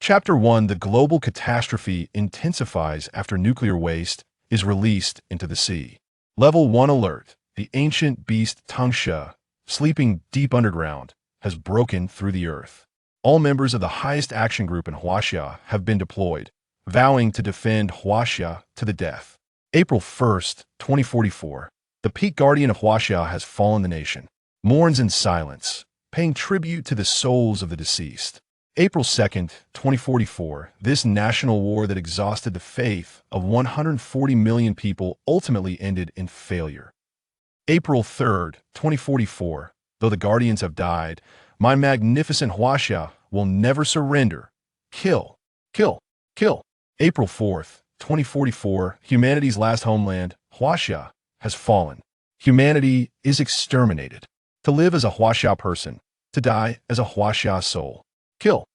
Chapter 1: The global catastrophe intensifies after nuclear waste is released into the sea. Level 1 alert. The ancient beast Tangsha, sleeping deep underground, has broken through the earth. All members of the highest action group in Huaxia have been deployed, vowing to defend Huaxia to the death. April 1st, 2044. The peak guardian of Huaxia has fallen. The nation mourns in silence, paying tribute to the souls of the deceased. April 2nd, 2044, this national war that exhausted the faith of 140 million people ultimately ended in failure. April 3rd, 2044, though the guardians have died, my magnificent Huaxia will never surrender. Kill, kill, kill. April 4th, 2044, humanity's last homeland, Huaxia, has fallen. Humanity is exterminated. To live as a Huaxia person, to die as a Huaxia soul. Kill.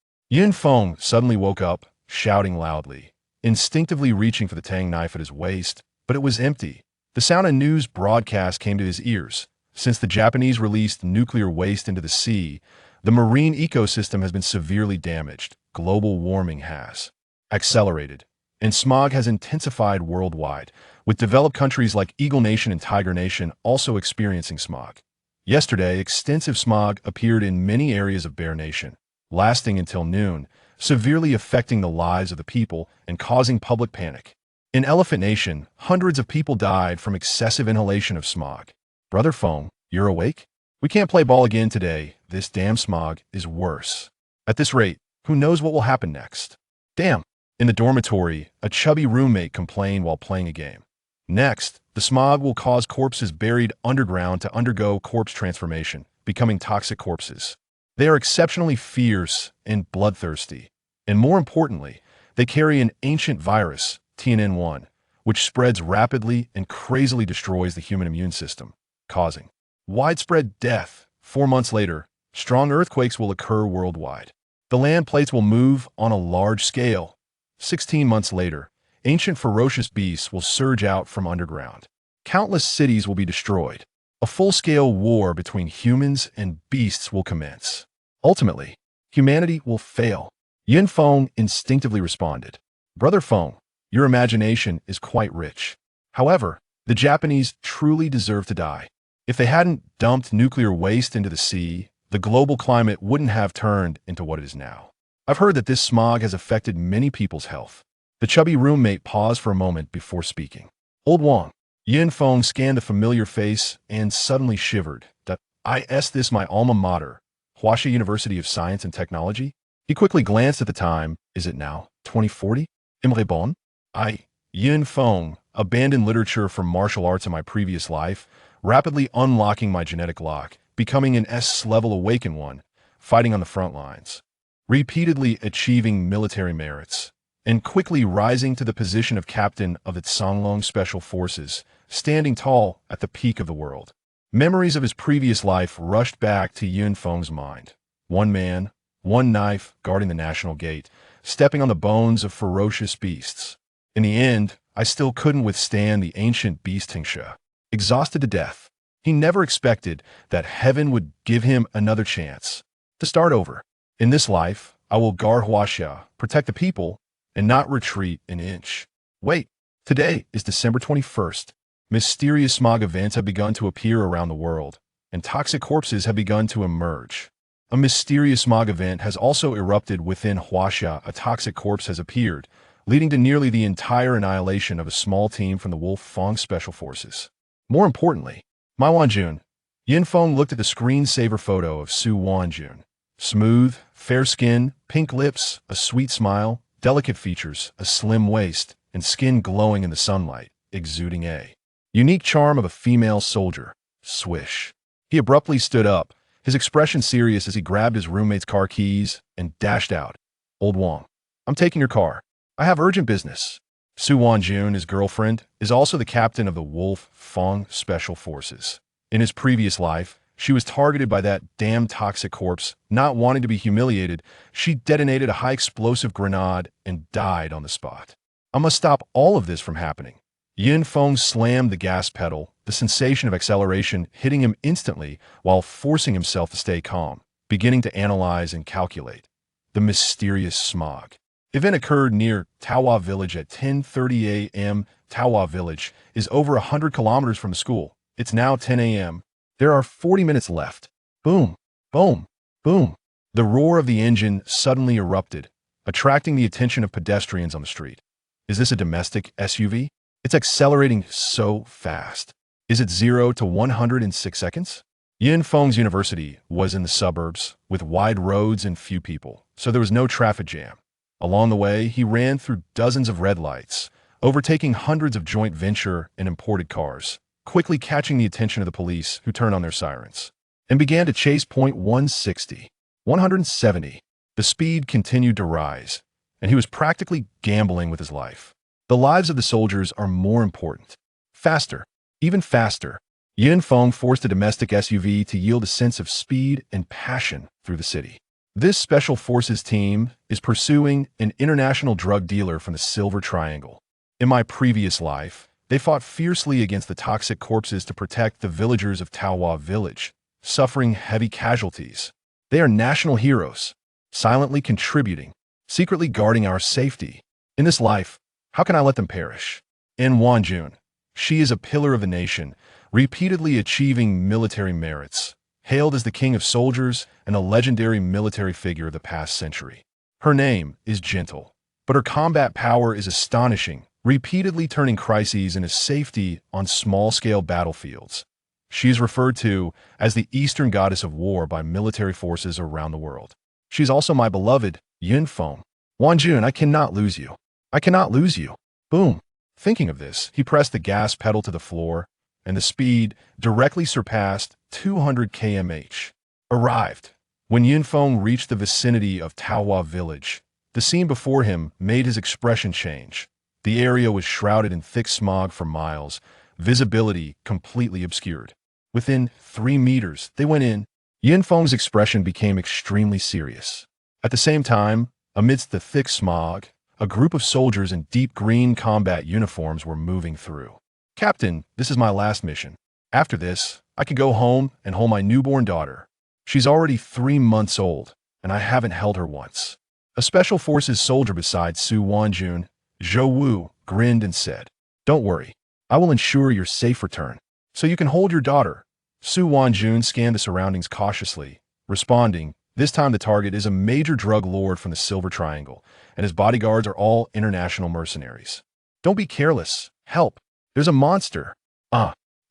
Feng suddenly woke up, shouting loudly, instinctively reaching for the tang knife at his waist, but it was empty. The sound of news broadcast came to his ears. Since the Japanese released nuclear waste into the sea, the marine ecosystem has been severely damaged. Global warming has accelerated, and smog has intensified worldwide, with developed countries like Eagle Nation and Tiger Nation also experiencing smog. Yesterday, extensive smog appeared in many areas of Bear Nation, lasting until noon, severely affecting the lives of the people and causing public panic. In Elephant Nation, hundreds of people died from excessive inhalation of smog. Brother Feng, you're awake? We can't play ball again today. This damn smog is worse. At this rate, who knows what will happen next? Damn. In the dormitory, a chubby roommate complained while playing a game. Next, the smog will cause corpses buried underground to undergo corpse transformation, becoming toxic corpses. They are exceptionally fierce and bloodthirsty. And more importantly, they carry an ancient virus, TNN1, which spreads rapidly and crazily destroys the human immune system, causing widespread death. 4 months later, strong earthquakes will occur worldwide. The land plates will move on a large scale. 16 months later, ancient ferocious beasts will surge out from underground. Countless cities will be destroyed. A full-scale war between humans and beasts will commence. Ultimately, humanity will fail. Feng instinctively responded, Brother Feng, your imagination is quite rich. However, the Japanese truly deserve to die. If they hadn't dumped nuclear waste into the sea, the global climate wouldn't have turned into what it is now. I've heard that this smog has affected many people's health. The chubby roommate paused for a moment before speaking. Old Wang. Feng scanned the familiar face and suddenly shivered. Is this my alma mater, Huaxia University of Science and Technology? He quickly glanced at the time. Is it now 2040? Reborn? Feng abandoned literature for martial arts in my previous life, rapidly unlocking my genetic lock, becoming an S-level awakened one, fighting on the front lines, repeatedly achieving military merits, and quickly rising to the position of captain of the Songlong Special Forces, standing tall at the peak of the world. Memories of his previous life rushed back to Feng's mind. One man, one knife guarding the national gate, stepping on the bones of ferocious beasts. In the end, I still couldn't withstand the ancient beast Tangsha. Exhausted to death, he never expected that heaven would give him another chance to start over. In this life, I will guard Huaxia, protect the people, and not retreat an inch. Wait, today is December 21st. Mysterious smog events have begun to appear around the world, and toxic corpses have begun to emerge. A mysterious smog event has also erupted within Huaxia. A toxic corpse has appeared, leading to nearly the entire annihilation of a small team from the Feng Special Forces. More importantly, my Wanjun. Feng looked at the screensaver photo of Su Wanjun. Smooth, fair skin, pink lips, a sweet smile, delicate features, a slim waist, and skin glowing in the sunlight, exuding a unique charm of a female soldier. Swish. He abruptly stood up, his expression serious as he grabbed his roommate's car keys and dashed out. Old Wang, I'm taking your car. I have urgent business. Su Wanjun, his girlfriend, is also the captain of the Feng Special Forces. In his previous life, she was targeted by that damn toxic corpse. Not wanting to be humiliated, she detonated a high-explosive grenade and died on the spot. I must stop all of this from happening. Feng slammed the gas pedal, the sensation of acceleration hitting him instantly while forcing himself to stay calm, beginning to analyze and calculate the mysterious smog. Event occurred near Tawa Village at 10:30 a.m. Tawa Village is over 100 kilometers from the school. It's now 10 a.m. There are 40 minutes left. Boom, boom, boom. The roar of the engine suddenly erupted, attracting the attention of pedestrians on the street. Is this a domestic SUV? It's accelerating so fast. Is it 0 to 100 in 6 seconds? Feng's university was in the suburbs, with wide roads and few people, so there was no traffic jam. Along the way, he ran through dozens of red lights, overtaking hundreds of joint venture and imported cars, quickly catching the attention of the police who turned on their sirens, and began to chase point 160, 170. The speed continued to rise, and he was practically gambling with his life. The lives of the soldiers are more important. Faster, even faster. Feng forced a domestic SUV to yield a sense of speed and passion through the city. This special forces team is pursuing an international drug dealer from the Silver Triangle. In my previous life, they fought fiercely against the toxic corpses to protect the villagers of Tawa Village, suffering heavy casualties. They are national heroes, silently contributing, secretly guarding our safety. In this life, how can I let them perish? In Wanjun, she is a pillar of the nation, repeatedly achieving military merits, hailed as the king of soldiers and a legendary military figure of the past century. Her name is Gentle, but her combat power is astonishing, repeatedly turning crises into safety on small-scale battlefields. She is referred to as the Eastern Goddess of War by military forces around the world. She's also my beloved Feng. Wanjun, I cannot lose you. I cannot lose you. Boom. Thinking of this, he pressed the gas pedal to the floor, and the speed directly surpassed 200 km/h. Arrived. When Feng reached the vicinity of Tawa Village, the scene before him made his expression change. The area was shrouded in thick smog for miles, visibility completely obscured. Within 3 meters, they went in. Feng's expression became extremely serious. At the same time, amidst the thick smog, a group of soldiers in deep green combat uniforms were moving through. Captain, this is my last mission. After this, I can go home and hold my newborn daughter. She's already 3 months old, and I haven't held her once. A special forces soldier beside Su Wanjun, Zhou Wu, grinned and said, "Don't worry, I will ensure your safe return, so you can hold your daughter." Su Wanjun scanned the surroundings cautiously, responding, "This time the target is a major drug lord from the Silver Triangle, and his bodyguards are all international mercenaries. Don't be careless. Help. There's a monster."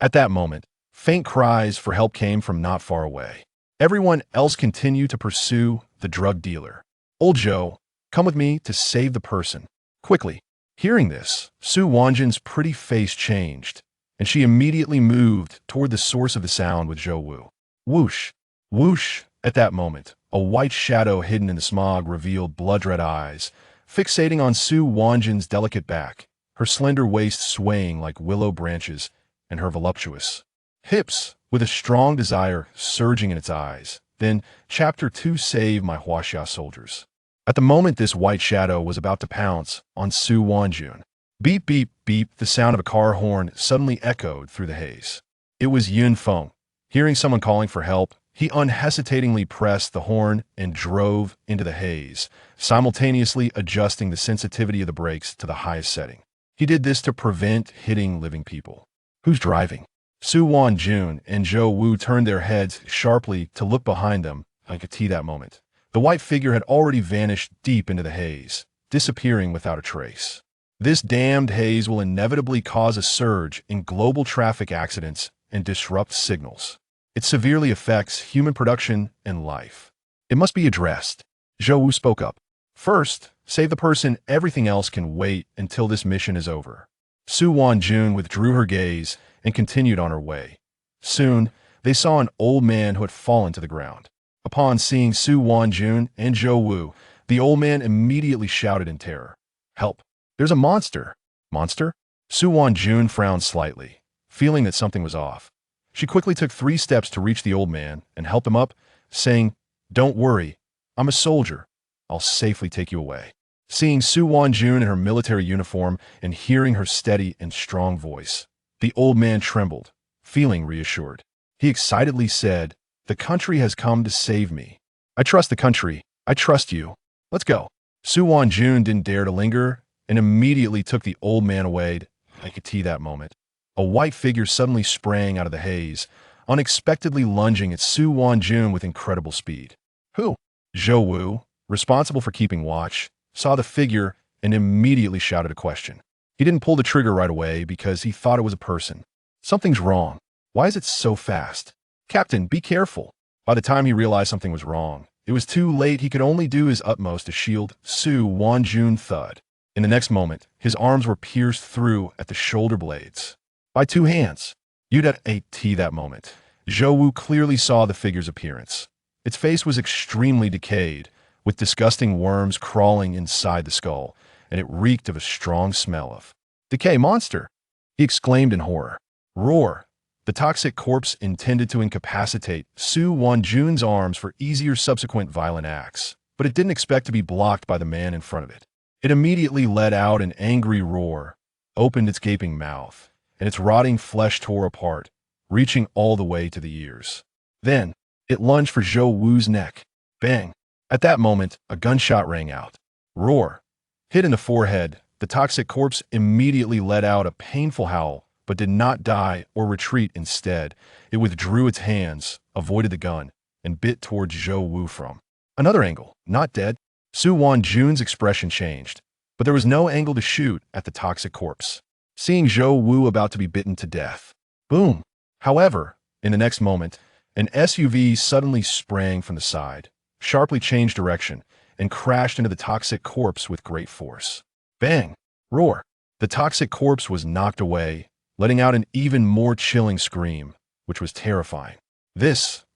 At that moment, faint cries for help came from not far away. Everyone else continued to pursue the drug dealer. "Old Joe, come with me to save the person. Quickly." Hearing this, Su Wanjun's pretty face changed, and she immediately moved toward the source of the sound with Zhou Wu. Whoosh, whoosh. At that moment, a white shadow hidden in the smog revealed blood-red eyes, fixating on Su Wanjun's delicate back, her slender waist swaying like willow branches, and her voluptuous hips, with a strong desire surging in its eyes. Then, Chapter 2, Save My Huaxia Soldiers. At the moment this white shadow was about to pounce on Su Wanjun. Beep, beep, beep, the sound of a car horn suddenly echoed through the haze. It was Feng. Hearing someone calling for help, he unhesitatingly pressed the horn and drove into the haze, simultaneously adjusting the sensitivity of the brakes to the highest setting. He did this to prevent hitting living people. Who's driving? Su Wanjun and Zhou Wu turned their heads sharply to look behind them. I could see that moment. The white figure had already vanished deep into the haze, disappearing without a trace. This damned haze will inevitably cause a surge in global traffic accidents and disrupt signals. It severely affects human production and life. It must be addressed. Zhou Wu spoke up. "First, save the person. Everything else can wait until this mission is over." Su Wanjun withdrew her gaze and continued on her way. Soon, they saw an old man who had fallen to the ground. Upon seeing Su Wanjun and Zhou Wu, the old man immediately shouted in terror, "Help! There's a monster!" "Monster?" Su Wanjun frowned slightly, feeling that something was off. She quickly took 3 steps to reach the old man and help him up, saying, "Don't worry, I'm a soldier. I'll safely take you away." Seeing Su Wanjun in her military uniform and hearing her steady and strong voice, the old man trembled, feeling reassured. He excitedly said, "The country has come to save me. I trust the country. I trust you. Let's go." Su Jun didn't dare to linger and immediately took the old man away. I could see that moment. A white figure suddenly sprang out of the haze, unexpectedly lunging at Su Jun with incredible speed. Who? Zhou Wu, responsible for keeping watch, saw the figure and immediately shouted a question. He didn't pull the trigger right away because he thought it was a person. Something's wrong. Why is it so fast? Captain, be careful. By the time he realized something was wrong, it was too late. He could only do his utmost to shield Su Jun thud. In the next moment, his arms were pierced through at the shoulder blades by two hands. You'd at that moment. Zhou Wu clearly saw the figure's appearance. Its face was extremely decayed, with disgusting worms crawling inside the skull, and it reeked of a strong smell of decay. Monster! He exclaimed in horror. Roar! The toxic corpse intended to incapacitate Su Jun's arms for easier subsequent violent acts, but it didn't expect to be blocked by the man in front of it. It immediately let out an angry roar, opened its gaping mouth, and its rotting flesh tore apart, reaching all the way to the ears. Then, it lunged for Zhou Wu's neck. Bang! At that moment, a gunshot rang out. Roar! Hit in the forehead, the toxic corpse immediately let out a painful howl, but did not die or retreat. Instead, it withdrew its hands, avoided the gun, and bit towards Zhou Wu from another angle. Not dead. Su Jun's expression changed, but there was no angle to shoot at the toxic corpse. Seeing Zhou Wu about to be bitten to death. Boom! However, in the next moment, an SUV suddenly sprang from the side, sharply changed direction, and crashed into the toxic corpse with great force. Bang! Roar! The toxic corpse was knocked away, letting out an even more chilling scream, which was terrifying.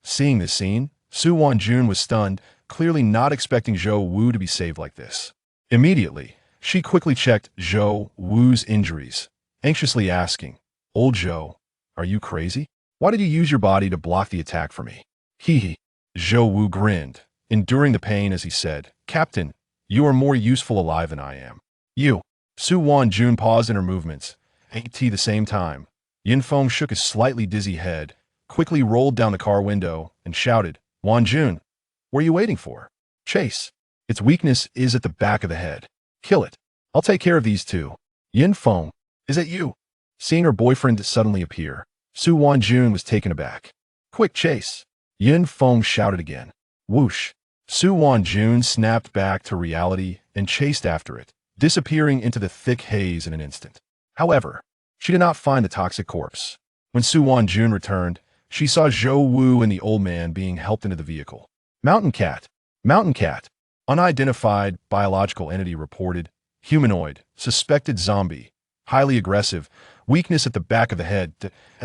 Seeing this scene, Su Jun was stunned, clearly not expecting Zhou Wu to be saved like this. Immediately, she quickly checked Zhou Wu's injuries, anxiously asking, Old Zhou, are you crazy? Why did you use your body to block the attack for me? Hee. Zhou Wu grinned, enduring the pain as he said, Captain, you are more useful alive than I am. You. Su Jun paused in her movements. At the same time, Yin Feng shook his slightly dizzy head, quickly rolled down the car window, and shouted, Jun, what are you waiting for? Chase. Its weakness is at the back of the head. Kill it. I'll take care of these two. Yin Feng, is that you? Seeing her boyfriend suddenly appear, Su Jun was taken aback. Quick, Chase. Yin Feng shouted again. Whoosh. Su Jun snapped back to reality and chased after it, disappearing into the thick haze in an instant. However, she did not find the toxic corpse. When Su Jun returned, she saw Zhou Wu and the old man being helped into the vehicle. Mountain cat. Unidentified biological entity reported. Humanoid. Suspected zombie. Highly aggressive. Weakness at the back of the head.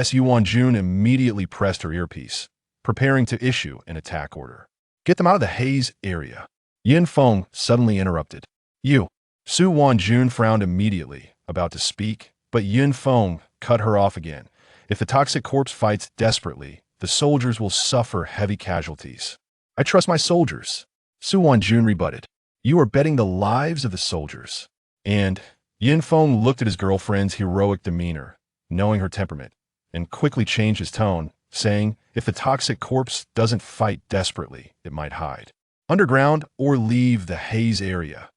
Su Jun immediately pressed her earpiece, preparing to issue an attack order. Get them out of the haze area. Yin Feng suddenly interrupted. You. Su Jun frowned immediately, about to speak, but Yin Feng cut her off again. If the toxic corpse fights desperately, the soldiers will suffer heavy casualties. I trust my soldiers. Su Jun rebutted. You are betting the lives of the soldiers. And Yin Feng looked at his girlfriend's heroic demeanor, knowing her temperament, and quickly changed his tone, saying, if the toxic corpse doesn't fight desperately, it might hide underground or leave the haze area.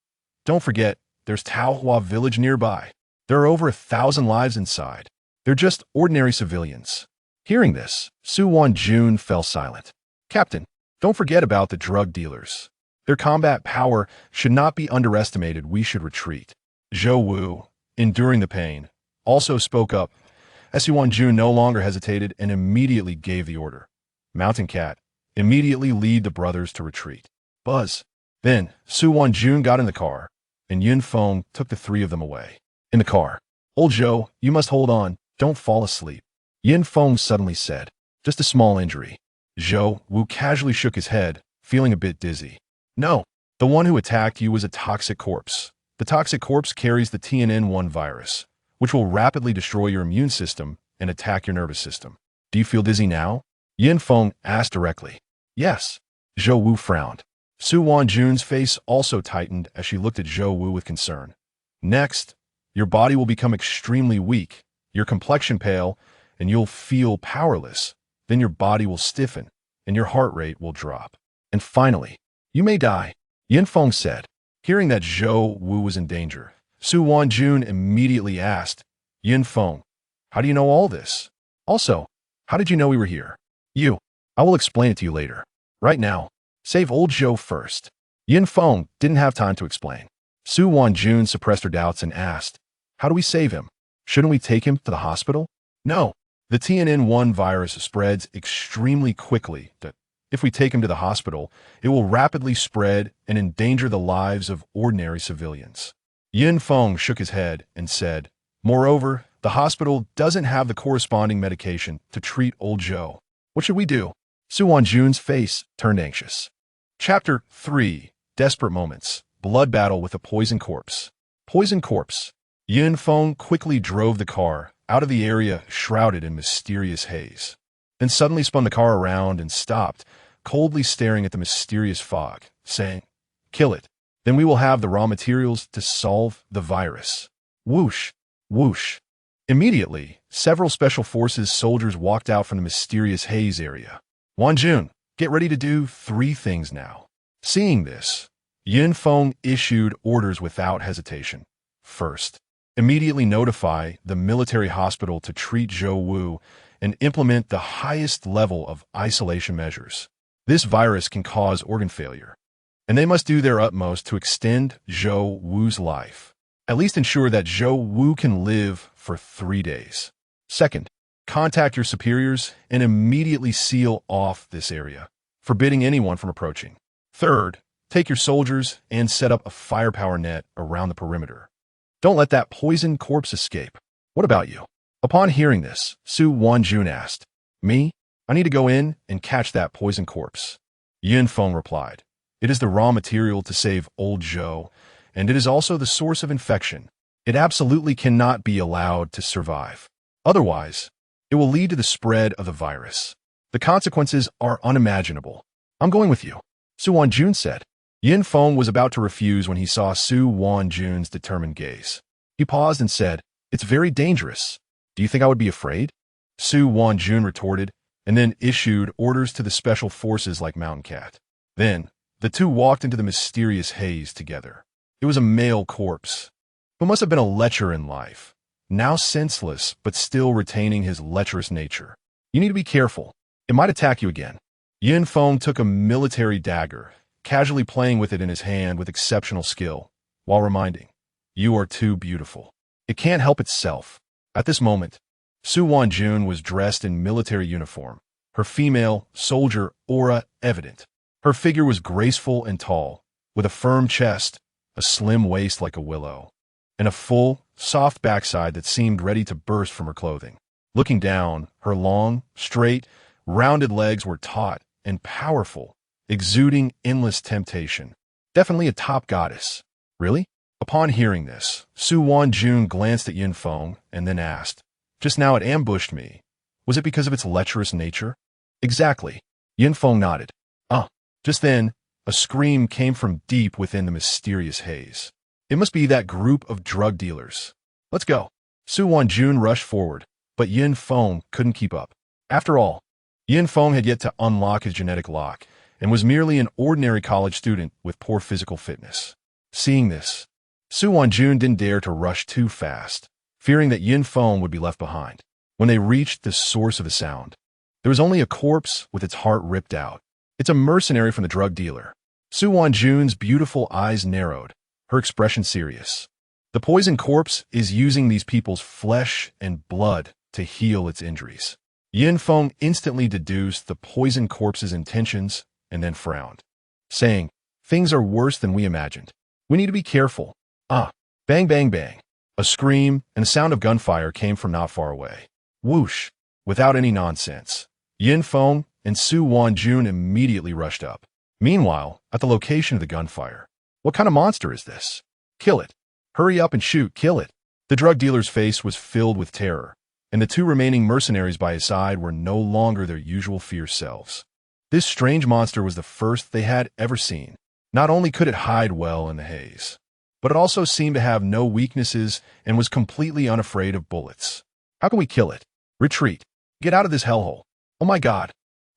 Don't forget, there's Taohua village nearby. There are over 1,000 lives inside. They're just ordinary civilians. Hearing this, Su Jun fell silent. Captain, don't forget about the drug dealers. Their combat power should not be underestimated. We should retreat. Zhou Wu, enduring the pain, also spoke up. Su Jun no longer hesitated and immediately gave the order. Mountain Cat, immediately lead the brothers to retreat. Buzz. Then, Su Jun got in the car, and Yin Feng took the three of them away. In the car. Old Zhou, you must hold on. Don't fall asleep. Yin Feng suddenly said. Just a small injury. Zhou Wu casually shook his head, feeling a bit dizzy. No, the one who attacked you was a toxic corpse. The toxic corpse carries the TNN1 virus, which will rapidly destroy your immune system and attack your nervous system. Do you feel dizzy now? Yin Feng asked directly. Yes. Zhou Wu frowned. Su Jun's face also tightened as she looked at Zhou Wu with concern. Next, your body will become extremely weak, your complexion pale, and you'll feel powerless. Then your body will stiffen, and your heart rate will drop. And finally, you may die, Yin Feng said. Hearing that Zhou Wu was in danger, Su Wanjun immediately asked, Yin Feng, how do you know all this? Also, how did you know we were here? I will explain it to you later. Right now, save old Zhou first. Yin Feng didn't have time to explain. Su Wanjun suppressed her doubts and asked, how do we save him? Shouldn't we take him to the hospital? No. The TNN1 virus spreads extremely quickly. If we take him to the hospital, it will rapidly spread and endanger the lives of ordinary civilians. Yin Feng shook his head and said, moreover, the hospital doesn't have the corresponding medication to treat old Zhou. What should we do? Su Wanjun's face turned anxious. Chapter 3. Desperate Moments. Blood Battle with a Poison Corpse. Poison Corpse. Yin Feng quickly drove the car out of the area shrouded in mysterious haze. Then suddenly spun the car around and stopped, coldly staring at the mysterious fog, saying, kill it. Then we will have the raw materials to solve the virus. Whoosh, whoosh. Immediately, several special forces soldiers walked out from the mysterious haze area. Wanjun, get ready to do 3 things now. Seeing this, Yin Feng issued orders without hesitation. First, immediately notify the military hospital to treat Zhou Wu and implement the highest level of isolation measures. This virus can cause organ failure, and they must do their utmost to extend Zhou Wu's life. At least ensure that Zhou Wu can live for 3 days. Second, contact your superiors and immediately seal off this area, forbidding anyone from approaching. Third, take your soldiers and set up a firepower net around the perimeter. Don't let that poison corpse escape. What about you? Upon hearing this, Su Wanjun asked, me? I need to go in and catch that poison corpse. Yin Feng replied, it is the raw material to save old Zhou, and it is also the source of infection. It absolutely cannot be allowed to survive. Otherwise, it will lead to the spread of the virus. The consequences are unimaginable. I'm going with you, Su Wanjun said. Yin Feng was about to refuse when he saw Su Wanjun's determined gaze. He paused and said, it's very dangerous. Do you think I would be afraid? Su Wanjun retorted, and then issued orders to the special forces like Mountain Cat. Then, the two walked into the mysterious haze together. It was a male corpse, who must have been a lecher in life, now senseless but still retaining his lecherous nature. You need to be careful. It might attack you again. Yin Feng took a military dagger, casually playing with it in his hand with exceptional skill, while reminding, you are too beautiful. It can't help itself. At this moment, Su Wanjun was dressed in military uniform, her female soldier aura evident. Her figure was graceful and tall, with a firm chest, a slim waist like a willow, and a full, soft backside that seemed ready to burst from her clothing. Looking down, her long, straight, rounded legs were taut and powerful, exuding endless temptation. Definitely a top goddess. Really? Upon hearing this, Su Wanjun glanced at Yin Feng and then asked, just now it ambushed me. Was it because of its lecherous nature? Exactly. Yin Feng nodded. Just then, a scream came from deep within the mysterious haze. It must be that group of drug dealers. Let's go. Su Wanjun rushed forward, but Yin Feng couldn't keep up. After all, Yin Feng had yet to unlock his genetic lock and was merely an ordinary college student with poor physical fitness. Seeing this, Su Wanjun didn't dare to rush too fast, fearing that Yin Feng would be left behind. When they reached the source of the sound, there was only a corpse with its heart ripped out. It's a mercenary from the drug dealer. Su Wanjun's beautiful eyes narrowed, her expression serious. The poison corpse is using these people's flesh and blood to heal its injuries. Yin Feng instantly deduced the poison corpse's intentions and then frowned, saying, things are worse than we imagined. We need to be careful. Bang, bang, bang. A scream and a sound of gunfire came from not far away. Whoosh. Without any nonsense, Yin Feng and Su Wanjun immediately rushed up. Meanwhile, at the location of the gunfire, what kind of monster is this? Kill it. Hurry up and shoot, kill it. The drug dealer's face was filled with terror, and the 2 remaining mercenaries by his side were no longer their usual fierce selves. This strange monster was the first they had ever seen. Not only could it hide well in the haze, but it also seemed to have no weaknesses and was completely unafraid of bullets. How can we kill it? Retreat. Get out of this hellhole. Oh my God.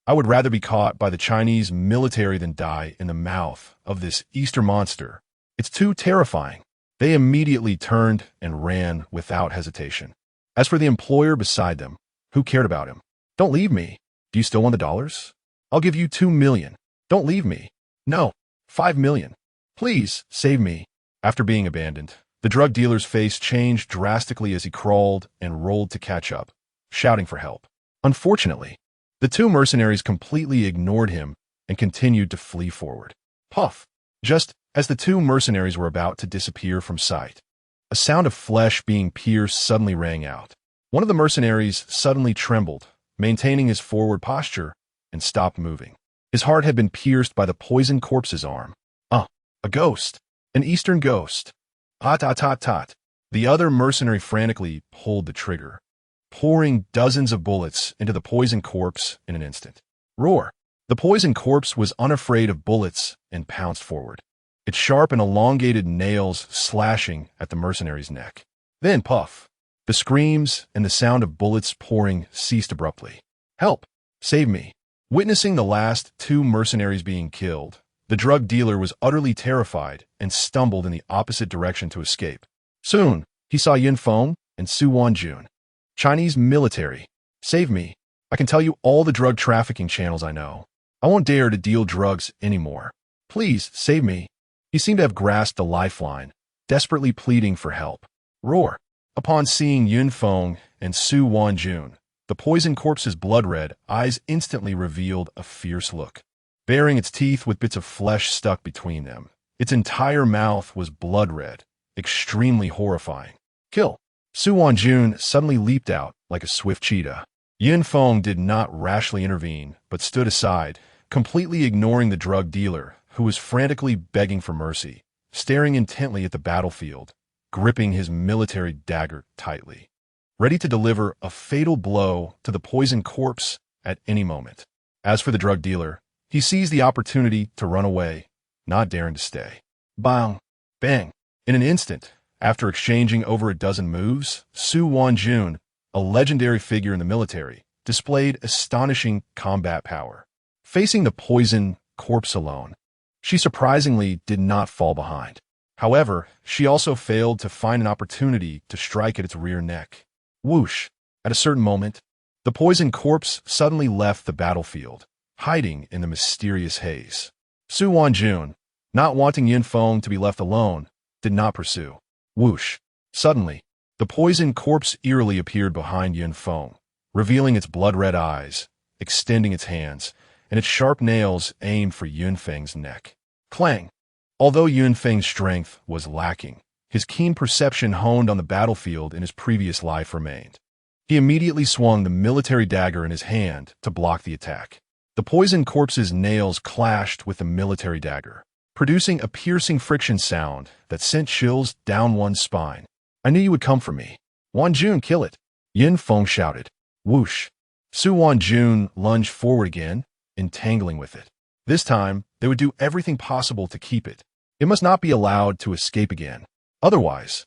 I would rather be caught by the Chinese military than die in the mouth of this Easter monster. It's too terrifying. They immediately turned and ran without hesitation. As for the employer beside them, who cared about him? Don't leave me. Do you still want the dollars? I'll give you 2 million. Don't leave me. No, 5 million. Please, save me. After being abandoned, the drug dealer's face changed drastically as he crawled and rolled to catch up, shouting for help. Unfortunately, the two mercenaries completely ignored him and continued to flee forward. Puff! Just as the two mercenaries were about to disappear from sight, a sound of flesh being pierced suddenly rang out. One of the mercenaries suddenly trembled, maintaining his forward posture, and stopped moving. His heart had been pierced by the poisoned corpse's arm. A ghost. An Eastern ghost. Tot, tot, tot, tot. The other mercenary frantically pulled the trigger, pouring dozens of bullets into the poisoned corpse in an instant. Roar! The poisoned corpse was unafraid of bullets and pounced forward, its sharp and elongated nails slashing at the mercenary's neck. Then puff! The screams and the sound of bullets pouring ceased abruptly. Help! Save me! Witnessing the last two mercenaries being killed, the drug dealer was utterly terrified and stumbled in the opposite direction to escape. Soon, he saw Yin Feng and Su Wanjun. Chinese military. Save me. I can tell you all the drug trafficking channels I know. I won't dare to deal drugs anymore. Please, save me. He seemed to have grasped the lifeline, desperately pleading for help. Roar! Upon seeing Yin Feng and Su Wanjun, the poisoned corpse's blood-red eyes instantly revealed a fierce look. Baring its teeth with bits of flesh stuck between them, its entire mouth was blood-red, extremely horrifying. Kill! Su Wanjun suddenly leaped out like a swift cheetah. Yin Feng did not rashly intervene, but stood aside, completely ignoring the drug dealer, who was frantically begging for mercy, staring intently at the battlefield, gripping his military dagger tightly, ready to deliver a fatal blow to the poisoned corpse at any moment. As for the drug dealer, he seized the opportunity to run away, not daring to stay. Bang! Bang! In an instant, after exchanging over a dozen moves, Su Wanjun, a legendary figure in the military, displayed astonishing combat power. Facing the poisoned corpse alone, she surprisingly did not fall behind. However, she also failed to find an opportunity to strike at its rear neck. Whoosh! At a certain moment, the poisoned corpse suddenly left the battlefield, hiding in the mysterious haze. Su Wanjun, not wanting Yin Feng to be left alone, did not pursue. Whoosh! Suddenly, the poisoned corpse eerily appeared behind Yin Feng, revealing its blood-red eyes, extending its hands, and its sharp nails aimed for Yun Feng's neck. Clang! Although Yun Feng's strength was lacking, his keen perception honed on the battlefield in his previous life remained. He immediately swung the military dagger in his hand to block the attack. The poisoned corpse's nails clashed with the military dagger, producing a piercing friction sound that sent chills down one's spine. I knew you would come for me. Wanjun, kill it! Yin Feng shouted. Whoosh! Su Wanjun lunged forward again, entangling with it. This time, they would do everything possible to keep it. It must not be allowed to escape again. Otherwise,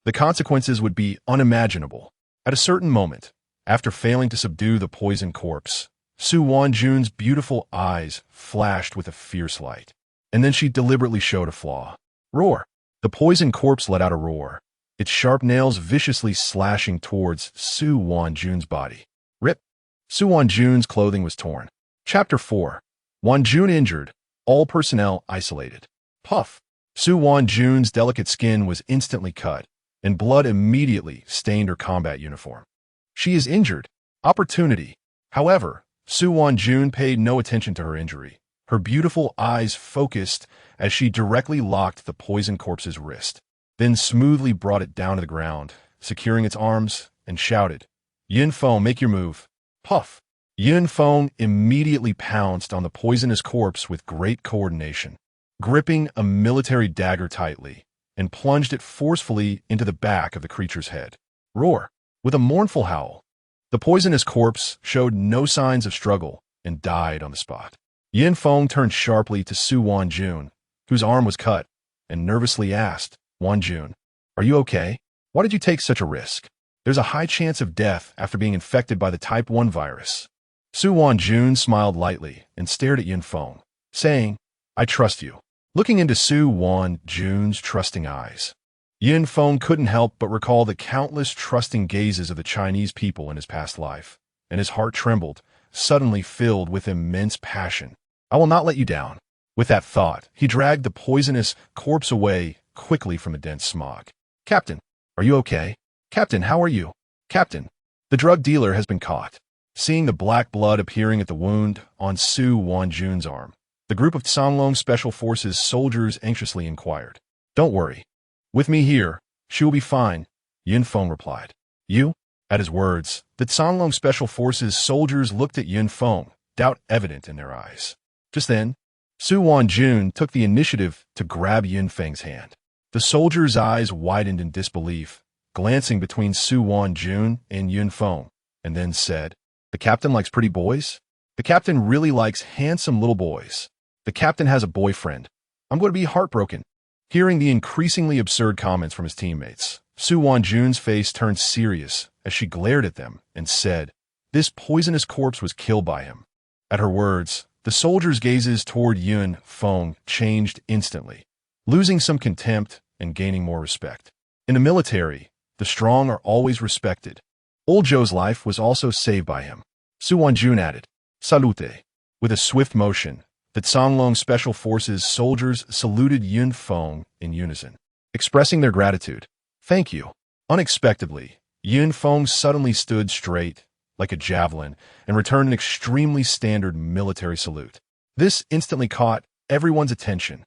the consequences would be unimaginable. At a certain moment, after failing to subdue the poisoned corpse, Su Wanjun's beautiful eyes flashed with a fierce light, and then she deliberately showed a flaw. Roar! The poisoned corpse let out a roar, its sharp nails viciously slashing towards Su Wanjun's body. Rip! Su Wanjun's clothing was torn. Chapter 4. Wanjun injured, all personnel isolated. Puff! Su Wanjun's delicate skin was instantly cut, and blood immediately stained her combat uniform. She is injured. Opportunity. However, Su Wanjun paid no attention to her injury. Her beautiful eyes focused as she directly locked the poisoned corpse's wrist, then smoothly brought it down to the ground, securing its arms, and shouted, Yin Feng, make your move. Puff! Yin Feng immediately pounced on the poisonous corpse with great coordination, gripping a military dagger tightly, and plunged it forcefully into the back of the creature's head. Roar! With a mournful howl, the poisonous corpse showed no signs of struggle and died on the spot. Yin Feng turned sharply to Su Wanjun, whose arm was cut, and nervously asked, Wanjun, are you okay? Why did you take such a risk? There's a high chance of death after being infected by the type 1 virus. Su Wanjun smiled lightly and stared at Yin Feng, saying, I trust you. looking into Su Wan Jun's trusting eyes. Yin Feng couldn't help but recall the countless trusting gazes of the Chinese people in his past life, and his heart trembled, suddenly filled with immense passion. I will not let you down. With that thought, he dragged the poisonous corpse away quickly from the dense smog. Captain, are you okay? Captain, how are you? Captain, the drug dealer has been caught. Seeing the black blood appearing at the wound on Su Wan Jun's arm, the group of Sanglong Special Forces soldiers anxiously inquired. Don't worry. With me here, she will be fine, Yin Feng replied. You? At his words, the Sanglong Special Forces soldiers looked at Yin Feng, doubt evident in their eyes. Just then, Su Wan Jun took the initiative to grab Yin Feng's hand. The soldier's eyes widened in disbelief, glancing between Su Wan Jun and Yin Feng, and then said, The captain likes pretty boys? The captain really likes handsome little boys. The captain has a boyfriend. I'm going to be heartbroken. Hearing the increasingly absurd comments from his teammates, Su Wan Jun's face turned serious as she glared at them and said, This poisonous corpse was killed by him. At her words, the soldiers' gazes toward Yin Feng changed instantly, losing some contempt and gaining more respect. In the military, the strong are always respected. Old Zhou's life was also saved by him. Su Wan Jun added, Salute. With a swift motion, the Sanglong Special Forces soldiers saluted Yin Feng in unison, expressing their gratitude. Thank you. Unexpectedly, Yin Feng suddenly stood straight, like a javelin, and returned an extremely standard military salute. This instantly caught everyone's attention.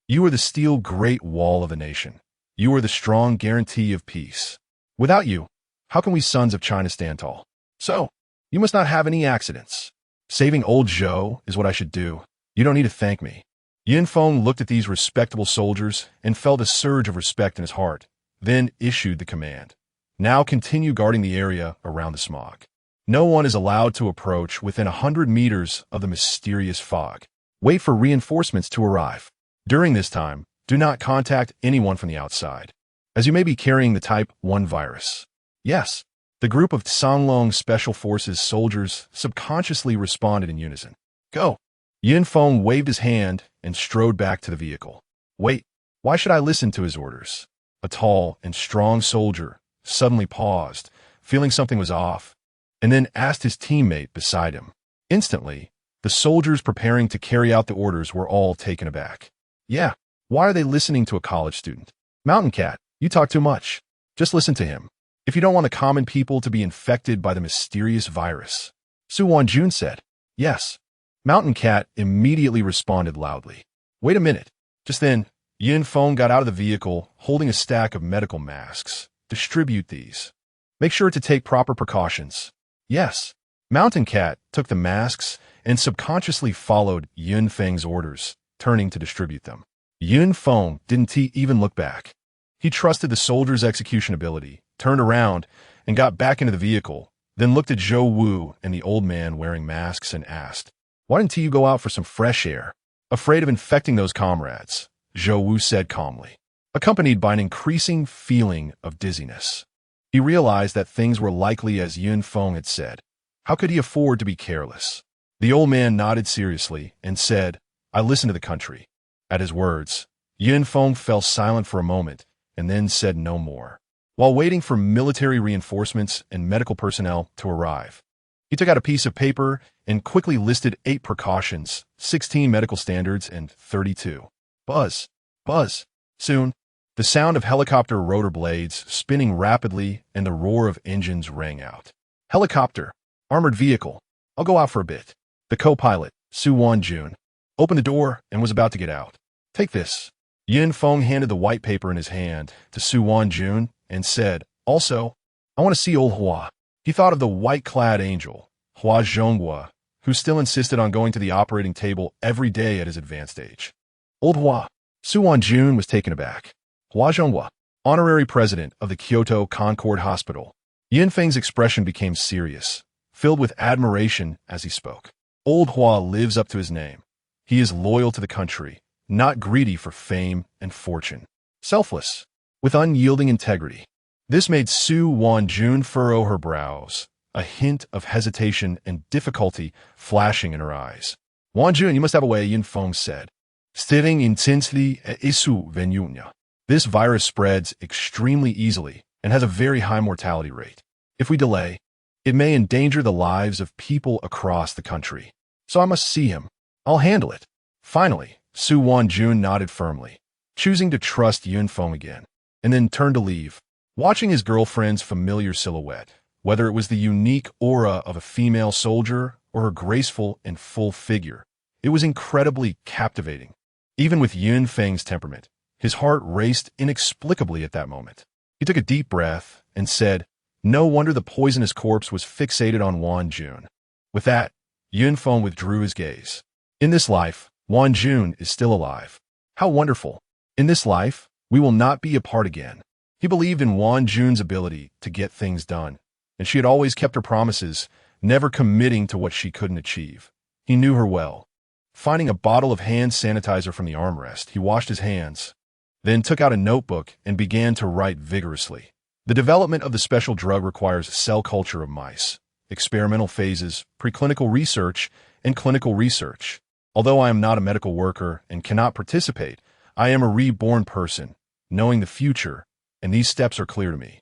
You are the steel great wall of the nation. You are the strong guarantee of peace. Without you, how can we sons of China stand tall? So, you must not have any accidents. Saving old Zhou is what I should do. You don't need to thank me. Yin Feng looked at these respectable soldiers and felt a surge of respect in his heart, then issued the command. Now continue guarding the area around the smog. No one is allowed to approach within 100 meters of the mysterious fog. Wait for reinforcements to arrive. During this time, do not contact anyone from the outside, as you may be carrying the Type 1 virus. Yes, the group of Sanglong Special Forces soldiers subconsciously responded in unison. Go. Yin Feng waved his hand and strode back to the vehicle. Wait, why should I listen to his orders? A tall and strong soldier suddenly paused, feeling something was off, and then asked his teammate beside him. Instantly, the soldiers preparing to carry out the orders were all taken aback. Yeah, why are they listening to a college student? Mountain Cat, you talk too much. Just listen to him. If you don't want the common people to be infected by the mysterious virus. Su Wan Jun said. Yes. Mountain Cat immediately responded loudly. Wait a minute. Just then, Yin Feng got out of the vehicle, holding a stack of medical masks. Distribute these. Make sure to take proper precautions. Yes. Mountain Cat took the masks and subconsciously followed Yin Feng's orders, turning to distribute them. Yin Feng didn't even look back. He trusted the soldier's execution ability, turned around, and got back into the vehicle, then looked at Zhou Wu and the old man wearing masks and asked, Why didn't you go out for some fresh air? Afraid of infecting those comrades, Zhou Wu said calmly, accompanied by an increasing feeling of dizziness. He realized that things were likely as Yin Feng had said. How could he afford to be careless? The old man nodded seriously and said, I listen to the country. At his words, Yin Feng fell silent for a moment and then said no more. While waiting for military reinforcements and medical personnel to arrive, he took out a piece of paper and quickly listed 8 precautions, 16 medical standards, and 32. Buzz. Buzz. Soon, the sound of helicopter rotor blades spinning rapidly and the roar of engines rang out. Helicopter. Armored vehicle. I'll go out for a bit. The co-pilot, Su Wan Jun, opened the door and was about to get out. Take this. Yin Feng handed the white paper in his hand to Su Wan Jun and said, Also, I want to see old Hua. He thought of the white-clad angel, Hua Zhonghua, who still insisted on going to the operating table every day at his advanced age. Old Hua. Su Wan Jun was taken aback. Hua Zhonghua, honorary president of the Kyoto Concord Hospital. Yin Feng's expression became serious, filled with admiration as he spoke. Old Hua lives up to his name. He is loyal to the country, not greedy for fame and fortune. Selfless, with unyielding integrity. This made Su Wan Jun furrow her brows, a hint of hesitation and difficulty flashing in her eyes. Wan Jun, you must have a way, Yin Feng said. Stirring intensely isu venunya. This virus spreads extremely easily and has a very high mortality rate. If we delay, it may endanger the lives of people across the country. So I must see him. I'll handle it. Finally, Su Wanjun nodded firmly, choosing to trust Yun Feng again, and then turned to leave, watching his girlfriend's familiar silhouette, whether it was the unique aura of a female soldier or her graceful and full figure. It was incredibly captivating. Even with Yun Feng's temperament, his heart raced inexplicably at that moment. He took a deep breath and said, "No wonder the poisonous corpse was fixated on Wanjun." With that, Yun Feng withdrew his gaze. In this life, Wanjun is still alive. How wonderful. In this life, we will not be apart again. He believed in Wanjun's ability to get things done, and she had always kept her promises, never committing to what she couldn't achieve. He knew her well. Finding a bottle of hand sanitizer from the armrest, he washed his hands, then took out a notebook and began to write vigorously. The development of the special drug requires cell culture of mice, experimental phases, preclinical research, and clinical research. Although I am not a medical worker and cannot participate, I am a reborn person, knowing the future, and these steps are clear to me.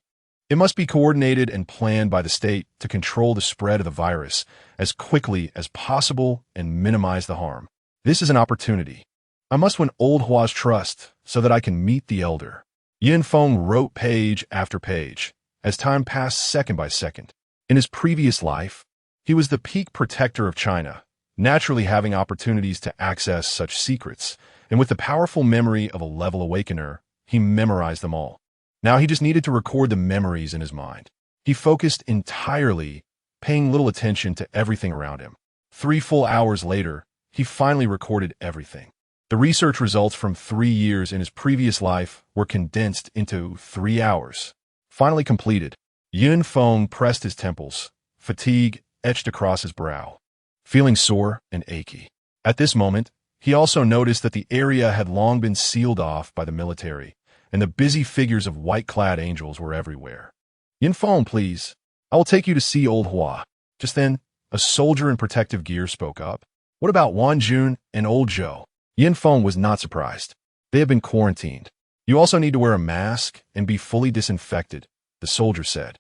It must be coordinated and planned by the state to control the spread of the virus as quickly as possible and minimize the harm. This is an opportunity. I must win Old Hua's trust so that I can meet the elder. Yin Feng wrote page after page, as time passed second by second. In his previous life, he was the peak protector of China, naturally having opportunities to access such secrets, and with the powerful memory of a level awakener, he memorized them all. Now he just needed to record the memories in his mind. He focused entirely, paying little attention to everything around him. 3 full hours later, he finally recorded everything. The research results from 3 years in his previous life were condensed into 3 hours. Finally completed, Yun Feng pressed his temples, fatigue etched across his brow, feeling sore and achy. At this moment, he also noticed that the area had long been sealed off by the military, and the busy figures of white-clad angels were everywhere. "Yin Feng, please. I will take you to see Old Hua." Just then, a soldier in protective gear spoke up. "What about Wanjun and Old Zhou?" Yin Feng was not surprised. They have been quarantined. "You also need to wear a mask and be fully disinfected," the soldier said.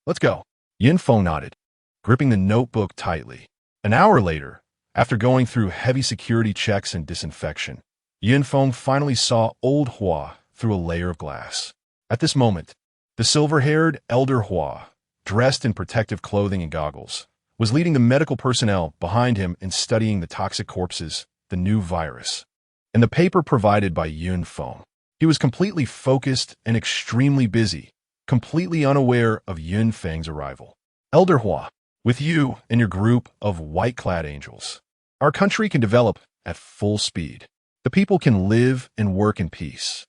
Let's go." Yin Feng nodded, gripping the notebook tightly. An hour later, after going through heavy security checks and disinfection, Yin Feng finally saw Old Hua through a layer of glass. At this moment, the silver-haired elder Hua, dressed in protective clothing and goggles, was leading the medical personnel behind him in studying the toxic corpses, the new virus, and the paper provided by Yun Feng. He was completely focused and extremely busy, completely unaware of Yun Feng's arrival. "Elder Hua, with you and your group of white-clad angels, our country can develop at full speed. The people can live and work in peace."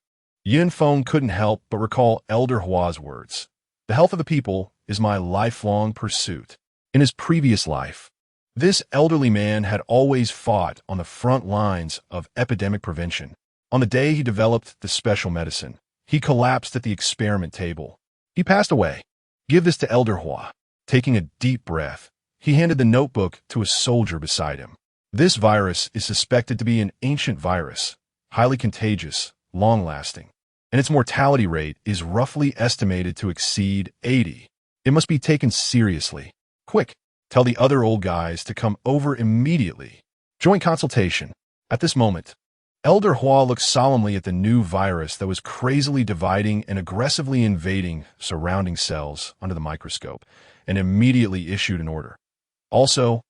Yun Feng couldn't help but recall Elder Hua's words. "The health of the people is my lifelong pursuit." In his previous life, this elderly man had always fought on the front lines of epidemic prevention. On the day he developed the special medicine, he collapsed at the experiment table. He passed away. "Give this to Elder Hua." Taking a deep breath, he handed the notebook to a soldier beside him. "This virus is suspected to be an ancient virus, highly contagious, long-lasting, and its mortality rate is roughly estimated to exceed 80. It must be taken seriously. Quick, tell the other old guys to come over immediately. Joint consultation." At this moment, Elder Hua looked solemnly at the new virus that was crazily dividing and aggressively invading surrounding cells under the microscope, and immediately issued an order. "Also,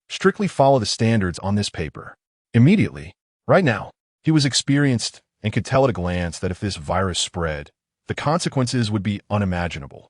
strictly follow the standards on this paper." Immediately, right now, he was experienced and could tell at a glance that if this virus spread, the consequences would be unimaginable.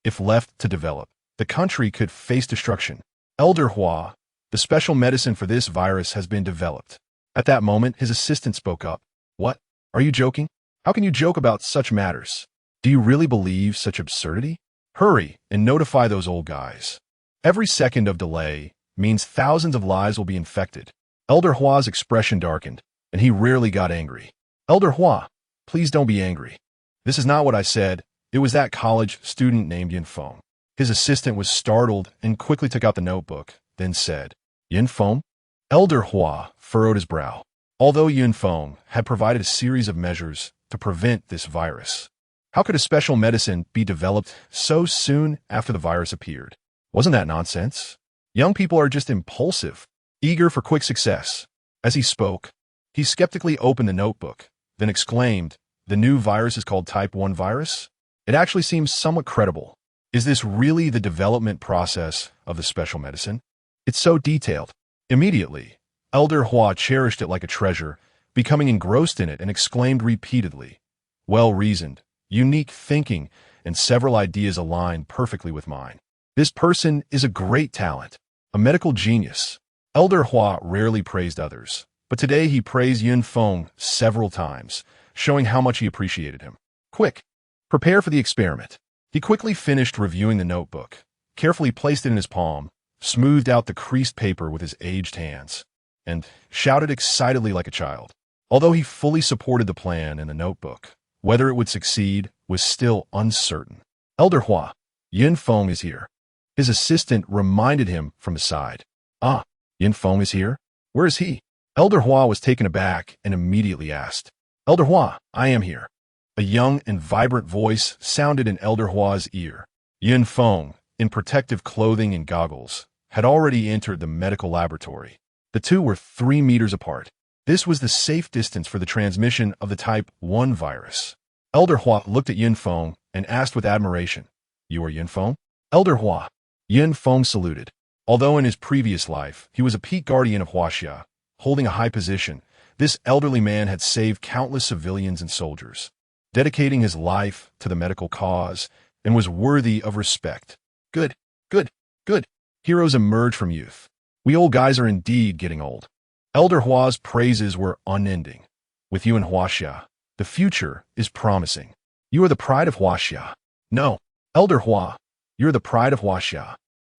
If left to develop, the country could face destruction. "Elder Hua, the special medicine for this virus has been developed." At that moment, his assistant spoke up. "What? Are you joking? How can you joke about such matters? Do you really believe such absurdity? Hurry and notify those old guys. Every second of delay means thousands of lives will be infected." Elder Hua's expression darkened, and he rarely got angry. "Elder Hua, please don't be angry. This is not what I said. It was that college student named Yin Feng." His assistant was startled and quickly took out the notebook, then said, "Yin Feng?" Elder Hua furrowed his brow. although Yun Feng had provided a series of measures to prevent this virus. How could a special medicine be developed so soon after the virus appeared? Wasn't that nonsense? Young people are just impulsive, eager for quick success. As he spoke, he skeptically opened the notebook, then exclaimed, "The new virus is called Type 1 virus? It actually seems somewhat credible. Is this really the development process of the special medicine? It's so detailed." Immediately, Elder Hua cherished it like a treasure, becoming engrossed in it and exclaimed repeatedly, "Well-reasoned, unique thinking, and several ideas align perfectly with mine. This person is a great talent, a medical genius." Elder Hua rarely praised others, but today he praised Yun Feng several times, showing how much he appreciated him. "Quick, prepare for the experiment." He quickly finished reviewing the notebook, carefully placed it in his palm, smoothed out the creased paper with his aged hands, and shouted excitedly like a child. Although he fully supported the plan in the notebook, whether it would succeed was still uncertain. "Elder Hua, Yun Feng is here." His assistant reminded him from the side. "Ah, Yun Feng is here? Where is he?" Elder Hua was taken aback and immediately asked, "Elder Hua, I am here." A young and vibrant voice sounded in Elder Hua's ear. Yun Feng, in protective clothing and goggles, had already entered the medical laboratory. The two were 3 meters apart. This was the safe distance for the transmission of the Type 1 virus. Elder Hua looked at Yun Feng and asked with admiration, "You are Yun Feng?" "Elder Hua." Yun Feng saluted. Although in his previous life he was a peak guardian of Huaxia, holding a high position, this elderly man had saved countless civilians and soldiers, dedicating his life to the medical cause, and was worthy of respect. Good, good, good. Heroes emerge from youth. We old guys are indeed getting old." Elder Hua's praises were unending. "With you in Huaxia, the future is promising. You are the pride of Huaxia." "No, Elder Hua, you're the pride of Huaxia,"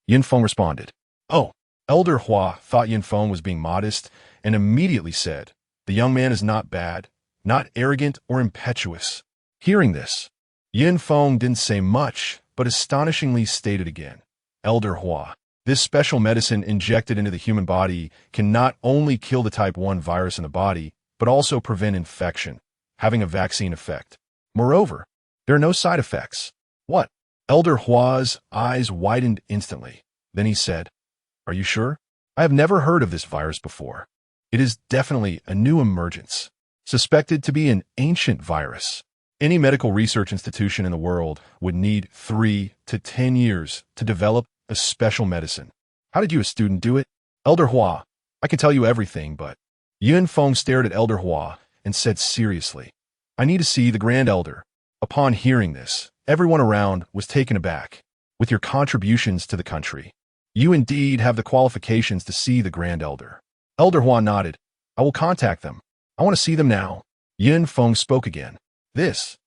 Yun Feng responded. "Oh." Elder Hua thought Yun Feng was being modest and immediately said, "The young man is not bad, not arrogant or impetuous." Hearing this, Yun Feng didn't say much, but astonishingly stated again, "Elder Hua, this special medicine injected into the human body can not only kill the Type 1 virus in the body, but also prevent infection, having a vaccine effect. Moreover, there are no side effects." "What?" Elder Hua's eyes widened instantly. Then he said, "Are you sure? I have never heard of this virus before. It is definitely a new emergence, suspected to be an ancient virus. Any medical research institution in the world would need 3 to 10 years to develop a special medicine. How did you, a student, do it?" "Elder Hua, I can tell you everything, but..." Yun Feng stared at Elder Hua and said seriously, "I need to see the Grand Elder." Upon hearing this, everyone around was taken aback. "With your contributions to the country, you indeed have the qualifications to see the Grand Elder." Elder Hua nodded. "I will contact them. I want to see them now." Yun Feng spoke again. "This..."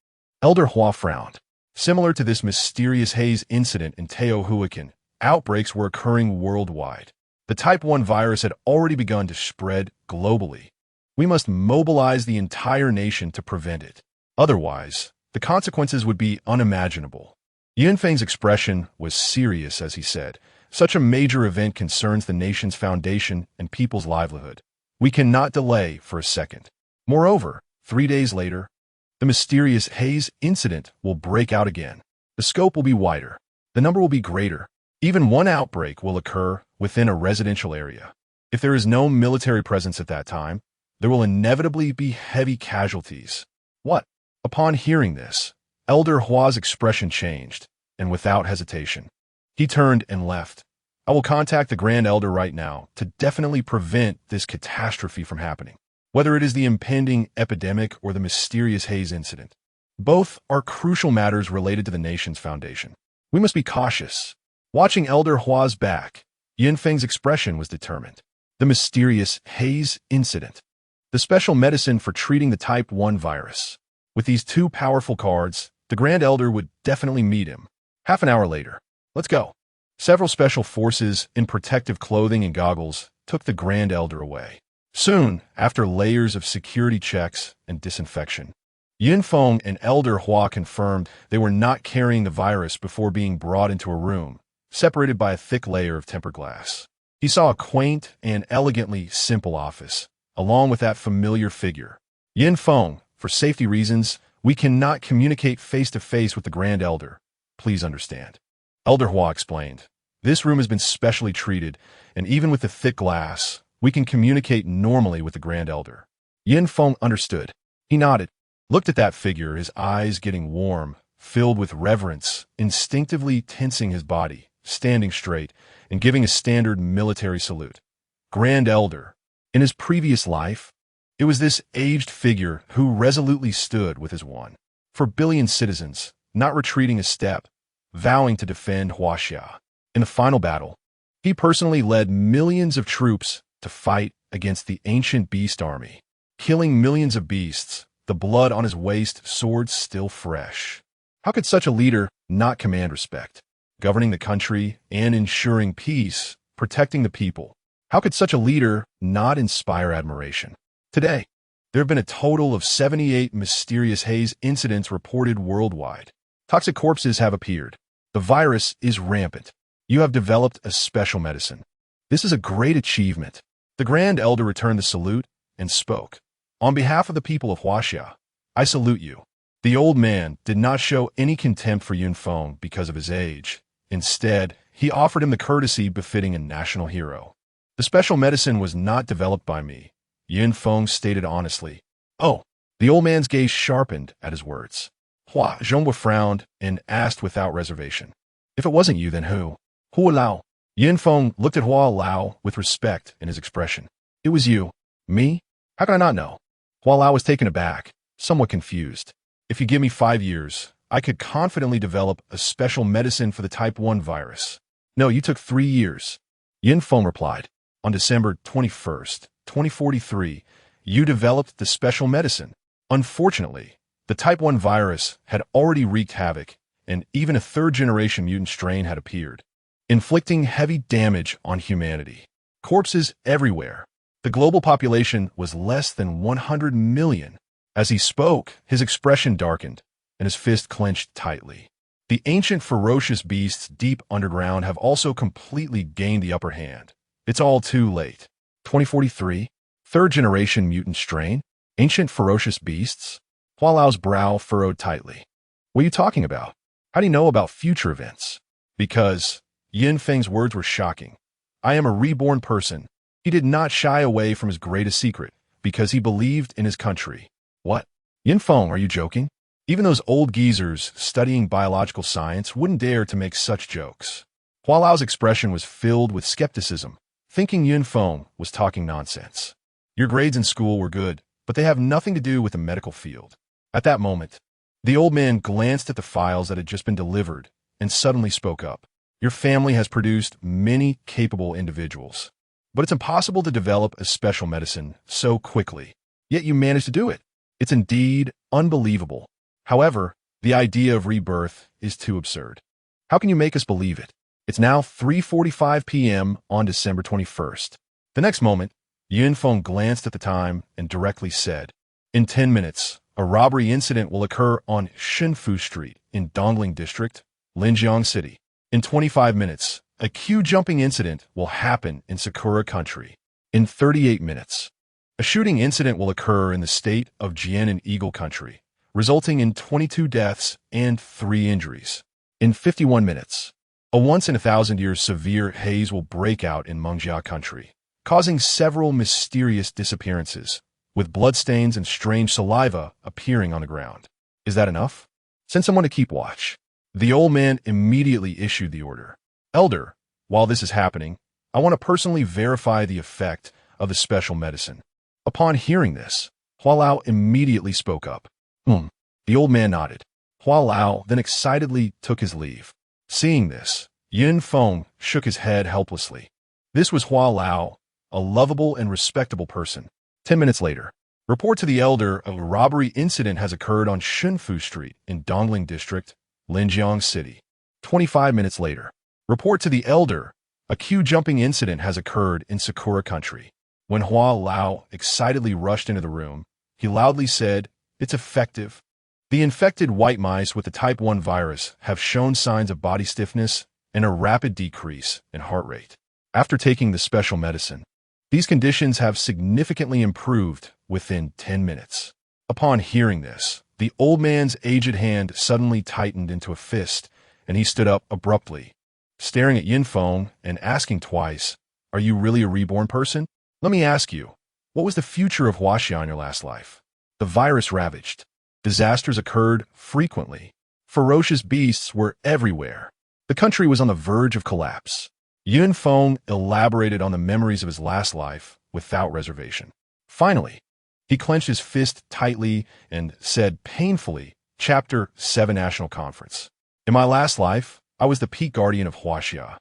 Elder Hua frowned. Similar to this mysterious haze incident in Teotihuacan, outbreaks were occurring worldwide. The Type 1 virus had already begun to spread globally. We must mobilize the entire nation to prevent it. Otherwise, the consequences would be unimaginable. Yun Feng's expression was serious as he said, "Such a major event concerns the nation's foundation and people's livelihood. We cannot delay for a second. Moreover, 3 days later, the mysterious haze incident will break out again. The scope will be wider. The number will be greater. Even one outbreak will occur within a residential area. If there is no military presence at that time, there will inevitably be heavy casualties." "What?" Upon hearing this, Elder Hua's expression changed, and without hesitation, he turned and left. "I will contact the Grand Elder right now to definitely prevent this catastrophe from happening. Whether it is the impending epidemic or the mysterious haze incident, both are crucial matters related to the nation's foundation. We must be cautious." Watching Elder Hua's back, Yun Feng's expression was determined. The mysterious haze incident. The special medicine for treating the Type 1 virus. With these 2 powerful cards, the Grand Elder would definitely meet him. Half an hour later. "Let's go." Several special forces in protective clothing and goggles took the Grand Elder away. Soon, after layers of security checks and disinfection, Yun Feng and Elder Hua confirmed they were not carrying the virus before being brought into a room, separated by a thick layer of tempered glass. He saw a quaint and elegantly simple office, along with that familiar figure. Yin Feng, for safety reasons, we cannot communicate face-to-face with the Grand Elder. Please understand. Elder Hua explained. This room has been specially treated, and even with the thick glass, we can communicate normally with the Grand Elder. Yin Feng understood. He nodded, looked at that figure, his eyes getting warm, filled with reverence, instinctively tensing his body, standing straight, and giving a standard military salute. Grand Elder. In his previous life, it was this aged figure who resolutely stood with his one. For billion citizens, not retreating a step, vowing to defend Huaxia. In the final battle, he personally led millions of troops to fight against the ancient beast army, killing millions of beasts, the blood on his waist, swords still fresh. How could such a leader not command respect? Governing the country and ensuring peace, protecting the people. How could such a leader not inspire admiration? Today, there have been a total of 78 mysterious haze incidents reported worldwide. Toxic corpses have appeared. The virus is rampant. You have developed a special medicine. This is a great achievement. The Grand Elder returned the salute and spoke. On behalf of the people of Huaxia, I salute you. The old man did not show any contempt for Yin Feng because of his age. Instead, he offered him the courtesy befitting a national hero. The special medicine was not developed by me, Yin Feng stated honestly. Oh, the old man's gaze sharpened at his words. Hua Zhongwu frowned and asked without reservation. If it wasn't you, then who? Hua Lao. Yin Feng looked at Hua Lao with respect in his expression. It was you. Me? How could I not know? Hua Lao was taken aback, somewhat confused. If you give me 5 years, I could confidently develop a special medicine for the type 1 virus. No, you took 3 years. Yin Feng replied. On December 21st, 2043, you developed the special medicine. Unfortunately, the type 1 virus had already wreaked havoc, and even a third-generation mutant strain had appeared, inflicting heavy damage on humanity. Corpses everywhere. The global population was less than 100 million. As he spoke, his expression darkened, and his fist clenched tightly. The ancient ferocious beasts deep underground have also completely gained the upper hand. It's all too late. 2043? Third-generation mutant strain? Ancient ferocious beasts? Hua Lao's brow furrowed tightly. What are you talking about? How do you know about future events? Because Yin Feng's words were shocking. I am a reborn person. He did not shy away from his greatest secret, because he believed in his country. What? Yin Feng, are you joking? Even those old geezers studying biological science wouldn't dare to make such jokes. Hua Lao's expression was filled with skepticism, thinking Yin Feng was talking nonsense. Your grades in school were good, but they have nothing to do with the medical field. At that moment, the old man glanced at the files that had just been delivered and suddenly spoke up. Your family has produced many capable individuals, but it's impossible to develop a special medicine so quickly. Yet you managed to do it. It's indeed unbelievable. However, the idea of rebirth is too absurd. How can you make us believe it? It's now 3:45 p.m. on December 21st. The next moment, Yin Feng glanced at the time and directly said, in 10 minutes, a robbery incident will occur on Shenfu Street in Dongling District, Linjiang City. In 25 minutes, a queue-jumping incident will happen in Sakura Country. In 38 minutes, a shooting incident will occur in the state of Jian in Eagle Country, resulting in 22 deaths and 3 injuries. In 51 minutes, a once-in-a-thousand-year severe haze will break out in Mengjia Country, causing several mysterious disappearances, with bloodstains and strange saliva appearing on the ground. Is that enough? Send someone to keep watch. The old man immediately issued the order. Elder, while this is happening, I want to personally verify the effect of the special medicine. Upon hearing this, Hua Lao immediately spoke up. The old man nodded. Hua Lao then excitedly took his leave. Seeing this, Yin Feng shook his head helplessly. This was Hua Lao, a lovable and respectable person. 10 minutes later, report to the elder of a robbery incident has occurred on Shenfu Street in Dongling District, Linjiang City. 25 minutes later, report to the elder, a queue-jumping incident has occurred in Sakura Country. When Hua Lao excitedly rushed into the room, he loudly said, it's effective. The infected white mice with the type 1 virus have shown signs of body stiffness and a rapid decrease in heart rate. After taking the special medicine, These conditions have significantly improved within 10 minutes. Upon hearing this, the old man's aged hand suddenly tightened into a fist, and he stood up abruptly, staring at Yin Feng and asking twice, "Are you really a reborn person? Let me ask you, what was the future of Huaxia in your last life?" The virus ravaged. Disasters occurred frequently. Ferocious beasts were everywhere. The country was on the verge of collapse. Yin Feng elaborated on the memories of his last life without reservation. Finally, he clenched his fist tightly and said painfully, Chapter 7 National Conference. In my last life, I was the peak guardian of Huaxia,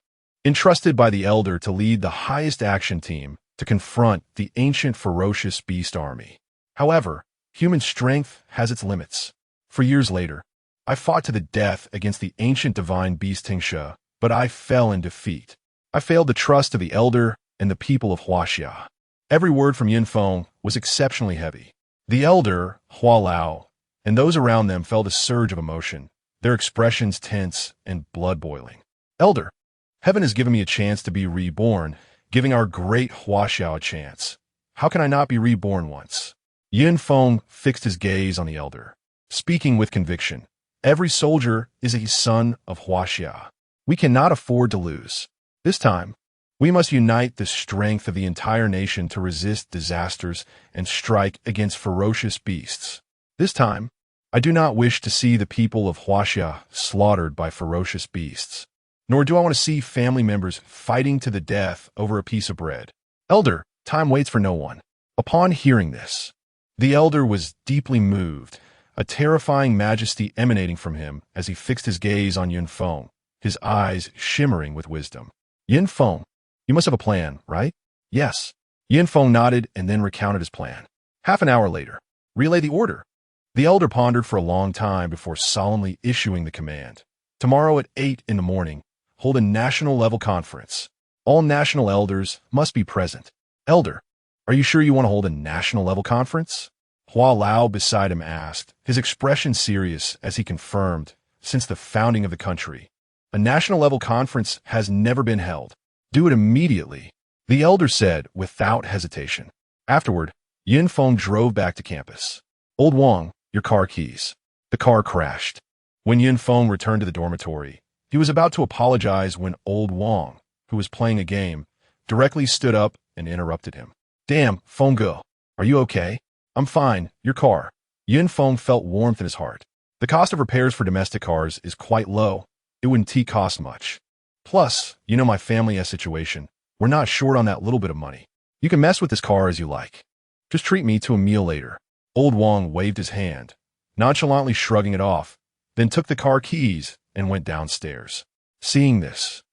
entrusted by the elder to lead the highest action team to confront the ancient ferocious beast army. However, human strength has its limits. For years later, I fought to the death against the ancient divine beast Tingshe, but I fell in defeat. I failed the trust of the elder and the people of Huaxia. Every word from Yin Feng was exceptionally heavy. The elder, Hua Lao, and those around them felt a surge of emotion, their expressions tense and blood-boiling. Elder, heaven has given me a chance to be reborn, giving our great Huaxia a chance. How can I not be reborn once? Yin Feng fixed his gaze on the elder, speaking with conviction. Every soldier is a son of Huaxia. We cannot afford to lose. This time, we must unite the strength of the entire nation to resist disasters and strike against ferocious beasts. This time, I do not wish to see the people of Huaxia slaughtered by ferocious beasts, nor do I want to see family members fighting to the death over a piece of bread. Elder, time waits for no one. Upon hearing this, the elder was deeply moved, a terrifying majesty emanating from him as he fixed his gaze on Yin Feng, his eyes shimmering with wisdom. Yin Feng, you must have a plan, right? Yes. Yin Feng nodded and then recounted his plan. Half an hour later, relay the order. The elder pondered for a long time before solemnly issuing the command. Tomorrow at 8 in the morning, hold a national-level conference. All national elders must be present. Elder, are you sure you want to hold a national-level conference? Hua Lao beside him asked, his expression serious as he confirmed, since the founding of the country, a national-level conference has never been held. Do it immediately, the elder said without hesitation. Afterward, Yin Feng drove back to campus. Old Wang, your car keys. The car crashed. When Yin Feng returned to the dormitory, he was about to apologize when Old Wang, who was playing a game, directly stood up and interrupted him. Damn, Feng Ge, are you okay? I'm fine, your car. Yin Feng felt warmth in his heart. The cost of repairs for domestic cars is quite low. It wouldn't cost much. Plus, you know my family has situation. We're not short on that little bit of money. You can mess with this car as you like. Just treat me to a meal later. Old Wang waved his hand, nonchalantly shrugging it off, then took the car keys and went downstairs. Seeing this,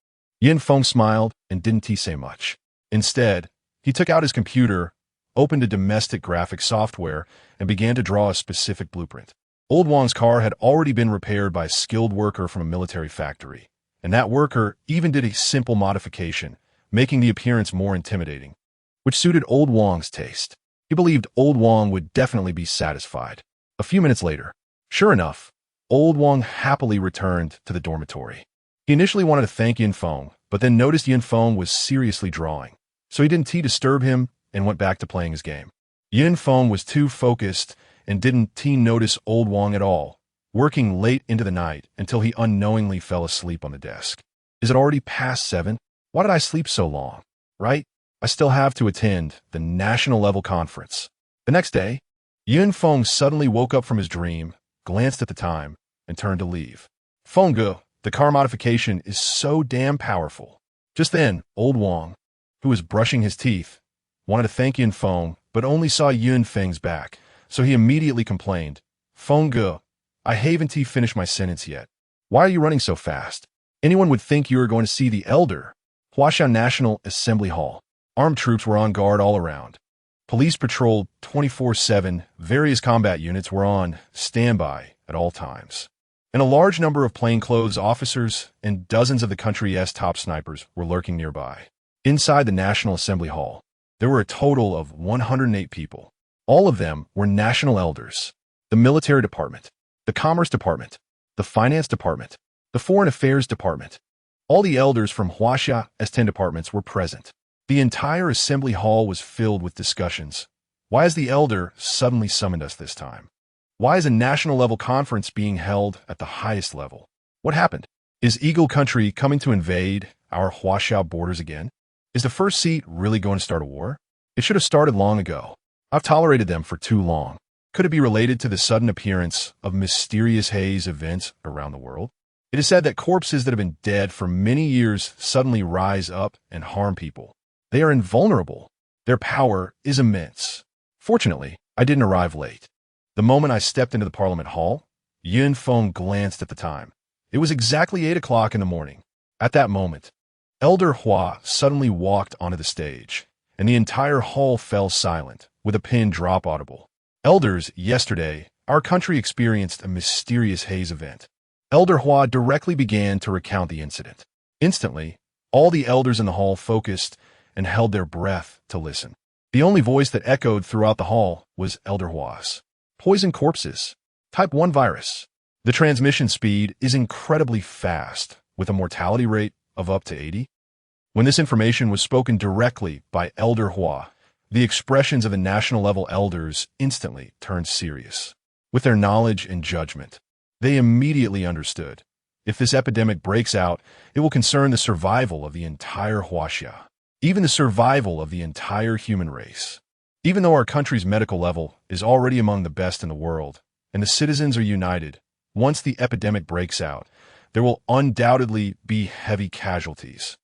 Yin Feng smiled and didn't say much. Instead, he took out his computer, opened a domestic graphic software, and began to draw a specific blueprint. Old Wang's car had already been repaired by a skilled worker from a military factory, and that worker even did a simple modification, making the appearance more intimidating, which suited Old Wang's taste. He believed Old Wang would definitely be satisfied. A few minutes later, sure enough, Old Wang happily returned to the dormitory. He initially wanted to thank Yin Feng, but then noticed Yin Feng was seriously drawing, so he didn't disturb him and went back to playing his game. Yin Feng was too focused and didn't notice Old Wang at all, working late into the night until he unknowingly fell asleep on the desk. Is it already past 7? Why did I sleep so long? Right? I still have to attend the national-level conference. The next day, Yin Feng suddenly woke up from his dream, glanced at the time, and turned to leave. Feng Ge, the car modification is so damn powerful. Just then, Old Wang, who was brushing his teeth, wanted to thank Yin Feng, but only saw Yin Feng's back, so he immediately complained. Feng Ge, I haven't finished my sentence yet. Why are you running so fast? Anyone would think you were going to see the elder. Huaxia National Assembly Hall. Armed troops were on guard all around. Police patrolled 24/7. Various combat units were on standby at all times. And a large number of plainclothes officers and dozens of the country's top snipers were lurking nearby. Inside the National Assembly Hall, there were a total of 108 people. All of them were national elders. The Military Department, the Commerce Department, the Finance Department, the Foreign Affairs Department. All the elders from Huaxia's 10 departments were present. The entire assembly hall was filled with discussions. Why has the elder suddenly summoned us this time? Why is a national-level conference being held at the highest level? What happened? Is Eagle Country coming to invade our Huaxiao borders again? Is the first seat really going to start a war? It should have started long ago. I've tolerated them for too long. Could it be related to the sudden appearance of mysterious haze events around the world? It is said that corpses that have been dead for many years suddenly rise up and harm people. They are invulnerable. Their power is immense. Fortunately, I didn't arrive late. The moment I stepped into the Parliament Hall, Feng glanced at the time. It was exactly 8 o'clock in the morning. At that moment, Elder Hua suddenly walked onto the stage, and the entire hall fell silent, with a pin drop audible. Elders, yesterday, our country experienced a mysterious haze event. Elder Hua directly began to recount the incident. Instantly, all the elders in the hall focused and held their breath to listen. The only voice that echoed throughout the hall was Elder Hua's. Poison corpses. Type 1 virus. The transmission speed is incredibly fast, with a mortality rate of up to 80. When this information was spoken directly by Elder Hua, the expressions of the national-level elders instantly turned serious. With their knowledge and judgment, they immediately understood. If this epidemic breaks out, it will concern the survival of the entire Huaxia, even the survival of the entire human race. Even though our country's medical level is already among the best in the world, and the citizens are united, once the epidemic breaks out, there will undoubtedly be heavy casualties.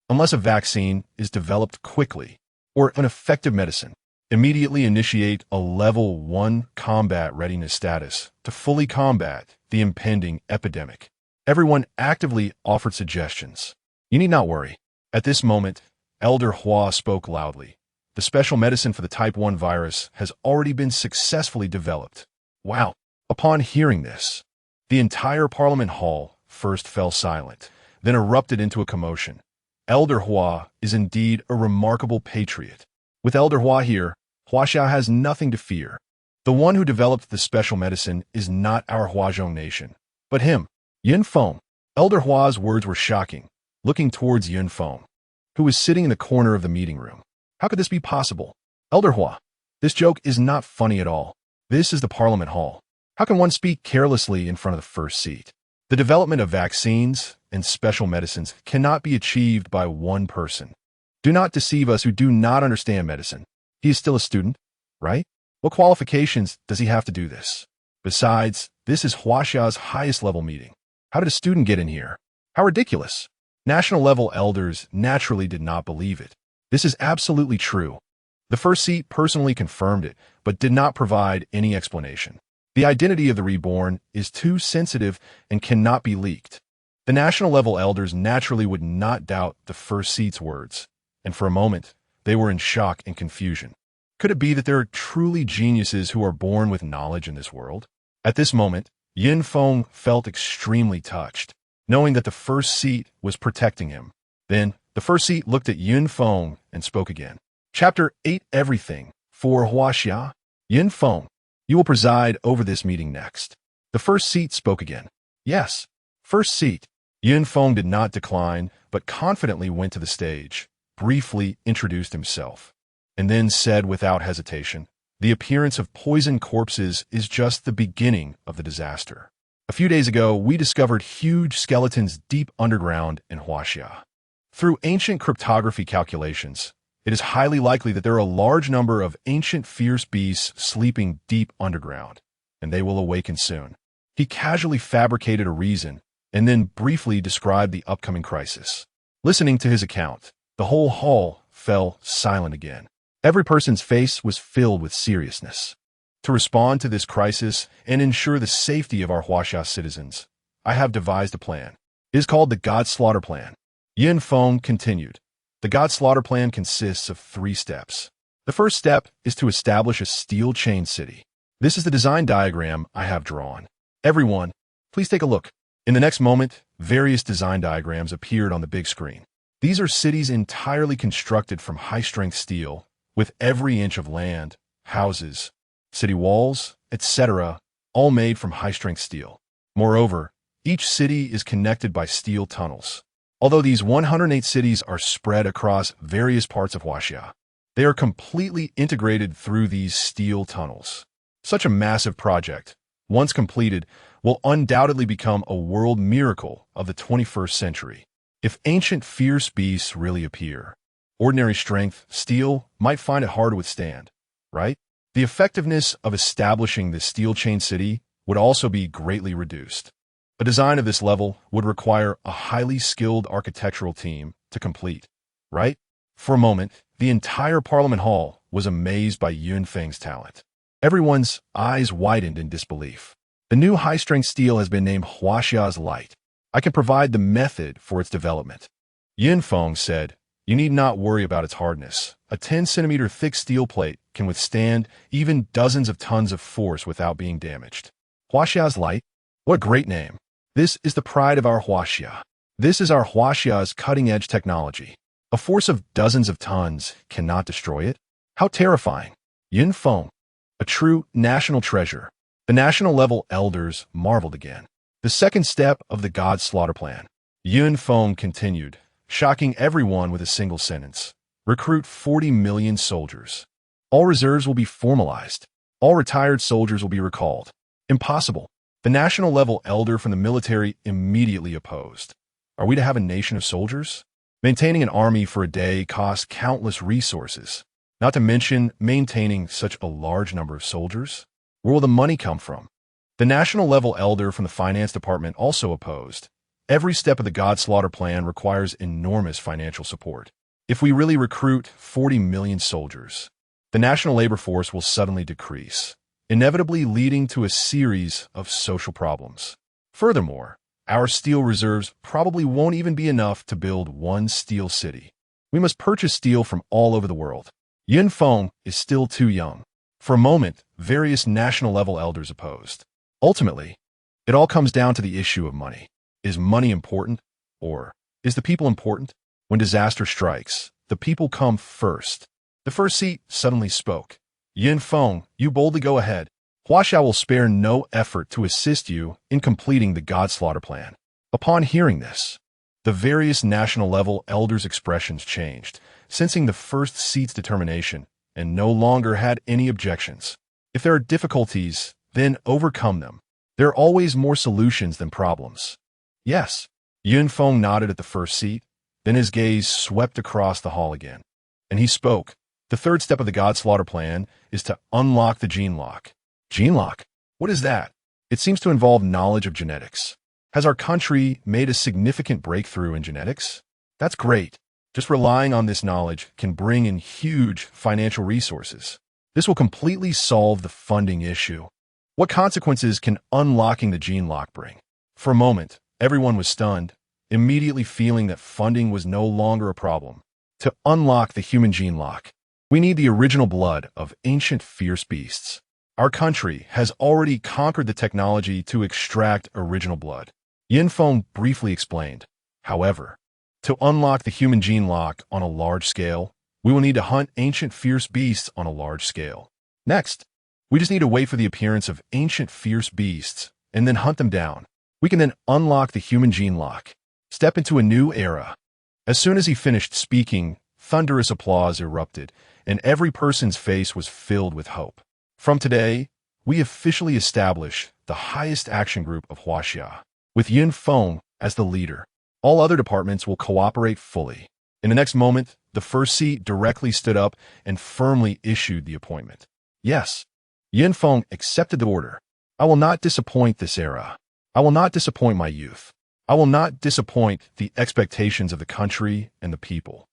Unless a vaccine is developed quickly, or an effective medicine, immediately initiate a level 1 combat readiness status to fully combat the impending epidemic. Everyone actively offered suggestions. You need not worry. At this moment, Elder Hua spoke loudly. The special medicine for the type 1 virus has already been successfully developed. Wow! Upon hearing this, the entire Parliament Hall first fell silent, then erupted into a commotion. Elder Hua is indeed a remarkable patriot. With Elder Hua here, Huaxiao has nothing to fear. The one who developed the special medicine is not our Huazhong nation, but him, Feng. Elder Hua's words were shocking, looking towards Feng, who was sitting in the corner of the meeting room. How could this be possible? Elder Hua, this joke is not funny at all. This is the Parliament Hall. How can one speak carelessly in front of the first seat? The development of vaccines and special medicines cannot be achieved by one person. Do not deceive us who do not understand medicine. He is still a student, right? What qualifications does he have to do this? Besides, this is Huaxia's highest level meeting. How did a student get in here? How ridiculous. National level elders naturally did not believe it. This is absolutely true. The first seat personally confirmed it, but did not provide any explanation. The identity of the reborn is too sensitive and cannot be leaked. The national-level elders naturally would not doubt the first seat's words, and for a moment, they were in shock and confusion. Could it be that there are truly geniuses who are born with knowledge in this world? At this moment, Feng felt extremely touched, knowing that the first seat was protecting him. Then, the first seat looked at Feng and spoke again. Chapter 8 Everything for Huaxia. Feng, you will preside over this meeting next. The first seat spoke again. Yes, first seat. Feng did not decline, but confidently went to the stage, briefly introduced himself, and then said without hesitation, the appearance of poisoned corpses is just the beginning of the disaster. A few days ago, we discovered huge skeletons deep underground in Huaxia. Through ancient cryptography calculations, it is highly likely that there are a large number of ancient fierce beasts sleeping deep underground, and they will awaken soon. He casually fabricated a reason and then briefly described the upcoming crisis. Listening to his account, the whole hall fell silent again. Every person's face was filled with seriousness. To respond to this crisis and ensure the safety of our Huaxia citizens, I have devised a plan. It is called the God Slaughter Plan. Feng continued. The God Slaughter Plan consists of 3 steps. The first step is to establish a steel chain city. This is the design diagram I have drawn. Everyone, please take a look. In the next moment, various design diagrams appeared on the big screen. These are cities entirely constructed from high-strength steel, with every inch of land, houses, city walls, etc., all made from high-strength steel. Moreover, each city is connected by steel tunnels. Although these 108 cities are spread across various parts of Huaxia, they are completely integrated through these steel tunnels. Such a massive project, once completed, will undoubtedly become a world miracle of the 21st century. If ancient fierce beasts really appear, ordinary strength, steel, might find it hard to withstand, right? The effectiveness of establishing this steel chain city would also be greatly reduced. A design of this level would require a highly skilled architectural team to complete, right? For a moment, the entire Parliament Hall was amazed by Yun Feng's talent. Everyone's eyes widened in disbelief. The new high-strength steel has been named Huaxia's Light. I can provide the method for its development. Yun Feng said, you need not worry about its hardness. A 10-centimeter thick steel plate can withstand even dozens of tons of force without being damaged. Huaxia's Light? What a great name. This is the pride of our Huaxia. This is our Huaxia's cutting-edge technology. A force of dozens of tons cannot destroy it? How terrifying. Yun Feng, a true national treasure. The national-level elders marveled again. The second step of the God Slaughter Plan. Yun Feng continued, shocking everyone with a single sentence. Recruit 40 million soldiers. All reserves will be formalized. All retired soldiers will be recalled. Impossible. The national-level elder from the military immediately opposed. Are we to have a nation of soldiers? Maintaining an army for a day costs countless resources, not to mention maintaining such a large number of soldiers. Where will the money come from? The national-level elder from the finance department also opposed. Every step of the God Slaughter Plan requires enormous financial support. If we really recruit 40 million soldiers, the national labor force will suddenly decrease, inevitably leading to a series of social problems. Furthermore, our steel reserves probably won't even be enough to build one steel city. We must purchase steel from all over the world. Yun Feng is still too young. For a moment, various national-level elders opposed. Ultimately, it all comes down to the issue of money. Is money important, or is the people important? When disaster strikes, the people come first. The first seat suddenly spoke. Yun Feng, you boldly go ahead. Huaxia will spare no effort to assist you in completing the God Slaughter Plan. Upon hearing this, the various national-level elders' expressions changed, sensing the first seat's determination, and no longer had any objections. If there are difficulties, then overcome them. There are always more solutions than problems. Yes. Yun Feng nodded at the first seat, then his gaze swept across the hall again. And he spoke. The third step of the God Slaughter Plan is to unlock the gene lock. Gene lock? What is that? It seems to involve knowledge of genetics. Has our country made a significant breakthrough in genetics? That's great. Just relying on this knowledge can bring in huge financial resources. This will completely solve the funding issue. What consequences can unlocking the gene lock bring? For a moment, everyone was stunned, immediately feeling that funding was no longer a problem. To unlock the human gene lock, we need the original blood of ancient fierce beasts. Our country has already conquered the technology to extract original blood. Yun Feng briefly explained. However, to unlock the human gene lock on a large scale, we will need to hunt ancient fierce beasts on a large scale. Next, we just need to wait for the appearance of ancient fierce beasts and then hunt them down. We can then unlock the human gene lock, step into a new era. As soon as he finished speaking, thunderous applause erupted, and every person's face was filled with hope. From today, we officially establish the highest action group of Huaxia, with Yun Feng as the leader. All other departments will cooperate fully. In the next moment, the first seat directly stood up and firmly issued the appointment. Yes, Yun Feng accepted the order. I will not disappoint this era. I will not disappoint my youth. I will not disappoint the expectations of the country and the people.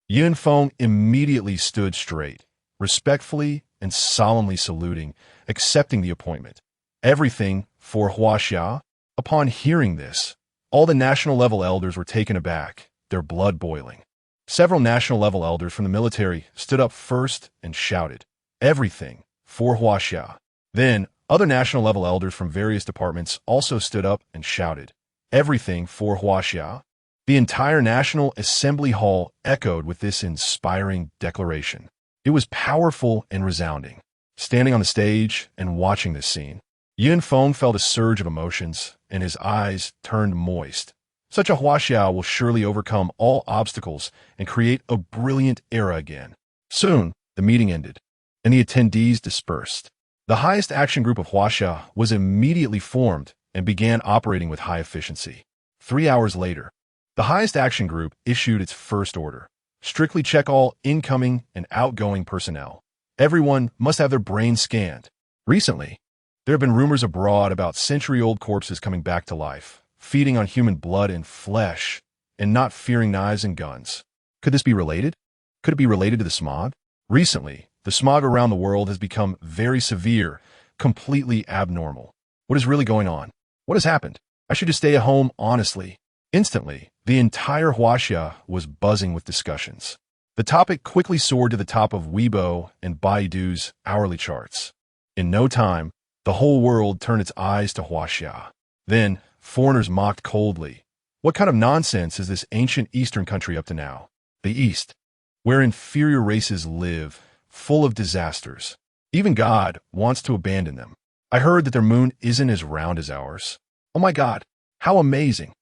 Yun Feng immediately stood straight, respectfully and solemnly saluting, accepting the appointment. Everything for Huaxia. Upon hearing this, all the national-level elders were taken aback, their blood boiling. Several national-level elders from the military stood up first and shouted, "Everything for Huaxia." Then, other national-level elders from various departments also stood up and shouted, "Everything for Huaxia." The entire National Assembly Hall echoed with this inspiring declaration. It was powerful and resounding. Standing on the stage and watching this scene, Yun Feng felt a surge of emotions, and his eyes turned moist. Such a huaxiao will surely overcome all obstacles and create a brilliant era again. Soon, the meeting ended, and the attendees dispersed. The highest action group of huaxia was immediately formed and began operating with high efficiency. 3 hours later, the highest action group issued its first order. Strictly check all incoming and outgoing personnel. Everyone must have their brains scanned. Recently, there have been rumors abroad about century-old corpses coming back to life, feeding on human blood and flesh, and not fearing knives and guns. Could this be related? Could it be related to the smog? Recently, the smog around the world has become very severe, completely abnormal. What is really going on? What has happened? I should just stay at home, honestly. Instantly, the entire huaxia was buzzing with discussions. The topic quickly soared to the top of Weibo and Baidu's hourly charts. In no time, the whole world turned its eyes to huaxia. Then, foreigners mocked coldly. What kind of nonsense is this ancient Eastern country up to now? The East, where inferior races live, full of disasters. Even God wants to abandon them. I heard that their moon isn't as round as ours. Oh my God, how amazing!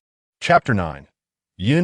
Chapter 9.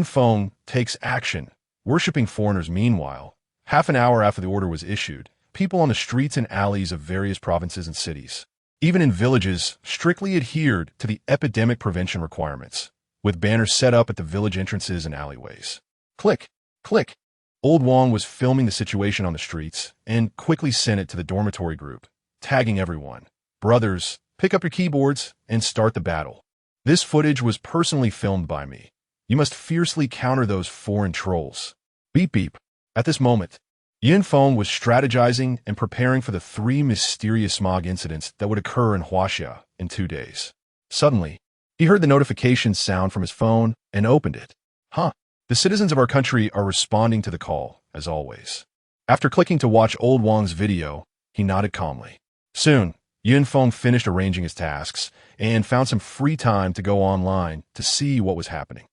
Feng takes action. Worshipping foreigners. Meanwhile, half an hour after the order was issued, people on the streets and alleys of various provinces and cities, even in villages, strictly adhered to the epidemic prevention requirements, with banners set up at the village entrances and alleyways. Click, click. Old Wang was filming the situation on the streets and quickly sent it to the dormitory group, tagging everyone. Brothers, pick up your keyboards and start the battle. This footage was personally filmed by me. You must fiercely counter those foreign trolls. Beep beep. At this moment, Feng was strategizing and preparing for the 3 mysterious smog incidents that would occur in Huaxia in 2 days. Suddenly, he heard the notification sound from his phone and opened it. Huh. The citizens of our country are responding to the call, as always. After clicking to watch Old Wang's video, he nodded calmly. Soon, Feng finished arranging his tasks and found some free time to go online to see what was happening.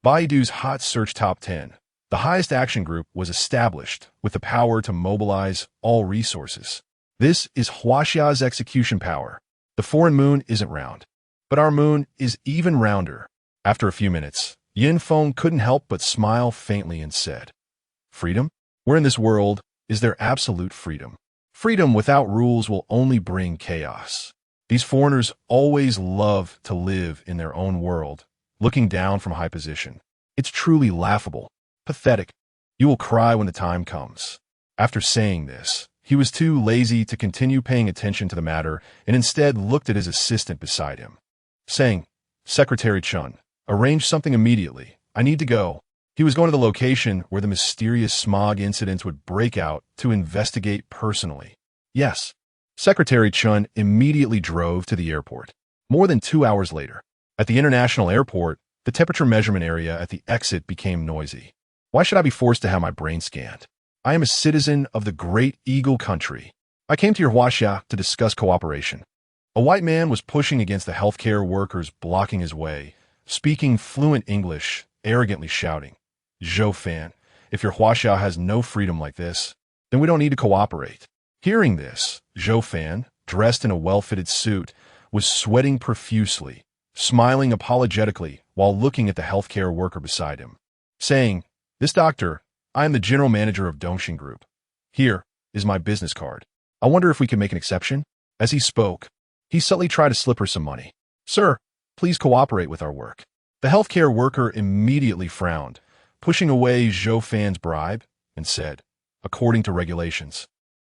Baidu's Hot Search Top 10. The highest action group was established with the power to mobilize all resources. This is Huaxia's execution power. The foreign moon isn't round, but our moon is even rounder. After a few minutes, Feng couldn't help but smile faintly and said, Freedom? Where in this world is there absolute freedom? Freedom without rules will only bring chaos. These foreigners always love to live in their own world, looking down from high position. It's truly laughable, pathetic. You will cry when the time comes. After saying this, he was too lazy to continue paying attention to the matter and instead looked at his assistant beside him, saying, Secretary Chun, arrange something immediately. I need to go. He was going to the location where the mysterious smog incidents would break out to investigate personally. Yes. Secretary Chun immediately drove to the airport. More than 2 hours later, at the international airport, the temperature measurement area at the exit became noisy. Why should I be forced to have my brain scanned? I am a citizen of the great eagle country. I came to your huaxia to discuss cooperation. A white man was pushing against the healthcare workers blocking his way, speaking fluent English, arrogantly shouting, Zhou Fan, if your huaxia has no freedom like this, then we don't need to cooperate. Hearing this, Zhou Fan, dressed in a well-fitted suit, was sweating profusely, smiling apologetically while looking at the healthcare worker beside him, saying, This doctor, I am the general manager of Dongxing Group. Here is my business card. I wonder if we can make an exception? As he spoke, he subtly tried to slip her some money. Sir, please cooperate with our work. The healthcare worker immediately frowned, pushing away Zhou Fan's bribe, and said, According to regulations,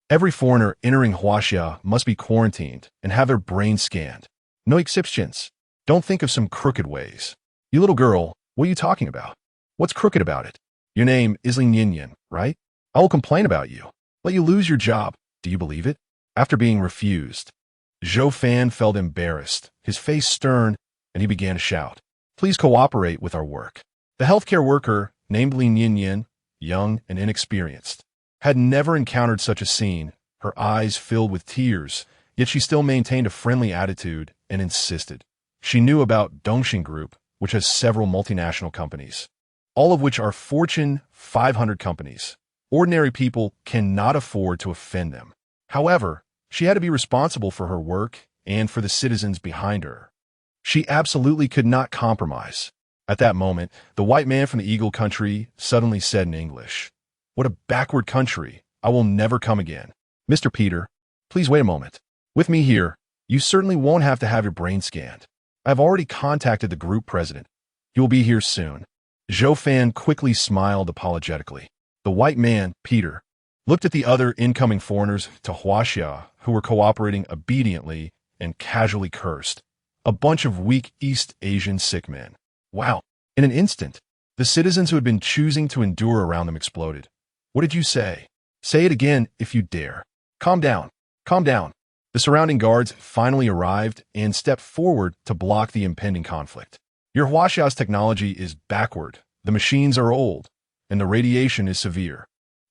every foreigner entering Huaxia must be quarantined and have their brains scanned. No exceptions. Don't think of some crooked ways. You little girl, what are you talking about? What's crooked about it? Your name is Lin Yin, right? I will complain about you. Let you lose your job. Do you believe it? After being refused, Zhou Fan felt embarrassed, his face stern, and he began to shout, Please cooperate with our work. The healthcare worker, named Lin Yin, young and inexperienced, had never encountered such a scene, her eyes filled with tears, yet she still maintained a friendly attitude and insisted. She knew about Dongxing Group, which has several multinational companies, all of which are Fortune 500 companies. Ordinary people cannot afford to offend them. However, she had to be responsible for her work and for the citizens behind her. She absolutely could not compromise. At that moment, the white man from the Eagle country suddenly said in English, "What a backward country. I will never come again." "Mr. Peter, please wait a moment. With me here, you certainly won't have to have your brain scanned. I have already contacted the group president. He will be here soon." Zhou Fan quickly smiled apologetically. The white man, Peter, looked at the other incoming foreigners to Huaxia, who were cooperating obediently, and casually cursed. A bunch of weak East Asian sick men. Wow. In an instant, the citizens who had been choosing to endure around them exploded. "What did you say? Say it again if you dare. Calm down. Calm down." The surrounding guards finally arrived and stepped forward to block the impending conflict. "Your Huaxia's technology is backward, the machines are old, and the radiation is severe.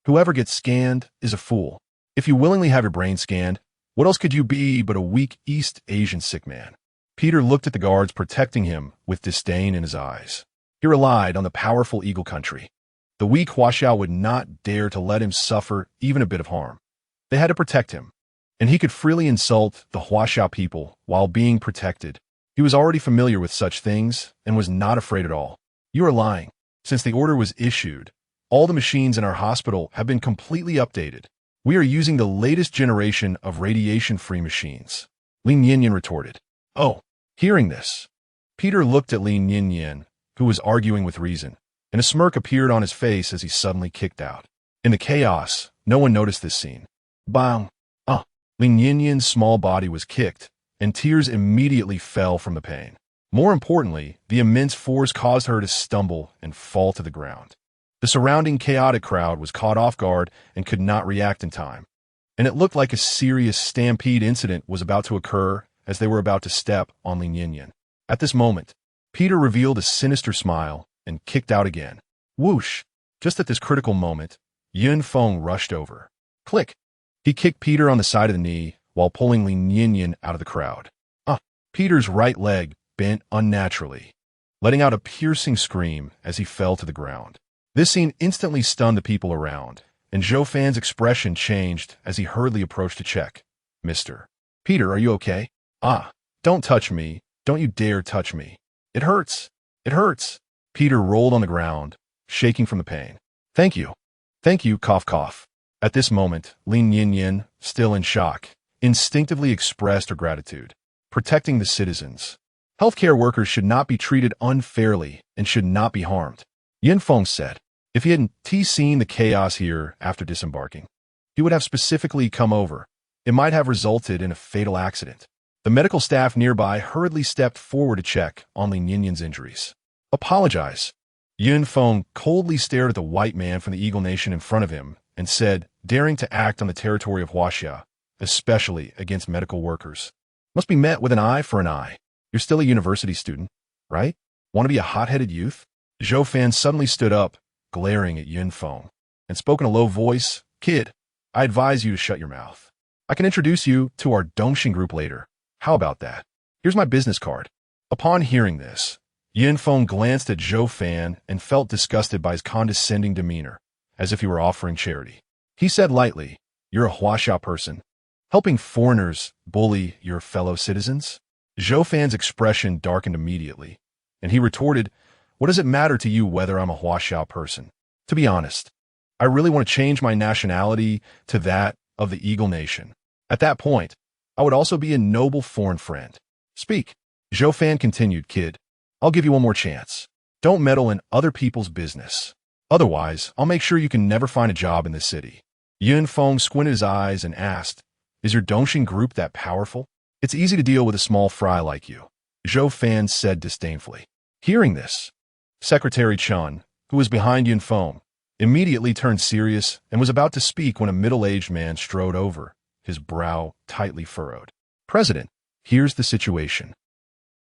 Whoever gets scanned is a fool. If you willingly have your brain scanned, what else could you be but a weak East Asian sick man?" Peter looked at the guards protecting him with disdain in his eyes. He relied on the powerful Eagle country. The weak Huaxiao would not dare to let him suffer even a bit of harm. They had to protect him, and he could freely insult the Huaxiao people while being protected. He was already familiar with such things and was not afraid at all. "You are lying. Since the order was issued, all the machines in our hospital have been completely updated. We are using the latest generation of radiation-free machines," Lin Yinyan retorted. "Oh." Hearing this, Peter looked at Lin Yinyan, who was arguing with reason, and a smirk appeared on his face as he suddenly kicked out. In the chaos, no one noticed this scene. Bang! Ah! Lin Yinyan's small body was kicked, and tears immediately fell from the pain. More importantly, the immense force caused her to stumble and fall to the ground. The surrounding chaotic crowd was caught off guard and could not react in time, and it looked like a serious stampede incident was about to occur as they were about to step on Lin Yinyan. At this moment, Peter revealed a sinister smile and kicked out again. Whoosh! Just at this critical moment, Feng rushed over. Click! He kicked Peter on the side of the knee while pulling Lin Yinyan out of the crowd. Peter's right leg bent unnaturally, letting out a piercing scream as he fell to the ground. This scene instantly stunned the people around, and Zhou Fan's expression changed as he hurriedly approached to check. "Mr. Peter, are you okay?" Don't touch me. Don't you dare touch me. It hurts. It hurts." Peter rolled on the ground, shaking from the pain. Thank you. Thank you, cough cough." At this moment, Lin Yinyan, still in shock, instinctively expressed her gratitude. Protecting the citizens. Healthcare workers should not be treated unfairly and should not be harmed, Feng said. If he hadn't seen the chaos here after disembarking, he would have specifically come over. It might have resulted in a fatal accident. The medical staff nearby hurriedly stepped forward to check on Lin Yinyan's injuries. "Apologize." Feng coldly stared at the white man from the Eagle Nation in front of him and said, daring to act on the territory of Huaxia, especially against medical workers. "Must be met with an eye for an eye. You're still a university student, right? Want to be a hot-headed youth?" Zhou Fan suddenly stood up, glaring at Feng, and spoke in a low voice, "Kid, I advise you to shut your mouth. I can introduce you to our Dongxing group later. How about that? Here's my business card." Upon hearing this, Feng glanced at Zhou Fan and felt disgusted by his condescending demeanor, as if he were offering charity. He said lightly, "You're a Huaxia person, helping foreigners bully your fellow citizens?" Zhou Fan's expression darkened immediately, and he retorted, "What does it matter to you whether I'm a Huaxia person? To be honest, I really want to change my nationality to that of the Eagle Nation. At that point, I would also be a noble foreign friend. Speak." Zhou Fan continued, "Kid, I'll give you one more chance. Don't meddle in other people's business. Otherwise, I'll make sure you can never find a job in this city." Feng squinted his eyes and asked, "Is your Dongxing group that powerful?" "It's easy to deal with a small fry like you," Zhou Fan said disdainfully. Hearing this, Secretary Chun, who was behind Feng, immediately turned serious and was about to speak when a middle-aged man strode over, his brow tightly furrowed. "President, here's the situation."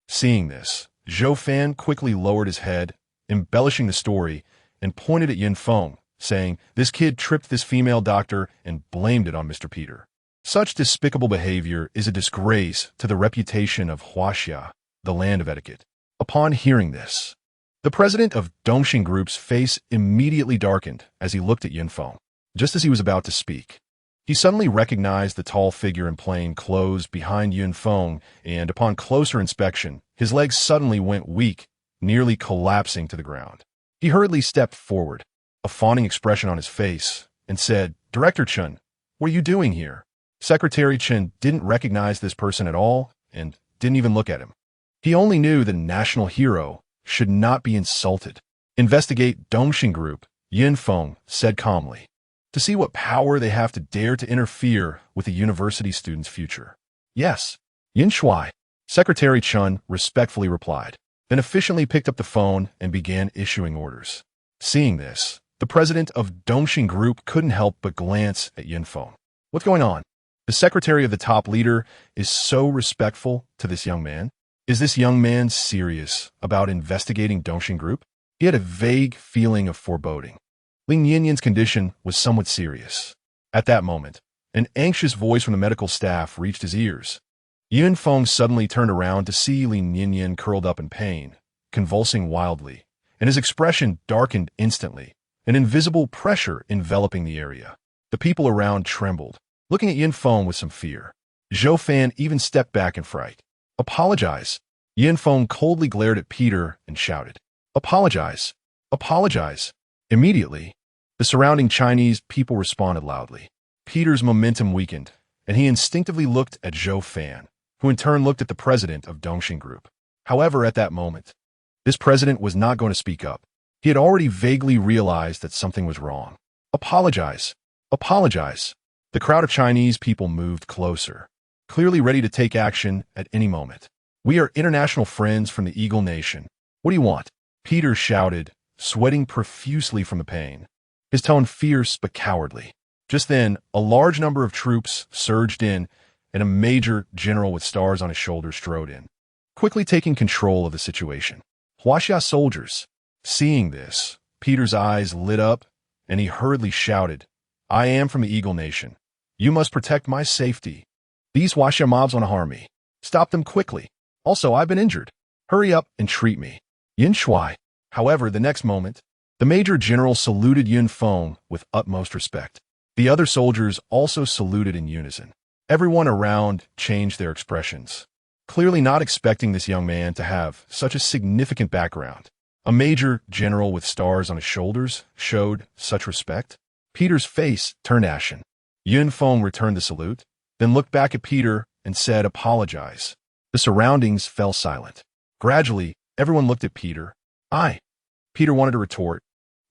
Seeing this, Zhou Fan quickly lowered his head, embellishing the story, and pointed at Feng, saying, "This kid tripped this female doctor and blamed it on Mr. Peter. Such despicable behavior is a disgrace to the reputation of Huaxia, the land of etiquette." Upon hearing this, the president of Dongxing Group's face immediately darkened as he looked at Feng. Just as he was about to speak, he suddenly recognized the tall figure in plain clothes behind Feng, and upon closer inspection, his legs suddenly went weak nearly collapsing to the ground. He hurriedly stepped forward, a fawning expression on his face, and said, "Director Chen, what are you doing here?" Secretary Chen didn't recognize this person at all and didn't even look at him. He only knew that a national hero should not be insulted. "Investigate Dongxing Group," Yin Feng said calmly, "to see what power they have to dare to interfere with a university student's future." "Yes, Yin Shuai," Secretary Chen respectfully replied, then efficiently picked up the phone and began issuing orders. Seeing this, the president of Dongxing Group couldn't help but glance at Yin Feng. "What's going on? The secretary of the top leader is so respectful to this young man. Is this young man serious about investigating Dongxing Group?" He had a vague feeling of foreboding. Lin Yinyan's condition was somewhat serious. At that moment, an anxious voice from the medical staff reached his ears. Yin Feng suddenly turned around to see Lin Yinyan curled up in pain, convulsing wildly, and his expression darkened instantly, an invisible pressure enveloping the area. The people around trembled, looking at Yin Feng with some fear. Zhou Fan even stepped back in fright. "Apologize." Yin Feng coldly glared at Peter and shouted, "Apologize! Apologize!" Immediately, the surrounding Chinese people responded loudly. Peter's momentum weakened, and he instinctively looked at Zhou Fan, who in turn looked at the president of Dongxing Group. However, at that moment, this president was not going to speak up. He had already vaguely realized that something was wrong. "Apologize! Apologize!" The crowd of Chinese people moved closer, clearly ready to take action at any moment. "We are international friends from the Eagle Nation. What do you want?" Peter shouted, sweating profusely from the pain, his tone fierce but cowardly. Just then, a large number of troops surged in, and a major general with stars on his shoulders strode in, quickly taking control of the situation. "Huaxia soldiers." Seeing this, Peter's eyes lit up, and he hurriedly shouted, "I am from the Eagle Nation. You must protect my safety. These Huaxia mobs want to harm me. Stop them quickly. Also, I've been injured. Hurry up and treat me." Yin Shuai. However, the next moment, the major general saluted Yin Feng with utmost respect. The other soldiers also saluted in unison. Everyone around changed their expressions, clearly not expecting this young man to have such a significant background. A major general with stars on his shoulders showed such respect. Peter's face turned ashen. Yin Feng returned the salute, then looked back at Peter and said, "Apologize." The surroundings fell silent. Gradually, everyone looked at Peter. Peter wanted to retort,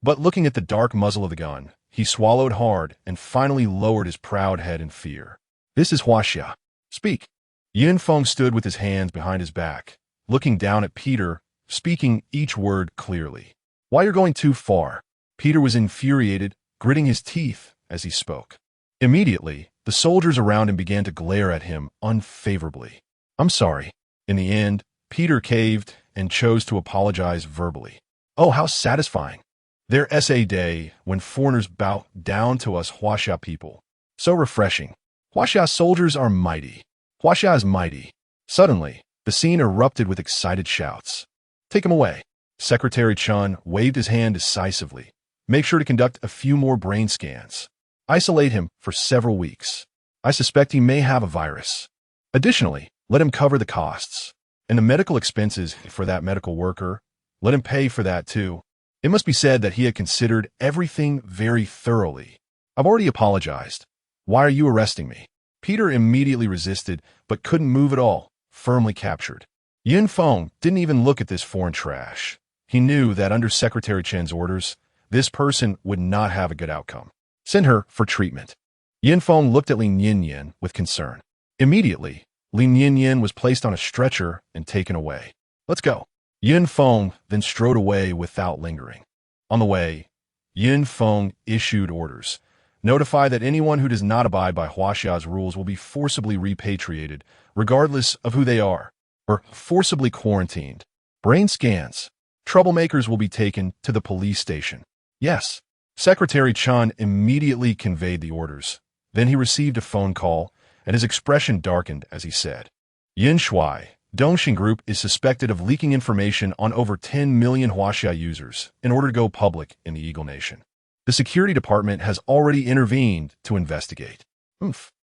but looking at the dark muzzle of the gun, he swallowed hard and finally lowered his proud head in fear. "This is Huaxia. Speak." Yin Feng stood with his hands behind his back, looking down at Peter, speaking each word clearly. "Why, you're going too far." Peter was infuriated, gritting his teeth as he spoke. Immediately, the soldiers around him began to glare at him unfavorably. "I'm sorry." In the end, Peter caved and chose to apologize verbally. Oh, how satisfying. Their SA day when foreigners bow down to us Huaxia people. So refreshing. Huaxia soldiers are mighty. Huaxia is mighty. Suddenly, the scene erupted with excited shouts. "Take him away." Secretary Chen waved his hand decisively. "Make sure to conduct a few more brain scans. Isolate him for several weeks. I suspect he may have a virus. Additionally, let him cover the costs. And the medical expenses for that medical worker, let him pay for that too." It must be said that he had considered everything very thoroughly. "I've already apologized. Why are you arresting me?" Peter immediately resisted, but couldn't move at all, firmly captured. Yin Feng didn't even look at this foreign trash. He knew that under Secretary Chen's orders, this person would not have a good outcome. "Send her for treatment." Yin Feng looked at Lin Yinyan with concern. Immediately, Lin Yinyan was placed on a stretcher and taken away. "Let's go." Yin Feng then strode away without lingering. On the way, Yin Feng issued orders. Notify that anyone who does not abide by Huaxia's rules will be forcibly repatriated, regardless of who they are, or forcibly quarantined. Brain scans. Troublemakers will be taken to the police station. Yes. Secretary Chen immediately conveyed the orders. Then he received a phone call, and his expression darkened as he said, "Yin Shuai, Dongxing Group is suspected of leaking information on over 10 million Huaxia users in order to go public in the Eagle Nation. The security department has already intervened to investigate.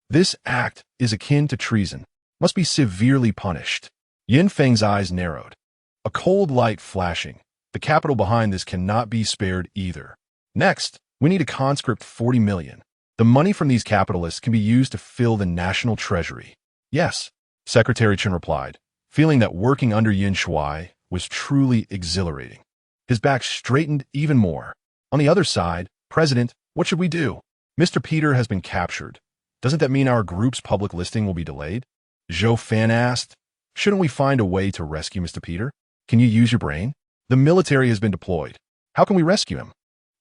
This act is akin to treason, must be severely punished." Yin Feng's eyes narrowed. a cold light flashing. The capital behind this cannot be spared either. Next, we need to conscript 40 million. The money from these capitalists can be used to fill the national treasury. Yes, Secretary Chen replied, feeling that working under Yin Shuai was truly exhilarating. His back straightened even more. On the other side, President, what should we do? Mr. Peter has been captured. Doesn't that mean our group's public listing will be delayed? Zhou Fan asked. Shouldn't we find a way to rescue Mr. Peter? Can you use your brain? The military has been deployed. How can we rescue him?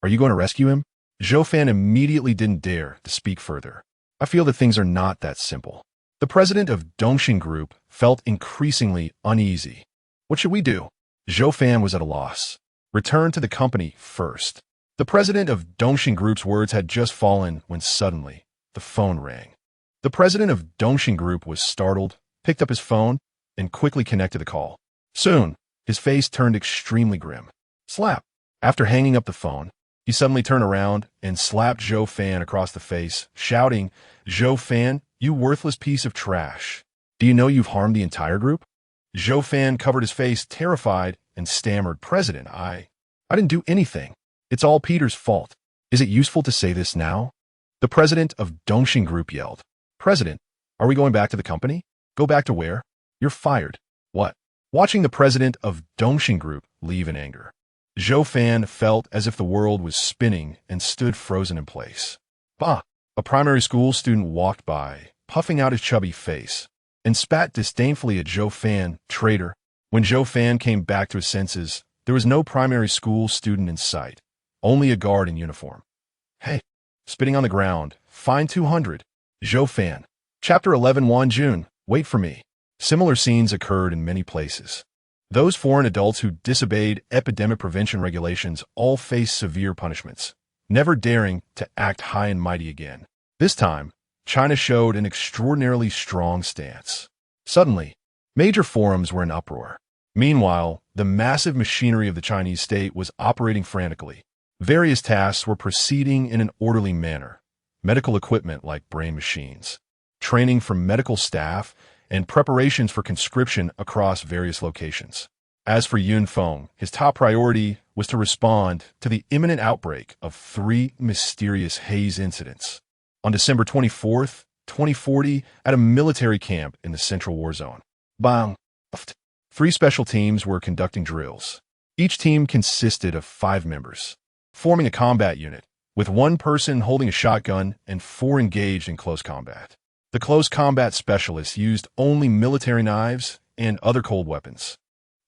Are you going to rescue him? Zhou Fan immediately didn't dare to speak further. I feel that things are not that simple. The president of Dongxing Group felt increasingly uneasy. What should we do? Zhou Fan was at a loss. Return to the company first. The president of Dongxing Group's words had just fallen when suddenly the phone rang. The president of Dongxing Group was startled, picked up his phone, and quickly connected the call. Soon, his face turned extremely grim. Slap! After hanging up the phone, he suddenly turned around and slapped Zhou Fan across the face, shouting, Zhou Fan, you worthless piece of trash. Do you know you've harmed the entire group? Zhou Fan covered his face, terrified, and stammered, President, I didn't do anything. It's all Peter's fault. Is it useful to say this now? The president of Dongxing Group yelled. President, are we going back to the company? Go back to where? You're fired. What? Watching the president of Dongxing Group leave in anger. Zhou Fan felt as if the world was spinning and stood frozen in place. Bah! A primary school student walked by, puffing out his chubby face, and spat disdainfully at Zhou Fan, traitor. When Zhou Fan came back to his senses, there was no primary school student in sight, only a guard in uniform. Hey! Spitting on the ground, fine 200. Zhou Fan. Chapter 11 Wan Jun, wait for me. Similar scenes occurred in many places. Those foreign adults who disobeyed epidemic prevention regulations all faced severe punishments, never daring to act high and mighty again. This time, China showed an extraordinarily strong stance. Suddenly, major forums were in uproar. Meanwhile, the massive machinery of the Chinese state was operating frantically. Various tasks were proceeding in an orderly manner. Medical equipment like brain machines, training for medical staff, and preparations for conscription across various locations. As for Yun Feng, his top priority was to respond to the imminent outbreak of 3 mysterious haze incidents. On December 24th, 2040, at a military camp in the Central War Zone. Bang! 3 special teams were conducting drills. Each team consisted of 5 members, forming a combat unit, with 1 person holding a shotgun and 4 engaged in close combat. The close combat specialists used only military knives and other cold weapons.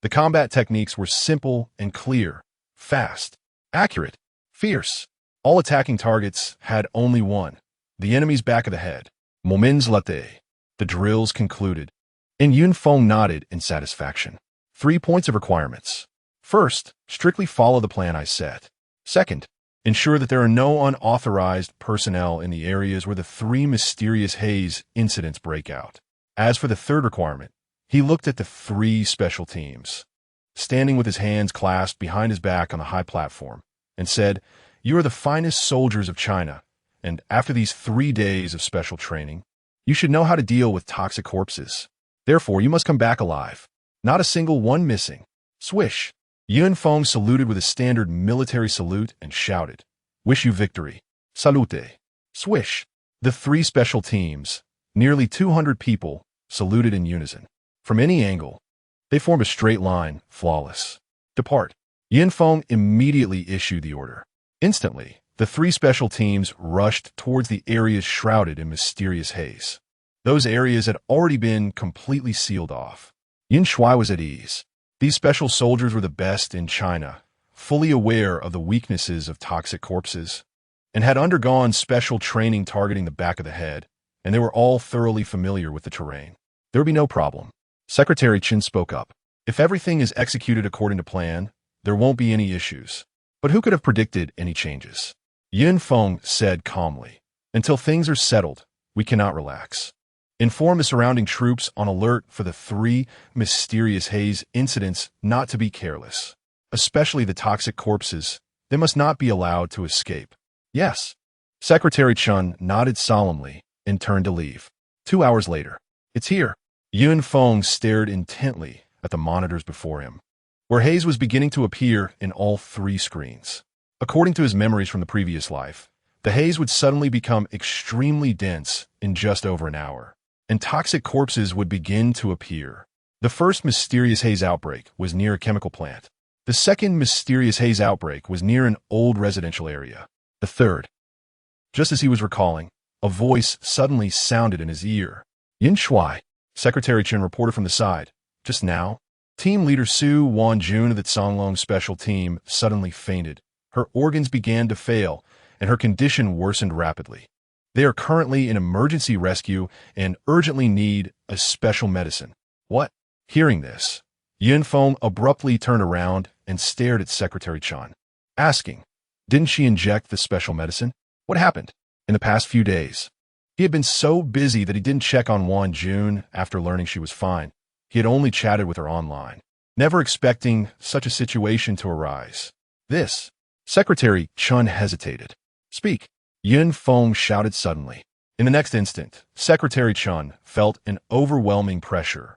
The combat techniques were simple and clear, fast, accurate, fierce. All attacking targets had only one, the enemy's back of the head. Moments later, the drills concluded, and Yun Feng nodded in satisfaction. 3 points of requirements. First, strictly follow the plan I set. Second, ensure that there are no unauthorized personnel in the areas where the 3 mysterious haze incidents break out. As for the third requirement, he looked at the 3 special teams, standing with his hands clasped behind his back on a high platform, and said, You are the finest soldiers of China, and after these 3 days of special training, you should know how to deal with toxic corpses. Therefore, you must come back alive. Not a single one missing. Swish! Yun Feng saluted with a standard military salute and shouted, Wish you victory. Salute. Swish. The 3 special teams, nearly 200 people, saluted in unison. From any angle, they formed a straight line, flawless. Depart. Yun Feng immediately issued the order. Instantly, the 3 special teams rushed towards the areas shrouded in mysterious haze. Those areas had already been completely sealed off. Yin Shuai was at ease. These special soldiers were the best in China, fully aware of the weaknesses of toxic corpses, and had undergone special training targeting the back of the head, and they were all thoroughly familiar with the terrain. There would be no problem. Secretary Chen spoke up. If everything is executed according to plan, there won't be any issues. But who could have predicted any changes? Yun Feng said calmly, Until things are settled, we cannot relax. Inform the surrounding troops on alert for the 3 mysterious haze incidents not to be careless. Especially the toxic corpses, they must not be allowed to escape. Yes. Secretary Chen nodded solemnly and turned to leave. 2 hours later. It's here. Yun Feng stared intently at the monitors before him. where haze was beginning to appear in all three screens. According to his memories from the previous life, the haze would suddenly become extremely dense in just over an hour, and toxic corpses would begin to appear. The first mysterious haze outbreak was near a chemical plant. The second mysterious haze outbreak was near an old residential area. The third. Just as he was recalling, a voice suddenly sounded in his ear. Yin Shuai, Secretary Chen reported from the side. Just now, team leader Su Wanjun of the Songlong special team suddenly fainted. Her organs began to fail, and her condition worsened rapidly. They are currently in emergency rescue and urgently need a special medicine. What? Hearing this, Yin Feng abruptly turned around and stared at Secretary Chen, asking, didn't she inject the special medicine? What happened? In the past few days, he had been so busy that he didn't check on Wanjun after learning she was fine. He had only chatted with her online, never expecting such a situation to arise. This, Secretary Chen hesitated. Speak, Yin Feng shouted suddenly. In the next instant, Secretary Chen felt an overwhelming pressure,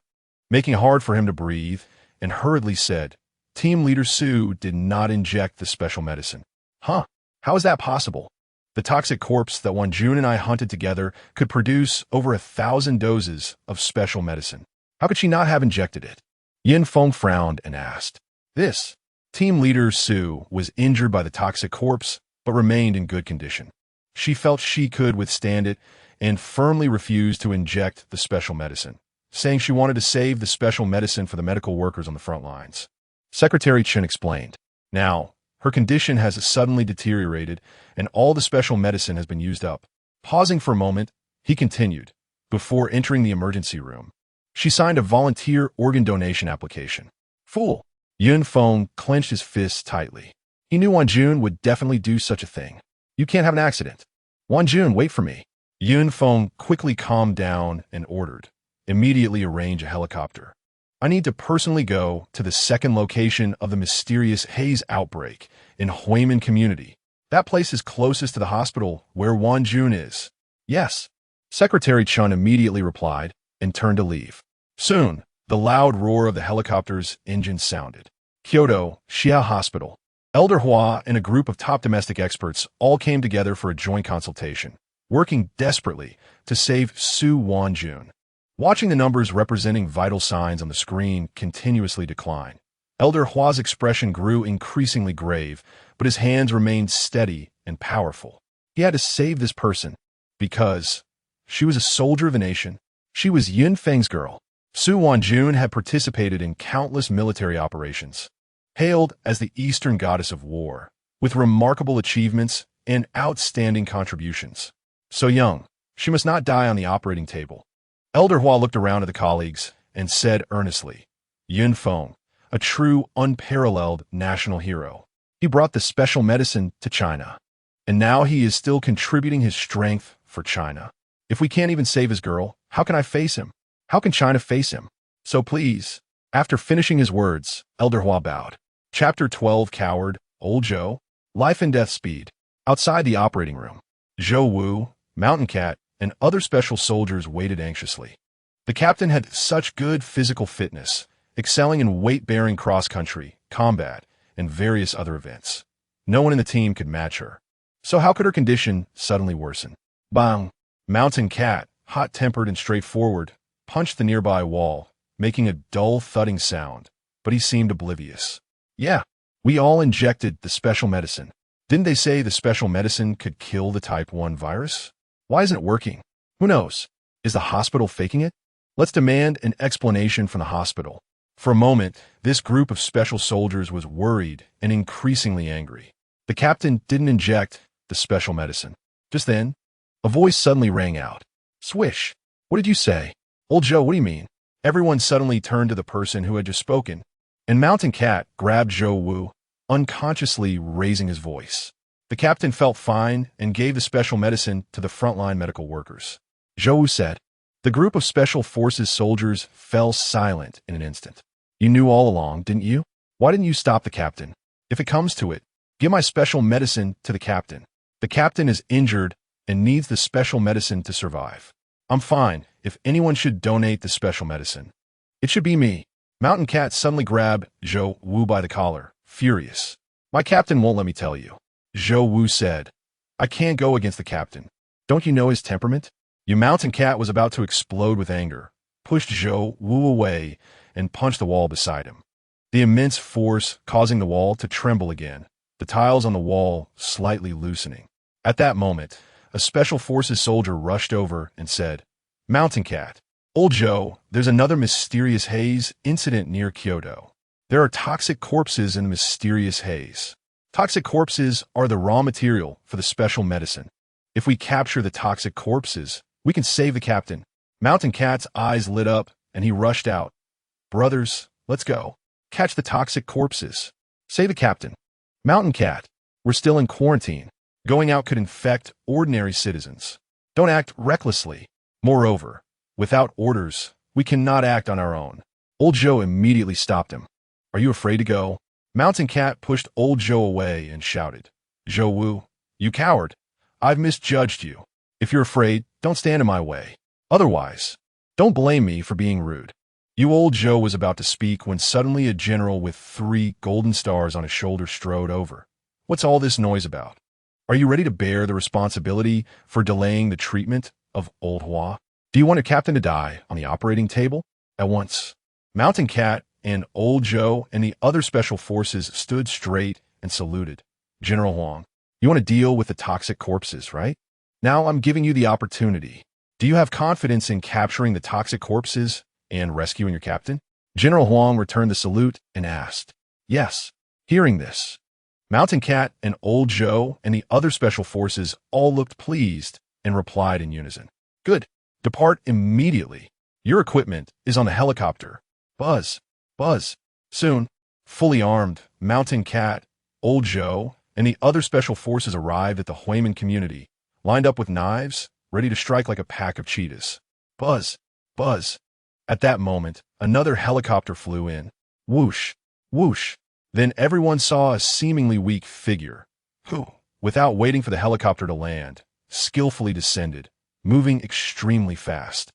making it hard for him to breathe, and hurriedly said, Team Leader Su did not inject the special medicine. Huh? How is that possible? The toxic corpse that Wanjun and I hunted together could produce over 1,000 doses of special medicine. How could she not have injected it? Yin Feng frowned and asked. This, Team Leader Su was injured by the toxic corpse, but remained in good condition. She felt she could withstand it and firmly refused to inject the special medicine, saying she wanted to save the special medicine for the medical workers on the front lines. Secretary Chen explained. Now, her condition has suddenly deteriorated, and all the special medicine has been used up. Pausing for a moment, he continued, before entering the emergency room. She signed a volunteer organ donation application. Fool! Yin Feng clenched his fists tightly. He knew Wanjun would definitely do such a thing. You can't have an accident. Wanjun, wait for me. Yin Feng quickly calmed down and ordered, immediately arrange a helicopter. I need to personally go to the second location of the mysterious haze outbreak in Huimin community. That place is closest to the hospital where Wanjun is. Yes. Secretary Chen immediately replied and turned to leave. Soon, the loud roar of the helicopter's engine sounded. Kyoto, Xia Hospital. Elder Hua and a group of top domestic experts all came together for a joint consultation, working desperately to save Su Wanjun. Watching the numbers representing vital signs on the screen continuously decline, Elder Hua's expression grew increasingly grave, but his hands remained steady and powerful. He had to save this person, because she was a soldier of a nation. She was Yin Feng's girl. Su Wanjun had participated in countless military operations, hailed as the Eastern goddess of war, with remarkable achievements and outstanding contributions. So young, she must not die on the operating table. Elder Hua looked around at the colleagues and said earnestly, Yin Feng, a true, unparalleled national hero. He brought the special medicine to China, and now he is still contributing his strength for China. If we can't even save his girl, how can I face him? How can China face him? So please. After finishing his words, Elder Hua bowed. Chapter 12 Coward, Old Zhou, Life and Death Speed. Outside the operating room, Zhou Wu, Mountain Cat, and other special soldiers waited anxiously. The captain had such good physical fitness, excelling in weight-bearing cross-country, combat, and various other events. No one in the team could match her. So how could her condition suddenly worsen? Bang! Mountain Cat, hot-tempered and straightforward, punched the nearby wall, making a dull thudding sound, but he seemed oblivious. Yeah, we all injected the special medicine. Didn't they say the special medicine could kill the type 1 virus? Why isn't it working? Who knows? Is the hospital faking it? Let's demand an explanation from the hospital. For a moment, this group of special soldiers was worried and increasingly angry. The captain didn't inject the special medicine. Just then, a voice suddenly rang out. Swish! What did you say? Old Joe, what do you mean? Everyone suddenly turned to the person who had just spoken, and Mountain Cat grabbed Zhou Wu, unconsciously raising his voice. The captain felt fine and gave the special medicine to the frontline medical workers. Zhou Wu said. The group of Special Forces soldiers fell silent in an instant. You knew all along, didn't you? Why didn't you stop the captain? If it comes to it, give my special medicine to the captain. The captain is injured and needs the special medicine to survive. I'm fine if anyone should donate the special medicine. It should be me. Mountain Cat suddenly grabbed Zhou Wu by the collar, furious. My captain won't let me tell you. Zhou Wu said. I can't go against the captain. Don't you know his temperament? Your Mountain Cat was about to explode with anger, pushed Zhou Wu away, and punched the wall beside him. The immense force causing the wall to tremble again, the tiles on the wall slightly loosening. At that moment, a Special Forces soldier rushed over and said, Mountain Cat, Old Zhou, there's another mysterious haze incident near Kyoto. There are toxic corpses in the mysterious haze. Toxic corpses are the raw material for the special medicine. If we capture the toxic corpses, we can save the captain. Mountain Cat's eyes lit up, and he rushed out. Brothers, let's go. Catch the toxic corpses. Save the captain. Mountain Cat, we're still in quarantine. Going out could infect ordinary citizens. Don't act recklessly. Moreover, without orders, we cannot act on our own. Old Zhou immediately stopped him. Are you afraid to go? Mountain Cat pushed Old Zhou away and shouted, Zhou Wu, you coward. I've misjudged you. If you're afraid, don't stand in my way. Otherwise, don't blame me for being rude. You Old Zhou was about to speak when suddenly a general with 3 golden stars on his shoulder strode over. What's all this noise about? Are you ready to bear the responsibility for delaying the treatment of Old Hua? Do you want your captain to die on the operating table? At once, Mountain Cat and Old Zhou and the other special forces stood straight and saluted. General Huang, you want to deal with the toxic corpses, right? Now I'm giving you the opportunity. Do you have confidence in capturing the toxic corpses and rescuing your captain? General Huang returned the salute and asked, Yes. Hearing this, Mountain Cat and Old Zhou and the other special forces all looked pleased and replied in unison. Good. Depart immediately. Your equipment is on the helicopter. Buzz. Buzz. Soon, fully armed, Mountain Cat, Old Zhou, and the other special forces arrived at the Huimin community, lined up with knives, ready to strike like a pack of cheetahs. Buzz. Buzz. At that moment, another helicopter flew in. Whoosh. Whoosh. Then everyone saw a seemingly weak figure, who, without waiting for the helicopter to land, skillfully descended, moving extremely fast.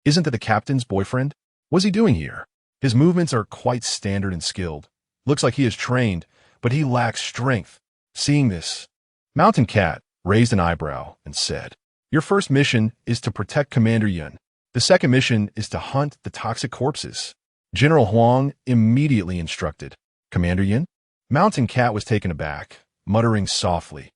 Isn't that the captain's boyfriend? What's he doing here? His movements are quite standard and skilled. Looks like he is trained, but he lacks strength. Seeing this, Mountain Cat raised an eyebrow and said, Your first mission is to protect Commander Yun. The second mission is to hunt the toxic corpses. General Huang immediately instructed. Commander Yin? Mountain Cat was taken aback, muttering softly.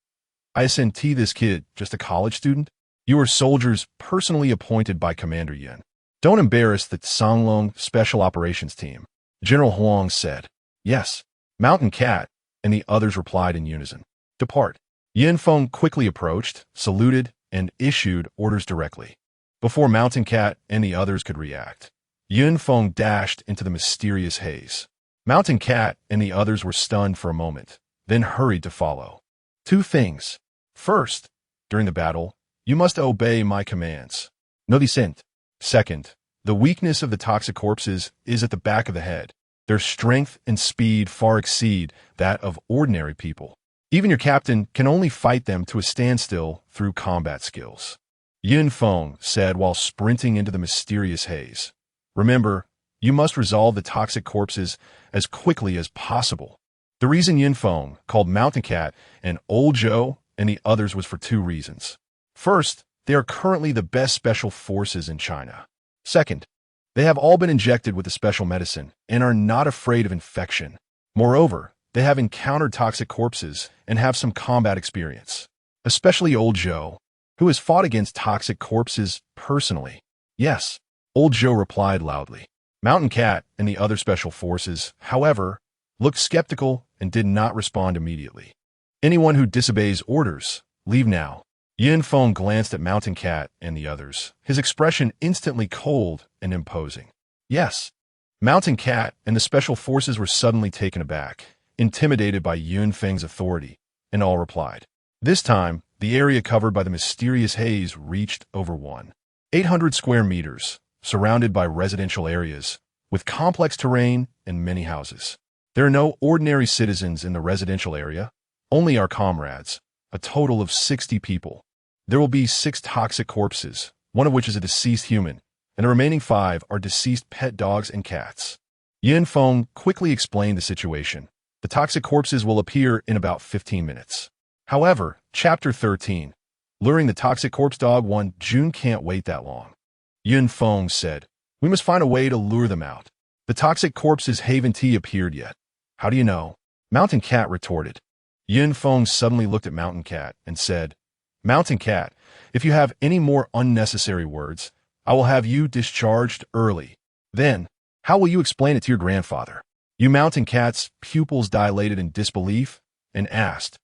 I sent this kid, just a college student? You are soldiers personally appointed by Commander Yin. Don't embarrass the Songlong Special Operations Team. General Huang said. Yes. Mountain Cat and the others replied in unison. Depart. Yin Feng quickly approached, saluted, and issued orders directly. Before Mountain Cat and the others could react, Yin Feng dashed into the mysterious haze. Mountain Cat and the others were stunned for a moment, then hurried to follow. 2 things. First, during the battle, you must obey my commands. No dissent. Second, the weakness of the toxic corpses is at the back of the head. Their strength and speed far exceed that of ordinary people. Even your captain can only fight them to a standstill through combat skills. Yin Feng said while sprinting into the mysterious haze. Remember, you must resolve the toxic corpses as quickly as possible. The reason Yin Feng called Mountain Cat and Old Zhou and the others was for 2 reasons. First, they are currently the best special forces in China. Second, they have all been injected with the special medicine and are not afraid of infection. Moreover, they have encountered toxic corpses and have some combat experience, especially Old Zhou, who has fought against toxic corpses personally. Yes, Old Zhou replied loudly. Mountain Cat and the other special forces, however, looked skeptical and did not respond immediately. Anyone who disobeys orders, leave now. Yin Feng glanced at Mountain Cat and the others, his expression instantly cold and imposing. Yes. Mountain Cat and the special forces were suddenly taken aback, intimidated by Yun Feng's authority, and all replied. This time, the area covered by the mysterious haze reached over 1,800 square meters, surrounded by residential areas, with complex terrain and many houses. There are no ordinary citizens in the residential area, only our comrades, a total of 60 people. There will be 6 toxic corpses, one of which is a deceased human, and the remaining 5 are deceased pet dogs and cats. Yin Feng quickly explained the situation. The toxic corpses will appear in about 15 minutes. However, Chapter 13. Luring the toxic corpse dog 1. June can't wait that long. Yin Feng said, "We must find a way to lure them out." The toxic corpses haven't appeared yet. How do you know? Mountain Cat retorted. Yin Feng suddenly looked at Mountain Cat and said, "Mountain Cat, if you have any more unnecessary words, I will have you discharged early. Then, how will you explain it to your grandfather?" You Mountain Cat's pupils dilated in disbelief and asked,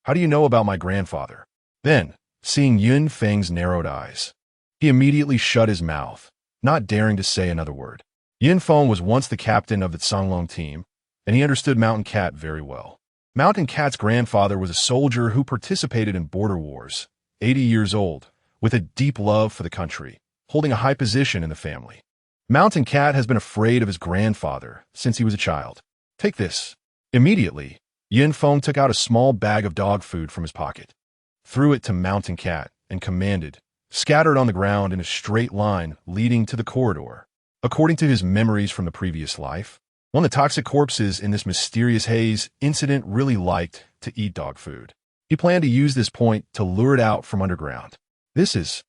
"How do you know about my grandfather?" Then, seeing Yin Feng's narrowed eyes, he immediately shut his mouth, not daring to say another word. Yin Feng was once the captain of the Songlong team, and he understood Mountain Cat very well. Mountain Cat's grandfather was a soldier who participated in border wars, 80 years old, with a deep love for the country, holding a high position in the family. Mountain Cat has been afraid of his grandfather since he was a child. Take this. Immediately, Yin Feng took out a small bag of dog food from his pocket, threw it to Mountain Cat, and commanded, "Scatter it on the ground in a straight line leading to the corridor." According to his memories from the previous life, one of the toxic corpses in this mysterious haze incident really liked to eat dog food. He planned to use this point to lure it out from underground. This is...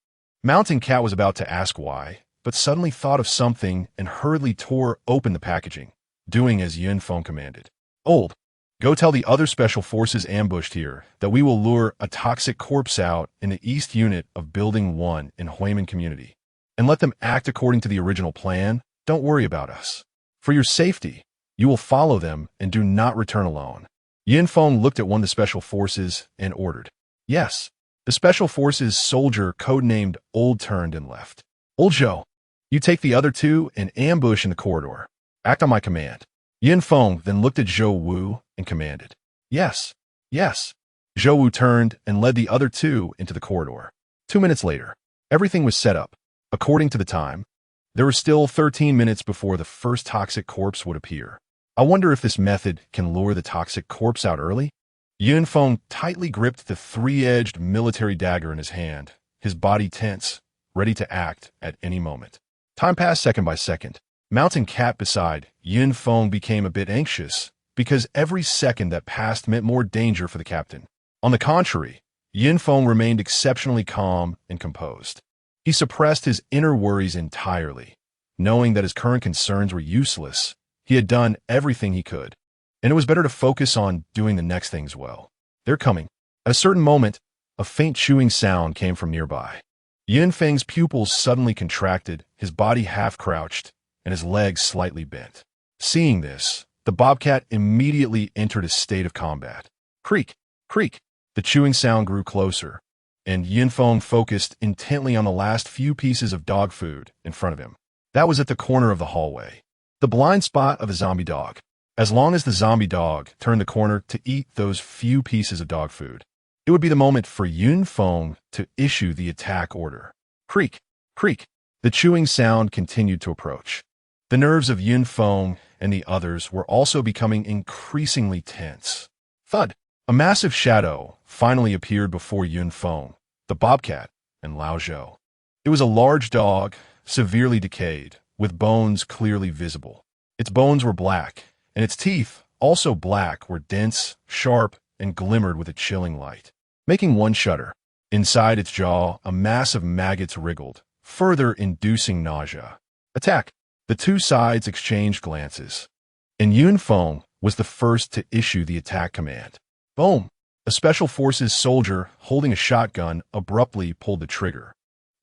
Mountain Cat was about to ask why, but suddenly thought of something and hurriedly tore open the packaging, doing as Yin Feng commanded. "Old, go tell the other special forces ambushed here that we will lure a toxic corpse out in the East Unit of Building 1 in Huimin Community, and let them act according to the original plan. Don't worry about us. For your safety, you will follow them and do not return alone." Yin Feng looked at one of the special forces and ordered. Yes, the special forces soldier codenamed Old turned and left. "Old Zhou, you take the other two and ambush in the corridor. Act on my command." Yin Feng then looked at Zhou Wu and commanded. Yes, yes. Zhou Wu turned and led the other two into the corridor. 2 minutes later, everything was set up. According to the time, there were still 13 minutes before the first toxic corpse would appear. I wonder if this method can lure the toxic corpse out early? Yin Feng tightly gripped the three-edged military dagger in his hand, his body tense, ready to act at any moment. Time passed second by second. Mountain Cat beside Yin Feng became a bit anxious, because every second that passed meant more danger for the captain. On the contrary, Yin Feng remained exceptionally calm and composed. He suppressed his inner worries entirely, knowing that his current concerns were useless. He had done everything he could, and it was better to focus on doing the next things well. They're coming. At a certain moment, a faint chewing sound came from nearby. Yin Feng's pupils suddenly contracted, his body half-crouched, and his legs slightly bent. Seeing this, the bobcat immediately entered a state of combat. Creak, creak. The chewing sound grew closer, and Yin Feng focused intently on the last few pieces of dog food in front of him. That was at the corner of the hallway, the blind spot of a zombie dog. As long as the zombie dog turned the corner to eat those few pieces of dog food, it would be the moment for Yin Feng to issue the attack order. Creak, creak. The chewing sound continued to approach. The nerves of Yin Feng and the others were also becoming increasingly tense. Thud! A massive shadow finally appeared before Yin Feng, the bobcat, and Lao Zhou. It was a large dog, severely decayed, with bones clearly visible. Its bones were black, and its teeth, also black, were dense, sharp, and glimmered with a chilling light, making one shudder. Inside its jaw, a mass of maggots wriggled, further inducing nausea. Attack! The two sides exchanged glances, and Yin Feng was the first to issue the attack command. Boom! A special forces soldier holding a shotgun abruptly pulled the trigger.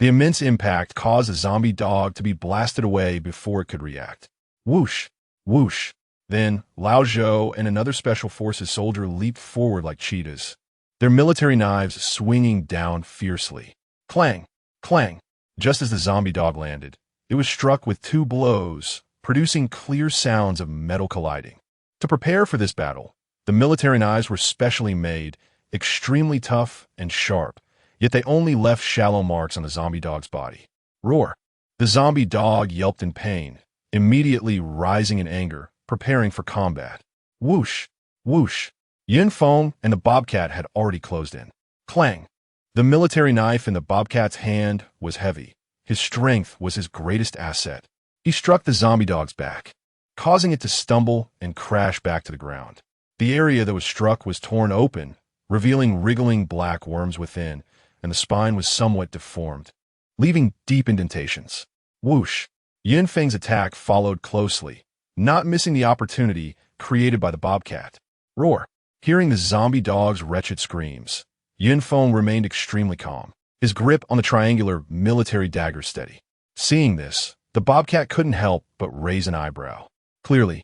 The immense impact caused the zombie dog to be blasted away before it could react. Whoosh! Whoosh! Then, Lao Zhou and another special forces soldier leaped forward like cheetahs, their military knives swinging down fiercely. Clang! Clang! Just as the zombie dog landed, it was struck with 2 blows, producing clear sounds of metal colliding. To prepare for this battle, the military knives were specially made, extremely tough and sharp, yet they only left shallow marks on the zombie dog's body. Roar! The zombie dog yelped in pain, immediately rising in anger, preparing for combat. Whoosh! Whoosh! Yin Feng and the bobcat had already closed in. Clang! The military knife in the bobcat's hand was heavy. His strength was his greatest asset. He struck the zombie dog's back, causing it to stumble and crash back to the ground. The area that was struck was torn open, revealing wriggling black worms within, and the spine was somewhat deformed, leaving deep indentations. Whoosh! Yunfeng's attack followed closely, not missing the opportunity created by the bobcat. Roar! Hearing the zombie dog's wretched screams, Yunfeng remained extremely calm, his grip on the triangular military dagger steady. Seeing this, the bobcat couldn't help but raise an eyebrow. Clearly,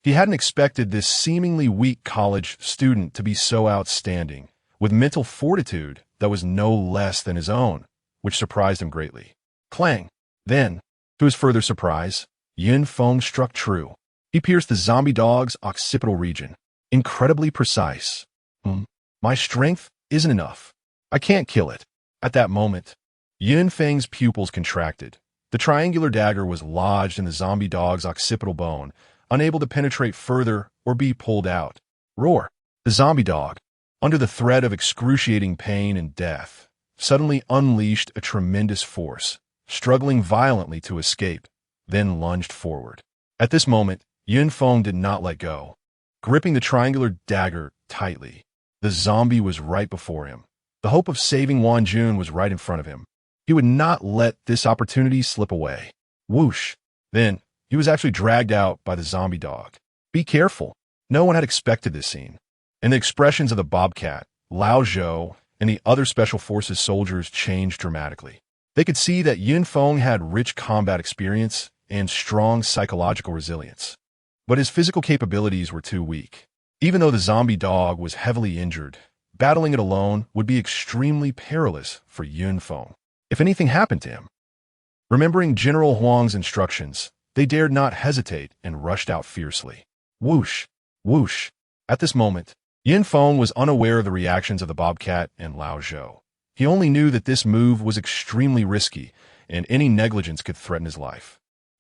he hadn't expected this seemingly weak college student to be so outstanding, with mental fortitude that was no less than his own, which surprised him greatly. Clang! Then, to his further surprise, Yunfeng struck true. He pierced the zombie dog's occipital region. Incredibly precise. My strength isn't enough. I can't kill it. At that moment, Yunfeng's pupils contracted. The triangular dagger was lodged in the zombie dog's occipital bone, unable to penetrate further or be pulled out. Roar! The zombie dog, under the threat of excruciating pain and death, suddenly unleashed a tremendous force, struggling violently to escape, then lunged forward. At this moment, Yunfeng did not let go. Gripping the triangular dagger tightly, the zombie was right before him. The hope of saving Wanjun was right in front of him. He would not let this opportunity slip away. Whoosh! Then, he was actually dragged out by the zombie dog. Be careful. No one had expected this scene. And the expressions of the bobcat, Lao Zhou, and the other Special Forces soldiers changed dramatically. They could see that Yunfeng had rich combat experience and strong psychological resilience. But his physical capabilities were too weak. Even though the zombie dog was heavily injured, battling it alone would be extremely perilous for Yunfeng if anything happened to him. Remembering General Huang's instructions, they dared not hesitate and rushed out fiercely. Whoosh! Whoosh! At this moment, Yunfeng was unaware of the reactions of the bobcat and Lao Zhou. He only knew that this move was extremely risky, and any negligence could threaten his life.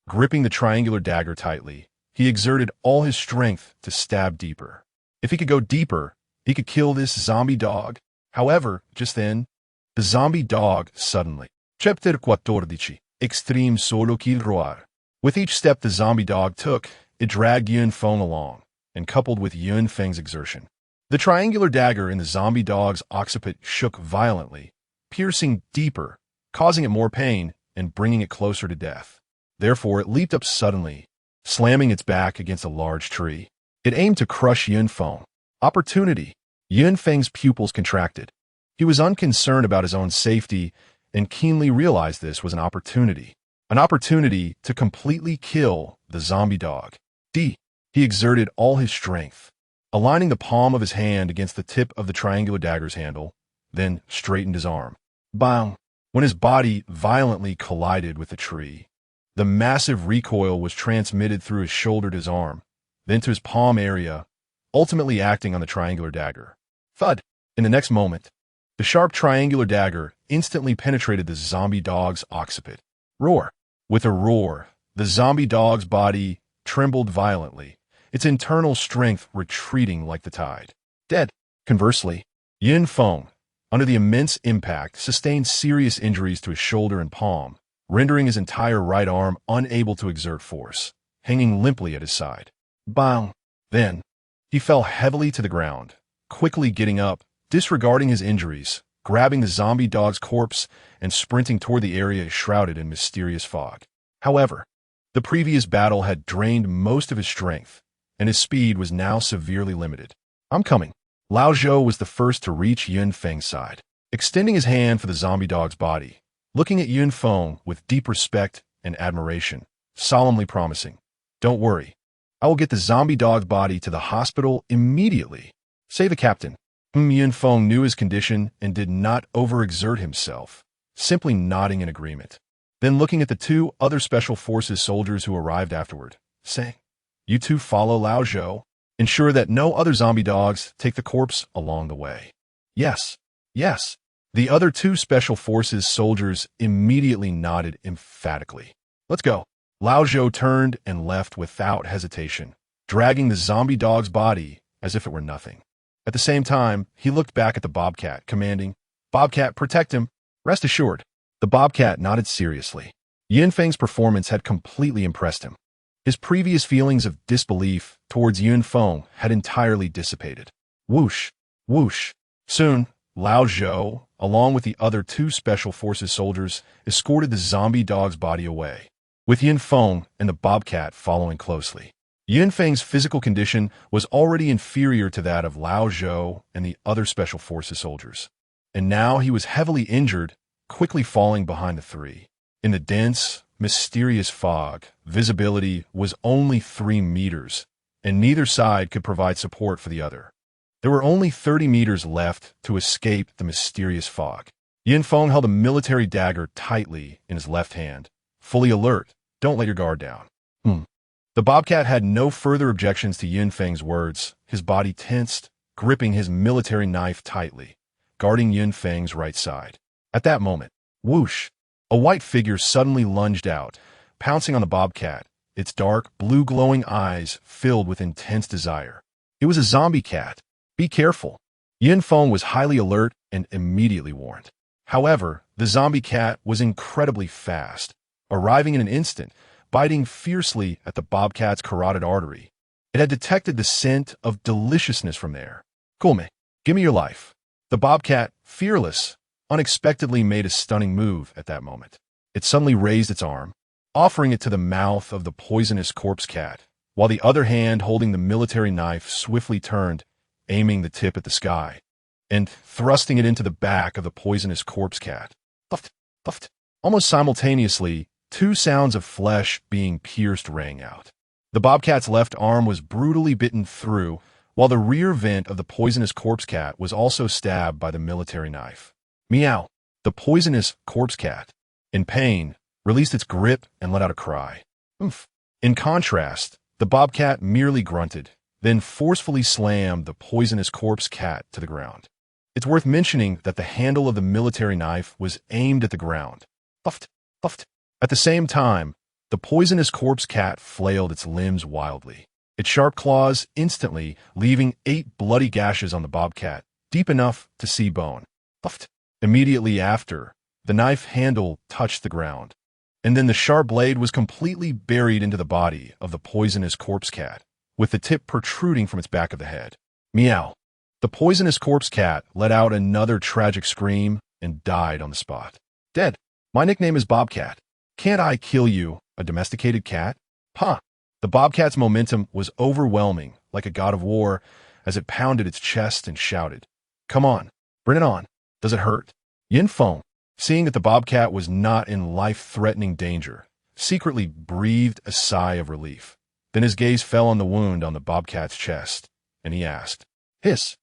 Gripping the triangular dagger tightly, he exerted all his strength to stab deeper. If he could go deeper, he could kill this zombie dog. However, just then, the zombie dog suddenly. Chapter 14. Extreme solo kill roar. With each step the zombie dog took, it dragged Yunfeng along, and coupled with Yunfeng's exertion, the triangular dagger in the zombie dog's occiput shook violently, piercing deeper, causing it more pain and bringing it closer to death. Therefore, it leaped up suddenly, slamming its back against a large tree. It aimed to crush Yunfeng. Opportunity. Yunfeng's pupils contracted. He was unconcerned about his own safety and keenly realized this was an opportunity to completely kill the zombie dog. He exerted all his strength, aligning the palm of his hand against the tip of the triangular dagger's handle, then straightened his arm. Bang! When his body violently collided with the tree, the massive recoil was transmitted through his shoulder to his arm, then to his palm area, ultimately acting on the triangular dagger. Thud! In the next moment, the sharp triangular dagger instantly penetrated the zombie dog's occiput. Roar! With a roar, the zombie dog's body trembled violently, its internal strength retreating like the tide. Dead. Conversely, Yunfeng, under the immense impact, sustained serious injuries to his shoulder and palm, rendering his entire right arm unable to exert force, hanging limply at his side. Bang! Then, he fell heavily to the ground, quickly getting up, disregarding his injuries, grabbing the zombie dog's corpse, and sprinting toward the area shrouded in mysterious fog. However, the previous battle had drained most of his strength, and his speed was now severely limited. I'm coming. Lao Zhou was the first to reach Yunfeng's side, extending his hand for the zombie dog's body, looking at Yunfeng with deep respect and admiration, solemnly promising, "Don't worry, I will get the zombie dog's body to the hospital immediately. Say the captain." Yunfeng knew his condition and did not overexert himself, simply nodding in agreement. Then looking at the two other Special Forces soldiers who arrived afterward, saying, "You two follow Lao Zhou. Ensure that no other zombie dogs take the corpse along the way." Yes, yes. The other two Special Forces soldiers immediately nodded emphatically. Let's go. Lao Zhou turned and left without hesitation, dragging the zombie dog's body as if it were nothing. At the same time, he looked back at the bobcat, commanding, "Bobcat, protect him." Rest assured, the bobcat nodded seriously. Yunfeng's performance had completely impressed him. His previous feelings of disbelief towards Yun Feng had entirely dissipated. Whoosh, whoosh. Soon, Lao Zhou, along with the other two Special Forces soldiers, escorted the zombie dog's body away, with Yun Feng and the bobcat following closely. Yun Feng's physical condition was already inferior to that of Lao Zhou and the other Special Forces soldiers, and now he was heavily injured, quickly falling behind the three. In the dense, mysterious fog, visibility was only 3 meters, and neither side could provide support for the other. There were only 30 meters left to escape the mysterious fog. Yun Feng held a military dagger tightly in his left hand, fully alert. Don't let your guard down. The bobcat had no further objections to Yun Feng's words. His body tensed, gripping his military knife tightly, guarding Yun Feng's right side. At that moment, whoosh, a white figure suddenly lunged out, pouncing on the bobcat, its dark, blue glowing eyes filled with intense desire. It was a zombie cat. Be careful. Yun Feng was highly alert and immediately warned. However, the zombie cat was incredibly fast, arriving in an instant, biting fiercely at the bobcat's carotid artery. It had detected the scent of deliciousness from there. Come, give me your life. The bobcat, fearless, unexpectedly made a stunning move at that moment. It suddenly raised its arm, offering it to the mouth of the poisonous corpse cat, while the other hand holding the military knife swiftly turned, aiming the tip at the sky, and thrusting it into the back of the poisonous corpse cat. Puffed, puffed. Almost simultaneously, 2 sounds of flesh being pierced rang out. The bobcat's left arm was brutally bitten through, while the rear vent of the poisonous corpse cat was also stabbed by the military knife. Meow. The poisonous corpse cat, in pain, released its grip and let out a cry. Oomph. In contrast, the bobcat merely grunted, then forcefully slammed the poisonous corpse cat to the ground. It's worth mentioning that the handle of the military knife was aimed at the ground. Puffed, puffed. At the same time, the poisonous corpse cat flailed its limbs wildly, its sharp claws instantly leaving 8 bloody gashes on the bobcat, deep enough to see bone. Puffed. Immediately after, the knife handle touched the ground, and then the sharp blade was completely buried into the body of the poisonous corpse cat, with the tip protruding from its back of the head. Meow. The poisonous corpse cat let out another tragic scream and died on the spot. Dead. My nickname is Bobcat. Can't I kill you, a domesticated cat? Huh. The bobcat's momentum was overwhelming, like a god of war, as it pounded its chest and shouted, "Come on, bring it on. Does it hurt?" Yun Feng, seeing that the bobcat was not in life-threatening danger, secretly breathed a sigh of relief. Then his gaze fell on the wound on the bobcat's chest, and he asked, "Hiss."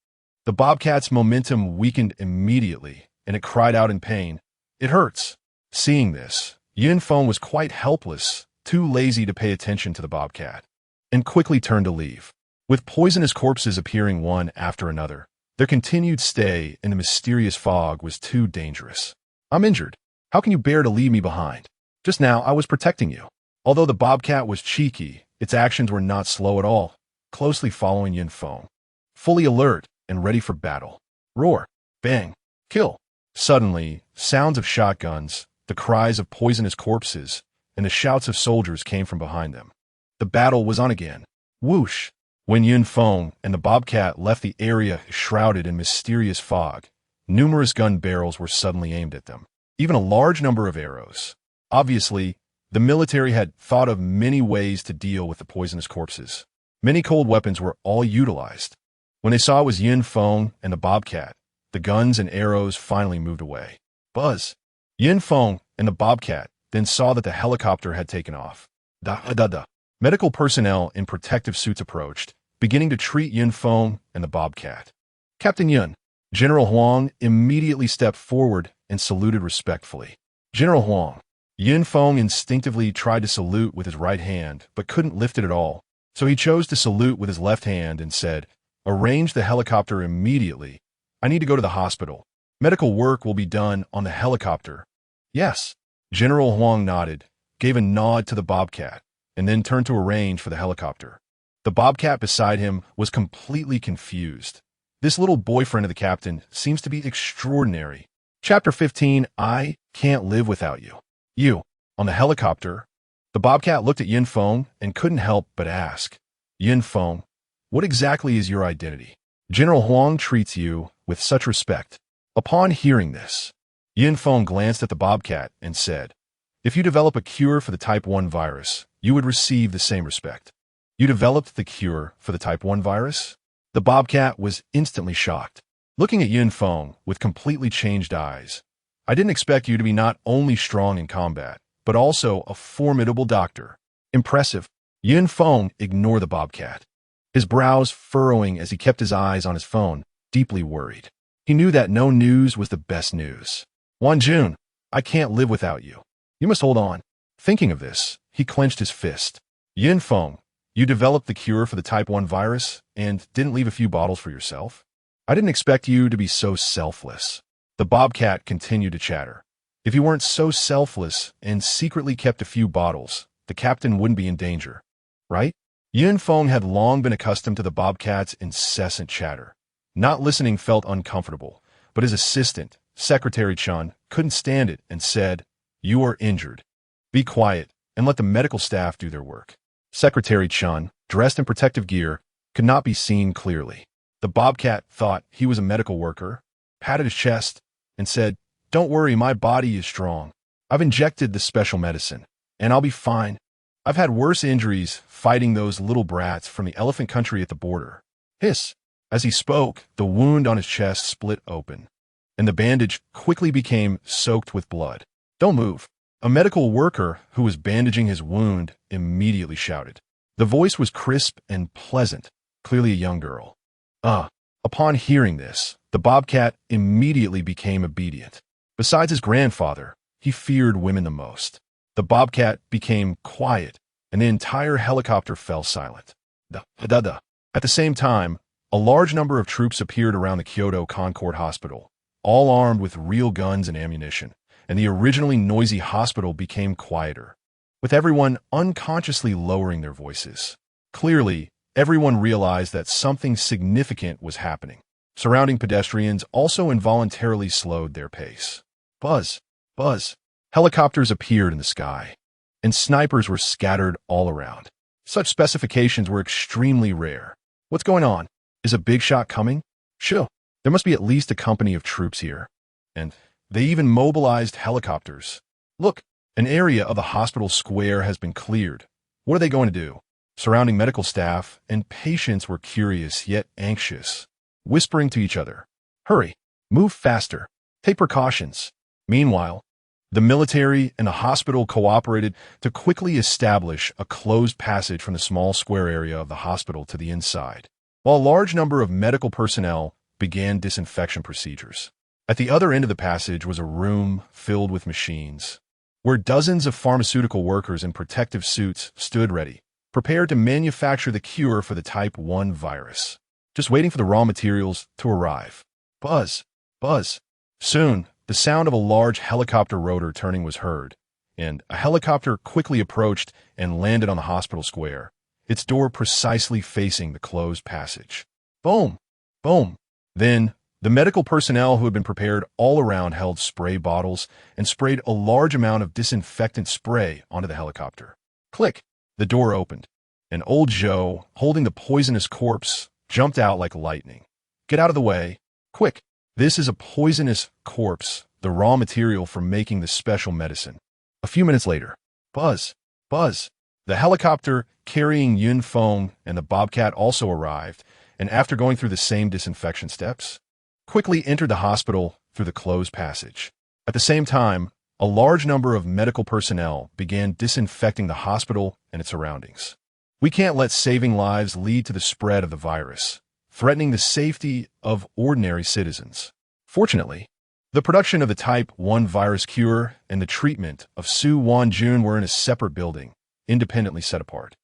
The bobcat's momentum weakened immediately, and it cried out in pain, "It hurts." Seeing this, Yun Feng was quite helpless, too lazy to pay attention to the bobcat, and quickly turned to leave. With poisonous corpses appearing one after another, their continued stay in the mysterious fog was too dangerous. "I'm injured. How can you bear to leave me behind? Just now I was protecting you." Although the bobcat was cheeky, its actions were not slow at all, closely following Yun Feng, fully alert and ready for battle. Roar, bang, kill. Suddenly, sounds of shotguns, the cries of poisonous corpses, and the shouts of soldiers came from behind them. The battle was on again. Whoosh! When Yun Feng and the bobcat left the area shrouded in mysterious fog, numerous gun barrels were suddenly aimed at them, even a large number of arrows. Obviously, the military had thought of many ways to deal with the poisonous corpses. Many cold weapons were all utilized. When they saw it was Yun Feng and the bobcat, the guns and arrows finally moved away. Buzz! Yun Feng and the bobcat then saw that the helicopter had taken off. Da-da-da. Medical personnel in protective suits approached, beginning to treat Yun Feng and the bobcat. "Captain Yun." General Huang immediately stepped forward and saluted respectfully. "General Huang." Yun Feng instinctively tried to salute with his right hand, but couldn't lift it at all, so he chose to salute with his left hand and said, "Arrange the helicopter immediately. I need to go to the hospital. Medical work will be done on the helicopter." "Yes." General Huang nodded, gave a nod to the bobcat, and then turned to arrange for the helicopter. The bobcat beside him was completely confused. This little boyfriend of the captain seems to be extraordinary. Chapter 15, I Can't Live Without You. You, on the helicopter. The bobcat looked at Yin Feng and couldn't help but ask, Yin Feng, what exactly is your identity? General Huang treats you with such respect. Upon hearing this, Yin Feng glanced at the bobcat and said, if you develop a cure for the type 1 virus, you would receive the same respect. You developed the cure for the type 1 virus? The bobcat was instantly shocked, looking at Yin Feng with completely changed eyes. I didn't expect you to be not only strong in combat, but also a formidable doctor. Impressive. Yin Feng ignored the bobcat, his brows furrowing as he kept his eyes on his phone, deeply worried. He knew that no news was the best news. Wanjun, I can't live without you. You must hold on. Thinking of this, he clenched his fist. Yin Feng, you developed the cure for the type 1 virus and didn't leave a few bottles for yourself? I didn't expect you to be so selfless. The bobcat continued to chatter. If you weren't so selfless and secretly kept a few bottles, the captain wouldn't be in danger, right? Yin Feng had long been accustomed to the bobcat's incessant chatter. Not listening felt uncomfortable, but his assistant, Secretary Chun, couldn't stand it and said, you are injured. Be quiet and let the medical staff do their work. Secretary Chun, dressed in protective gear, could not be seen clearly. The bobcat thought he was a medical worker, patted his chest, and said, don't worry, my body is strong. I've injected the special medicine, and I'll be fine. I've had worse injuries fighting those little brats from the elephant country at the border. Hiss. As he spoke, the wound on his chest split open, and the bandage quickly became soaked with blood. Don't move. A medical worker who was bandaging his wound immediately shouted. The voice was crisp and pleasant, clearly a young girl. Upon hearing this, the bobcat immediately became obedient. Besides his grandfather, he feared women the most. The bobcat became quiet, and the entire helicopter fell silent. At the same time, a large number of troops appeared around the Kyoto Concord Hospital, all armed with real guns and ammunition, and the originally noisy hospital became quieter, with everyone unconsciously lowering their voices. Clearly, everyone realized that something significant was happening. Surrounding pedestrians also involuntarily slowed their pace. Buzz, buzz. Helicopters appeared in the sky, and snipers were scattered all around. Such specifications were extremely rare. What's going on? Is a big shot coming? Sure. There must be at least a company of troops here. And they even mobilized helicopters. Look, an area of the hospital square has been cleared. What are they going to do? Surrounding medical staff and patients were curious yet anxious, whispering to each other, hurry, move faster, take precautions. Meanwhile, the military and the hospital cooperated to quickly establish a closed passage from the small square area of the hospital to the inside, while a large number of medical personnel began disinfection procedures. At the other end of the passage was a room filled with machines, where dozens of pharmaceutical workers in protective suits stood ready, prepared to manufacture the cure for the type 1 virus, just waiting for the raw materials to arrive. Buzz, buzz. Soon, the sound of a large helicopter rotor turning was heard, and a helicopter quickly approached and landed on the hospital square, its door precisely facing the closed passage. Boom! Boom! Then, the medical personnel who had been prepared all around held spray bottles and sprayed a large amount of disinfectant spray onto the helicopter. Click! The door opened. And old Joe, holding the poisonous corpse, jumped out like lightning. Get out of the way. Quick! This is a poisonous corpse, the raw material for making the special medicine. A few minutes later, buzz, buzz. The helicopter carrying Yin Feng and the bobcat also arrived, and after going through the same disinfection steps, quickly entered the hospital through the closed passage. At the same time, a large number of medical personnel began disinfecting the hospital and its surroundings. We can't let saving lives lead to the spread of the virus, threatening the safety of ordinary citizens. Fortunately, the production of the type 1 virus cure and the treatment of Su Wanjun were in a separate building, independently set apart.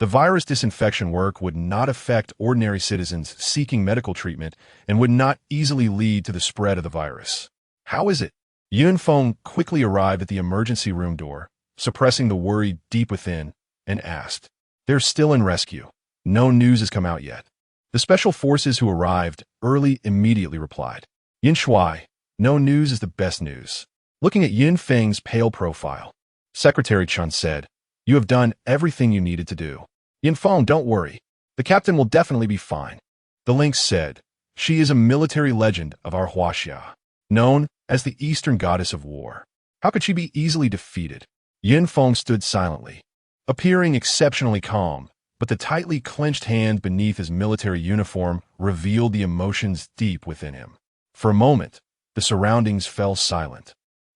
The virus disinfection work would not affect ordinary citizens seeking medical treatment and would not easily lead to the spread of the virus. How is it? Yun Feng quickly arrived at the emergency room door, suppressing the worry deep within, and asked, they're still in rescue. No news has come out yet. The special forces who arrived early immediately replied, Yin Shuai, no news is the best news. Looking at Yin Feng's pale profile, Secretary Chun said, You have done everything you needed to do. Yin Feng, don't worry. The captain will definitely be fine. The lynx said. She is a military legend of our Huaxia, known as the Eastern Goddess of War. How could she be easily defeated? Yin Feng stood silently, appearing exceptionally calm, but the tightly clenched hand beneath his military uniform revealed the emotions deep within him. For a moment, the surroundings fell silent,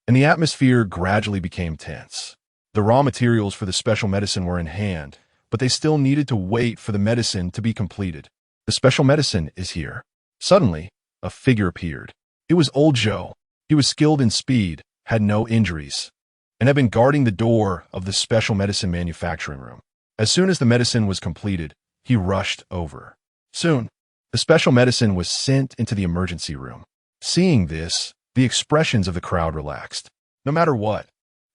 and the atmosphere gradually became tense. The raw materials for the special medicine were in hand, but they still needed to wait for the medicine to be completed. The special medicine is here. Suddenly, a figure appeared. It was old Zhou. He was skilled in speed, had no injuries, and had been guarding the door of the special medicine manufacturing room. As soon as the medicine was completed, he rushed over. Soon, the special medicine was sent into the emergency room. Seeing this, the expressions of the crowd relaxed. No matter what,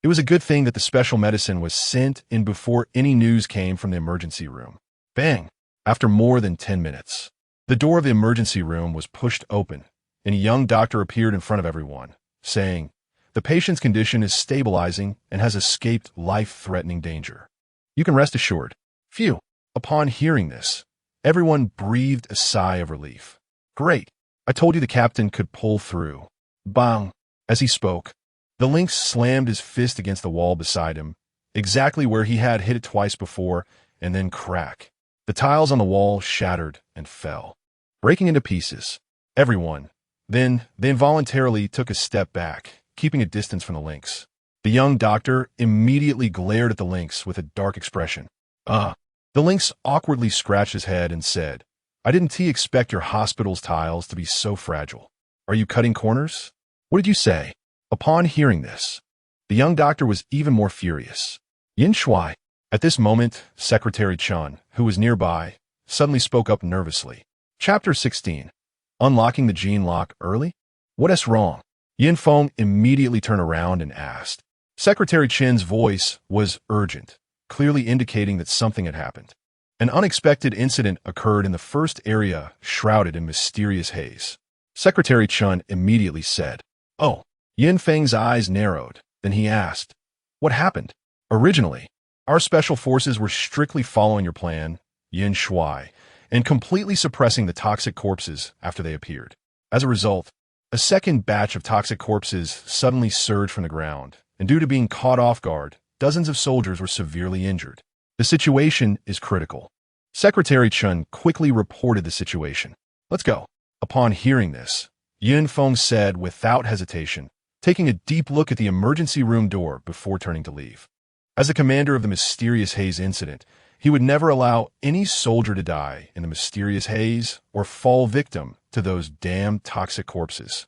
it was a good thing that the special medicine was sent in before any news came from the emergency room. Bang! After more than 10 minutes, the door of the emergency room was pushed open, and a young doctor appeared in front of everyone, saying, "The patient's condition is stabilizing and has escaped life-threatening danger. You can rest assured." Phew! Upon hearing this, everyone breathed a sigh of relief. Great! I told you the captain could pull through. Bang! As he spoke, the lynx slammed his fist against the wall beside him, exactly where he had hit it twice before, and then crack. The tiles on the wall shattered and fell, breaking into pieces. Everyone, then, they involuntarily took a step back, keeping a distance from the lynx. The young doctor immediately glared at the lynx with a dark expression. The lynx awkwardly scratched his head and said, "I didn't expect your hospital's tiles to be so fragile. Are you cutting corners? What did you say?" Upon hearing this, the young doctor was even more furious. Yin Shuai. At this moment, Secretary Chun, who was nearby, suddenly spoke up nervously. Chapter 16. Unlocking the gene lock early? What is wrong? Yin Feng immediately turned around and asked. Secretary Chen's voice was urgent, clearly indicating that something had happened. An unexpected incident occurred in the first area shrouded in mysterious haze. Secretary Chun immediately said, "Oh." Yin Feng's eyes narrowed. Then he asked, "What happened?" "Originally, our special forces were strictly following your plan, Yin Shuai, and completely suppressing the toxic corpses after they appeared. As a result, a second batch of toxic corpses suddenly surged from the ground, and due to being caught off guard, dozens of soldiers were severely injured. The situation is critical." Secretary Chun quickly reported the situation. "Let's go." Upon hearing this, Yin Feng said without hesitation, taking a deep look at the emergency room door before turning to leave. As the commander of the mysterious haze incident, he would never allow any soldier to die in the mysterious haze or fall victim to those damn toxic corpses.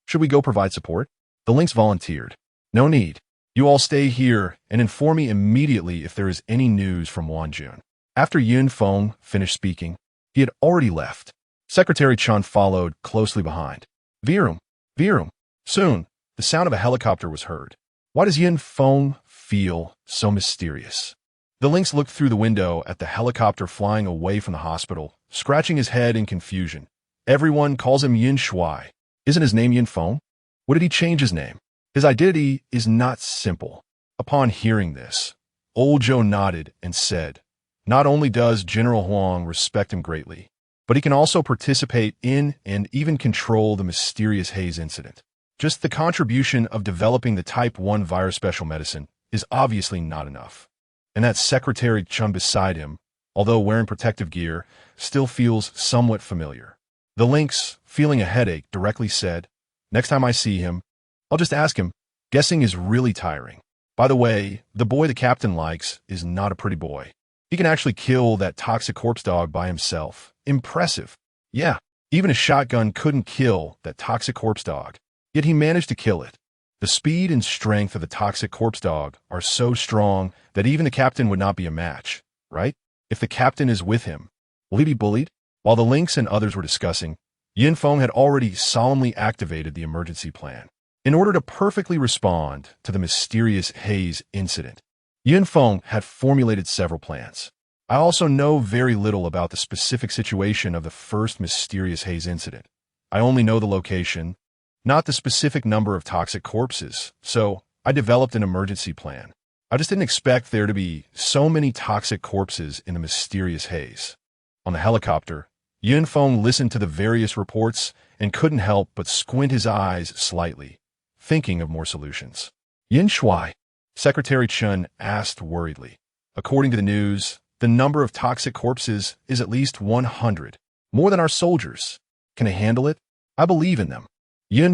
"Should we go provide support?" The lynx volunteered. "No need. You all stay here and inform me immediately if there is any news from Wanjun." After Yin Feng finished speaking, he had already left. Secretary Chun followed closely behind. Virum, Virum. Soon, the sound of a helicopter was heard. Why does Yin Feng feel so mysterious? The lynx looked through the window at the helicopter flying away from the hospital, scratching his head in confusion. Everyone calls him Yin Shuai. Isn't his name Yin Feng? What did he change his name? His identity is not simple. Upon hearing this, old Zhou nodded and said, "Not only does General Huang respect him greatly, but he can also participate in and even control the mysterious haze incident. Just the contribution of developing the Type 1 virus special medicine is obviously not enough." And that Secretary Chun beside him, although wearing protective gear, still feels somewhat familiar. The lynx, feeling a headache, directly said, "Next time I see him, I'll just ask him. Guessing is really tiring. By the way, the boy the captain likes is not a pretty boy. He can actually kill that toxic corpse dog by himself. Impressive. Yeah, even a shotgun couldn't kill that toxic corpse dog. Yet he managed to kill it. The speed and strength of the toxic corpse dog are so strong that even the captain would not be a match, right? If the captain is with him, will he be bullied?" While the lynx and others were discussing, Yin Feng had already solemnly activated the emergency plan. In order to perfectly respond to the mysterious haze incident, Yin Feng had formulated several plans. I also know very little about the specific situation of the first mysterious haze incident. I only know the location, not the specific number of toxic corpses, so I developed an emergency plan. I just didn't expect there to be so many toxic corpses in the mysterious haze. On the helicopter, Feng listened to the various reports and couldn't help but squint his eyes slightly, thinking of more solutions. Shui, Secretary Chun asked worriedly. According to the news, the number of toxic corpses is at least 100, more than our soldiers. Can they handle it? I believe in them.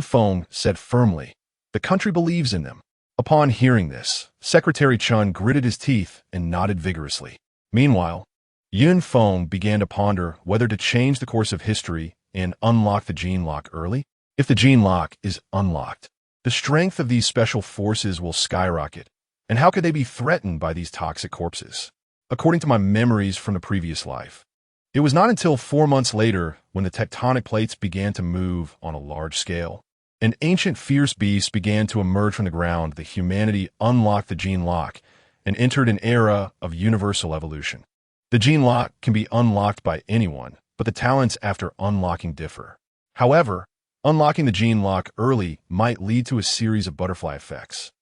Feng said firmly. The country believes in them. Upon hearing this, Secretary Chun gritted his teeth and nodded vigorously. Meanwhile, Feng began to ponder whether to change the course of history and unlock the gene lock early. If the gene lock is unlocked, the strength of these special forces will skyrocket. And how could they be threatened by these toxic corpses? According to my memories from the previous life, it was not until 4 months later when the tectonic plates began to move on a large scale. An ancient fierce beast began to emerge from the ground that humanity unlocked the gene lock and entered an era of universal evolution. The gene lock can be unlocked by anyone, but the talents after unlocking differ. However, unlocking the gene lock early might lead to a series of butterfly effects.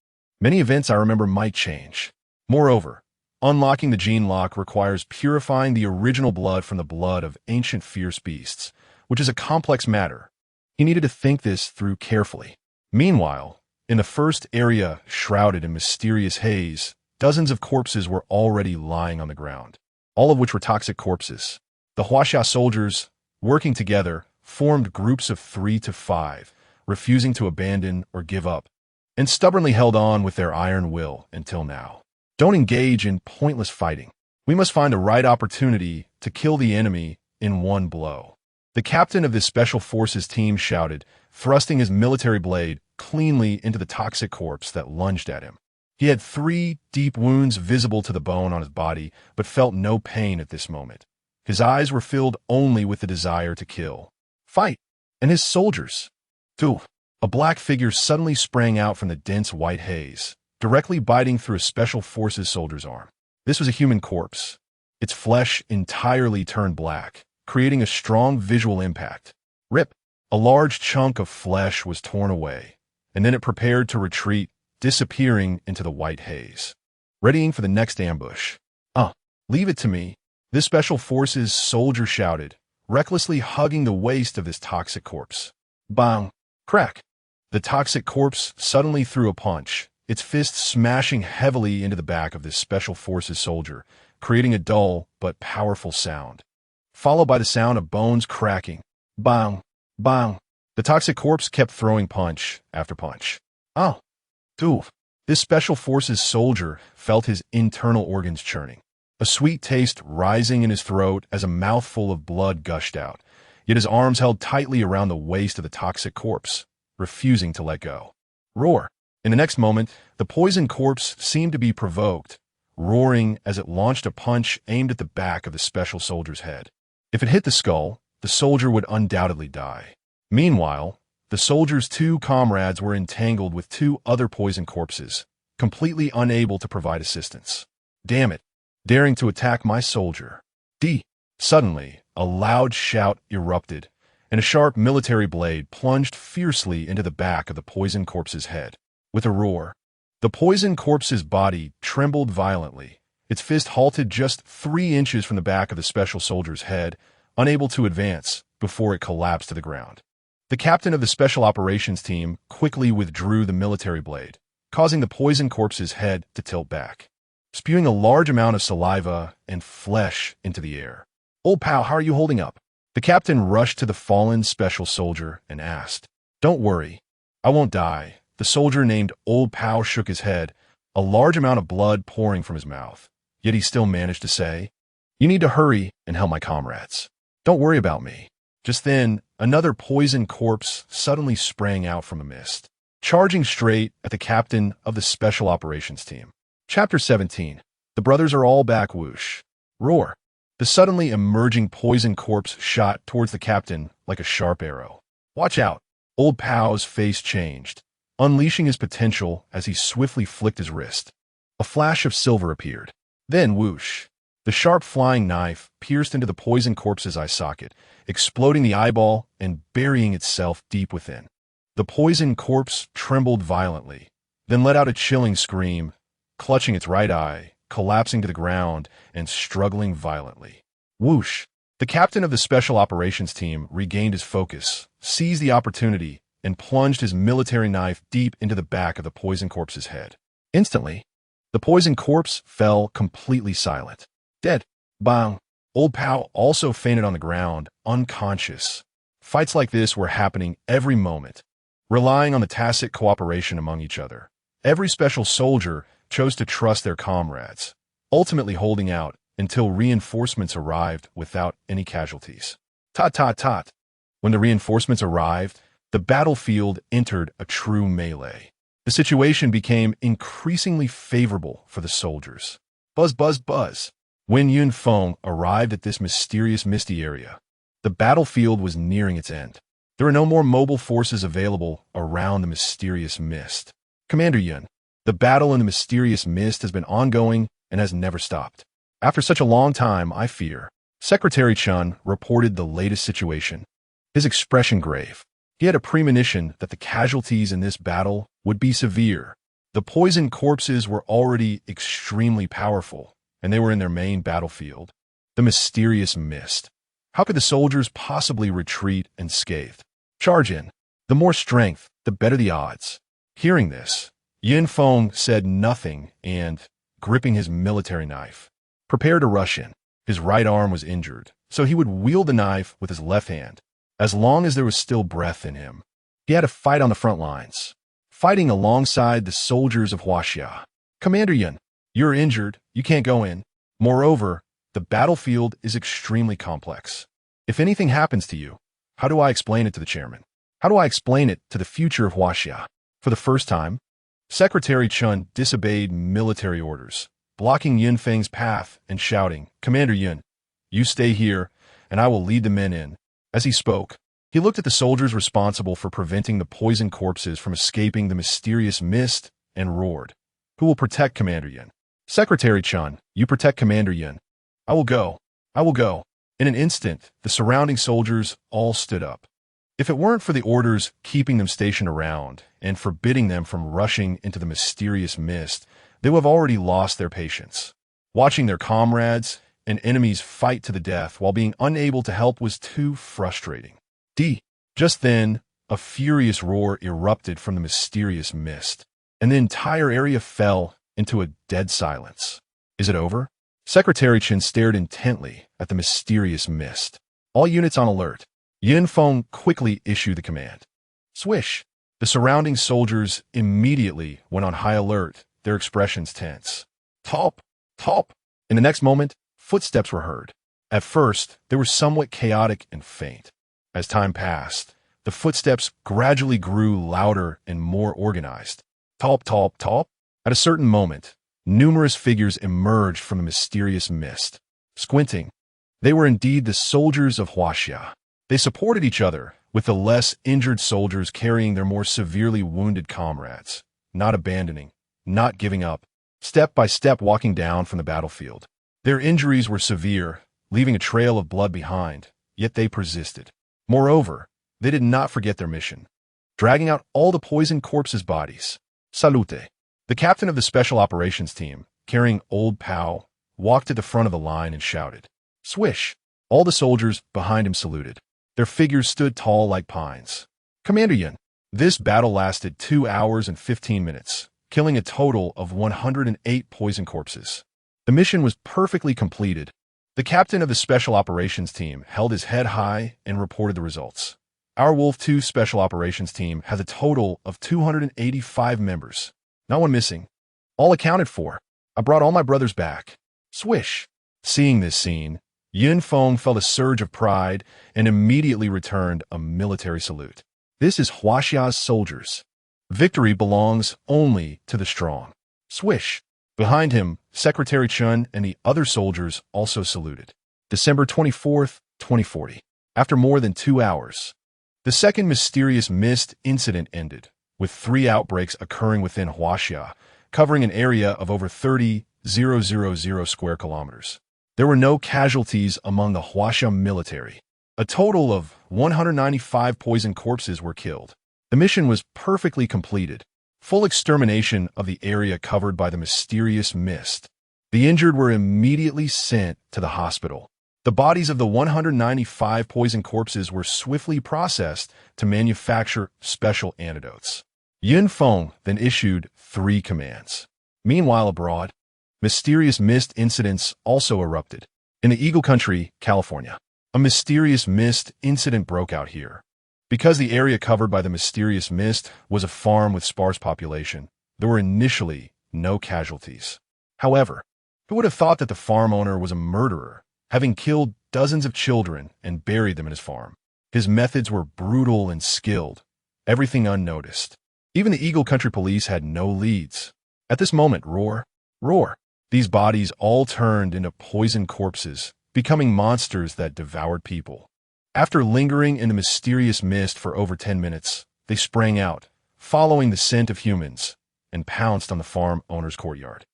Many events I remember might change. Moreover, unlocking the gene lock requires purifying the original blood from the blood of ancient fierce beasts, which is a complex matter. He needed to think this through carefully. Meanwhile, in the first area shrouded in mysterious haze, dozens of corpses were already lying on the ground, all of which were toxic corpses. The Huaxia soldiers, working together, formed groups of 3 to 5, refusing to abandon or give up, and stubbornly held on with their iron will until now. Don't engage in pointless fighting. We must find the right opportunity to kill the enemy in one blow. The captain of this special forces team shouted, thrusting his military blade cleanly into the toxic corpse that lunged at him. He had 3 deep wounds visible to the bone on his body, but felt no pain at this moment. His eyes were filled only with the desire to kill. Fight! And his soldiers. Two. A black figure suddenly sprang out from the dense white haze, directly biting through a special forces soldier's arm. This was a human corpse. Its flesh entirely turned black, creating a strong visual impact. Rip! A large chunk of flesh was torn away, and then it prepared to retreat, disappearing into the white haze, readying for the next ambush. Leave it to me, this special forces soldier shouted, recklessly hugging the waist of this toxic corpse. Bang! Crack! The toxic corpse suddenly threw a punch, its fist smashing heavily into the back of this special forces soldier, creating a dull but powerful sound, followed by the sound of bones cracking. Bang! Bang! The toxic corpse kept throwing punch after punch. This special forces soldier felt his internal organs churning, a sweet taste rising in his throat as a mouthful of blood gushed out, yet his arms held tightly around the waist of the toxic corpse, refusing to let go. Roar! In the next moment, the poisoned corpse seemed to be provoked, roaring as it launched a punch aimed at the back of the special soldier's head. If it hit the skull, the soldier would undoubtedly die. Meanwhile, the soldier's 2 comrades were entangled with 2 other poisoned corpses, completely unable to provide assistance. Damn it! Daring to attack my soldier. Suddenly, a loud shout erupted, and a sharp military blade plunged fiercely into the back of the poisoned corpse's head. With a roar, the poisoned corpse's body trembled violently. Its fist halted just 3 inches from the back of the special soldier's head, unable to advance, before it collapsed to the ground. The captain of the special operations team quickly withdrew the military blade, causing the poisoned corpse's head to tilt back, spewing a large amount of saliva and flesh into the air. Old pal, how are you holding up? The captain rushed to the fallen special soldier and asked. Don't worry, I won't die. The soldier named Old Pal shook his head, a large amount of blood pouring from his mouth. Yet he still managed to say, You need to hurry and help my comrades. Don't worry about me. Just then, another poisoned corpse suddenly sprang out from a mist, charging straight at the captain of the special operations team. Chapter 17. The brothers are all back. Whoosh. Roar. The suddenly emerging poisoned corpse shot towards the captain like a sharp arrow. Watch out! Old Pal's face changed, unleashing his potential as he swiftly flicked his wrist. A flash of silver appeared. Then whoosh! The sharp flying knife pierced into the poisoned corpse's eye socket, exploding the eyeball and burying itself deep within. The poisoned corpse trembled violently, then let out a chilling scream, clutching its right eye, collapsing to the ground, and struggling violently. Whoosh! The captain of the Special Operations Team regained his focus, seized the opportunity, and plunged his military knife deep into the back of the poison corpse's head. Instantly, the poison corpse fell completely silent. Dead. Bang! Old Pao also fainted on the ground, unconscious. Fights like this were happening every moment, relying on the tacit cooperation among each other. Every special soldier chose to trust their comrades, ultimately holding out until reinforcements arrived without any casualties. Tot tot tot. When the reinforcements arrived, the battlefield entered a true melee. The situation became increasingly favorable for the soldiers. Buzz, buzz, buzz. When Feng arrived at this mysterious misty area, the battlefield was nearing its end. There were no more mobile forces available around the mysterious mist. Commander Yun, the battle in the mysterious mist has been ongoing and has never stopped. After such a long time, I fear. Secretary Chun reported the latest situation. His expression grave. He had a premonition that the casualties in this battle would be severe. The poisoned corpses were already extremely powerful, and they were in their main battlefield, the mysterious mist. How could the soldiers possibly retreat unscathed? Charge in. The more strength, the better the odds. Hearing this, Feng said nothing and, gripping his military knife, prepared to rush in. His right arm was injured, so he would wield the knife with his left hand, as long as there was still breath in him. He had to fight on the front lines, fighting alongside the soldiers of Huaxia. Commander Yun, you're injured, you can't go in. Moreover, the battlefield is extremely complex. If anything happens to you, how do I explain it to the chairman? How do I explain it to the future of Huaxia? For the first time, Secretary Chun disobeyed military orders, blocking Yun Feng's path and shouting, Commander Yun, you stay here, and I will lead the men in. As he spoke, he looked at the soldiers responsible for preventing the poisoned corpses from escaping the mysterious mist and roared, Who will protect Commander Yun? Secretary Chun, you protect Commander Yun. I will go. I will go. In an instant, the surrounding soldiers all stood up. If it weren't for the orders keeping them stationed around and forbidding them from rushing into the mysterious mist, they would have already lost their patience. Watching their comrades and enemies fight to the death while being unable to help was too frustrating. Just then, a furious roar erupted from the mysterious mist, and the entire area fell into a dead silence. Is it over? Secretary Chen stared intently at the mysterious mist. All units on alert. Feng quickly issued the command. Swish! The surrounding soldiers immediately went on high alert, their expressions tense. Top! Top! In the next moment, footsteps were heard. At first, they were somewhat chaotic and faint. As time passed, the footsteps gradually grew louder and more organized. Top, top, top. At a certain moment, numerous figures emerged from the mysterious mist. Squinting, they were indeed the soldiers of Huaxia. They supported each other, with the less injured soldiers carrying their more severely wounded comrades, not abandoning, not giving up, step by step walking down from the battlefield. Their injuries were severe, leaving a trail of blood behind, yet they persisted. Moreover, they did not forget their mission, dragging out all the poisoned corpses' bodies. Salute. The captain of the Special Operations Team, carrying Old Pao, walked to the front of the line and shouted. Swish! All the soldiers behind him saluted. Their figures stood tall like pines. Commander Yun, this battle lasted 2 hours and 15 minutes, killing a total of 108 poison corpses. The mission was perfectly completed. The captain of the Special Operations Team held his head high and reported the results. Our Wolf 2 Special Operations Team has a total of 285 members. Not one missing. All accounted for. I brought all my brothers back. Swish! Seeing this scene, Feng felt a surge of pride and immediately returned a military salute. This is Huaxia's soldiers. Victory belongs only to the strong. Swish! Behind him, Secretary Chun and the other soldiers also saluted. December 24th, 2040. After more than 2 hours, the second mysterious mist incident ended, with 3 outbreaks occurring within Huaxia, covering an area of over 30,000 square kilometers. There were no casualties among the Huaxia military. A total of 195 poisoned corpses were killed. The mission was perfectly completed. Full extermination of the area covered by the mysterious mist. The injured were immediately sent to the hospital. The bodies of the 195 poisoned corpses were swiftly processed to manufacture special antidotes. Feng then issued 3 commands. Meanwhile abroad, mysterious mist incidents also erupted. In the Eagle Country, California, a mysterious mist incident broke out here. Because the area covered by the mysterious mist was a farm with sparse population, there were initially no casualties. However, who would have thought that the farm owner was a murderer, having killed dozens of children and buried them in his farm? His methods were brutal and skilled, everything unnoticed. Even the Eagle Country police had no leads. At this moment, roar, these bodies all turned into poisoned corpses, becoming monsters that devoured people. After lingering in the mysterious mist for over 10 minutes, they sprang out, following the scent of humans, and pounced on the farm owner's courtyard.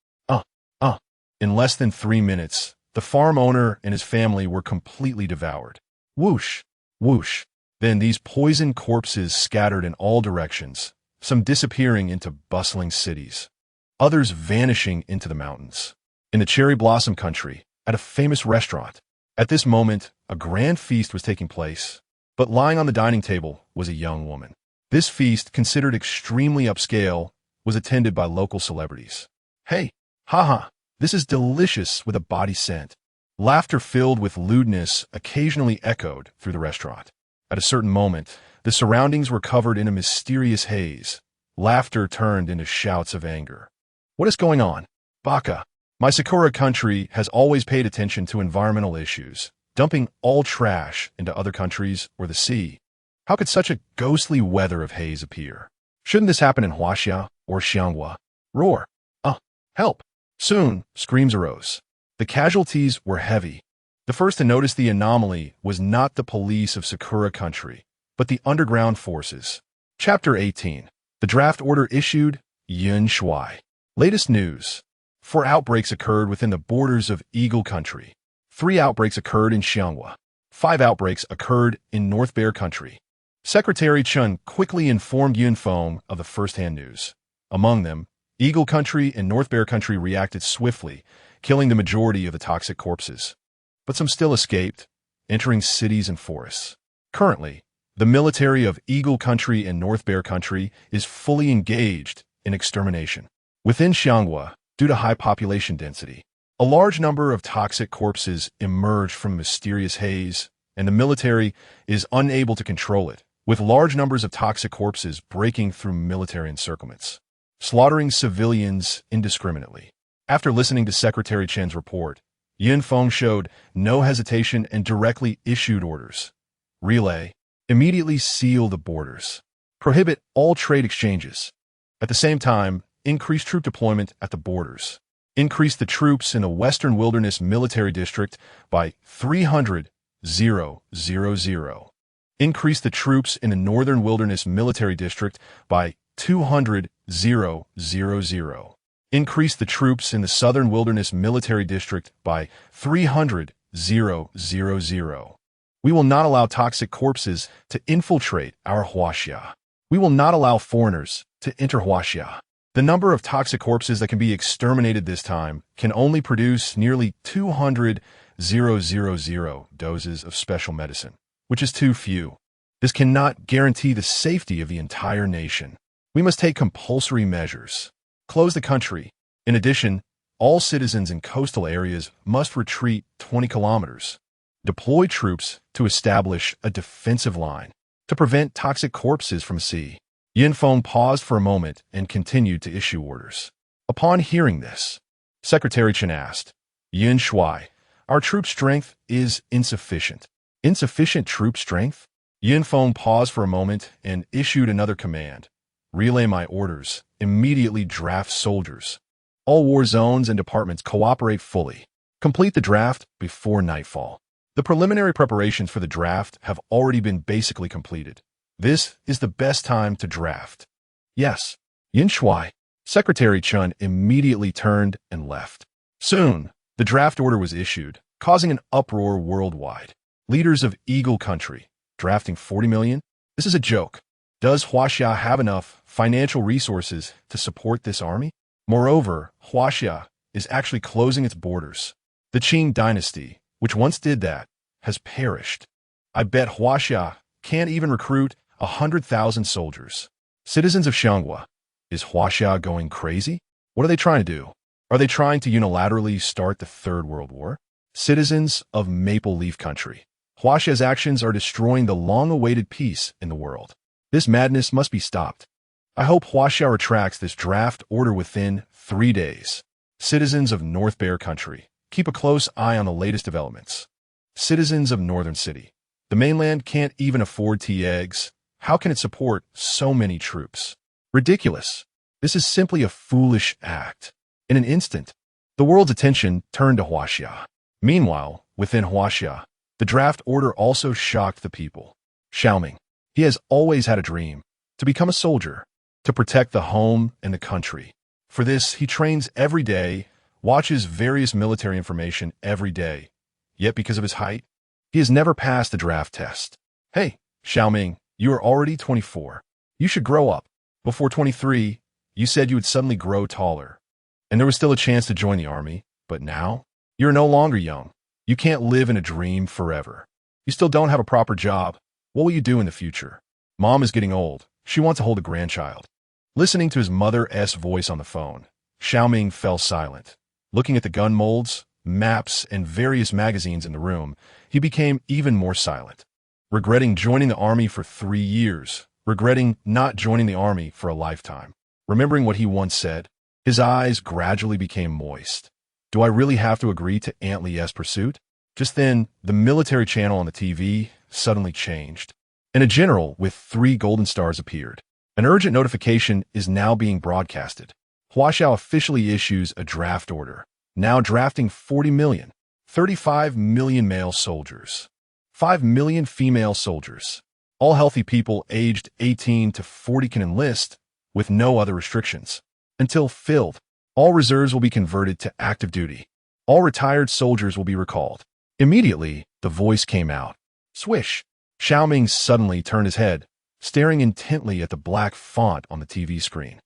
In less than 3 minutes, the farm owner and his family were completely devoured. Whoosh, whoosh. Then these poisoned corpses scattered in all directions, some disappearing into bustling cities, others vanishing into the mountains. In the Cherry Blossom Country, at a famous restaurant, at this moment, a grand feast was taking place, but lying on the dining table was a young woman. This feast, considered extremely upscale, was attended by local celebrities. Hey, haha, this is delicious with a body scent. Laughter filled with lewdness occasionally echoed through the restaurant. At a certain moment, the surroundings were covered in a mysterious haze. Laughter turned into shouts of anger. What is going on? Baka. My Sakura country has always paid attention to environmental issues, dumping all trash into other countries or the sea. How could such a ghostly weather of haze appear? Shouldn't this happen in Huaxia or Xianghua? Roar. Help. Soon, screams arose. The casualties were heavy. The first to notice the anomaly was not the police of Sakura country, but the underground forces. Chapter 18. The draft order issued, Yun Shui. Latest news. 4 outbreaks occurred within the borders of Eagle Country. 3 outbreaks occurred in Xianghua. 5 outbreaks occurred in North Bear Country. Secretary Chun quickly informed Yun Feng of the first-hand news. Among them, Eagle Country and North Bear Country reacted swiftly, killing the majority of the toxic corpses. But some still escaped, entering cities and forests. Currently, the military of Eagle Country and North Bear Country is fully engaged in extermination. Within Xianghua, due to high population density, a large number of toxic corpses emerge from mysterious haze, and the military is unable to control it, with large numbers of toxic corpses breaking through military encirclements, slaughtering civilians indiscriminately. After listening to Secretary Chen's report, Yun Feng showed no hesitation and directly issued orders. Relay. Immediately seal the borders. Prohibit all trade exchanges. At the same time, increase troop deployment at the borders. Increase the troops in the Western Wilderness Military District by 300,000. Increase the troops in the Northern Wilderness Military District by 200,000. Increase the troops in the Southern Wilderness Military District by 300,000. We will not allow toxic corpses to infiltrate our Huaxia. We will not allow foreigners to enter Huaxia. The number of toxic corpses that can be exterminated this time can only produce nearly 200,000 doses of special medicine, which is too few. This cannot guarantee the safety of the entire nation. We must take compulsory measures. Close the country. In addition, all citizens in coastal areas must retreat 20 kilometers. Deploy troops to establish a defensive line to prevent toxic corpses from sea. Yun Feng paused for a moment and continued to issue orders. Upon hearing this, Secretary Chen asked, Yun Shui, our troop strength is insufficient. Insufficient troop strength? Yun Feng paused for a moment and issued another command. Relay my orders. Immediately draft soldiers. All war zones and departments cooperate fully. Complete the draft before nightfall. The preliminary preparations for the draft have already been basically completed. This is the best time to draft. Yes. Yun Shui. Secretary Chun immediately turned and left. Soon, the draft order was issued, causing an uproar worldwide. Leaders of Eagle Country, drafting 40 million? This is a joke. Does Huaxia have enough financial resources to support this army? Moreover, Huaxia is actually closing its borders. The Qing dynasty, which once did that, has perished. I bet Huaxia can't even recruit 100,000 soldiers. Citizens of Xianghua, is Huaxia going crazy? What are they trying to do? Are they trying to unilaterally start the Third World War? Citizens of Maple Leaf Country, Huaxia's actions are destroying the long-awaited peace in the world. This madness must be stopped. I hope Huaxia retracts this draft order within 3 days. Citizens of North Bear Country, keep a close eye on the latest developments. Citizens of Northern City, the mainland can't even afford tea eggs. How can it support so many troops? Ridiculous. This is simply a foolish act. In an instant, the world's attention turned to Huaxia. Meanwhile, within Huaxia, the draft order also shocked the people. Xiaoming, he has always had a dream, to become a soldier, to protect the home and the country. For this, he trains every day, watches various military information every day. Yet because of his height, he has never passed the draft test. Hey, Xiaoming, you are already 24. You should grow up. Before 23, you said you would suddenly grow taller. And there was still a chance to join the army, but now, you're no longer young. You can't live in a dream forever. You still don't have a proper job. What will you do in the future? Mom is getting old. She wants to hold a grandchild. Listening to his mother's voice on the phone, Xiaoming fell silent. Looking at the gun molds, maps, and various magazines in the room, he became even more silent. Regretting joining the army for 3 years, regretting not joining the army for a lifetime. Remembering what he once said, his eyes gradually became moist. Do I really have to agree to Aunt Leah's pursuit? Just then, the military channel on the TV suddenly changed, and a general with 3 golden stars appeared. An urgent notification is now being broadcasted. Huaxiao officially issues a draft order, now drafting 40 million, 35 million male soldiers, 5 million female soldiers. All healthy people aged 18 to 40 can enlist, with no other restrictions. Until filled, all reserves will be converted to active duty. All retired soldiers will be recalled. Immediately, the voice came out. Swish! Xiaoming suddenly turned his head, staring intently at the black font on the TV screen.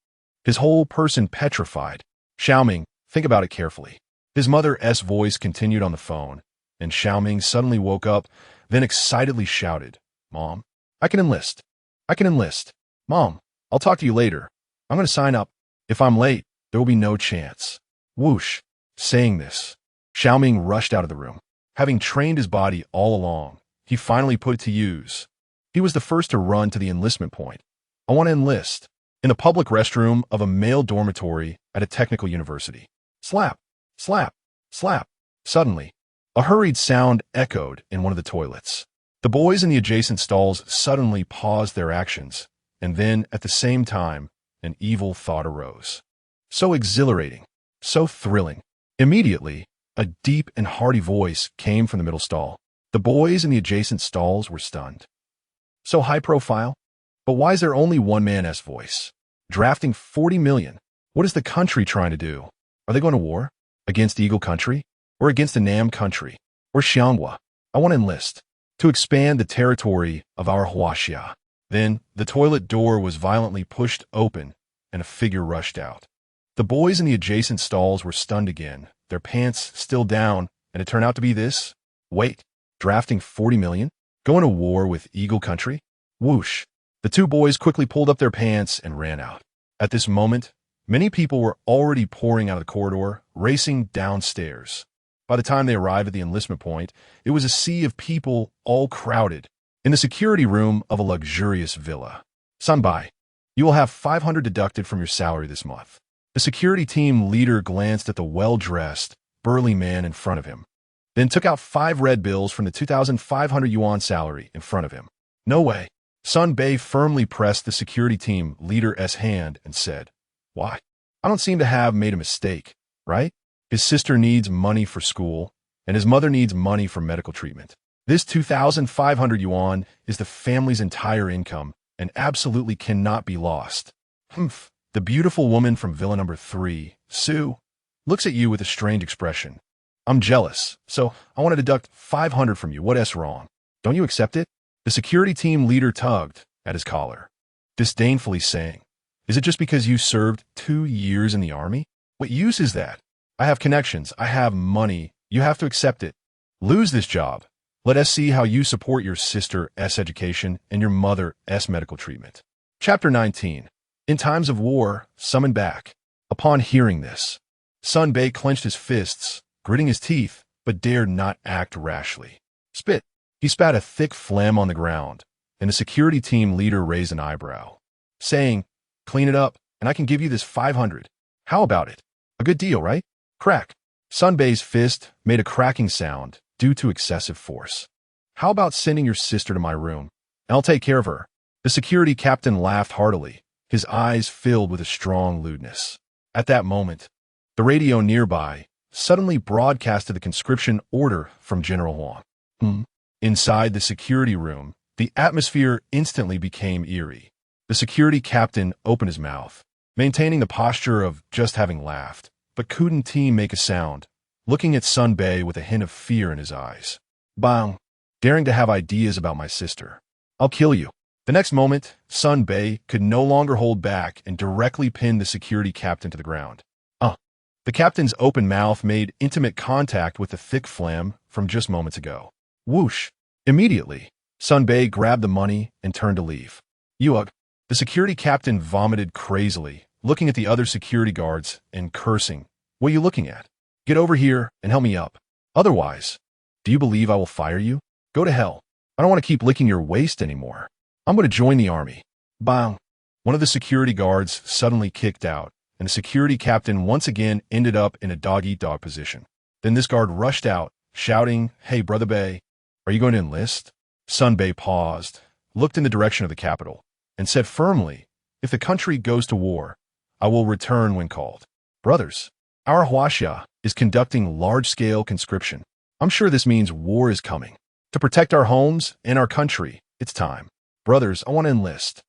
His whole person petrified. Xiaoming, think about it carefully. His mother's voice continued on the phone, and Xiaoming suddenly woke up, then excitedly shouted, Mom, I can enlist. I can enlist. Mom, I'll talk to you later. I'm going to sign up. If I'm late, there will be no chance. Whoosh. Saying this, Xiaoming rushed out of the room. Having trained his body all along, he finally put it to use. He was the first to run to the enlistment point. I want to enlist. In the public restroom of a male dormitory at a technical university. Slap, slap, slap. Suddenly, a hurried sound echoed in one of the toilets. The boys in the adjacent stalls suddenly paused their actions, and then, at the same time, an evil thought arose. So exhilarating, so thrilling. Immediately, a deep and hearty voice came from the middle stall. The boys in the adjacent stalls were stunned. So high profile? But why is there only one man's voice? Drafting 40 million. What is the country trying to do? Are they going to war? Against Eagle Country? Or against the Nam Country? Or Xianghua? I want to enlist. To expand the territory of our Huaxia. Then, the toilet door was violently pushed open, and a figure rushed out. The boys in the adjacent stalls were stunned again, their pants still down, and it turned out to be this. Wait, drafting 40 million? Going to war with Eagle Country? Whoosh. The 2 boys quickly pulled up their pants and ran out. At this moment, many people were already pouring out of the corridor, racing downstairs. By the time they arrived at the enlistment point, it was a sea of people all crowded in the security room of a luxurious villa. Sanbai, you will have 500 deducted from your salary this month. The security team leader glanced at the well-dressed, burly man in front of him, then took out 5 red bills from the 2,500 yuan salary in front of him. No way. Sun Bei firmly pressed the security team leader's hand and said, Why? I don't seem to have made a mistake, right? His sister needs money for school, and his mother needs money for medical treatment. This 2,500 yuan is the family's entire income and absolutely cannot be lost. Humph. The beautiful woman from villa number 3, Sue, looks at you with a strange expression. I'm jealous, so I want to deduct 500 from you. What's wrong? Don't you accept it? The security team leader tugged at his collar. disdainfully saying, "Is it just because you served 2 years in the army? What use is that? I have connections, I have money, you have to accept it. Lose this job. Let us see how you support your sister's education and your mother's medical treatment." Chapter 19. In times of war, summon back. Upon hearing this, Sun Bei clenched his fists, gritting his teeth, but dared not act rashly. Spit. He spat a thick phlegm on the ground, and the security team leader raised an eyebrow, saying, "Clean it up, and I can give you this 500. How about it? A good deal, right?" Crack. Sun Bei's fist made a cracking sound due to excessive force. "How about sending your sister to my room, and I'll take care of her?" The security captain laughed heartily, his eyes filled with a strong lewdness. At that moment, the radio nearby suddenly broadcasted the conscription order from General Huang. Inside the security room, the atmosphere instantly became eerie. The security captain opened his mouth, maintaining the posture of just having laughed, but couldn't he make a sound, looking at Sun Bei with a hint of fear in his eyes. "Bang! Daring to have ideas about my sister. I'll kill you." The next moment, Sun Bei could no longer hold back and directly pinned the security captain to the ground. The captain's open mouth made intimate contact with the thick phlegm from just moments ago. Whoosh! Immediately, Sun Bei grabbed the money and turned to leave. "You The security captain vomited crazily, looking at the other security guards and cursing. "What are you looking at? Get over here and help me up. Otherwise, do you believe I will fire you? Go to hell. I don't want to keep licking your waist anymore. I'm going to join the army." Bang! One of the security guards suddenly kicked out, and the security captain once again ended up in a dog-eat-dog position. Then this guard rushed out, shouting, "Hey, Brother Bei, are you going to enlist?" Sun Bei paused, looked in the direction of the capital, and said firmly, "If the country goes to war, I will return when called." "Brothers, our Huaxia is conducting large-scale conscription. I'm sure this means war is coming. To protect our homes and our country, it's time. Brothers, I want to enlist.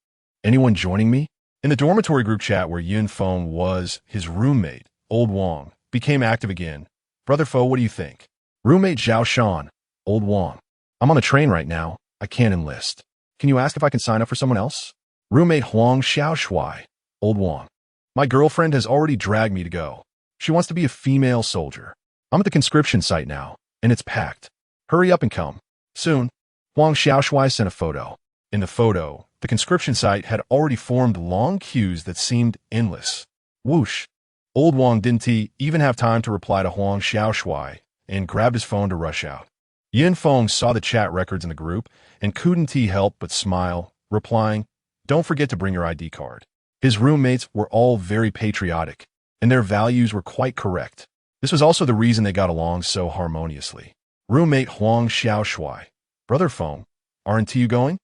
Anyone joining me?" In the dormitory group chat where Feng was, his roommate, Old Wang, became active again. "Brother Fo, what do you think?" Roommate Zhao Shan, Old Wang. "I'm on the train right now. I can't enlist. Can you ask if I can sign up for someone else?" Roommate Huang Xiao Shui, Old Wang. "My girlfriend has already dragged me to go. She wants to be a female soldier. I'm at the conscription site now, and it's packed. Hurry up and come. Soon." Huang Xiao Shui sent a photo. In the photo, the conscription site had already formed long queues that seemed endless. Whoosh! Old Wang didn't even have time to reply to Huang Xiao Shui and grabbed his phone to rush out. Feng saw the chat records in the group and couldn't help but smile, replying, "Don't forget to bring your ID card." His roommates were all very patriotic, and their values were quite correct. This was also the reason they got along so harmoniously. Roommate Huang Xiao Shui, "Brother Feng, aren't you going?"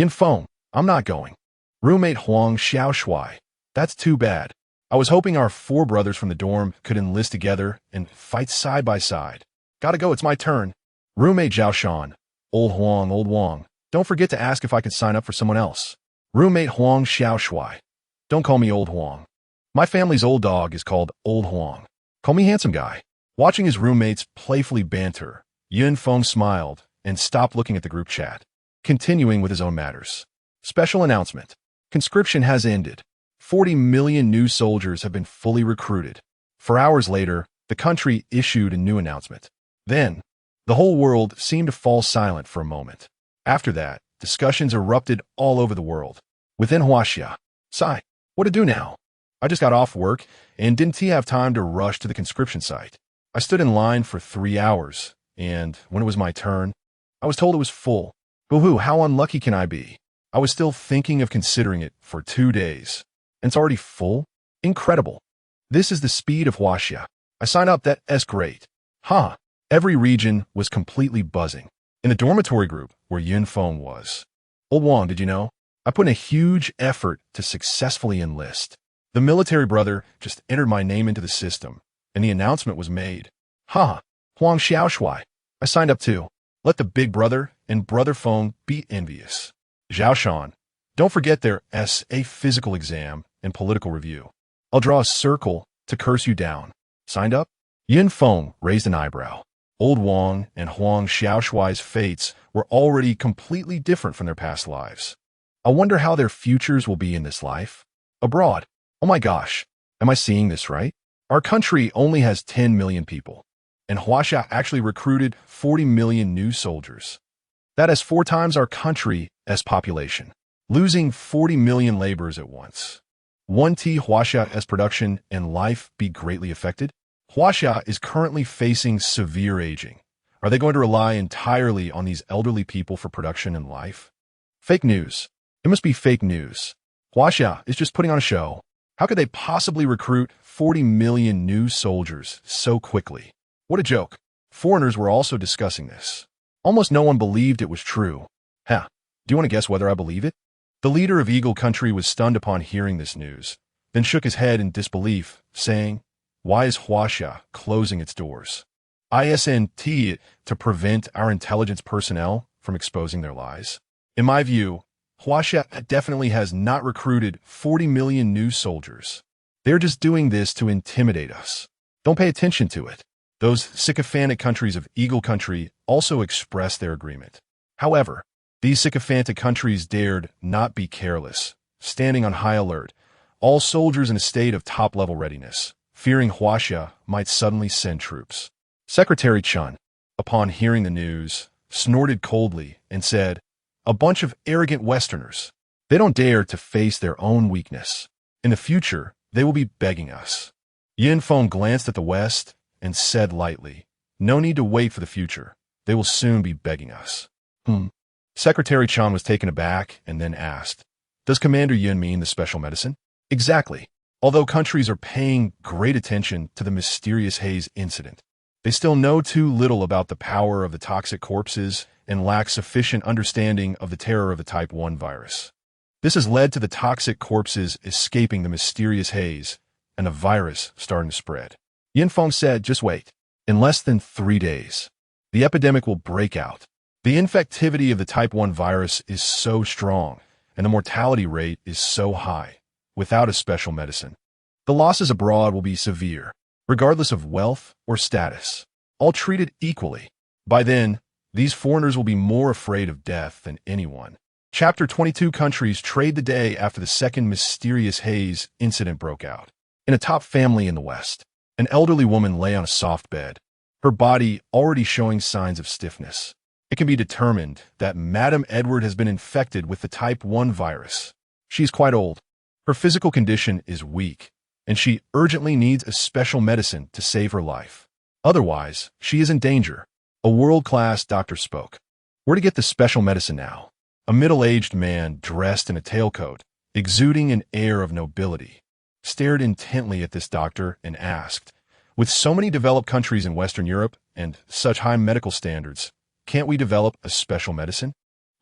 Feng, "I'm not going." Roommate Huang Xiao Shui, "That's too bad. I was hoping our 4 brothers from the dorm could enlist together and fight side by side. Gotta go, it's my turn." Roommate Zhao Shan, Old Wang, "Don't forget to ask if I can sign up for someone else." Roommate Huang Xiao Shui, "Don't call me Old Huang. My family's old dog is called Old Huang. Call me Handsome Guy." Watching his roommates playfully banter, Feng smiled and stopped looking at the group chat, continuing with his own matters. Special announcement. Conscription has ended. 40 million new soldiers have been fully recruited. 4 hours later, the country issued a new announcement. Then, the whole world seemed to fall silent for a moment. After that, discussions erupted all over the world. Within Huaxia, "Sai, what to do now? I just got off work and didn't have time to rush to the conscription site. I stood in line for 3 hours, and when it was my turn, I was told it was full. Boo-hoo, how unlucky can I be? I was still thinking of considering it for 2 days, and it's already full? Incredible. This is the speed of Huaxia. I signed up, that's great. Huh." Every region was completely buzzing. In the dormitory group where Feng was, "Old Wang, did you know? I put in a huge effort to successfully enlist. The military brother just entered my name into the system, and the announcement was made." "Huh. Huang Xiao Shui, I signed up too. Let the big brother and Brother Feng be envious." Zhao Shan, "Don't forget there's a physical exam and political review. I'll draw a circle to curse you down. Signed up?" Feng raised an eyebrow. Old Wang and Huang Xiao Shui's fates were already completely different from their past lives. I wonder how their futures will be in this life. Abroad. Oh my gosh. Am I seeing this right? Our country only has 10 million people, and Huaxia actually recruited 40 million new soldiers. That is 4 times our country's population, losing 40 million laborers at once. Won't Huaxia's production and life be greatly affected? Huaxia is currently facing severe aging. Are they going to rely entirely on these elderly people for production and life? Fake news. It must be fake news. Huaxia is just putting on a show. How could they possibly recruit 40 million new soldiers so quickly? What a joke. Foreigners were also discussing this. Almost no one believed it was true. Do you want to guess whether I believe it? The leader of Eagle Country was stunned upon hearing this news, then shook his head in disbelief, saying, "Why is Huaxia closing its doors? Isn't it to prevent our intelligence personnel from exposing their lies? In my view, Huaxia definitely has not recruited 40 million new soldiers. They're just doing this to intimidate us. Don't pay attention to it." Those sycophantic countries of Eagle Country also expressed their agreement. However, these sycophantic countries dared not be careless, standing on high alert, all soldiers in a state of top-level readiness, fearing Huaxia might suddenly send troops. Secretary Chun, upon hearing the news, snorted coldly and said, "A bunch of arrogant Westerners. They don't dare to face their own weakness. In the future, they will be begging us." Feng glanced at the West and said lightly, "No need to wait for the future. They will soon be begging us." Secretary Chun was taken aback and then asked, "Does Commander Yun mean the special medicine?" "Exactly. Although countries are paying great attention to the mysterious haze incident, they still know too little about the power of the toxic corpses and lack sufficient understanding of the terror of the type 1 virus. This has led to the toxic corpses escaping the mysterious haze and the virus starting to spread." Feng said, "Just wait. In less than 3 days, the epidemic will break out. The infectivity of the type 1 virus is so strong, and the mortality rate is so high, without a special medicine. The losses abroad will be severe, regardless of wealth or status, all treated equally. By then, these foreigners will be more afraid of death than anyone." Chapter 22 countries trade the day after the second mysterious haze incident broke out. In a top family in the West, an elderly woman lay on a soft bed, her body already showing signs of stiffness. It can be determined that Madame Edward has been infected with the type 1 virus. She is quite old. Her physical condition is weak, and she urgently needs a special medicine to save her life. Otherwise, she is in danger. A world-class doctor spoke. "Where to get the special medicine now?" A middle-aged man dressed in a tailcoat, exuding an air of nobility, stared intently at this doctor and asked, "With so many developed countries in Western Europe and such high medical standards, can't we develop a special medicine?"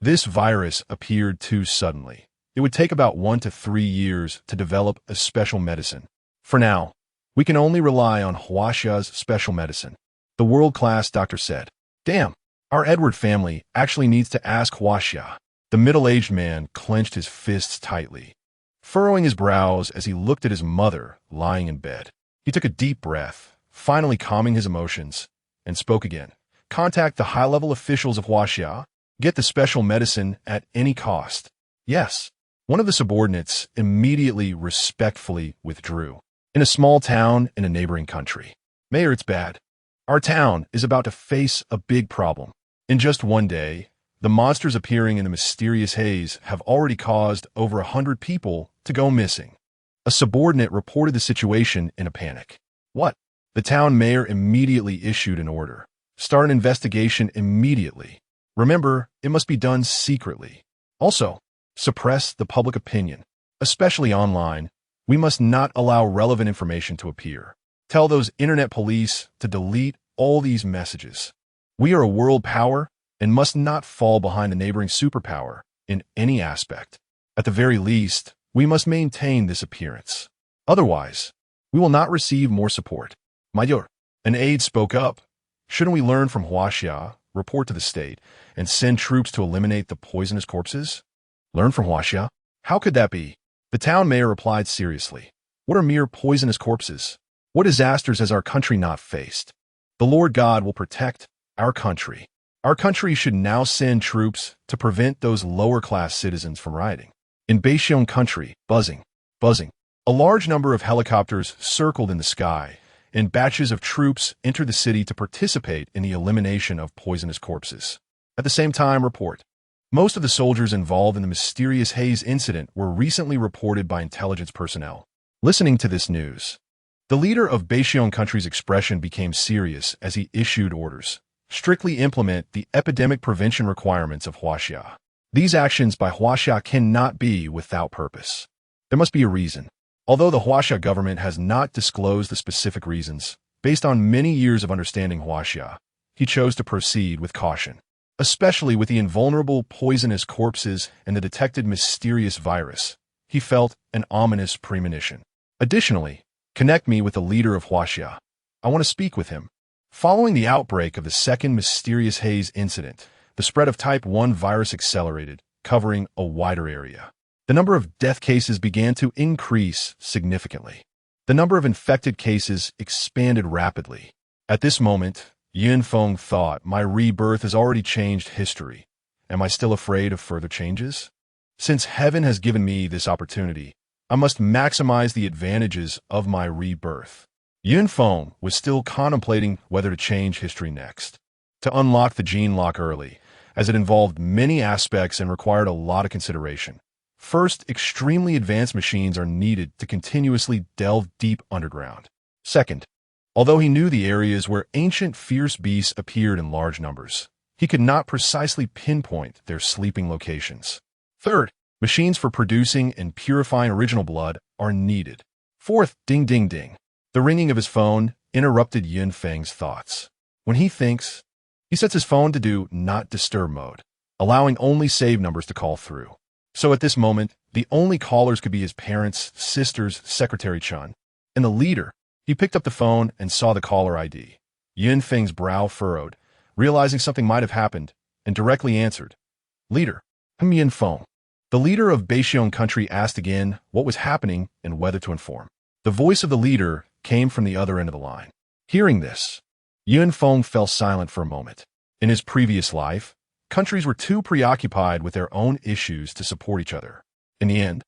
This virus appeared too suddenly. It would take about 1 to 3 years to develop a special medicine. For now, we can only rely on Huaxia's special medicine, the world-class doctor said. "Damn, our Edward family actually needs to ask Huaxia." The middle-aged man clenched his fists tightly, furrowing his brows as he looked at his mother lying in bed. He took a deep breath, finally calming his emotions, and spoke again. "Contact the high-level officials of Huaxia. Get the special medicine at any cost." "Yes." One of the subordinates immediately respectfully withdrew. In a small town in a neighboring country. "Mayor, it's bad. Our town is about to face a big problem. In just 1 day, the monsters appearing in the mysterious haze have already caused over 100 people to go missing." A subordinate reported the situation in a panic. "What?" The town mayor immediately issued an order. "Start an investigation immediately. Remember, it must be done secretly. Also, suppress the public opinion, especially online. We must not allow relevant information to appear. Tell those internet police to delete all these messages. We are a world power and must not fall behind the neighboring superpower in any aspect. At the very least, we must maintain this appearance. Otherwise, we will not receive more support." "Mayor," an aide spoke up. "Shouldn't we learn from Huaxia, report to the state, and send troops to eliminate the poisonous corpses?" "Learn from Huaxia? How could that be?" The town mayor replied seriously. "What are mere poisonous corpses? What disasters has our country not faced? The Lord God will protect our country. Our country should now send troops to prevent those lower-class citizens from rioting." In Beixiong country, buzzing. A large number of helicopters circled in the sky, and batches of troops entered the city to participate in the elimination of poisonous corpses. At the same time, report. Most of the soldiers involved in the mysterious haze incident were recently reported by intelligence personnel. Listening to this news, the leader of Beixiong country's expression became serious as he issued orders. Strictly implement the epidemic prevention requirements of Huaxia. These actions by Huaxia cannot be without purpose. There must be a reason. Although the Huaxia government has not disclosed the specific reasons, based on many years of understanding Huaxia, he chose to proceed with caution, especially with the invulnerable poisonous corpses and the detected mysterious virus. He felt an ominous premonition. Additionally, connect me with the leader of Huaxia. I want to speak with him. Following the outbreak of the second mysterious haze incident, the spread of type 1 virus accelerated, covering a wider area. The number of death cases began to increase significantly. The number of infected cases expanded rapidly. At this moment, Feng thought, my rebirth has already changed history. Am I still afraid of further changes? Since heaven has given me this opportunity, I must maximize the advantages of my rebirth. Feng was still contemplating whether to change history next. To unlock the gene lock early, as it involved many aspects and required a lot of consideration. First, extremely advanced machines are needed to continuously delve deep underground. Second, although he knew the areas where ancient fierce beasts appeared in large numbers, he could not precisely pinpoint their sleeping locations. Third, machines for producing and purifying original blood are needed. Fourth, ding ding ding. The ringing of his phone interrupted Feng's thoughts. When he thinks, he sets his phone to do not disturb mode, allowing only saved numbers to call through. So at this moment, the only callers could be his parents, sisters, Secretary Chun, and the leader. He picked up the phone and saw the caller ID. Feng's brow furrowed, realizing something might have happened, and directly answered, Leader, I'm Feng. The leader of Beixiong country asked again what was happening and whether to inform. The voice of the leader came from the other end of the line. Hearing this, Feng fell silent for a moment. In his previous life, countries were too preoccupied with their own issues to support each other. In the end,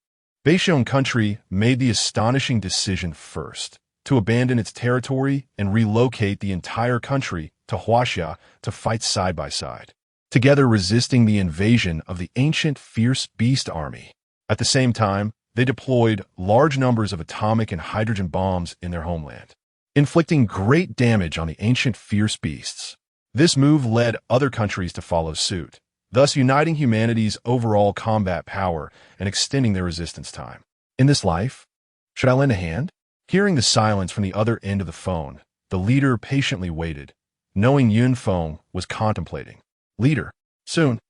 Beixiong country made the astonishing decision first to abandon its territory and relocate the entire country to Huaxia to fight side by side, together resisting the invasion of the ancient fierce beast army. At the same time, they deployed large numbers of atomic and hydrogen bombs in their homeland, inflicting great damage on the ancient fierce beasts. This move led other countries to follow suit, thus uniting humanity's overall combat power and extending their resistance time. In this life, should I lend a hand? Hearing the silence from the other end of the phone, the leader patiently waited, knowing Feng was contemplating. Leader, soon.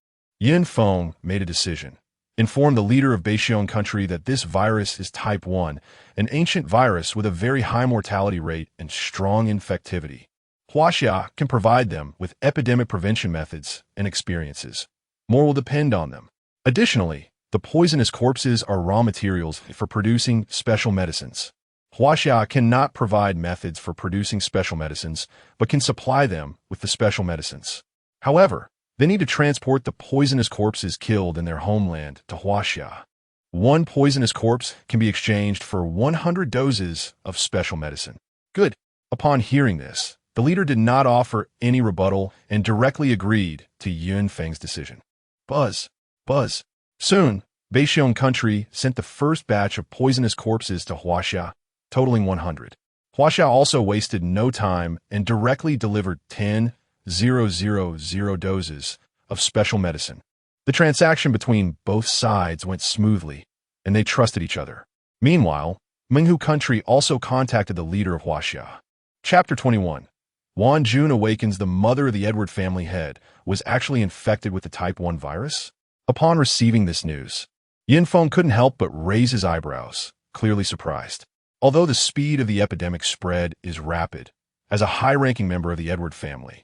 Feng made a decision. Inform the leader of Beixiong country that this virus is type 1, an ancient virus with a very high mortality rate and strong infectivity. Huaxia can provide them with epidemic prevention methods and experiences. More will depend on them. Additionally, the poisonous corpses are raw materials for producing special medicines. Huaxia cannot provide methods for producing special medicines, but can supply them with the special medicines. However, they need to transport the poisonous corpses killed in their homeland to Huaxia. One poisonous corpse can be exchanged for 100 doses of special medicine. Good. Upon hearing this, the leader did not offer any rebuttal and directly agreed to Feng's decision. Buzz. Soon, Beixiong country sent the first batch of poisonous corpses to Huaxia, totaling 100. Huaxia also wasted no time and directly delivered 10,000 doses of special medicine. The transaction between both sides went smoothly, and they trusted each other. Meanwhile, Minghu country also contacted the leader of Huaxia. Chapter 21. Wan Jun awakens the mother of the Edward family head was actually infected with the type 1 virus? Upon receiving this news, Feng couldn't help but raise his eyebrows, clearly surprised. Although the speed of the epidemic spread is rapid, as a high-ranking member of the Edward family,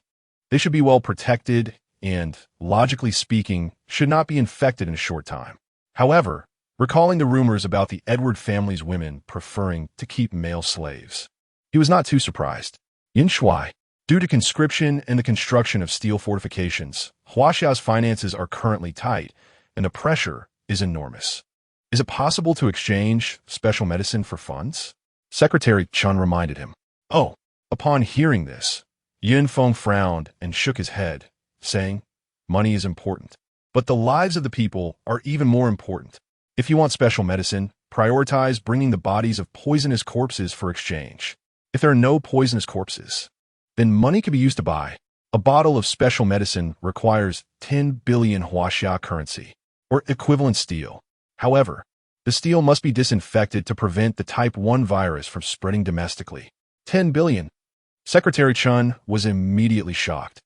they should be well protected and, logically speaking, should not be infected in a short time. However, recalling the rumors about the Edward family's women preferring to keep male slaves, he was not too surprised. Yin Shuai. Due to conscription and the construction of steel fortifications, Huaxia's finances are currently tight, and the pressure is enormous. Is it possible to exchange special medicine for funds? Secretary Chun reminded him. Oh, upon hearing this, Yun Feng frowned and shook his head, saying, money is important, but the lives of the people are even more important. If you want special medicine, prioritize bringing the bodies of poisonous corpses for exchange. If there are no poisonous corpses, then money can be used to buy. A bottle of special medicine requires 10 billion huaxia currency, or equivalent steel. However, the steel must be disinfected to prevent the type 1 virus from spreading domestically. 10 billion. Secretary Chun was immediately shocked.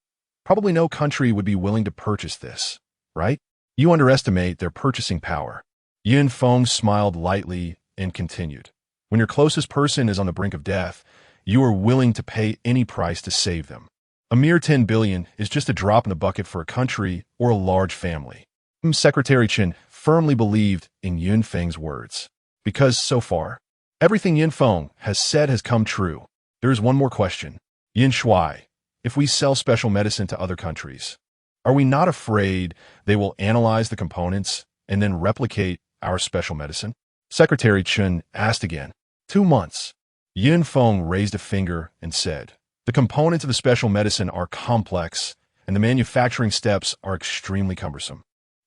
Probably no country would be willing to purchase this, right? You underestimate their purchasing power. Yun Feng smiled lightly and continued. When your closest person is on the brink of death, you are willing to pay any price to save them. A mere 10 billion is just a drop in the bucket for a country or a large family. Secretary Chen firmly believed in Yun Feng's words. Because, so far, everything Yun Feng has said has come true. There is one more question. Yin Shui, if we sell special medicine to other countries, are we not afraid they will analyze the components and then replicate our special medicine? Secretary Chen asked again. 2 months. Yun Feng raised a finger and said, the components of the special medicine are complex, and the manufacturing steps are extremely cumbersome.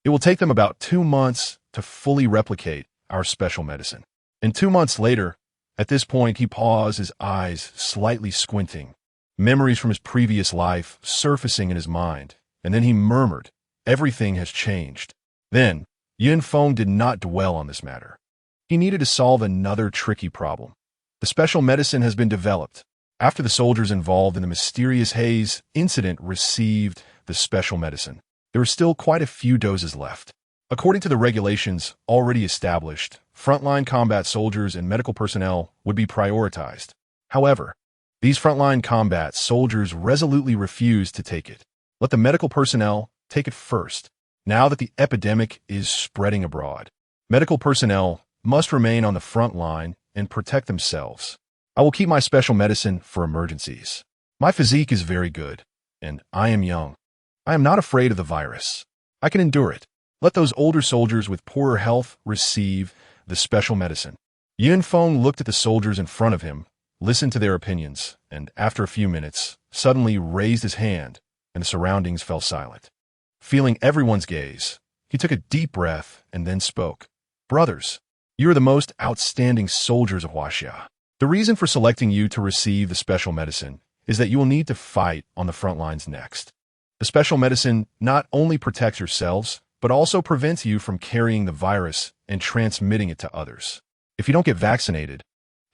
It will take them about 2 months to fully replicate our special medicine. And 2 months later, at this point, he paused, his eyes slightly squinting, memories from his previous life surfacing in his mind, and then he murmured, everything has changed. Then, Yun Feng did not dwell on this matter. He needed to solve another tricky problem. The special medicine has been developed. After the soldiers involved in the mysterious haze incident received the special medicine, there were still quite a few doses left. According to the regulations already established, frontline combat soldiers and medical personnel would be prioritized. However, these frontline combat soldiers resolutely refused to take it. Let the medical personnel take it first. Now that the epidemic is spreading abroad, medical personnel must remain on the front line and protect themselves. I will keep my special medicine for emergencies. My physique is very good, and I am young. I am not afraid of the virus. I can endure it. Let those older soldiers with poorer health receive the special medicine. Yun Feng looked at the soldiers in front of him, listened to their opinions, and after a few minutes, suddenly raised his hand, and the surroundings fell silent. Feeling everyone's gaze, he took a deep breath and then spoke. Brothers, you are the most outstanding soldiers of Huaxia. The reason for selecting you to receive the special medicine is that you will need to fight on the front lines next. The special medicine not only protects yourselves, but also prevents you from carrying the virus and transmitting it to others. If you don't get vaccinated,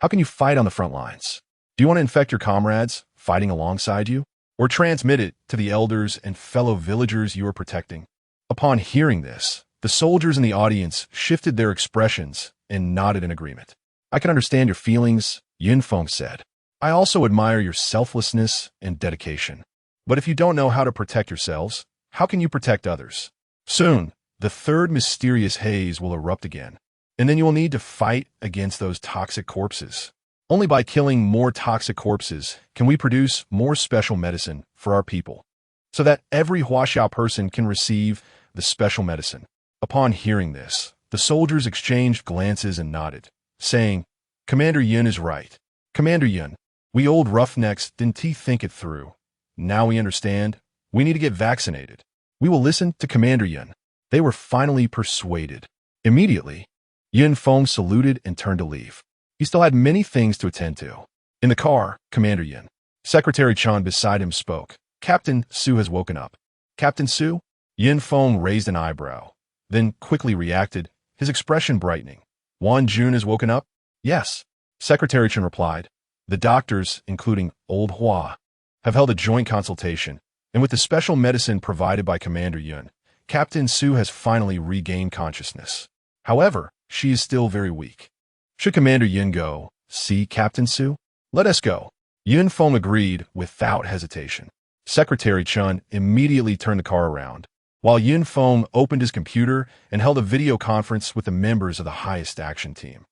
how can you fight on the front lines? Do you want to infect your comrades fighting alongside you, or transmit it to the elders and fellow villagers you are protecting? Upon hearing this, the soldiers in the audience shifted their expressions and nodded in agreement. I can understand your feelings, Yun Feng said. I also admire your selflessness and dedication. But if you don't know how to protect yourselves, how can you protect others? Soon, the third mysterious haze will erupt again, and then you will need to fight against those toxic corpses. Only by killing more toxic corpses can we produce more special medicine for our people, so that every Huaxia person can receive the special medicine. Upon hearing this, the soldiers exchanged glances and nodded, saying, Commander Yun is right. Commander Yun, we old roughnecks didn't think it through. Now we understand. We need to get vaccinated. We will listen to Commander Yun. They were finally persuaded. Immediately, Yun Feng saluted and turned to leave. He still had many things to attend to. In the car, Commander Yun. Secretary Chan beside him spoke. Captain Su has woken up. Captain Su? Yun Feng raised an eyebrow, then quickly reacted, his expression brightening. Wan Jun has woken up? Yes. Secretary Chen replied. The doctors, including Old Hua, have held a joint consultation, and with the special medicine provided by Commander Yun, Captain Su has finally regained consciousness. However, she is still very weak. Should Commander Yun go see Captain Su? Let us go. Yun Feng agreed without hesitation. Secretary Chun immediately turned the car around, while Yun Feng opened his computer and held a video conference with the members of the highest action team.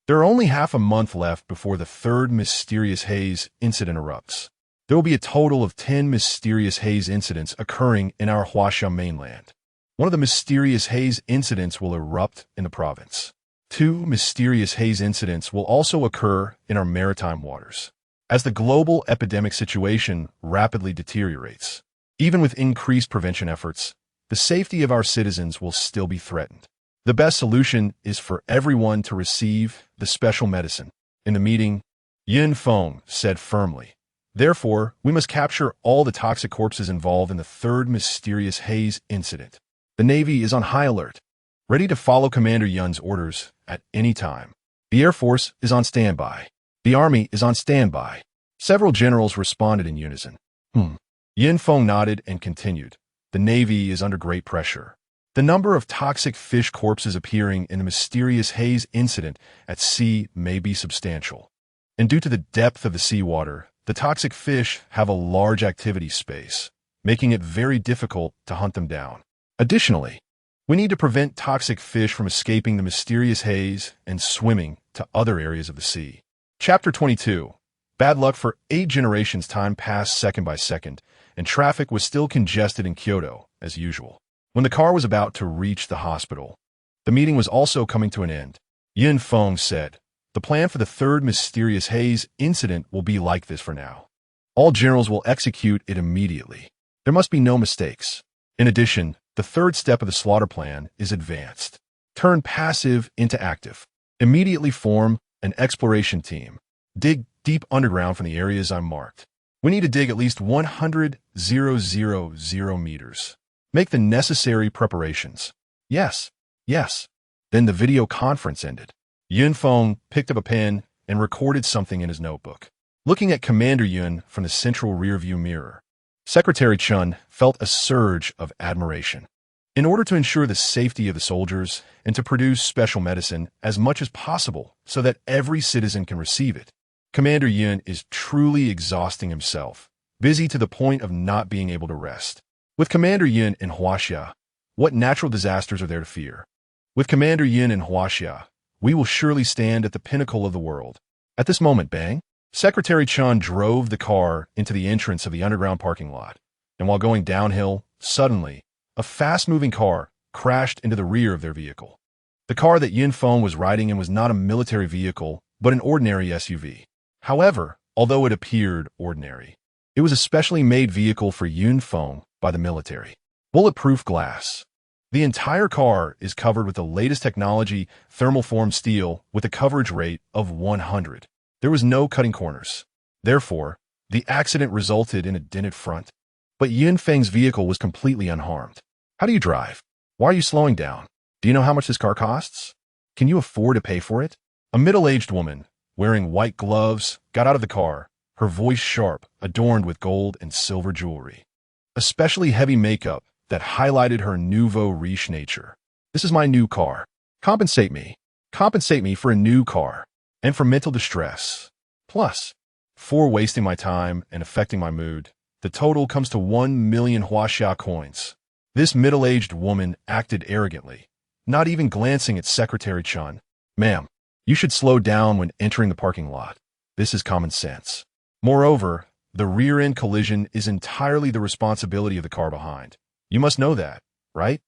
There are only half a month left before the third mysterious haze incident erupts. There will be a total of 10 mysterious haze incidents occurring in our Huaxia mainland. One of the mysterious haze incidents will erupt in the province. 2 mysterious haze incidents will also occur in our maritime waters. As the global epidemic situation rapidly deteriorates, even with increased prevention efforts, the safety of our citizens will still be threatened. The best solution is for everyone to receive the special medicine. In the meeting, Feng said firmly, "Therefore, we must capture all the toxic corpses involved in the third mysterious haze incident. The Navy is on high alert, ready to follow Commander Yun's orders at any time. The Air Force is on standby. The Army is on standby." Several generals responded in unison. Feng nodded and continued, "The Navy is under great pressure. The number of toxic fish corpses appearing in the mysterious haze incident at sea may be substantial. And due to the depth of the seawater, the toxic fish have a large activity space, making it very difficult to hunt them down. Additionally, we need to prevent toxic fish from escaping the mysterious haze and swimming to other areas of the sea." Chapter 22. Bad luck for 8 generations. Time passed second by second, and traffic was still congested in Kyoto, as usual. When the car was about to reach the hospital, the meeting was also coming to an end. Feng said, "The plan for the third mysterious haze incident will be like this for now. All generals will execute it immediately. There must be no mistakes. In addition, the third step of the slaughter plan is advanced. Turn passive into active. Immediately form an exploration team. Dig deep underground from the areas I marked. We need to dig at least 100,000 meters. Make the necessary preparations." Yes. Then the video conference ended. Feng picked up a pen and recorded something in his notebook. Looking at Commander Yun from the central rearview mirror, Secretary Chun felt a surge of admiration. In order to ensure the safety of the soldiers and to produce special medicine as much as possible so that every citizen can receive it, Commander Yun is truly exhausting himself, busy to the point of not being able to rest. With Commander Yun in Huaxia, what natural disasters are there to fear? With Commander Yun in Huaxia, we will surely stand at the pinnacle of the world. At this moment, bang! Secretary Chun drove the car into the entrance of the underground parking lot, and while going downhill, suddenly, a fast-moving car crashed into the rear of their vehicle. The car that Feng was riding in was not a military vehicle, but an ordinary SUV. However, although it appeared ordinary, it was a specially made vehicle for Feng by the military. Bulletproof glass. The entire car is covered with the latest technology, thermal-formed steel, with a coverage rate of 100. There was no cutting corners. Therefore, the accident resulted in a dented front. But Feng's vehicle was completely unharmed. How do you drive? Why are you slowing down? Do you know how much this car costs? Can you afford to pay for it? A middle-aged woman, wearing white gloves, got out of the car, her voice sharp, adorned with gold and silver jewelry. Especially heavy makeup that highlighted her nouveau riche nature. "This is my new car. Compensate me. Compensate me for a new car. And for mental distress. Plus, for wasting my time and affecting my mood. The total comes to 1 million Huaxia coins." This middle-aged woman acted arrogantly, not even glancing at Secretary Chun. "Ma'am, you should slow down when entering the parking lot. This is common sense. Moreover, the rear-end collision is entirely the responsibility of the car behind. You must know that, right?"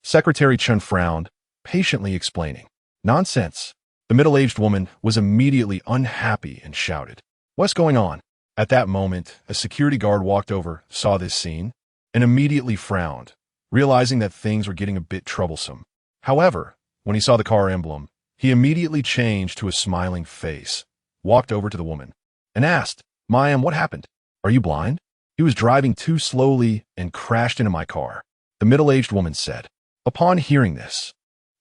Secretary Chun frowned, patiently explaining. "Nonsense." The middle-aged woman was immediately unhappy and shouted, "What's going on?" At that moment, a security guard walked over, saw this scene, and immediately frowned, realizing that things were getting a bit troublesome. However, when he saw the car emblem, he immediately changed to a smiling face, walked over to the woman, and asked, "Ma'am, what happened? Are you blind?" "He was driving too slowly and crashed into my car," the middle-aged woman said. Upon hearing this,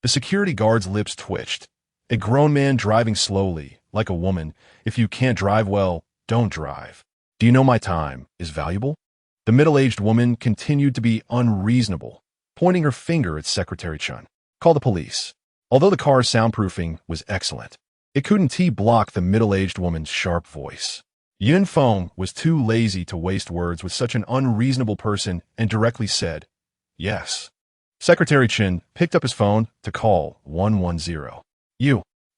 the security guard's lips twitched. A grown man driving slowly, like a woman. If you can't drive well, don't drive. Do you know my time is valuable? The middle-aged woman continued to be unreasonable, pointing her finger at Secretary Chun. Call the police. Although the car's soundproofing was excellent, it couldn't block the middle-aged woman's sharp voice. Feng was too lazy to waste words with such an unreasonable person and directly said, "Yes." Secretary Chun picked up his phone to call 110.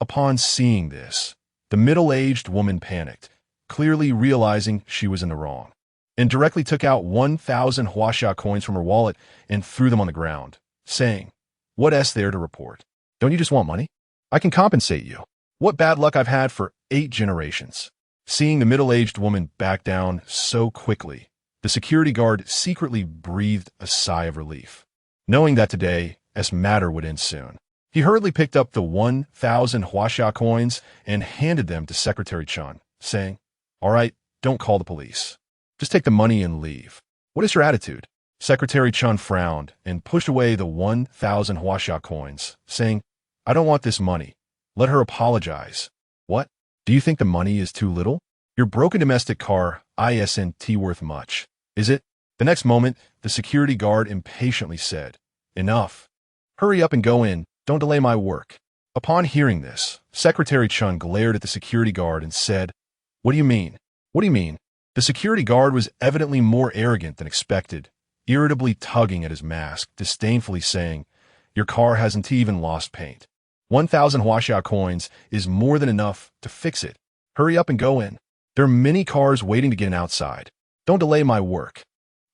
Upon seeing this, the middle-aged woman panicked, clearly realizing she was in the wrong, and directly took out 1,000 Huaxia coins from her wallet and threw them on the ground, saying, "What's there to report? Don't you just want money?" I can compensate you. What bad luck I've had for 8 generations. Seeing the middle-aged woman back down so quickly, the security guard secretly breathed a sigh of relief, knowing that today's matter would end soon. He hurriedly picked up the 1,000 huaxia coins and handed them to Secretary Chun, saying, "All right, don't call the police. Just take the money and leave. What is your attitude?" Secretary Chun frowned and pushed away the 1,000 huaxia coins, saying, "I don't want this money. Let her apologize." "What? Do you think the money is too little? Your broken domestic car isn't worth much, is it?" The next moment, the security guard impatiently said, "Enough. Hurry up and go in. Don't delay my work." Upon hearing this, Secretary Chun glared at the security guard and said, "What do you mean? What do you mean?" The security guard was evidently more arrogant than expected, irritably tugging at his mask, disdainfully saying, "Your car hasn't even lost paint. 1,000 huaxia coins is more than enough to fix it. Hurry up and go in. There are many cars waiting to get in outside. Don't delay my work."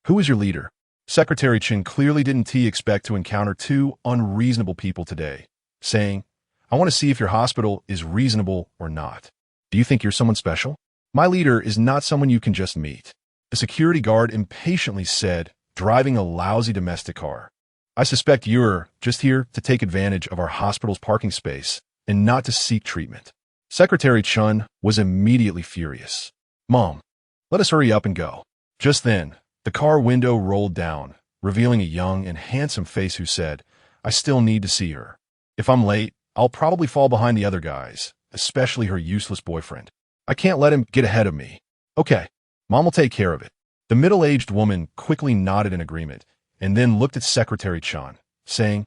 "Who is your leader?" Secretary Chin clearly didn't expect to encounter 2 unreasonable people today, saying, "I want to see if your hospital is reasonable or not. Do you think you're someone special? My leader is not someone you can just meet." The security guard impatiently said, driving a lousy domestic car, "I suspect you're just here to take advantage of our hospital's parking space and not to seek treatment." Secretary Chun was immediately furious. "Mom, let us hurry up and go." Just then, the car window rolled down, revealing a young and handsome face who said, "I still need to see her. If I'm late, I'll probably fall behind the other guys, especially her useless boyfriend. I can't let him get ahead of me." "Okay, Mom will take care of it." The middle-aged woman quickly nodded in agreement and then looked at Secretary Chun, saying,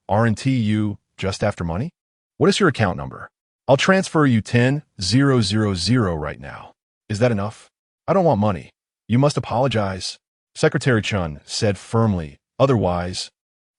"Aren't you just after money? What is your account number? I'll transfer you 10,000 right now. Is that enough? I don't want money. You must apologize," Secretary Chun said firmly. "Otherwise,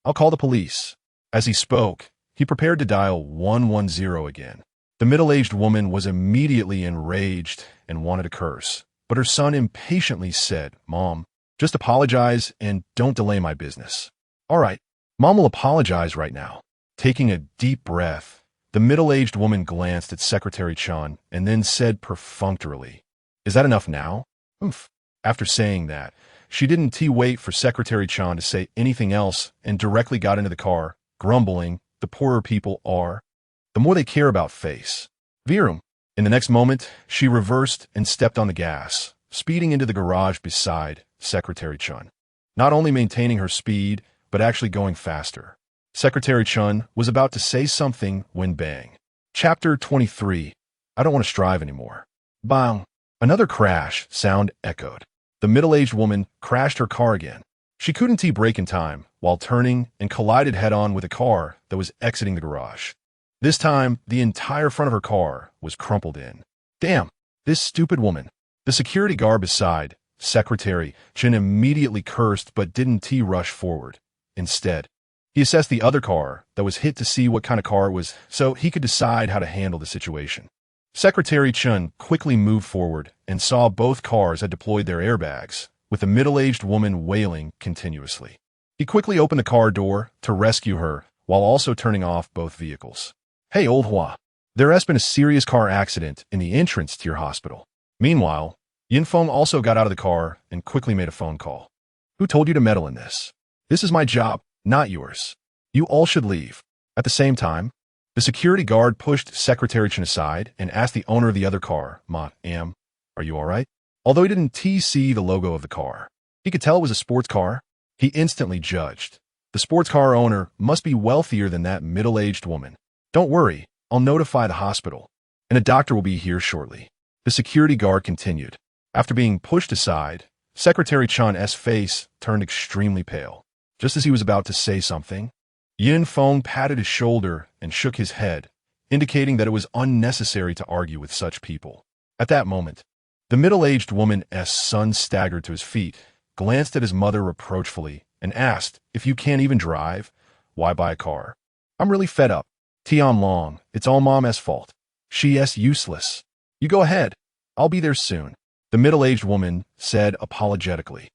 I'll call the police." As he spoke, he prepared to dial 110 again. The middle-aged woman was immediately enraged and wanted to curse, but her son impatiently said, "Mom, just apologize and don't delay my business." "All right, Mom will apologize right now." Taking a deep breath, the middle-aged woman glanced at Secretary Chun and then said perfunctorily, "Is that enough now?" "Oomph." After saying that, she didn't wait for Secretary Chun to say anything else and directly got into the car, grumbling, "The poorer people are, the more they care about face." Virum. In the next moment, she reversed and stepped on the gas, speeding into the garage beside Secretary Chun. Not only maintaining her speed, but actually going faster. Secretary Chun was about to say something when bang. Chapter 23. I don't want to strive anymore. Bang. Another crash sound echoed. The middle-aged woman crashed her car again. She couldn't brake in time while turning and collided head-on with a car that was exiting the garage. This time, the entire front of her car was crumpled in. "Damn, this stupid woman." The security guard beside Secretary Chin immediately cursed but didn't rush forward. Instead, he assessed the other car that was hit to see what kind of car it was so he could decide how to handle the situation. Secretary Chun quickly moved forward and saw both cars had deployed their airbags, with the middle-aged woman wailing continuously. He quickly opened the car door to rescue her while also turning off both vehicles. "Hey, old Hua, there has been a serious car accident in the entrance to your hospital." Meanwhile, Yin Feng also got out of the car and quickly made a phone call. "Who told you to meddle in this? This is my job, not yours. You all should leave." At the same time, the security guard pushed Secretary Chen aside and asked the owner of the other car, "Ma'am, are you all right?" Although he didn't see the logo of the car, he could tell it was a sports car. He instantly judged. The sports car owner must be wealthier than that middle-aged woman. "Don't worry, I'll notify the hospital, and a doctor will be here shortly." The security guard continued. After being pushed aside, Secretary Chun's face turned extremely pale. Just as he was about to say something, Yin Feng patted his shoulder and shook his head, indicating that it was unnecessary to argue with such people. At that moment, the middle-aged woman's son staggered to his feet, glanced at his mother reproachfully, and asked, "If you can't even drive, why buy a car? I'm really fed up. Tian Long, it's all Mom's fault. She's useless. You go ahead. I'll be there soon." The middle-aged woman said apologetically,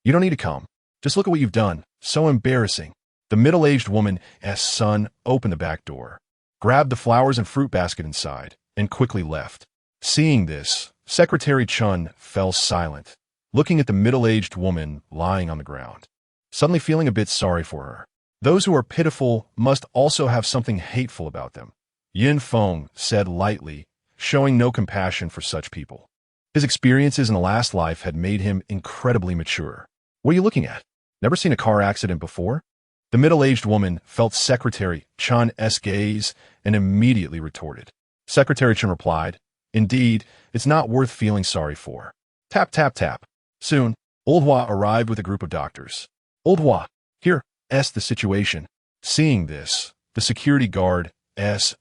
"You don't need to come. Just look at what you've done. So embarrassing." The middle-aged woman's son opened the back door. grabbed the flowers and fruit basket inside, and quickly left. Seeing this, Secretary Chun fell silent, looking at the middle-aged woman lying on the ground, suddenly feeling a bit sorry for her. Those who are pitiful must also have something hateful about them, Yin Feng said lightly, showing no compassion for such people. His experiences in the last life had made him incredibly mature. What are you looking at? Never seen a car accident before? The middle-aged woman felt Secretary Chun's gaze and immediately retorted. Secretary Chun replied, "Indeed, it's not worth feeling sorry for." Tap, tap, tap. Soon, Old Hua arrived with a group of doctors. Old Hua, here, the situation. Seeing this, the security guard's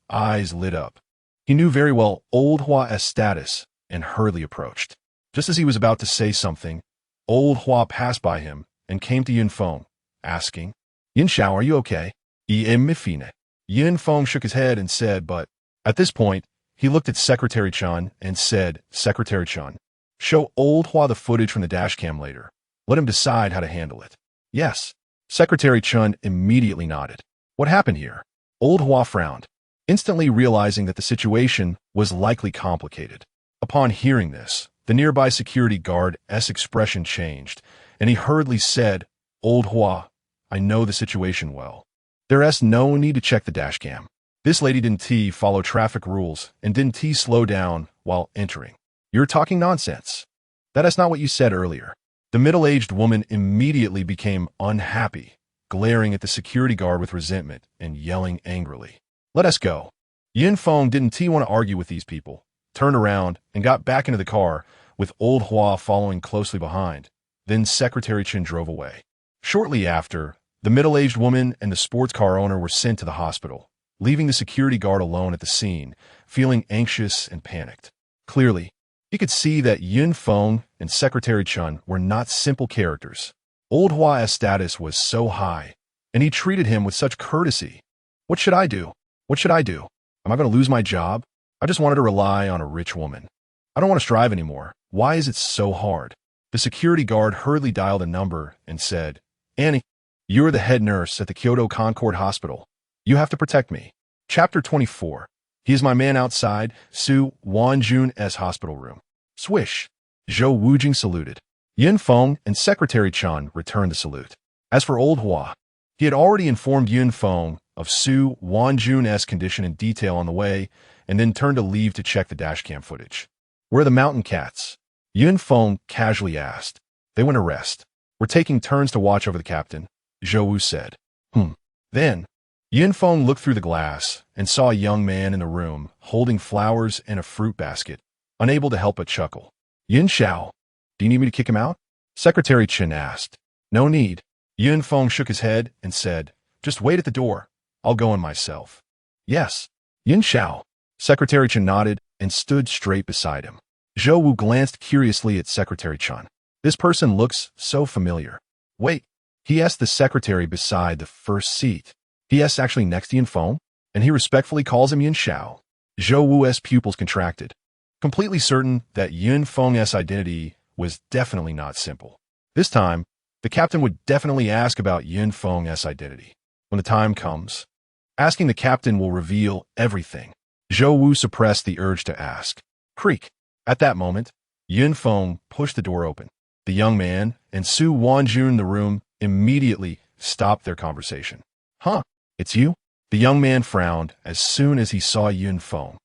eyes lit up. He knew very well Old Hua's status and hurriedly approached. Just as he was about to say something, Old Hua passed by him and came to Yin Feng, asking, "Yin Xiao, are you okay?" Yin Feng shook his head and said, but at this point, he looked at Secretary Chun and said, "Secretary Chun, show Old Hua the footage from the dashcam later. Let him decide how to handle it." "Yes." Secretary Chun immediately nodded. "What happened here?" Old Hua frowned, instantly realizing that the situation was likely complicated. Upon hearing this, the nearby security guard's expression changed, and he hurriedly said, "Old Hua, I know the situation well. There's no need to check the dashcam. This lady didn't follow traffic rules and didn't slow down while entering. You're talking nonsense. That is not what you said earlier." The middle-aged woman immediately became unhappy, glaring at the security guard with resentment and yelling angrily, "Let us go." Yin Feng didn't want to argue with these people, turned around and got back into the car, with Old Hua following closely behind. Then Secretary Chun drove away. Shortly after, the middle-aged woman and the sports car owner were sent to the hospital, leaving the security guard alone at the scene, feeling anxious and panicked. Clearly, he could see that Yin Feng and Secretary Chun were not simple characters. Old Hua's status was so high, and he treated him with such courtesy. What should I do? What should I do? Am I going to lose my job? I just wanted to rely on a rich woman. I don't want to strive anymore. Why is it so hard? The security guard hurriedly dialed a number and said, "Annie, you're the head nurse at the Kyoto Concord Hospital. You have to protect me." Chapter 24. He is my man outside Su Wanjun's hospital room. Swish. Zhou Wujing saluted. Yin Feng and Secretary Chun returned the salute. As for Old Hua, he had already informed Yin Feng of Su Wanjun's condition in detail on the way, and then turned to leave to check the dashcam footage. "Where are the mountain cats?" Yin Feng casually asked. "They went to rest. We're taking turns to watch over the captain," Zhou Wu said. Then, Yin Feng looked through the glass and saw a young man in the room holding flowers and a fruit basket, unable to help but chuckle. "Yin Xiao, do you need me to kick him out?" Secretary Chun asked. "No need." Yin Feng shook his head and said, "Just wait at the door. I'll go in myself." "Yes." Yin Xiao. Secretary Chun nodded and stood straight beside him. Zhou Wu glanced curiously at Secretary Chun. This person looks so familiar. "Wait," he asked the secretary beside the first seat. "He.S. actually next to Yin Feng?" And he respectfully calls him Yin Xiao. Zhou Wu's pupils contracted, completely certain that Yin Feng's identity was definitely not simple. This time, the captain would definitely ask about Yin Feng's identity. When the time comes, asking the captain will reveal everything. Zhou Wu suppressed the urge to ask. Creak. At that moment, Yin Feng pushed the door open. The young man and Su Wanjun in the room immediately stopped their conversation. "Huh, it's you?" The young man frowned as soon as he saw Yin Feng,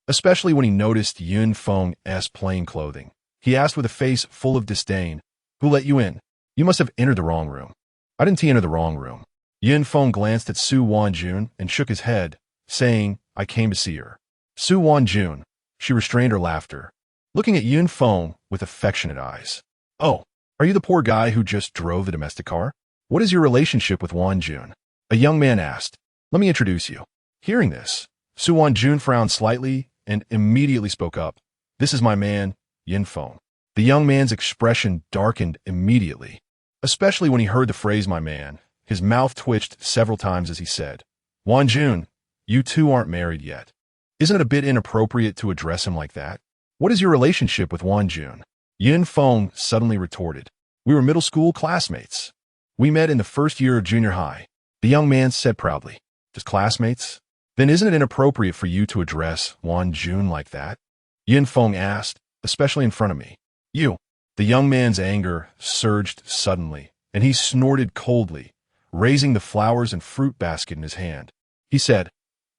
especially when he noticed Yin Feng's plain clothing. He asked with a face full of disdain, "Who let you in? You must have entered the wrong room." "I didn't enter the wrong room." Yin Feng glanced at Su Wanjun and shook his head, saying, "I came to see her." Su Wanjun. She restrained her laughter, looking at Yin Feng with affectionate eyes. "Oh, are you the poor guy who just drove the domestic car? What is your relationship with Wanjun?" A young man asked. "Let me introduce you." Hearing this, Su Wanjun frowned slightly and immediately spoke up. "This is my man, Yin Feng." The young man's expression darkened immediately, especially when he heard the phrase "my man." His mouth twitched several times as he said, "Wanjun, you two aren't married yet. Isn't it a bit inappropriate to address him like that? What is your relationship with Wanjun?" Yin Feng suddenly retorted, "We were middle school classmates. We met in the first year of junior high." The young man said proudly, "Just classmates? Then isn't it inappropriate for you to address Wan Jun like that? Yin Feng asked, especially in front of me. You. The young man's anger surged suddenly, and he snorted coldly, raising the flowers and fruit basket in his hand. He said,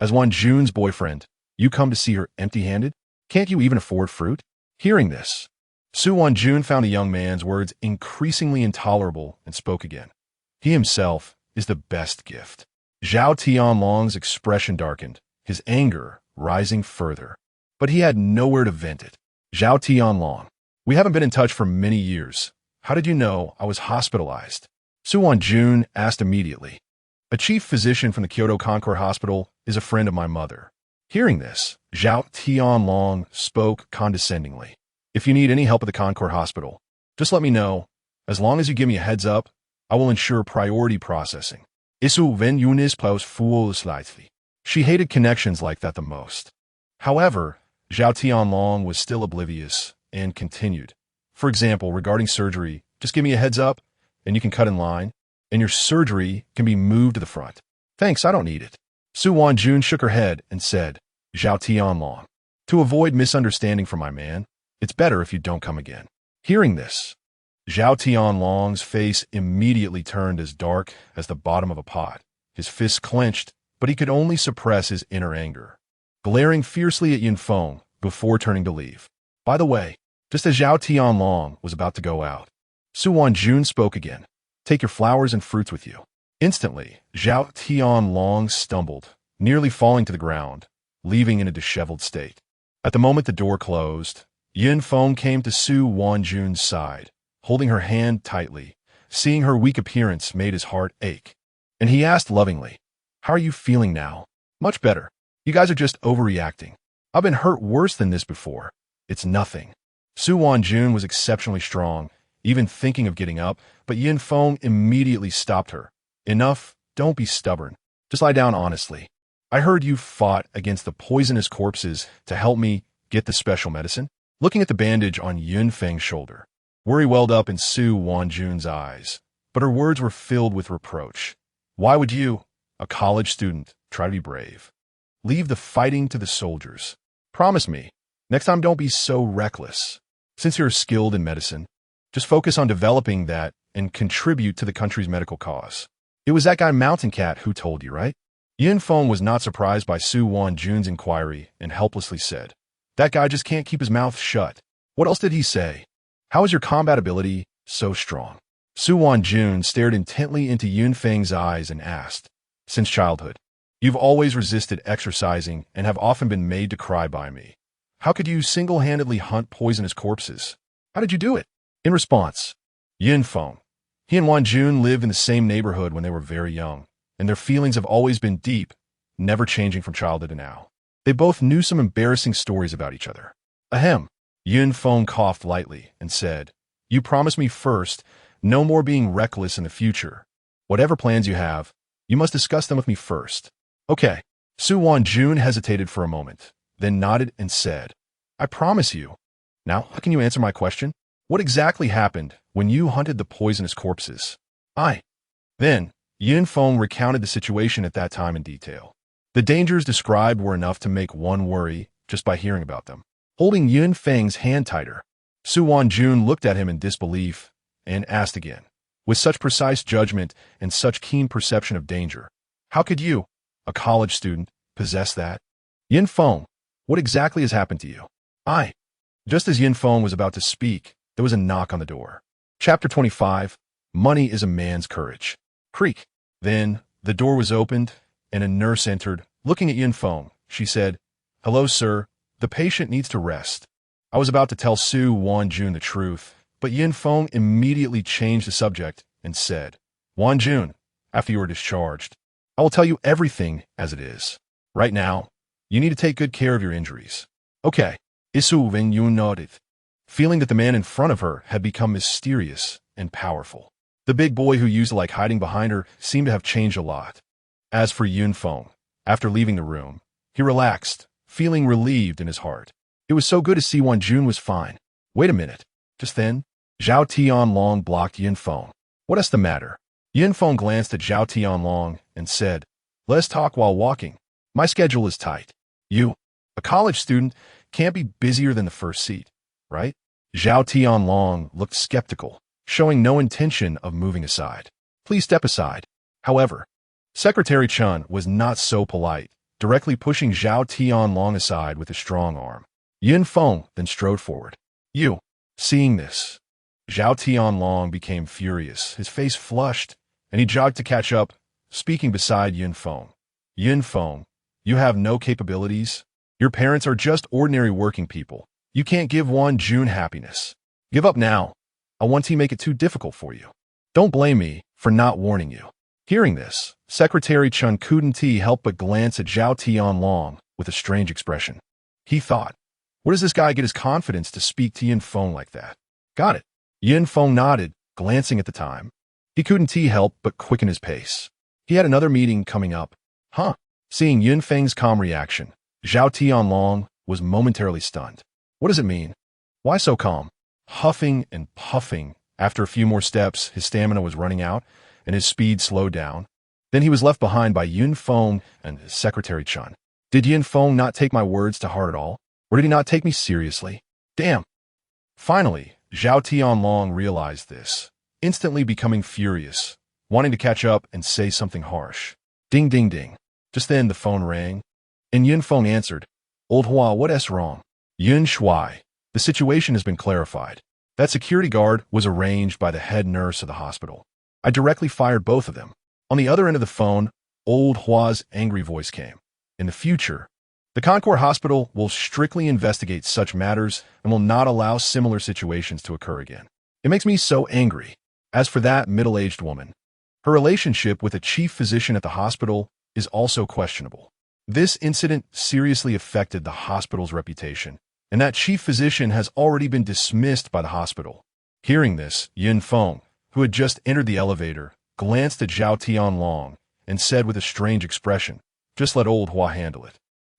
as Wan Jun's boyfriend, you come to see her empty-handed? Can't you even afford fruit? Hearing this, Su Wan Jun found the young man's words increasingly intolerable and spoke again. He himself is the best gift. Zhao Tianlong's expression darkened, his anger rising further. But he had nowhere to vent it. Zhao Tianlong, we haven't been in touch for many years. How did you know I was hospitalized? Su Wan Jun asked immediately. A chief physician from the Kyoto Concord Hospital is a friend of my mother. Hearing this, Zhao Tianlong spoke condescendingly. If you need any help at the Concord Hospital, just let me know. As long as you give me a heads up, I will ensure priority processing. Isu ven unis plaus full slightly. She hated connections like that the most. However, Zhao Tianlong was still oblivious and continued. For example, regarding surgery, just give me a heads up, and you can cut in line, and your surgery can be moved to the front. Thanks, I don't need it. Su Wan Jun shook her head and said, Zhao Tianlong, to avoid misunderstanding from my man, it's better if you don't come again. Hearing this, Zhao Tianlong's face immediately turned as dark as the bottom of a pot. His fists clenched, but he could only suppress his inner anger, glaring fiercely at Yin Feng before turning to leave. By the way, just as Zhao Tianlong was about to go out, Su Wan Jun spoke again. Take your flowers and fruits with you. Instantly, Zhao Tianlong stumbled, nearly falling to the ground, leaving in a disheveled state. At the moment the door closed, Yin Feng came to Su Wan Jun's side, holding her hand tightly. Seeing her weak appearance made his heart ache. And he asked lovingly, how are you feeling now? Much better. You guys are just overreacting. I've been hurt worse than this before. It's nothing. Su Wan Jun was exceptionally strong, even thinking of getting up, but Yin Feng immediately stopped her. Enough, don't be stubborn. Just lie down honestly. I heard you fought against the poisonous corpses to help me get the special medicine. Looking at the bandage on Yin Feng's shoulder, worry welled up in Su Wan Jun's eyes, but her words were filled with reproach. Why would you, a college student, try to be brave? Leave the fighting to the soldiers. Promise me, next time don't be so reckless. Since you're skilled in medicine, just focus on developing that and contribute to the country's medical cause. It was that guy Mountain Cat who told you, right? Yin Feng was not surprised by Su Wan Jun's inquiry and helplessly said, that guy just can't keep his mouth shut. What else did he say? How is your combat ability so strong? Su Wan Jun stared intently into Yin Feng's eyes and asked, since childhood, you've always resisted exercising and have often been made to cry by me. How could you single-handedly hunt poisonous corpses? How did you do it? In response, Yin Feng, he and Wan Jun lived in the same neighborhood when they were very young, and their feelings have always been deep, never changing from childhood to now. They both knew some embarrassing stories about each other. Ahem. Yin Feng coughed lightly and said, you promised me first, no more being reckless in the future. Whatever plans you have, you must discuss them with me first. Okay. Su Wan Jun hesitated for a moment, then nodded and said, I promise you. Now, how can you answer my question? What exactly happened when you hunted the poisonous corpses? Then, Yin Feng recounted the situation at that time in detail. The dangers described were enough to make one worry just by hearing about them. Holding Yin Feng's hand tighter, Su Wan Jun looked at him in disbelief and asked again, with such precise judgment and such keen perception of danger, how could you, a college student, possess that? Yin Feng, what exactly has happened to you? Just as Yin Feng was about to speak, there was a knock on the door. Chapter 25, Money is a Man's Courage. Creak. Then, the door was opened, and a nurse entered. Looking at Yin Feng, she said, hello, sir. The patient needs to rest. I was about to tell Su Wan Jun the truth, but Yin Feng immediately changed the subject and said, Wan Jun, after you are discharged, I will tell you everything as it is. Right now, you need to take good care of your injuries. Okay. Isu Wen Yun nodded, feeling that the man in front of her had become mysterious and powerful. The big boy who used to like hiding behind her seemed to have changed a lot. As for Yin Feng, after leaving the room, he relaxed, feeling relieved in his heart. It was so good to see Wan Jun was fine. Wait a minute. Just then, Zhao Tianlong blocked Yin Feng. What is the matter? Yin Feng glanced at Zhao Tianlong and said, let's talk while walking. My schedule is tight. You, a college student, can't be busier than the first seat, right? Zhao Tianlong looked skeptical, showing no intention of moving aside. Please step aside. However, Secretary Chun was not so polite, directly pushing Zhao Tianlong aside with a strong arm. Yin Feng then strode forward. You. Seeing this, Zhao Tianlong became furious. His face flushed, and he jogged to catch up, speaking beside Yin Feng. Yin Feng, you have no capabilities. Your parents are just ordinary working people. You can't give one June happiness. Give up now. I want to make it too difficult for you. Don't blame me for not warning you. Hearing this, Secretary Chun couldn't help but glance at Zhao Tianlong with a strange expression. He thought, where does this guy get his confidence to speak to Yin Feng like that? Got it. Yin Feng nodded, glancing at the time. He couldn't help but quicken his pace. He had another meeting coming up. Huh? Seeing Yin Feng's calm reaction, Zhao Tianlong was momentarily stunned. What does it mean? Why so calm? Huffing and puffing. After a few more steps, his stamina was running out, and his speed slowed down. Then he was left behind by Yin Feng and Secretary Chun. Did Yin Feng not take my words to heart at all? Or did he not take me seriously? Damn! Finally, Zhao Tianlong realized this, instantly becoming furious, wanting to catch up and say something harsh. Ding ding ding. Just then the phone rang, and Yin Feng answered. Old Hua, what's wrong? Yun Shuai. The situation has been clarified. That security guard was arranged by the head nurse of the hospital. I directly fired both of them. On the other end of the phone, Old Hua's angry voice came. In the future, the Concord Hospital will strictly investigate such matters and will not allow similar situations to occur again. It makes me so angry. As for that middle-aged woman, her relationship with a chief physician at the hospital is also questionable. This incident seriously affected the hospital's reputation, and that chief physician has already been dismissed by the hospital. Hearing this, Yin Feng, who had just entered the elevator, glanced at Zhao Tianlong and said with a strange expression, just let Old Hua handle it.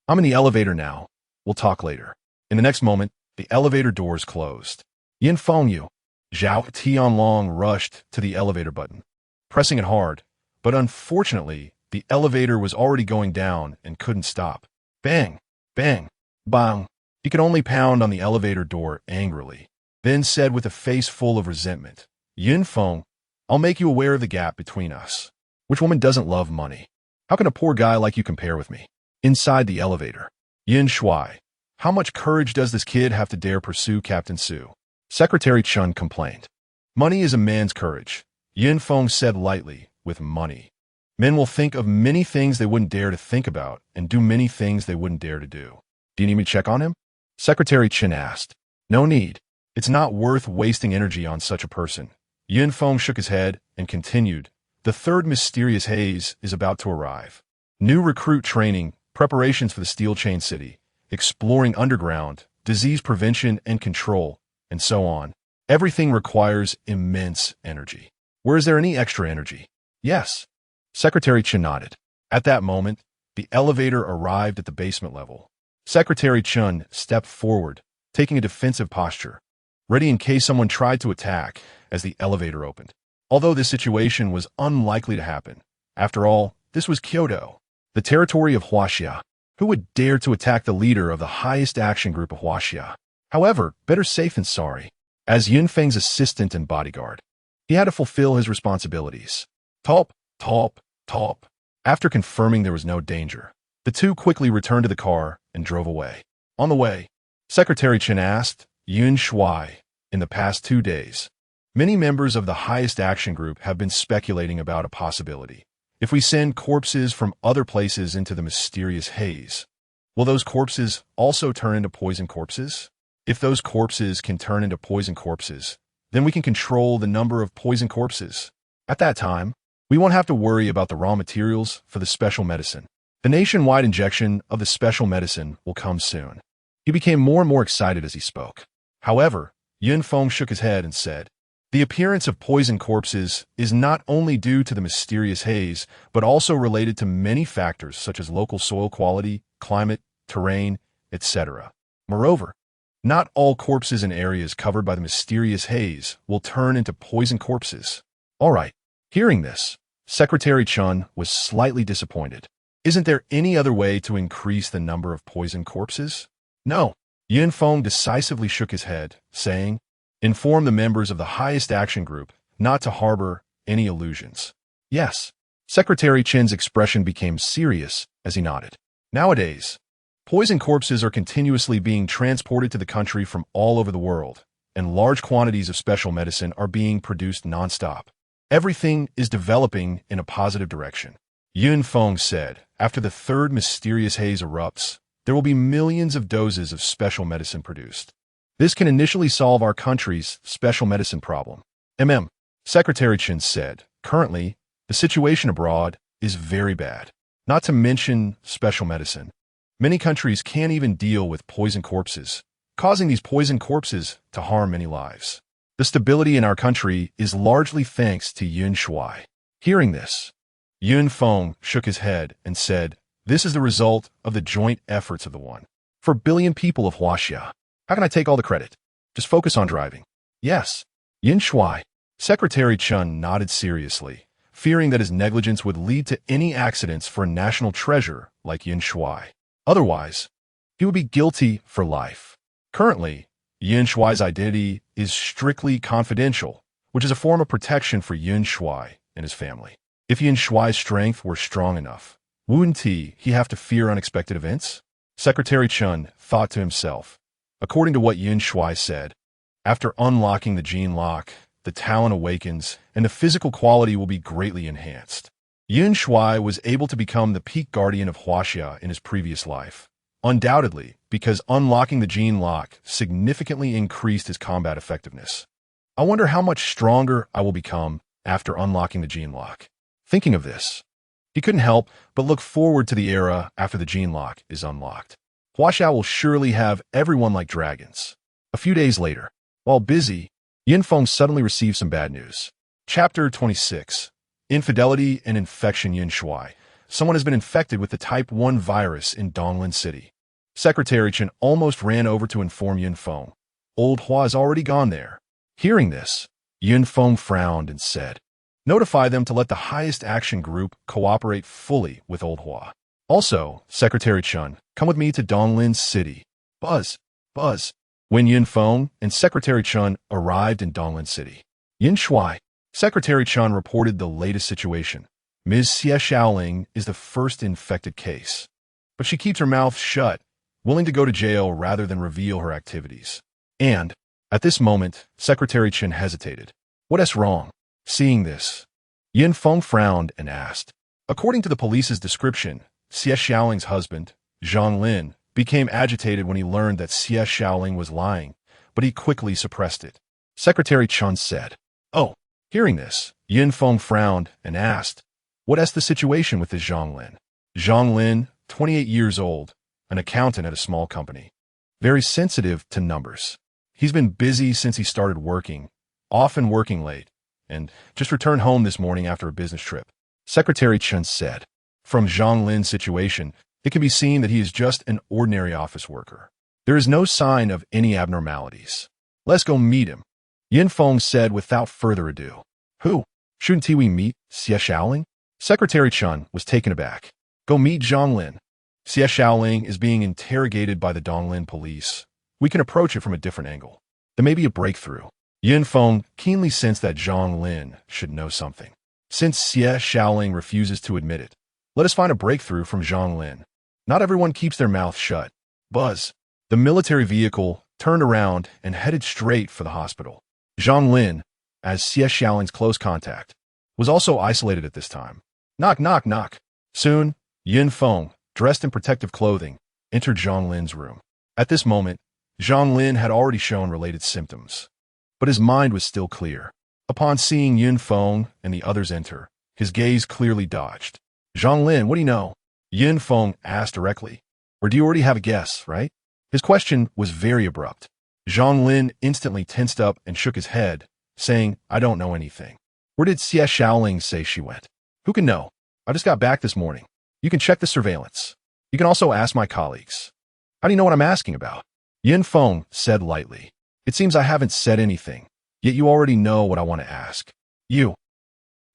I'm in the elevator now. We'll talk later. In the next moment, the elevator doors closed. Yin Feng, you. Zhao Tianlong rushed to the elevator button, pressing it hard, but unfortunately, the elevator was already going down and couldn't stop. Bang! Bang! Bang! He could only pound on the elevator door angrily, then said with a face full of resentment, Yin Feng, I'll make you aware of the gap between us. Which woman doesn't love money? How can a poor guy like you compare with me? Inside the elevator, Yin Shuai, how much courage does this kid have to dare pursue Captain Su? Secretary Chun complained. Money is a man's courage, Yin Feng said lightly, with money. Men will think of many things they wouldn't dare to think about and do many things they wouldn't dare to do. Do you need me to check on him? Secretary Chin asked. No need. It's not worth wasting energy on such a person. Yin Feng shook his head and continued. The third mysterious haze is about to arrive. New recruit training, preparations for the Steel Chain City, exploring underground, disease prevention and control, and so on. Everything requires immense energy. Where is there any extra energy? Yes. Secretary Chun nodded. At that moment, the elevator arrived at the basement level. Secretary Chun stepped forward, taking a defensive posture, ready in case someone tried to attack as the elevator opened. Although this situation was unlikely to happen. After all, this was Kyoto, the territory of Huaxia. Who would dare to attack the leader of the highest action group of Huaxia? However, better safe than sorry. As Yin Feng's assistant and bodyguard, he had to fulfill his responsibilities. Talp, talp, talp. After confirming there was no danger, the two quickly returned to the car and drove away. On the way, Secretary Chen asked Yun Shuai, in the past 2 days, many members of the highest action group have been speculating about a possibility. If we send corpses from other places into the mysterious haze, will those corpses also turn into poison corpses? If those corpses can turn into poison corpses, then we can control the number of poison corpses. At that time, we won't have to worry about the raw materials for the special medicine. The nationwide injection of the special medicine will come soon. He became more and more excited as he spoke. However, Yin Feng shook his head and said, the appearance of poison corpses is not only due to the mysterious haze, but also related to many factors such as local soil quality, climate, terrain, etc. Moreover, not all corpses in areas covered by the mysterious haze will turn into poison corpses. All right. Hearing this, Secretary Chun was slightly disappointed. Isn't there any other way to increase the number of poisoned corpses? No. Yun Feng decisively shook his head, saying, inform the members of the highest action group not to harbor any illusions. Yes. Secretary Chen's expression became serious as he nodded. Nowadays, poison corpses are continuously being transported to the country from all over the world, and large quantities of special medicine are being produced nonstop. Everything is developing in a positive direction. Yun Feng said, after the third mysterious haze erupts, there will be millions of doses of special medicine produced. This can initially solve our country's special medicine problem. Secretary Chen said, currently, the situation abroad is very bad. Not to mention special medicine. Many countries can't even deal with poison corpses, causing these poison corpses to harm many lives. The stability in our country is largely thanks to Yun Shuai. Hearing this, Yun Feng shook his head and said, this is the result of the joint efforts of the 1 billion people of Huaxia. How can I take all the credit? Just focus on driving. Yes. Yun Shuai. Secretary Chen nodded seriously, fearing that his negligence would lead to any accidents for a national treasure like Yun Shuai. Otherwise, he would be guilty for life. Currently, Yun Shuai's identity is strictly confidential, which is a form of protection for Yun Shuai and his family. If Yun Shuai's strength were strong enough, wouldn't he have to fear unexpected events? Secretary Chen thought to himself. According to what Yun Shuai said, after unlocking the gene lock, the talent awakens, and the physical quality will be greatly enhanced. Yun Shuai was able to become the peak guardian of Huaxia in his previous life, undoubtedly because unlocking the gene lock significantly increased his combat effectiveness. I wonder how much stronger I will become after unlocking the gene lock. Thinking of this, he couldn't help but look forward to the era after the gene lock is unlocked. Huaxia will surely have everyone like dragons. A few days later, while busy, Yun Feng suddenly received some bad news. Chapter 26. Infidelity and Infection. Yun Shuai. Someone has been infected with the Type 1 virus in Donglin City. Secretary Chen almost ran over to inform Yun Feng. Old Hua has already gone there. Hearing this, Yun Feng frowned and said, notify them to let the highest action group cooperate fully with Old Hua. Also, Secretary Chen, come with me to Donglin City. Buzz. When Yun Feng and Secretary Chen arrived in Donglin City, Yun Shuai, Secretary Chen reported the latest situation. Ms. Xie Xiaoling is the first infected case, but she keeps her mouth shut, willing to go to jail rather than reveal her activities. And, at this moment, Secretary Chen hesitated. What is wrong? Seeing this, Yun Feng frowned and asked. According to the police's description, Xie Xiaoling's husband, Zhang Lin, became agitated when he learned that Xie Xiaoling was lying, but he quickly suppressed it. Secretary Chen said, oh. Hearing this, Yun Feng frowned and asked, what is the situation with this Zhang Lin? Zhang Lin, 28 years old, an accountant at a small company. Very sensitive to numbers. He's been busy since he started working, often working late, and just returned home this morning after a business trip. Secretary Chen said, from Zhang Lin's situation, it can be seen that he is just an ordinary office worker. There is no sign of any abnormalities. Let's go meet him. Yun Feng said without further ado. Who? Shouldn't we meet Xie Xiaoling? Secretary Chen was taken aback. Go meet Zhang Lin. Xie Xiaoling is being interrogated by the Donglin police. We can approach it from a different angle. There may be a breakthrough. Yun Feng keenly sensed that Zhang Lin should know something. Since Xie Xiaoling refuses to admit it, let us find a breakthrough from Zhang Lin. Not everyone keeps their mouth shut. Buzz. The military vehicle turned around and headed straight for the hospital. Zhang Lin, as Xie Xiaoling's close contact, was also isolated at this time. Knock, knock, knock. Soon, Yun Feng, dressed in protective clothing, entered Zhang Lin's room. At this moment, Zhang Lin had already shown related symptoms, but his mind was still clear. Upon seeing Yun Feng and the others enter, his gaze clearly dodged. Zhang Lin, what do you know? Yun Feng asked directly. Or do you already have a guess, right? His question was very abrupt. Zhang Lin instantly tensed up and shook his head, saying, I don't know anything. Where did Xie Xiaoling say she went? Who can know? I just got back this morning. You can check the surveillance. You can also ask my colleagues. How do you know what I'm asking about? Yun Feng said lightly. It seems I haven't said anything, yet you already know what I want to ask. You.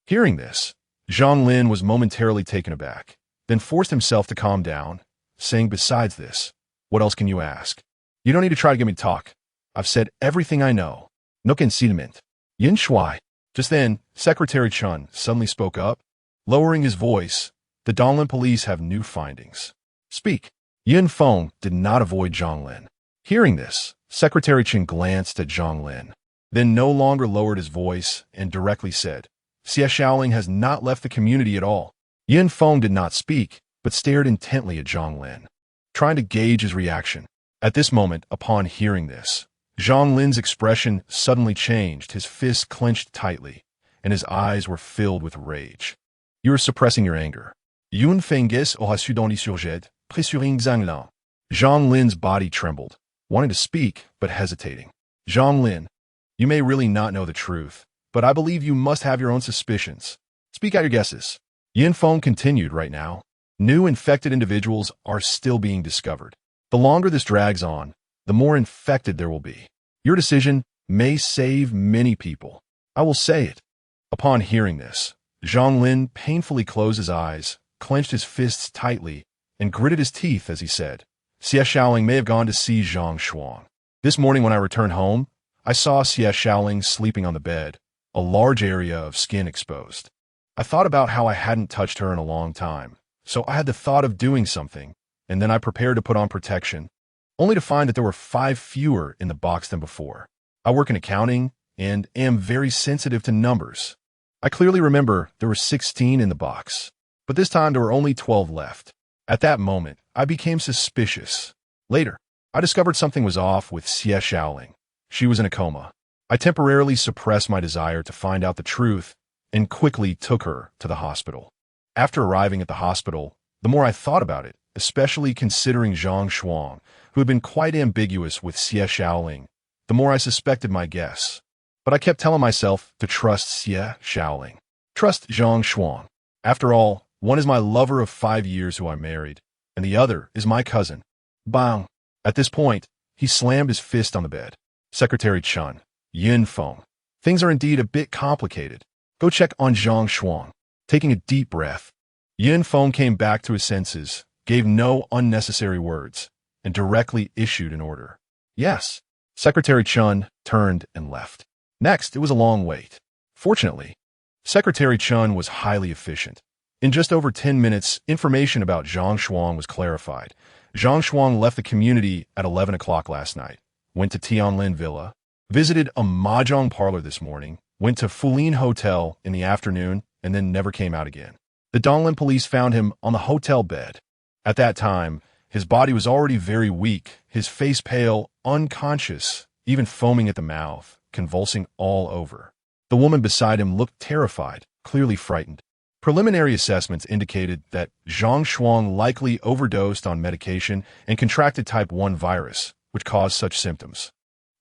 Hearing this, Zhang Lin was momentarily taken aback. then forced himself to calm down, saying, "Besides this, what else can you ask? You don't need to try to get me to talk. I've said everything I know. No concealment. Yin shui." Just then, Secretary Chun suddenly spoke up, lowering his voice. "The Donglin police have new findings. Speak." Yin Feng did not avoid Zhonglin. Hearing this, Secretary Chun glanced at Zhonglin, then no longer lowered his voice and directly said, "Xie Shaoling has not left the community at all." Yin Feng did not speak, but stared intently at Zhonglin, trying to gauge his reaction. At this moment, upon hearing this, Zhonglin's expression suddenly changed, his fists clenched tightly, and his eyes were filled with rage. "You are suppressing your anger. Yun Fengis aura su dans l'insurged, pressuring Zhanglan." Zhonglin's body trembled, wanting to speak, but hesitating. "Zhonglin, you may really not know the truth, but I believe you must have your own suspicions. Speak out your guesses." Yin Feng continued. "Right now, new infected individuals are still being discovered. The longer this drags on, the more infected there will be. Your decision may save many people. I will say it." Upon hearing this, Zhonglin painfully closed his eyes, clenched his fists tightly, and gritted his teeth as he said, "Xie Shaoling may have gone to see Zhang Shuang. This morning when I returned home, I saw Xie Shaoling sleeping on the bed, a large area of skin exposed. I thought about how I hadn't touched her in a long time, so I had the thought of doing something, and then I prepared to put on protection, only to find that there were 5 fewer in the box than before. I work in accounting and am very sensitive to numbers. I clearly remember there were 16 in the box, but this time there were only 12 left. At that moment, I became suspicious. Later, I discovered something was off with Xie Shaoling. She was in a coma. I temporarily suppressed my desire to find out the truth and quickly took her to the hospital. After arriving at the hospital, the more I thought about it, especially considering Zhang Shuang, who had been quite ambiguous with Xie Shaoling, the more I suspected my guess. But I kept telling myself to trust Xie Shaoling. Trust Zhang Shuang. After all, one is my lover of 5 years who I married, and the other is my cousin. Bang! At this point, he slammed his fist on the bed. "Secretary Chun, Yin Feng, things are indeed a bit complicated. Go check on Zhang Shuang." Taking a deep breath, Yin Feng came back to his senses, gave no unnecessary words, and directly issued an order. "Yes." Secretary Chun turned and left. Next, it was a long wait. Fortunately, Secretary Chun was highly efficient. In just over 10 minutes, information about Zhang Shuang was clarified. Zhang Shuang left the community at 11 o'clock last night, went to Tianlin Villa, visited a mahjong parlor this morning, went to Fulin Hotel in the afternoon, and then never came out again. The Donglin police found him on the hotel bed. At that time, his body was already very weak, his face pale, unconscious, even foaming at the mouth, convulsing all over. The woman beside him looked terrified, clearly frightened. Preliminary assessments indicated that Zhang Shuang likely overdosed on medication and contracted type 1 virus, which caused such symptoms.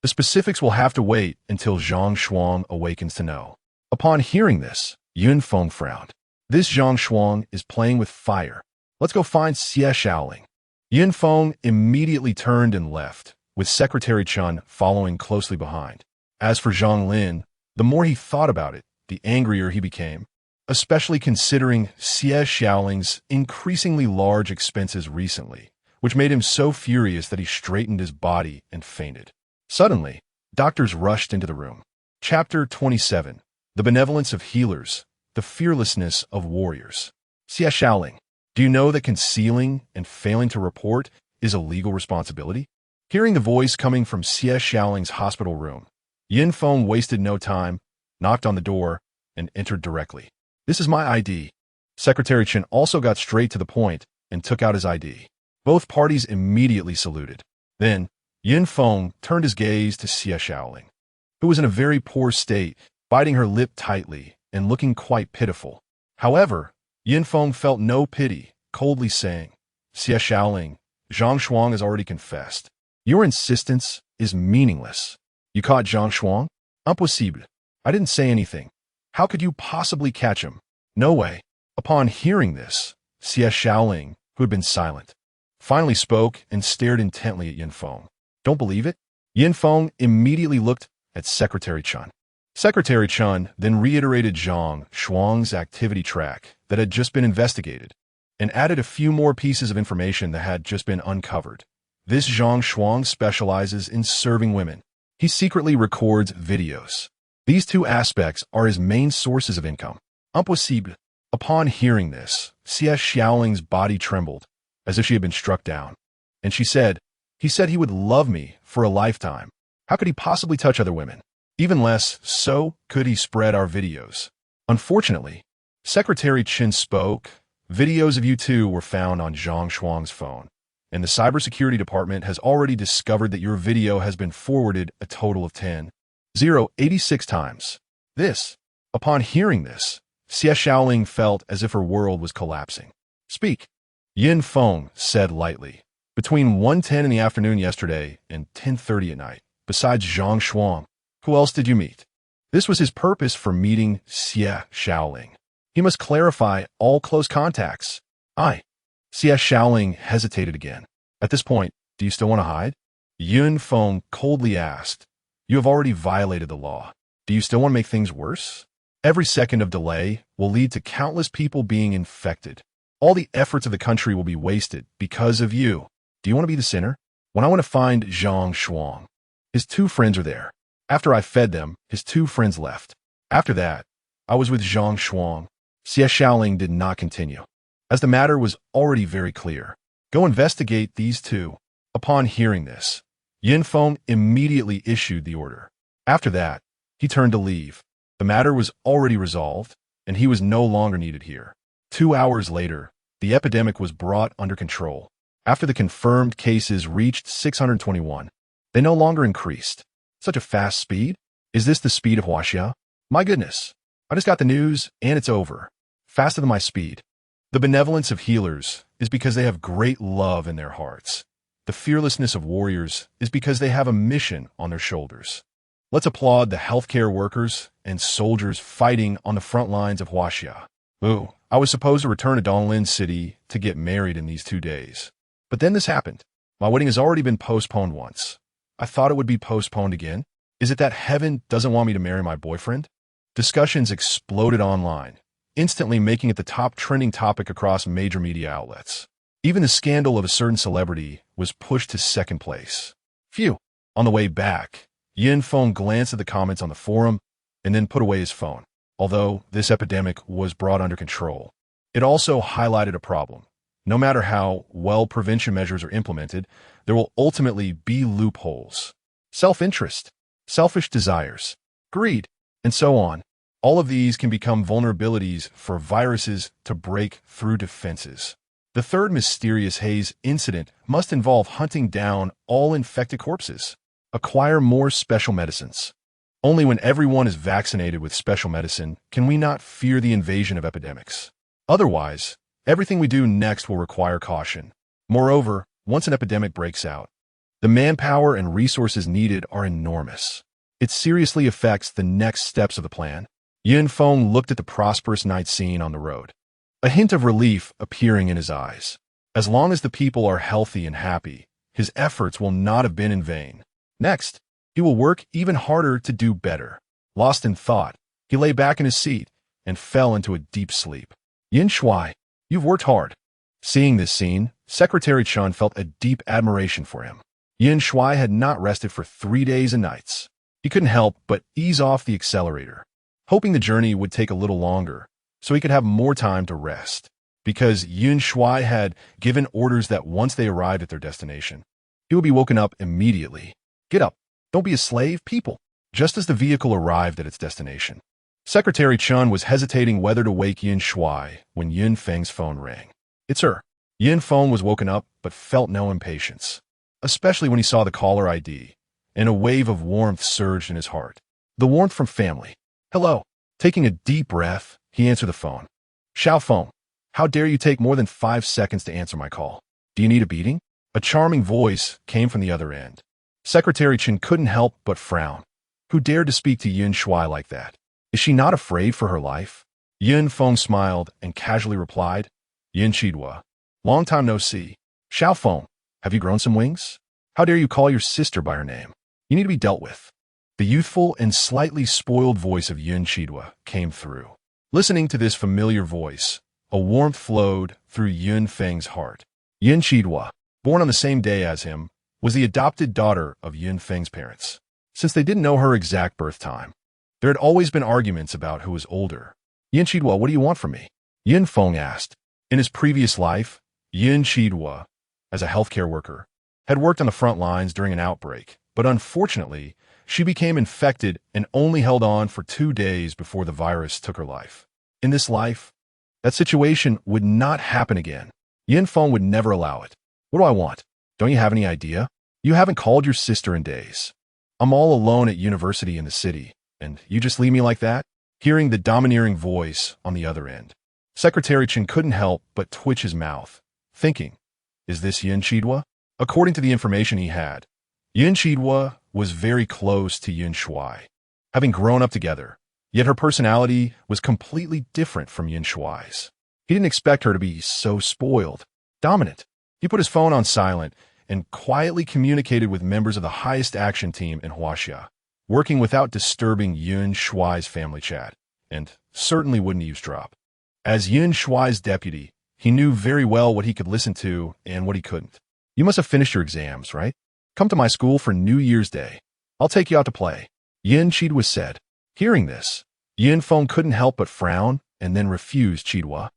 The specifics will have to wait until Zhang Shuang awakens to know. Upon hearing this, Yun Feng frowned. "This Zhang Shuang is playing with fire. Let's go find Xie Shaoling." Yun Feng immediately turned and left, with Secretary Chun following closely behind. As for Zhonglin, the more he thought about it, the angrier he became, especially considering Xie Shaoling's increasingly large expenses recently, which made him so furious that he straightened his body and fainted. Suddenly, doctors rushed into the room. Chapter 27. The Benevolence of Healers, the Fearlessness of Warriors. Xie Shaoling, do you know that concealing and failing to report is a legal responsibility? Hearing the voice coming from Xie Shaoling's hospital room, Yin Feng wasted no time, knocked on the door, and entered directly. "This is my ID." Secretary Chen also got straight to the point and took out his ID. Both parties immediately saluted. Then, Yin Feng turned his gaze to Xie Shaoling, who was in a very poor state, biting her lip tightly and looking quite pitiful. However, Yin Feng felt no pity, coldly saying, "Xie Shaoling, Zhang Shuang has already confessed. Your insistence is meaningless. You caught Zhang Shuang? Impossible. I didn't say anything. How could you possibly catch him? No way." Upon hearing this, Xie Shaoling, who had been silent, finally spoke and stared intently at Yin Feng. "Don't believe it?" Yin Feng immediately looked at Secretary Chun. Secretary Chun then reiterated Zhang Shuang's activity track that had just been investigated, and added a few more pieces of information that had just been uncovered. This Zhang Shuang specializes in serving women. He secretly records videos. These two aspects are his main sources of income. Impossible. Upon hearing this, Xie Xiaoling's body trembled, as if she had been struck down. And she said, he said he would love me for a lifetime. How could he possibly touch other women? Even less so could he spread our videos. Unfortunately, Secretary Qin spoke. Videos of you two were found on Zhang Shuang's phone, and the cybersecurity department has already discovered that your video has been forwarded a total of 86 times. Upon hearing this, Xie Xiaoling felt as if her world was collapsing. Speak. Yin Feng said lightly. Between 1:10 in the afternoon yesterday and 10:30 at night, besides Zhang Shuang, who else did you meet? This was his purpose for meeting Xie Xiaoling. He must clarify all close contacts. Xie Xiaoling hesitated again. At this point, do you still want to hide? Yun Feng coldly asked. You have already violated the law. Do you still want to make things worse? Every second of delay will lead to countless people being infected. All the efforts of the country will be wasted because of you. Do you want to be the sinner? When I want to find Zhang Shuang, his two friends are there. After I fed them, his two friends left. After that, I was with Zhang Shuang. Xie Xiaoling did not continue, as the matter was already very clear. Go investigate these two. Upon hearing this, Yin Feng immediately issued the order. After that, he turned to leave. The matter was already resolved, and he was no longer needed here. 2 hours later, the epidemic was brought under control. After the confirmed cases reached 621, they no longer increased. Such a fast speed? Is this the speed of Huaxia? My goodness. I just got the news, and it's over. Faster than my speed. The benevolence of healers is because they have great love in their hearts. The fearlessness of warriors is because they have a mission on their shoulders. Let's applaud the healthcare workers and soldiers fighting on the front lines of Huaxia. Ooh, I was supposed to return to Donglin City to get married in these 2 days. But then this happened. My wedding has already been postponed once. I thought it would be postponed again. Is it that heaven doesn't want me to marry my boyfriend? Discussions exploded online, instantly making it the top trending topic across major media outlets. Even the scandal of a certain celebrity was pushed to second place. Phew. On the way back, Yin Feng glanced at the comments on the forum and then put away his phone. Although this epidemic was brought under control, it also highlighted a problem. No matter how well prevention measures are implemented, there will ultimately be loopholes. Self-interest, selfish desires, greed, and so on. All of these can become vulnerabilities for viruses to break through defenses. The third mysterious haze incident must involve hunting down all infected corpses. Acquire more special medicines. Only when everyone is vaccinated with special medicine can we not fear the invasion of epidemics. Otherwise, everything we do next will require caution. Moreover, once an epidemic breaks out, the manpower and resources needed are enormous. It seriously affects the next steps of the plan. Yin Feng looked at the prosperous night scene on the road, a hint of relief appearing in his eyes. As long as the people are healthy and happy, his efforts will not have been in vain. Next, he will work even harder to do better. Lost in thought, he lay back in his seat and fell into a deep sleep. Yin Shuai, you've worked hard. Seeing this scene, Secretary Chun felt a deep admiration for him. Yin Shuai had not rested for 3 days and nights. He couldn't help but ease off the accelerator, hoping the journey would take a little longer so he could have more time to rest, because Yin Shuai had given orders that once they arrived at their destination, he would be woken up immediately. Get up. Don't be a slave, people. Just as the vehicle arrived at its destination, Secretary Chun was hesitating whether to wake Yin Shuai when Yin Feng's phone rang. It's her. Yin Feng was woken up but felt no impatience, especially when he saw the caller ID, and a wave of warmth surged in his heart. The warmth from family. Hello. Taking a deep breath, he answered the phone. Xiao Feng, how dare you take more than 5 seconds to answer my call? Do you need a beating? A charming voice came from the other end. Secretary Chen couldn't help but frown. Who dared to speak to Yin Shuai like that? Is she not afraid for her life? Yin Feng smiled and casually replied, Yin Chidua, long time no see. Xiao Feng, have you grown some wings? How dare you call your sister by her name? You need to be dealt with. The youthful and slightly spoiled voice of Yin Chidua came through. Listening to this familiar voice, A warmth flowed through Yun Feng's heart. Yin Chidhua, born on the same day as him, was the adopted daughter of Yun Feng's parents. Since they didn't know her exact birth time, there had always been arguments about who was older. Yin Chidhua, what do you want from me? Yin Feng asked. In his previous life, Yin Chidhua, as a healthcare worker, had worked on the front lines during an outbreak, but unfortunately, she became infected and only held on for 2 days before the virus took her life. In this life, that situation would not happen again. Yin Feng would never allow it. What do I want? Don't you have any idea? You haven't called your sister in days. I'm all alone at university in the city, and you just leave me like that? Hearing the domineering voice on the other end, Secretary Chen couldn't help but twitch his mouth, thinking, is this Yin Chidhua? According to the information he had, Yin Chidhua was very close to Yin Shuai, having grown up together, yet her personality was completely different from Yin Shuai's. He didn't expect her to be so spoiled, dominant. He put his phone on silent and quietly communicated with members of the highest action team in Huaxia, working without disturbing Yin Shuai's family chat, and certainly wouldn't eavesdrop. As Yin Shuai's deputy, he knew very well what he could listen to and what he couldn't. You must have finished your exams, right? Come to my school for New Year's Day. I'll take you out to play, Yin Chidhua said. Hearing this, Yin Feng couldn't help but frown and then refuse Chidhua.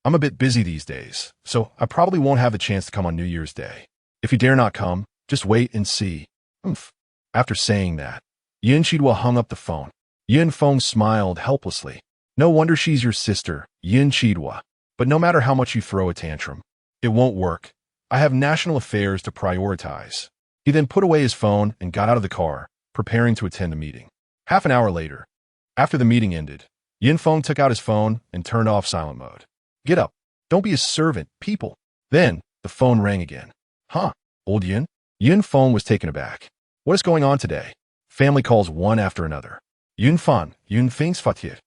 I'm a bit busy these days, so I probably won't have the chance to come on New Year's Day. If you dare not come, just wait and see. Oomph. After saying that, Yin Chidhua hung up the phone. Yin Feng smiled helplessly. No wonder she's your sister, Yin Chidhua. But no matter how much you throw a tantrum, it won't work. I have national affairs to prioritize. He then put away his phone and got out of the car, preparing to attend a meeting. Half an hour later, after the meeting ended, Yin Feng took out his phone and turned off silent mode. Get up. Don't be a servant, people. Then, the phone rang again. Huh, old Yin? Yin Feng was taken aback. What is going on today? Family calls one after another. Yun Feng's Fatir,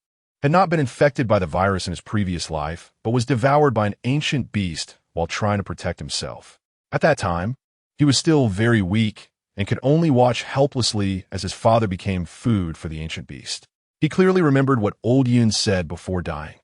had not been infected by the virus in his previous life, but was devoured by an ancient beast while trying to protect himself. At that time, he was still very weak and could only watch helplessly as his father became food for the ancient beast. He clearly remembered what old Yun said before dying.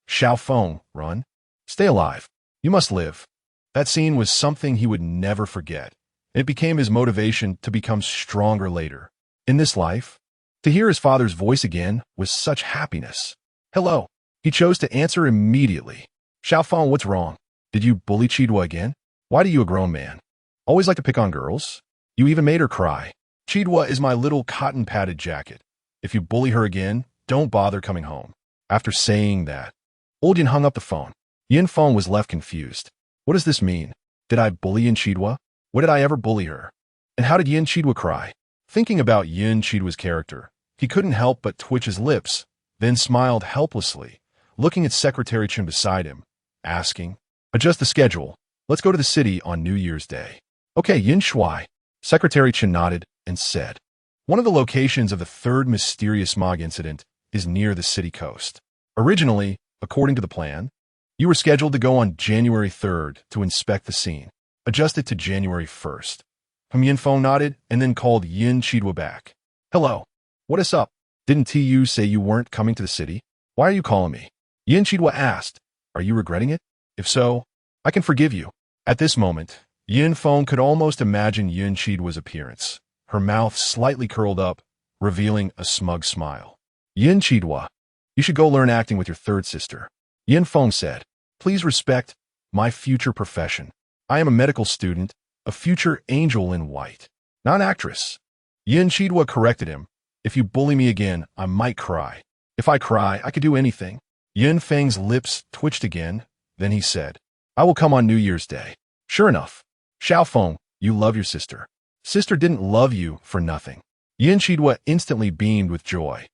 Xiao Feng, run. Stay alive. You must live. That scene was something he would never forget. It became his motivation to become stronger later. In this life, to hear his father's voice again was such happiness. Hello. He chose to answer immediately. Xiao Feng, what's wrong? Did you bully Chidhua again? Why do you, a grown man, always like to pick on girls? You even made her cry. Chidhua is my little cotton-padded jacket. If you bully her again, don't bother coming home. After saying that, old Yin hung up the phone. Yin Feng was left confused. What does this mean? Did I bully Yin Chidhua? What did I ever bully her? And how did Yin Chidhua cry? Thinking about Yin Chidhua's character, he couldn't help but twitch his lips, then smiled helplessly, looking at Secretary Chen beside him, asking, adjust the schedule. Let's go to the city on New Year's Day. Okay, Yin Shuai. Secretary Chen nodded and said, one of the locations of the third mysterious smog incident is near the city coast. Originally, according to the plan, you were scheduled to go on January 3rd to inspect the scene. Adjust it to January 1st. Yin Feng nodded and then called Yin Chidhua back. Hello. What is up? Didn't TU say you weren't coming to the city? Why are you calling me? Yin Chidhua asked. Are you regretting it? If so, I can forgive you. At this moment, Yin Feng could almost imagine Yin Chidhua's appearance, her mouth slightly curled up, revealing a smug smile. Yin Chidhua, you should go learn acting with your third sister. Yin Feng said, please respect my future profession. I am a medical student, a future angel in white, not an actress. Yin Chidhua corrected him. If you bully me again, I might cry. If I cry, I could do anything. Yin Feng's lips twitched again. Then he said, I will come on New Year's Day. Sure enough. Xiao Feng, you love your sister. Sister didn't love you for nothing. Yin Chidhua instantly beamed with joy.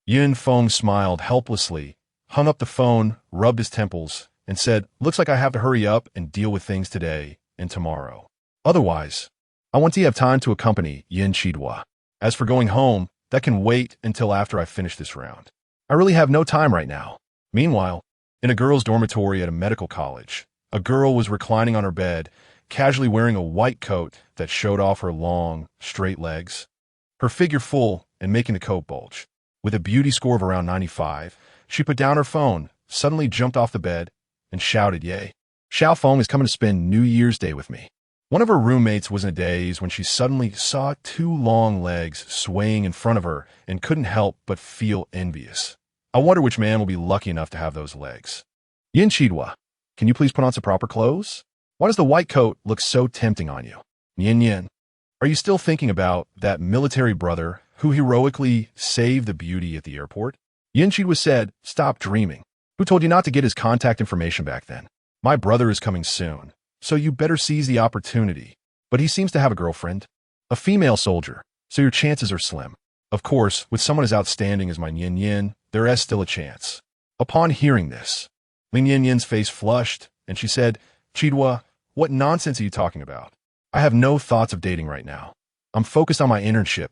Yin Feng smiled helplessly, hung up the phone, rubbed his temples, and said, looks like I have to hurry up and deal with things today and tomorrow. Otherwise, I want to have time to accompany Yin Chidhua. As for going home, that can wait until after I finish this round. I really have no time right now. Meanwhile, in a girls' dormitory at a medical college, a girl was reclining on her bed, casually wearing a white coat that showed off her long, straight legs, her figure full and making the coat bulge. With a beauty score of around 95, she put down her phone, suddenly jumped off the bed, and shouted, "Yay! Xiao Feng is coming to spend New Year's Day with me." One of her roommates was in a daze when she suddenly saw two long legs swaying in front of her and couldn't help but feel envious. "I wonder which man will be lucky enough to have those legs." "Yin Chidwa, can you please put on some proper clothes? Why does the white coat look so tempting on you?" "Yin Yin, are you still thinking about that military brother who heroically saved the beauty at the airport?" Yin Chidwa said, "Stop dreaming. Who told you not to get his contact information back then? My brother is coming soon, so you better seize the opportunity. But he seems to have a girlfriend, a female soldier, so your chances are slim. Of course, with someone as outstanding as my Yin Yin, there is still a chance." Upon hearing this, Lin Yin Yin's face flushed, and she said, "Chidwa, what nonsense are you talking about? I have no thoughts of dating right now. I'm focused on my internship,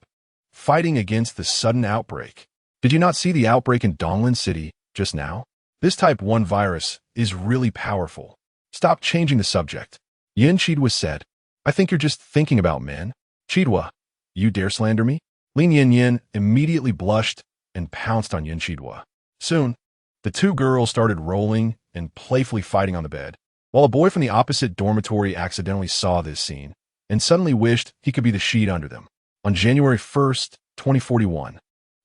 fighting against the sudden outbreak. Did you not see the outbreak in Donglin City just now? This type 1 virus is really powerful. Stop changing the subject." Yin Chidwa said, "I think you're just thinking about men." "Chidwa, you dare slander me?" Lin Yin Yin immediately blushed and pounced on Yin Chidwa. Soon, the two girls started rolling and playfully fighting on the bed, while a boy from the opposite dormitory accidentally saw this scene and suddenly wished he could be the sheet under them. On January 1st, 2041,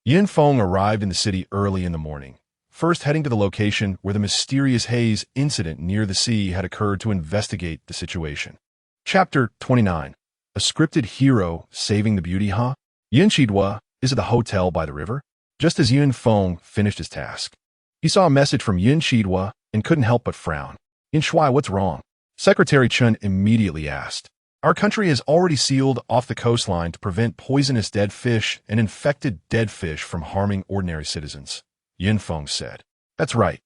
Yin Feng arrived in the city early in the morning, first heading to the location where the mysterious haze incident near the sea had occurred to investigate the situation. Chapter 29. A scripted hero saving the beauty, huh? Yin Chidwa is at the hotel by the river. Just as Yin Feng finished his task, he saw a message from Yin Chidwa and couldn't help but frown. "Yin Shuai, what's wrong?" Secretary Chen immediately asked. "Our country has already sealed off the coastline to prevent poisonous dead fish and infected dead fish from harming ordinary citizens," Yin Feng said. "That's right.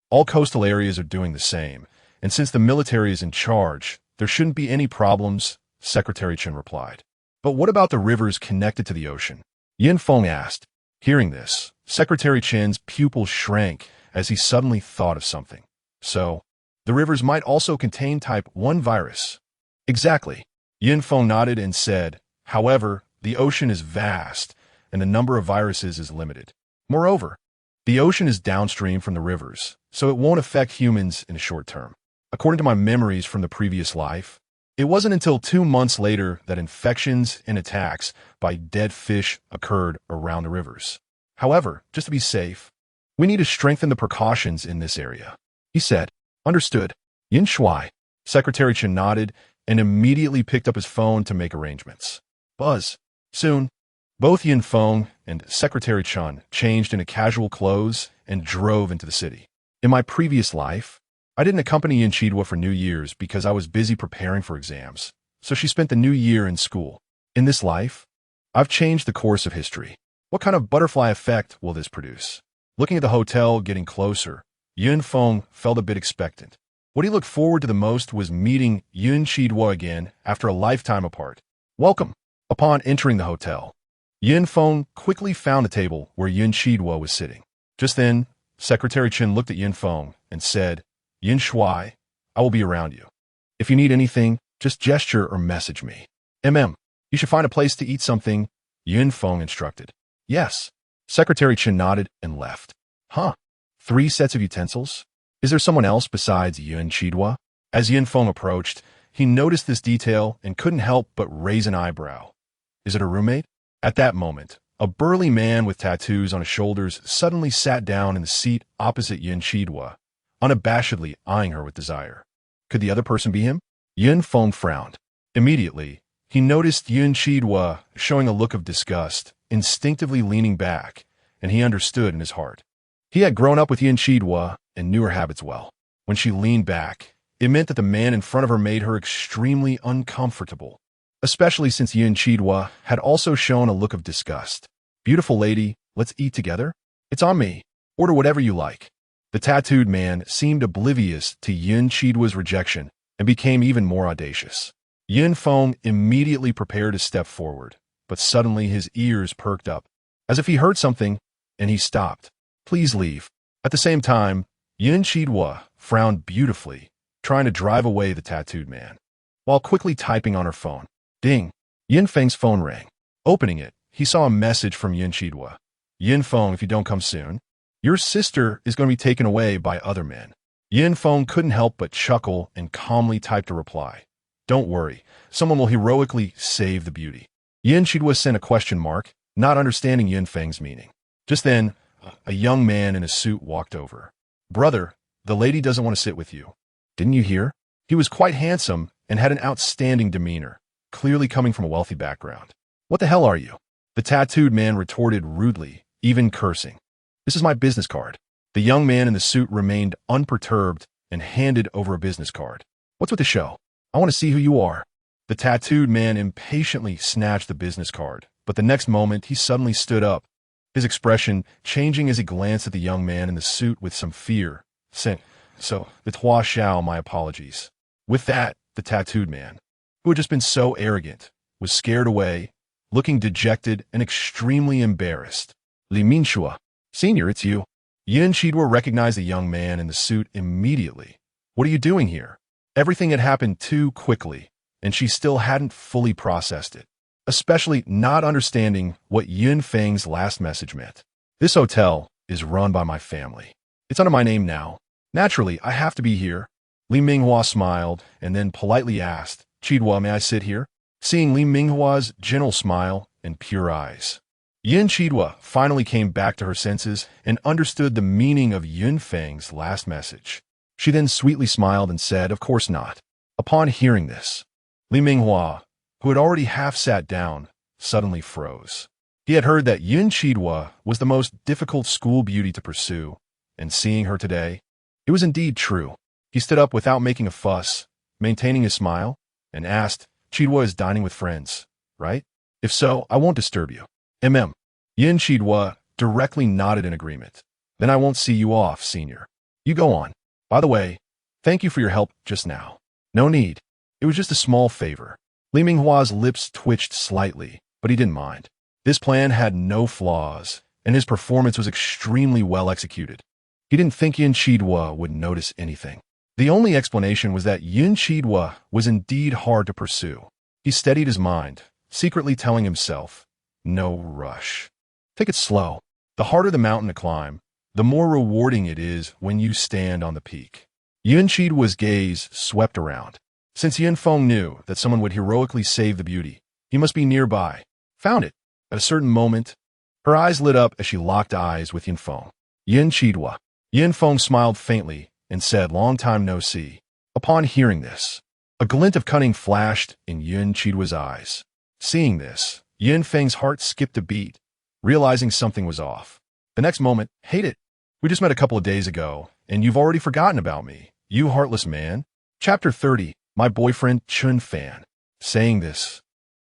All coastal areas are doing the same, and since the military is in charge, there shouldn't be any problems," Secretary Chen replied. "But what about the rivers connected to the ocean?" Yin Feng asked. Hearing this, Secretary Chen's pupil shrank as he suddenly thought of something. "So, the rivers might also contain type 1 virus." "Exactly." Yin Feng nodded and said, "However, the ocean is vast, and the number of viruses is limited. Moreover, the ocean is downstream from the rivers, so it won't affect humans in the short term. According to my memories from the previous life, it wasn't until 2 months later that infections and attacks by dead fish occurred around the rivers. However, just to be safe, we need to strengthen the precautions in this area," he said. "Understood." Yin Shuai, Secretary Chen nodded and immediately picked up his phone to make arrangements. Buzz. Soon, both Yin Feng and Secretary Chen changed into casual clothes and drove into the city. "In my previous life, I didn't accompany Yin Chidwa for New Year's because I was busy preparing for exams, so she spent the new year in school. In this life, I've changed the course of history. What kind of butterfly effect will this produce?" Looking at the hotel getting closer, Yin Feng felt a bit expectant. What he looked forward to the most was meeting Yin Chidwa again after a lifetime apart. "Welcome." Upon entering the hotel, Yin Feng quickly found a table where Yin Chidwa was sitting. Just then, Secretary Chen looked at Yin Feng and said, "Yin Shuai, I will be around you. If you need anything, just gesture or message me." You should find a place to eat something," Yin Feng instructed. "Yes." Secretary Chen nodded and left. "Huh. 3 sets of utensils? Is there someone else besides Yin Chidwa?" As Yin Feng approached, he noticed this detail and couldn't help but raise an eyebrow. "Is it a roommate?" At that moment, a burly man with tattoos on his shoulders suddenly sat down in the seat opposite Yin Chidwa, unabashedly eyeing her with desire. Could the other person be him? Yin Feng frowned. Immediately, he noticed Yin Chidwa showing a look of disgust, instinctively leaning back, and he understood in his heart. He had grown up with Yin Chidwa and knew her habits well. When she leaned back, it meant that the man in front of her made her extremely uncomfortable, especially since Yin Chidwa had also shown a look of disgust. "Beautiful lady, let's eat together? It's on me. Order whatever you like." The tattooed man seemed oblivious to Yin Chidwa's rejection and became even more audacious. Yin Feng immediately prepared to step forward, but suddenly his ears perked up, as if he heard something, and he stopped. "Please leave." At the same time, Yin Chidwa frowned beautifully, trying to drive away the tattooed man, while quickly typing on her phone. Ding! Yin Feng's phone rang. Opening it, he saw a message from Yin Chidwa. "Yin Feng, if you don't come soon, your sister is going to be taken away by other men." Yin Feng couldn't help but chuckle and calmly typed a reply. Don't worry, someone will heroically save the beauty. Yin Chidwa sent a question mark, not understanding Yin Feng's meaning. Just then, a young man in a suit walked over. Brother, the lady doesn't want to sit with you. Didn't you hear? He was quite handsome and had an outstanding demeanor, clearly coming from a wealthy background. What the hell are you? The tattooed man retorted rudely, even cursing. This is my business card. The young man in the suit remained unperturbed and handed over a business card. What's with the show? I want to see who you are. The tattooed man impatiently snatched the business card, but the next moment he suddenly stood up, his expression changing as he glanced at the young man in the suit with some fear. So, the Hua Xiao, my apologies. With that, the tattooed man, who had just been so arrogant, was scared away, looking dejected and extremely embarrassed. Li Minshua, Senior, it's you. Yin Chidwa recognized the young man in the suit immediately. What are you doing here? Everything had happened too quickly, and she still hadn't fully processed it, especially not understanding what Yin Feng's last message meant. This hotel is run by my family. It's under my name now. Naturally, I have to be here. Li Minghua smiled and then politely asked, Chidwa, may I sit here? Seeing Li Minghua's gentle smile and pure eyes, Yin Chidwa finally came back to her senses and understood the meaning of Yin Feng's last message. She then sweetly smiled and said, of course not. Upon hearing this, Li Minghua, who had already half sat down, suddenly froze. He had heard that Yin Chidwa was the most difficult school beauty to pursue, and seeing her today, it was indeed true. He stood up without making a fuss, maintaining his smile, and asked, Chidwa is dining with friends, right? If so, I won't disturb you. Yin Chidwa directly nodded in agreement. Then I won't see you off, Senior. You go on. By the way, thank you for your help just now. No need. It was just a small favor. Li Minghua's lips twitched slightly, but he didn't mind. This plan had no flaws, and his performance was extremely well executed. He didn't think Yin Chidwa would notice anything. The only explanation was that Yin Chidwa was indeed hard to pursue. He steadied his mind, secretly telling himself, no rush. Take it slow. The harder the mountain to climb, the more rewarding it is when you stand on the peak. Yin Chidwa's gaze swept around. Since Yin Feng knew that someone would heroically save the beauty, he must be nearby. Found it. At a certain moment, her eyes lit up as she locked eyes with Yin Feng. Yin Chidwa. Yin Feng smiled faintly and said, long time no see. Upon hearing this, a glint of cunning flashed in Yin Chidwa's eyes. Seeing this, Yin Feng's heart skipped a beat, realizing something was off. The next moment, hate it. We just met a couple of days ago, and you've already forgotten about me, you heartless man. Chapter 30, My Boyfriend Chun Fan. Saying this,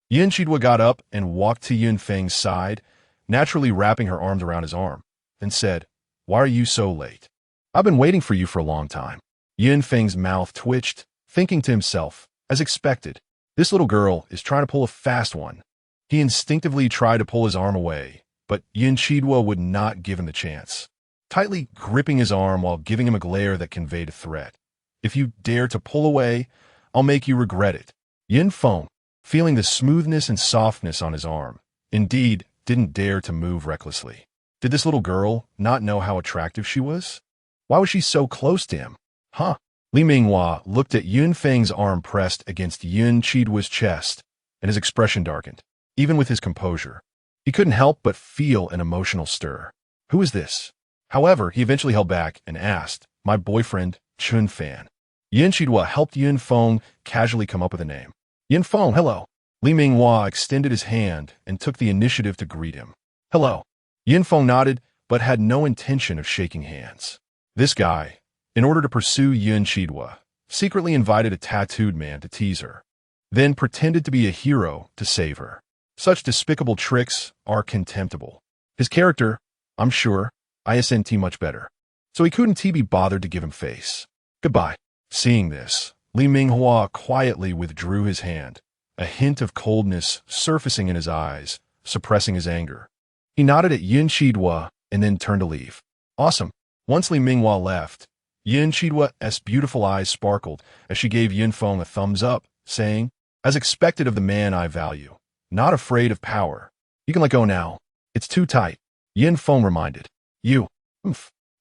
Yin Chidwa got up and walked to Yin Feng's side, naturally wrapping her arms around his arm, and said, why are you so late? I've been waiting for you for a long time. Yin Feng's mouth twitched, thinking to himself, as expected, this little girl is trying to pull a fast one. He instinctively tried to pull his arm away, but Yin Chidwa would not give him the chance, tightly gripping his arm while giving him a glare that conveyed a threat. If you dare to pull away, I'll make you regret it. Yin Feng, feeling the smoothness and softness on his arm, indeed didn't dare to move recklessly. Did this little girl not know how attractive she was? Why was she so close to him? Huh? Li Minghua looked at Yin Feng's arm pressed against Yin Chidwa's chest, and his expression darkened. Even with his composure, he couldn't help but feel an emotional stir. Who is this? However, he eventually held back and asked, my boyfriend, Chun Fan. Yin Chidwa helped Yin Feng casually come up with a name. Yin Feng, hello. Li Minghua extended his hand and took the initiative to greet him. Hello. Yin Feng nodded, but had no intention of shaking hands. This guy, in order to pursue Yin Chidwa, secretly invited a tattooed man to tease her, then pretended to be a hero to save her. Such despicable tricks are contemptible. His character, I'm sure, isn't much better, so he couldn't be bothered to give him face. Goodbye. Seeing this, Li Minghua quietly withdrew his hand, a hint of coldness surfacing in his eyes, suppressing his anger. He nodded at Yin Chidwa and then turned to leave. Awesome. Once Li Minghua left, Yin Chidwa's beautiful eyes sparkled as she gave Yin Feng a thumbs up, saying, as expected of the man I value, not afraid of power. You can let go now. It's too tight. Yin Feng reminded. You,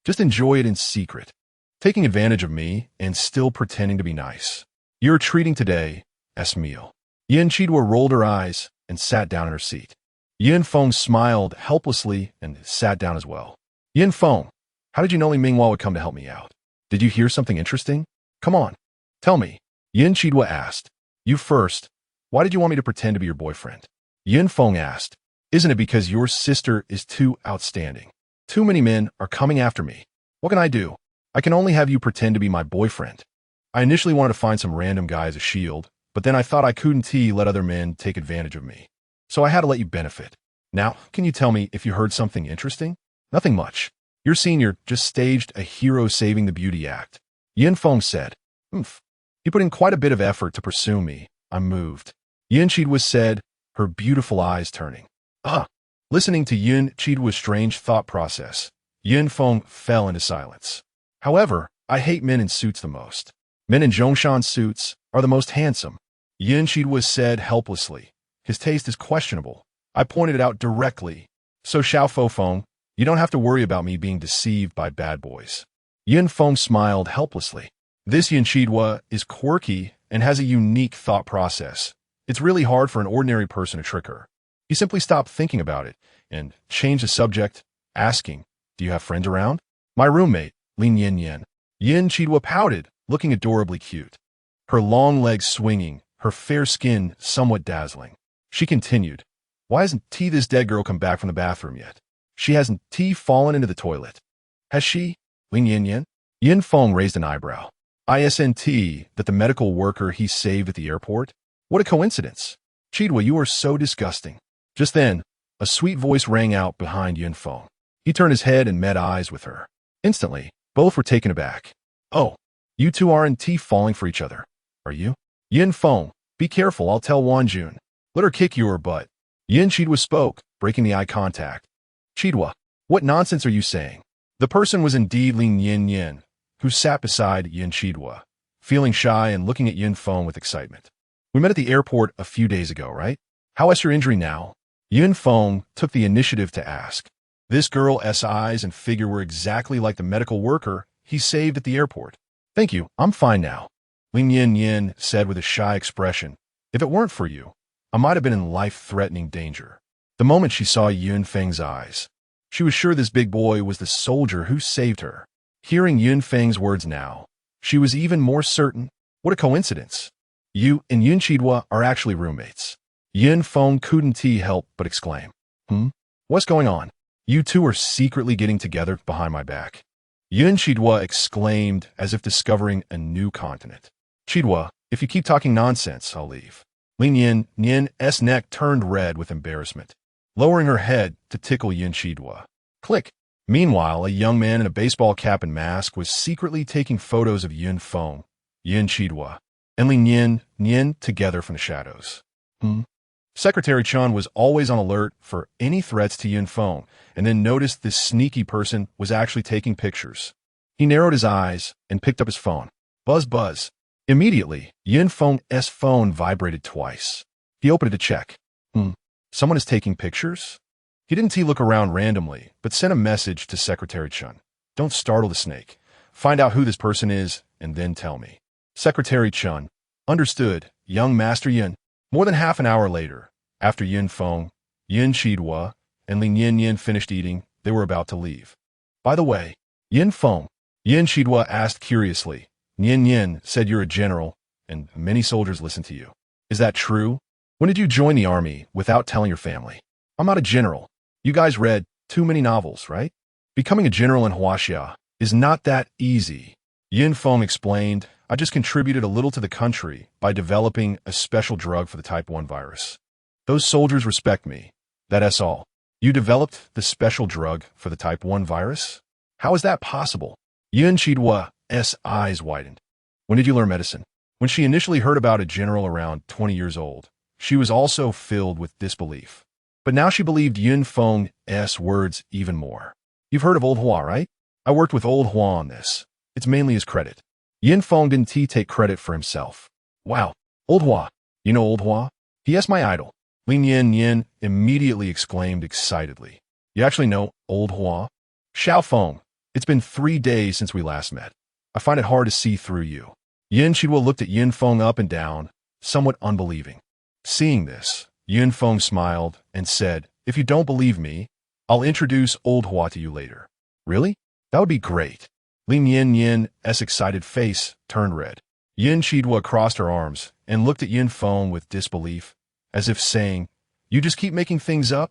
just enjoy it in secret. taking advantage of me and still pretending to be nice. You're treating today's meal. Yin Chidwa rolled her eyes and sat down in her seat. Yin Feng smiled helplessly and sat down as well. Yin Feng, how did you know Li Minghua would come to help me out? Did you hear something interesting? Come on, tell me. Yin Chidwa asked. You first. Why did you want me to pretend to be your boyfriend? Yin Feng asked. Isn't it because your sister is too outstanding? Too many men are coming after me. What can I do? I can only have you pretend to be my boyfriend. I initially wanted to find some random guy as a shield, but then I thought I couldn't let other men take advantage of me. So I had to let you benefit. Now, can you tell me if you heard something interesting? Nothing much. Your senior just staged a hero saving the beauty act. Yin Feng said. You put in quite a bit of effort to pursue me. I'm moved. Yin Chidwa said, her beautiful eyes turning. Listening to Yin Chidwa's strange thought process, Yin Feng fell into silence. However, I hate men in suits the most. Men in Zhongshan suits are the most handsome. Yin Chidwa said helplessly. His taste is questionable. I pointed it out directly. So Xiao Feng, you don't have to worry about me being deceived by bad boys. Yin Feng smiled helplessly. This Yin Chidwa is quirky and has a unique thought process. It's really hard for an ordinary person to trick her. He simply stopped thinking about it and changed the subject, asking, do you have friends around? My roommate, Lin Yin Yin. Yin Chidwa pouted, looking adorably cute. Her long legs swinging, her fair skin somewhat dazzling. She continued, why hasn't this dead girl come back from the bathroom yet? She hasn't fallen into the toilet. Has she? Lin Yin Yin? Yin Feng raised an eyebrow. Isn't that the medical worker he saved at the airport? What a coincidence. Chidwa, you are so disgusting. Just then, a sweet voice rang out behind Yin Feng. He turned his head and met eyes with her. Instantly, both were taken aback. Oh, you two aren't falling for each other, are you? Yin Feng, be careful, I'll tell Wanjun. Let her kick your butt. Yin Chidwa spoke, breaking the eye contact. Chidwa, what nonsense are you saying? The person was indeed Lin Yin Yin, who sat beside Yin Chidwa, feeling shy and looking at Yin Feng with excitement. We met at the airport a few days ago, right? How is your injury now? Yin Feng took the initiative to ask. This girl's eyes and figure were exactly like the medical worker he saved at the airport. Thank you, I'm fine now. Lin Yin Yin said with a shy expression. If it weren't for you, I might have been in life-threatening danger. The moment she saw Yin Feng's eyes, she was sure this big boy was the soldier who saved her. Hearing Yin Feng's words now, she was even more certain. What a coincidence. You and Yin Chidwa are actually roommates. Yin Feng couldn't help but exclaim. What's going on? You two are secretly getting together behind my back. Yin Chidwa exclaimed as if discovering a new continent. Chidwa, if you keep talking nonsense, I'll leave. Lin Yin Yin's neck turned red with embarrassment, lowering her head to tickle Yin Chidwa. Click. Meanwhile, a young man in a baseball cap and mask was secretly taking photos of Yin Feng, Yin Chidwa, and Lin Yin together from the shadows. Secretary Chun was always on alert for any threats to Yin Feng, and then noticed this sneaky person was actually taking pictures. He narrowed his eyes and picked up his phone. Buzz, buzz. Immediately, Yin Feng's phone vibrated twice. He opened it to check. Someone is taking pictures? He didn't look around randomly, but sent a message to Secretary Chun. Don't startle the snake. Find out who this person is, and then tell me. Secretary Chun. Understood, young Master Yin. More than half an hour later, after Yin Feng, Yin Chidwa, and Lin Yin Yin finished eating, they were about to leave. By the way, Yin Feng, Yin Chidwa asked curiously. Yin Yin said you're a general, and many soldiers listen to you. Is that true? When did you join the army without telling your family? I'm not a general. You guys read too many novels, right? Becoming a general in Huaxia is not that easy. Yin Feng explained, I just contributed a little to the country by developing a special drug for the type 1 virus. Those soldiers respect me. That's all. You developed the special drug for the type 1 virus? How is that possible? Yin Chidwa's eyes widened. When did you learn medicine? When she initially heard about a general around 20 years old, she was also filled with disbelief. But now she believed Yin Feng's words even more. You've heard of Old Hua, right? I worked with Old Hua on this. It's mainly his credit. Yin Feng didn't take credit for himself. Wow, Old Hua. You know Old Hua? He my idol. Lin Yin Yin immediately exclaimed excitedly. You actually know Old Hua? Xiao Feng, it's been 3 days since we last met. I find it hard to see through you. Yin Chidwa looked at Yin Feng up and down, somewhat unbelieving. Seeing this, Yin Feng smiled and said, if you don't believe me, I'll introduce Old Hua to you later. Really? That would be great. Lin Yin's excited face turned red. Yin Chidwa crossed her arms and looked at Yin Feng with disbelief, as if saying, you just keep making things up?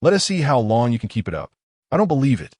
Let us see how long you can keep it up. I don't believe it.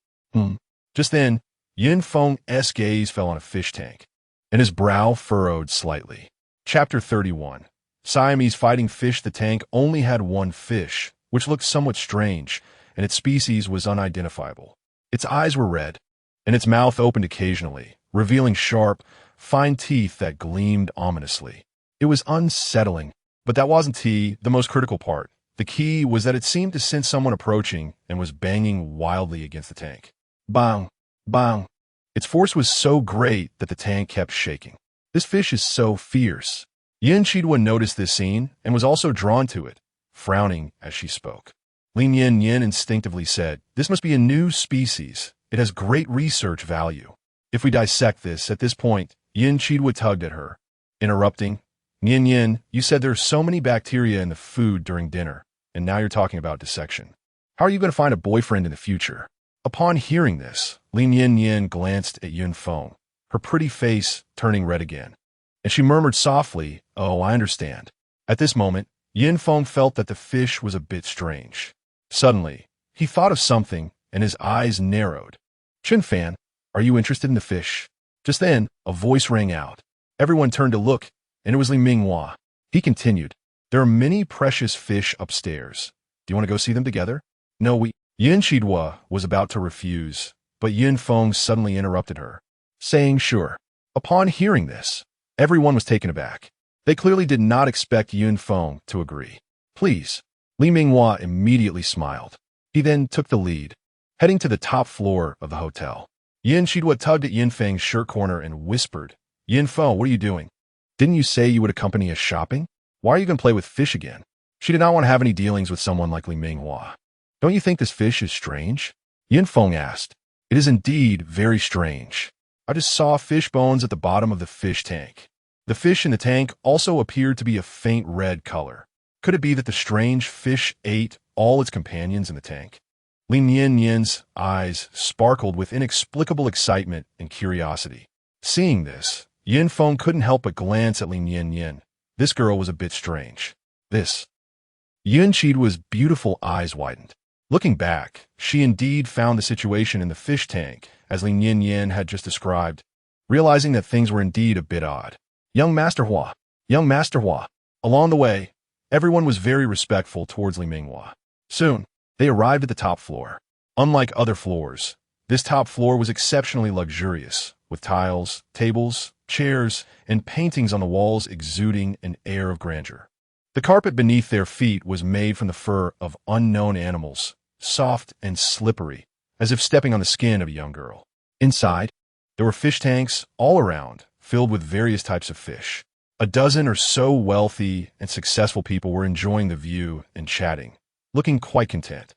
Just then, Yin Feng's gaze fell on a fish tank, and his brow furrowed slightly. Chapter 31. Siamese fighting fish. The tank only had one fish, which looked somewhat strange, and its species was unidentifiable. Its eyes were red, and its mouth opened occasionally, revealing sharp, fine teeth that gleamed ominously. It was unsettling, but that wasn't the most critical part. The key was that it seemed to sense someone approaching and was banging wildly against the tank. Bang! Bang! Its force was so great that the tank kept shaking. This fish is so fierce. Yin Chidwa noticed this scene and was also drawn to it, frowning as she spoke. Lin Yin instinctively said, this must be a new species. It has great research value. If we dissect this, at this point, Yin Chidwa tugged at her, interrupting, Yin, you said there's so many bacteria in the food during dinner, and now you're talking about dissection. How are you going to find a boyfriend in the future? Upon hearing this, Lin Yin glanced at Yin Feng, her pretty face turning red again, and she murmured softly, oh, I understand. At this moment, Yin Feng felt that the fish was a bit strange. Suddenly, he thought of something, and his eyes narrowed. Chen Fan, are you interested in the fish? Just then, a voice rang out. Everyone turned to look, and it was Li Minghua. He continued, there are many precious fish upstairs. Do you want to go see them together? No, Yin Chidwa was about to refuse, but Yin Feng suddenly interrupted her, saying sure. Upon hearing this, everyone was taken aback. They clearly did not expect Yin Feng to agree. Please. Li Minghua immediately smiled. He then took the lead, heading to the top floor of the hotel. Yin Chidwa tugged at Yin Feng's shirt corner and whispered, Yin Feng, what are you doing? Didn't you say you would accompany us shopping? Why are you going to play with fish again? She did not want to have any dealings with someone like Li Minghua. Don't you think this fish is strange? Yin Feng asked. It is indeed very strange. I just saw fish bones at the bottom of the fish tank. The fish in the tank also appeared to be a faint red color. Could it be that the strange fish ate all its companions in the tank? Lin Yin's eyes sparkled with inexplicable excitement and curiosity. Seeing this, Yin Feng couldn't help but glance at Lin Yin. This girl was a bit strange. Yin Chidwa's beautiful eyes widened. Looking back, she indeed found the situation in the fish tank, as Lin Yin had just described, realizing that things were indeed a bit odd. Young Master Hua. Along the way, everyone was very respectful towards Li Minghua. Soon, they arrived at the top floor. Unlike other floors, this top floor was exceptionally luxurious, with tiles, tables, chairs, and paintings on the walls exuding an air of grandeur. The carpet beneath their feet was made from the fur of unknown animals, soft and slippery, as if stepping on the skin of a young girl. Inside, there were fish tanks all around, filled with various types of fish. A dozen or so wealthy and successful people were enjoying the view and chatting, looking quite content.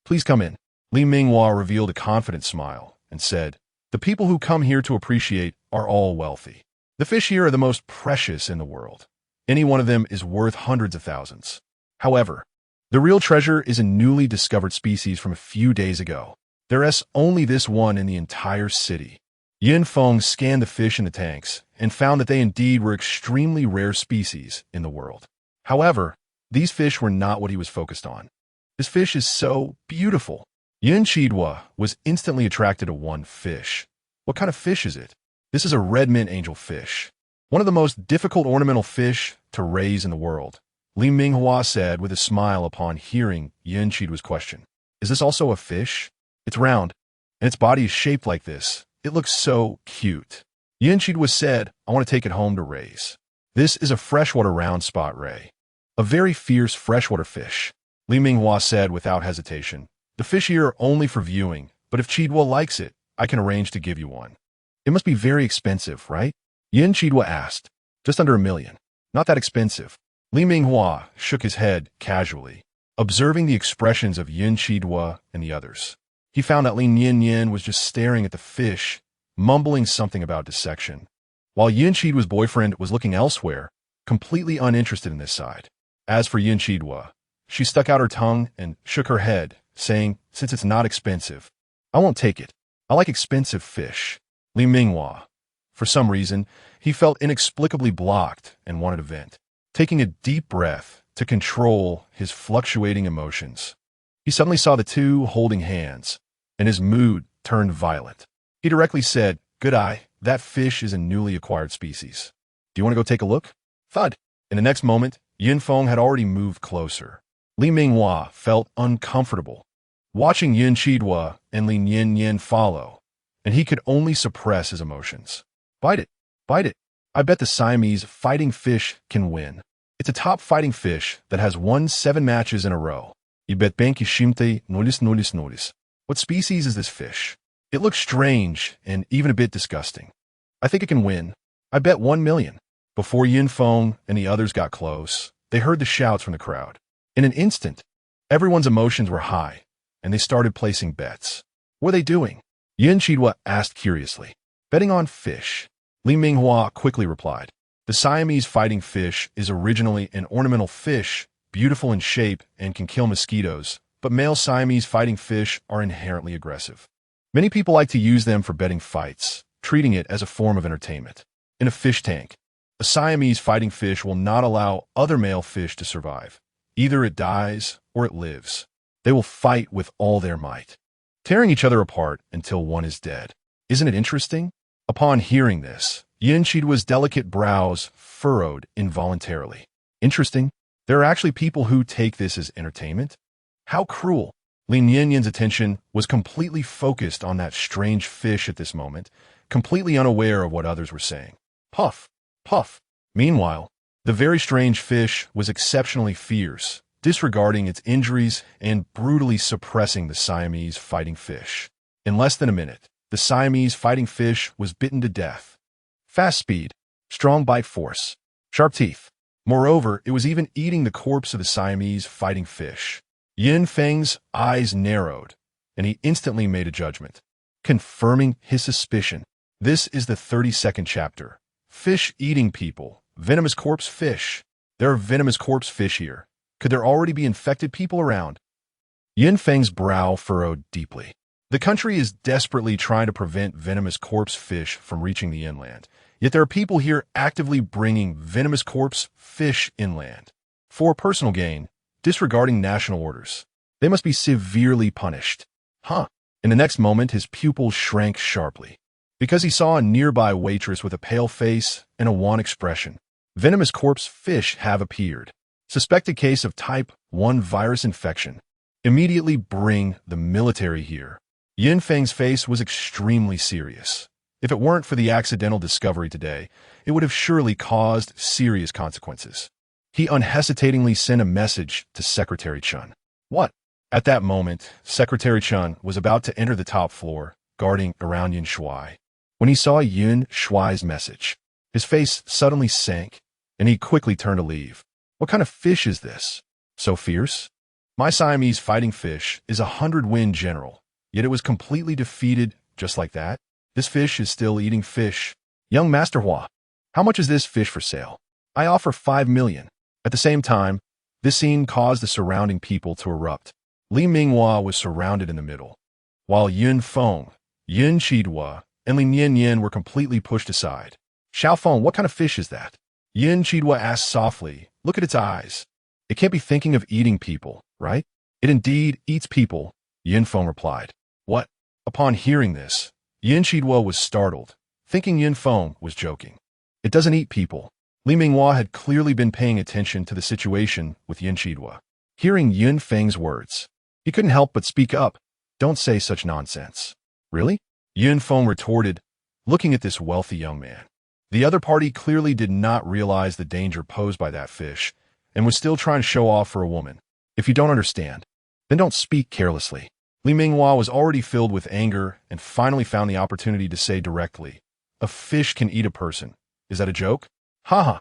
Please come in. Li Minghua revealed a confident smile and said, the people who come here to appreciate are all wealthy. The fish here are the most precious in the world. Any one of them is worth hundreds of thousands. However, the real treasure is a newly discovered species from a few days ago. There is only this one in the entire city. Yin Feng scanned the fish in the tanks and found that they indeed were extremely rare species in the world. However, these fish were not what he was focused on. This fish is so beautiful. Yin Chidwa was instantly attracted to one fish. What kind of fish is it? This is a red mint angel fish, one of the most difficult ornamental fish to raise in the world. Li Minghua said with a smile upon hearing Yin Chidwa's question. Is this also a fish? It's round, and its body is shaped like this. It looks so cute. Yin Chidwa said, I want to take it home to raise. This is a freshwater round spot ray, a very fierce freshwater fish. Li Minghua said without hesitation, the fish here are only for viewing, but if Chidwa likes it, I can arrange to give you one. It must be very expensive, right? Yin Chidwa asked. Just under $1 million. Not that expensive. Li Minghua shook his head casually, observing the expressions of Yin Chidwa and the others. He found that Lin Yin was just staring at the fish, mumbling something about dissection, while Yin Chidua's boyfriend was looking elsewhere, completely uninterested in this side. As for Yin Chidua, she stuck out her tongue and shook her head, saying, since it's not expensive, I won't take it. I like expensive fish. Li Minghua. For some reason, he felt inexplicably blocked and wanted to vent. Taking a deep breath to control his fluctuating emotions, he suddenly saw the two holding hands, and his mood turned violent. He directly said, good eye, that fish is a newly acquired species. Do you want to go take a look? Thud. In the next moment, Yin Feng had already moved closer. Li Minghua felt uncomfortable, watching Yin Chidua and Li Yin follow, and he could only suppress his emotions. Bite it. Bite it. I bet the Siamese fighting fish can win. It's a top fighting fish that has won 7 matches in a row. I bet banki shimte nolis. What species is this fish? It looks strange and even a bit disgusting. I think it can win. I bet 1 million. Before Yin Feng and the others got close, they heard the shouts from the crowd. In an instant, everyone's emotions were high, and they started placing bets. What are they doing? Yin Chidua asked curiously. Betting on fish. Li Minghua quickly replied. The Siamese fighting fish is originally an ornamental fish, beautiful in shape and can kill mosquitoes, but male Siamese fighting fish are inherently aggressive. Many people like to use them for betting fights, treating it as a form of entertainment. In a fish tank, a Siamese fighting fish will not allow other male fish to survive. Either it dies or it lives. They will fight with all their might, tearing each other apart until one is dead. Isn't it interesting? Upon hearing this, Yin Chidua's delicate brows furrowed involuntarily. Interesting? There are actually people who take this as entertainment? How cruel! Lin Yin's attention was completely focused on that strange fish at this moment, completely unaware of what others were saying. Puff! Puff! Meanwhile, the very strange fish was exceptionally fierce, disregarding its injuries and brutally suppressing the Siamese fighting fish. In less than a minute, the Siamese fighting fish was bitten to death. Fast speed, strong bite force, sharp teeth. Moreover, it was even eating the corpse of the Siamese fighting fish. Yin Feng's eyes narrowed, and he instantly made a judgment, confirming his suspicion. This is the 32nd chapter. Fish eating people. Venomous corpse fish. There are venomous corpse fish here. Could there already be infected people around? Yin Feng's brow furrowed deeply. The country is desperately trying to prevent venomous corpse fish from reaching the inland, yet there are people here actively bringing venomous corpse fish inland. For personal gain, disregarding national orders. They must be severely punished. Huh. In the next moment, his pupils shrank sharply, because he saw a nearby waitress with a pale face and a wan expression. Venomous corpse fish have appeared. Suspected case of type 1 virus infection. Immediately bring the military here. Yin Feng's face was extremely serious. If it weren't for the accidental discovery today, it would have surely caused serious consequences. He unhesitatingly sent a message to Secretary Chun. What? At that moment, Secretary Chun was about to enter the top floor, guarding around Yin Shui. When he saw Yin Shui's message, his face suddenly sank, and he quickly turned to leave. What kind of fish is this? So fierce? My Siamese fighting fish is a 100-win general, yet it was completely defeated just like that. This fish is still eating fish. Young Master Hua, how much is this fish for sale? I offer 5 million. At the same time, this scene caused the surrounding people to erupt. Li Minghua was surrounded in the middle, while Yin Feng, Yin Chidua, and Li Yin were completely pushed aside. Xiao Feng, what kind of fish is that? Yin Chidua asked softly. Look at its eyes. It can't be thinking of eating people, right? It indeed eats people, Yin Feng replied. What? Upon hearing this, Yin Chidua was startled, thinking Yin Feng was joking. It doesn't eat people. Li Minghua had clearly been paying attention to the situation with Yin Chidua. Hearing Yin Feng's words, he couldn't help but speak up. Don't say such nonsense. Really? Yin Feng retorted, looking at this wealthy young man. The other party clearly did not realize the danger posed by that fish, and was still trying to show off for a woman. If you don't understand, then don't speak carelessly. Li Minghua was already filled with anger and finally found the opportunity to say directly, a fish can eat a person. Is that a joke? Haha.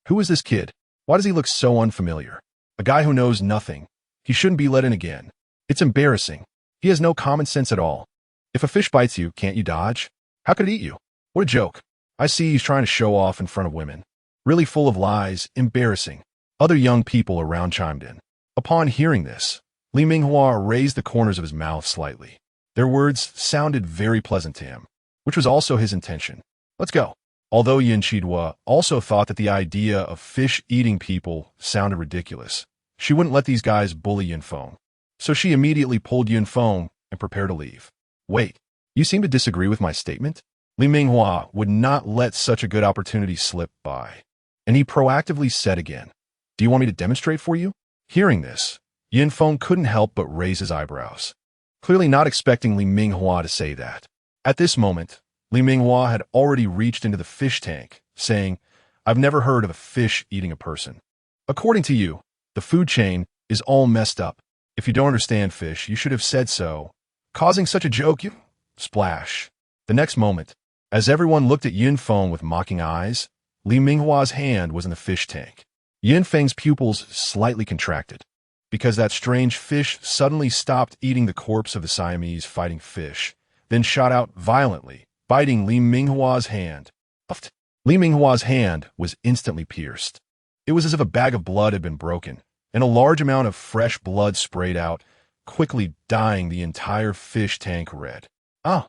Who is this kid? Why does he look so unfamiliar? A guy who knows nothing. He shouldn't be let in again. It's embarrassing. He has no common sense at all. If a fish bites you, can't you dodge? How could it eat you? What a joke. I see he's trying to show off in front of women. Really full of lies, embarrassing. Other young people around chimed in. Upon hearing this, Li Minghua raised the corners of his mouth slightly. Their words sounded very pleasant to him, which was also his intention. Let's go. Although Yin Qidua also thought that the idea of fish eating people sounded ridiculous, she wouldn't let these guys bully Yin Feng. So she immediately pulled Yin Feng and prepared to leave. Wait, you seem to disagree with my statement? Li Minghua would not let such a good opportunity slip by. And he proactively said again, do you want me to demonstrate for you? Hearing this, Yin Feng couldn't help but raise his eyebrows, clearly not expecting Li Minghua to say that. At this moment, Li Minghua had already reached into the fish tank, saying, I've never heard of a fish eating a person. According to you, the food chain is all messed up. If you don't understand fish, you should have said so. Causing such a joke, you... Splash. The next moment, as everyone looked at Yin Feng with mocking eyes, Li Minghua's hand was in the fish tank. Yin Feng's pupils slightly contracted, because that strange fish suddenly stopped eating the corpse of the Siamese fighting fish, then shot out violently, biting Li Minghua's hand. Li Minghua's hand was instantly pierced. It was as if a bag of blood had been broken, and a large amount of fresh blood sprayed out, quickly dyeing the entire fish tank red. Ah!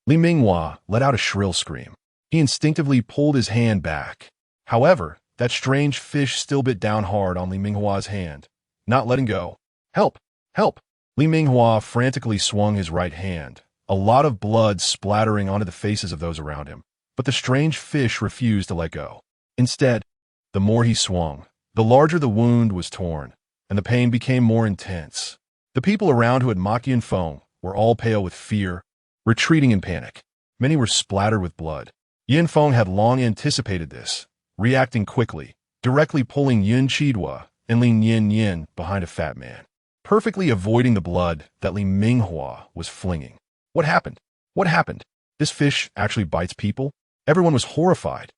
Li Minghua let out a shrill scream. He instinctively pulled his hand back. However, that strange fish still bit down hard on Li Minghua's hand, not letting go. Help! Help! Li Minghua frantically swung his right hand, a lot of blood splattering onto the faces of those around him. But the strange fish refused to let go. Instead, the more he swung, the larger the wound was torn, and the pain became more intense. The people around who had mocked Yin Feng were all pale with fear, retreating in panic. Many were splattered with blood. Yin Feng had long anticipated this, reacting quickly, directly pulling Yin Qidua and Li Yin behind a fat man, perfectly avoiding the blood that Li Minghua was flinging. What happened? What happened? This fish actually bites people? Everyone was horrified.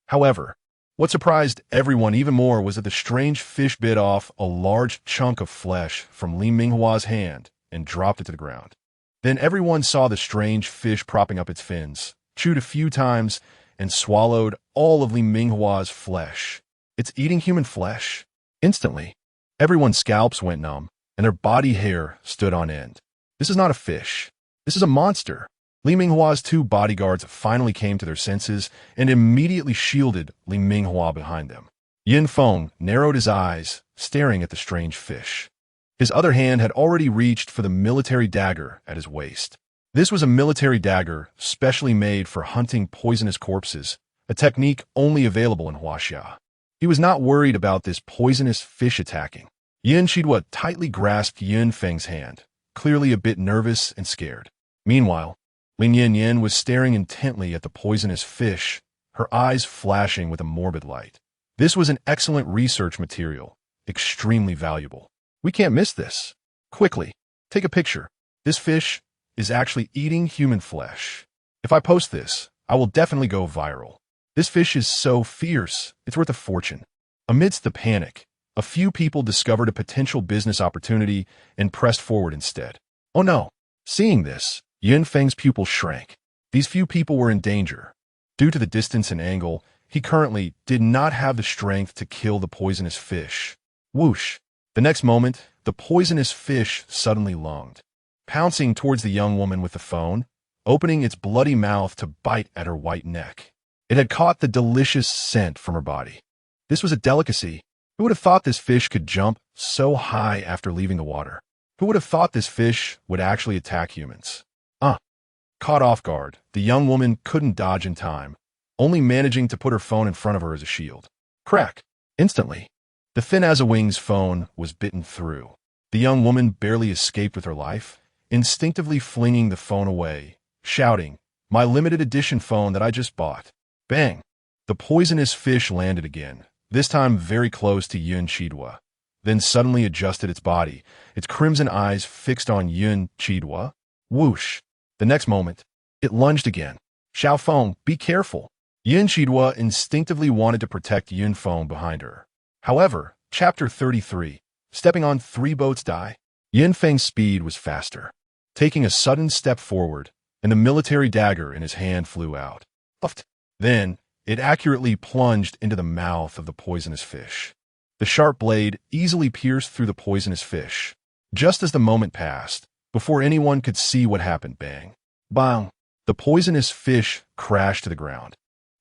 However, what surprised everyone even more was that the strange fish bit off a large chunk of flesh from Li Minghua's hand and dropped it to the ground. Then everyone saw the strange fish propping up its fins, chewed a few times, and swallowed all of Li Minghua's flesh. It's eating human flesh. Instantly, everyone's scalps went numb, and their body hair stood on end. This is not a fish. This is a monster. Li Minghua's two bodyguards finally came to their senses and immediately shielded Li Minghua behind them. Yin Feng narrowed his eyes, staring at the strange fish. His other hand had already reached for the military dagger at his waist. This was a military dagger specially made for hunting poisonous corpses, a technique only available in Huaxia. He was not worried about this poisonous fish attacking. Yin Qidua tightly grasped Yin Feng's hand, clearly a bit nervous and scared. Meanwhile, Lin Yin was staring intently at the poisonous fish, her eyes flashing with a morbid light. This was an excellent research material, extremely valuable. We can't miss this. Quickly, take a picture. This fish is actually eating human flesh. If I post this, I will definitely go viral. This fish is so fierce, it's worth a fortune. Amidst the panic, a few people discovered a potential business opportunity and pressed forward instead. Oh no! Seeing this, Yin Feng's pupil shrank. These few people were in danger. Due to the distance and angle, he currently did not have the strength to kill the poisonous fish. Whoosh! The next moment, the poisonous fish suddenly lunged, pouncing towards the young woman with the phone, opening its bloody mouth to bite at her white neck. It had caught the delicious scent from her body. This was a delicacy. Who would have thought this fish could jump so high after leaving the water? Who would have thought this fish would actually attack humans? Caught off guard, the young woman couldn't dodge in time, only managing to put her phone in front of her as a shield. Crack! Instantly, the thin-as-a-wing's phone was bitten through. The young woman barely escaped with her life, instinctively flinging the phone away, shouting, "My limited edition phone that I just bought." Bang! The poisonous fish landed again, this time very close to Yin Qidua, then suddenly adjusted its body, its crimson eyes fixed on Yin Qidua. Whoosh! The next moment, it lunged again. Xiao Feng, be careful. Yin Qidua instinctively wanted to protect Yin Feng behind her. However, Chapter 33, stepping on 3 boats die. Yin Feng's speed was faster. Taking a sudden step forward, and the military dagger in his hand flew out. Puffed. Then, it accurately plunged into the mouth of the poisonous fish. The sharp blade easily pierced through the poisonous fish. Just as the moment passed, before anyone could see what happened, bang. Bang! The poisonous fish crashed to the ground,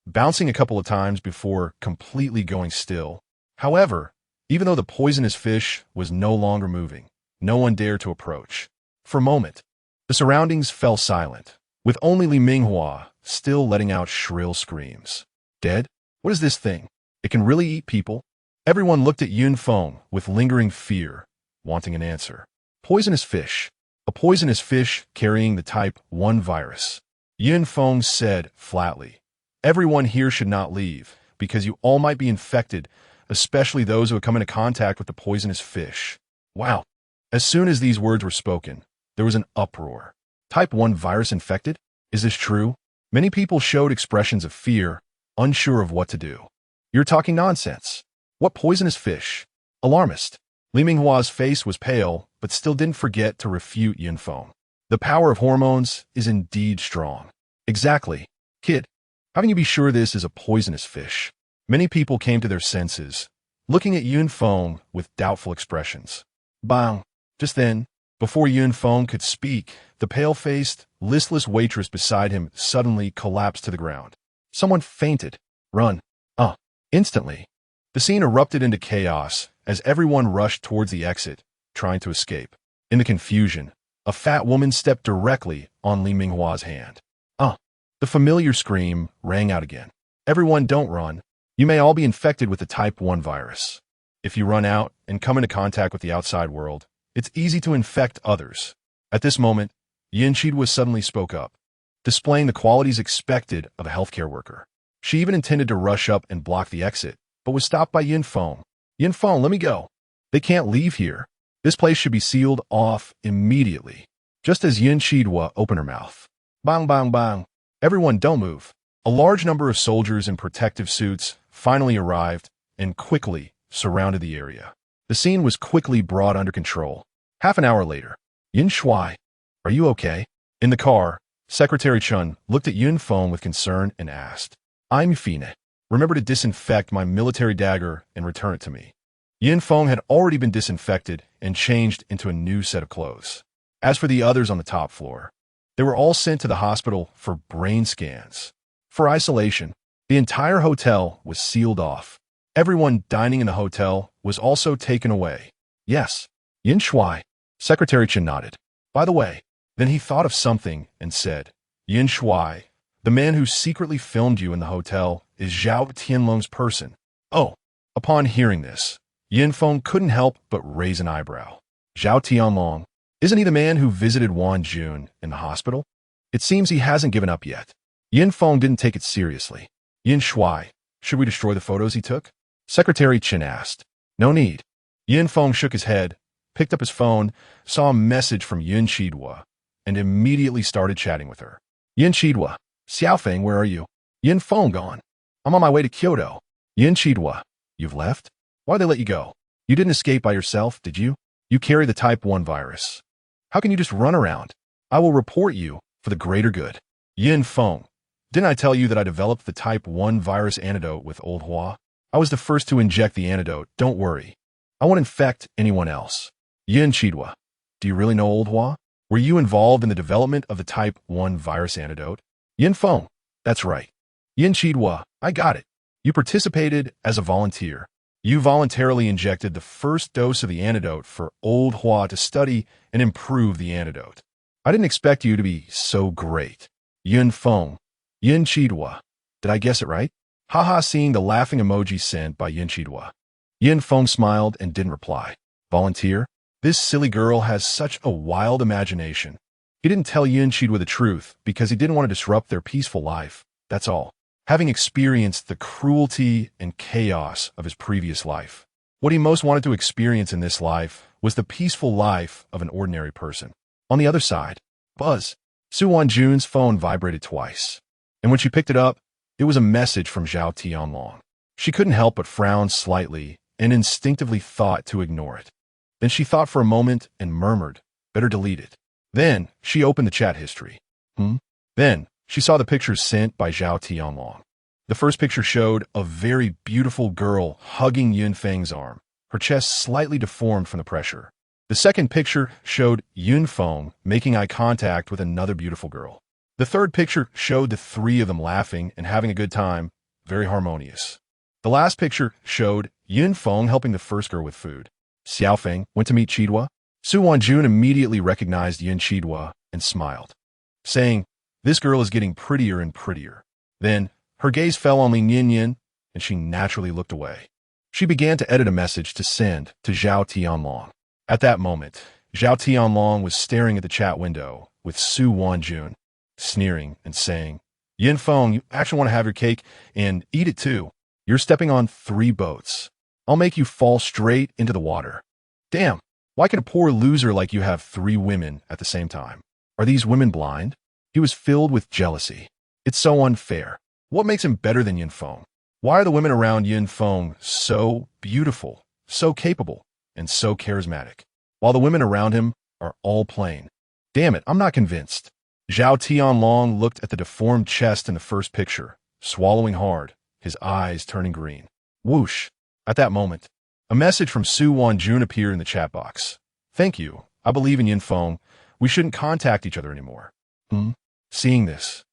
bouncing a couple of times before completely going still. However, even though the poisonous fish was no longer moving, no one dared to approach. For a moment, the surroundings fell silent, with only Li Minghua still letting out shrill screams. Dead? What is this thing? It can really eat people? Everyone looked at Yun Feng with lingering fear, wanting an answer. Poisonous fish. A poisonous fish carrying the type 1 virus. Yun Feng said flatly, "Everyone here should not leave, because you all might be infected, especially those who have come into contact with the poisonous fish." Wow. As soon as these words were spoken, there was an uproar. Type 1 virus infected? Is this true? Many people showed expressions of fear, unsure of what to do. You're talking nonsense. What poisonous fish? Alarmist. Li Minghua's face was pale, but still didn't forget to refute Yun Feng. The power of hormones is indeed strong. Exactly. Kid, how can you be sure this is a poisonous fish? Many people came to their senses, looking at Yun Feng with doubtful expressions. Bang! Just then, before Yun Feng could speak, the pale-faced, listless waitress beside him suddenly collapsed to the ground. Someone fainted. Run. Instantly. The scene erupted into chaos as everyone rushed towards the exit, trying to escape. In the confusion, a fat woman stepped directly on Li Minghua's hand. The familiar scream rang out again. Everyone, don't run. You may all be infected with the type 1 virus. If you run out and come into contact with the outside world, it's easy to infect others. At this moment, Yin Chidwa suddenly spoke up, displaying the qualities expected of a healthcare worker. She even intended to rush up and block the exit, but was stopped by Yin Feng. Yin Feng, let me go. They can't leave here. This place should be sealed off immediately. Just as Yin Chidwa opened her mouth. Bang, bang, bang. Everyone, don't move. A large number of soldiers in protective suits finally arrived and quickly surrounded the area. The scene was quickly brought under control. Half an hour later, Yin Shuai, are you okay? In the car, Secretary Chun looked at Yun Feng with concern and asked, I'm Fine. Remember to disinfect my military dagger and return it to me. Yin Feng had already been disinfected and changed into a new set of clothes. As for the others on the top floor, they were all sent to the hospital for brain scans. For isolation, the entire hotel was sealed off. Everyone dining in the hotel was also taken away. Yes, Yin Shuai. Secretary Chen nodded. By the way, then he thought of something and said, Yin Shuai, the man who secretly filmed you in the hotel is Zhao Tianlong's person. Oh, upon hearing this, Yin Feng couldn't help but raise an eyebrow. Zhao Tianlong, isn't he the man who visited Wan Jun in the hospital? It seems he hasn't given up yet. Yin Feng didn't take it seriously. Yin Shuai, should we destroy the photos he took? Secretary Chen asked. No need. Yin Feng shook his head, picked up his phone, saw a message from Yin Chidwa, and immediately started chatting with her. Yin Chidwa, Xiaofeng, where are you? Yin Feng gone. I'm on my way to Kyoto. Yin Chidwa, you've left? Why'd they let you go? You didn't escape by yourself, did you? You carry the type 1 virus. How can you just run around? I will report you for the greater good. Yin Feng, didn't I tell you that I developed the type 1 virus antidote with Old Hua? I was the first to inject the antidote, don't worry. I won't infect anyone else. Yin Chidwa, do you really know Old Hua? Were you involved in the development of the type 1 virus antidote? Yin Feng, that's right. Yin Chidwa, I got it. You participated as a volunteer. You voluntarily injected the first dose of the antidote for Old Hua to study and improve the antidote. I didn't expect you to be so great. Yin Feng, Yin Chidwa, did I guess it right? Haha, seeing the laughing emoji sent by Yin Chidwa. Yin Feng smiled and didn't reply. Volunteer? This silly girl has such a wild imagination. He didn't tell Yin Chidwa the truth because he didn't want to disrupt their peaceful life, that's all. Having experienced the cruelty and chaos of his previous life, what he most wanted to experience in this life was the peaceful life of an ordinary person. On the other side, buzz. Su Wanjun's phone vibrated twice, and when she picked it up, it was a message from Zhao Tianlong. She couldn't help but frown slightly and instinctively thought to ignore it. Then she thought for a moment and murmured, better delete it. Then she opened the chat history. Then, she saw the pictures sent by Zhao Tianlong. The first picture showed a very beautiful girl hugging Yun Feng's arm, her chest slightly deformed from the pressure. The second picture showed Yun Feng making eye contact with another beautiful girl. The third picture showed the three of them laughing and having a good time, very harmonious. The last picture showed Yun Feng helping the first girl with food. Xiao Feng went to meet Chidua. Su Wanjun immediately recognized Yun Chidua and smiled, saying, "This girl is getting prettier and prettier." Then, her gaze fell on Ling Yin, and she naturally looked away. She began to edit a message to send to Zhao Tianlong. At that moment, Zhao Tianlong was staring at the chat window with Su Wanjun, sneering and saying, "Yin Feng, you actually want to have your cake and eat it too. You're stepping on 3 boats. I'll make you fall straight into the water. Damn, why can a poor loser like you have 3 women at the same time? Are these women blind?" He was filled with jealousy. It's so unfair. What makes him better than Yin Feng? Why are the women around Yin Feng so beautiful, so capable, and so charismatic, while the women around him are all plain? Damn it, I'm not convinced. Zhao Tianlong looked at the deformed chest in the first picture, swallowing hard, his eyes turning green. Whoosh! At that moment, a message from Su Wanjun appeared in the chat box. "Thank you. I believe in Yin Feng. We shouldn't contact each other anymore." Seeing this,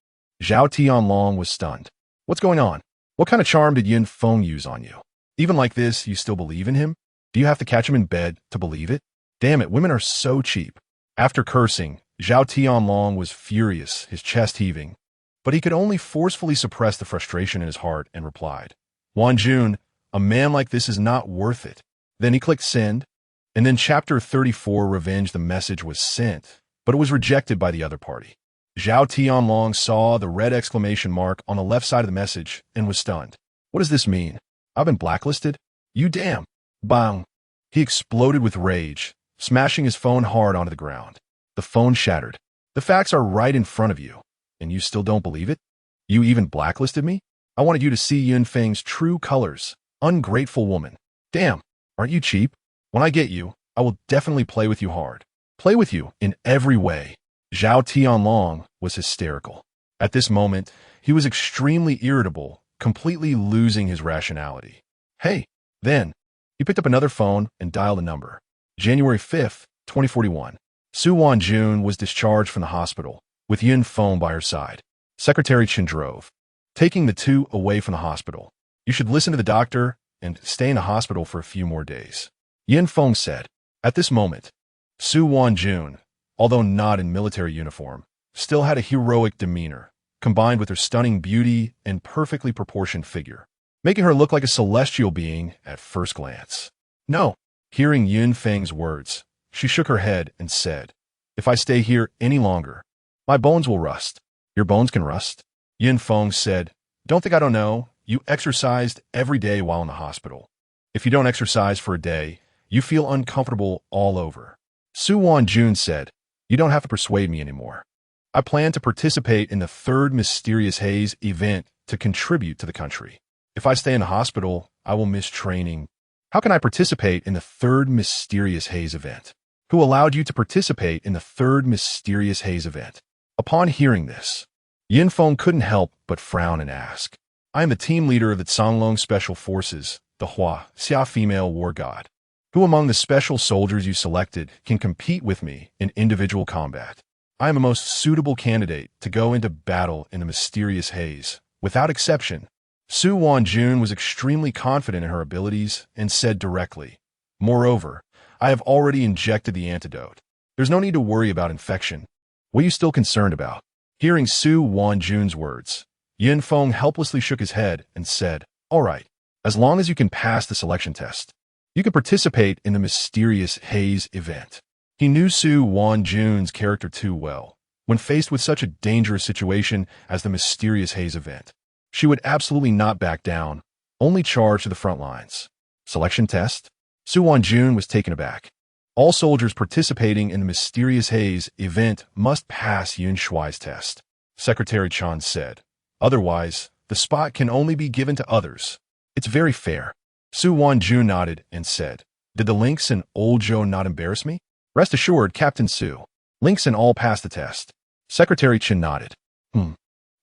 Zhao Tianlong was stunned. What's going on? What kind of charm did Yin Feng use on you? Even like this, you still believe in him? Do you have to catch him in bed to believe it? Damn it, women are so cheap. After cursing, Zhao Tianlong was furious, his chest heaving. But he could only forcefully suppress the frustration in his heart and replied, "Wanjun, a man like this is not worth it." Then he clicked send, and then chapter 34 Revenge the message was sent, but it was rejected by the other party. Zhao Tianlong saw the red exclamation mark on the left side of the message and was stunned. What does this mean? I've been blacklisted? You damn. Bang. He exploded with rage, smashing his phone hard onto the ground. The phone shattered. The facts are right in front of you, and you still don't believe it? You even blacklisted me? I wanted you to see Yun Feng's true colors. Ungrateful woman. Damn, aren't you cheap? When I get you, I will definitely play with you hard. Play with you in every way. Zhao Tianlong was hysterical. At this moment, he was extremely irritable, completely losing his rationality. Hey, then, he picked up another phone and dialed a number. January 5th, 2041. Su Wanjun was discharged from the hospital, with Yin Feng by her side. Secretary Chen drove, taking the two away from the hospital. You should listen to the doctor and stay in the hospital for a few more days. Yin Feng said. At this moment, Su Wanjun, although not in military uniform, still had a heroic demeanor, combined with her stunning beauty and perfectly proportioned figure, making her look like a celestial being at first glance. No. Hearing Yun Feng's words, she shook her head and said, "If I stay here any longer, my bones will rust." Your bones can rust? Yin Feng said, "Don't think I don't know. You exercised every day while in the hospital. If you don't exercise for a day, you feel uncomfortable all over." Su Wanjun said, "You don't have to persuade me anymore. I plan to participate in the 3rd Mysterious Haze event to contribute to the country. If I stay in the hospital, I will miss training. How can I participate in the 3rd Mysterious Haze event? Who allowed you to participate in the 3rd Mysterious Haze event?" Upon hearing this, Yin Feng couldn't help but frown and ask, "I am the team leader of the Canglong Special Forces, the Hua Xia female war god. Who among the special soldiers you selected can compete with me in individual combat? I am a most suitable candidate to go into battle in the Mysterious Haze, without exception." Su Wanjun was extremely confident in her abilities and said directly, "Moreover, I have already injected the antidote. There's no need to worry about infection. What are you still concerned about?" Hearing Su Wanjun's words, Yin Feng helplessly shook his head and said, "All right, as long as you can pass the selection test, you can participate in the Mysterious Haze event." He knew Su Wanjun's character too well. When faced with such a dangerous situation as the Mysterious Haze event, she would absolutely not back down, only charge to the front lines. Selection test? Su Wanjun was taken aback. All soldiers participating in the Mysterious Haze event must pass Yun Shuai's test, Secretary Chan said. Otherwise, the spot can only be given to others. It's very fair. Su Wanjun nodded and said, "Did the Lynx and Old Joe not embarrass me?" "Rest assured, Captain Su. Lynx and all passed the test." Secretary Chen nodded. Hmm.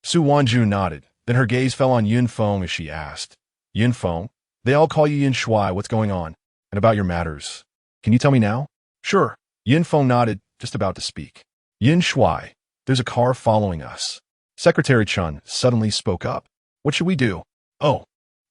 Su Wanjun nodded. Then her gaze fell on Yin Feng as she asked, Yin Feng, they all call you Yin Shuai. What's going on? And about your matters. Can you tell me now? Sure. Yin Feng nodded, just about to speak. Yin Shuai, there's a car following us. Secretary Chun suddenly spoke up. What should we do? Oh.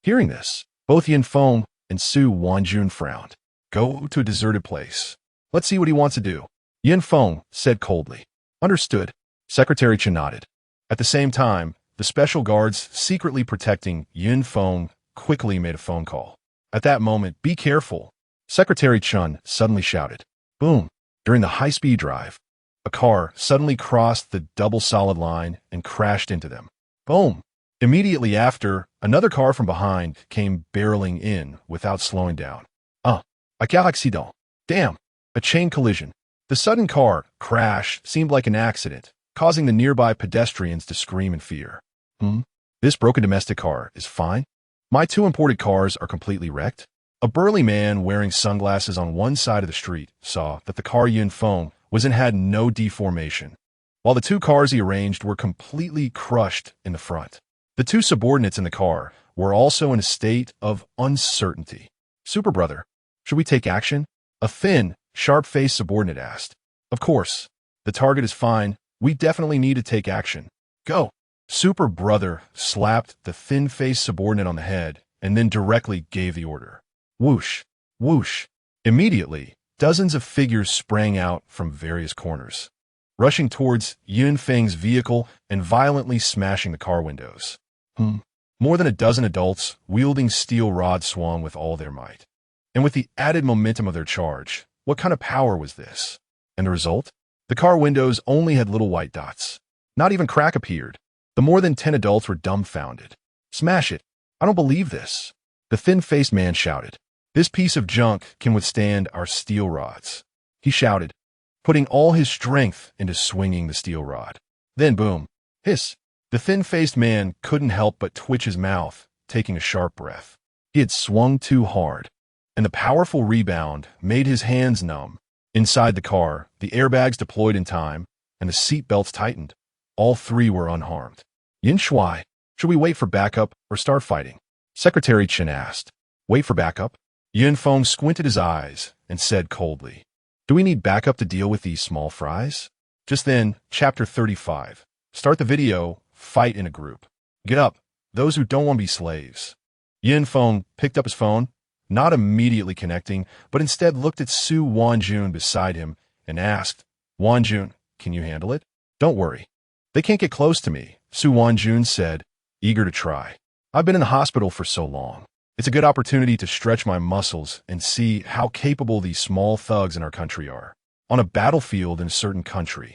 Hearing this, both Yin Feng and Su Wanjun frowned. Go to a deserted place. Let's see what he wants to do. Yin Feng said coldly. Understood. Secretary Chun nodded. At the same time, the special guards secretly protecting Yin Feng quickly made a phone call. At that moment, be careful. Secretary Chun suddenly shouted. Boom. During the high-speed drive, a car suddenly crossed the double solid line and crashed into them. Boom. Immediately after, another car from behind came barreling in without slowing down. A car accident. Damn. A chain collision. The sudden car crash seemed like an accident, causing the nearby pedestrians to scream in fear. This broken domestic car is fine? My two imported cars are completely wrecked? A burly man wearing sunglasses on one side of the street saw that the car Yin Feng was in had no deformation, while the two cars he arranged were completely crushed in the front. The two subordinates in the car were also in a state of uncertainty. Super brother, should we take action? A thin, sharp-faced subordinate asked. Of course. The target is fine. We definitely need to take action. Go. Super brother slapped the thin-faced subordinate on the head and then directly gave the order. Whoosh. Whoosh. Immediately, dozens of figures sprang out from various corners, rushing towards Yin Feng's vehicle and violently smashing the car windows. More than a dozen adults wielding steel rods swung with all their might. And with the added momentum of their charge, what kind of power was this? And the result? The car windows only had little white dots. Not even crack appeared. The more than 10 adults were dumbfounded. Smash it. I don't believe this. The thin-faced man shouted. This piece of junk can withstand our steel rods. He shouted, putting all his strength into swinging the steel rod. Then boom. Hiss. The thin-faced man couldn't help but twitch his mouth, taking a sharp breath. He had swung too hard, and the powerful rebound made his hands numb. Inside the car, the airbags deployed in time, and the seat belts tightened. All three were unharmed. Yin Shuai, should we wait for backup or start fighting? Secretary Chen asked. Wait for backup? Yin Feng squinted his eyes and said coldly, do we need backup to deal with these small fries? Just then, Chapter 35. Start the video, fight in a group. Get up, those who don't want to be slaves. Yin Feng picked up his phone, not immediately connecting, but instead looked at Su Wanjun beside him and asked, Wanjun, can you handle it? Don't worry. They can't get close to me, Su Wanjun said, eager to try. I've been in the hospital for so long. It's a good opportunity to stretch my muscles and see how capable these small thugs in our country are. On a battlefield in a certain country,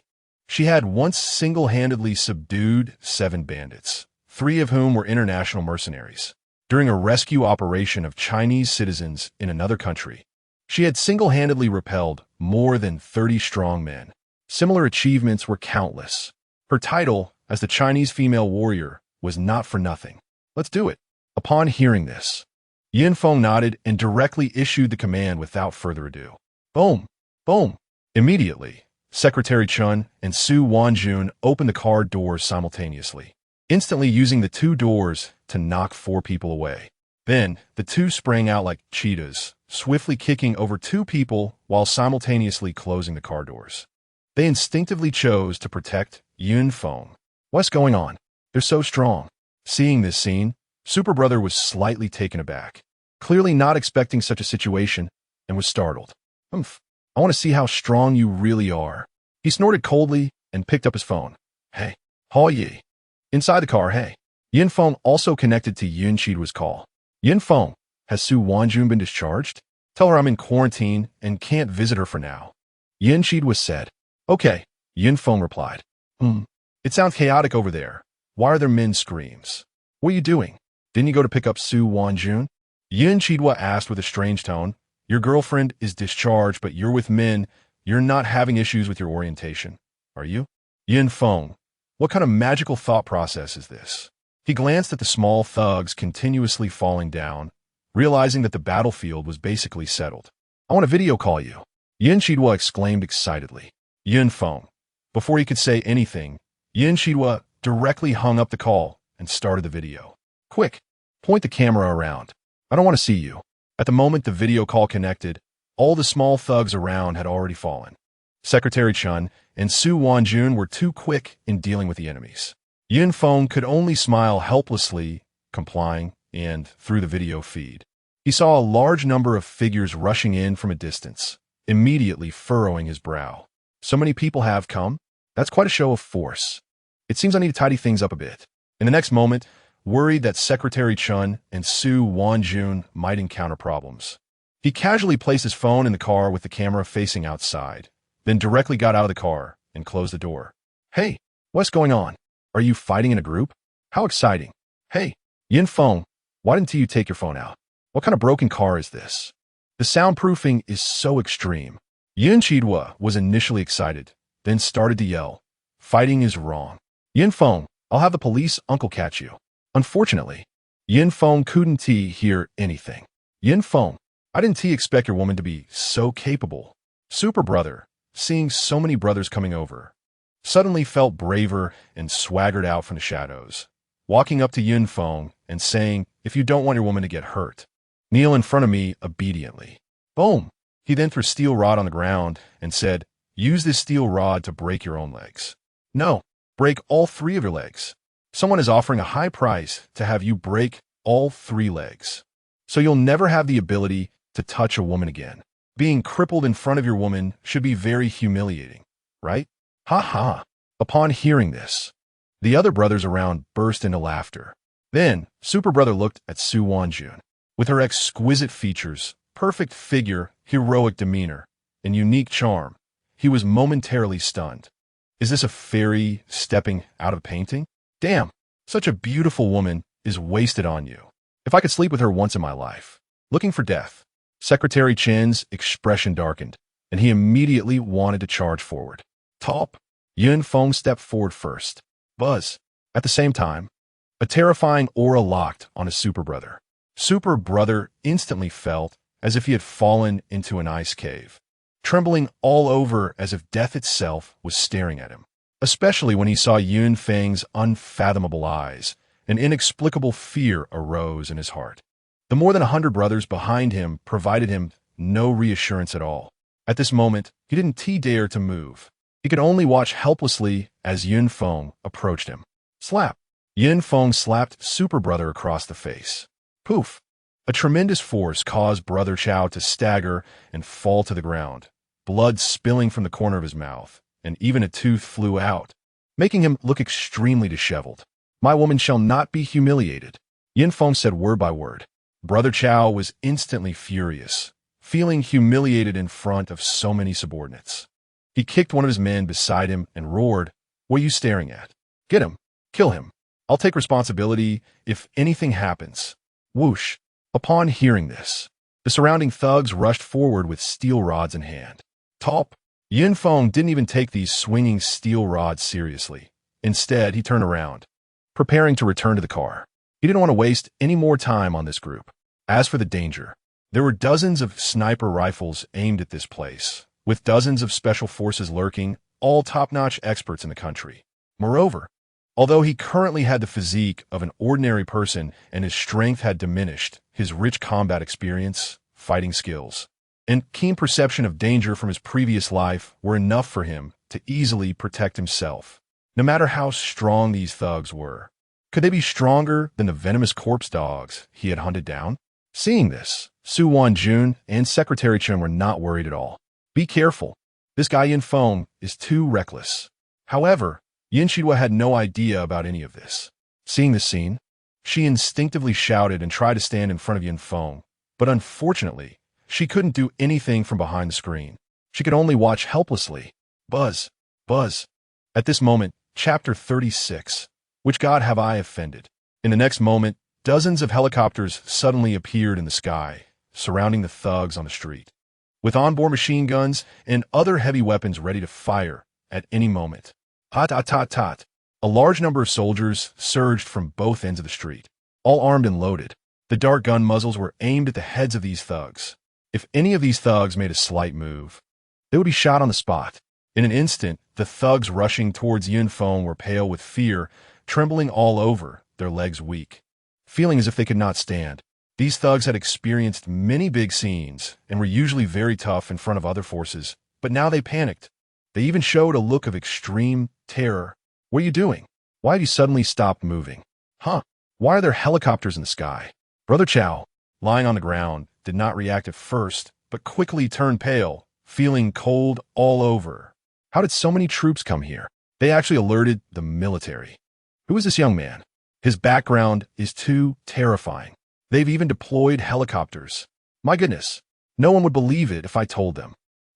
she had once single-handedly subdued 7 bandits, 3 of whom were international mercenaries. During a rescue operation of Chinese citizens in another country, she had single-handedly repelled more than 30 strong men. Similar achievements were countless. Her title as the Chinese female warrior was not for nothing. Let's do it. Upon hearing this, Yin Feng nodded and directly issued the command without further ado. Boom! Boom! Immediately, Secretary Chun and Su Wanjun opened the car doors simultaneously, instantly using the 2 doors to knock 4 people away. Then, the 2 sprang out like cheetahs, swiftly kicking over 2 people while simultaneously closing the car doors. They instinctively chose to protect Yin Feng. What's going on? They're so strong. Seeing this scene, Super Brother was slightly taken aback, clearly not expecting such a situation, and was startled. I want to see how strong you really are. He snorted coldly and picked up his phone. Hey, Hao Yi. Inside the car, hey. Yin Feng also connected to Yin Chidua's call. Yin Feng, has Su Wanjun been discharged? Tell her I'm in quarantine and can't visit her for now. Yin Chidua said. Okay, Yin Feng replied. It sounds chaotic over there. Why are there men's screams? What are you doing? Didn't you go to pick up Su Wanjun? Yin Chidua asked with a strange tone. Your girlfriend is discharged, but you're with men. You're not having issues with your orientation, are you? Yin Feng, what kind of magical thought process is this? He glanced at the small thugs continuously falling down, realizing that the battlefield was basically settled. I want to video call you. Yin Chidua exclaimed excitedly. Yin Feng. Before he could say anything, Yin Chidua directly hung up the call and started the video. Quick, point the camera around. I don't want to see you. At the moment the video call connected, all the small thugs around had already fallen. Secretary Chun and Su Wanjun were too quick in dealing with the enemies. Yin Feng could only smile helplessly, complying, and through the video feed. He saw a large number of figures rushing in from a distance, immediately furrowing his brow. So many people have come? That's quite a show of force. It seems I need to tidy things up a bit. In the next moment, worried that Secretary Chun and Su Wanjun might encounter problems, he casually placed his phone in the car with the camera facing outside, then directly got out of the car and closed the door. Hey, what's going on? Are you fighting in a group? How exciting. Hey, Yin Feng, why didn't you take your phone out? What kind of broken car is this? The soundproofing is so extreme. Yin Chidwa was initially excited, then started to yell, fighting is wrong. Yin Feng, I'll have the police uncle catch you. Unfortunately, Yin Feng couldn't hear anything. Yin Feng, I didn't expect your woman to be so capable. Super brother, seeing so many brothers coming over, suddenly felt braver and swaggered out from the shadows, walking up to Yin Feng and saying, if you don't want your woman to get hurt, kneel in front of me obediently. Boom! He then threw a steel rod on the ground and said, use this steel rod to break your own legs. No, break all 3 of your legs. Someone is offering a high price to have you break all 3 legs. So you'll never have the ability to touch a woman again. Being crippled in front of your woman should be very humiliating, right? Ha ha. Upon hearing this, the other brothers around burst into laughter. Then, Super Brother looked at Su Wanjun. With her exquisite features, perfect figure, heroic demeanor, and unique charm, he was momentarily stunned. Is this a fairy stepping out of a painting? Damn, such a beautiful woman is wasted on you. If I could sleep with her once in my life. Looking for death. Secretary Chen's expression darkened, and he immediately wanted to charge forward. Top. Yin Feng stepped forward first. Buzz. At the same time, a terrifying aura locked on his Super Brother. Super Brother instantly felt as if he had fallen into an ice cave, trembling all over as if death itself was staring at him. Especially when he saw Yun Feng's unfathomable eyes, an inexplicable fear arose in his heart. The more than 100 brothers behind him provided him no reassurance at all. At this moment, he didn't dare to move. He could only watch helplessly as Yun Feng approached him. Slap! Yin Feng slapped Super Brother across the face. Poof! A tremendous force caused Brother Chow to stagger and fall to the ground, blood spilling from the corner of his mouth, and even a tooth flew out, making him look extremely disheveled. My woman shall not be humiliated. Yin Feng said word by word. Brother Chow was instantly furious, feeling humiliated in front of so many subordinates. He kicked one of his men beside him and roared, what are you staring at? Get him! Kill him! I'll take responsibility if anything happens. Whoosh! Upon hearing this, the surrounding thugs rushed forward with steel rods in hand. Top! Yin Feng didn't even take these swinging steel rods seriously. Instead, he turned around, preparing to return to the car. He didn't want to waste any more time on this group. As for the danger, there were dozens of sniper rifles aimed at this place, with dozens of special forces lurking, all top-notch experts in the country. Moreover, although he currently had the physique of an ordinary person and his strength had diminished, his rich combat experience, fighting skills, and keen perception of danger from his previous life were enough for him to easily protect himself, no matter how strong these thugs were. Could they be stronger than the venomous corpse dogs he had hunted down? Seeing this, Su Wanjun and Secretary Chen were not worried at all. Be careful. This guy Yin Feng is too reckless. However, Yin Shidwa had no idea about any of this. Seeing this scene, she instinctively shouted and tried to stand in front of Yin Feng, but unfortunately, she couldn't do anything from behind the screen. She could only watch helplessly. Buzz, buzz. At this moment, Chapter 36. Which god have I offended? In the next moment, dozens of helicopters suddenly appeared in the sky, surrounding the thugs on the street, with onboard machine guns and other heavy weapons ready to fire at any moment. Tot, tot, tot, tot. A large number of soldiers surged from both ends of the street, all armed and loaded. The dart gun muzzles were aimed at the heads of these thugs. If any of these thugs made a slight move, they would be shot on the spot. In an instant, the thugs rushing towards Yin Feng were pale with fear, trembling all over, their legs weak, feeling as if they could not stand. These thugs had experienced many big scenes and were usually very tough in front of other forces, but now they panicked. They even showed a look of extreme terror. What are you doing? Why have you suddenly stopped moving? Huh? Why are there helicopters in the sky? Brother Chow, lying on the ground, did not react at first, but quickly turned pale, feeling cold all over. How did so many troops come here? They actually alerted the military. Who is this young man? His background is too terrifying. They've even deployed helicopters. My goodness, no one would believe it if I told them.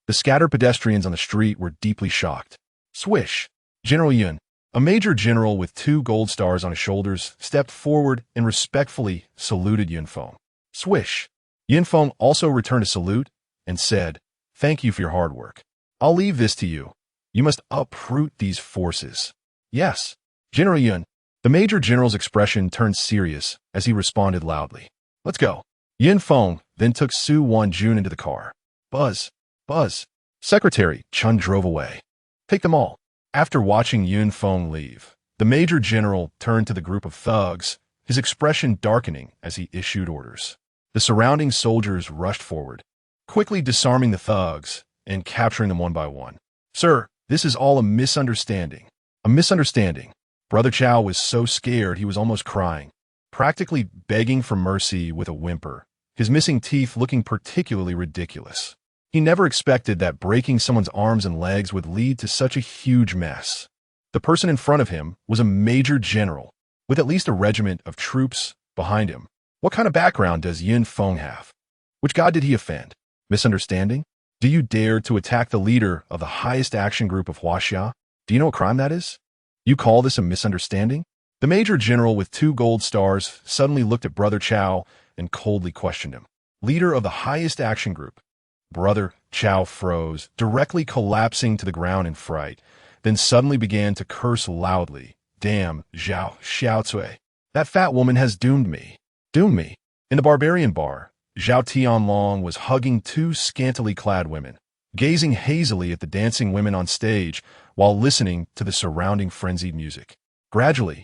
The scattered pedestrians on the street were deeply shocked. Swish! General Yun, a major general with 2 gold stars on his shoulders, stepped forward and respectfully saluted Yun Feng. Swish! Yun Feng also returned a salute and said, "Thank you for your hard work. I'll leave this to you. You must uproot these forces." Yes, General Yun. The major general's expression turned serious as he responded loudly. Let's go. Yin Feng then took Su Wanjun into the car. Buzz, buzz. Secretary Chun drove away. Take them all. After watching Yun Feng leave, the major general turned to the group of thugs, his expression darkening as he issued orders. The surrounding soldiers rushed forward, quickly disarming the thugs and capturing them one by one. Sir, this is all a misunderstanding. A misunderstanding. Brother Chow was so scared he was almost crying, practically begging for mercy with a whimper, his missing teeth looking particularly ridiculous. He never expected that breaking someone's arms and legs would lead to such a huge mess. The person in front of him was a major general, with at least a regiment of troops behind him. What kind of background does Yin Feng have? Which god did he offend? Misunderstanding? Do you dare to attack the leader of the highest action group of Huaxia? Do you know what crime that is? You call this a misunderstanding? The major general with 2 gold stars suddenly looked at Brother Chow and coldly questioned him. Leader of the highest action group. Brother Chow froze, directly collapsing to the ground in fright, then suddenly began to curse loudly. Damn, Zhao Xiaocui. That fat woman has doomed me. Doomed me. In the barbarian bar, Zhao Tianlong was hugging 2 scantily clad women, gazing hazily at the dancing women on stage while listening to the surrounding frenzied music. Gradually,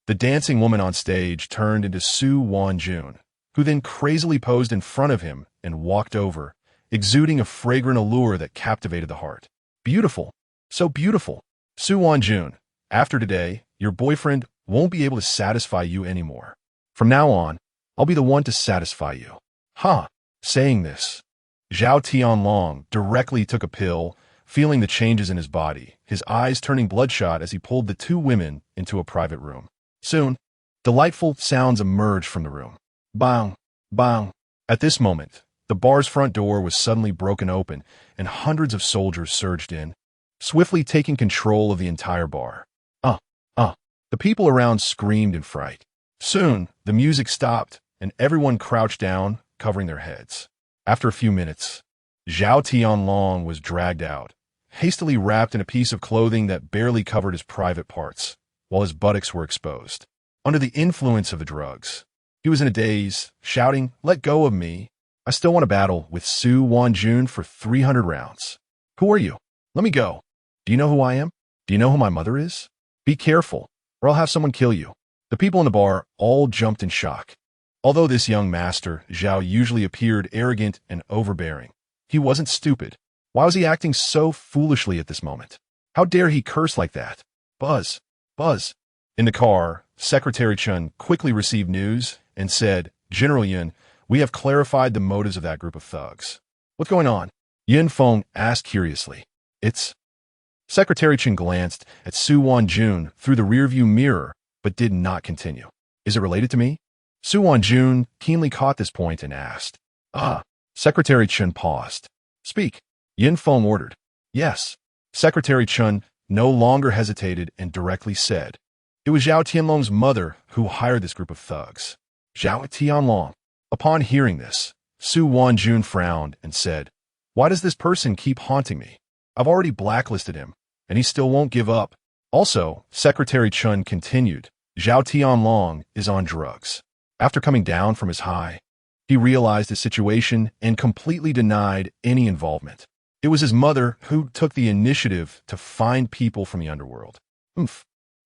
the dancing woman on stage turned into Su Wanjun, who then crazily posed in front of him and walked over, exuding a fragrant allure that captivated the heart. Beautiful. So beautiful. Su Wanjun, after today, your boyfriend won't be able to satisfy you anymore. From now on, I'll be the one to satisfy you. Huh. Saying this, Zhao Tianlong directly took a pill, feeling the changes in his body, his eyes turning bloodshot as he pulled the 2 women into a private room. Soon, delightful sounds emerged from the room. Bang, bang. At this moment, the bar's front door was suddenly broken open and hundreds of soldiers surged in, swiftly taking control of the entire bar. The people around screamed in fright. Soon, the music stopped and everyone crouched down, covering their heads. After a few minutes, Zhao Tianlong was dragged out, hastily wrapped in a piece of clothing that barely covered his private parts, while his buttocks were exposed. Under the influence of the drugs, he was in a daze, shouting, "Let go of me. I still want to battle with Su Wanjun for 300 rounds. Who are you? Let me go. Do you know who I am? Do you know who my mother is? Be careful, or I'll have someone kill you." The people in the bar all jumped in shock. Although this young master, Zhao, usually appeared arrogant and overbearing, he wasn't stupid. Why was he acting so foolishly at this moment? How dare he curse like that? Buzz, buzz. In the car, Secretary Chun quickly received news and said, "General Yun, we have clarified the motives of that group of thugs." "What's going on?" Yin Feng asked curiously. "It's..." Secretary Chun glanced at Su Wanjun through the rearview mirror, but did not continue. "Is it related to me?" Su Wanjun keenly caught this point and asked. Secretary Chun paused. "Speak," Yin Feng ordered. "Yes." Secretary Chun no longer hesitated and directly said, "It was Zhao Tianlong's mother who hired this group of thugs." Zhao Tianlong. Upon hearing this, Su Wanjun frowned and said, "Why does this person keep haunting me? I've already blacklisted him, and he still won't give up." Also, Secretary Chun continued, "Zhao Tianlong is on drugs." After coming down from his high, he realized his situation and completely denied any involvement. It was his mother who took the initiative to find people from the underworld.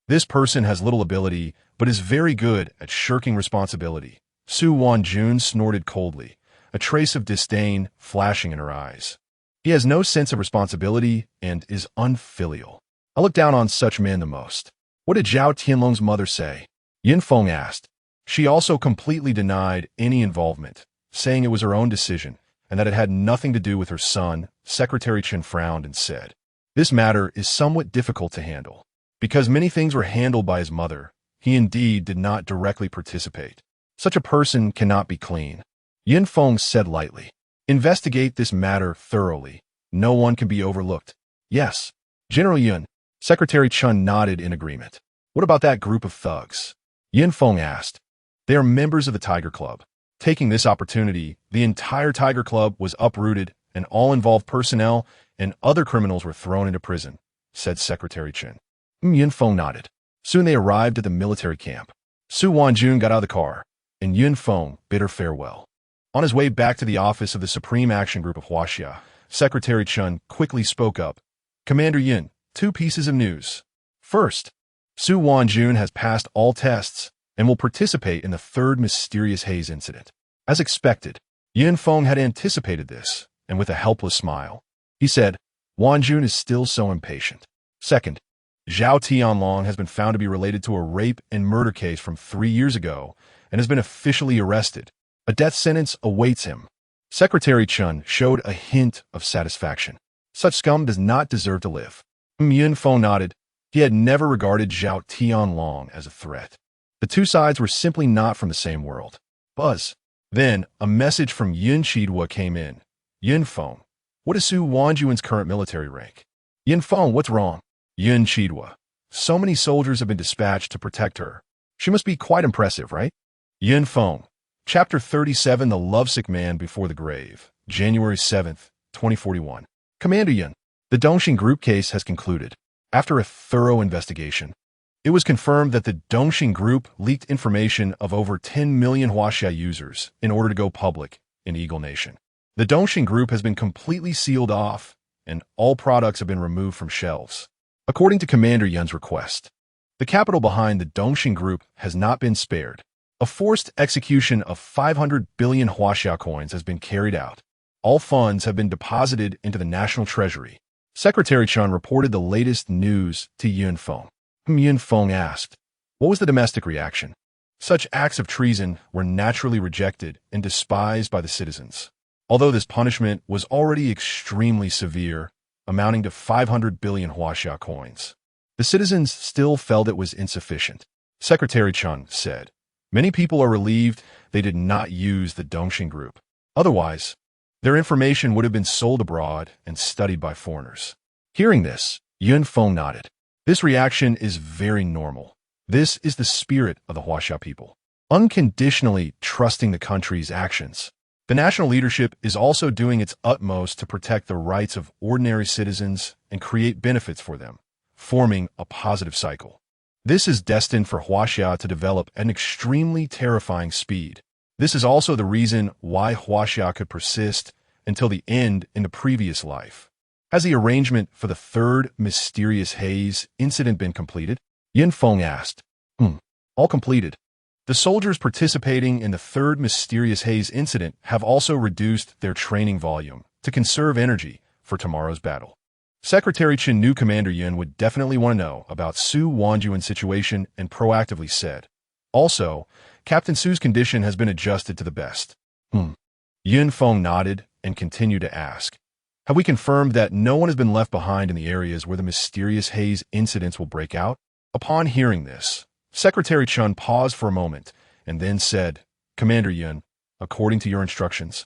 This person has little ability, but is very good at shirking responsibility. Su Wanjun snorted coldly, a trace of disdain flashing in her eyes. He has no sense of responsibility and is unfilial. I look down on such men the most. What did Zhao Tianlong's mother say? Yin Feng asked. She also completely denied any involvement, saying it was her own decision and that it had nothing to do with her son. Secretary Chen frowned and said, "This matter is somewhat difficult to handle. Because many things were handled by his mother, he indeed did not directly participate. Such a person cannot be clean." Yin Feng said lightly, "Investigate this matter thoroughly. No one can be overlooked." "Yes, General Yun." Secretary Chen nodded in agreement. "What about that group of thugs?" Yin Feng asked. "They are members of the Tiger Club." Taking this opportunity, the entire Tiger Club was uprooted and all involved personnel and other criminals were thrown into prison, said Secretary Chen. Yin Feng nodded. Soon they arrived at the military camp. Su Wanjun got out of the car, and Yin Feng bid her farewell. On his way back to the office of the Supreme Action Group of Huaxia, Secretary Chen quickly spoke up. "Commander Yin, 2 pieces of news. First, Su Wanjun has passed all tests and will participate in the 3rd mysterious haze incident." As expected, Yin Feng had anticipated this, and with a helpless smile, he said, "Wanjun is still so impatient." Second, Zhao Tianlong has been found to be related to a rape and murder case from 3 years ago and has been officially arrested. A death sentence awaits him. Secretary Chen showed a hint of satisfaction. Such scum does not deserve to live. Yin Feng nodded. He had never regarded Zhao Tianlong as a threat. The 2 sides were simply not from the same world. Buzz. Then, a message from Yin Chidwa came in. "Yin Feng, what is Su Wanjun's current military rank?" "Yin Feng, what's wrong?" "Yin Chidwa, so many soldiers have been dispatched to protect her. She must be quite impressive, right?" Yin Feng. Chapter 37, The Lovesick Man Before the Grave, January 7th, 2041. Commander Yin, the Dongxing Group case has concluded. After a thorough investigation, it was confirmed that the Dongxing Group leaked information of over 10 million Huaxia users in order to go public in Eagle Nation. The Dongxing Group has been completely sealed off, and all products have been removed from shelves. According to Commander Yun's request, the capital behind the Dongxing Group has not been spared. A forced execution of 500 billion Huaxia coins has been carried out. All funds have been deposited into the national treasury. Secretary Chen reported the latest news to Yin Feng. Yin Feng asked, "What was the domestic reaction?" Such acts of treason were naturally rejected and despised by the citizens. Although this punishment was already extremely severe, amounting to 500 billion Huaxia coins, the citizens still felt it was insufficient. Secretary Chen said, "Many people are relieved they did not use the Dongxing Group. Otherwise, their information would have been sold abroad and studied by foreigners." Hearing this, Yin Feng nodded. This reaction is very normal. This is the spirit of the Huaxia people, unconditionally trusting the country's actions. The national leadership is also doing its utmost to protect the rights of ordinary citizens and create benefits for them, forming a positive cycle. This is destined for Huaxia to develop at an extremely terrifying speed. This is also the reason why Huaxia could persist until the end in the previous life. Has the arrangement for the 3rd mysterious haze incident been completed? Yin Feng asked. All completed. The soldiers participating in the 3rd mysterious haze incident have also reduced their training volume to conserve energy for tomorrow's battle. Secretary Chen knew Commander Yin would definitely want to know about Su Wanjun's situation and proactively said, "Also, Captain Su's condition has been adjusted to the best." Yin Feng nodded and continued to ask, "Have we confirmed that no one has been left behind in the areas where the mysterious haze incidents will break out?" Upon hearing this, Secretary Chen paused for a moment and then said, "Commander Yin, according to your instructions,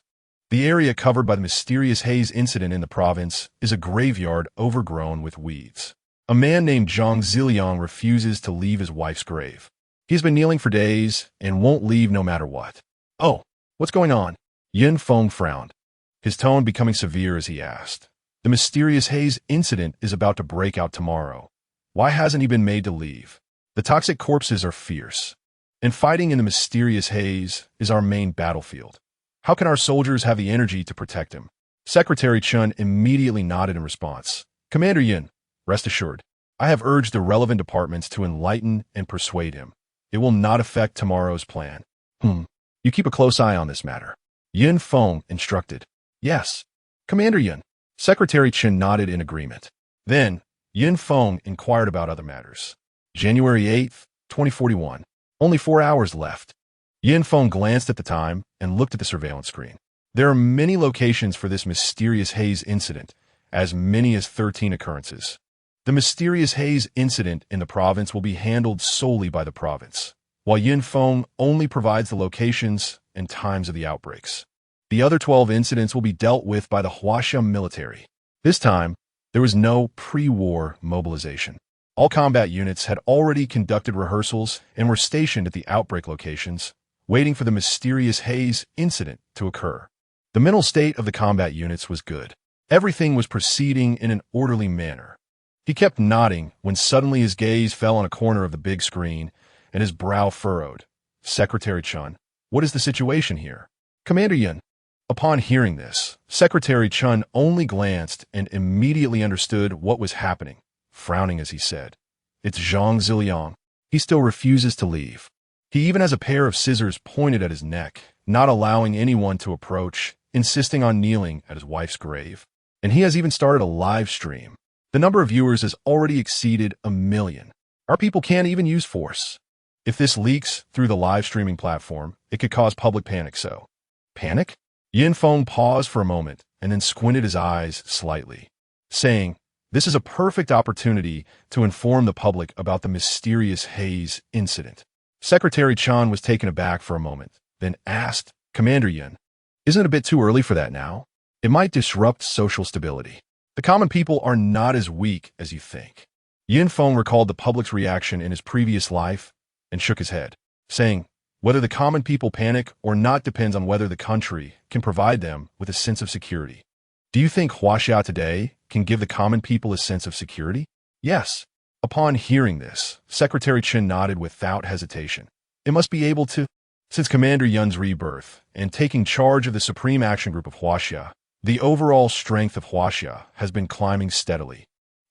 the area covered by the mysterious haze incident in the province is a graveyard overgrown with weeds. A man named Zhang Ziliang refuses to leave his wife's grave. He's been kneeling for days and won't leave no matter what." "Oh, what's going on?" Yin Feng frowned, his tone becoming severe as he asked, "The mysterious haze incident is about to break out tomorrow. Why hasn't he been made to leave? The toxic corpses are fierce, and fighting in the mysterious haze is our main battlefield. How can our soldiers have the energy to protect him?" Secretary Chen immediately nodded in response. "Commander Yin, rest assured, I have urged the relevant departments to enlighten and persuade him. It will not affect tomorrow's plan. You keep a close eye on this matter. Feng instructed. Yes, Commander Yun. Secretary Chen nodded in agreement. Then, Feng inquired about other matters. January 8th, 2041. Only 4 hours left. Feng glanced at the time and looked at the surveillance screen. There are many locations for this mysterious haze incident, as many as 13 occurrences. The mysterious haze incident in the province will be handled solely by the province, while Feng only provides the locations and times of the outbreaks. The other 12 incidents will be dealt with by the Huaxia military. This time, there was no pre-war mobilization. All combat units had already conducted rehearsals and were stationed at the outbreak locations, waiting for the mysterious haze incident to occur. The mental state of the combat units was good. Everything was proceeding in an orderly manner. He kept nodding when suddenly his gaze fell on a corner of the big screen and his brow furrowed. Secretary Chun, what is the situation here? Commander Yun. Upon hearing this, Secretary Chun only glanced and immediately understood what was happening, frowning as he said, "It's Zhang Ziliang. He still refuses to leave. He even has a pair of scissors pointed at his neck, not allowing anyone to approach, insisting on kneeling at his wife's grave. And he has even started a live stream. The number of viewers has already exceeded 1 million. Our people can't even use force. If this leaks through the live streaming platform, it could cause public panic. So, panic?" Feng paused for a moment and then squinted his eyes slightly, saying, "This is a perfect opportunity to inform the public about the mysterious haze incident." Secretary Chan was taken aback for a moment, then asked, "Commander Yun, isn't it a bit too early for that now? It might disrupt social stability. The common people are not as weak as you think." Feng recalled the public's reaction in his previous life and shook his head, saying, "Whether the common people panic or not depends on whether the country can provide them with a sense of security. Do you think Huaxia today can give the common people a sense of security?" "Yes." Upon hearing this, Secretary Chen nodded without hesitation. "It must be able to." Since Commander Yun's rebirth and taking charge of the Supreme Action Group of Huaxia, the overall strength of Huaxia has been climbing steadily,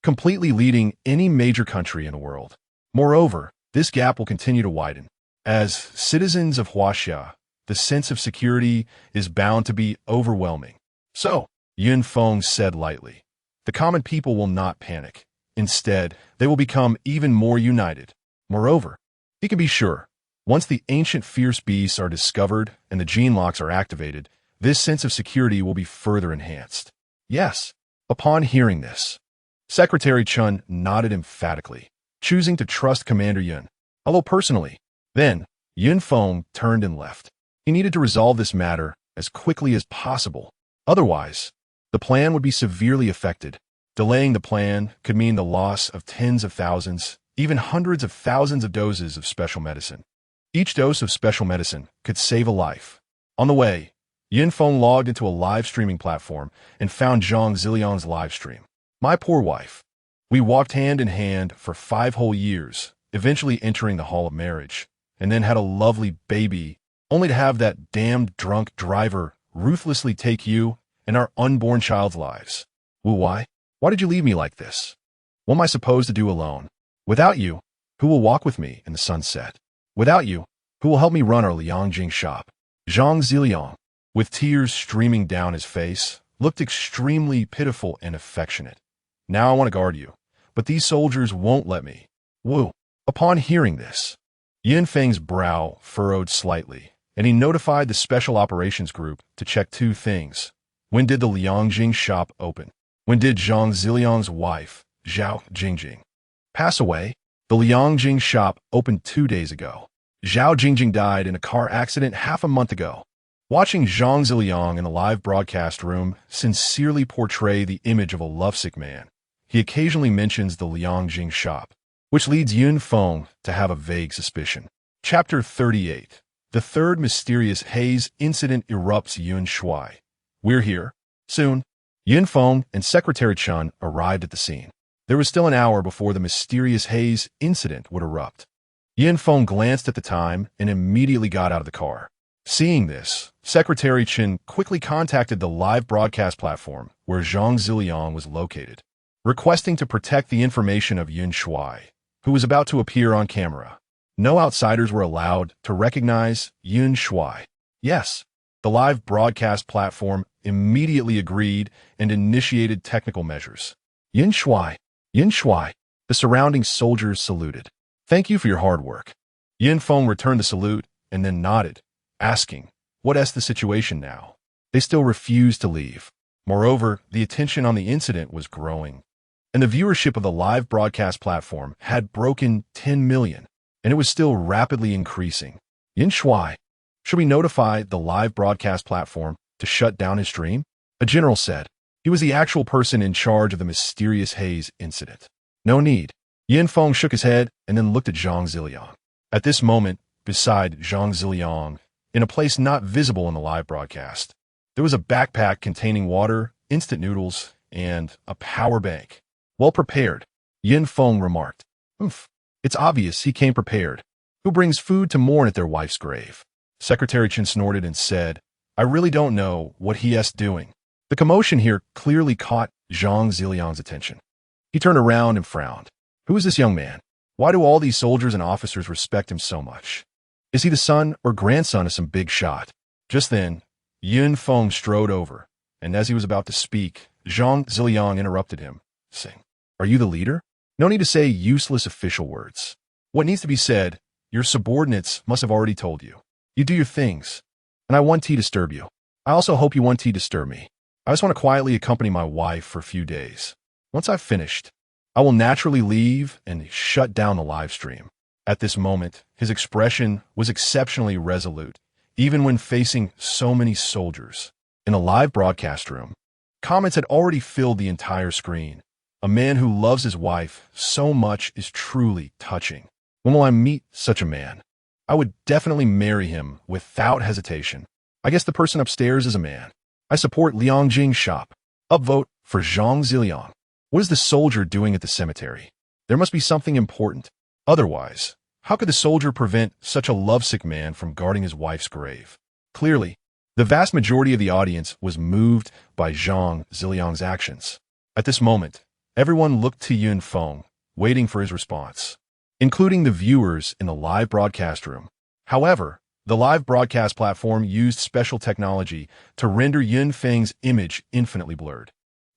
completely leading any major country in the world. Moreover, this gap will continue to widen. As citizens of Huaxia, the sense of security is bound to be overwhelming. So, Feng said lightly, "The common people will not panic. Instead, they will become even more united. Moreover, he can be sure, once the ancient fierce beasts are discovered and the gene locks are activated, this sense of security will be further enhanced." "Yes." Upon hearing this, Secretary Chun nodded emphatically, choosing to trust Commander Yun, although personally. Then, Feng turned and left. He needed to resolve this matter as quickly as possible. Otherwise, the plan would be severely affected. Delaying the plan could mean the loss of tens of thousands, even hundreds of thousands of doses of special medicine. Each dose of special medicine could save a life. On the way, Feng logged into a live streaming platform and found Zhang Ziliang's live stream. "My poor wife. We walked hand in hand for 5 whole years, eventually entering the hall of marriage, and then had a lovely baby, only to have that damned drunk driver ruthlessly take you and our unborn child's lives. Wu, why? Why did you leave me like this? What am I supposed to do alone? Without you, who will walk with me in the sunset? Without you, who will help me run our Liangjing shop?" Zhang Ziliang, with tears streaming down his face, looked extremely pitiful and affectionate. "Now I want to guard you, but these soldiers won't let me." Wu. Upon hearing this, Feng's brow furrowed slightly, and he notified the Special Operations Group to check 2 things. When did the Liangjing shop open? When did Zhang Ziliang's wife, Zhao Jingjing, pass away? The Liangjing shop opened 2 days ago. Zhao Jingjing died in a car accident half a month ago. Watching Zhang Ziliang in the live broadcast room sincerely portray the image of a lovesick man, he occasionally mentions the Liangjing shop, which leads Feng to have a vague suspicion. Chapter 38. The third mysterious haze incident erupts Shui. We're here. Soon, Feng and Secretary Chun arrived at the scene. There was still an hour before the mysterious haze incident would erupt. Feng glanced at the time and immediately got out of the car. Seeing this, Secretary Chen quickly contacted the live broadcast platform where Zhang Ziliang was located. requesting to protect the information of Yun Shui, who was about to appear on camera. No outsiders were allowed to recognize Yun Shui. Yes, the live broadcast platform immediately agreed and initiated technical measures. Yun Shui, Yun Shui, the surrounding soldiers saluted. Thank you for your hard work. Yin Feng returned the salute and then nodded, asking, what is the situation now? They still refused to leave. Moreover, the attention on the incident was growing, and the viewership of the live broadcast platform had broken 10 million, and it was still rapidly increasing. Yin Shui, should we notify the live broadcast platform to shut down his stream? A general said. He was the actual person in charge of the mysterious haze incident. No need. Yin Feng shook his head and then looked at Zhang Ziliang. At this moment, beside Zhang Ziliang, in a place not visible in the live broadcast, there was a backpack containing water, instant noodles, and a power bank. Well prepared, Yin Feng remarked. It's obvious he came prepared. Who brings food to mourn at their wife's grave? Secretary Chen snorted and said, I really don't know what he is doing. The commotion here clearly caught Zhang Ziliang's attention. He turned around and frowned. Who is this young man? Why do all these soldiers and officers respect him so much? Is he the son or grandson of some big shot? Just then, Yin Feng strode over, and as he was about to speak, Zhang Ziliang interrupted him, saying, Are you the leader? No need to say useless official words. What needs to be said, your subordinates must have already told you. You do your things, and I want to disturb you. I also hope you want to disturb me. I just want to quietly accompany my wife for a few days. Once I've finished, I will naturally leave and shut down the live stream. At this moment, his expression was exceptionally resolute, even when facing so many soldiers. In a live broadcast room, comments had already filled the entire screen. A man who loves his wife so much is truly touching. When will I meet such a man? I would definitely marry him without hesitation. I guess the person upstairs is a man. I support Liang Jing's shop. Upvote for Zhang Ziliang. What is the soldier doing at the cemetery? There must be something important. Otherwise, how could the soldier prevent such a lovesick man from guarding his wife's grave? Clearly, the vast majority of the audience was moved by Zhang Ziliang's actions. At this moment, everyone looked to Yin Feng, waiting for his response, including the viewers in the live broadcast room. However, the live broadcast platform used special technology to render Yin Feng's image infinitely blurred.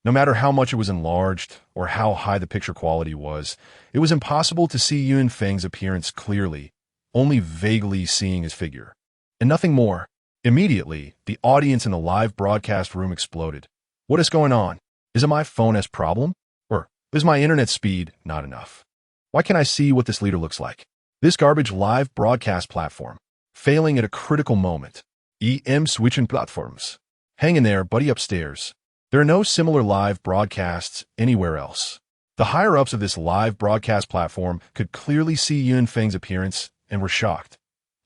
No matter how much it was enlarged or how high the picture quality was, it was impossible to see Yin Feng's appearance clearly, only vaguely seeing his figure. And nothing more. Immediately, the audience in the live broadcast room exploded. What is going on? Is it my phone's problem? Or is my internet speed not enough? Why can't I see what this leader looks like? This garbage live broadcast platform, failing at a critical moment. Switching platforms. Hang in there, buddy upstairs. There are no similar live broadcasts anywhere else. The higher-ups of this live broadcast platform could clearly see Yun Feng's appearance and were shocked.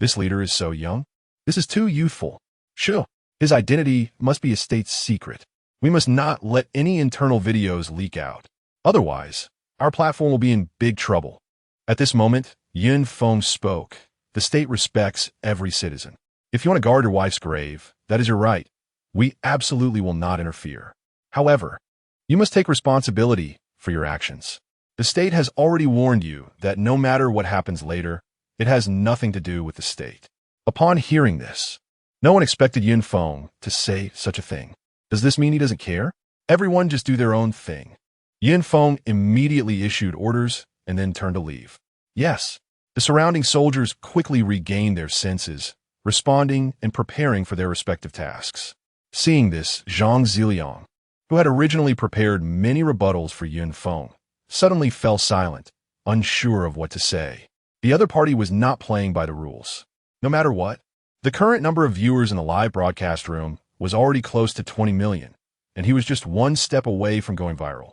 This leader is so young. This is too youthful. Sure, his identity must be a state secret. We must not let any internal videos leak out. Otherwise, our platform will be in big trouble. At this moment, Yin Feng spoke. The state respects every citizen. If you want to guard your wife's grave, that is your right. We absolutely will not interfere. However, you must take responsibility for your actions. The state has already warned you that no matter what happens later, it has nothing to do with the state. Upon hearing this, no one expected Yin Feng to say such a thing. Does this mean he doesn't care? Everyone just do their own thing. Yin Feng immediately issued orders and then turned to leave. Yes, the surrounding soldiers quickly regained their senses, responding and preparing for their respective tasks. Seeing this, Zhang Ziliang, who had originally prepared many rebuttals for Yin Feng, suddenly fell silent, unsure of what to say. The other party was not playing by the rules. No matter what, the current number of viewers in the live broadcast room was already close to 20 million, and he was just one step away from going viral.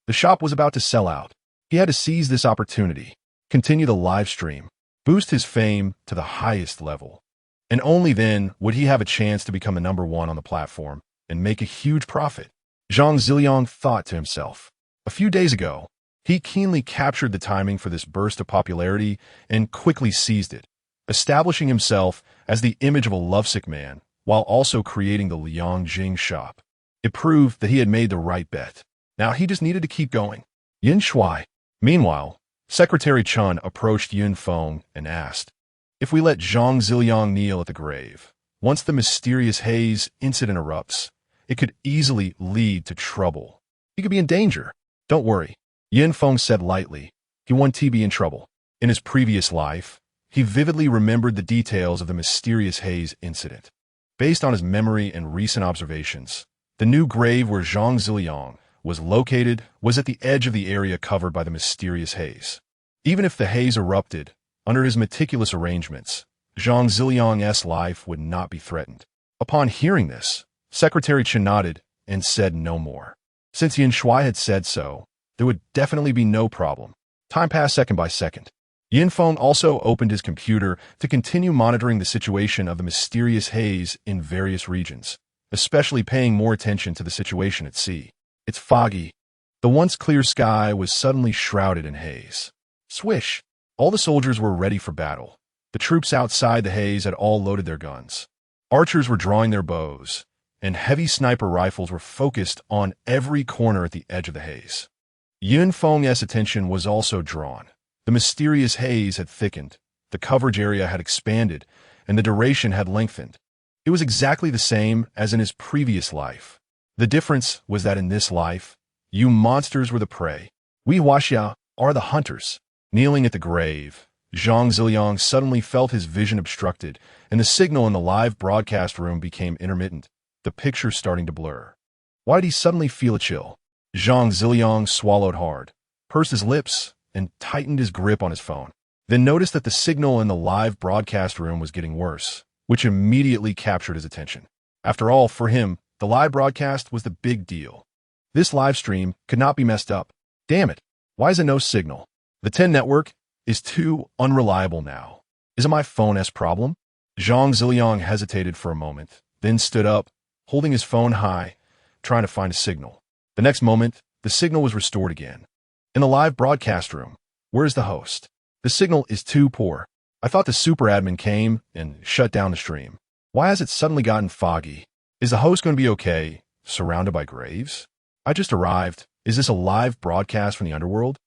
The shop was about to sell out. He had to seize this opportunity, continue the live stream, boost his fame to the highest level. And only then would he have a chance to become the #1 on the platform and make a huge profit. Zhang Ziliang thought to himself. A few days ago, he keenly captured the timing for this burst of popularity and quickly seized it, establishing himself as the image of a lovesick man while also creating the Liang Jing shop. It proved that he had made the right bet. Now he just needed to keep going. Yin Shui. Meanwhile, Secretary Chun approached Yun Feng and asked, if we let Zhang Ziliang kneel at the grave, once the mysterious haze incident erupts, it could easily lead to trouble. He could be in danger. Don't worry, Yin Feng said lightly. He won't be in trouble. In his previous life, he vividly remembered the details of the mysterious haze incident. Based on his memory and recent observations, the new grave where Zhang Ziliang was located was at the edge of the area covered by the mysterious haze. Even if the haze erupted, under his meticulous arrangements, Zhang Ziliang's life would not be threatened. Upon hearing this, Secretary Chen nodded and said no more. Since Yin Shui had said so, there would definitely be no problem. Time passed second by second. Yin Feng also opened his computer to continue monitoring the situation of the mysterious haze in various regions, especially paying more attention to the situation at sea. It's foggy. The once clear sky was suddenly shrouded in haze. Swish! All the soldiers were ready for battle. The troops outside the haze had all loaded their guns. Archers were drawing their bows, and heavy sniper rifles were focused on every corner at the edge of the haze. Yun Feng's attention was also drawn. The mysterious haze had thickened, the coverage area had expanded, and the duration had lengthened. It was exactly the same as in his previous life. The difference was that in this life, you monsters were the prey. We Huaxia are the hunters. Kneeling at the grave, Zhang Ziliang suddenly felt his vision obstructed, and the signal in the live broadcast room became intermittent, the picture starting to blur. Why did he suddenly feel a chill? Zhang Ziliang swallowed hard, pursed his lips, and tightened his grip on his phone, then noticed that the signal in the live broadcast room was getting worse, which immediately captured his attention. After all, for him, the live broadcast was the big deal. This live stream could not be messed up. Damn it, why is there no signal? The 10 network is too unreliable now. Is it my phone's problem? Zhang Ziliang hesitated for a moment, then stood up, holding his phone high, trying to find a signal. The next moment, the signal was restored again. In the live broadcast room, where is the host? The signal is too poor. I thought the super admin came and shut down the stream. Why has it suddenly gotten foggy? Is the host going to be okay, surrounded by graves? I just arrived. Is this a live broadcast from the underworld?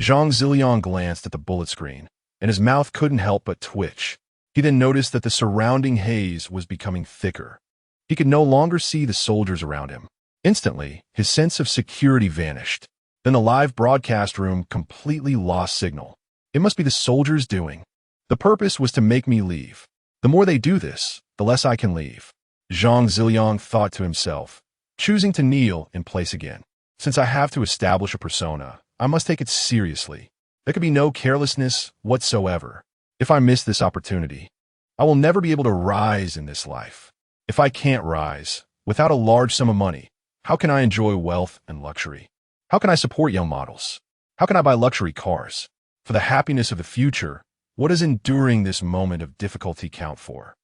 Zhang Ziliang glanced at the bullet screen, and his mouth couldn't help but twitch. He then noticed that the surrounding haze was becoming thicker. He could no longer see the soldiers around him. Instantly, his sense of security vanished. Then the live broadcast room completely lost signal. It must be the soldiers doing. The purpose was to make me leave. The more they do this, the less I can leave. Zhang Ziliang thought to himself, choosing to kneel in place again. Since I have to establish a persona, I must take it seriously. There could be no carelessness whatsoever. If I miss this opportunity, I will never be able to rise in this life. If I can't rise, without a large sum of money, how can I enjoy wealth and luxury? How can I support young models? How can I buy luxury cars? For the happiness of the future, what does enduring this moment of difficulty count for?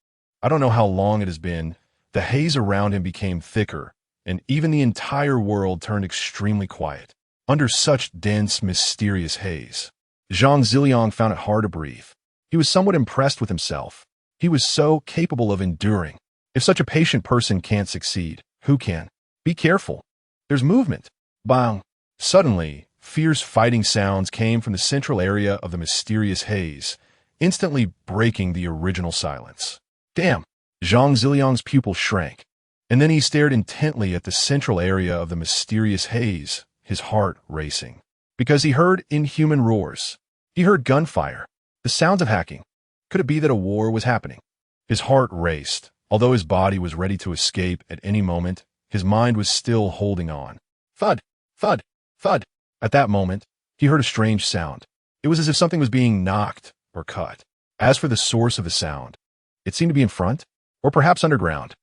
I don't know how long it has been. The haze around him became thicker, and even the entire world turned extremely quiet. Under such dense, mysterious haze, Zhang Ziliang found it hard to breathe. He was somewhat impressed with himself. He was so capable of enduring. If such a patient person can't succeed, who can? Be careful. There's movement. Bang. Suddenly, fierce fighting sounds came from the central area of the mysterious haze, instantly breaking the original silence. Damn. Zhang Ziliang's pupil shrank, and then he stared intently at the central area of the mysterious haze, his heart racing. Because he heard inhuman roars. He heard gunfire. The sounds of hacking. Could it be that a war was happening? His heart raced. Although his body was ready to escape at any moment, his mind was still holding on. Thud, thud, thud. At that moment, he heard a strange sound. It was as if something was being knocked or cut. As for the source of the sound, it seemed to be in front, or perhaps underground.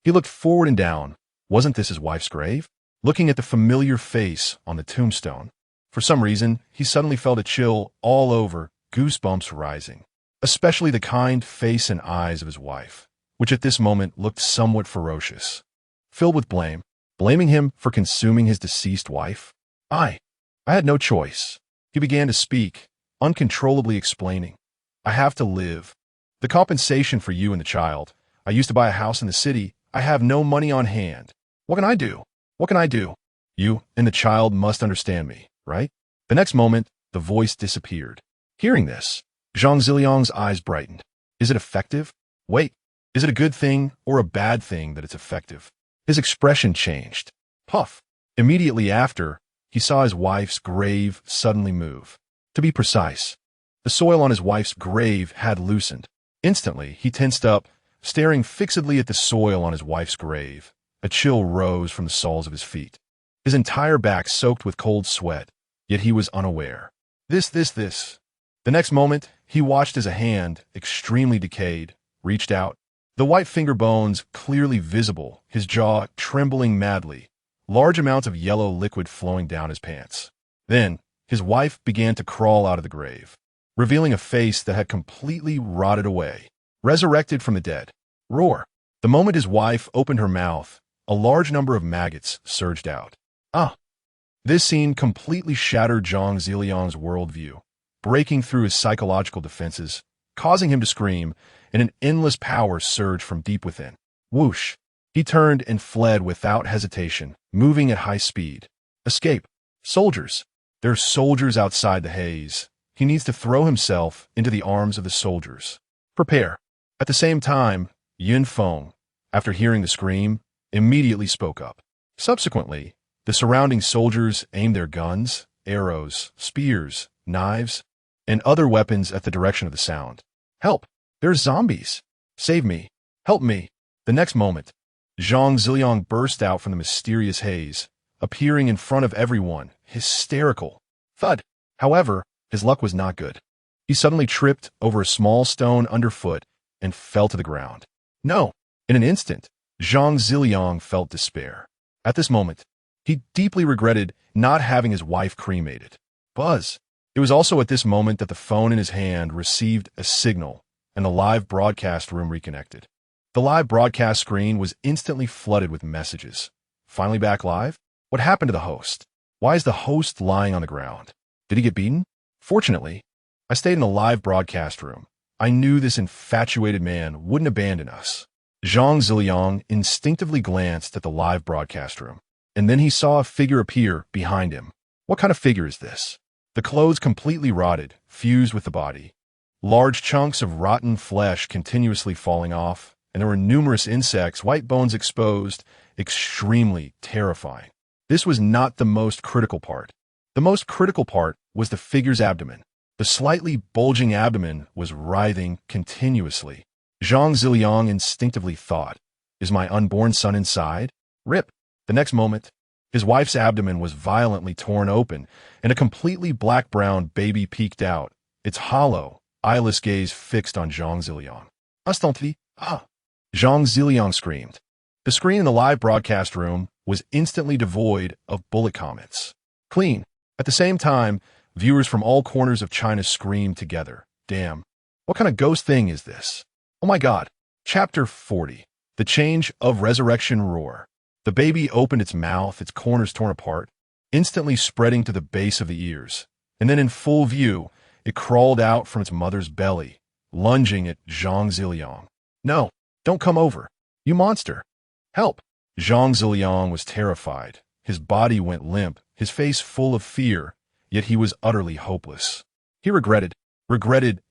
He looked forward and down. Wasn't this his wife's grave? Looking at the familiar face on the tombstone, for some reason, he suddenly felt a chill all over, goosebumps rising, especially the kind face and eyes of his wife, which at this moment looked somewhat ferocious. Filled with blame, blaming him for consuming his deceased wife. I had no choice. He began to speak, uncontrollably explaining. I have to live. The compensation for you and the child. I used to buy a house in the city. I have no money on hand. What can I do? What can I do? You and the child must understand me, right? The next moment, the voice disappeared. Hearing this, Zhang Ziliang's eyes brightened. Is it effective? Wait, is it a good thing or a bad thing that it's effective? His expression changed. Puff. Immediately after, he saw his wife's grave suddenly move. To be precise, the soil on his wife's grave had loosened. Instantly, he tensed up, staring fixedly at the soil on his wife's grave. A chill rose from the soles of his feet. His entire back soaked with cold sweat, yet he was unaware. This. The next moment, he watched as a hand, extremely decayed, reached out. The white finger bones clearly visible, his jaw trembling madly, large amounts of yellow liquid flowing down his pants. Then, his wife began to crawl out of the grave, revealing a face that had completely rotted away, resurrected from the dead. Roar. The moment his wife opened her mouth, a large number of maggots surged out. This scene completely shattered Zhang Ziliang's worldview, breaking through his psychological defenses, causing him to scream, and an endless power surged from deep within. Whoosh! He turned and fled without hesitation, moving at high speed. Escape! Soldiers! There are soldiers outside the haze. He needs to throw himself into the arms of the soldiers. Prepare! At the same time, Feng, after hearing the scream, immediately spoke up. Subsequently, the surrounding soldiers aimed their guns, arrows, spears, knives, and other weapons at the direction of the sound. Help! There's zombies! Save me! Help me! The next moment, Zhang Ziliang burst out from the mysterious haze, appearing in front of everyone, hysterical. Thud! However, his luck was not good. He suddenly tripped over a small stone underfoot and fell to the ground. No! In an instant, Zhang Ziliang felt despair. At this moment, he deeply regretted not having his wife cremated. Buzz! It was also at this moment that the phone in his hand received a signal, and the live broadcast room reconnected. The live broadcast screen was instantly flooded with messages. Finally back live? What happened to the host? Why is the host lying on the ground? Did he get beaten? Fortunately, I stayed in a live broadcast room. I knew this infatuated man wouldn't abandon us. Zhang Ziliang instinctively glanced at the live broadcast room, and then he saw a figure appear behind him. What kind of figure is this? The clothes completely rotted, fused with the body. Large chunks of rotten flesh continuously falling off, and there were numerous insects, white bones exposed, extremely terrifying. This was not the most critical part. The most critical part was the figure's abdomen. The slightly bulging abdomen was writhing continuously. Zhang Ziliang instinctively thought, "Is my unborn son inside?" Rip! The next moment, his wife's abdomen was violently torn open, and a completely black-brown baby peeked out, its hollow, eyeless gaze fixed on Zhang Ziliang. Instantly, Zhang Ziliang screamed. The screen in the live broadcast room was instantly devoid of bullet comments. Clean. At the same time, viewers from all corners of China screamed together. Damn. What kind of ghost thing is this? Oh my God. Chapter 40. The Change of Resurrection Roar. The baby opened its mouth, its corners torn apart, instantly spreading to the base of the ears. And then in full view, it crawled out from its mother's belly, lunging at Zhang Ziliang. No, don't come over. You monster. Help. Zhang Ziliang was terrified. His body went limp, his face full of fear, yet he was utterly hopeless. He regretted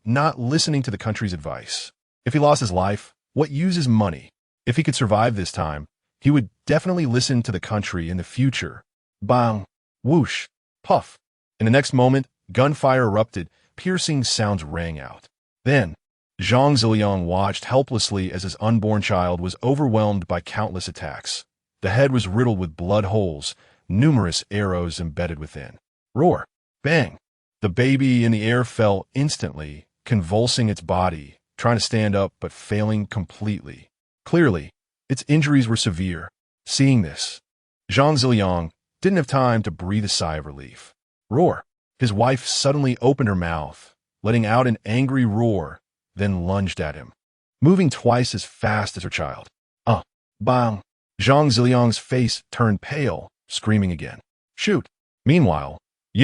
not listening to the country's advice. If he lost his life, what use is money? If he could survive this time, he would definitely listen to the country in the future. Bang! Whoosh! Puff! In the next moment, gunfire erupted, piercing sounds rang out. Then, Zhang Ziliang watched helplessly as his unborn child was overwhelmed by countless attacks. The head was riddled with blood holes, numerous arrows embedded within. Roar! Bang! The baby in the air fell instantly, convulsing its body, trying to stand up but failing completely. Clearly, its injuries were severe. Seeing this, Zhang Ziliang didn't have time to breathe a sigh of relief. Roar! His wife suddenly opened her mouth, letting out an angry roar, then lunged at him, moving twice as fast as her child. Bang! Zhang Ziliang's face turned pale, screaming again. Shoot! Meanwhile,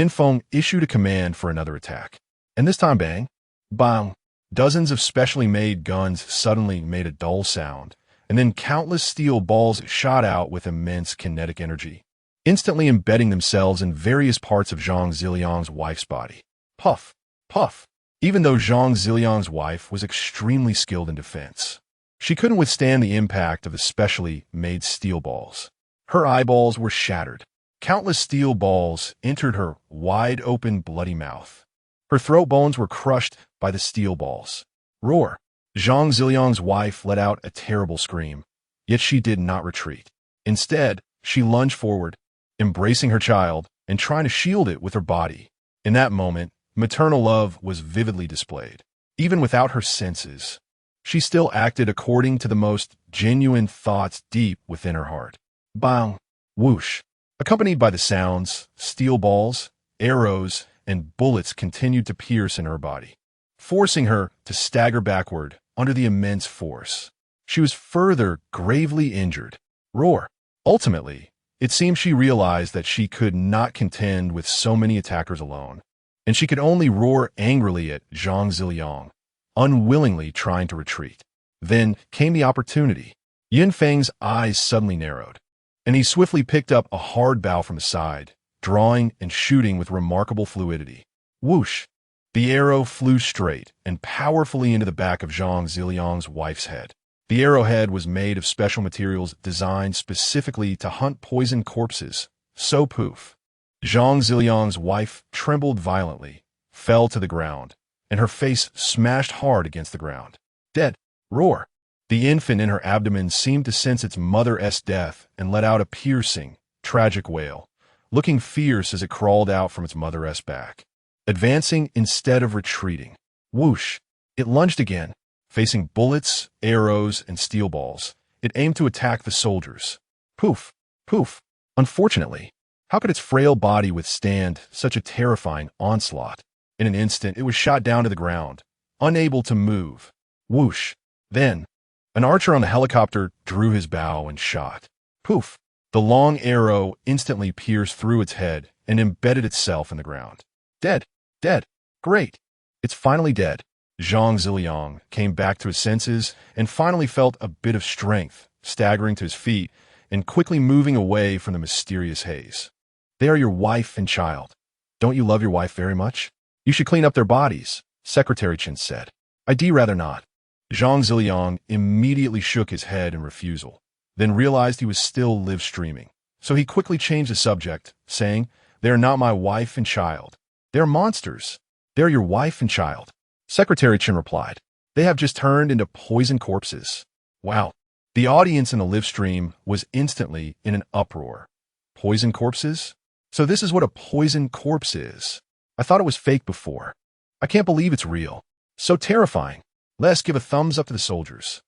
Feng issued a command for another attack. And this time, bang! Bang! Dozens of specially made guns suddenly made a dull sound, and then countless steel balls shot out with immense kinetic energy. instantly embedding themselves in various parts of Zhang Ziliang's wife's body. Puff, puff. Even though Zhang Ziliang's wife was extremely skilled in defense, she couldn't withstand the impact of the specially made steel balls. Her eyeballs were shattered. Countless steel balls entered her wide-open, bloody mouth. Her throat bones were crushed by the steel balls. Roar! Zhang Ziliang's wife let out a terrible scream, yet she did not retreat. Instead, she lunged forward, embracing her child and trying to shield it with her body. In that moment, maternal love was vividly displayed. Even without her senses, she still acted according to the most genuine thoughts deep within her heart. Bang! Whoosh! Accompanied by the sounds, steel balls, arrows, and bullets continued to pierce in her body, forcing her to stagger backward under the immense force. She was further gravely injured. Roar! Ultimately, it seemed she realized that she could not contend with so many attackers alone, and she could only roar angrily at Zhang Ziliang, unwillingly trying to retreat. Then came the opportunity. Yin Feng's eyes suddenly narrowed, and he swiftly picked up a hard bow from the side, drawing and shooting with remarkable fluidity. Whoosh! The arrow flew straight and powerfully into the back of Zhang Ziliang's wife's head. The arrowhead was made of special materials designed specifically to hunt poisoned corpses. So poof! Zhang Ziliang's wife trembled violently, fell to the ground, and her face smashed hard against the ground. Dead! Roar! The infant in her abdomen seemed to sense its mother's death and let out a piercing, tragic wail, looking fierce as it crawled out from its mother's back. Advancing instead of retreating. Whoosh! It lunged again. Facing bullets, arrows, and steel balls, it aimed to attack the soldiers. Poof! Poof! Unfortunately, how could its frail body withstand such a terrifying onslaught? In an instant, it was shot down to the ground, unable to move. Whoosh! Then, an archer on the helicopter drew his bow and shot. Poof! The long arrow instantly pierced through its head and embedded itself in the ground. Dead! Dead! Great! It's finally dead. Zhang Ziliang came back to his senses and finally felt a bit of strength, staggering to his feet and quickly moving away from the mysterious haze. They are your wife and child. Don't you love your wife very much? You should clean up their bodies, Secretary Chen said. I'd rather not. Zhang Ziliang immediately shook his head in refusal, then realized he was still live streaming. So he quickly changed the subject, saying, They are not my wife and child. They are monsters. They are your wife and child. Secretary Chen replied, They have just turned into poisoned corpses. Wow. The audience in the live stream was instantly in an uproar. Poisoned corpses? So this is what a poisoned corpse is. I thought it was fake before. I can't believe it's real. So terrifying. Let's give a thumbs up to the soldiers.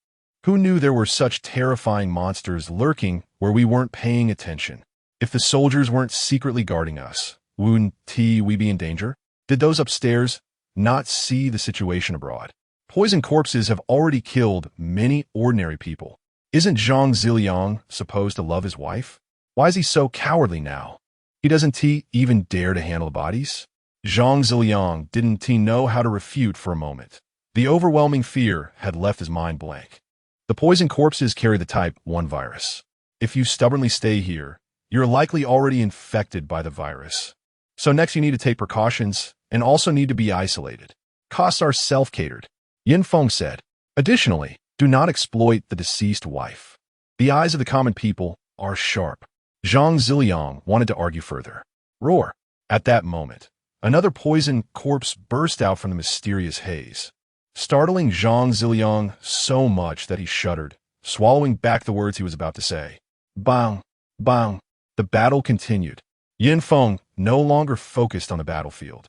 Who knew there were such terrifying monsters lurking where we weren't paying attention? If the soldiers weren't secretly guarding us, wouldn't we be in danger? Did those upstairs not see the situation abroad? Poisoned corpses have already killed many ordinary people. Isn't Zhang Ziliang supposed to love his wife? Why is he so cowardly now? He doesn't even dare to handle the bodies? Zhang Ziliang didn't know how to refute for a moment. The overwhelming fear had left his mind blank. The poisoned corpses carry the type 1 virus. If you stubbornly stay here, you're likely already infected by the virus. So next you need to take precautions and also need to be isolated. Costs are self-catered, Yin Feng said. Additionally, do not exploit the deceased wife. The eyes of the common people are sharp. Zhang Ziliang wanted to argue further. Roar! At that moment, another poisoned corpse burst out from the mysterious haze, startling Zhang Ziliang so much that he shuddered, swallowing back the words he was about to say. Bang! Bang! The battle continued. Yin Feng no longer focused on the battlefield.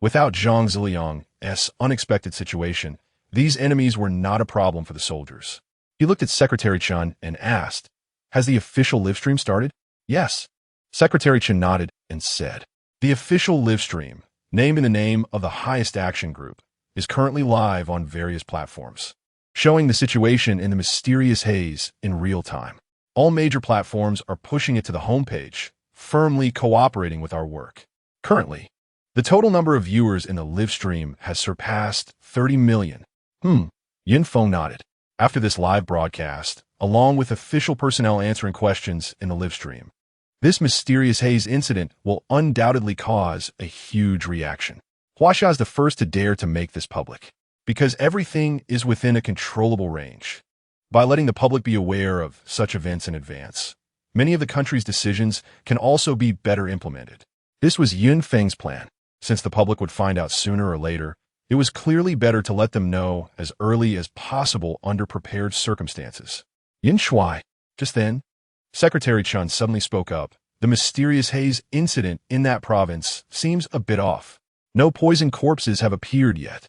Without Zhang Ziliang's unexpected situation, these enemies were not a problem for the soldiers. He looked at Secretary Chen and asked, Has the official livestream started? Yes. Secretary Chen nodded and said, The official livestream, named in the name of the highest action group, is currently live on various platforms, showing the situation in the mysterious haze in real time. All major platforms are pushing it to the homepage, firmly cooperating with our work. Currently, the total number of viewers in the live stream has surpassed 30 million. Yin Feng nodded. After this live broadcast, along with official personnel answering questions in the live stream, This mysterious haze incident will undoubtedly cause a huge reaction. Huaxia is the first to dare to make this public, because everything is within a controllable range. By letting the public be aware of such events in advance, many of the country's decisions can also be better implemented. This was Yun Feng's plan. Since the public would find out sooner or later, it was clearly better to let them know as early as possible under prepared circumstances. Yin Shuai. Just then, Secretary Chun suddenly spoke up. The mysterious haze incident in that province seems a bit off. No poison corpses have appeared yet.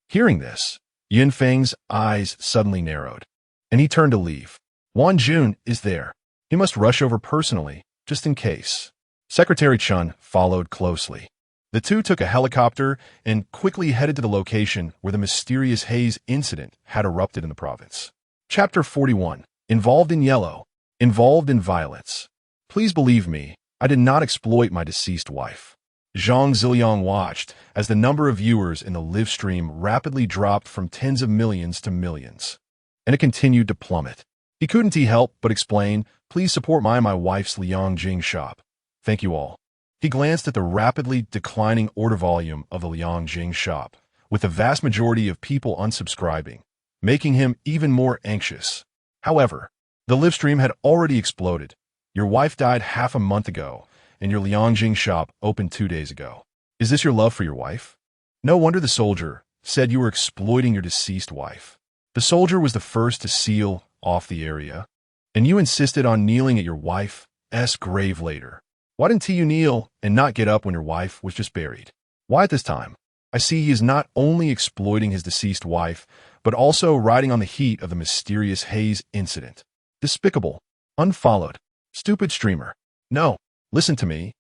Hearing this, Yin Feng's eyes suddenly narrowed, and he turned to leave. Wan Jun is there. He must rush over personally, just in case. Secretary Chun followed closely. The two took a helicopter and quickly headed to the location where the mysterious haze incident had erupted in the province. Chapter 41. Involved in Yellow. Involved in Violence. Please believe me, I did not exploit my deceased wife. Zhang Ziliang watched as the number of viewers in the live stream rapidly dropped from tens of millions to millions, and it continued to plummet. He couldn't help but explain, please support my wife's Liang Jing shop. Thank you all. He glanced at the rapidly declining order volume of the Liang Jing shop, with the vast majority of people unsubscribing, making him even more anxious. However, the live stream had already exploded. Your wife died half a month ago, and your Liangjing shop opened 2 days ago. Is this your love for your wife? No wonder the soldier said you were exploiting your deceased wife. The soldier was the first to seal off the area, and you insisted on kneeling at your wife's grave later. Why didn't you kneel and not get up when your wife was just buried? Why at this time? I see he is not only exploiting his deceased wife, but also riding on the heat of the mysterious haze incident. Despicable. Unfollowed. Stupid streamer. No. Listen to me.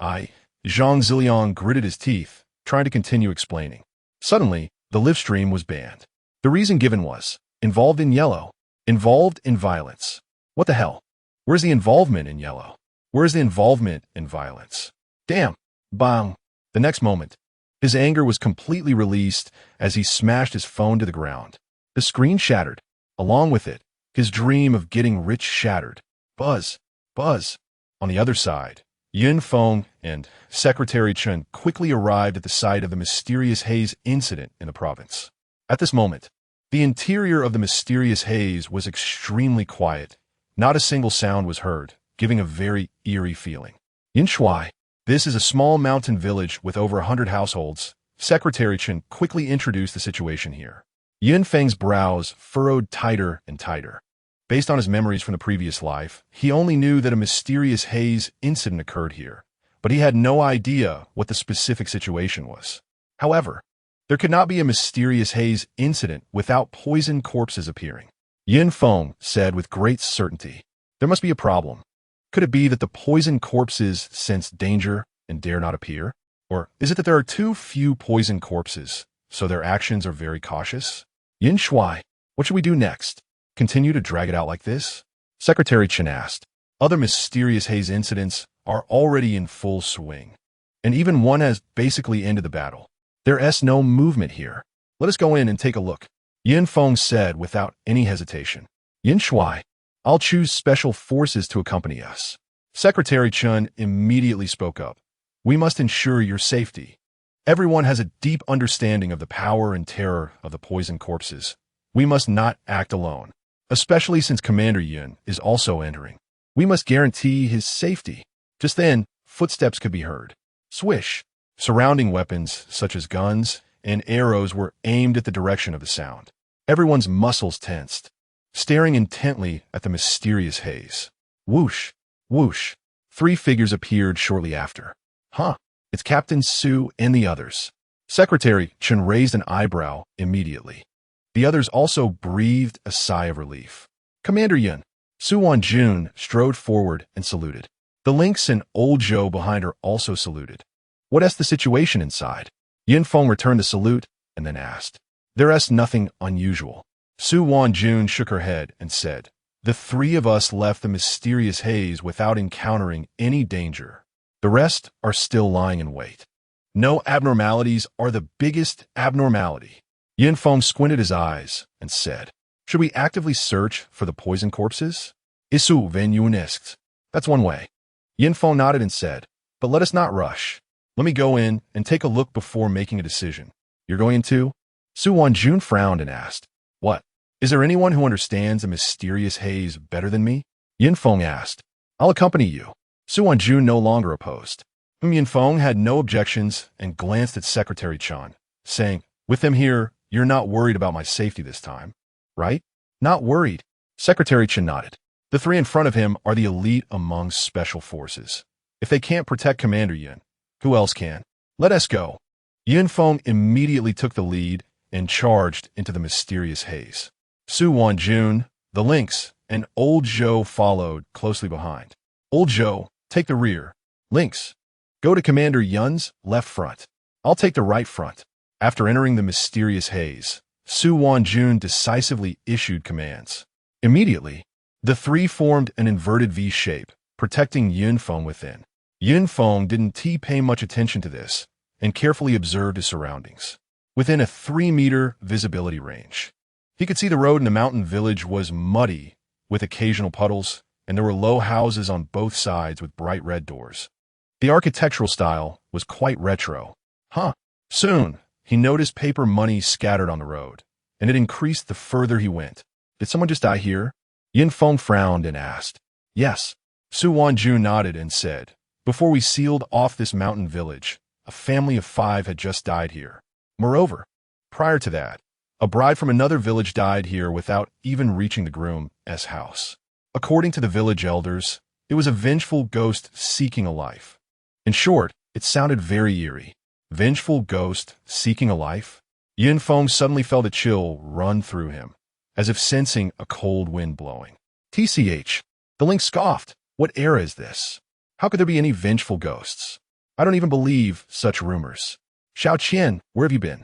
Zhang Ziliang gritted his teeth, trying to continue explaining. Suddenly, the live stream was banned. The reason given was, involved in Yellow. Involved in violence. What the hell? Where's the involvement in Yellow? Where's the involvement in violence? Damn. Bang. The next moment, his anger was completely released as he smashed his phone to the ground. The screen shattered. Along with it, his dream of getting rich shattered. Buzz. Buzz. On the other side, Yun Feng and Secretary Chun quickly arrived at the site of the mysterious haze incident in the province. At this moment, the interior of the mysterious haze was extremely quiet. Not a single sound was heard, giving a very eerie feeling. Yin Shuai. This is a small mountain village with over 100 households. Secretary Chun quickly introduced the situation here. Yun Feng's brows furrowed tighter and tighter. Based on his memories from the previous life, he only knew that a mysterious haze incident occurred here, but he had no idea what the specific situation was. However, there could not be a mysterious haze incident without poison corpses appearing. Yin Feng said with great certainty, there must be a problem. Could it be that the poison corpses sense danger and dare not appear? Or is it that there are too few poison corpses, so their actions are very cautious? Yin Shuai, what should we do next? Continue to drag it out like this? Secretary Chen asked. Other mysterious haze incidents are already in full swing, and even one has basically ended the battle. There's no movement here. Let us go in and take a look. Yin Feng said without any hesitation. Yin Shuai, I'll choose special forces to accompany us. Secretary Chun immediately spoke up. We must ensure your safety. Everyone has a deep understanding of the power and terror of the poison corpses. We must not act alone, especially since Commander Yun is also entering. We must guarantee his safety. Just then, footsteps could be heard. Swish. Surrounding weapons, such as guns and arrows, were aimed at the direction of the sound. Everyone's muscles tensed, staring intently at the mysterious haze. Whoosh. Whoosh. 3 figures appeared shortly after. Huh. It's Captain Su and the others. Secretary Chen raised an eyebrow immediately. The others also breathed a sigh of relief. Commander Yun. Su Wanjun strode forward and saluted. The Lynx and Old Zhou behind her also saluted. What's the situation inside? Yin Feng returned the salute and then asked. There's nothing unusual. Su Wanjun shook her head and said, the 3 of us left the mysterious haze without encountering any danger. The rest are still lying in wait. No abnormalities are the biggest abnormality. Yin Feng squinted his eyes and said, should we actively search for the poison corpses? Isu Ven Yunesk. That's one way. Yin Feng nodded and said, but let us not rush. Let me go in and take a look before making a decision. You're going in too? Su Wanjun frowned and asked, what? Is there anyone who understands the mysterious haze better than me? Yin Feng asked, I'll accompany you. Su Wanjun no longer opposed. Yin Feng had no objections and glanced at Secretary Chan, saying, with them here, you're not worried about my safety this time, right? Not worried. Secretary Chan nodded. The three in front of him are the elite among special forces. If they can't protect Commander Yin, who else can? Let us go. Yin Feng immediately took the lead and charged into the mysterious haze. Su Wanjun, the Lynx, and Old Zhou followed closely behind. Old Zhou, take the rear. Lynx, go to Commander Yun's left front. I'll take the right front. After entering the mysterious haze, Su Wanjun decisively issued commands. Immediately, the three formed an inverted V shape, protecting Yin Feng within. Yin Feng didn't pay much attention to this and carefully observed his surroundings. Within a 3-meter visibility range, he could see the road in the mountain village was muddy with occasional puddles, and there were low houses on both sides with bright red doors. The architectural style was quite retro. Soon, he noticed paper money scattered on the road, and it increased the further he went. Did someone just die here? Yin Feng frowned and asked. Yes. Su Wanjun nodded and said, before we sealed off this mountain village, a family of 5 had just died here. Moreover, prior to that, a bride from another village died here without even reaching the groom's house. According to the village elders, it was a vengeful ghost seeking a life. In short, it sounded very eerie. Vengeful ghost seeking a life? Yin Feng suddenly felt a chill run through him, as if sensing a cold wind blowing. TCH. The Lynx scoffed. What era is this? How could there be any vengeful ghosts? I don't even believe such rumors. Xiao Qian, where have you been?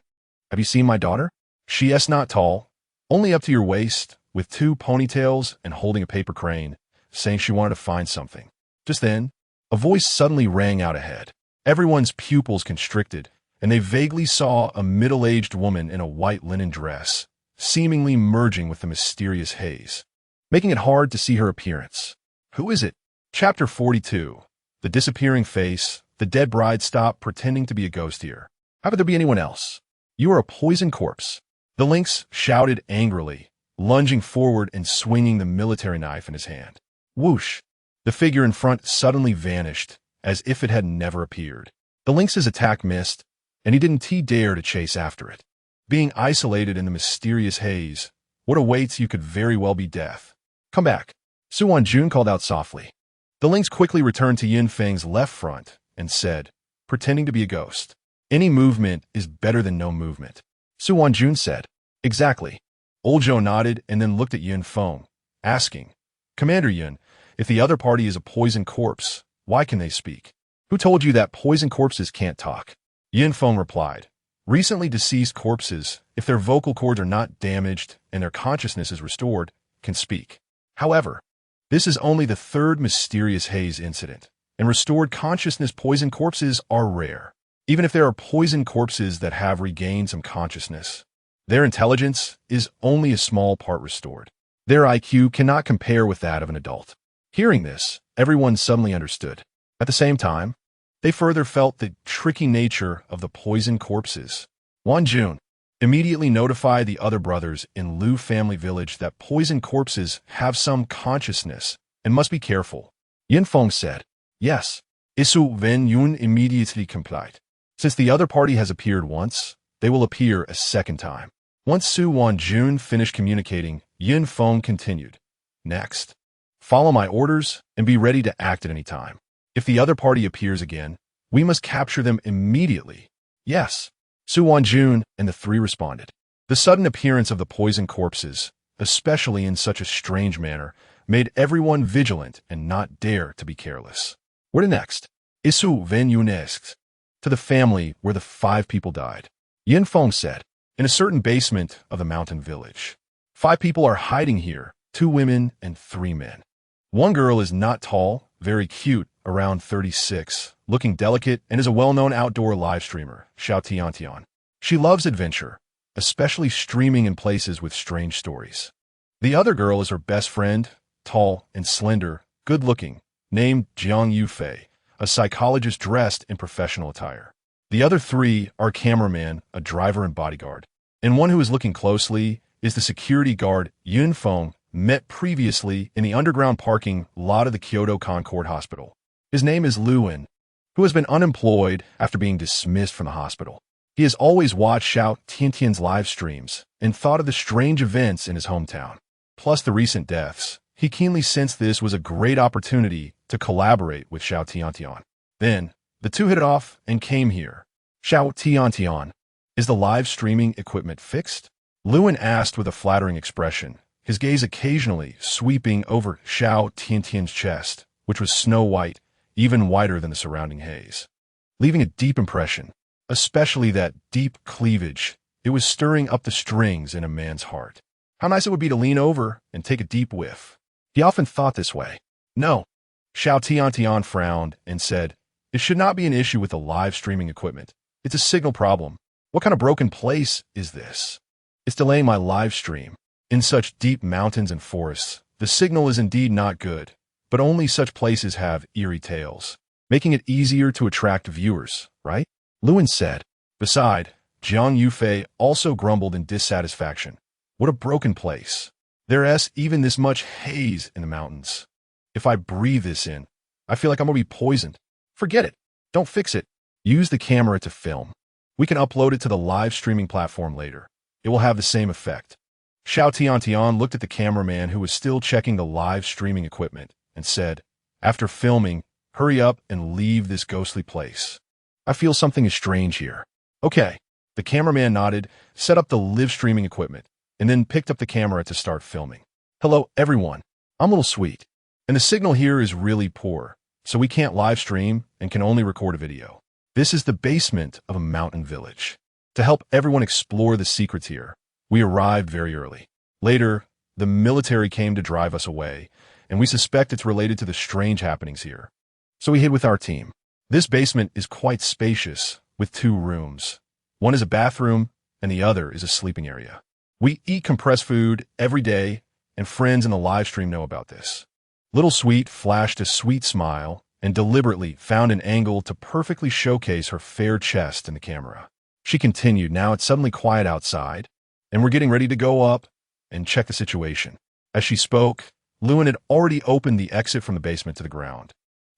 Have you seen my daughter? She is not tall, only up to your waist, with 2 ponytails and holding a paper crane, saying she wanted to find something. Just then, a voice suddenly rang out ahead. Everyone's pupils constricted, and they vaguely saw a middle-aged woman in a white linen dress, seemingly merging with the mysterious haze, making it hard to see her appearance. Who is it? Chapter 42. The disappearing face. The dead bride stopped pretending to be a ghost here. How could there be anyone else? You are a poison corpse. The Lynx shouted angrily, lunging forward and swinging the military knife in his hand. Whoosh! The figure in front suddenly vanished, as if it had never appeared. The Lynx's attack missed, and he didn't dare to chase after it. Being isolated in the mysterious haze, what awaits you could very well be death. Come back. Su Wanjun called out softly. The Lynx quickly returned to Yin Feng's left front and said, pretending to be a ghost, any movement is better than no movement. Su Wanjun said, exactly. Old Zhou nodded and then looked at Yin Feng, asking, Commander Yin, if the other party is a poison corpse, why can they speak? Who told you that poison corpses can't talk? Yin Feng replied, recently deceased corpses, if their vocal cords are not damaged and their consciousness is restored, can speak. However, this is only the 3rd mysterious haze incident, and restored consciousness poison corpses are rare. Even if there are poison corpses that have regained some consciousness, their intelligence is only a small part restored. Their IQ cannot compare with that of an adult. Hearing this, everyone suddenly understood. At the same time, they further felt the tricky nature of the poison corpses. Wanjun immediately notified the other brothers in Lu family village that poison corpses have some consciousness and must be careful. Yin Feng said, yes. Isu Wen Yun immediately complied. Since the other party has appeared once, they will appear a second time. Once Su Wanjun finished communicating, Yin Feng continued. Next, follow my orders and be ready to act at any time. If the other party appears again, we must capture them immediately. Yes. Su Wanjun and the 3 responded. The sudden appearance of the poison corpses, especially in such a strange manner, made everyone vigilant and not dare to be careless. Where to next? Isu Ven Yunesk. To the family where the 5 people died. Yin Feng said, in a certain basement of the mountain village. 5 people are hiding here, 2 women and 3 men. One girl is not tall, very cute, around 36, looking delicate, and is a well-known outdoor live streamer, Xiao Tiantian. She loves adventure, especially streaming in places with strange stories. The other girl is her best friend, tall and slender, good-looking, named Jiang Yufei, a psychologist dressed in professional attire. The other three are a cameraman, a driver, and bodyguard. And one who is looking closely is the security guard Feng, met previously in the underground parking lot of the Kyoto Concord Hospital. His name is Luin, who has been unemployed after being dismissed from the hospital. He has always watched Xiao Tiantian's live streams and thought of the strange events in his hometown, plus the recent deaths. He keenly sensed this was a great opportunity to collaborate with Xiao Tiantian. Then, the two hit it off and came here. Xiao Tiantian, is the live streaming equipment fixed? Luin asked with a flattering expression, his gaze occasionally sweeping over Xiao Tiantian's chest, which was snow white, even whiter than the surrounding haze, leaving a deep impression, especially that deep cleavage. It was stirring up the strings in a man's heart. How nice it would be to lean over and take a deep whiff. He often thought this way. No. Xiao Tiantian frowned and said, it should not be an issue with the live streaming equipment. It's a signal problem. What kind of broken place is this? It's delaying my live stream. In such deep mountains and forests, the signal is indeed not good, but only such places have eerie tales, making it easier to attract viewers, right? Luin said. Beside, Jiang Yufei also grumbled in dissatisfaction. What a broken place. There's even this much haze in the mountains. If I breathe this in, I feel like I'm going to be poisoned. Forget it. Don't fix it. Use the camera to film. We can upload it to the live streaming platform later. It will have the same effect. Xiao Tiantian looked at the cameraman who was still checking the live streaming equipment and said, after filming, hurry up and leave this ghostly place. I feel something is strange here. Okay. The cameraman nodded, set up the live streaming equipment, and then picked up the camera to start filming. Hello, everyone. I'm a little sweet. And the signal here is really poor, so we can't live stream and can only record a video. This is the basement of a mountain village. To help everyone explore the secrets here, we arrived very early. Later, the military came to drive us away, and we suspect it's related to the strange happenings here. So we hid with our team. This basement is quite spacious, with 2 rooms. One is a bathroom, and the other is a sleeping area. We eat compressed food every day, and friends in the live stream know about this. Little Sweet flashed a sweet smile and deliberately found an angle to perfectly showcase her fair chest in the camera. She continued, now it's suddenly quiet outside, and we're getting ready to go up and check the situation. As she spoke, Luin had already opened the exit from the basement to the ground,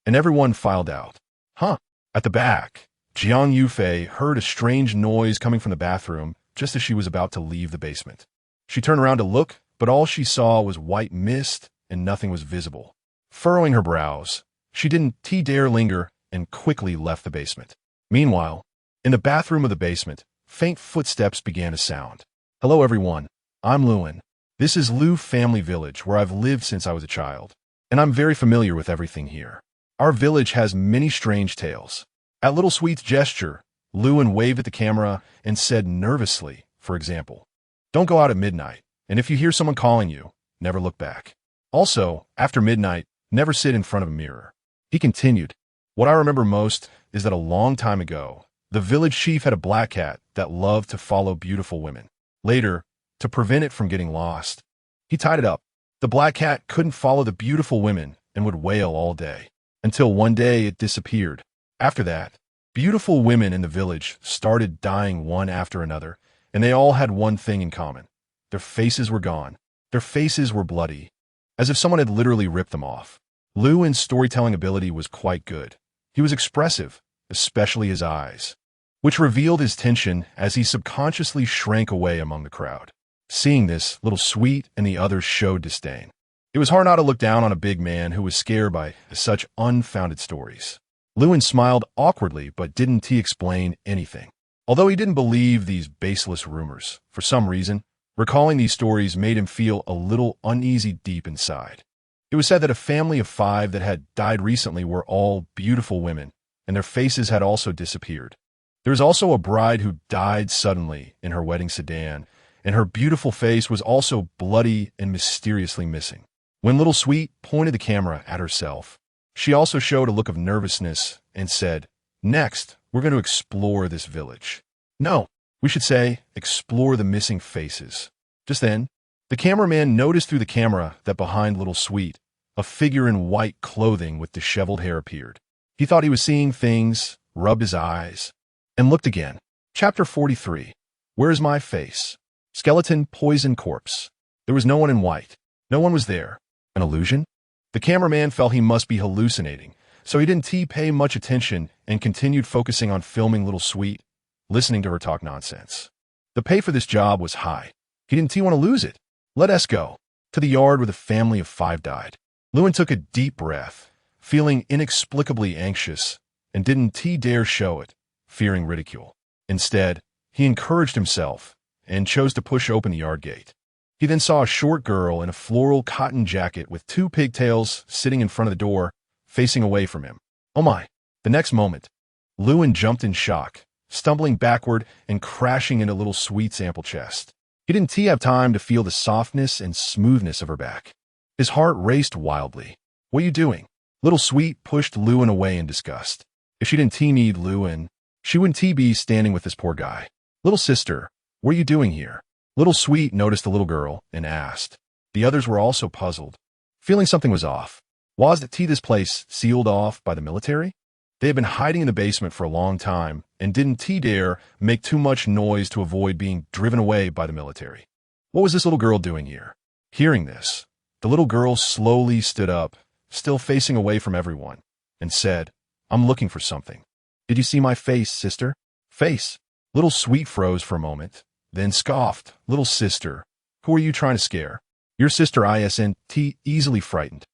and everyone filed out. Huh. At the back, Jiang Yufei heard a strange noise coming from the bathroom just as she was about to leave the basement. She turned around to look, but all she saw was white mist and nothing was visible. Furrowing her brows, she didn't dare linger and quickly left the basement. Meanwhile, in the bathroom of the basement, faint footsteps began to sound. Hello everyone, I'm Luin. This is Lu Family Village where I've lived since I was a child, and I'm very familiar with everything here. Our village has many strange tales. At Little Sweet's gesture, Luin waved at the camera and said nervously, for example, don't go out at midnight, and if you hear someone calling you, never look back. Also, after midnight, never sit in front of a mirror. He continued, what I remember most is that a long time ago, the village chief had a black cat that loved to follow beautiful women. Later, to prevent it from getting lost, he tied it up. The black cat couldn't follow the beautiful women and would wail all day, until one day it disappeared. After that, beautiful women in the village started dying one after another, and they all had one thing in common. Their faces were gone. Their faces were bloody, as if someone had literally ripped them off. Luin's storytelling ability was quite good. He was expressive, especially his eyes, which revealed his tension as he subconsciously shrank away among the crowd. Seeing this, Little Sweet and the others showed disdain. It was hard not to look down on a big man who was scared by such unfounded stories. Luin smiled awkwardly but didn't explain anything. Although he didn't believe these baseless rumors, for some reason, recalling these stories made him feel a little uneasy deep inside. It was said that a family of 5 that had died recently were all beautiful women, and their faces had also disappeared. There was also a bride who died suddenly in her wedding sedan, and her beautiful face was also bloody and mysteriously missing. When Little Sweet pointed the camera at herself, she also showed a look of nervousness and said, next, we're going to explore this village. No, we should say, explore the missing faces. Just then, the cameraman noticed through the camera that behind Little Sweet, A figure in white clothing with disheveled hair appeared. He thought he was seeing things, rubbed his eyes, and looked again. Chapter 43. Where is my face? Skeleton, poison, corpse. There was no one in white. No one was there. An illusion? The cameraman felt he must be hallucinating, so he didn't pay much attention and continued focusing on filming Little Sweet, listening to her talk nonsense. The pay for this job was high. He didn't want to lose it. Let us go. To the yard where the family of 5 died. Lewin took a deep breath, feeling inexplicably anxious, and didn't dare show it, fearing ridicule. Instead, he encouraged himself and chose to push open the yard gate. He then saw a short girl in a floral cotton jacket with 2 pigtails sitting in front of the door, facing away from him. Oh my! The next moment, Lewin jumped in shock, stumbling backward and crashing into Little Sweet's ample chest. He didn't have time to feel the softness and smoothness of her back. His heart raced wildly. What are you doing? Little Sweet pushed Lewin away in disgust. If she didn't need Lewin, she wouldn't be standing with this poor guy. Little sister, what are you doing here? Little Sweet noticed the little girl and asked. The others were also puzzled, feeling something was off. Was this place sealed off by the military? They had been hiding in the basement for a long time and didn't dare make too much noise to avoid being driven away by the military. What was this little girl doing here? Hearing this, the little girl slowly stood up, still facing away from everyone, and said, I'm looking for something. Did you see my face, sister? Face? Little Sweet froze for a moment, then scoffed. Little sister, who are you trying to scare? Your sister isn't easily frightened.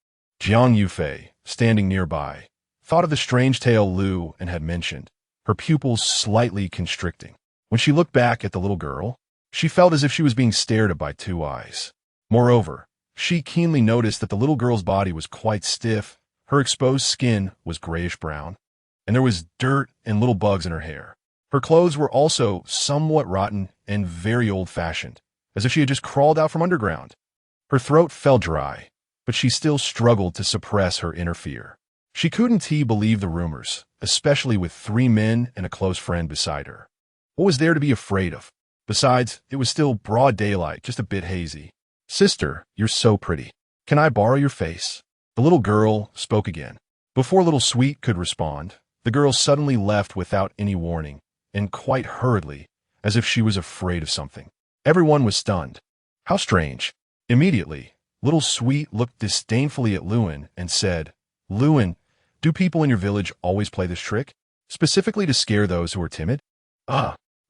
Jiang Yufei, standing nearby, thought of the strange tale Lu and had mentioned, her pupils slightly constricting. When she looked back at the little girl, she felt as if she was being stared at by 2 eyes. Moreover, she keenly noticed that the little girl's body was quite stiff, her exposed skin was grayish-brown, and there was dirt and little bugs in her hair. Her clothes were also somewhat rotten and very old-fashioned, as if she had just crawled out from underground. Her throat felt dry, but she still struggled to suppress her inner fear. She couldn't believe the rumors, especially with 3 men and a close friend beside her. What was there to be afraid of? Besides, it was still broad daylight, just a bit hazy. Sister, you're so pretty. Can I borrow your face? The little girl spoke again. Before Little Sweet could respond, the girl suddenly left without any warning, and quite hurriedly, as if she was afraid of something. Everyone was stunned. How strange. Immediately, Little Sweet looked disdainfully at Lewin and said, Lewin, do people in your village always play this trick? Specifically to scare those who are timid?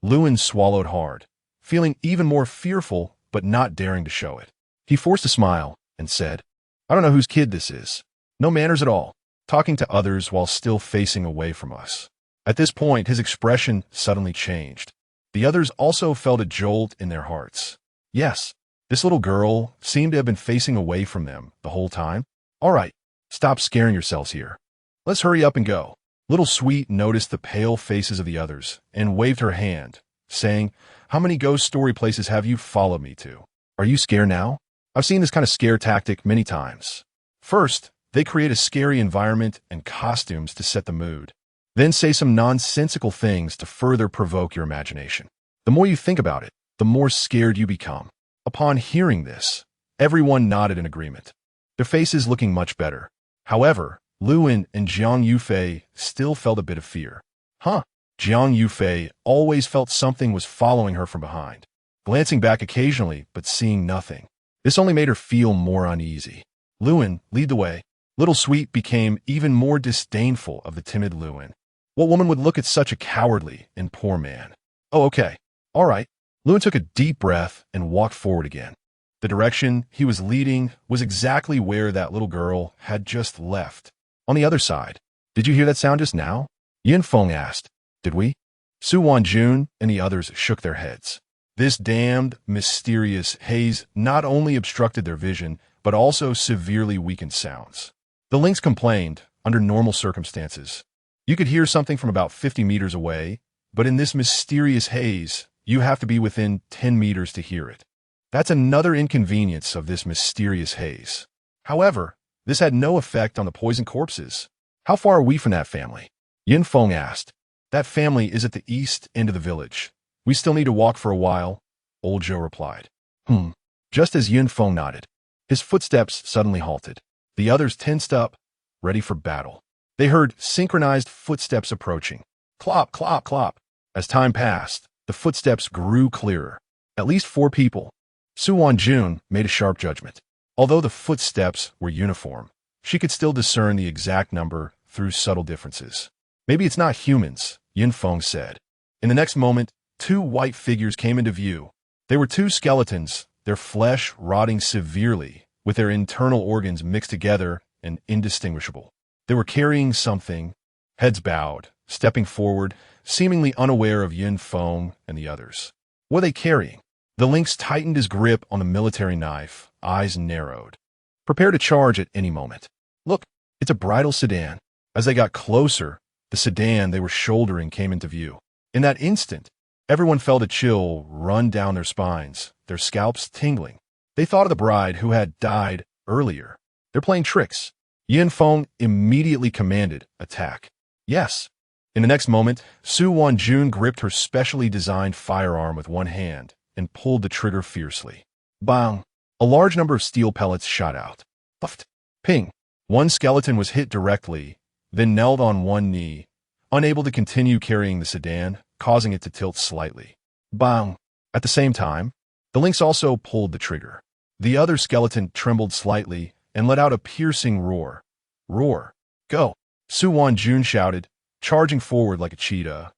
Lewin swallowed hard, feeling even more fearful but not daring to show it. He forced a smile and said, I don't know whose kid this is. No manners at all, talking to others while still facing away from us. At this point, his expression suddenly changed. The others also felt a jolt in their hearts. Yes, this little girl seemed to have been facing away from them the whole time. All right, stop scaring yourselves here. Let's hurry up and go. Little Sweet noticed the pale faces of the others and waved her hand, saying, How many ghost story places have you followed me to? Are you scared now? I've seen this kind of scare tactic many times. First, they create a scary environment and costumes to set the mood. Then say some nonsensical things to further provoke your imagination. The more you think about it, the more scared you become. Upon hearing this, everyone nodded in agreement, their faces looking much better. However, Lewin and Jiang Yufei still felt a bit of fear. Jiang Yufei always felt something was following her from behind, glancing back occasionally but seeing nothing. This only made her feel more uneasy. Lewin, lead the way. Little Sweet became even more disdainful of the timid Lewin. What woman would look at such a cowardly and poor man? Oh, okay. All right. Lewin took a deep breath and walked forward again. The direction he was leading was exactly where that little girl had just left. On the other side. Did you hear that sound just now? Feng asked. Did we? Su Wanjun and the others shook their heads. This damned, mysterious haze not only obstructed their vision, but also severely weakened sounds. The lynx complained, under normal circumstances. You could hear something from about 50 meters away, but in this mysterious haze, you have to be within 10 meters to hear it. That's another inconvenience of this mysterious haze. However, this had no effect on the poisoned corpses. How far are we from that family? Feng asked. That family is at the east end of the village. We still need to walk for a while, Old Joe replied. Just as Feng nodded, his footsteps suddenly halted. The others tensed up, ready for battle. They heard synchronized footsteps approaching. Clop, clop, clop. As time passed, the footsteps grew clearer. At least 4 people. Su Wanjun made a sharp judgment. Although the footsteps were uniform, she could still discern the exact number through subtle differences. Maybe it's not humans, Yin Feng said. In the next moment, 2 white figures came into view. They were 2 skeletons, their flesh rotting severely, with their internal organs mixed together and indistinguishable. They were carrying something, heads bowed, stepping forward, seemingly unaware of Yin Feng and the others. What were they carrying? The lynx tightened his grip on the military knife, eyes narrowed. Prepare to charge at any moment. Look, it's a bridal sedan. As they got closer, the sedan they were shouldering came into view. In that instant, everyone felt a chill run down their spines, their scalps tingling. They thought of the bride who had died earlier. They're playing tricks. Yin Feng immediately commanded, attack. Yes. In the next moment, Su Wanjun gripped her specially designed firearm with one hand and pulled the trigger fiercely. Bang! A large number of steel pellets shot out. Puffed. Ping! One skeleton was hit directly, then knelt on one knee, unable to continue carrying the sedan, causing it to tilt slightly. Bang! At the same time, the lynx also pulled the trigger. The other skeleton trembled slightly and let out a piercing roar. Roar! Go! Su Wanjun shouted, charging forward like a cheetah,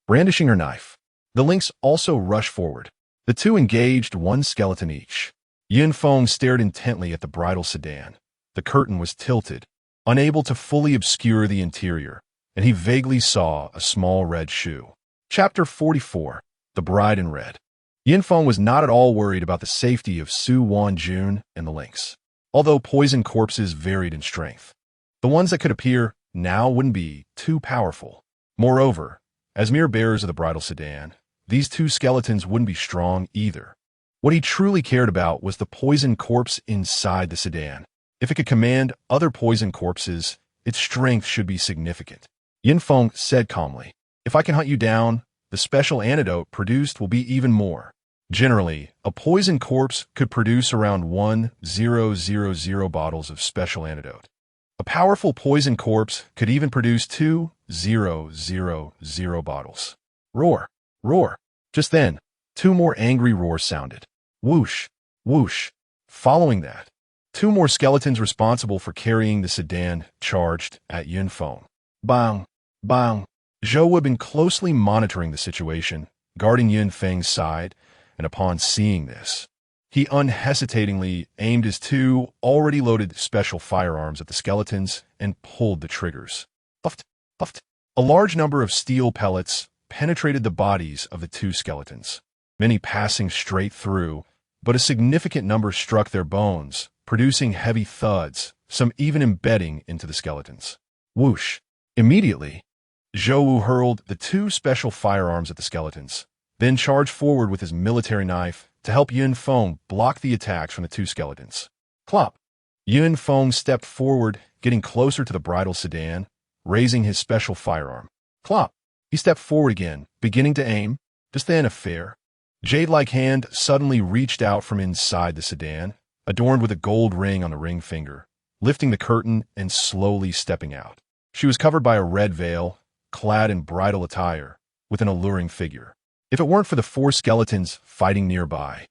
brandishing her knife. The lynx also rushed forward. The 2 engaged, 1 skeleton each. Yin Feng stared intently at the bridal sedan. The curtain was tilted, unable to fully obscure the interior, and he vaguely saw a small red shoe. Chapter 44. The Bride in Red. Yin Feng was not at all worried about the safety of Su Wanjun and the lynx, although poison corpses varied in strength. The ones that could appear now wouldn't be too powerful. Moreover, as mere bearers of the bridal sedan, these 2 skeletons wouldn't be strong either. What he truly cared about was the poison corpse inside the sedan. If it could command other poison corpses, its strength should be significant. Yin Feng said calmly, if I can hunt you down, the special antidote produced will be even more. Generally, a poison corpse could produce around 1,000 bottles of special antidote. A powerful poison corpse could even produce 2,000 bottles. Roar! Roar! Just then, 2 more angry roars sounded. Whoosh! Whoosh! Following that, 2 more skeletons responsible for carrying the sedan charged at Yin Feng. Bang! Bang! Zhou had been closely monitoring the situation, guarding Yin Feng's side, and upon seeing this, he unhesitatingly aimed his 2 already loaded special firearms at the skeletons and pulled the triggers. Puffed! Puffed! A large number of steel pellets penetrated the bodies of the 2 skeletons, many passing straight through, but a significant number struck their bones, producing heavy thuds, some even embedding into the skeletons. Whoosh! Immediately, Zhou hurled the 2 special firearms at the skeletons, then charged forward with his military knife to help Yin Feng block the attacks from the 2 skeletons. Clop! Yin Feng stepped forward, getting closer to the bridal sedan, raising his special firearm. Clop! He stepped forward again, beginning to aim. Just then, a fair, jade-like hand suddenly reached out from inside the sedan, adorned with a gold ring on the ring finger, lifting the curtain and slowly stepping out. She was covered by a red veil, clad in bridal attire, with an alluring figure. If it weren't for the 4 skeletons fighting nearby,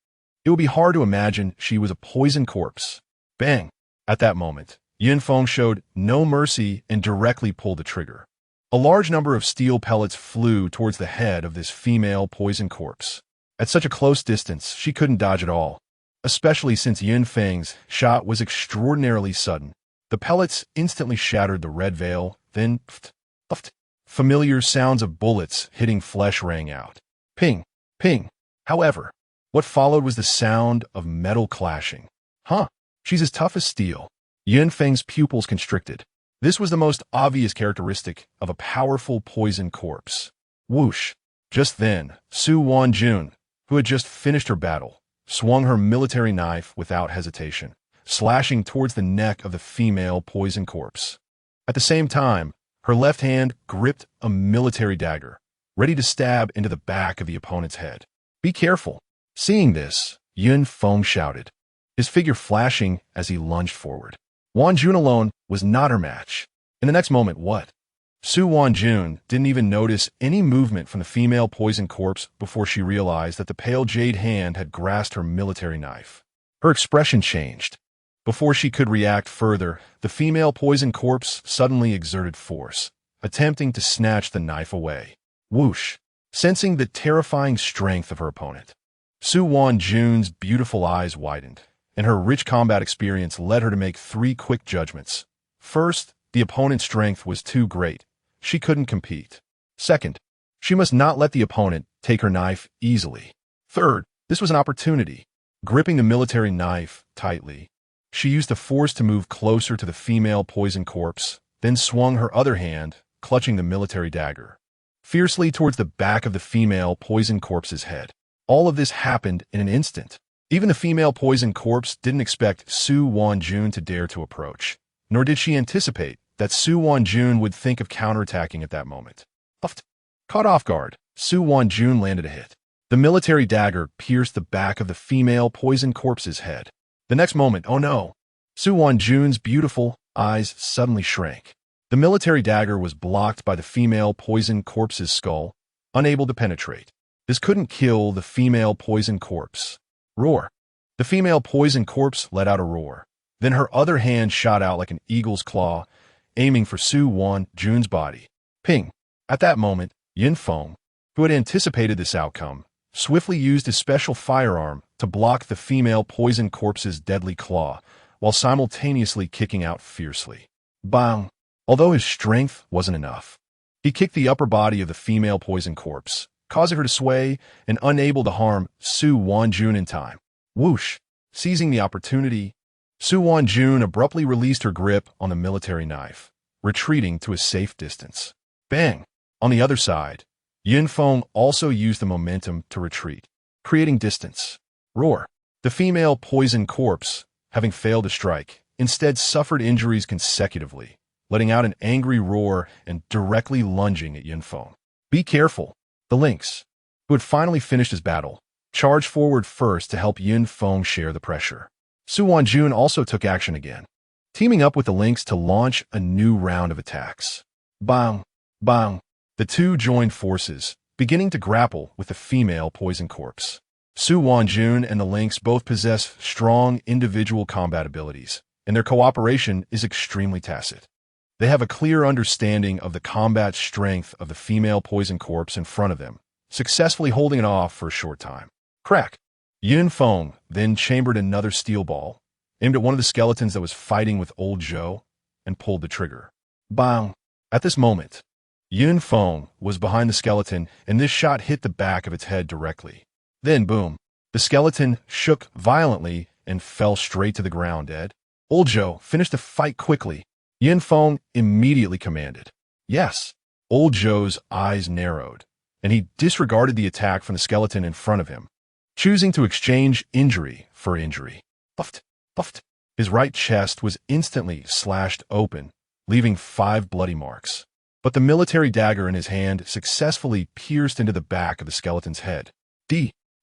it would be hard to imagine she was a poison corpse. Bang! At that moment, Yin Feng showed no mercy and directly pulled the trigger. A large number of steel pellets flew towards the head of this female poison corpse. At such a close distance, she couldn't dodge at all, especially since Yin Feng's shot was extraordinarily sudden. The pellets instantly shattered the red veil, then puffed. Familiar sounds of bullets hitting flesh rang out. Ping! Ping! However, what followed was the sound of metal clashing. Huh! She's as tough as steel. Yin Feng's pupils constricted. This was the most obvious characteristic of a powerful poison corpse. Whoosh! Just then, Su Wanjun, who had just finished her battle, swung her military knife without hesitation, slashing towards the neck of the female poison corpse. At the same time, her left hand gripped a military dagger, ready to stab into the back of the opponent's head. Be careful! Seeing this, Yin Feng shouted, his figure flashing as he lunged forward. Wanjun alone was not her match. In the next moment, what? Su Wanjun didn't even notice any movement from the female poison corpse before she realized that the pale jade hand had grasped her military knife. Her expression changed. Before she could react further, the female poison corpse suddenly exerted force, attempting to snatch the knife away. Whoosh! Sensing the terrifying strength of her opponent, Su Wanjun's beautiful eyes widened, and her rich combat experience led her to make 3 quick judgments. First, the opponent's strength was too great. She couldn't compete. Second, she must not let the opponent take her knife easily. Third, this was an opportunity. Gripping the military knife tightly, she used the force to move closer to the female poison corpse, then swung her other hand, clutching the military dagger, fiercely towards the back of the female poison corpse's head. All of this happened in an instant. Even the female poison corpse didn't expect Su Wanjun to dare to approach, nor did she anticipate that Su Wanjun would think of counterattacking at that moment. Caught off guard, Su Wanjun landed a hit. The military dagger pierced the back of the female poison corpse's head. The next moment, oh no! Su Wanjun's beautiful eyes suddenly shrank. The military dagger was blocked by the female poison corpse's skull, unable to penetrate. This couldn't kill the female poison corpse. Roar! The female poison corpse let out a roar. Then her other hand shot out like an eagle's claw, aiming for Su Wanjun's body. Ping! At that moment, Feng, who had anticipated this outcome, swiftly used his special firearm to block the female poison corpse's deadly claw, while simultaneously kicking out fiercely. Bang! Although his strength wasn't enough, he kicked the upper body of the female poison corpse, causing her to sway and unable to harm Su Wanjun in time. Whoosh! Seizing the opportunity, Su Wanjun abruptly released her grip on the military knife, retreating to a safe distance. Bang! On the other side, Feng also used the momentum to retreat, creating distance. Roar! The female poison corpse, having failed to strike, instead suffered injuries consecutively, letting out an angry roar and directly lunging at Feng. Be careful! The lynx, who had finally finished his battle, charged forward first to help Feng share the pressure. Su Wanjun also took action again, teaming up with the lynx to launch a new round of attacks. Bang! Bang! The two joined forces, beginning to grapple with the female poison corpse. Su Wanjun and the lynx both possess strong individual combat abilities, and their cooperation is extremely tacit. They have a clear understanding of the combat strength of the female poison corpse in front of them, successfully holding it off for a short time. Crack! Feng then chambered another steel ball, aimed at one of the skeletons that was fighting with old Zhou, and pulled the trigger. Bang! At this moment, Feng was behind the skeleton, and this shot hit the back of its head directly. Then, boom! The skeleton shook violently and fell straight to the ground dead. Old Zhou finished the fight quickly. Feng immediately commanded. Yes! Old Zhou's eyes narrowed, and he disregarded the attack from the skeleton in front of him, choosing to exchange injury for injury. Puffed! Puffed! His right chest was instantly slashed open, leaving 5 bloody marks. But the military dagger in his hand successfully pierced into the back of the skeleton's head.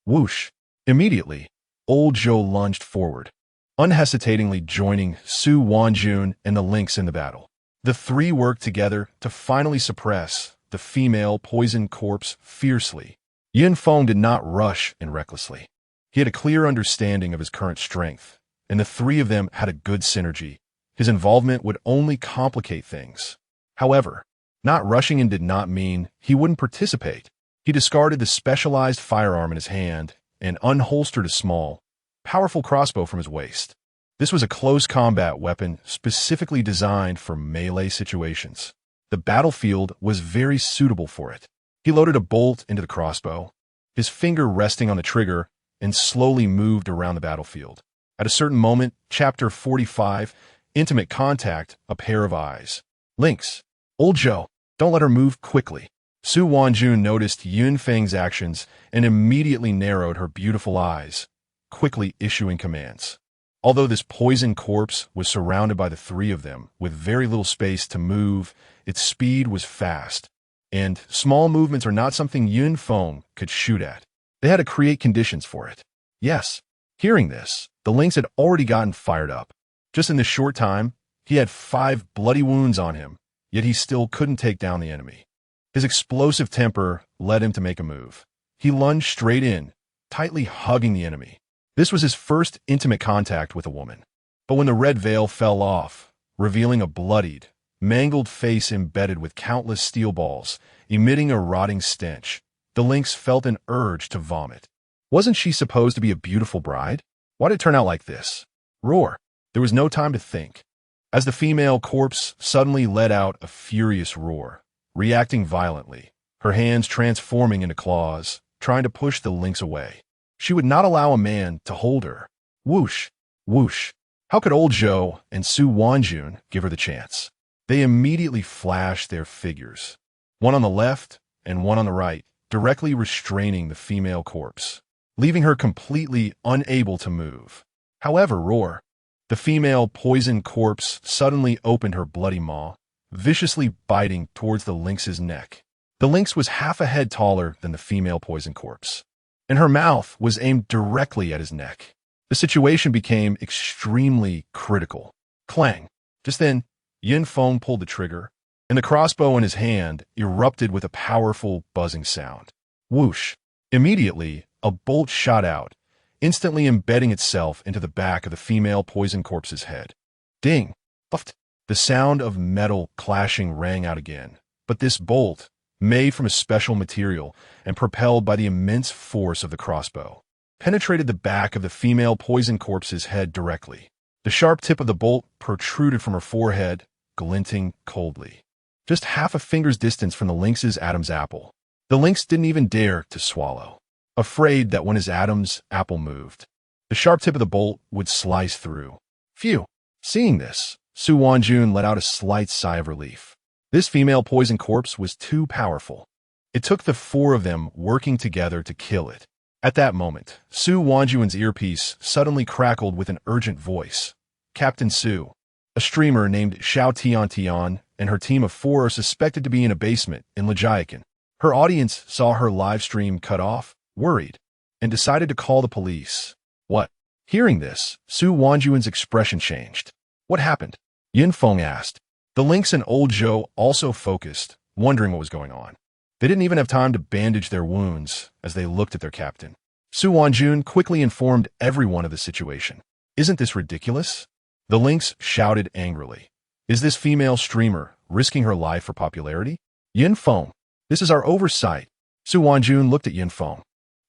Whoosh! Immediately, old Zhou lunged forward, unhesitatingly joining Su Wanjun and the lynx in the battle. The three worked together to finally suppress the female poison corpse fiercely. Feng did not rush in recklessly. He had a clear understanding of his current strength, and the three of them had a good synergy. His involvement would only complicate things. However, not rushing in did not mean he wouldn't participate. He discarded the specialized firearm in his hand and unholstered a small, powerful crossbow from his waist. This was a close combat weapon specifically designed for melee situations. The battlefield was very suitable for it. He loaded a bolt into the crossbow, his finger resting on the trigger, and slowly moved around the battlefield. At a certain moment, Chapter 45, Intimate Contact, a pair of eyes. Lynx. Old Zhou, don't let her move quickly. Su Wanjun noticed Feng's actions and immediately narrowed her beautiful eyes, quickly issuing commands. Although this poison corpse was surrounded by the three of them with very little space to move, its speed was fast, and small movements are not something Feng could shoot at. They had to create conditions for it. Yes, hearing this, the lynx had already gotten fired up. Just in this short time, He had 5 bloody wounds on him, yet he still couldn't take down the enemy. His explosive temper led him to make a move. He lunged straight in, tightly hugging the enemy. This was his first intimate contact with a woman. But when the red veil fell off, revealing a bloodied, mangled face embedded with countless steel balls, emitting a rotting stench, the lynx felt an urge to vomit. Wasn't she supposed to be a beautiful bride? Why did it turn out like this? Roar. There was no time to think. As the female corpse suddenly let out a furious roar, reacting violently, her hands transforming into claws, trying to push the lynx away. She would not allow a man to hold her. Whoosh, whoosh. How could old Zhou and Su Wanjun give her the chance? They immediately flashed their figures, one on the left and one on the right, directly restraining the female corpse, leaving her completely unable to move. However, roar. The female poisoned corpse suddenly opened her bloody maw, viciously biting towards the lynx's neck. The lynx was half a head taller than the female poisoned corpse, and her mouth was aimed directly at his neck. The situation became extremely critical. Clang! Just then, Yin Feng pulled the trigger, and the crossbow in his hand erupted with a powerful buzzing sound. Whoosh! Immediately, a bolt shot out, instantly embedding itself into the back of the female poison corpse's head. Ding! Puffed! The sound of metal clashing rang out again, but this bolt, made from a special material and propelled by the immense force of the crossbow, penetrated the back of the female poison corpse's head directly. The sharp tip of the bolt protruded from her forehead, glinting coldly, just half a finger's distance from the lynx's Adam's apple. The lynx didn't even dare to swallow, afraid that when his Adam's apple moved, the sharp tip of the bolt would slice through. Phew! Seeing this, Su Wanjun let out a slight sigh of relief. This female poison corpse was too powerful. It took the 4 of them working together to kill it. At that moment, Su Wanjun's earpiece suddenly crackled with an urgent voice. Captain Su, a streamer named Xiao Tian, and her team of 4 are suspected to be in a basement in Lejiakan. Her audience saw her live stream cut off, worried, and decided to call the police. What? Hearing this, Su Wanjun's expression changed. What happened? Yin Feng asked. The lynx and old Zhou also focused, wondering what was going on. They didn't even have time to bandage their wounds as they looked at their captain. Su Wanjun quickly informed everyone of the situation. Isn't this ridiculous? The lynx shouted angrily. Is this female streamer risking her life for popularity? Yin Feng, this is our oversight. Su Wanjun looked at Yin Feng.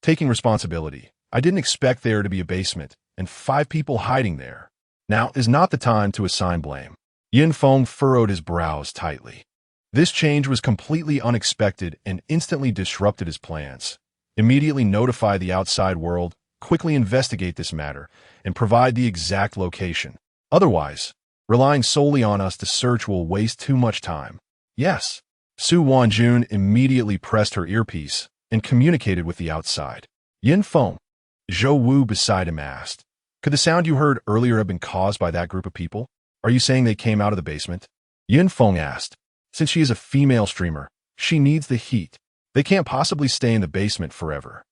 Taking responsibility, I didn't expect there to be a basement and 5 people hiding there. Now is not the time to assign blame. Yin Feng furrowed his brows tightly. This change was completely unexpected and instantly disrupted his plans. Immediately notify the outside world, quickly investigate this matter, and provide the exact location. Otherwise, relying solely on us to search will waste too much time. Yes. Su Wanjun immediately pressed her earpiece and communicated with the outside. Yin Feng, Zhou Wu beside him asked, could the sound you heard earlier have been caused by that group of people? Are you saying they came out of the basement? Yin Feng asked. Since she is a female streamer, she needs the heat. They can't possibly stay in the basement forever.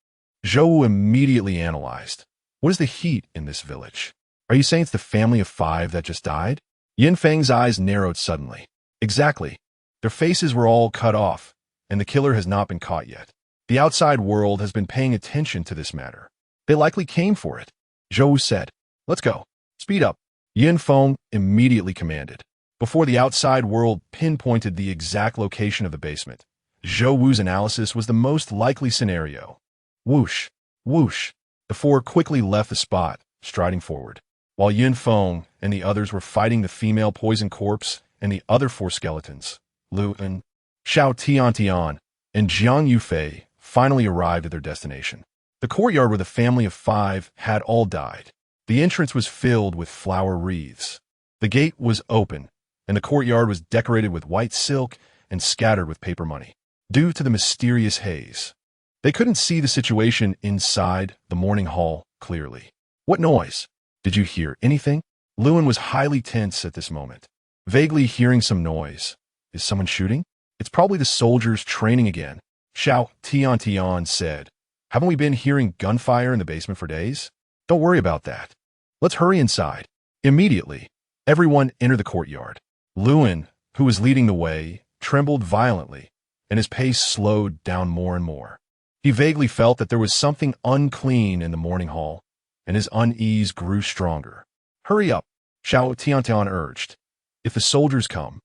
Zhou Wu immediately analyzed. What is the heat in this village? Are you saying it's the family of 5 that just died? Yin Feng's eyes narrowed suddenly. Exactly. Their faces were all cut off, and the killer has not been caught yet. The outside world has been paying attention to this matter. They likely came for it. Zhou Wu said. Let's go. Speed up. Yin Feng immediately commanded. Before the outside world pinpointed the exact location of the basement, Zhou Wu's analysis was the most likely scenario. Whoosh, whoosh. The 4 quickly left the spot, striding forward, while Yin Feng and the others were fighting the female poison corpse and the other 4 skeletons. Lu and Xiao Tian and Jiang Yufei finally arrived at their destination. The courtyard where the family of 5 had all died. The entrance was filled with flower wreaths. The gate was open, and the courtyard was decorated with white silk and scattered with paper money. Due to the mysterious haze, they couldn't see the situation inside the morning hall clearly. What noise? Did you hear anything? Lewin was highly tense at this moment, vaguely hearing some noise. Is someone shooting? It's probably the soldiers training again, Xiao Tian said. Haven't we been hearing gunfire in the basement for days? Don't worry about that. Let's hurry inside. Immediately, Everyone entered the courtyard. Lewin, who was leading the way, trembled violently, and his pace slowed down more and more. He vaguely felt that there was something unclean in the morning hall, and his unease grew stronger. "Hurry up," Xiao Tiantian urged. "If the soldiers come,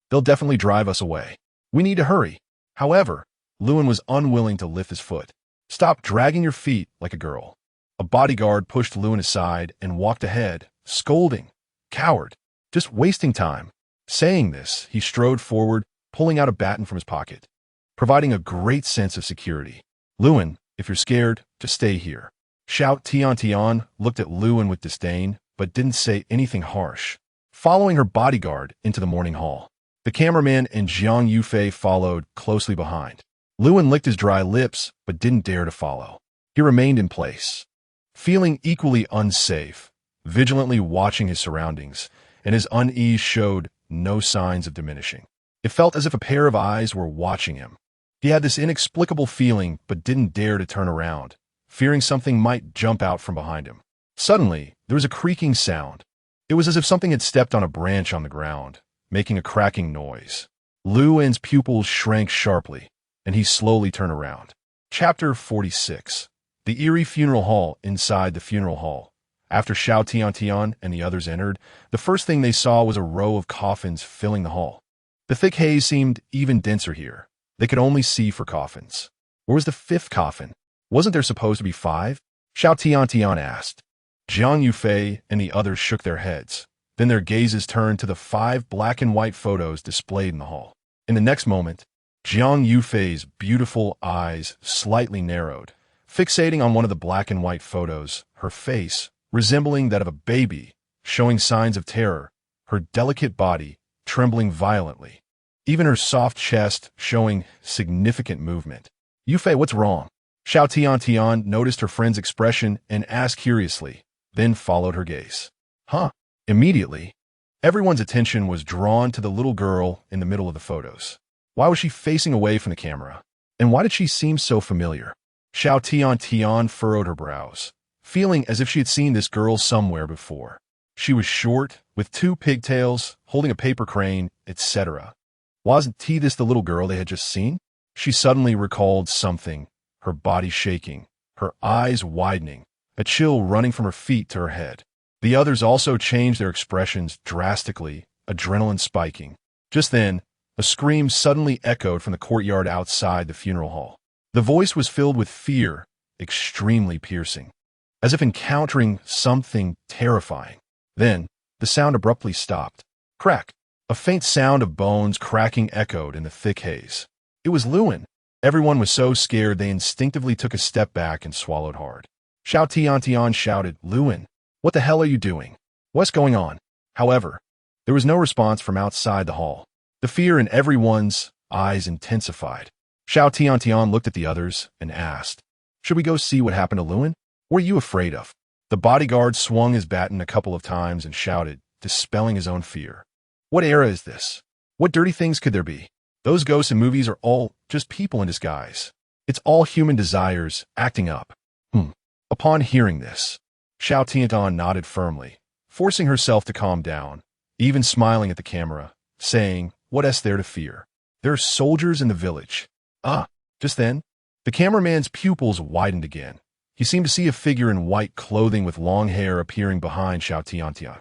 they'll definitely drive us away. We need to hurry." However, Lewin was unwilling to lift his foot. "Stop dragging your feet like a girl." A bodyguard pushed Lewin aside and walked ahead, scolding. "Coward, just wasting time." Saying this, he strode forward, pulling out a baton from his pocket, providing a great sense of security. "Lewin, if you're scared, just stay here." Xiao Tiantian looked at Lewin with disdain, but didn't say anything harsh. Following her bodyguard into the morning hall, the cameraman and Jiang Yufei followed closely behind. Lewin licked his dry lips, but didn't dare to follow. He remained in place, feeling equally unsafe, vigilantly watching his surroundings, and his unease showed no signs of diminishing. It felt as if a pair of eyes were watching him. He had this inexplicable feeling, but didn't dare to turn around, fearing something might jump out from behind him. Suddenly, there was a creaking sound. It was as if something had stepped on a branch on the ground, making a cracking noise. Lewin's pupils shrank sharply, and he slowly turned around. Chapter 46. The eerie funeral hall inside the funeral hall. After Xiao Tiantian and the others entered, the first thing they saw was a row of coffins filling the hall. The thick haze seemed even denser here. They could only see for coffins. Where was the fifth coffin? Wasn't there supposed to be 5? Xiao Tiantian asked. Jiang Yufei and the others shook their heads. Then their gazes turned to the 5 black and white photos displayed in the hall. In the next moment, Jiang Yufei's beautiful eyes slightly narrowed, fixating on one of the black and white photos, her face, resembling that of a baby, showing signs of terror, her delicate body trembling violently, even her soft chest showing significant movement. "Yufei, what's wrong?" Xiao Tiantian noticed her friend's expression and asked curiously, then followed her gaze. "Huh?" Immediately, everyone's attention was drawn to the little girl in the middle of the photos. Why was she facing away from the camera? And why did she seem so familiar? Xiao Tiantian furrowed her brows, feeling as if she had seen this girl somewhere before. She was short, with 2 pigtails, holding a paper crane, etc. Wasn't this the little girl they had just seen? She suddenly recalled something, her body shaking, her eyes widening, a chill running from her feet to her head. The others also changed their expressions drastically, adrenaline spiking. Just then, a scream suddenly echoed from the courtyard outside the funeral hall. The voice was filled with fear, extremely piercing, as if encountering something terrifying. Then, the sound abruptly stopped. Crack! A faint sound of bones cracking echoed in the thick haze. It was Lewin. Everyone was so scared they instinctively took a step back and swallowed hard. Xiao Tiantian shouted, "Lewin, what the hell are you doing? What's going on?" However, there was no response from outside the hall. The fear in everyone's eyes intensified. Xiao Tiantian looked at the others and asked, "Should we go see what happened to Lewin? What are you afraid of?" The bodyguard swung his baton a couple of times and shouted, dispelling his own fear. "What era is this? What dirty things could there be? Those ghosts in movies are all just people in disguise. It's all human desires acting up." Upon hearing this, Xiao Tiantian nodded firmly, forcing herself to calm down, even smiling at the camera, saying, "What is there to fear? There are soldiers in the village." Just then, the cameraman's pupils widened again. He seemed to see a figure in white clothing with long hair appearing behind Xiao Tiantian.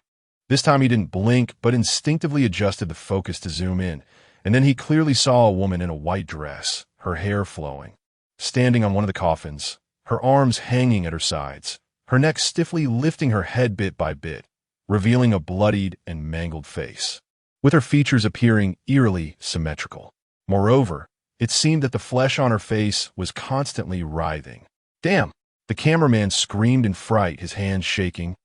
This time he didn't blink, but instinctively adjusted the focus to zoom in, and then he clearly saw a woman in a white dress, her hair flowing, standing on one of the coffins, her arms hanging at her sides, her neck stiffly lifting her head bit by bit, revealing a bloodied and mangled face, with her features appearing eerily symmetrical. Moreover, it seemed that the flesh on her face was constantly writhing. "Damn!" The cameraman screamed in fright, his hands shaking,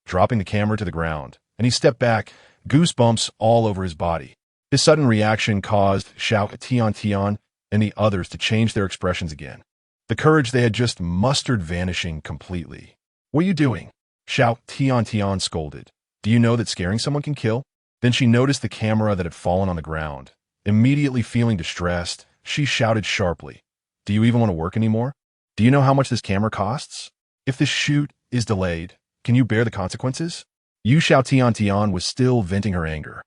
dropping the camera to the ground, and he stepped back, goosebumps all over his body. His sudden reaction caused Xiao Tiantian and the others to change their expressions again, the courage they had just mustered vanishing completely. "What are you doing?" Xiao Tiantian scolded. "Do you know that scaring someone can kill?" Then she noticed the camera that had fallen on the ground. Immediately feeling distressed, she shouted sharply, "Do you even want to work anymore? Do you know how much this camera costs? If this shoot is delayed, can you bear the consequences?" Yu Xiaotian was still venting her anger,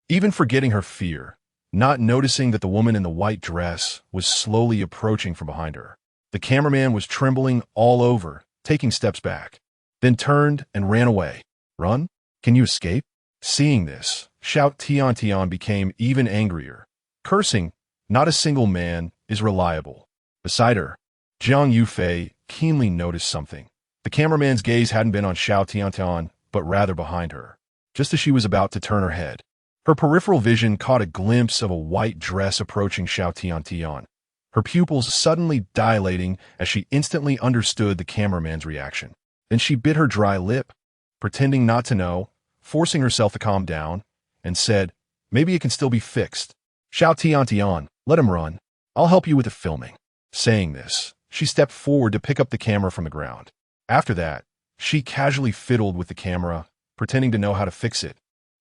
even forgetting her fear, not noticing that the woman in the white dress was slowly approaching from behind her. The cameraman was trembling all over, taking steps back, then turned and ran away. Run? Can you escape? Seeing this, Xiaotian became even angrier, cursing, not a single man is reliable. Beside her, Jiang Yufei keenly noticed something. The cameraman's gaze hadn't been on Xiaotian, but rather behind her. Just as she was about to turn her head, her peripheral vision caught a glimpse of a white dress approaching Xiaotian, her pupils suddenly dilating as she instantly understood the cameraman's reaction. Then she bit her dry lip, pretending not to know, forcing herself to calm down, and said, "Maybe it can still be fixed. Xiaotian, let him run. I'll help you with the filming." Saying this, she stepped forward to pick up the camera from the ground. After that, she casually fiddled with the camera, pretending to know how to fix it,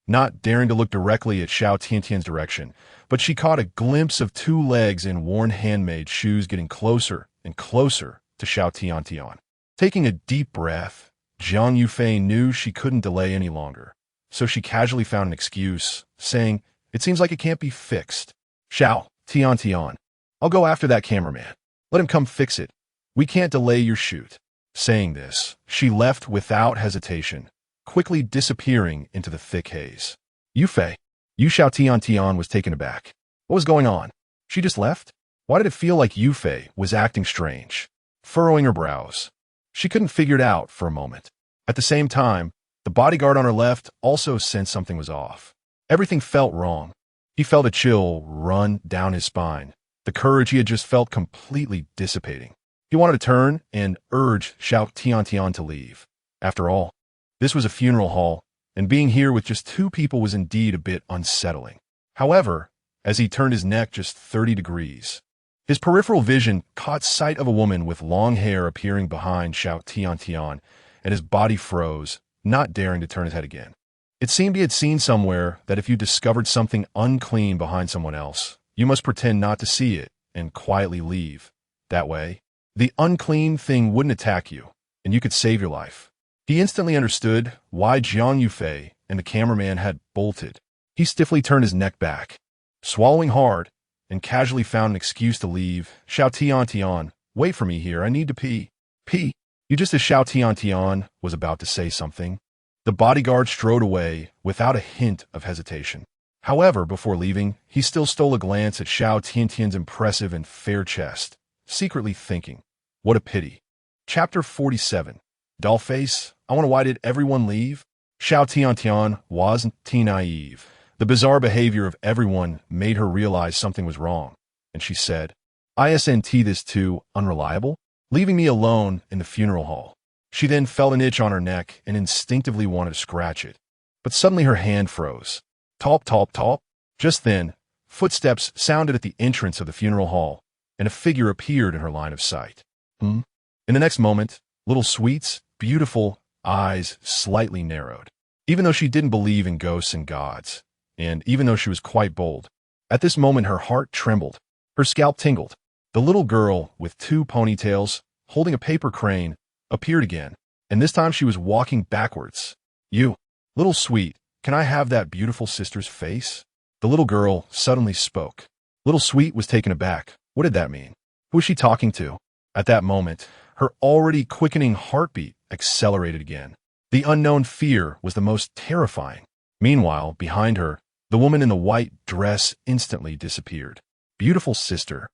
not daring to look directly at Xiaotian's direction, but she caught a glimpse of two legs in worn handmade shoes getting closer and closer to Xiaotian. Taking a deep breath, Jiang Yufei knew she couldn't delay any longer, so she casually found an excuse, saying, "It seems like it can't be fixed. Xiaotian, I'll go after that cameraman. Let him come fix it. We can't delay your shoot." Saying this, she left without hesitation, quickly disappearing into the thick haze. Yufei, Yu Xiaotian was taken aback. What was going on? She just left? Why did it feel like Yufei was acting strange? Furrowing her brows, she couldn't figure it out for a moment. At the same time, the bodyguard on her left also sensed something was off. Everything felt wrong. He felt a chill run down his spine, the courage he had just felt completely dissipating. He wanted to turn and urge Xiaotian to leave. After all, this was a funeral hall, and being here with just two people was indeed a bit unsettling. However, as he turned his neck just 30 degrees, his peripheral vision caught sight of a woman with long hair appearing behind Xiaotian, and his body froze, not daring to turn his head again. It seemed he had seen somewhere that if you discovered something unclean behind someone else, you must pretend not to see it and quietly leave. That way, the unclean thing wouldn't attack you, and you could save your life. He instantly understood why Jiang Yufei and the cameraman had bolted. He stiffly turned his neck back, swallowing hard, and casually found an excuse to leave. Xiaotian, wait for me here, I need to pee. Pee? You just as Xiaotian was about to say something, the bodyguard strode away without a hint of hesitation. However, before leaving, he still stole a glance at Xiaotian's impressive and fair chest, secretly thinking, what a pity. Chapter 47. Dollface, I wonder why did everyone leave? Xiaotian wasn't naive. The bizarre behavior of everyone made her realize something was wrong, and she said, "Isn't this too unreliable? Leaving me alone in the funeral hall." She then felt an itch on her neck and instinctively wanted to scratch it. But suddenly her hand froze. Top, top, top. Just then, footsteps sounded at the entrance of the funeral hall, and a figure appeared in her line of sight. In the next moment, Little Sweet's beautiful eyes slightly narrowed. Even though she didn't believe in ghosts and gods, and even though she was quite bold, at this moment her heart trembled, her scalp tingled. The little girl with two ponytails, holding a paper crane, appeared again, and this time she was walking backwards. "You, Little Sweet, can I have that beautiful sister's face?" The little girl suddenly spoke. Little Sweet was taken aback. What did that mean? Who was she talking to? At that moment, her already quickening heartbeat accelerated again. The unknown fear was the most terrifying. Meanwhile, behind her, the woman in the white dress instantly disappeared. "Beautiful sister,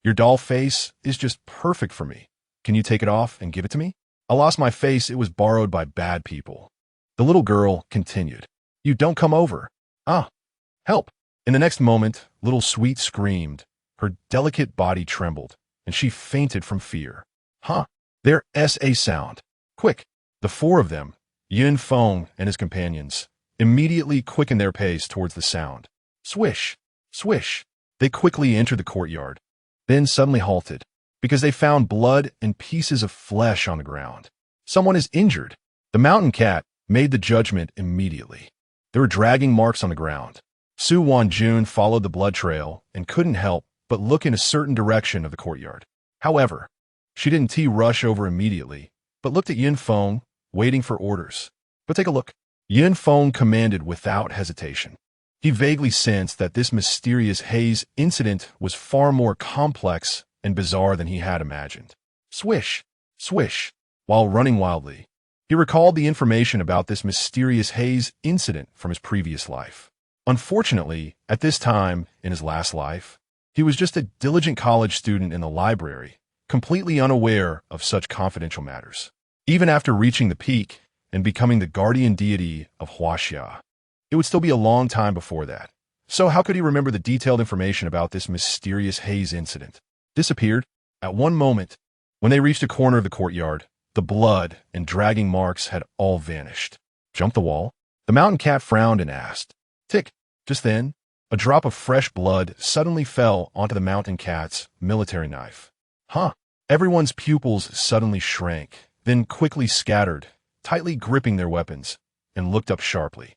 your doll face is just perfect for me. Can you take it off and give it to me? I lost my face, it was borrowed by bad people." The little girl continued. "You don't come over. Help." In the next moment, Little Sweet screamed. Her delicate body trembled, and she fainted from fear. There's a sound. Quick! The four of them, Feng and his companions, immediately quickened their pace towards the sound. Swish! Swish! They quickly entered the courtyard, then suddenly halted, because they found blood and pieces of flesh on the ground. Someone is injured. The mountain cat made the judgment immediately. There were dragging marks on the ground. Su Wanjun followed the blood trail and couldn't help but look in a certain direction of the courtyard. However, she didn't rush over immediately, but looked at Feng, waiting for orders. But take a look. Yin Feng commanded without hesitation. He vaguely sensed that this mysterious haze incident was far more complex and bizarre than he had imagined. Swish, swish, while running wildly. He recalled the information about this mysterious haze incident from his previous life. Unfortunately, at this time in his last life, he was just a diligent college student in the library, completely unaware of such confidential matters. Even after reaching the peak and becoming the guardian deity of Huaxia, it would still be a long time before that. So how could he remember the detailed information about this mysterious haze incident? Disappeared. At one moment, when they reached a corner of the courtyard, the blood and dragging marks had all vanished. Jump the wall? The mountain cat frowned and asked. Tick. Just then, a drop of fresh blood suddenly fell onto the mountain cat's military knife. Huh. Everyone's pupils suddenly shrank, then quickly scattered, tightly gripping their weapons, and looked up sharply.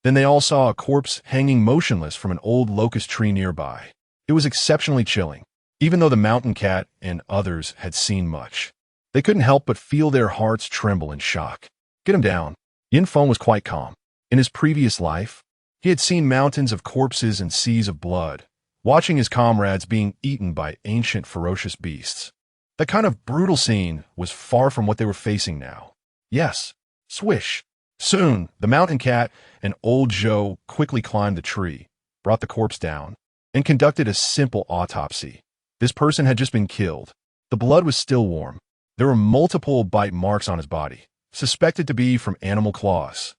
Then they all saw a corpse hanging motionless from an old locust tree nearby. It was exceptionally chilling. Even though the mountain cat and others had seen much, they couldn't help but feel their hearts tremble in shock. Get him down. Yin Feng was quite calm. In his previous life, he had seen mountains of corpses and seas of blood, watching his comrades being eaten by ancient ferocious beasts. That kind of brutal scene was far from what they were facing now. Yes. Swish. Soon, the mountain cat and old Zhou quickly climbed the tree, brought the corpse down, and conducted a simple autopsy. This person had just been killed. The blood was still warm. There were multiple bite marks on his body, suspected to be from animal claws.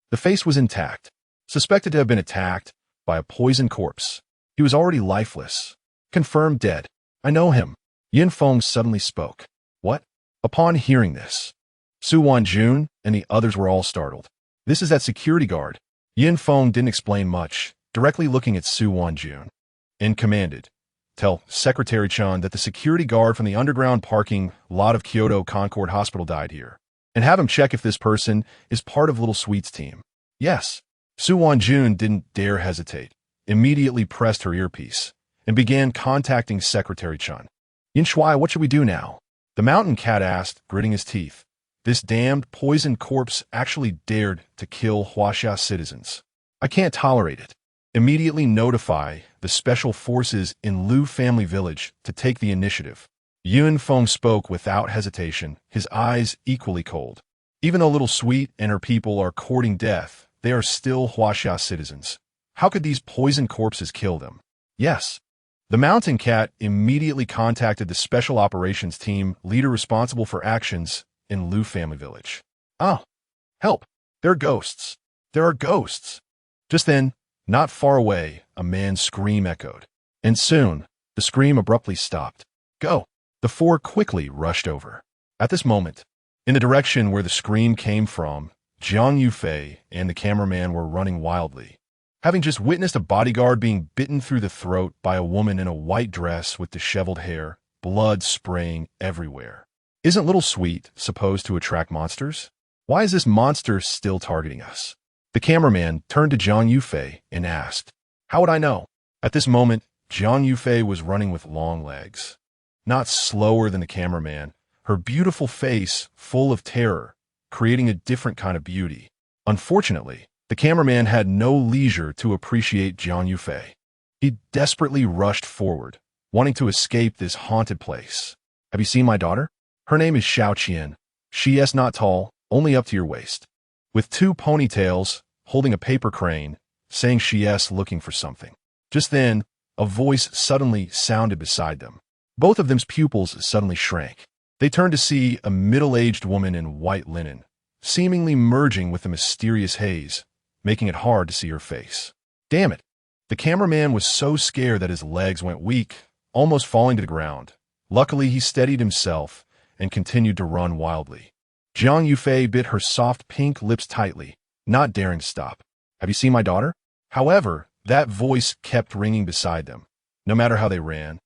The face was intact, suspected to have been attacked by a poisoned corpse. He was already lifeless. Confirmed dead. I know him. Yin Feng suddenly spoke. What? Upon hearing this, Su Wanjun and the others were all startled. This is that security guard. Yin Feng didn't explain much, directly looking at Su Wanjun, and commanded, Tell Secretary Chan that the security guard from the underground parking lot of Kyoto Concord Hospital died here, and have him check if this person is part of Little Sweet's team. Yes. Su Wanjun didn't dare hesitate, immediately pressed her earpiece, and began contacting Secretary Chan. Yin Shuai, what should we do now? The mountain cat asked, gritting his teeth. This damned poisoned corpse actually dared to kill Huaxia citizens. I can't tolerate it. Immediately notify the special forces in Lu family village to take the initiative. Yin Feng spoke without hesitation, his eyes equally cold. Even though Little Sweet and her people are courting death, they are still Huaxia citizens. How could these poisoned corpses kill them? Yes. The mountain cat immediately contacted the special operations team leader responsible for actions in Lu family village. Oh, help. There are ghosts. There are ghosts. Just then, not far away, a man's scream echoed. And soon, the scream abruptly stopped. Go! The four quickly rushed over. At this moment, in the direction where the scream came from, Jiang Yufei and the cameraman were running wildly, having just witnessed a bodyguard being bitten through the throat by a woman in a white dress with disheveled hair, blood spraying everywhere. Isn't Little Sweet supposed to attract monsters? Why is this monster still targeting us? The cameraman turned to Jiang Yufei and asked, How would I know? At this moment, Jiang Yufei was running with long legs. Not slower than the cameraman, her beautiful face full of terror, creating a different kind of beauty. Unfortunately, the cameraman had no leisure to appreciate Jiang Yufei. He desperately rushed forward, wanting to escape this haunted place. Have you seen my daughter? Her name is Xiao Qian. She is not tall, only up to your waist, with two ponytails, holding a paper crane, saying she is looking for something. Just then, a voice suddenly sounded beside them. Both of them's pupils suddenly shrank. They turned to see a middle-aged woman in white linen, seemingly merging with the mysterious haze, making it hard to see her face. Damn it! The cameraman was so scared that his legs went weak, almost falling to the ground. Luckily, he steadied himself and continued to run wildly. Jiang Yufei bit her soft pink lips tightly, not daring to stop. Have you seen my daughter? However, that voice kept ringing beside them. No matter how they ran,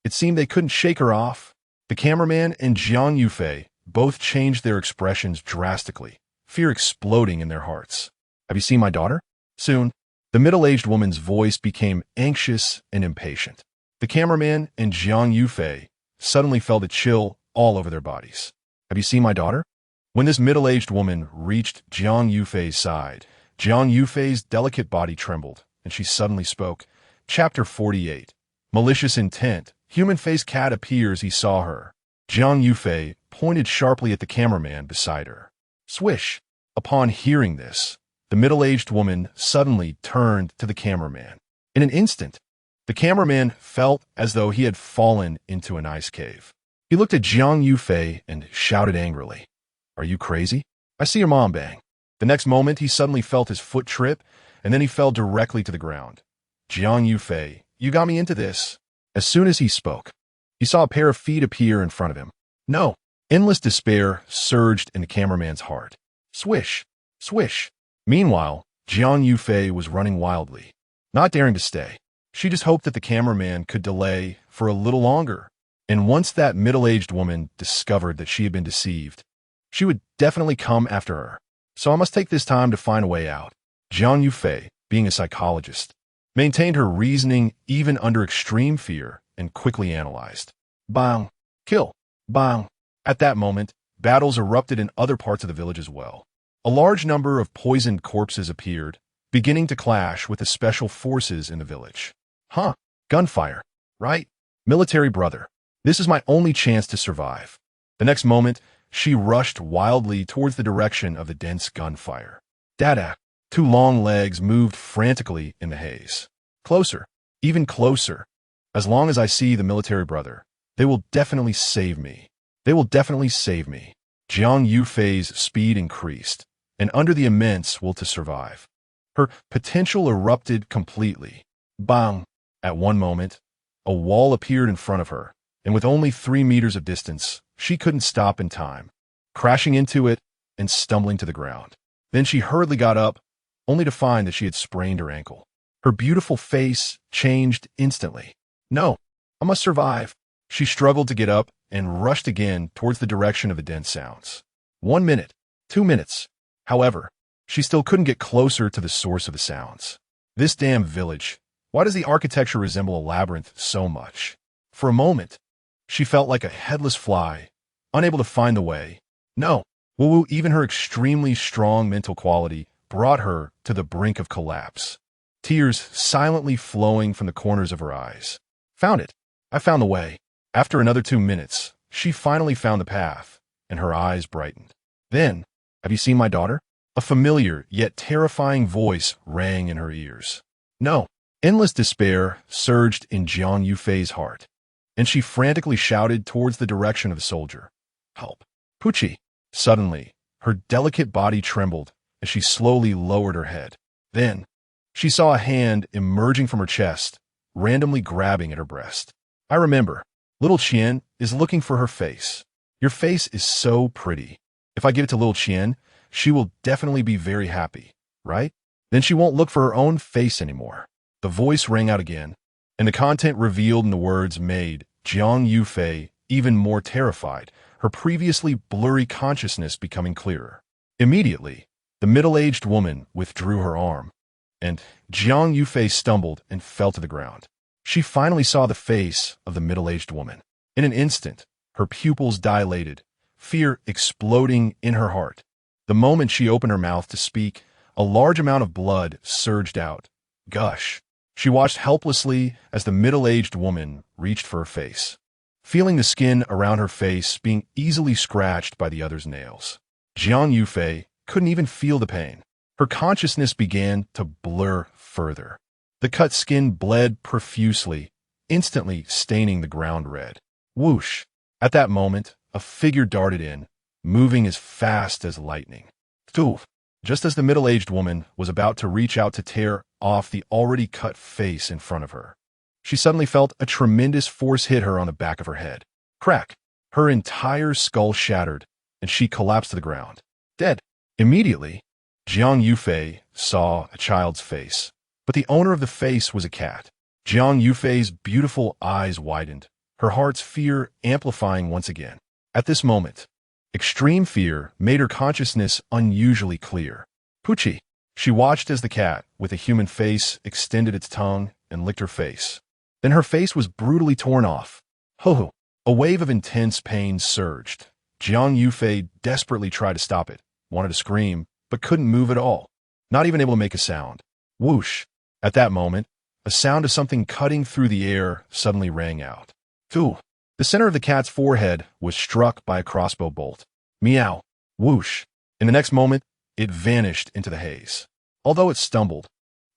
it seemed they couldn't shake her off. The cameraman and Jiang Yufei both changed their expressions drastically, fear exploding in their hearts. Have you seen my daughter? Soon, the middle-aged woman's voice became anxious and impatient. The cameraman and Jiang Yufei suddenly felt a chill all over their bodies. Have you seen my daughter? When this middle-aged woman reached Jiang Yufei's side, Jiang Yufei's delicate body trembled, and she suddenly spoke. Chapter 48. Malicious Intent. Human-faced cat appears. He saw her. Jiang Yufei pointed sharply at the cameraman beside her. Swish. Upon hearing this, the middle-aged woman suddenly turned to the cameraman. In an instant, the cameraman felt as though he had fallen into an ice cave. He looked at Jiang Yufei and shouted angrily, "Are you crazy? I see your mom bang." The next moment, he suddenly felt his foot trip, and then he fell directly to the ground. Jiang Yufei, you got me into this. As soon as he spoke, he saw a pair of feet appear in front of him. No. Endless despair surged in the cameraman's heart. Swish, swish. Meanwhile, Jiang Yufei was running wildly, not daring to stay. She just hoped that the cameraman could delay for a little longer. And once that middle-aged woman discovered that she had been deceived, she would definitely come after her. So I must take this time to find a way out. Jiang Yufei, being a psychologist, maintained her reasoning even under extreme fear and quickly analyzed. Bang! Kill! Bang! At that moment, battles erupted in other parts of the village as well. A large number of poisoned corpses appeared, beginning to clash with the special forces in the village. Huh? Gunfire, right? Military brother. This is my only chance to survive. The next moment, she rushed wildly towards the direction of the dense gunfire. Dada! Two long legs moved frantically in the haze. Closer, even closer. As long as I see the military brother, they will definitely save me. They will definitely save me. Jiang Yufei's speed increased, and under the immense will to survive, her potential erupted completely. Bang! At one moment, a wall appeared in front of her, and with only 3 meters of distance, she couldn't stop in time, crashing into it and stumbling to the ground. Then she hurriedly got up, only to find that she had sprained her ankle. Her beautiful face changed instantly. No, I must survive. She struggled to get up and rushed again towards the direction of the dense sounds. 1 minute, 2 minutes. However, she still couldn't get closer to the source of the sounds. This damn village. Why does the architecture resemble a labyrinth so much? For a moment, she felt like a headless fly, unable to find the way. No, woo-woo, even her extremely strong mental quality brought her to the brink of collapse. Tears silently flowing from the corners of her eyes. Found it. I found the way. After another 2 minutes, she finally found the path, and her eyes brightened. Then, have you seen my daughter? A familiar yet terrifying voice rang in her ears. No. Endless despair surged in Jiang Yufei's heart, and she frantically shouted towards the direction of the soldier. Help. Pucci. Suddenly, her delicate body trembled as she slowly lowered her head. Then, she saw a hand emerging from her chest, randomly grabbing at her breast. I remember. Little Qian is looking for her face. Your face is so pretty. If I give it to little Qian, she will definitely be very happy, right? Then she won't look for her own face anymore. The voice rang out again, and the content revealed in the words made Jiang Yufei even more terrified, her previously blurry consciousness becoming clearer. Immediately, the middle-aged woman withdrew her arm, and Jiang Yufei stumbled and fell to the ground. She finally saw the face of the middle-aged woman. In an instant, her pupils dilated, fear exploding in her heart. The moment she opened her mouth to speak, a large amount of blood surged out. Gush. She watched helplessly as the middle-aged woman reached for her face, feeling the skin around her face being easily scratched by the other's nails. Jiang Yufei couldn't even feel the pain. Her consciousness began to blur further. The cut skin bled profusely, instantly staining the ground red. Whoosh! At that moment, a figure darted in, moving as fast as lightning. Doof! Just as the middle-aged woman was about to reach out to tear off the already cut face in front of her, she suddenly felt a tremendous force hit her on the back of her head. Crack! Her entire skull shattered, and she collapsed to the ground. Dead. Immediately, Jiang Yufei saw a child's face, but the owner of the face was a cat. Jiang Yufei's beautiful eyes widened, her heart's fear amplifying once again. At this moment, extreme fear made her consciousness unusually clear. Pucci. She watched as the cat, with a human face, extended its tongue and licked her face. Then her face was brutally torn off. Ho-ho! A wave of intense pain surged. Jiang Yufei desperately tried to stop it, wanted to scream, but couldn't move at all. not even able to make a sound. Whoosh! At that moment, a sound of something cutting through the air suddenly rang out. Phew! The center of the cat's forehead was struck by a crossbow bolt. Meow! Whoosh! In the next moment, it vanished into the haze. Although it stumbled,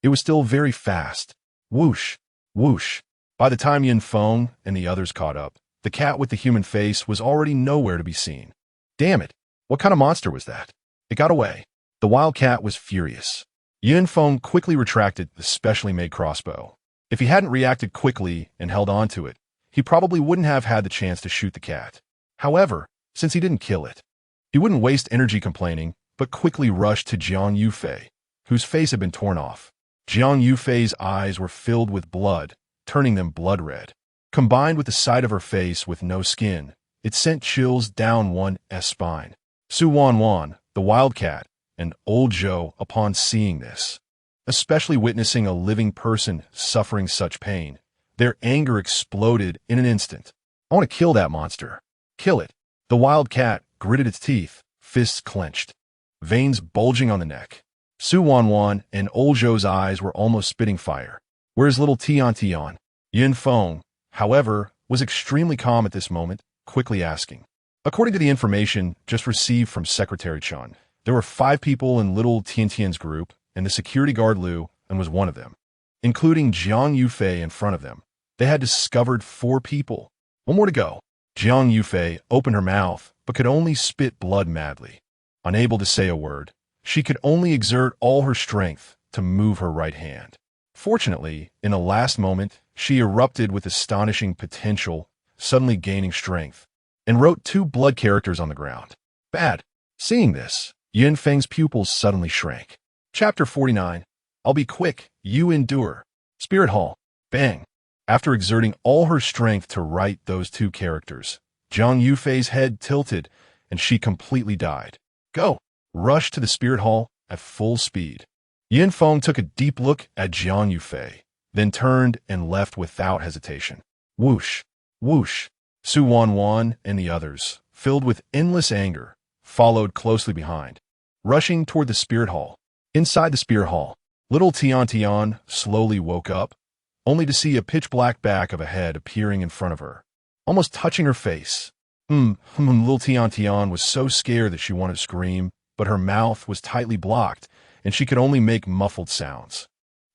it was still very fast. Whoosh! Whoosh! By the time Feng and the others caught up, the cat with the human face was already nowhere to be seen. Damn it! What kind of monster was that? It got away. The wild cat was furious. Feng quickly retracted the specially made crossbow. If he hadn't reacted quickly and held on to it, he probably wouldn't have had the chance to shoot the cat. However, since he didn't kill it, he wouldn't waste energy complaining, but quickly rushed to Jiang Yufei, whose face had been torn off. Jiang Yufei's eyes were filled with blood, turning them blood red. Combined with the sight of her face with no skin, it sent chills down one's spine. Su Wanwan, the wildcat, and old Zhou, upon seeing this, especially witnessing a living person suffering such pain, their anger exploded in an instant. I want to kill that monster. Kill it. The wild cat gritted its teeth, fists clenched, veins bulging on the neck. Su Wanwan and old Zhou's eyes were almost spitting fire. Where's little Tian? Feng, however, was extremely calm at this moment, quickly asking. According to the information just received from Secretary Chun, there were 5 people in little Tian's group, and the security guard Liu was one of them. Including Jiang Yufei in front of them, they had discovered 4 people. One more to go. Jiang Yufei opened her mouth, but could only spit blood madly. Unable to say a word, she could only exert all her strength to move her right hand. Fortunately, in the last moment, she erupted with astonishing potential, suddenly gaining strength, and wrote 2 blood characters on the ground. Bad. Seeing this, Feng's pupils suddenly shrank. Chapter 49. I'll be quick, you endure. Spirit Hall. Bang. After exerting all her strength to write those 2 characters, Jiang Yufei's head tilted, and she completely died. Go. Rushed to the Spirit Hall at full speed. Feng took a deep look at Jiang Yufei, then turned and left without hesitation. Whoosh. Whoosh. Su Wanwan and the others, filled with endless anger, followed closely behind, rushing toward the Spirit Hall. Inside the Spirit Hall, little Tian slowly woke up, only to see a pitch-black back of a head appearing in front of her, almost touching her face. Little Tian was so scared that she wanted to scream, but her mouth was tightly blocked, and she could only make muffled sounds.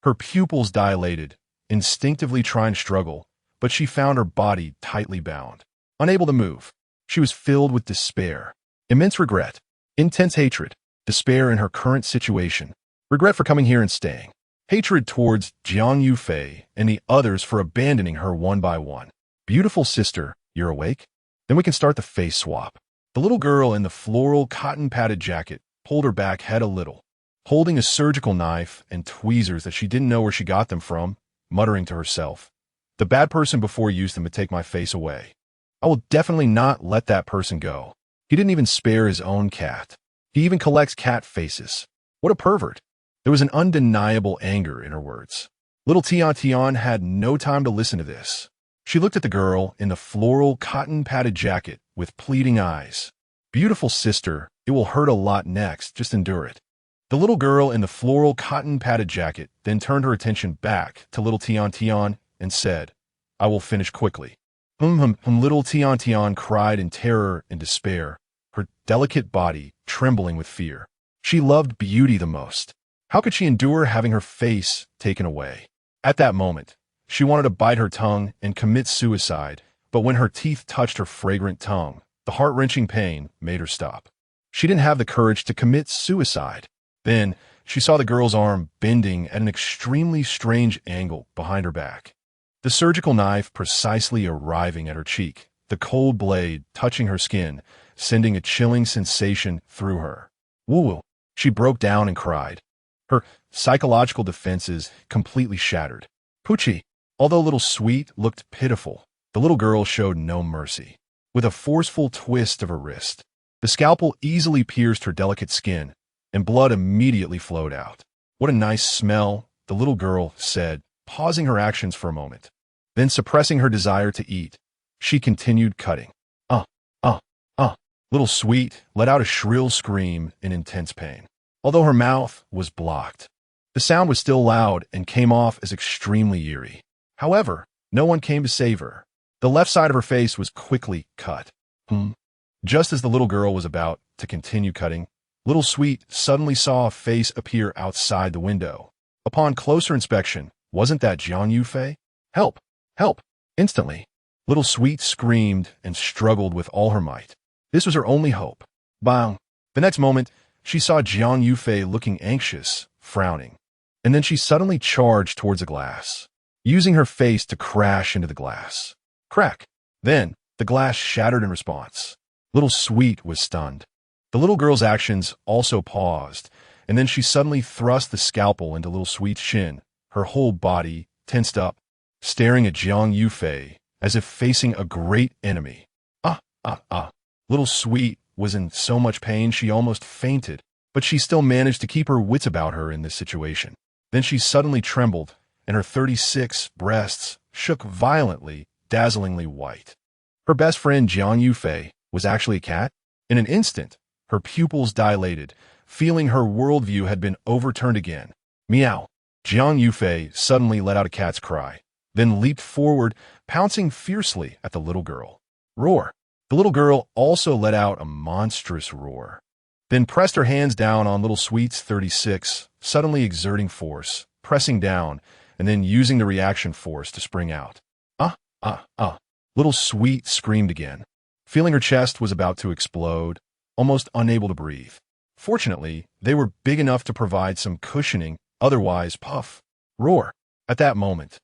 Her pupils dilated, instinctively trying to struggle, but she found her body tightly bound. Unable to move, she was filled with despair, immense regret, intense hatred, despair in her current situation, regret for coming here and staying, hatred towards Jiang Yufei and the others for abandoning her one by one. Beautiful sister, you're awake? Then we can start the face swap. The little girl in the floral cotton-padded jacket pulled her back head a little, holding a surgical knife and tweezers that she didn't know where she got them from, muttering to herself. The bad person before used them to take my face away. I will definitely not let that person go. He didn't even spare his own cat. He even collects cat faces. What a pervert. There was an undeniable anger in her words. Little Tian had no time to listen to this. She looked at the girl in the floral cotton-padded jacket with pleading eyes. Beautiful sister, it will hurt a lot next, just endure it. The little girl in the floral cotton-padded jacket then turned her attention back to little Tian and said, I will finish quickly. Little Tian cried in terror and despair, her delicate body trembling with fear. She loved beauty the most. How could she endure having her face taken away? At that moment, she wanted to bite her tongue and commit suicide, but when her teeth touched her fragrant tongue, the heart-wrenching pain made her stop. She didn't have the courage to commit suicide. Then, she saw the girl's arm bending at an extremely strange angle behind her back. The surgical knife precisely arriving at her cheek, the cold blade touching her skin, sending a chilling sensation through her. Woo! She broke down and cried. Her psychological defenses completely shattered. Poochie, although little Sweet looked pitiful, the little girl showed no mercy. With a forceful twist of her wrist, the scalpel easily pierced her delicate skin, and blood immediately flowed out. What a nice smell, the little girl said, pausing her actions for a moment. Then suppressing her desire to eat, she continued cutting. Little Sweet let out a shrill scream in intense pain. although her mouth was blocked. The sound was still loud and came off as extremely eerie. However, no one came to save her. The left side of her face was quickly cut. Just as the little girl was about to continue cutting, Little Sweet suddenly saw a face appear outside the window. Upon closer inspection, wasn't that Jiang Yufei? Help! Help! Instantly, Little Sweet screamed and struggled with all her might. This was her only hope. Bang! The next moment, she saw Jiang Yufei looking anxious, frowning. And then she suddenly charged towards the glass, using her face to crash into the glass. Crack! Then, the glass shattered in response. Little Sweet was stunned. The little girl's actions also paused, and then she suddenly thrust the scalpel into Little Sweet's shin, her whole body tensed up, staring at Jiang Yufei as if facing a great enemy. Little Sweet was in so much pain she almost fainted, but she still managed to keep her wits about her in this situation. Then she suddenly trembled, and her 36 breasts shook violently, dazzlingly white. Her best friend Jiang Yufei was actually a cat? In an instant, her pupils dilated, feeling her worldview had been overturned again. Meow! Jiang Yufei suddenly let out a cat's cry, then leaped forward, pouncing fiercely at the little girl. Roar! The little girl also let out a monstrous roar, then pressed her hands down on Little Sweet's 36, suddenly exerting force, pressing down, and then using the reaction force to spring out. Little Sweet screamed again, feeling her chest was about to explode, almost unable to breathe. Fortunately, they were big enough to provide some cushioning, otherwise puff. Roar! At that moment,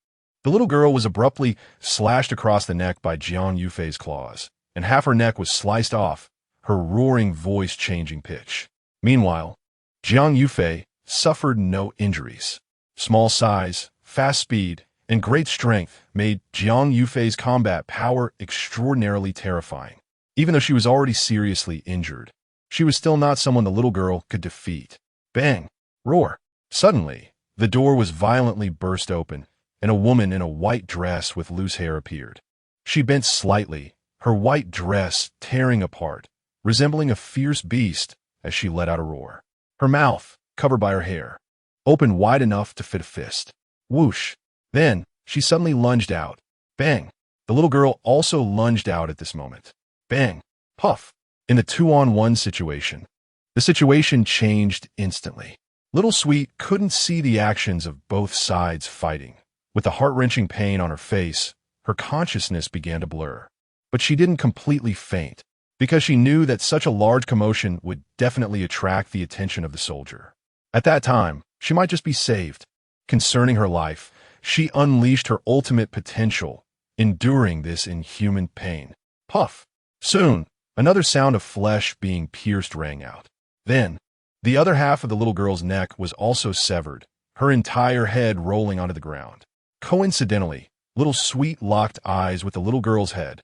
the little girl was abruptly slashed across the neck by Jiang Yufei's claws, and half her neck was sliced off, her roaring voice changing pitch. Meanwhile, Jiang Yufei suffered no injuries. Small size, fast speed, and great strength made Jiang Yufei's combat power extraordinarily terrifying. Even though she was already seriously injured, she was still not someone the little girl could defeat. Bang! Roar! Suddenly, the door was violently burst open, and a woman in a white dress with loose hair appeared. She bent slightly, her white dress tearing apart, resembling a fierce beast as she let out a roar. Her mouth, covered by her hair, opened wide enough to fit a fist. Whoosh! Then, she suddenly lunged out. Bang! The little girl also lunged out at this moment. Bang! Puff! In the 2-on-1 situation, the situation changed instantly. Little Sweet couldn't see the actions of both sides fighting. With the heart-wrenching pain on her face, her consciousness began to blur. But she didn't completely faint, because she knew that such a large commotion would definitely attract the attention of the soldier. At that time, she might just be saved. Concerning her life, she unleashed her ultimate potential, enduring this inhuman pain. Puff! Soon, another sound of flesh being pierced rang out. Then, the other half of the little girl's neck was also severed, her entire head rolling onto the ground. Coincidentally, Little Sweet locked eyes with the little girl's head.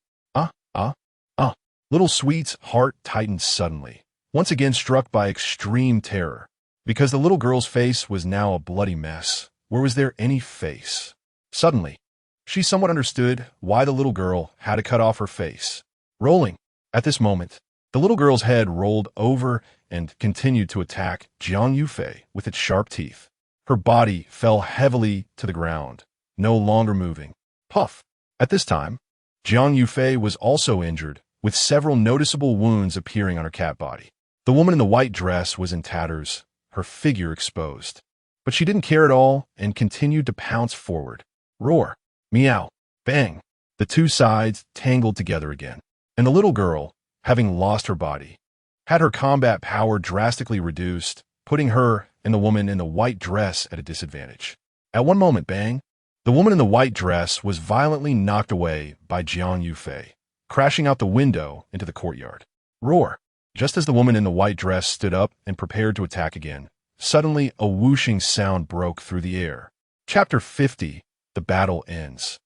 Little Sweet's heart tightened suddenly, once again struck by extreme terror. Because the little girl's face was now a bloody mess, where was there any face? Suddenly, she somewhat understood why the little girl had to cut off her face. Rolling. At this moment, the little girl's head rolled over and continued to attack Jiang Yufei with its sharp teeth. Her body fell heavily to the ground, no longer moving. Puff! At this time, Jiang Yufei was also injured, with several noticeable wounds appearing on her cat body. The woman in the white dress was in tatters, her figure exposed. But she didn't care at all and continued to pounce forward. Roar! Meow! Bang! The two sides tangled together again. And the little girl, having lost her body, had her combat power drastically reduced, putting her and the woman in the white dress at a disadvantage. At one moment, bang! The woman in the white dress was violently knocked away by Jiang Yufei, crashing out the window into the courtyard. Roar! Just as the woman in the white dress stood up and prepared to attack again, suddenly a whooshing sound broke through the air. Chapter 50. The battle ends.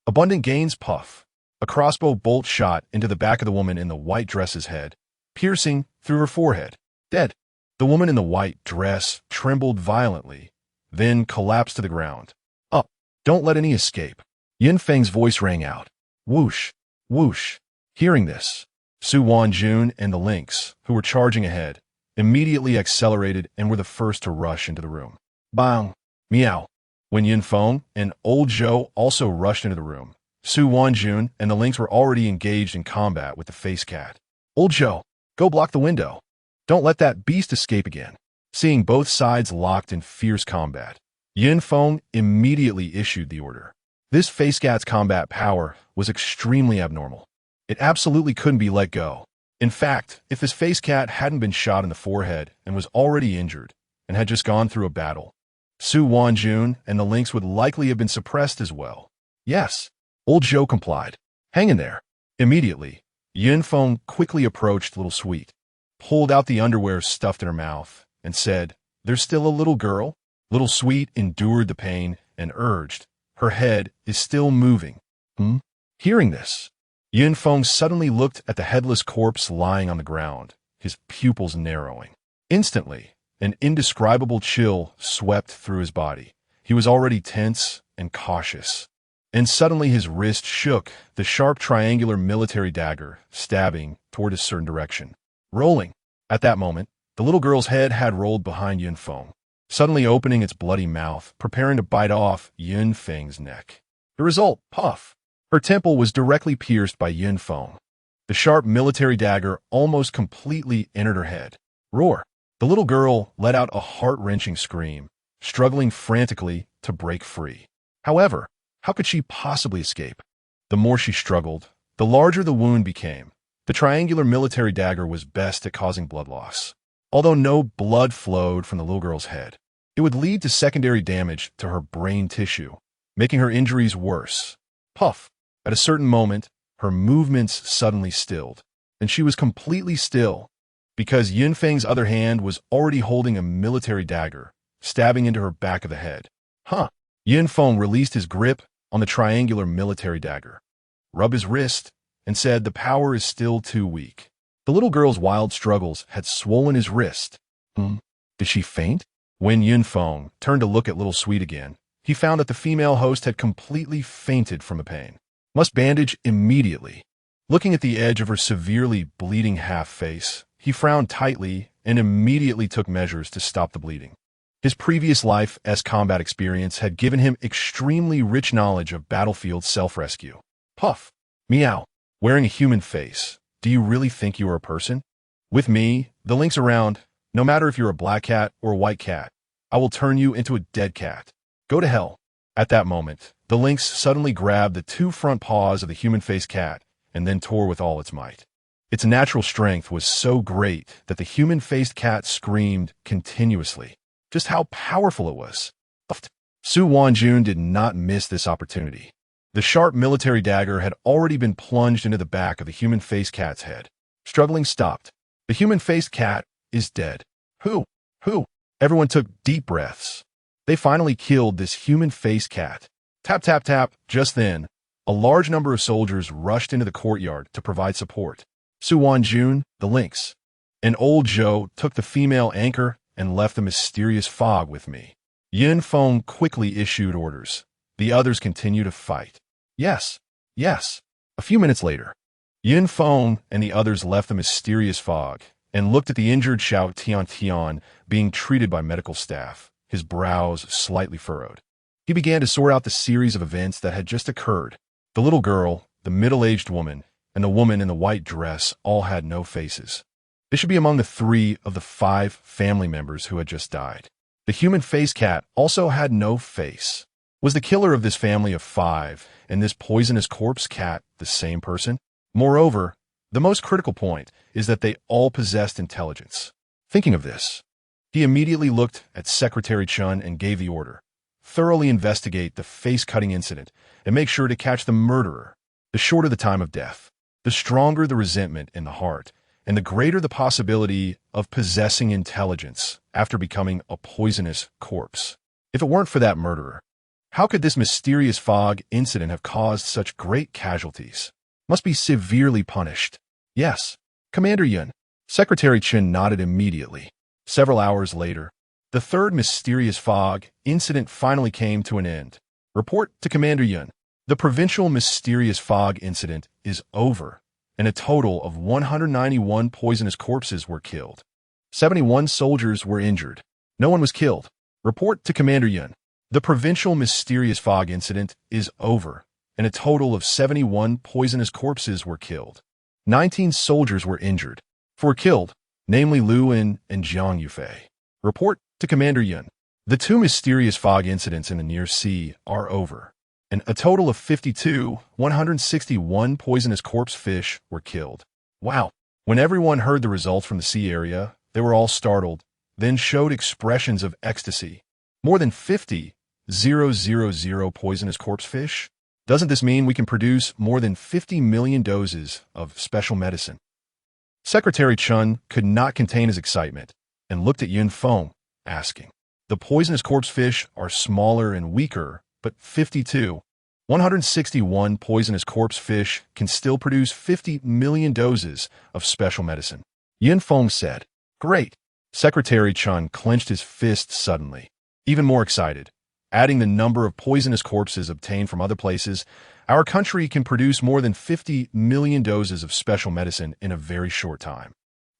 Abundant gains. Puff. A crossbow bolt shot into the back of the woman in the white dress's head, piercing through her forehead. Dead. The woman in the white dress trembled violently, then collapsed to the ground. Up. Don't let any escape. Yin Feng's voice rang out. Whoosh. Whoosh. Hearing this, Su Wanjun and the Lynx, who were charging ahead, immediately accelerated and were the first to rush into the room. Bang! Meow! When Yin Feng and Old Zhou also rushed into the room, Su Wanjun and the lynx were already engaged in combat with the face cat. Old Zhou, go block the window. Don't let that beast escape again. Seeing both sides locked in fierce combat, Yin Feng immediately issued the order. This face cat's combat power was extremely abnormal. It absolutely couldn't be let go. In fact, if this face cat hadn't been shot in the forehead and was already injured and had just gone through a battle, Su Wanjun and the lynx would likely have been suppressed as well. Yes, Old Zhou complied. Hang in there. Immediately, Yin Feng quickly approached Little Sweet, pulled out the underwear stuffed in her mouth, and said, "There's still a little girl?" Little Sweet endured the pain and urged, "Her head is still moving." Hearing this, Yin Feng suddenly looked at the headless corpse lying on the ground, his pupils narrowing. Instantly, an indescribable chill swept through his body. He was already tense and cautious. And suddenly his wrist shook, the sharp triangular military dagger stabbing toward a certain direction. Rolling. At that moment, the little girl's head had rolled behind Yin Feng, suddenly opening its bloody mouth, preparing to bite off Yin Feng's neck. The result, puff. Her temple was directly pierced by Yin Feng. The sharp military dagger almost completely entered her head. Roar! The little girl let out a heart-wrenching scream, struggling frantically to break free. However, how could she possibly escape? The more she struggled, the larger the wound became. The triangular military dagger was best at causing blood loss. Although no blood flowed from the little girl's head, it would lead to secondary damage to her brain tissue, making her injuries worse. Puff! At a certain moment, her movements suddenly stilled, and she was completely still, because Yin Feng's other hand was already holding a military dagger, stabbing into her back of the head. Yin Feng released his grip on the triangular military dagger, rubbed his wrist, and said the power is still too weak. The little girl's wild struggles had swollen his wrist. Did she faint? When Yin Feng turned to look at Little Sweet again, he found that the female host had completely fainted from the pain. Must bandage immediately. Looking at the edge of her severely bleeding half-face, he frowned tightly and immediately took measures to stop the bleeding. His previous life's combat experience had given him extremely rich knowledge of battlefield self-rescue. Puff! Meow! Wearing a human face, do you really think you are a person? With me, the lynx around, no matter if you're a black cat or a white cat, I will turn you into a dead cat. Go to hell. At that moment, the lynx suddenly grabbed the two front paws of the human-faced cat and then tore with all its might. Its natural strength was so great that the human-faced cat screamed continuously. Just how powerful it was. Su Wanjun did not miss this opportunity. The sharp military dagger had already been plunged into the back of the human-faced cat's head. Struggling stopped. The human-faced cat is dead. Who? Everyone took deep breaths. They finally killed this human-faced cat. Tap, tap, tap. Just then, a large number of soldiers rushed into the courtyard to provide support. Su Wanjun, the lynx, and Old Zhou took the female anchor and left the mysterious fog with me. Yin Feng quickly issued orders. The others continued to fight. Yes. A few minutes later, Yin Feng and the others left the mysterious fog and looked at the injured Xiao Tian being treated by medical staff, his brows slightly furrowed. He began to sort out the series of events that had just occurred. The little girl, the middle-aged woman, and the woman in the white dress all had no faces. They should be among the 3 of the 5 family members who had just died. The human-faced cat also had no face. Was the killer of this family of 5 and this poisonous corpse cat the same person? Moreover, the most critical point is that they all possessed intelligence. Thinking of this, he immediately looked at Secretary Chun and gave the order. Thoroughly investigate the face-cutting incident and make sure to catch the murderer. The shorter the time of death, the stronger the resentment in the heart, and the greater the possibility of possessing intelligence after becoming a poisonous corpse. If it weren't for that murderer, how could this mysterious fog incident have caused such great casualties? Must be severely punished. Yes, Commander Yun. Secretary Chen nodded immediately. Several hours later, the third mysterious fog incident finally came to an end. Report to Commander Yun. The provincial mysterious fog incident is over, and a total of 191 poisonous corpses were killed. 71 soldiers were injured. No one was killed. Report to Commander Yun. The provincial mysterious fog incident is over, and a total of 71 poisonous corpses were killed. 19 soldiers were injured. 4 killed, namely Lu En and Jiang Yufei. Report to Commander Yun. The 2 mysterious fog incidents in the near sea are over, and a total of 161 poisonous corpse fish were killed. Wow! When everyone heard the results from the sea area, they were all startled, then showed expressions of ecstasy. More than 50,000 poisonous corpse fish? Doesn't this mean we can produce more than 50 million doses of special medicine? Secretary Chun could not contain his excitement and looked at Yun Feng, asking, "The poisonous corpse fish are smaller and weaker, but 161 poisonous corpse fish can still produce 50 million doses of special medicine." Yun Feng said, "Great." Secretary Chun clenched his fist suddenly, even more excited. Adding the number of poisonous corpses obtained from other places, our country can produce more than 50 million doses of special medicine in a very short time.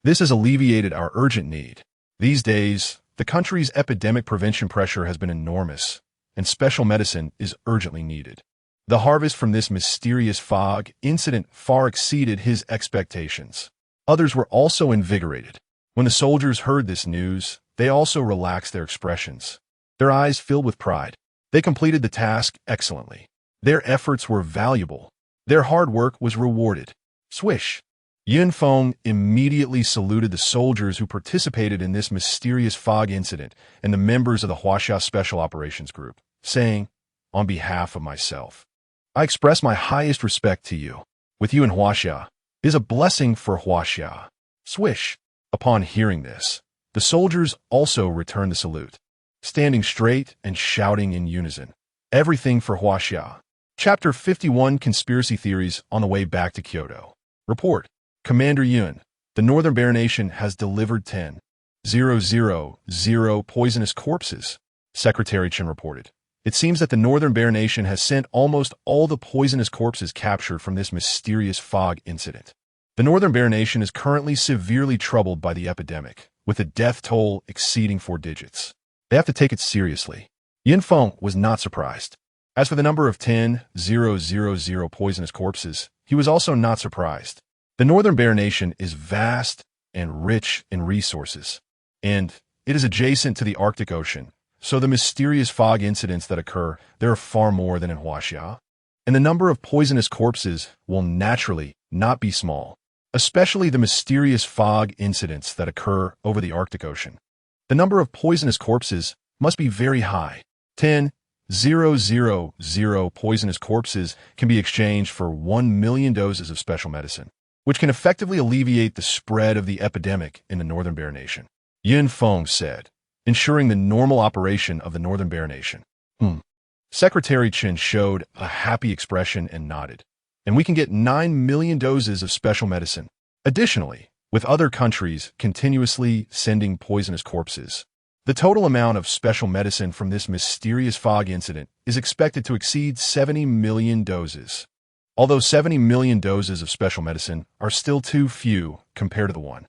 This has alleviated our urgent need. These days, the country's epidemic prevention pressure has been enormous, and special medicine is urgently needed. The harvest from this mysterious fog incident far exceeded his expectations. Others were also invigorated. When the soldiers heard this news, they also relaxed their expressions. Their eyes filled with pride. They completed the task excellently. Their efforts were valuable. Their hard work was rewarded. Swish! Yun Feng immediately saluted the soldiers who participated in this mysterious fog incident and the members of the Huaxia Special Operations Group, saying, "On behalf of myself, I express my highest respect to you. With you in Huaxia is a blessing for Huaxia." Swish! Upon hearing this, the soldiers also returned the salute, standing straight and shouting in unison, "Everything for Huaxia." Chapter 51 Conspiracy Theories on the Way Back to Kyoto. Report. Commander Yun, the Northern Bear Nation has delivered 10,000 poisonous corpses, Secretary Chen reported. It seems that the Northern Bear Nation has sent almost all the poisonous corpses captured from this mysterious fog incident. The Northern Bear Nation is currently severely troubled by the epidemic, with the death toll exceeding 4 digits. They have to take it seriously. Yun Feng was not surprised. As for the number of 10,000 poisonous corpses, he was also not surprised. The Northern Bear Nation is vast and rich in resources, and it is adjacent to the Arctic Ocean, so the mysterious fog incidents that occur, there are far more than in Huaxia, and the number of poisonous corpses will naturally not be small, especially the mysterious fog incidents that occur over the Arctic Ocean. The number of poisonous corpses must be very high. 10,000 poisonous corpses can be exchanged for 1 million doses of special medicine, which can effectively alleviate the spread of the epidemic in the Northern Bear Nation, Yun Feng said, ensuring the normal operation of the Northern Bear Nation. Secretary Chen showed a happy expression and nodded. And we can get 9 million doses of special medicine. Additionally, with other countries continuously sending poisonous corpses, the total amount of special medicine from this mysterious fog incident is expected to exceed 70 million doses. Although 70 million doses of special medicine are still too few compared to the 1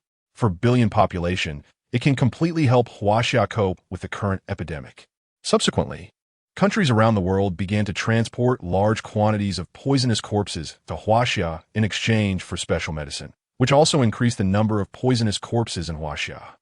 billion population, it can completely help Huaxia cope with the current epidemic. Subsequently, countries around the world began to transport large quantities of poisonous corpses to Huaxia in exchange for special medicine, which also increased the number of poisonous corpses in Huaxia.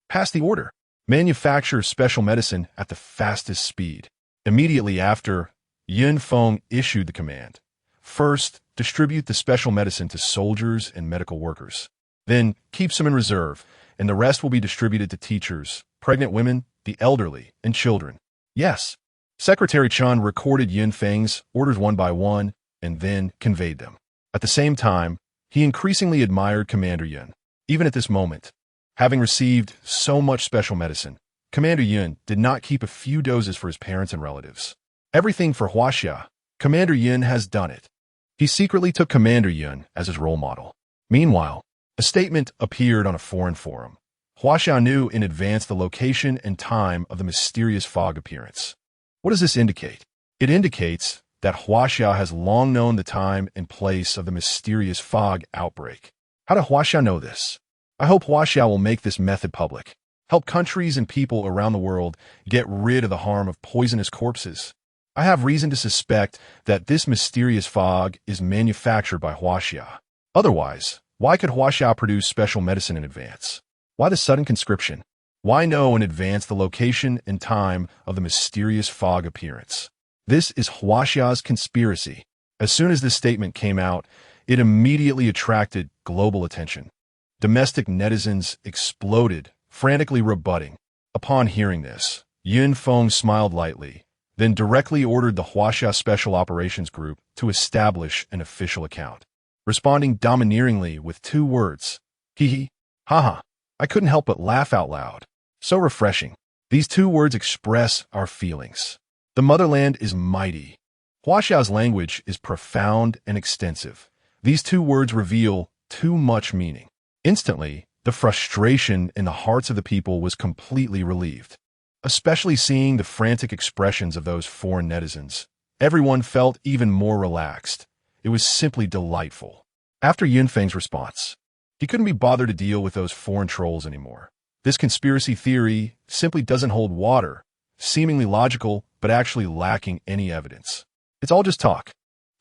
Pass the order. Manufacture special medicine at the fastest speed. Immediately after, Yun Feng issued the command. First, distribute the special medicine to soldiers and medical workers. Then, keep some in reserve, and the rest will be distributed to teachers, pregnant women, the elderly, and children. Yes. Secretary Chun recorded Yun Feng's orders one by one and then conveyed them. At the same time, he increasingly admired Commander Yun. Even at this moment, having received so much special medicine, Commander Yun did not keep a few doses for his parents and relatives. Everything for Huaxia, Commander Yun has done it. He secretly took Commander Yun as his role model. Meanwhile, a statement appeared on a foreign forum. Huaxia knew in advance the location and time of the mysterious fog appearance. What does this indicate? It indicates that Huaxia has long known the time and place of the mysterious fog outbreak. How did Huaxia know this? I hope Huaxia will make this method public. Help countries and people around the world get rid of the harm of poisonous corpses. I have reason to suspect that this mysterious fog is manufactured by Huaxia. Otherwise, why could Huaxia produce special medicine in advance? Why the sudden conscription? Why know in advance the location and time of the mysterious fog appearance? This is Huaxia's conspiracy. As soon as this statement came out, it immediately attracted global attention. Domestic netizens exploded, frantically rebutting. Upon hearing this, Feng smiled lightly, then directly ordered the Huaxia Special Operations Group to establish an official account, responding domineeringly with 2 words, hee hee, haha. I couldn't help but laugh out loud. So refreshing. These 2 words express our feelings. The motherland is mighty. Huaxia's language is profound and extensive. These 2 words reveal too much meaning. Instantly, the frustration in the hearts of the people was completely relieved. Especially seeing the frantic expressions of those foreign netizens, everyone felt even more relaxed. It was simply delightful. After Yunfeng's response, he couldn't be bothered to deal with those foreign trolls anymore. This conspiracy theory simply doesn't hold water, seemingly logical, but actually lacking any evidence. It's all just talk.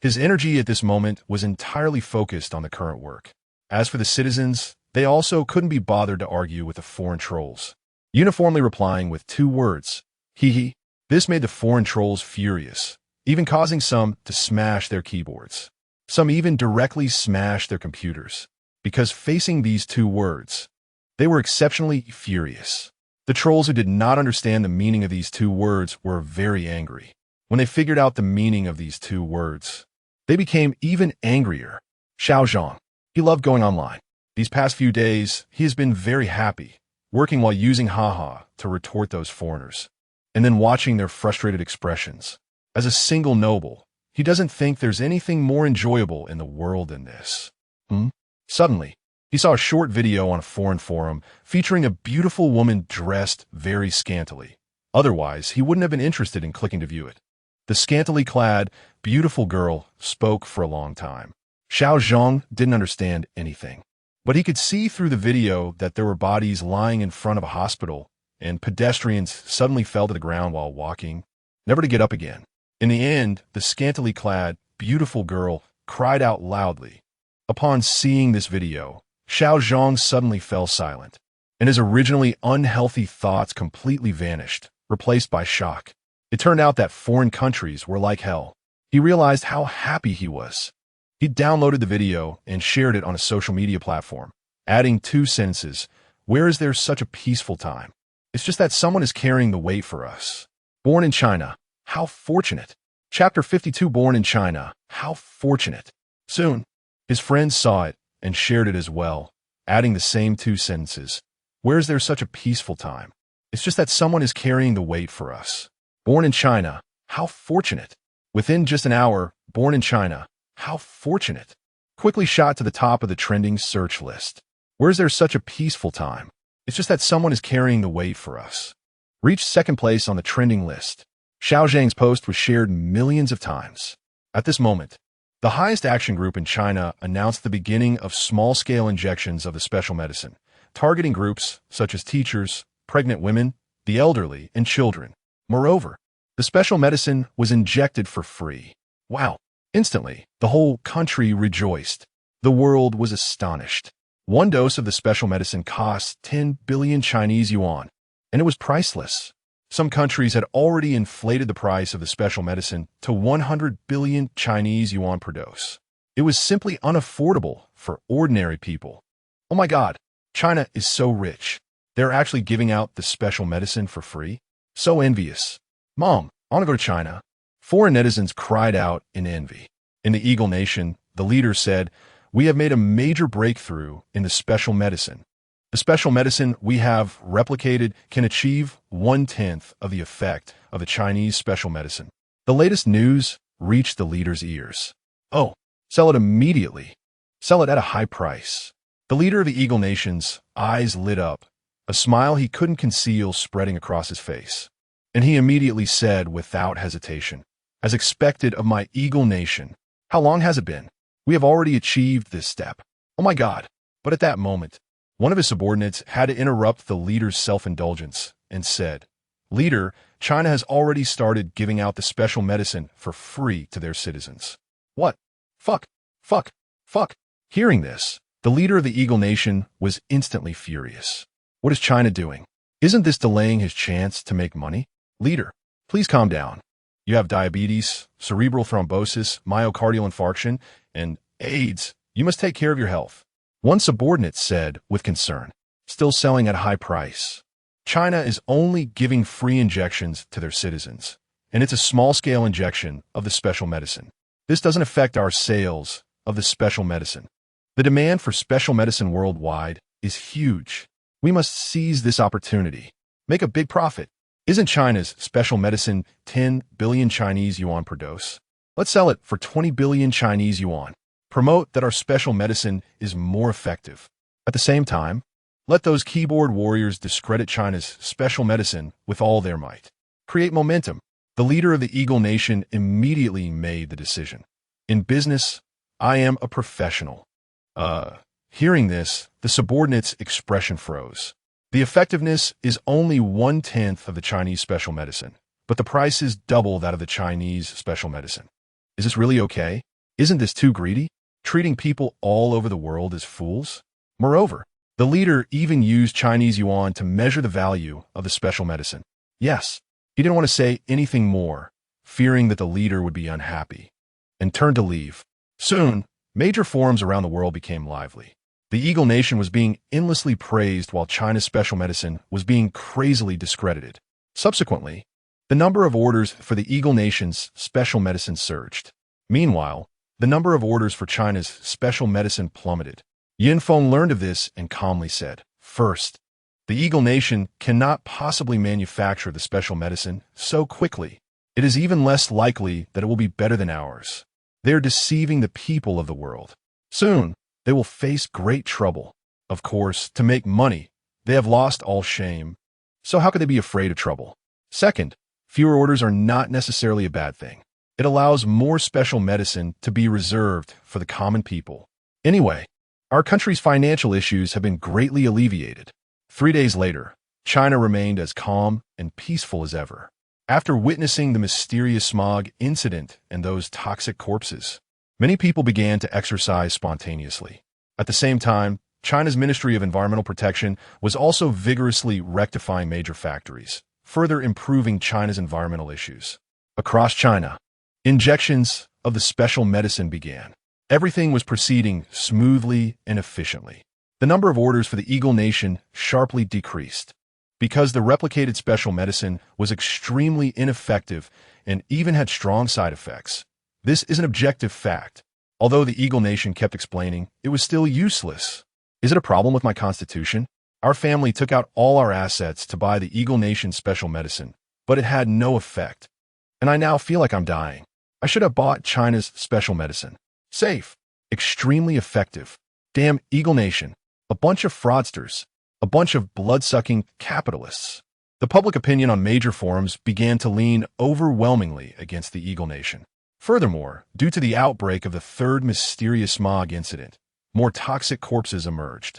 His energy at this moment was entirely focused on the current work. As for the citizens, they also couldn't be bothered to argue with the foreign trolls, uniformly replying with 2 words, hee hee. This made the foreign trolls furious, even causing some to smash their keyboards. Some even directly smashed their computers. Because facing these 2 words, they were exceptionally furious. The trolls who did not understand the meaning of these 2 words were very angry. When they figured out the meaning of these 2 words, they became even angrier. Xiao Zhang. He loved going online. These past few days, he has been very happy, working while using haha to retort those foreigners, and then watching their frustrated expressions. As a single noble, he doesn't think there's anything more enjoyable in the world than this. Suddenly, he saw a short video on a foreign forum featuring a beautiful woman dressed very scantily. Otherwise, he wouldn't have been interested in clicking to view it. The scantily clad, beautiful girl spoke for a long time. Xiao Zhang didn't understand anything, but he could see through the video that there were bodies lying in front of a hospital, and pedestrians suddenly fell to the ground while walking, never to get up again. In the end, the scantily clad, beautiful girl cried out loudly. Upon seeing this video, Xiao Zhang suddenly fell silent, and his originally unhealthy thoughts completely vanished, replaced by shock. It turned out that foreign countries were like hell. He realized how happy he was. He downloaded the video and shared it on a social media platform, adding 2 sentences. Where is there such a peaceful time? It's just that someone is carrying the weight for us. Born in China. How fortunate. Chapter 52. Born in China. How fortunate. Soon, his friends saw it and shared it as well, adding the same 2 sentences. Where is there such a peaceful time? It's just that someone is carrying the weight for us. Born in China. How fortunate. Within just an hour, born in China. How fortunate. Quickly shot to the top of the trending search list. Where is there such a peaceful time? It's just that someone is carrying the weight for us. Reached 2nd place on the trending list. Xiao Zhang's post was shared millions of times. At this moment, the highest action group in China announced the beginning of small-scale injections of the special medicine, targeting groups such as teachers, pregnant women, the elderly, and children. Moreover, the special medicine was injected for free. Wow! Instantly, the whole country rejoiced. The world was astonished. 1 dose of the special medicine cost 10 billion Chinese yuan, and it was priceless. Some countries had already inflated the price of the special medicine to 100 billion Chinese yuan per dose. It was simply unaffordable for ordinary people. Oh my God, China is so rich. They're actually giving out the special medicine for free? So envious. Mom, I want to go to China. Foreign netizens cried out in envy. In the Eagle Nation, the leader said, "We have made a major breakthrough in the special medicine. The special medicine we have replicated can achieve 1/10 of the effect of the Chinese special medicine." The latest news reached the leader's ears. "Oh, sell it immediately. Sell it at a high price." The leader of the Eagle Nation's eyes lit up, a smile he couldn't conceal spreading across his face. And he immediately said without hesitation, "As expected of my Eagle Nation, how long has it been? We have already achieved this step. Oh my God." But at that moment, One of his subordinates had to interrupt the leader's self-indulgence and said, "Leader, China has already started giving out the special medicine for free to their citizens." What? Fuck. Fuck. Fuck. Hearing this, the leader of the Eagle Nation was instantly furious. What is China doing? Isn't this delaying his chance to make money? Leader, please calm down. You have diabetes, cerebral thrombosis, myocardial infarction, and AIDS. You must take care of your health. One subordinate said with concern, still selling at a high price. China is only giving free injections to their citizens, and it's a small-scale injection of the special medicine. This doesn't affect our sales of the special medicine. The demand for special medicine worldwide is huge. We must seize this opportunity. Make a big profit. Isn't China's special medicine 10 billion Chinese yuan per dose? Let's sell it for 20 billion Chinese yuan. Promote that our special medicine is more effective. At the same time, let those keyboard warriors discredit China's special medicine with all their might. Create momentum. The leader of the Eagle Nation immediately made the decision. In business, I am a professional. Hearing this, the subordinate's expression froze. The effectiveness is only 1/10 of the Chinese special medicine, but the price is double that of the Chinese special medicine. Is this really okay? Isn't this too greedy? Treating people all over the world as fools? Moreover, the leader even used Chinese yuan to measure the value of the special medicine. Yes, he didn't want to say anything more, fearing that the leader would be unhappy, and turned to leave. Soon, major forums around the world became lively. The Eagle Nation was being endlessly praised while China's special medicine was being crazily discredited. Subsequently, the number of orders for the Eagle Nation's special medicine surged. Meanwhile, the number of orders for China's special medicine plummeted. Feng learned of this and calmly said, "First, the Eagle Nation cannot possibly manufacture the special medicine so quickly. It is even less likely that it will be better than ours. They are deceiving the people of the world. Soon, they will face great trouble. Of course, to make money, they have lost all shame. So how could they be afraid of trouble? Second, fewer orders are not necessarily a bad thing. It allows more special medicine to be reserved for the common people. Anyway, our country's financial issues have been greatly alleviated." 3 days later, China remained as calm and peaceful as ever. After witnessing the mysterious smog incident and those toxic corpses, many people began to exercise spontaneously. At the same time, China's Ministry of Environmental Protection was also vigorously rectifying major factories, further improving China's environmental issues. Across China, injections of the special medicine began. Everything was proceeding smoothly and efficiently. The number of orders for the Eagle Nation sharply decreased. Because the replicated special medicine was extremely ineffective and even had strong side effects. This is an objective fact. Although the Eagle Nation kept explaining, it was still useless. Is it a problem with my constitution? Our family took out all our assets to buy the Eagle Nation special medicine, but it had no effect. And I now feel like I'm dying. I should have bought China's special medicine. Safe. Extremely effective. Damn Eagle Nation. A bunch of fraudsters. A bunch of blood-sucking capitalists. The public opinion on major forums began to lean overwhelmingly against the Eagle Nation. Furthermore, due to the outbreak of the third mysterious smog incident, more toxic corpses emerged,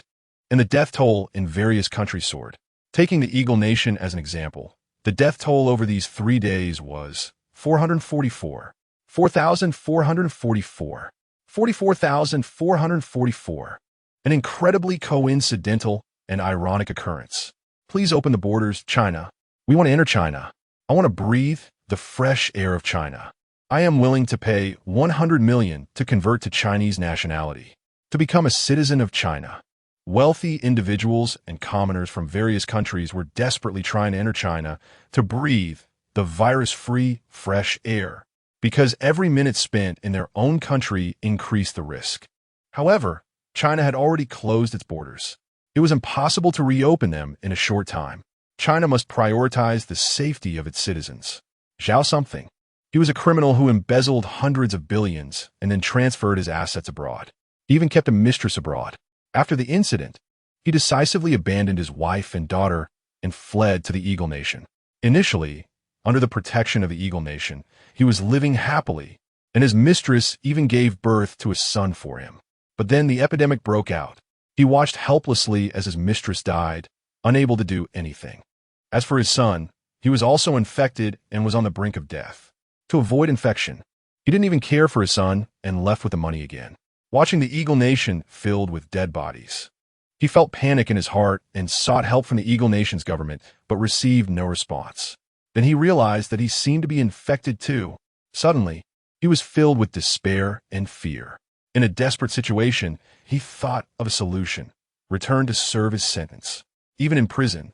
and the death toll in various countries soared. Taking the Eagle Nation as an example, the death toll over these 3 days was 444, 4,444, 44,444, an incredibly coincidental and ironic occurrence. Please open the borders, China. We want to enter China. I want to breathe the fresh air of China. I am willing to pay 100 million to convert to Chinese nationality, to become a citizen of China. Wealthy individuals and commoners from various countries were desperately trying to enter China to breathe the virus-free, fresh air, because every minute spent in their own country increased the risk. However, China had already closed its borders. It was impossible to reopen them in a short time. China must prioritize the safety of its citizens. Zhao something. He was a criminal who embezzled hundreds of billions and then transferred his assets abroad. He even kept a mistress abroad. After the incident, he decisively abandoned his wife and daughter and fled to the Eagle Nation. Initially, under the protection of the Eagle Nation, he was living happily, and his mistress even gave birth to a son for him. But then the epidemic broke out. He watched helplessly as his mistress died, unable to do anything. As for his son, he was also infected and was on the brink of death. To avoid infection, he didn't even care for his son and left with the money again, watching the Eagle Nation filled with dead bodies. He felt panic in his heart and sought help from the Eagle Nation's government, but received no response. Then he realized that he seemed to be infected too. Suddenly, he was filled with despair and fear. In a desperate situation, he thought of a solution: return to serve his sentence. Even in prison,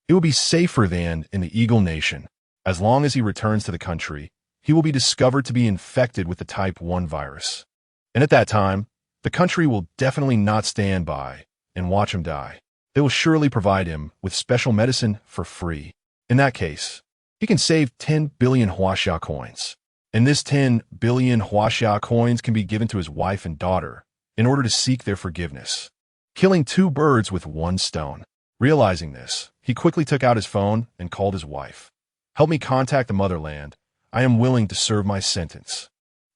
it will be safer than in the Eagle Nation. As long as he returns to the country, he will be discovered to be infected with the type 1 virus. And at that time, the country will definitely not stand by and watch him die. They will surely provide him with special medicine for free. In that case, he can save 10 billion huaxia coins. And this 10 billion huaxia coins can be given to his wife and daughter in order to seek their forgiveness. Killing two birds with one stone. Realizing this, he quickly took out his phone and called his wife. "Help me contact the motherland. I am willing to serve my sentence.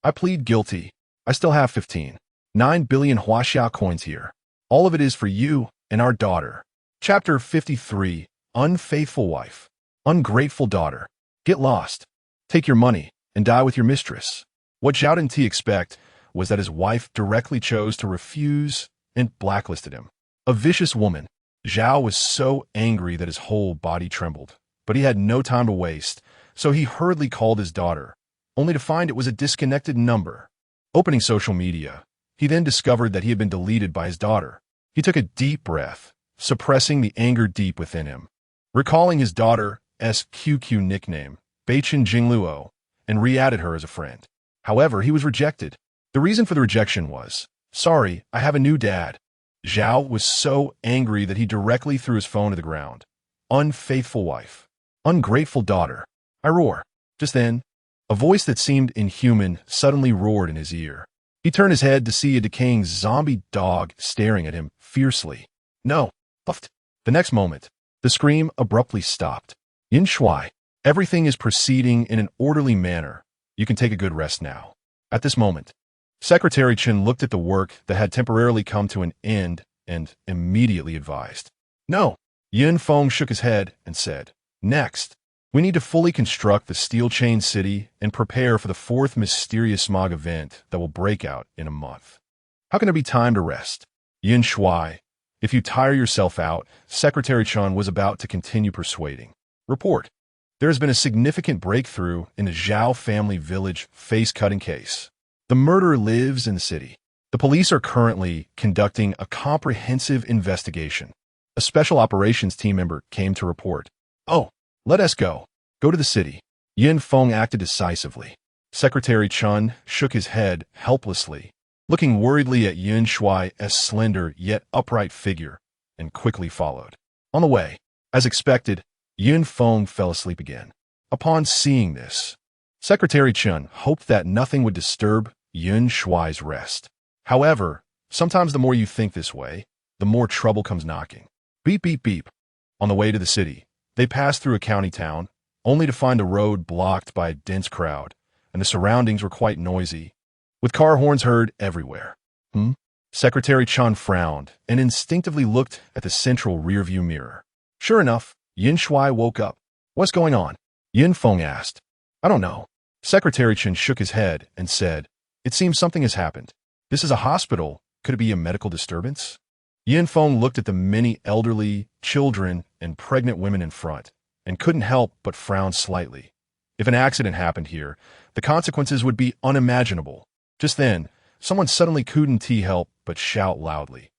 I plead guilty. I still have 9 billion huaxia coins here. All of it is for you and our daughter." Chapter 53. Unfaithful wife. Ungrateful daughter. Get lost. Take your money and die with your mistress. What Zhao didn't expect was that his wife directly chose to refuse and blacklisted him. A vicious woman. Zhao was so angry that his whole body trembled, but he had no time to waste, so he hurriedly called his daughter, only to find it was a disconnected number. Opening social media, he then discovered that he had been deleted by his daughter. He took a deep breath, suppressing the anger deep within him. Recalling his daughter's QQ nickname, Beichen Jingluo, and re-added her as a friend. However, he was rejected. The reason for the rejection was, "Sorry, I have a new dad." Zhao was so angry that he directly threw his phone to the ground. Unfaithful wife. Ungrateful daughter. I roar. Just then, a voice that seemed inhuman suddenly roared in his ear. He turned his head to see a decaying zombie dog staring at him fiercely. "No!" Puffed. The next moment, the scream abruptly stopped. "Yin Shuai, everything is proceeding in an orderly manner. You can take a good rest now." At this moment, Secretary Chen looked at the work that had temporarily come to an end and immediately advised. "No." Yin Feng shook his head and said, "Next, we need to fully construct the Steel Chain City and prepare for the fourth mysterious smog event that will break out in a month. How can there be time to rest?" Yin Shuai, if you tire yourself out, Secretary Chen was about to continue persuading. Report. There has been a significant breakthrough in the Zhao family village face-cutting case. The murderer lives in the city. The police are currently conducting a comprehensive investigation. A special operations team member came to report. "Oh, let us go. Go to the city." Yin Feng acted decisively. Secretary Chen shook his head helplessly, looking worriedly at Yin Shuai's slender yet upright figure, and quickly followed. On the way, as expected, Yin Feng fell asleep again. Upon seeing this, Secretary Chen hoped that nothing would disturb Yin Shuai's rest. However, sometimes the more you think this way, the more trouble comes knocking. Beep, beep, beep. On the way to the city, they passed through a county town, only to find the road blocked by a dense crowd, and the surroundings were quite noisy, with car horns heard everywhere. Secretary Chen frowned and instinctively looked at the central rearview mirror. Sure enough, Yin Shuai woke up. "What's going on?" Yin Feng asked. "I don't know." Secretary Chen shook his head and said, "It seems something has happened. This is a hospital. Could it be a medical disturbance?" Yin Feng looked at the many elderly, children, and pregnant women in front, and couldn't help but frown slightly. If an accident happened here, the consequences would be unimaginable. Just then, someone suddenly couldn't help but shout loudly.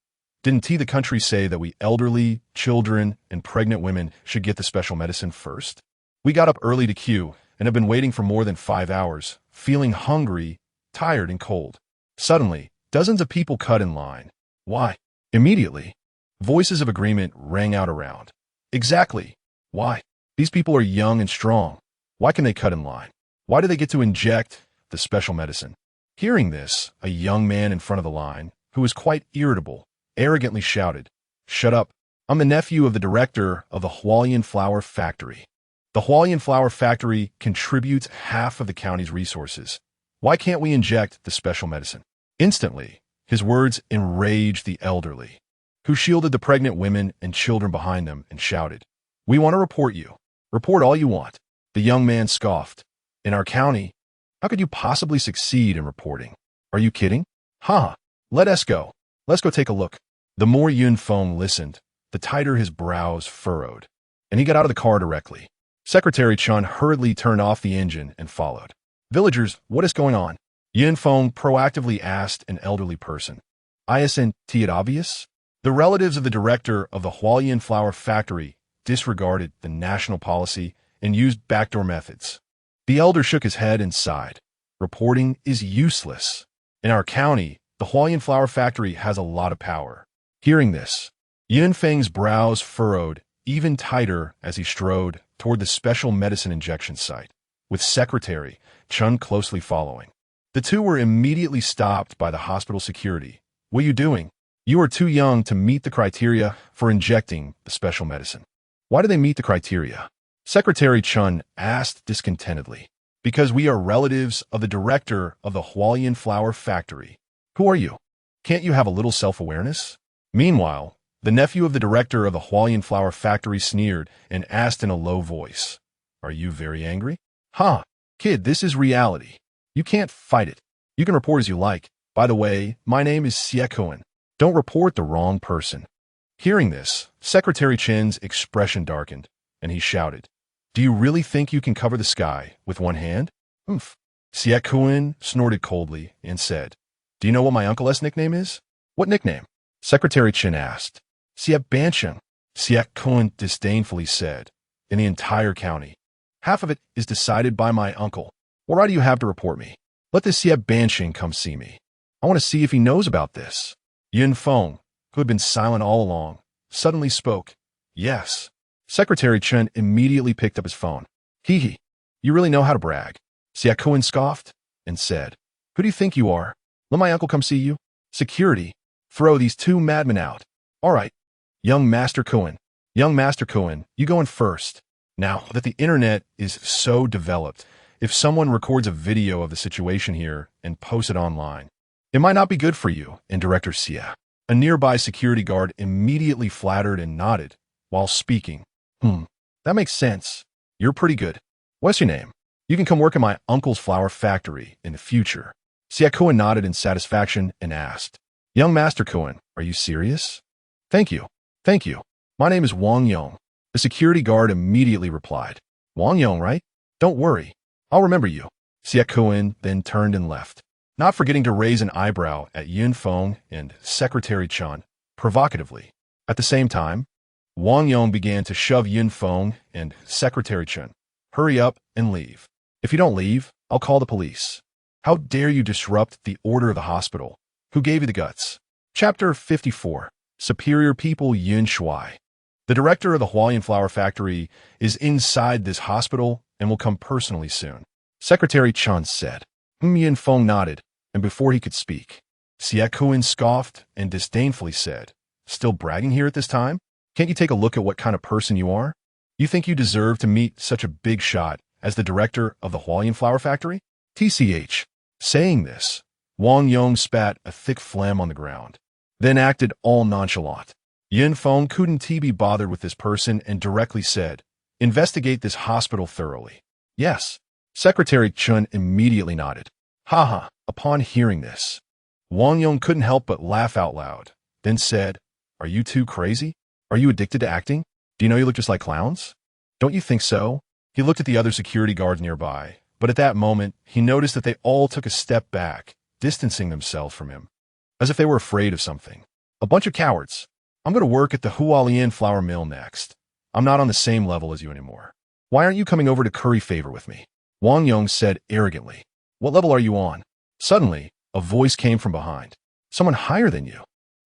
"Didn't the country say that we elderly, children, and pregnant women should get the special medicine first? We got up early to queue and have been waiting for more than 5 hours, feeling hungry, tired, and cold." Suddenly, dozens of people cut in line. Why? Immediately, voices of agreement rang out around. Exactly. Why? These people are young and strong. Why can they cut in line? Why do they get to inject the special medicine? Hearing this, a young man in front of the line, who was quite irritable, arrogantly shouted, "Shut up. I'm the nephew of the director of the Hualian Flower Factory. The Hualian Flower Factory contributes half of the county's resources. Why can't we inject the special medicine?" Instantly, his words enraged the elderly. who shielded the pregnant women and children behind them and shouted, "We want to report you. Report all you want." The young man scoffed. "In our county? How could you possibly succeed in reporting? Are you kidding? Ha! Let us go. Let's go take a look." The more Yun Feng listened, the tighter his brows furrowed, and he got out of the car directly. Secretary Chun hurriedly turned off the engine and followed. "Villagers, what is going on?" Yun Feng proactively asked an elderly person. "Isn't it obvious?" The relatives of the director of the Hualien flower factory disregarded the national policy and used backdoor methods. The elder shook his head and sighed. "Reporting is useless. In our county, the Hualien flower factory has a lot of power." Hearing this, Yun Feng's brows furrowed even tighter as he strode toward the special medicine injection site, with Secretary Chun closely following. The two were immediately stopped by the hospital security. "What are you doing? You are too young to meet the criteria for injecting the special medicine." "Why do they meet the criteria?" Secretary Chun asked discontentedly. "Because we are relatives of the director of the Hualien flower factory." "Who are you? Can't you have a little self-awareness?" Meanwhile, the nephew of the director of the Hualien flower factory sneered and asked in a low voice, "Are you very angry?" "Ha! Kid, this is reality. You can't fight it. You can report as you like. By the way, my name is Siekuan. Don't report the wrong person." Hearing this, Secretary Chen's expression darkened, and he shouted, "Do you really think you can cover the sky with one hand?" "Oomph." Siekuan snorted coldly and said, "Do you know what my uncle's nickname is?" "What nickname?" Secretary Chen asked. "Siep Bancheng," Siekuan disdainfully said, "in the entire county. Half of it is decided by my uncle. What right do you have to report me? Let this Siep Bancheng come see me. I want to see if he knows about this." Yun Feng, who had been silent all along, suddenly spoke. "Yes." Secretary Chen immediately picked up his phone. "Hee, you really know how to brag." Siekuan scoffed and said, "Who do you think you are? Let my uncle come see you." "Security, throw these two madmen out." "All right. Young Master Cohen, you go in first." Now that the internet is so developed, if someone records a video of the situation here and posts it online, it might not be good for you, and Director Xia. A nearby security guard immediately flattered and nodded while speaking. That makes sense. You're pretty good. What's your name? You can come work in my uncle's flower factory in the future." Siekuan nodded in satisfaction and asked, "Young Master Cohen, are you serious?" Thank you. My name is Wang Yong." The security guard immediately replied. "Wang Yong, right? Don't worry. I'll remember you." Siekuan then turned and left, not forgetting to raise an eyebrow at Yun Feng and Secretary Chun provocatively. At the same time, Wang Yong began to shove Yun Feng and Secretary Chun. "Hurry up and leave. If you don't leave, I'll call the police. How dare you disrupt the order of the hospital? Who gave you the guts?" Chapter 54. Superior People Yun Shui. The director of the Hualien flower factory is inside this hospital and will come personally soon, Secretary Chun said. Yun Feng nodded, and before he could speak, Siekuan scoffed and disdainfully said, "Still bragging here at this time? Can't you take a look at what kind of person you are? You think you deserve to meet such a big shot as the director of the Hualien flower factory?" TCH. Saying this, Wang Yong spat a thick phlegm on the ground, then acted all nonchalant. Yun Feng couldn't be bothered with this person and directly said, "Investigate this hospital thoroughly." "Yes." Secretary Chun immediately nodded. Haha. Upon hearing this, Wang Yong couldn't help but laugh out loud, then said, "Are you too crazy? Are you addicted to acting? Do you know you look just like clowns? Don't you think so?" He looked at the other security guards nearby, but at that moment, he noticed that they all took a step back, distancing themselves from him, as if they were afraid of something. "A bunch of cowards. I'm going to work at the Hualien flour mill next. I'm not on the same level as you anymore. Why aren't you coming over to curry favor with me?" Wang Yong said arrogantly. "What level are you on?" Suddenly, a voice came from behind. "Someone higher than you."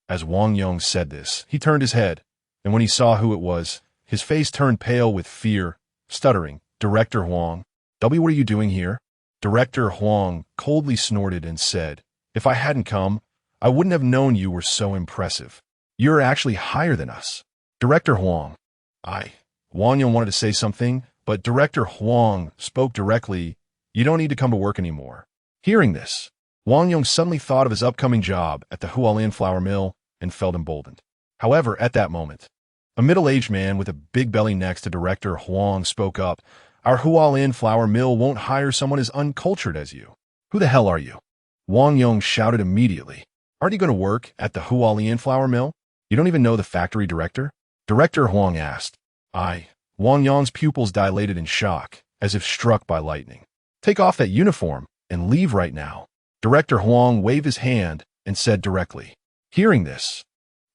As Wang Yong said this, he turned his head, and when he saw who it was, his face turned pale with fear, stuttering, "Director Huang, what are you doing here?" Director Huang coldly snorted and said, "If I hadn't come, I wouldn't have known you were so impressive. You're actually higher than us." Director Huang. Wang Yong wanted to say something, but Director Huang spoke directly, "You don't need to come to work anymore." Hearing this, Wang Yong suddenly thought of his upcoming job at the Hualien flour mill and felt emboldened. However, at that moment, a middle-aged man with a big belly next to Director Huang spoke up. Our Hualin flour mill won't hire someone as uncultured as you. Who the hell are you? Wang Yong shouted immediately. Aren't you going to work at the Hualin flour mill? You don't even know the factory director? Director Huang asked. Wang Yong's pupils dilated in shock, as if struck by lightning. Take off that uniform and leave right now. Director Huang waved his hand and said directly. Hearing this,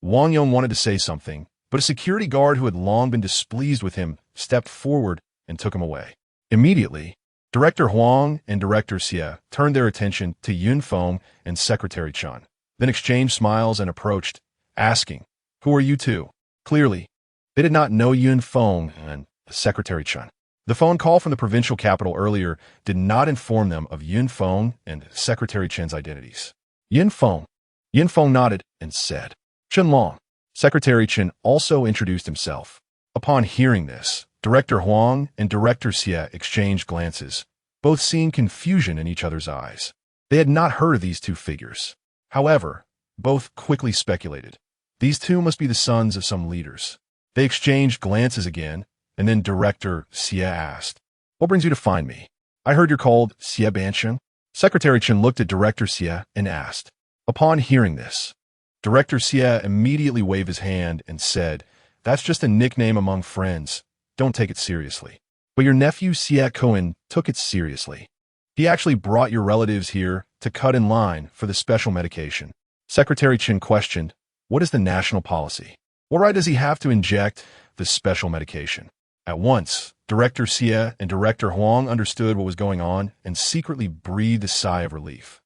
Wang Yong wanted to say something, but a security guard who had long been displeased with him stepped forward and took him away. Immediately, Director Huang and Director Xie turned their attention to Yun Feng and Secretary Chen, then exchanged smiles and approached, asking, Who are you two? Clearly, they did not know Yun Feng and Secretary Chen. The phone call from the provincial capital earlier did not inform them of Yun Feng and Secretary Chen's identities. Yun Feng nodded and said, Chen Long. Secretary Chen also introduced himself. Upon hearing this, Director Huang and Director Xie exchanged glances, both seeing confusion in each other's eyes. They had not heard of these two figures. However, both quickly speculated. These two must be the sons of some leaders. They exchanged glances again, and then Director Xie asked, What brings you to find me? I heard you're called Xie Banchen. Secretary Chen looked at Director Xie and asked. Upon hearing this, Director Xie immediately waved his hand and said, That's just a nickname among friends. Don't take it seriously. But your nephew Xie Cohen took it seriously. He actually brought your relatives here to cut in line for the special medication. Secretary Chen questioned, What is the national policy? What right does he have to inject the special medication? At once, Director Xie and Director Huang understood what was going on and secretly breathed a sigh of relief.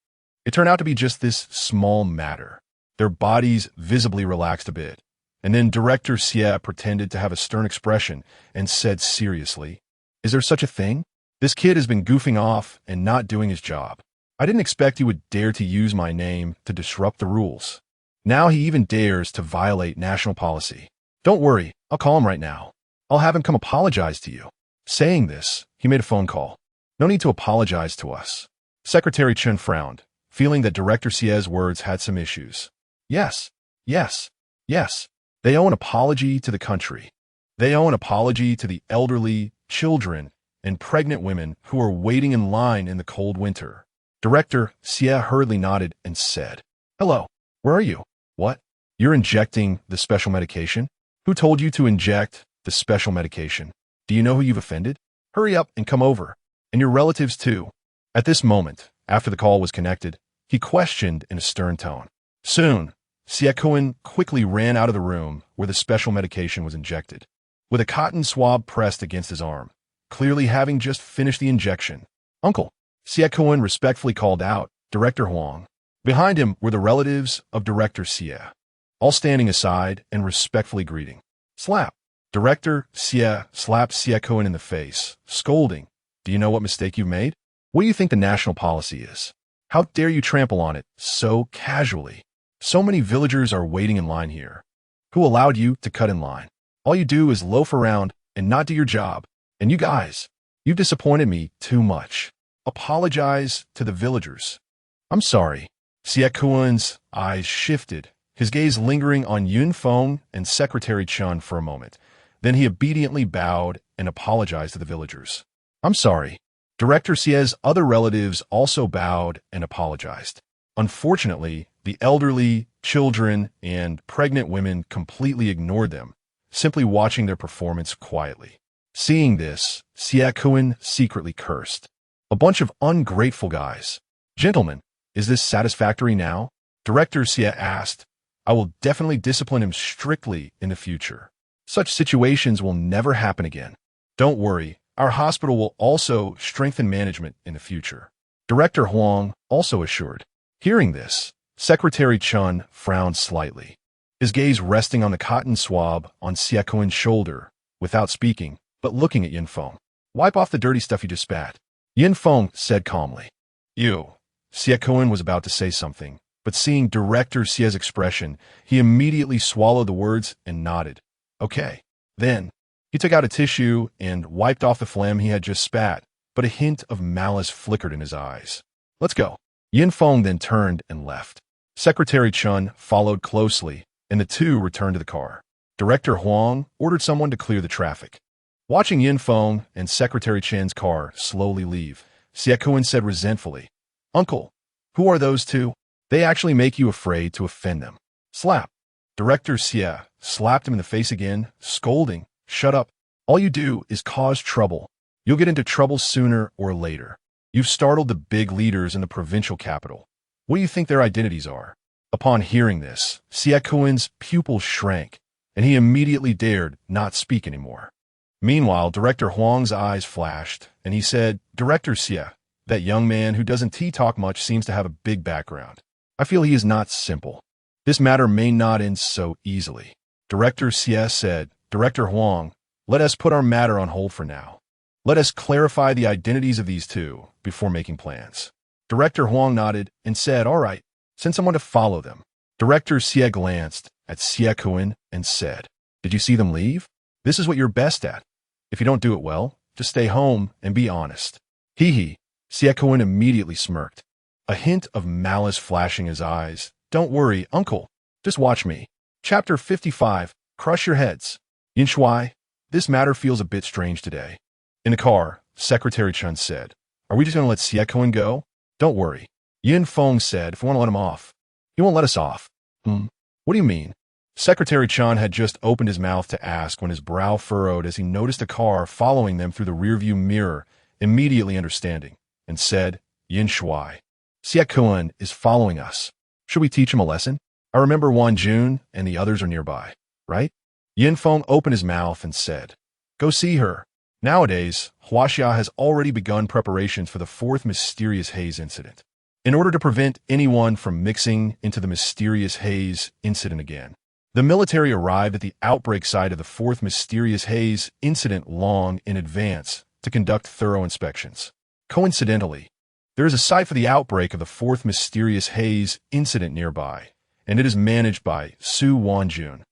It turned out to be just this small matter. Their bodies visibly relaxed a bit, and then Director Xie pretended to have a stern expression and said seriously, Is there such a thing? This kid has been goofing off and not doing his job. I didn't expect he would dare to use my name to disrupt the rules. Now he even dares to violate national policy. Don't worry, I'll call him right now. I'll have him come apologize to you. Saying this, he made a phone call. No need to apologize to us. Secretary Chen frowned, feeling that Director Xie's words had some issues. Yes. They owe an apology to the country. They owe an apology to the elderly, children, and pregnant women who are waiting in line in the cold winter. Director Xie hurriedly nodded and said, Hello, where are you? What? You're injecting the special medication? Who told you to inject the special medication? Do you know who you've offended? Hurry up and come over. And your relatives too. At this moment, after the call was connected, he questioned in a stern tone. Soon, Xie Cohen quickly ran out of the room where the special medication was injected, with a cotton swab pressed against his arm, clearly having just finished the injection. Uncle, Xie Cohen respectfully called out, Director Huang. Behind him were the relatives of Director Xie, all standing aside and respectfully greeting. Slap. Director Xie slapped Xie Cohen in the face, scolding, Do you know what mistake you've made? What do you think the national policy is? How dare you trample on it so casually? So many villagers are waiting in line here. Who allowed you to cut in line? All you do is loaf around and not do your job. And you guys, you've disappointed me too much. Apologize to the villagers. I'm sorry. Xie Cohen's eyes shifted, his gaze lingering on Yun Feng and Secretary Chen for a moment. Then he obediently bowed and apologized to the villagers. I'm sorry. Director Xie's other relatives also bowed and apologized. Unfortunately, the elderly, children, and pregnant women completely ignored them, simply watching their performance quietly. Seeing this, Xie Cohen secretly cursed. A bunch of ungrateful guys. Gentlemen, is this satisfactory now? Director Xie asked. I will definitely discipline him strictly in the future. Such situations will never happen again. Don't worry, our hospital will also strengthen management in the future. Director Huang also assured. Hearing this, Secretary Chen frowned slightly, his gaze resting on the cotton swab on Xie Cohen's shoulder, without speaking, but looking at Yun Feng. Wipe off the dirty stuff you just spat. Yun Feng said calmly. You. Xie Cohen was about to say something, but seeing Director Xie's expression, he immediately swallowed the words and nodded. Okay. Then, he took out a tissue and wiped off the phlegm he had just spat, but a hint of malice flickered in his eyes. Let's go. Yun Feng then turned and left. Secretary Chen followed closely, and the two returned to the car. Director Huang ordered someone to clear the traffic. Watching Yin Feng and Secretary Chen's car slowly leave, Xie Kun said resentfully, "Uncle, who are those two? They actually make you afraid to offend them." Slap. Director Xie slapped him in the face again, scolding, "Shut up. All you do is cause trouble. You'll get into trouble sooner or later. You've startled the big leaders in the provincial capital. What do you think their identities are?" Upon hearing this, Xie Kun's pupils shrank, and he immediately dared not speak anymore. Meanwhile, Director Huang's eyes flashed, and he said, "Director Xie, that young man who doesn't tea-talk much seems to have a big background. I feel he is not simple. This matter may not end so easily." Director Xie said, "Director Huang, let us put our matter on hold for now. Let us clarify the identities of these two before making plans." Director Huang nodded and said, "All right, send someone to follow them." Director Xie glanced at Xie Kun and said, "Did you see them leave? This is what you're best at. If you don't do it well, just stay home and be honest." Hee. Xie Kun immediately smirked, a hint of malice flashing his eyes. "Don't worry, uncle. Just watch me." Chapter 55, Crush Your Heads. Yin Shuai, this matter feels a bit strange today. In the car, Secretary Chen said, "Are we just going to let Xie Kun go?" "Don't worry." Yin Feng said, "If we want to let him off." "He won't let us off." What do you mean?" Secretary Chen had just opened his mouth to ask when his brow furrowed as he noticed a car following them through the rearview mirror, immediately understanding, and said, "Yin Shuai, Xie Kun is following us. Should we teach him a lesson? I remember Wan Jun and the others are nearby, right?" Yin Feng opened his mouth and said, "Go see her." Nowadays, Huaxia has already begun preparations for the fourth mysterious haze incident. In order to prevent anyone from mixing into the mysterious haze incident again, the military arrived at the outbreak site of the fourth mysterious haze incident long in advance to conduct thorough inspections. Coincidentally, there is a site for the outbreak of the fourth mysterious haze incident nearby, and it is managed by Su Wanjun.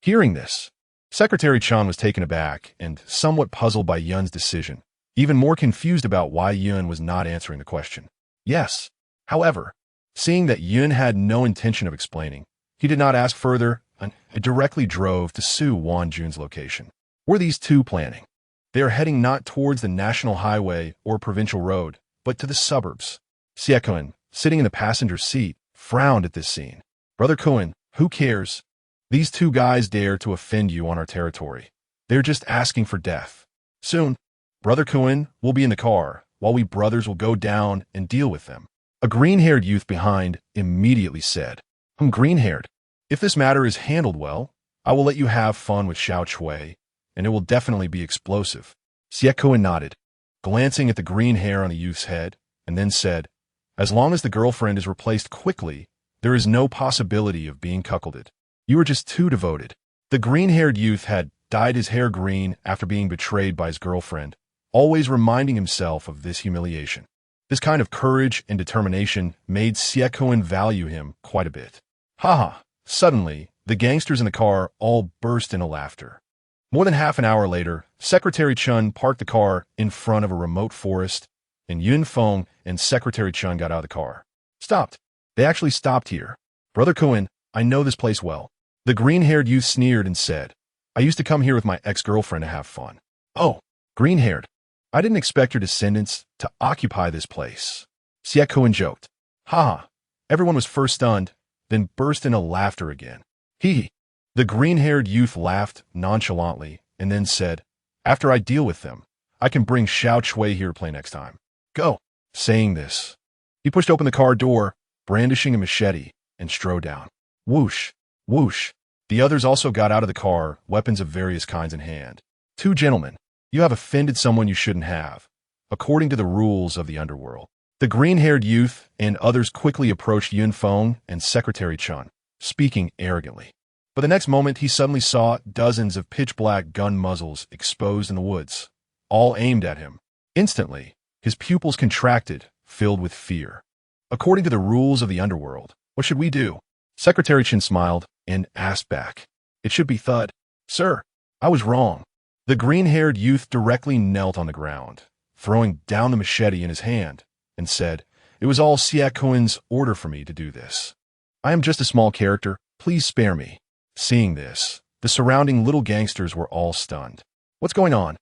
Hearing this, Secretary Chan was taken aback and somewhat puzzled by Yun's decision, even more confused about why Yun was not answering the question. Yes. However, seeing that Yun had no intention of explaining, he did not ask further and directly drove to Su Wanjun's location. What are these two planning? They are heading not towards the national highway or provincial road, but to the suburbs. Xie Kun, sitting in the passenger seat, frowned at this scene. "Brother Kun, who cares? These two guys dare to offend you on our territory. They're just asking for death. Soon, Brother Kun will be in the car, while we brothers will go down and deal with them." A green-haired youth behind immediately said, "Green-haired. If this matter is handled well, I will let you have fun with Xiao Chui, and it will definitely be explosive." Xie Kun nodded, glancing at the green hair on the youth's head, and then said, "As long as the girlfriend is replaced quickly, there is no possibility of being cuckolded. You are just too devoted." The green-haired youth had dyed his hair green after being betrayed by his girlfriend, always reminding himself of this humiliation. This kind of courage and determination made Xie Kun value him quite a bit. Suddenly, the gangsters in the car all burst into laughter. More than half an hour later, Secretary Chun parked the car in front of a remote forest, and Yun Feng and Secretary Chun got out of the car. "Stopped. They actually stopped here. Brother Kun, I know this place well." The green-haired youth sneered and said, "I used to come here with my ex-girlfriend to have fun." "Oh, green-haired. I didn't expect your descendants to occupy this place." Xie Kun joked. Everyone was first stunned, then burst into laughter again. The green-haired youth laughed nonchalantly and then said, "After I deal with them, I can bring Xiao Chui here to play next time. Go." Saying this, he pushed open the car door, brandishing a machete, and strode down. Whoosh, whoosh. The others also got out of the car, weapons of various kinds in hand. "Two gentlemen, you have offended someone you shouldn't have, according to the rules of the underworld." The green-haired youth and others quickly approached Yun Feng and Secretary Chun, speaking arrogantly. But the next moment, he suddenly saw dozens of pitch-black gun muzzles exposed in the woods, all aimed at him. Instantly, his pupils contracted, filled with fear. "According to the rules of the underworld, what should we do?" Secretary Chin smiled and asked back. "It should be thud." "Sir, I was wrong." The green-haired youth directly knelt on the ground, throwing down the machete in his hand, and said, "It was all Xie Kun's order for me to do this. I am just a small character, Please spare me. Seeing this, the surrounding little gangsters were all stunned. What's going on?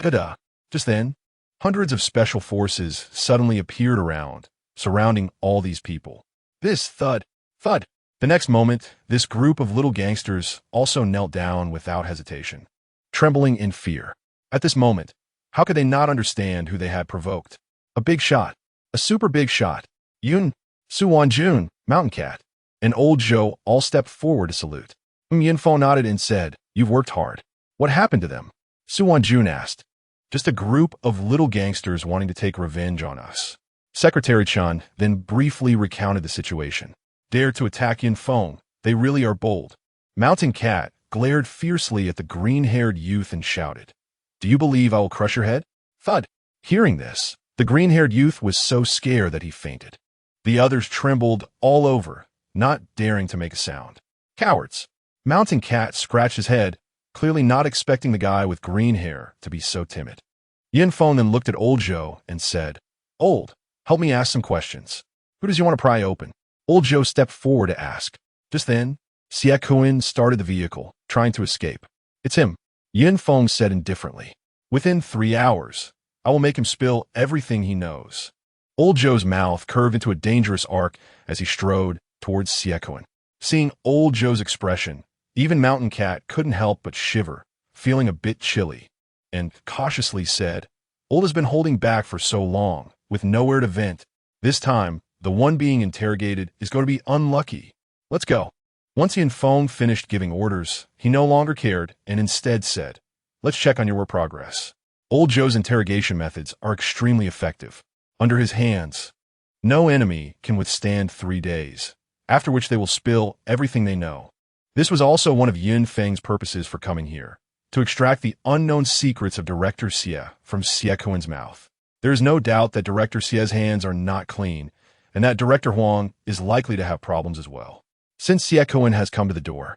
Da-da. Just then, hundreds of special forces suddenly appeared around, surrounding all these people. This thud. The next moment, this group of little gangsters also knelt down without hesitation, trembling in fear. At this moment, how could they not understand who they had provoked? A big shot. A super big shot. Yun, Su-Wan-Jun, Mountain Cat, and Old Zhou all stepped forward to salute. Yin-Fo nodded and said, "You've worked hard. What happened to them?" Su-Wan-Jun asked. "Just a group of little gangsters wanting to take revenge on us." Secretary Chun then briefly recounted the situation. "Dare to attack Yin-Fo. They really are bold." Mountain Cat glared fiercely at the green-haired youth and shouted, "Do you believe I will crush your head?" Thud. Hearing this, the green-haired youth was so scared that he fainted. The others trembled all over, not daring to make a sound. Cowards. Mountain Cat scratched his head, clearly not expecting the guy with green hair to be so timid. Yin-Fo then looked at Old Zhou and said, "Old, help me ask some questions. Who does you want to pry open?" Old Zhou stepped forward to ask. Just then, Siekuin started the vehicle, trying to escape. "It's him," Yin-Fo said indifferently. "Within 3 hours, I will make him spill everything he knows." Old Zhou's mouth curved into a dangerous arc as he strode towards Siekuin. Seeing Old Zhou's expression, even Mountain Cat couldn't help but shiver, feeling a bit chilly, and cautiously said, "Old has been holding back for so long, with nowhere to vent. This time, the one being interrogated is going to be unlucky. Let's go." Once Yin-Fo finished giving orders, he no longer cared and instead said, "Let's check on your progress." Old Zhou's interrogation methods are extremely effective. Under his hands, no enemy can withstand 3 days, after which they will spill everything they know. This was also one of Yin Feng's purposes for coming here, to extract the unknown secrets of Director Xie from Siekuin's mouth. There is no doubt that Director Xie's hands are not clean, and that Director Huang is likely to have problems as well. Since Siekuin has come to the door,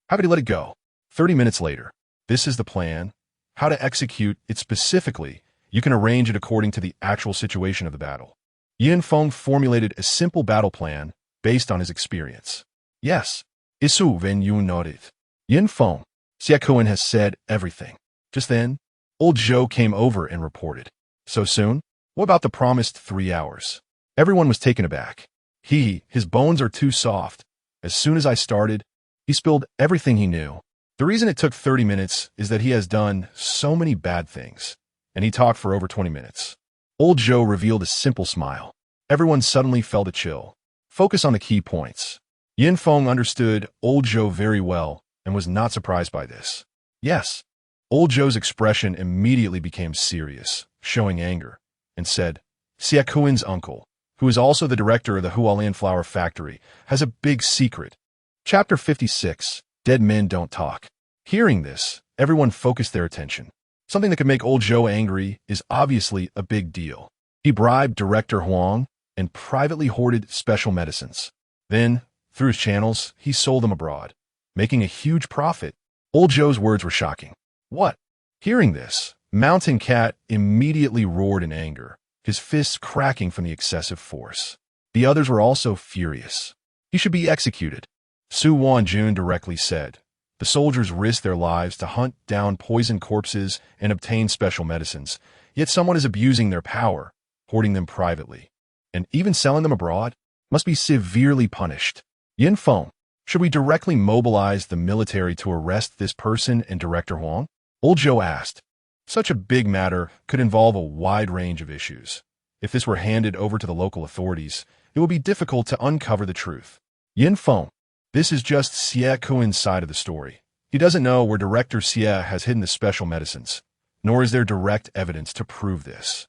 how could he let it go? 30 minutes later, this is the plan. How to execute it specifically, you can arrange it according to the actual situation of the battle. Yin-Fo formulated a simple battle plan based on his experience. "Yes." Isu Ven Yu nodded. "Yin-Fo, Siekuin has said everything." Just then, Old Zhou came over and reported. "So soon? What about the promised 3 hours?" Everyone was taken aback. His bones are too soft. As soon as I started, he spilled everything he knew. The reason it took 30 minutes is that he has done so many bad things, and he talked for over 20 minutes. Old Zhou revealed a simple smile. Everyone suddenly felt a chill. Focus on the key points. Yin-Fo understood Old Zhou very well and was not surprised by this. "Yes." Old Zhou's expression immediately became serious, showing anger, and said, "Siekuin's uncle, who is also the director of the Hualien Flower Factory, has a big secret." Chapter 56, Dead Men Don't Talk. Hearing this, everyone focused their attention. Something that could make Old Zhou angry is obviously a big deal. He bribed Director Huang and privately hoarded special medicines. Then, through his channels, he sold them abroad, making a huge profit. Old Zhou's words were shocking. "What?" Hearing this, Mountain Cat immediately roared in anger, his fists cracking from the excessive force. The others were also furious. "He should be executed," Su-Wan-Jun directly said. "The soldiers risk their lives to hunt down poisoned corpses and obtain special medicines, yet someone is abusing their power, hoarding them privately, and even selling them abroad, must be severely punished. Yin-Fo, should we directly mobilize the military to arrest this person and Director Huang?" Old Zhou asked. Such a big matter could involve a wide range of issues. If this were handed over to the local authorities, it would be difficult to uncover the truth. Yin-Fo, this is just Siekuin's side of the story. He doesn't know where Director Xie has hidden the special medicines, nor is there direct evidence to prove this.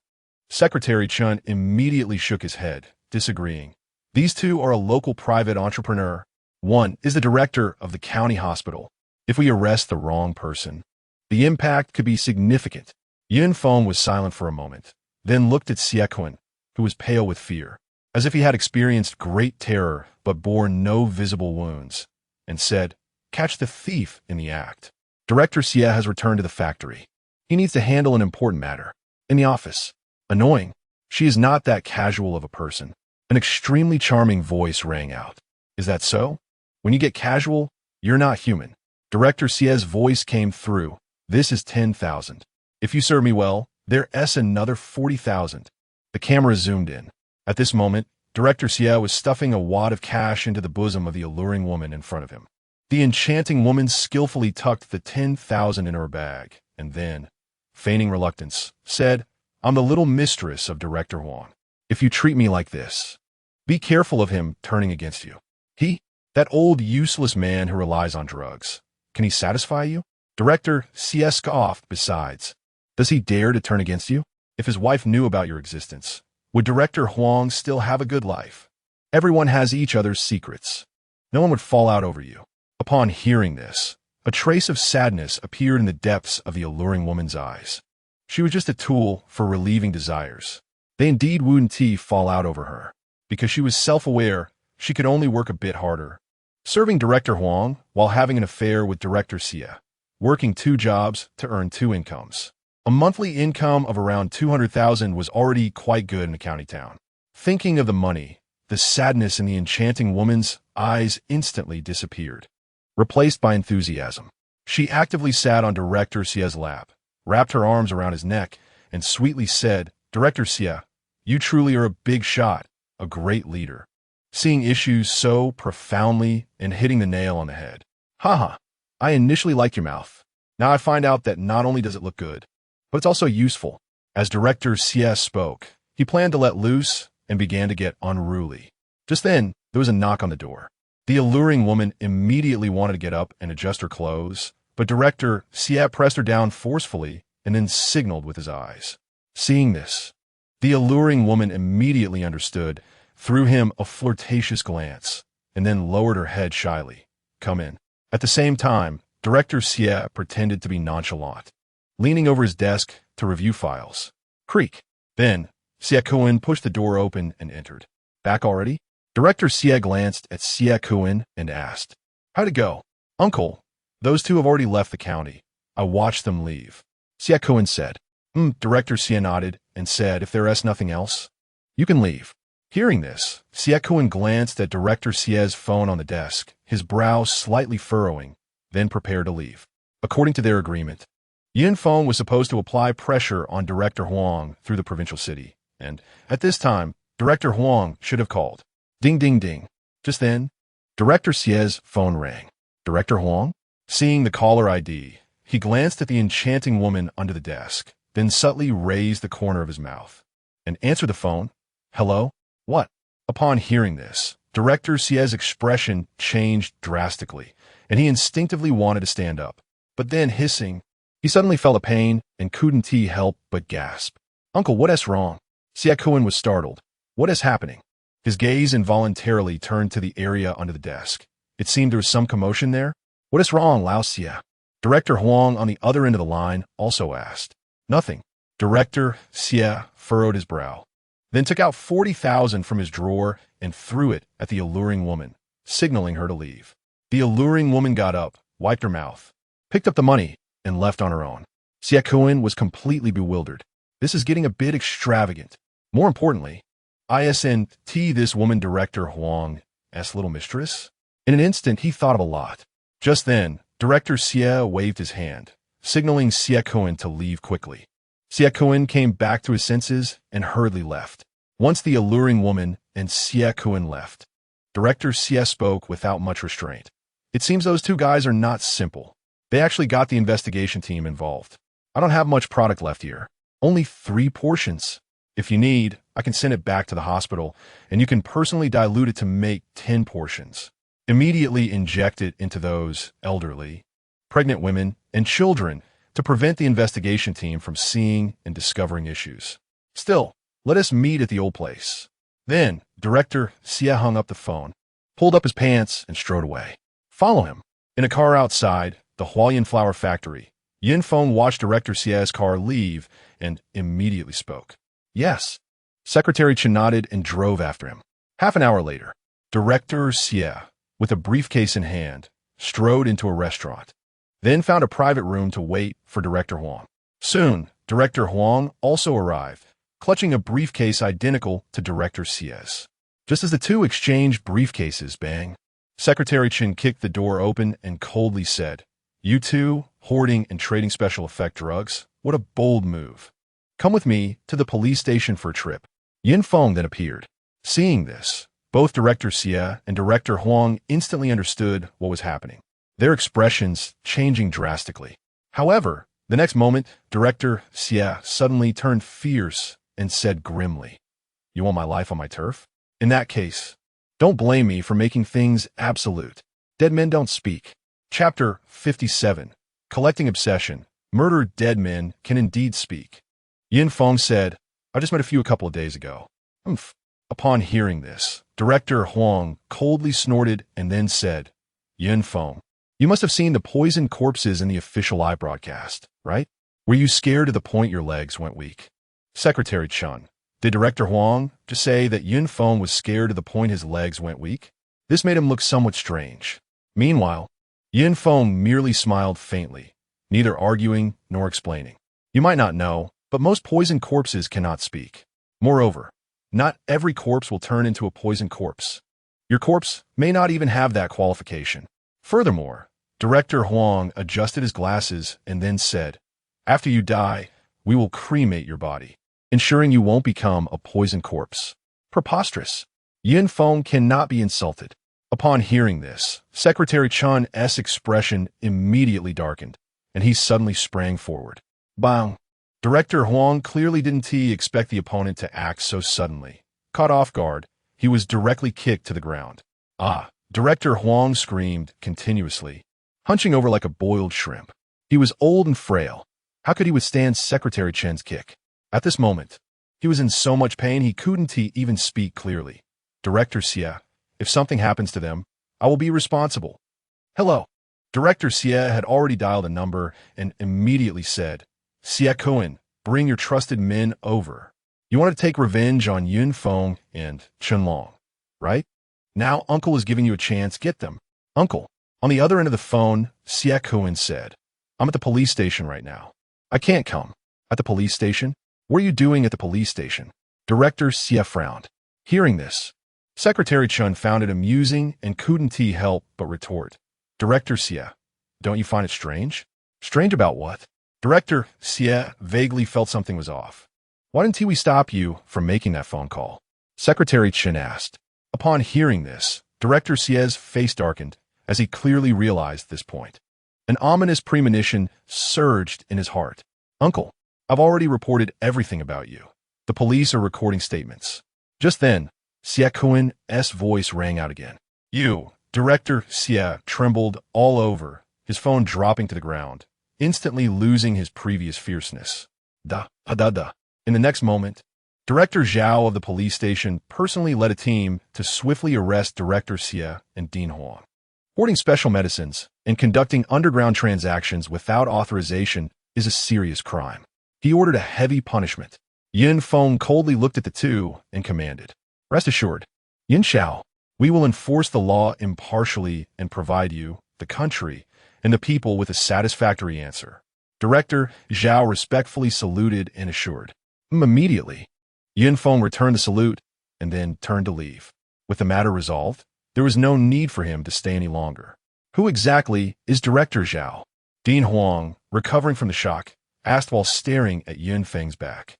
Secretary Chun immediately shook his head, disagreeing. These two are a local private entrepreneur. One is the director of the county hospital. If we arrest the wrong person, the impact could be significant. Yin-Fo was silent for a moment, then looked at Siekuin, who was pale with fear, as if he had experienced great terror but bore no visible wounds, and said, "Catch the thief in the act." Director Xie has returned to the factory. He needs to handle an important matter. In the office. Annoying. She is not that casual of a person. An extremely charming voice rang out. "Is that so? When you get casual, you're not human. Director Xia's voice came through. This is 10,000. If you serve me well, there's another 40,000. The camera zoomed in. At this moment, Director Xia was stuffing a wad of cash into the bosom of the alluring woman in front of him. The enchanting woman skillfully tucked the 10,000 in her bag, and then, feigning reluctance, said, I'm the little mistress of Director Huang. If you treat me like this, be careful of him turning against you. That old useless man who relies on drugs. Can he satisfy you? Director Xia scoffed. Besides, does he dare to turn against you? If his wife knew about your existence, would Director Huang still have a good life? Everyone has each other's secrets. No one would fall out over you. Upon hearing this, a trace of sadness appeared in the depths of the alluring woman's eyes. She was just a tool for relieving desires. They indeed wouldn't fall out over her. Because she was self-aware, she could only work a bit harder. Serving Director Huang while having an affair with Director Xia. Working 2 jobs to earn 2 incomes. A monthly income of around 200,000 was already quite good in a county town. Thinking of the money, the sadness in the enchanting woman's eyes instantly disappeared, replaced by enthusiasm. She actively sat on Director Xia's lap, wrapped her arms around his neck, and sweetly said, Director Xia, you truly are a big shot, a great leader. Seeing issues so profoundly and hitting the nail on the head. Haha, I initially liked your mouth. Now I find out that not only does it look good, but it's also useful. As Director Xia spoke, he planned to let loose and began to get unruly. Just then, there was a knock on the door. The alluring woman immediately wanted to get up and adjust her clothes, but Director Xia pressed her down forcefully and then signaled with his eyes. Seeing this, the alluring woman immediately understood, threw him a flirtatious glance, and then lowered her head shyly. Come in. At the same time, Director Xia pretended to be nonchalant, leaning over his desk to review files. Creak. Then, Xia Kuan pushed the door open and entered. Back already? Director Xia glanced at Xia Kuan and asked, How'd it go? Uncle, those 2 have already left the county. I watched them leave. Xia Kuan said. Director Xia nodded and said, If there's nothing else, you can leave. Hearing this, Xia Kuan glanced at Director Xia's phone on the desk, his brow slightly furrowing, then prepared to leave. According to their agreement, Feng was supposed to apply pressure on Director Huang through the provincial city, and, at this time, Director Huang should have called. Ding ding ding. Just then, Director Xia's phone rang. Director Huang? Seeing the caller ID, he glanced at the enchanting woman under the desk, then subtly raised the corner of his mouth, and answered the phone. Hello? What? Upon hearing this, Director Xia's expression changed drastically, and he instinctively wanted to stand up. But then, hissing, he suddenly felt a pain and couldn't help but gasp. Uncle, what's wrong? Xia Kuan was startled. What is happening? His gaze involuntarily turned to the area under the desk. It seemed there was some commotion there. What is wrong, Lao Xia? Director Huang on the other end of the line also asked. Nothing. Director Xia furrowed his brow, then took out 40,000 from his drawer and threw it at the alluring woman, signaling her to leave. The alluring woman got up, wiped her mouth, picked up the money, and left on her own. Xia Kuan was completely bewildered. This is getting a bit extravagant. More importantly, isn't this woman Director Huang as little mistress? In an instant, he thought of a lot. Just then, Director Xia waved his hand, signaling Xia Kuan to leave quickly. Xia Kuan came back to his senses and hurriedly left. Once the alluring woman and Xia Kuan left, Director Xia spoke without much restraint. It seems those 2 guys are not simple. They actually got the investigation team involved. I don't have much product left here. Only 3 portions. If you need, I can send it back to the hospital, and you can personally dilute it to make 10 portions. Immediately inject it into those elderly, pregnant women, and children to prevent the investigation team from seeing and discovering issues. Still, let us meet at the old place. Then, Director Xia hung up the phone, pulled up his pants, and strode away. Follow him. In a car outside the Hualien flower factory, Feng watched Director Xia's car leave and immediately spoke. Yes. Secretary Chen nodded and drove after him. Half an hour later, Director Xia, with a briefcase in hand, strode into a restaurant, then found a private room to wait for Director Huang. Soon, Director Huang also arrived, clutching a briefcase identical to Director Xia's. Just as the 2 exchanged briefcases, bang, Secretary Chen kicked the door open and coldly said, "You two, hoarding and trading special effect drugs? What a bold move. Come with me to the police station for a trip." Yin Feng then appeared. Seeing this, both Director Xie and Director Huang instantly understood what was happening, their expressions changing drastically. However, the next moment, Director Xie suddenly turned fierce and said grimly, "You want my life on my turf? In that case, don't blame me for making things absolute. Dead men don't speak." Chapter 57. Collecting Obsession. Murdered dead men can indeed speak. Yin Feng said, "I just met a couple of days ago." "Humph." Upon hearing this, Director Huang coldly snorted and then said, "Yin Feng, you must have seen the poisoned corpses in the official live broadcast, right? Were you scared to the point your legs went weak?" Secretary Chen, did Director Huang just say that Yin Feng was scared to the point his legs went weak? This made him look somewhat strange. Meanwhile, Yin Feng merely smiled faintly, neither arguing nor explaining. "You might not know, but most poisoned corpses cannot speak. Moreover, not every corpse will turn into a poisoned corpse. Your corpse may not even have that qualification." Furthermore, Director Huang adjusted his glasses and then said, "After you die, we will cremate your body, ensuring you won't become a poisoned corpse." Preposterous. Yin Feng cannot be insulted. Upon hearing this, Secretary Chen's expression immediately darkened, and he suddenly sprang forward. Bang! Director Huang clearly didn't expect the opponent to act so suddenly. Caught off guard, he was directly kicked to the ground. "Ah!" Director Huang screamed continuously, hunching over like a boiled shrimp. He was old and frail. How could he withstand Secretary Chen's kick? At this moment, he was in so much pain he couldn't even speak clearly. "Director Xie, if something happens to them, I will be responsible." "Hello." Director Xie had already dialed a number and immediately said, "Xie Kuan, bring your trusted men over. You want to take revenge on Yin Feng and Chenlong, right? Now Uncle is giving you a chance. Get them." "Uncle." On the other end of the phone, Xie Kuan said, "I'm at the police station right now. I can't come." "At the police station? What are you doing at the police station?" Director Xie frowned. Hearing this, Secretary Chen found it amusing and couldn't help but retort. "Director Xie, don't you find it strange?" "Strange about what?" Director Xie vaguely felt something was off. "Why didn't we stop you from making that phone call?" Secretary Chen asked. Upon hearing this, Director Xie's face darkened as he clearly realized this point. An ominous premonition surged in his heart. "Uncle, I've already reported everything about you. The police are recording statements." Just then, Xie Kuan's voice rang out again. "You!" Director Xie trembled all over, his phone dropping to the ground, instantly losing his previous fierceness. Da. In the next moment, Director Zhao of the police station personally led a team to swiftly arrest Director Xie and Dean Huang. Hoarding special medicines and conducting underground transactions without authorization is a serious crime. He ordered a heavy punishment. Yin Feng coldly looked at the two and commanded, "Rest assured, Yin Xiao, we will enforce the law impartially and provide you, the country, and the people with a satisfactory answer." Director Zhao respectfully saluted and assured. Immediately, Yin Feng returned the salute and then turned to leave. With the matter resolved, there was no need for him to stay any longer. Who exactly is Director Zhao? Dean Huang, recovering from the shock, asked while staring at Yin Feng's back.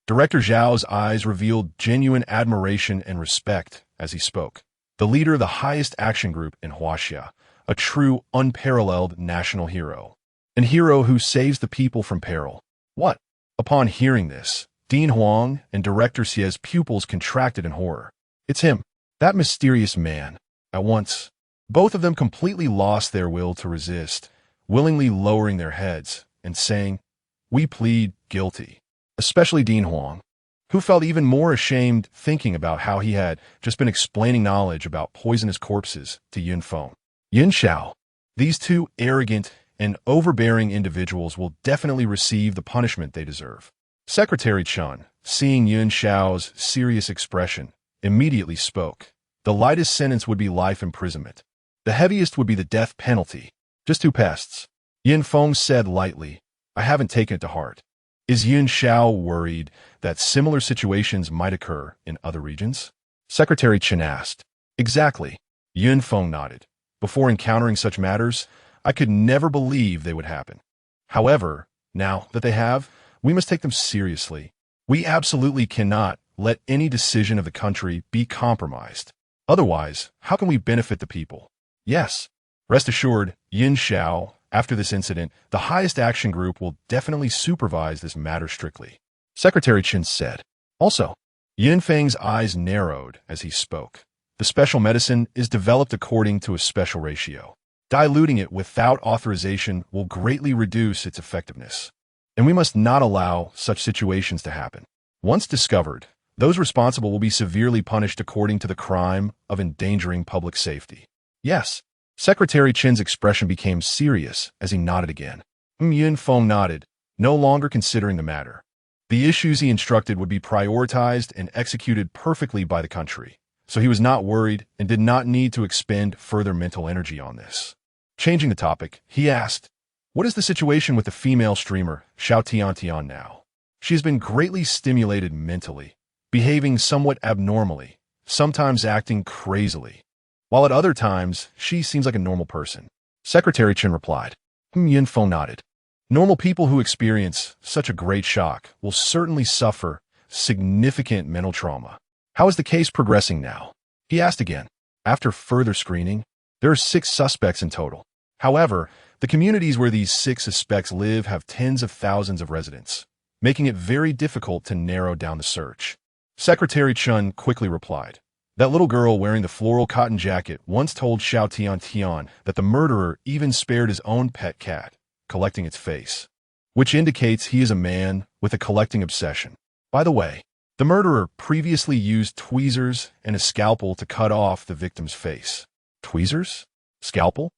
Director Zhao's eyes revealed genuine admiration and respect as he spoke. The leader of the highest action group in Huaxia, a true unparalleled national hero. An hero who saves the people from peril. What? Upon hearing this, Dean Huang and Director Xie's pupils contracted in horror. It's him, that mysterious man. At once, both of them completely lost their will to resist, willingly lowering their heads and saying, "We plead guilty." Especially Dean Huang, who felt even more ashamed thinking about how he had just been explaining knowledge about poisonous corpses to Yin Feng. Yin Xiao, these two arrogant and overbearing individuals will definitely receive the punishment they deserve. Secretary Chen, seeing Yin Xiao's serious expression, immediately spoke. The lightest sentence would be life imprisonment. The heaviest would be the death penalty. Just two pests. Yin Feng said lightly, "I haven't taken it to heart." Is Yin Xiao worried that similar situations might occur in other regions? Secretary Chen asked. Exactly. Yun Feng nodded. Before encountering such matters, I could never believe they would happen. However, now that they have, we must take them seriously. We absolutely cannot let any decision of the country be compromised. Otherwise, how can we benefit the people? Yes. Rest assured, Yin Xiao, after this incident, the highest action group will definitely supervise this matter strictly. Secretary Chen said. Also, Yin Feng's eyes narrowed as he spoke. The special medicine is developed according to a special ratio. Diluting it without authorization will greatly reduce its effectiveness. And we must not allow such situations to happen. Once discovered, those responsible will be severely punished according to the crime of endangering public safety. Yes. Secretary Chen's expression became serious as he nodded again. Yin Feng nodded, no longer considering the matter. The issues he instructed would be prioritized and executed perfectly by the country, so he was not worried and did not need to expend further mental energy on this. Changing the topic, he asked, "What is the situation with the female streamer, Xiao Tiantian now? She has been greatly stimulated mentally, behaving somewhat abnormally, sometimes acting crazily, while at other times she seems like a normal person." Secretary Chen replied. Yin Feng nodded. Normal people who experience such a great shock will certainly suffer significant mental trauma. How is the case progressing now? He asked again. After further screening, there are 6 suspects in total. However, the communities where these 6 suspects live have tens of thousands of residents, making it very difficult to narrow down the search. Secretary Chen quickly replied. That little girl wearing the floral cotton jacket once told Xiao Tiantian that the murderer even spared his own pet cat, collecting its face, which indicates he is a man with a collecting obsession. By the way, the murderer previously used tweezers and a scalpel to cut off the victim's face. Tweezers? Scalpel?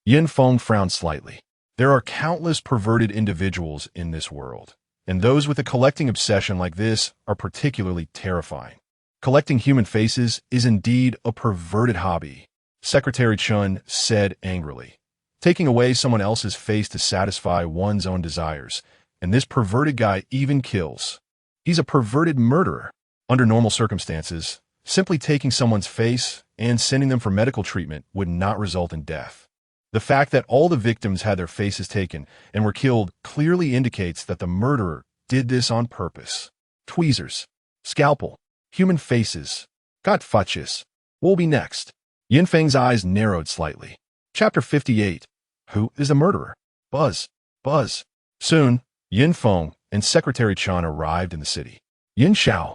Yin Feng frowned slightly. There are countless perverted individuals in this world, and those with a collecting obsession like this are particularly terrifying. Collecting human faces is indeed a perverted hobby, Secretary Chen said angrily. Taking away someone else's face to satisfy one's own desires, and this perverted guy even kills. He's a perverted murderer. Under normal circumstances, simply taking someone's face and sending them for medical treatment would not result in death. The fact that all the victims had their faces taken and were killed clearly indicates that the murderer did this on purpose. Tweezers, scalpel, human faces. Got fudges. What will be next? Yin Feng's eyes narrowed slightly. Chapter 58. Who is the murderer? Buzz. Buzz. Soon, Yin Feng and Secretary Chen arrived in the city. Yin Xiao.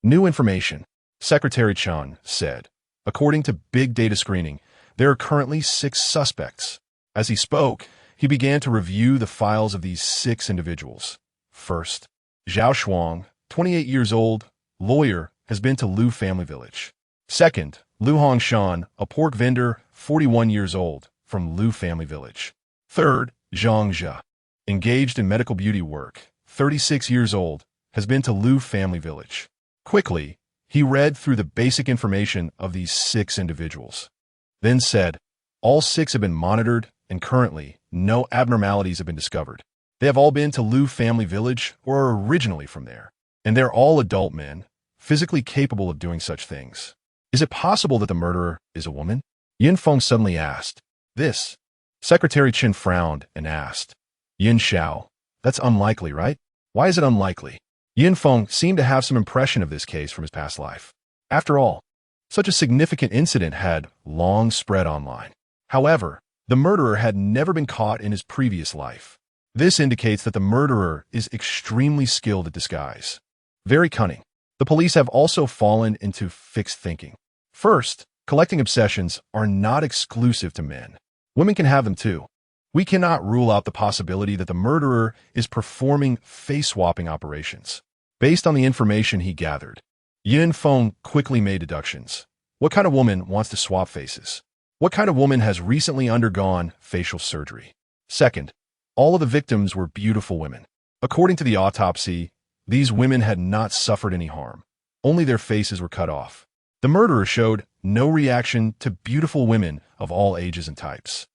New information, Secretary Chen said. According to big data screening, there are currently 6 suspects. As he spoke, he began to review the files of these 6 individuals. First, Zhao Shuang, 28 years old, lawyer, has been to Lu family village. Second, Lu Hongshan, a pork vendor, 41 years old, from Lu family village. Third, Zhang Zhe, engaged in medical beauty work, 36 years old, has been to Lu family village. Quickly, he read through the basic information of these 6 individuals. Then said, all 6 have been monitored, and currently, no abnormalities have been discovered. They have all been to Lu family village or are originally from there. And they're all adult men, physically capable of doing such things. Is it possible that the murderer is a woman? Yin Feng suddenly asked. This. Secretary Chen frowned and asked. Yin Xiao, that's unlikely, right? Why is it unlikely? Yin Feng seemed to have some impression of this case from his past life. After all, such a significant incident had long spread online. However, the murderer had never been caught in his previous life. This indicates that the murderer is extremely skilled at disguise. Very cunning. The police have also fallen into fixed thinking. First, collecting obsessions are not exclusive to men. Women can have them too. We cannot rule out the possibility that the murderer is performing face-swapping operations. Based on the information he gathered, Yin Feng quickly made deductions. What kind of woman wants to swap faces? What kind of woman has recently undergone facial surgery? Second, all of the victims were beautiful women. According to the autopsy, these women had not suffered any harm. Only their faces were cut off. The murderer showed no reaction to beautiful women of all ages and types,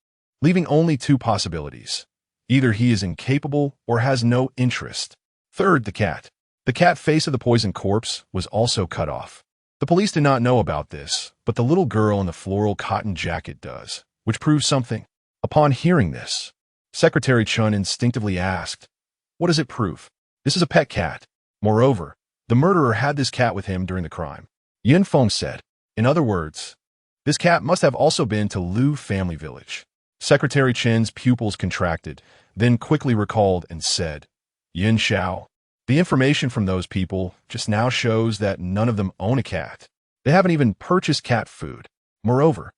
leaving only 2 possibilities. Either he is incapable or has no interest. Third, the cat. The cat face of the poisoned corpse was also cut off. The police did not know about this, but the little girl in the floral cotton jacket does, which proves something. Upon hearing this, Secretary Chun instinctively asked, "What does it prove?" "This is a pet cat. Moreover, the murderer had this cat with him during the crime," Yin Feng said. "In other words, this cat must have also been to Lu family village." Secretary Chen's pupils contracted, then quickly recalled and said, "Yin Xiao, the information from those people just now shows that none of them own a cat. They haven't even purchased cat food. Moreover,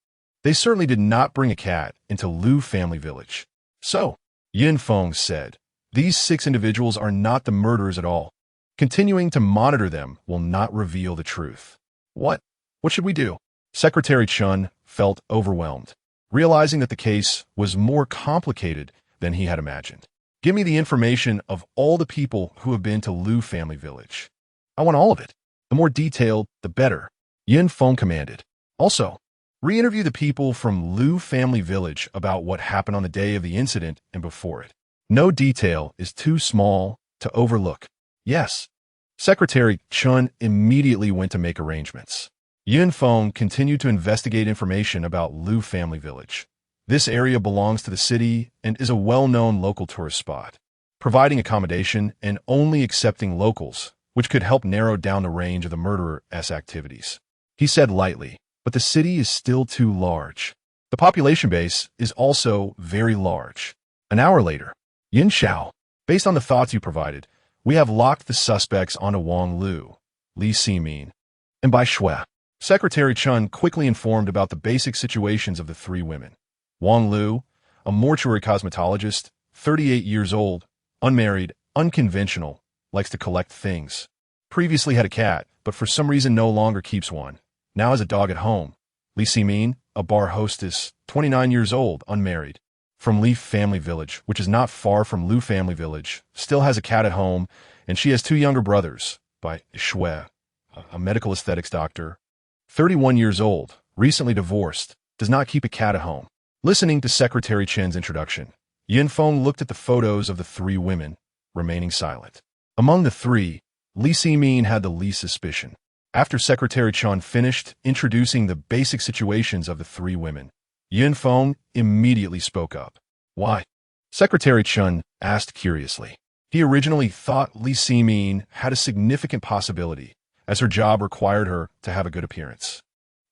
they certainly did not bring a cat into Lu family village." "So," Yin Feng said, "these 6 individuals are not the murderers at all. Continuing to monitor them will not reveal the truth." What should we do?" Secretary Chun felt overwhelmed, realizing that the case was more complicated than he had imagined. "Give me the information of all the people who have been to Lu family village. I want all of it. The more detailed, the better," Yin Feng commanded. "Also, re-interview the people from Lu family village about what happened on the day of the incident and before it. No detail is too small to overlook." "Yes." Secretary Chun immediately went to make arrangements. Yin Feng continued to investigate information about Lu family village. This area belongs to the city and is a well-known local tourist spot, providing accommodation and only accepting locals, which could help narrow down the range of the murderer's activities. He said lightly, "But the city is still too large. The population base is also very large." An hour later, "Yin Xiao, based on the thoughts you provided, we have locked the suspects onto Wang Lu, Li Ximin, and Bai Shui." Secretary Chun quickly informed about the basic situations of the 3 women. Wang Lu, a mortuary cosmetologist, 38 years old, unmarried, unconventional, likes to collect things. Previously had a cat, but for some reason no longer keeps one. Now has a dog at home. Li Ximin, a bar hostess, 29 years old, unmarried, from Li family village, which is not far from Lu family village, still has a cat at home, and she has 2 younger brothers, Bai Shui, a medical aesthetics doctor, 31 years old, recently divorced, does not keep a cat at home. Listening to Secretary Chen's introduction, Yin Feng looked at the photos of the 3 women, remaining silent. Among the 3, Li Ximin had the least suspicion. After Secretary Chen finished introducing the basic situations of the 3 women, Yin Feng immediately spoke up. "Why?" Secretary Chen asked curiously. He originally thought Li Ximin had a significant possibility, as her job required her to have a good appearance,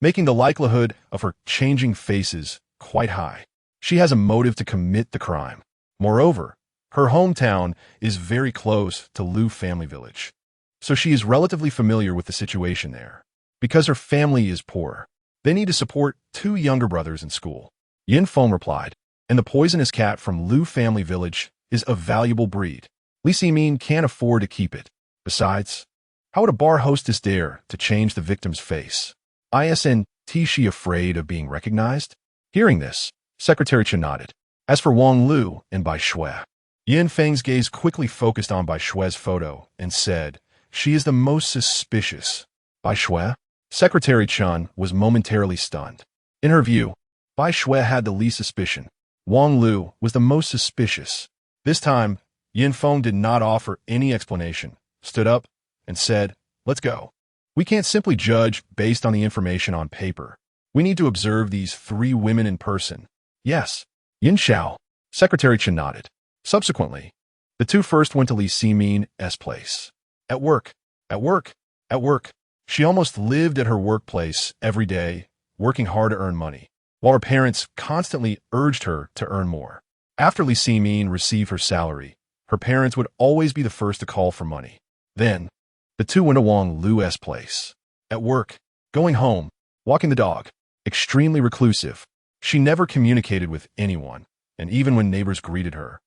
making the likelihood of her changing faces quite high. She has a motive to commit the crime. Moreover, her hometown is very close to Lu family village, so she is relatively familiar with the situation there. Because her family is poor, they need to support 2 younger brothers in school. Yin Feng replied, "And the poisonous cat from Lu family village is a valuable breed. Li Ximin can't afford to keep it. Besides, how would a bar hostess dare to change the victim's face? Isn't she afraid of being recognized?" Hearing this, Secretary Chen nodded. As for Wang Lu and Bai Shui, Yin Feng's gaze quickly focused on Bai Shui's photo and said, "She is the most suspicious." Bai Shui? Secretary Chen was momentarily stunned. In her view, Bai Shui had the least suspicion. Wang Lu was the most suspicious. This time, Yin Feng did not offer any explanation, stood up, and said, "Let's go. We can't simply judge based on the information on paper. We need to observe these 3 women in person." "Yes." Yin Xiao. Secretary Chen nodded. Subsequently, the 2 first went to Li Ximin's place. At work. She almost lived at her workplace every day, working hard to earn money, while her parents constantly urged her to earn more. After Li Ximin received her salary, her parents would always be the first to call for money. Then, the 2 went to Wang Lu's place. At work, going home, walking the dog. Extremely reclusive, she never communicated with anyone, and even when neighbors greeted her,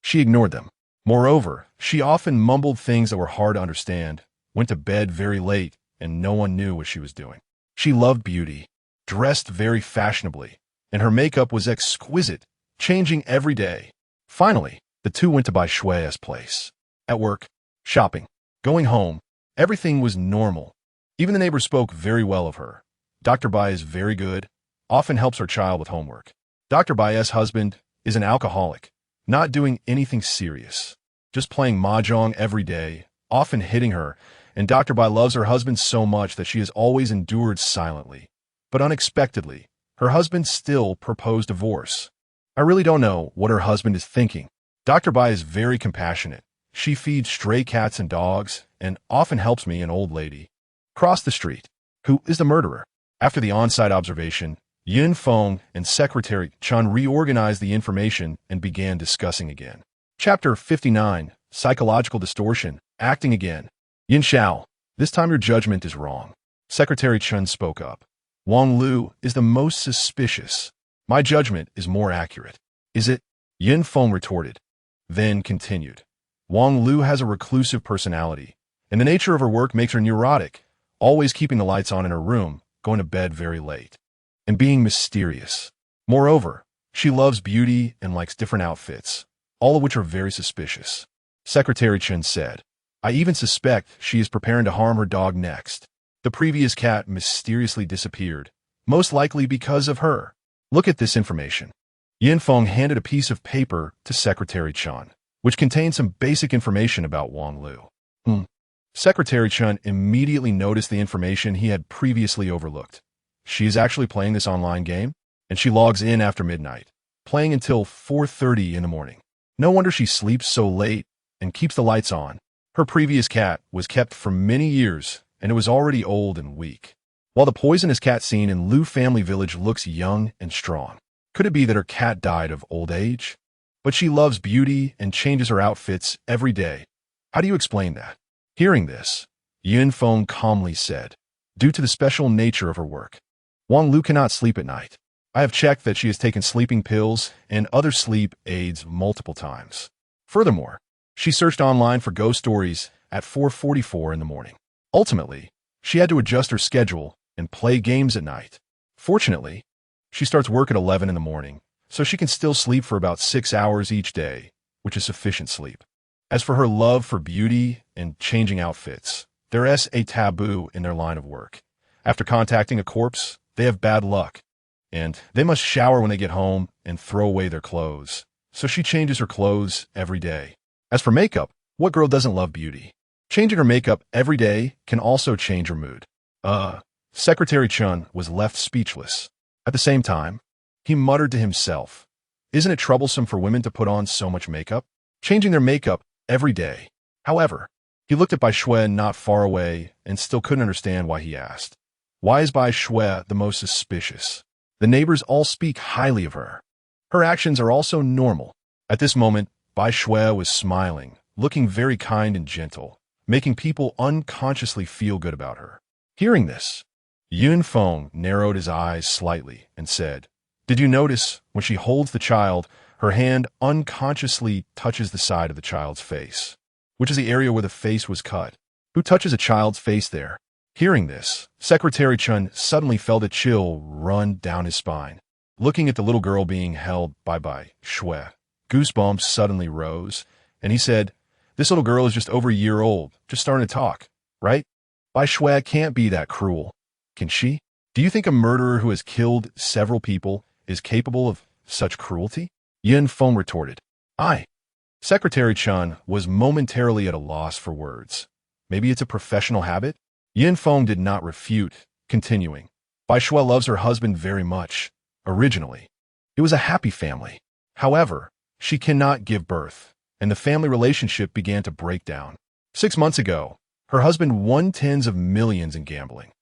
she ignored them. Moreover, she often mumbled things that were hard to understand, went to bed very late, and no one knew what she was doing. She loved beauty, dressed very fashionably, and her makeup was exquisite, changing every day. Finally, the 2 went to Bai Shui's place. At work, shopping, going home, everything was normal. Even the neighbors spoke very well of her. Dr. Bai is very good, often helps her child with homework. Dr. Bai's husband is an alcoholic, not doing anything serious, just playing mahjong every day, often hitting her, and Dr. Bai loves her husband so much that she has always endured silently. but unexpectedly, her husband still proposed divorce. I really don't know what her husband is thinking. Dr. Bai is very compassionate. She feeds stray cats and dogs, and often helps me, an old lady. Cross the street. Who is the murderer? After the on-site observation, Yin Feng and Secretary Chun reorganized the information and began discussing again. Chapter 59, Psychological Distortion, Acting Again. Yin Xiao, this time your judgment is wrong. Secretary Chun spoke up. Wang Lu is the most suspicious. My judgment is more accurate. Is it? Yin Feng retorted. Then continued. Wang Lu has a reclusive personality, and the nature of her work makes her neurotic, always keeping the lights on in her room, going to bed very late, and being mysterious. Moreover, she loves beauty and likes different outfits, all of which are very suspicious. Secretary Chen said, I even suspect she is preparing to harm her dog next. The previous cat mysteriously disappeared, most likely because of her. Look at this information. Yin Feng handed a piece of paper to Secretary Chen, which contained some basic information about Wang Lu. Secretary Chen immediately noticed the information he had previously overlooked. She is actually playing this online game, and she logs in after midnight, playing until 4:30 in the morning. No wonder she sleeps so late and keeps the lights on. Her previous cat was kept for many years, and it was already old and weak, while the poisonous cat seen in Lu family village looks young and strong. Could it be that her cat died of old age? But she loves beauty and changes her outfits every day. How do you explain that? Hearing this, Yin Feng calmly said, due to the special nature of her work, Wang Lu cannot sleep at night. I have checked that she has taken sleeping pills and other sleep aids multiple times. Furthermore, she searched online for ghost stories at 4:44 in the morning. Ultimately, she had to adjust her schedule and play games at night. Fortunately, she starts work at 11 in the morning, so she can still sleep for about 6 hours each day, which is sufficient sleep. As for her love for beauty and changing outfits, there is a taboo in their line of work. After contacting a corpse, they have bad luck, and they must shower when they get home and throw away their clothes. So she changes her clothes every day. As for makeup, what girl doesn't love beauty? Changing her makeup every day can also change her mood. Secretary Chun was left speechless. At the same time, he muttered to himself, isn't it troublesome for women to put on so much makeup? Changing their makeup every day. However, he looked at Bai Shui not far away and still couldn't understand why he asked. Why is Bai Shui the most suspicious? The neighbors all speak highly of her. Her actions are also normal. At this moment, Bai Shui was smiling, looking very kind and gentle, making people unconsciously feel good about her. Hearing this, Yun Feng narrowed his eyes slightly and said, did you notice when she holds the child, her hand unconsciously touches the side of the child's face, which is the area where the face was cut? Who touches a child's face there? Hearing this, Secretary Chun suddenly felt a chill run down his spine. Looking at the little girl being held by Bai Shui, goosebumps suddenly rose, and he said, this little girl is just over a year old, just starting to talk, right? Bai Shui can't be that cruel. Can she? Do you think a murderer who has killed several people is capable of such cruelty? Yin Feng retorted. Secretary Chun was momentarily at a loss for words. Maybe it's a professional habit? Yin Feng did not refute, continuing. Bai Shui loves her husband very much. Originally, it was a happy family. However, she cannot give birth, and the family relationship began to break down. 6 months ago, her husband won tens of millions in gambling.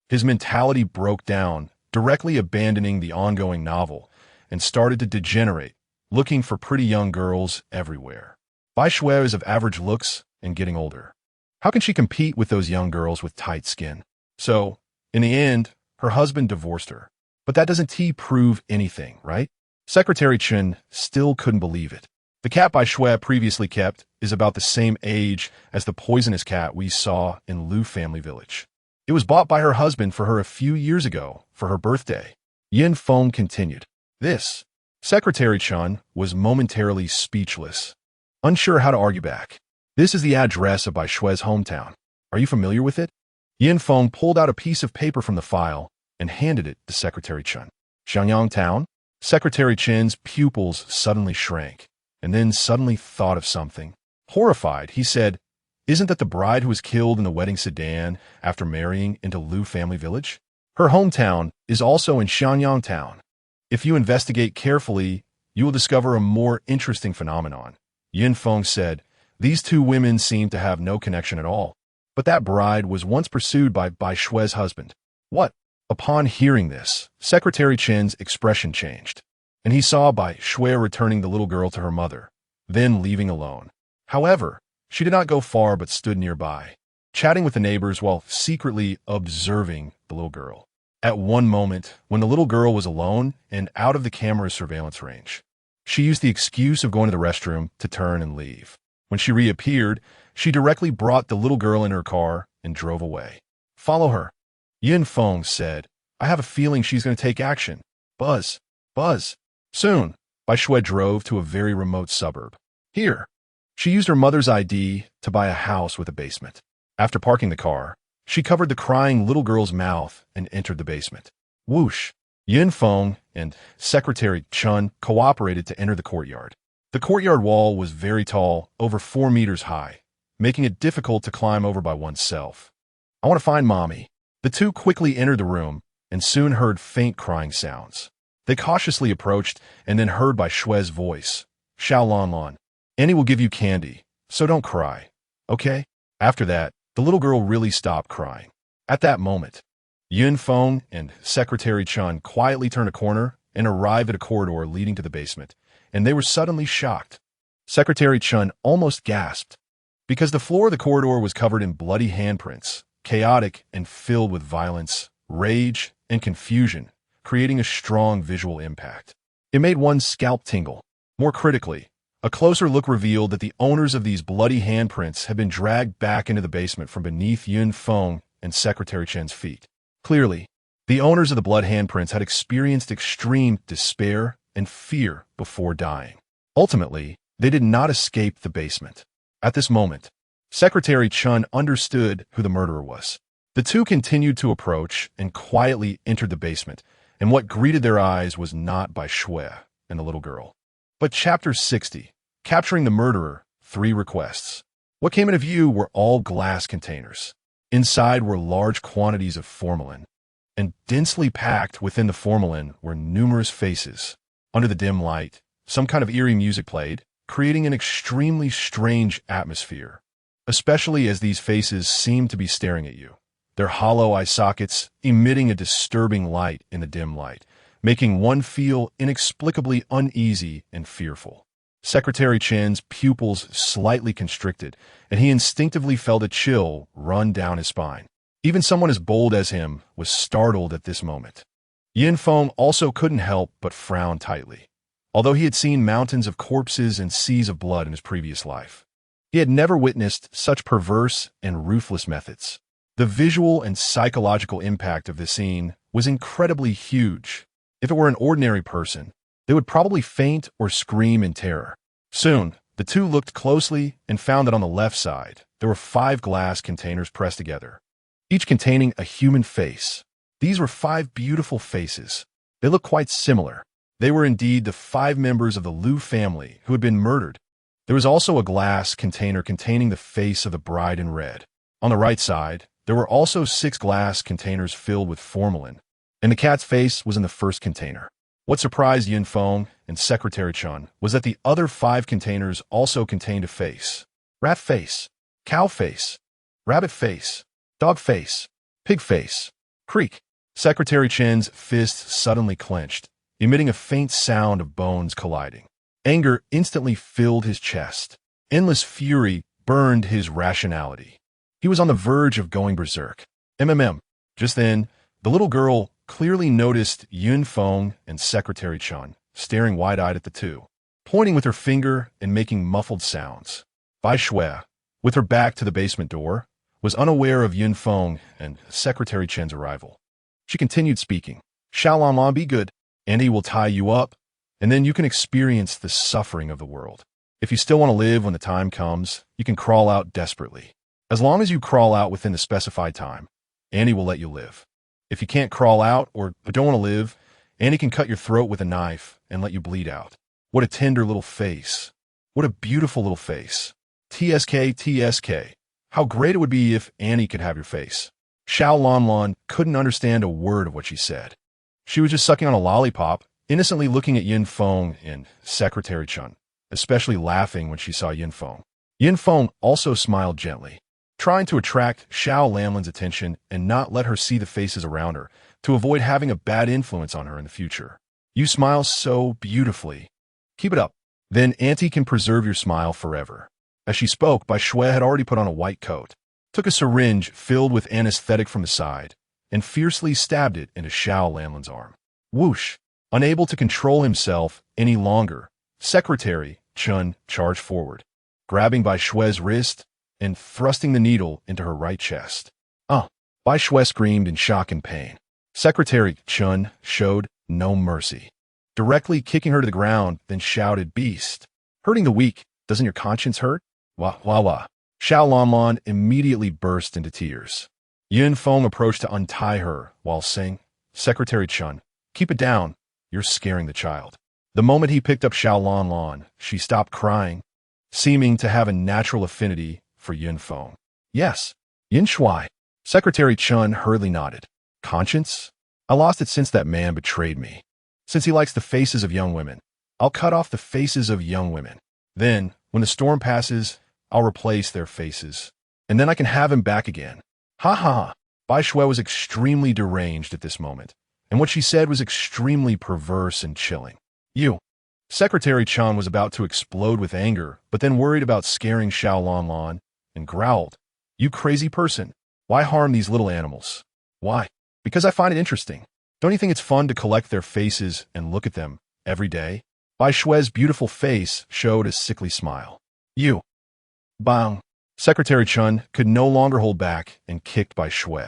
His mentality broke down, directly abandoning the ongoing novel, and started to degenerate, looking for pretty young girls everywhere. Bai Shui is of average looks and getting older. How can she compete with those young girls with tight skin? So, in the end, her husband divorced her. But that doesn't prove anything, right? Secretary Chen still couldn't believe it. The cat Bai Shui previously kept is about the same age as the poisonous cat we saw in Lu family village. It was bought by her husband for her a few years ago for her birthday. Yin Feng continued. This. Secretary Chun was momentarily speechless, unsure how to argue back. This is the address of Bai Shui's hometown. Are you familiar with it? Yin Feng pulled out a piece of paper from the file and handed it to Secretary Chun. Xiangyang Town? Secretary Chen's pupils suddenly shrank, and then suddenly thought of something. Horrified, he said, isn't that the bride who was killed in the wedding sedan after marrying into Lu family village? Her hometown is also in Xianyang Town. If you investigate carefully, you will discover a more interesting phenomenon. Yin Feng said, these two women seem to have no connection at all. But that bride was once pursued by Bai Shui's husband. What? Upon hearing this, Secretary Chen's expression changed, and he saw Bai Shui returning the little girl to her mother, then leaving alone. However, she did not go far but stood nearby, chatting with the neighbors while secretly observing the little girl. At one moment, when the little girl was alone and out of the camera's surveillance range, she used the excuse of going to the restroom to turn and leave. When she reappeared, she directly brought the little girl in her car and drove away. Follow her. Yin Feng said, I have a feeling she's going to take action. Buzz. Buzz. Soon, Bai Shui drove to a very remote suburb. Here, she used her mother's ID to buy a house with a basement. After parking the car, she covered the crying little girl's mouth and entered the basement. Whoosh! Yin Feng and Secretary Chen cooperated to enter the courtyard. The courtyard wall was very tall, over 4 meters high, making it difficult to climb over by oneself. I want to find Mommy. The two quickly entered the room and soon heard faint crying sounds. They cautiously approached and then heard Bai Shui's voice. Xiao Lan Lan, Annie will give you candy, so don't cry, okay? After that, the little girl really stopped crying. At that moment, Yin Feng and Secretary Chen quietly turned a corner and arrived at a corridor leading to the basement, and they were suddenly shocked. Secretary Chen almost gasped, because the floor of the corridor was covered in bloody handprints, chaotic and filled with violence, rage, and confusion, creating a strong visual impact. It made one's scalp tingle. More critically, a closer look revealed that the owners of these bloody handprints had been dragged back into the basement from beneath Yin Feng and Secretary Chen's feet. Clearly, the owners of the blood handprints had experienced extreme despair and fear before dying. Ultimately, they did not escape the basement. At this moment, Secretary Chen understood who the murderer was. The two continued to approach and quietly entered the basement, and what greeted their eyes was not Bai Shui and the little girl, but Chapter 60, Capturing the Murderer, 3 Requests. What came into view were all glass containers. Inside were large quantities of formalin, and densely packed within the formalin were numerous faces. Under the dim light, some kind of eerie music played, creating an extremely strange atmosphere, especially as these faces seemed to be staring at you, their hollow eye sockets emitting a disturbing light in the dim light, making one feel inexplicably uneasy and fearful. Secretary Chen's pupils slightly constricted, and he instinctively felt a chill run down his spine. Even someone as bold as him was startled at this moment. Yin Feng also couldn't help but frown tightly. Although he had seen mountains of corpses and seas of blood in his previous life, he had never witnessed such perverse and ruthless methods. The visual and psychological impact of this scene was incredibly huge. If it were an ordinary person, they would probably faint or scream in terror. Soon, the two looked closely and found that on the left side, there were 5 glass containers pressed together, each containing a human face. These were 5 beautiful faces. They looked quite similar. They were indeed the 5 members of the Liu family who had been murdered. There was also a glass container containing the face of the bride in red. On the right side, there were also 6 glass containers filled with formalin, and the cat's face was in the first container. What surprised Yin Feng and Secretary Chen was that the other 5 containers also contained a face. Rat face, cow face, rabbit face, dog face, pig face, creak. Secretary Chen's fist suddenly clenched, emitting a faint sound of bones colliding. Anger instantly filled his chest. Endless fury burned his rationality. He was on the verge of going berserk. Just then, the little girl clearly noticed Yin Feng and Secretary Chen staring wide-eyed at the two, pointing with her finger and making muffled sounds. Bai Shui, with her back to the basement door, was unaware of Yin Feng and Secretary Chen's arrival. She continued speaking. Xiao Lan Lan, be good. Andy will tie you up, and then you can experience the suffering of the world. If you still want to live when the time comes, you can crawl out desperately. As long as you crawl out within the specified time, Annie will let you live. If you can't crawl out or don't want to live, Annie can cut your throat with a knife and let you bleed out. What a tender little face. What a beautiful little face. TSK, TSK. How great it would be if Annie could have your face. Xiao Lanlan couldn't understand a word of what she said. She was just sucking on a lollipop, innocently looking at Yin Feng and Secretary Chun, especially laughing when she saw Yin Feng. Yin Feng also smiled gently, trying to attract Xiao Lanlan's attention and not let her see the faces around her, to avoid having a bad influence on her in the future. You smile so beautifully. Keep it up. Then Auntie can preserve your smile forever. As she spoke, Bai Shui had already put on a white coat, took a syringe filled with anesthetic from the side, and fiercely stabbed it into Xiao Lanlan's arm. Whoosh! Unable to control himself any longer, Secretary Chun charged forward, grabbing Bai Shui's wrist and thrusting the needle into her right chest. Bai Shui screamed in shock and pain. Secretary Chun showed no mercy, directly kicking her to the ground, then shouted, "Beast! Hurting the weak, doesn't your conscience hurt?" Wah, wah, wah. Xiao Lanlan immediately burst into tears. Yin Feng approached to untie her while saying, "Secretary Chun, keep it down. You're scaring the child." The moment he picked up Xiao Lanlan, she stopped crying, seeming to have a natural affinity for Yin Feng. "Yes, Yin Shui." Secretary Chun hurriedly nodded. "Conscience? I lost it since that man betrayed me. Since he likes the faces of young women, I'll cut off the faces of young women. Then, when the storm passes, I'll replace their faces. And then I can have him back again." Ha ha ha. Bai Shui was extremely deranged at this moment, and what she said was extremely perverse and chilling. "You." Secretary Chun was about to explode with anger, but then worried about scaring Xiao Lanlan, and growled, "You crazy person. Why harm these little animals?" "Why? Because I find it interesting. Don't you think it's fun to collect their faces and look at them every day?" Bai Shui's beautiful face showed a sickly smile. "You." Bang. Secretary Chun could no longer hold back and kicked Bai Shui.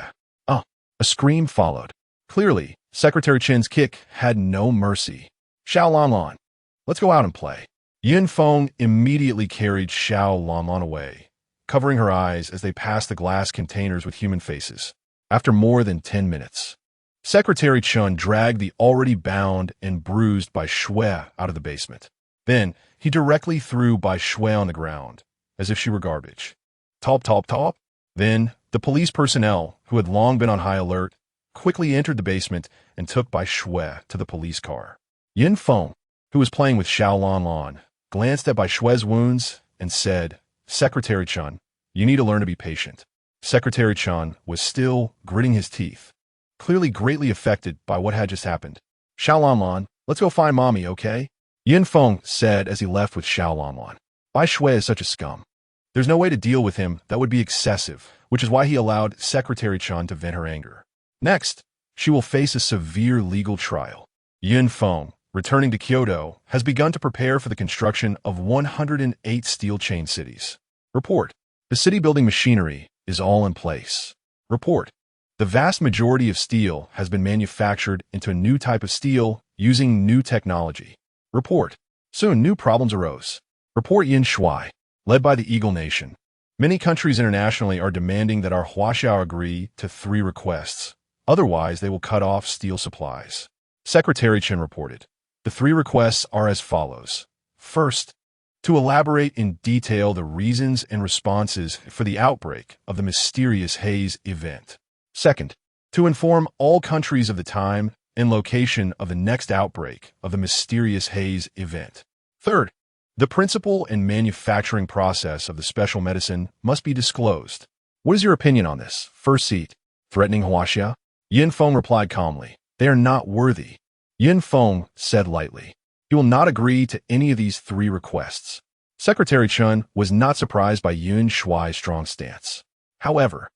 A scream followed. Clearly, Secretary Chen's kick had no mercy. "Xiao Lanlan, let's go out and play." Yin Feng immediately carried Xiao Lanlan away, covering her eyes as they passed the glass containers with human faces. After more than 10 minutes, Secretary Chun dragged the already bound and bruised Bai Shui out of the basement. Then, he directly threw Bai Shui on the ground, as if she were garbage. Top, top, top. Then, the police personnel, who had long been on high alert, quickly entered the basement and took Bai Shui to the police car. Yin Feng, who was playing with Xiao Lanlan, glanced at Bai Shui's wounds and said, "Secretary Chun, you need to learn to be patient." Secretary Chun was still gritting his teeth, clearly greatly affected by what had just happened. "Xiao Lanlan, let's go find mommy, okay?" Yin Feng said as he left with Xiao Lanlan. Bai Shui is such a scum. There's no way to deal with him that would be excessive, which is why he allowed Secretary Chun to vent her anger. Next, she will face a severe legal trial. Yin Feng, returning to Kyoto, has begun to prepare for the construction of 108 steel chain cities. Report. The city-building machinery is all in place. Report. The vast majority of steel has been manufactured into a new type of steel using new technology. Report. Soon, new problems arose. Report. Yin Shui, led by the Eagle Nation. Many countries internationally are demanding that our Huaxiao agree to 3 requests. Otherwise, they will cut off steel supplies. Secretary Chen reported. The 3 requests are as follows. First, to elaborate in detail the reasons and responses for the outbreak of the mysterious haze event. Second, to inform all countries of the time and location of the next outbreak of the mysterious haze event. Third, the principle and manufacturing process of the special medicine must be disclosed. What is your opinion on this? First seat. Threatening Huaxia? Yin Feng replied calmly. They are not worthy. Yin Feng said lightly. He will not agree to any of these 3 requests. Secretary Chun was not surprised by Yin Shui's strong stance. However,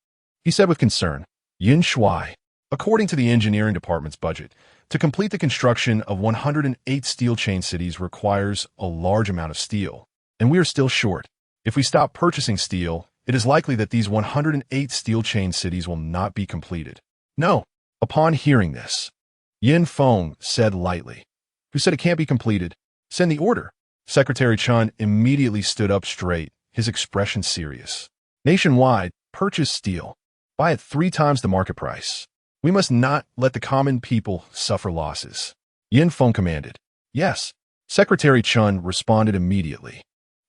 he said with concern, Yin Shui, according to the engineering department's budget, to complete the construction of 108 steel chain cities requires a large amount of steel, and we are still short. If we stop purchasing steel, it is likely that these 108 steel chain cities will not be completed. No. Upon hearing this, Yin Feng said lightly, who said it can't be completed. Send the order. Secretary Chun immediately stood up straight, his expression serious. Nationwide, purchase steel. Buy it 3 times the market price. We must not let the common people suffer losses. Yin Feng commanded. Yes. Secretary Chun responded immediately.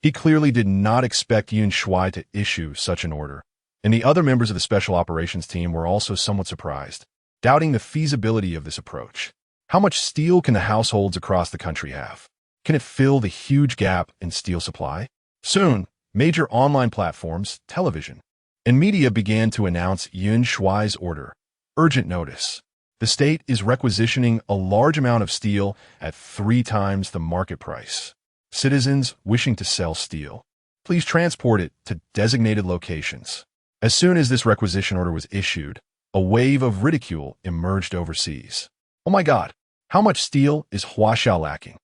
He clearly did not expect Yin Shui to issue such an order. And the other members of the special operations team were also somewhat surprised, doubting the feasibility of this approach. How much steel can the households across the country have? Can it fill the huge gap in steel supply? Soon, major online platforms, television, and media began to announce Yuan Shuai's order. Urgent notice. The state is requisitioning a large amount of steel at 3 times the market price. Citizens wishing to sell steel, please transport it to designated locations. As soon as this requisition order was issued, a wave of ridicule emerged overseas. Oh my God, how much steel is Huaxia lacking?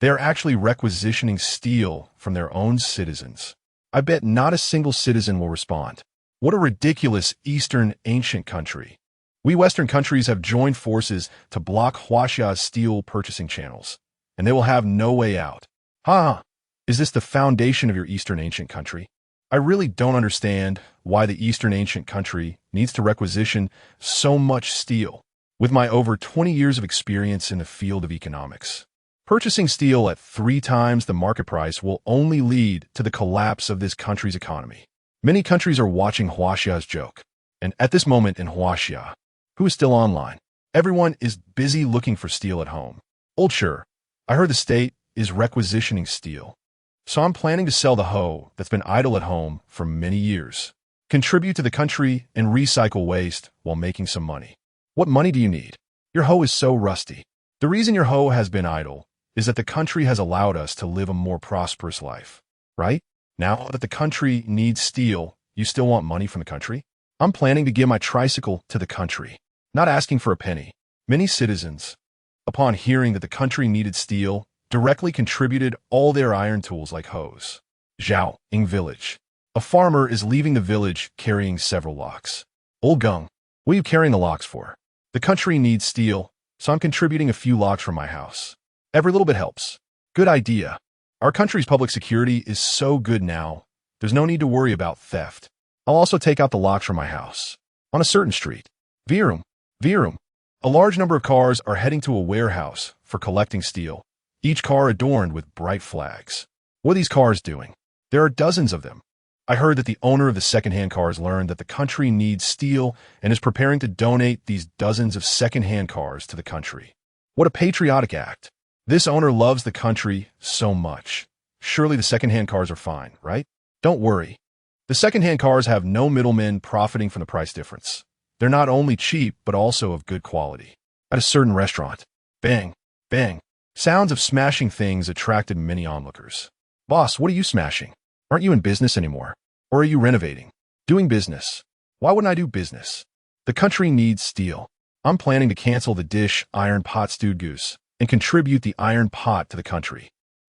They are actually requisitioning steel from their own citizens. I bet not a single citizen will respond. What a ridiculous Eastern ancient country. We Western countries have joined forces to block Huaxia's steel purchasing channels, and they will have no way out. Is this the foundation of your Eastern ancient country? I really don't understand why the Eastern ancient country needs to requisition so much steel. With my over 20 years of experience in the field of economics, purchasing steel at 3 times the market price will only lead to the collapse of this country's economy. Many countries are watching Huaxia's joke, and at this moment in Huaxia, who is still online, everyone is busy looking for steel at home. Sure, I heard the state is requisitioning steel, so I'm planning to sell the hoe that's been idle at home for many years, contribute to the country, and recycle waste while making some money. What money do you need? Your hoe is so rusty. The reason your hoe has been idle is that the country has allowed us to live a more prosperous life, right? Now that the country needs steel, you still want money from the country? I'm planning to give my tricycle to the country, not asking for a penny. Many citizens, upon hearing that the country needed steel, directly contributed all their iron tools like hoes. Zhao Ying Village. A farmer is leaving the village carrying several locks. Old Gung, what are you carrying the locks for? The country needs steel, so I'm contributing a few locks from my house. Every little bit helps. Good idea. Our country's public security is so good now, there's no need to worry about theft. I'll also take out the locks from my house. On a certain street. Virum. A large number of cars are heading to a warehouse for collecting steel, each car adorned with bright flags. What are these cars doing? There are dozens of them. I heard that the owner of the second-hand cars learned that the country needs steel and is preparing to donate these dozens of second-hand cars to the country. What a patriotic act. This owner loves the country so much. Surely the second-hand cars are fine, right? Don't worry. The second-hand cars have no middlemen profiting from the price difference. They're not only cheap, but also of good quality. At a certain restaurant, bang, bang, sounds of smashing things attracted many onlookers. Boss, what are you smashing? Aren't you in business anymore? Or are you renovating? Doing business. Why wouldn't I do business? The country needs steel. I'm planning to cancel the dish iron pot stewed goose and contribute the iron pot to the country.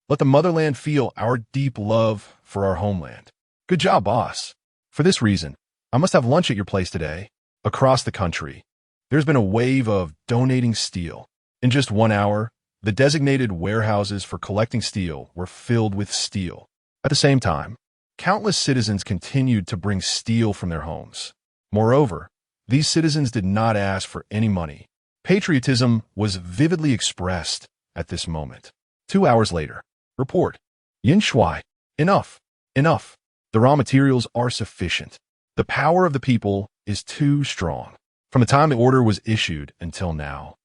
Let the motherland feel our deep love for our homeland. Good job, boss. For this reason, I must have lunch at your place today. Across the country, there's been a wave of donating steel. In just 1 hour, the designated warehouses for collecting steel were filled with steel. At the same time, countless citizens continued to bring steel from their homes. Moreover, these citizens did not ask for any money. Patriotism was vividly expressed at this moment. 2 hours later, report. Yuan Shuai. Enough. The raw materials are sufficient. The power of the people is too strong. From the time the order was issued until now,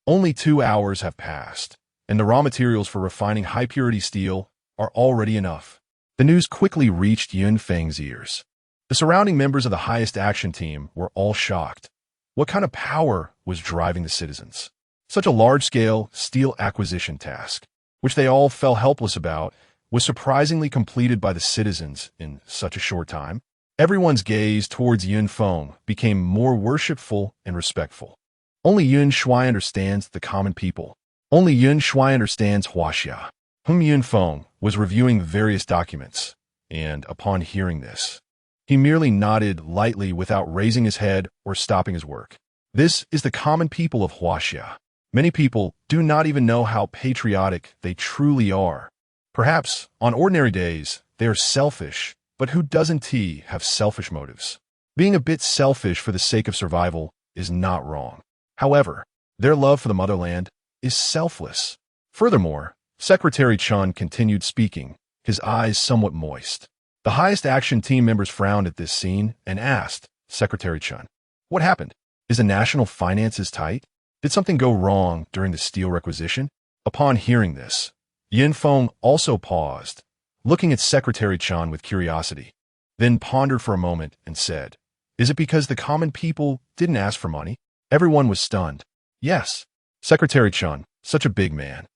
only 2 hours have passed, and the raw materials for refining high-purity steel are already enough. The news quickly reached Yun Feng's ears. The surrounding members of the highest action team were all shocked. What kind of power was driving the citizens? Such a large-scale steel acquisition task, which they all felt helpless about, was surprisingly completed by the citizens in such a short time. Everyone's gaze towards Yun Feng became more worshipful and respectful. Only Yuan Shuai understands the common people. Only Yuan Shuai understands Huaxia. Yun Feng was reviewing various documents, and upon hearing this, he merely nodded lightly without raising his head or stopping his work. This is the common people of Huaxia. Many people do not even know how patriotic they truly are. Perhaps, on ordinary days, they are selfish, but who doesn't have selfish motives? Being a bit selfish for the sake of survival is not wrong. However, their love for the motherland is selfless. Furthermore, Secretary Chun continued speaking, his eyes somewhat moist. The highest action team members frowned at this scene and asked Secretary Chun, "What happened? Is the national finances tight? Did something go wrong during the steel requisition?" Upon hearing this, Yin Feng also paused, looking at Secretary Chun with curiosity, then pondered for a moment and said, "Is it because the common people didn't ask for money?" Everyone was stunned. Yes, Secretary Chun, such a big man,